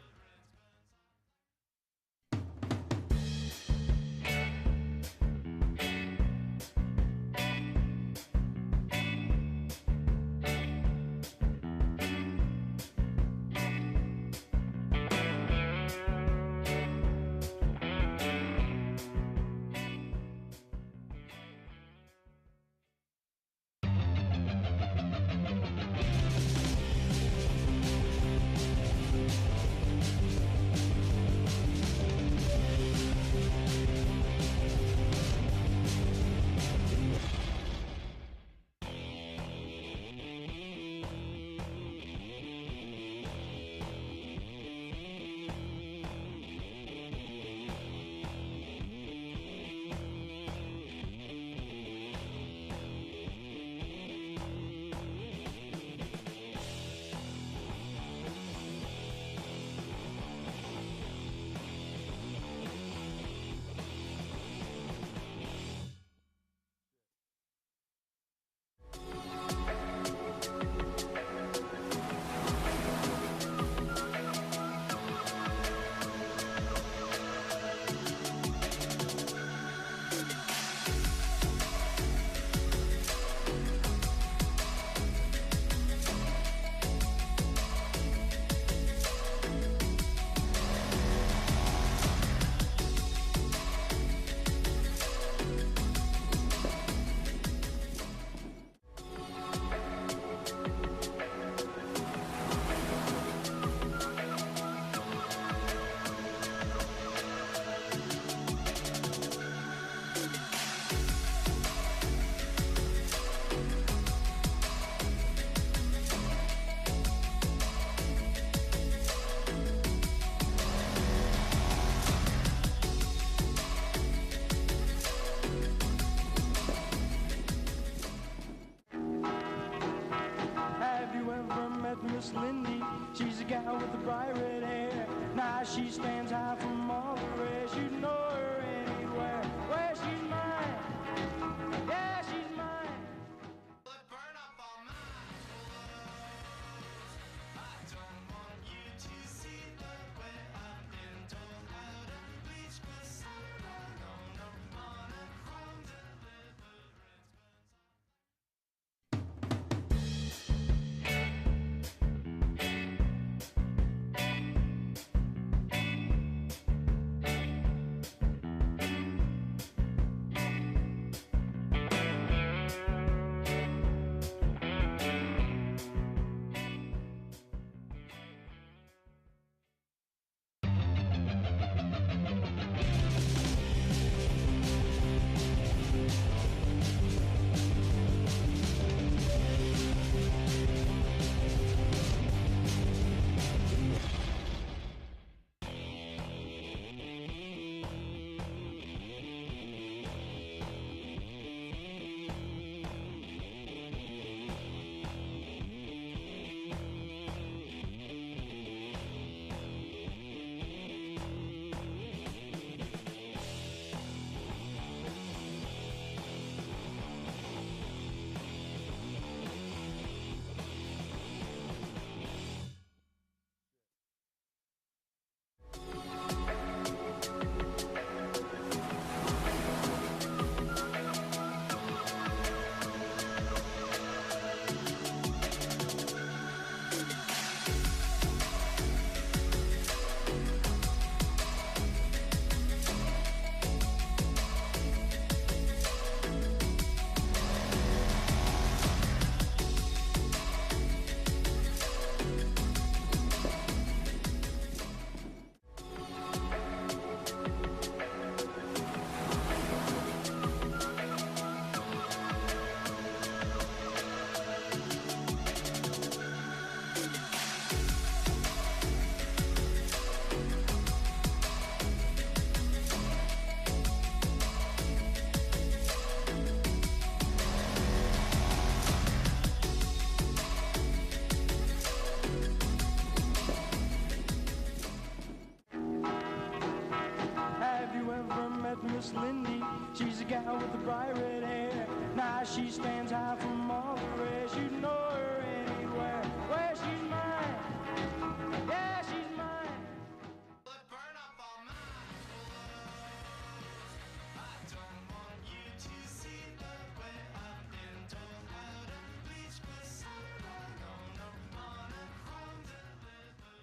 she stands high from all the rest. You know her anywhere. Where she's mine. Yeah, she's mine. But burn up all my clothes. I don't want you to see the way I've been told how to bleach cassava. No, no, monochrome deliverance. Have you ever met Miss Lindy? She's a gal with the bright red hair. Now she stands high from all the rest. You know her anywhere. Where she's mine. Yeah, she's mine. But burn up all my clothes. I don't want you to see the way I've been told how to bleach cassava. No, no, monochrome deliverance.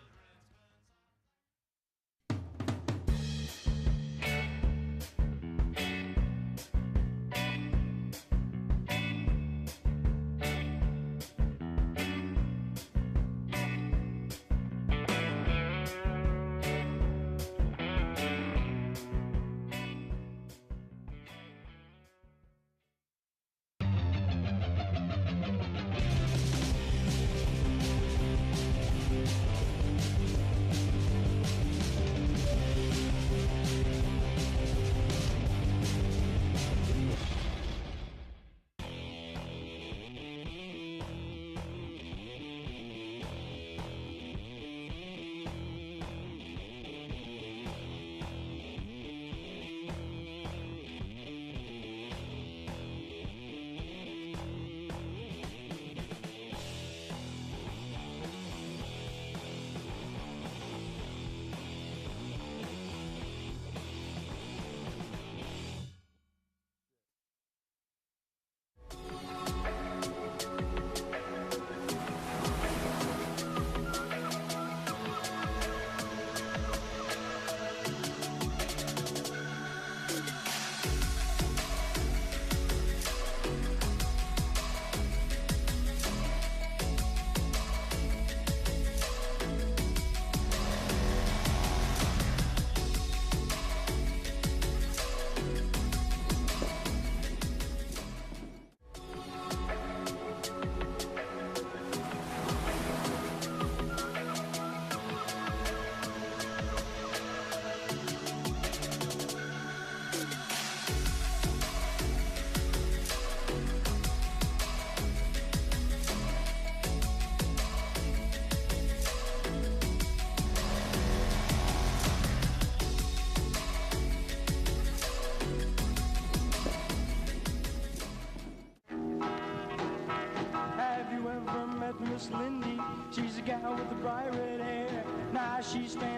she stands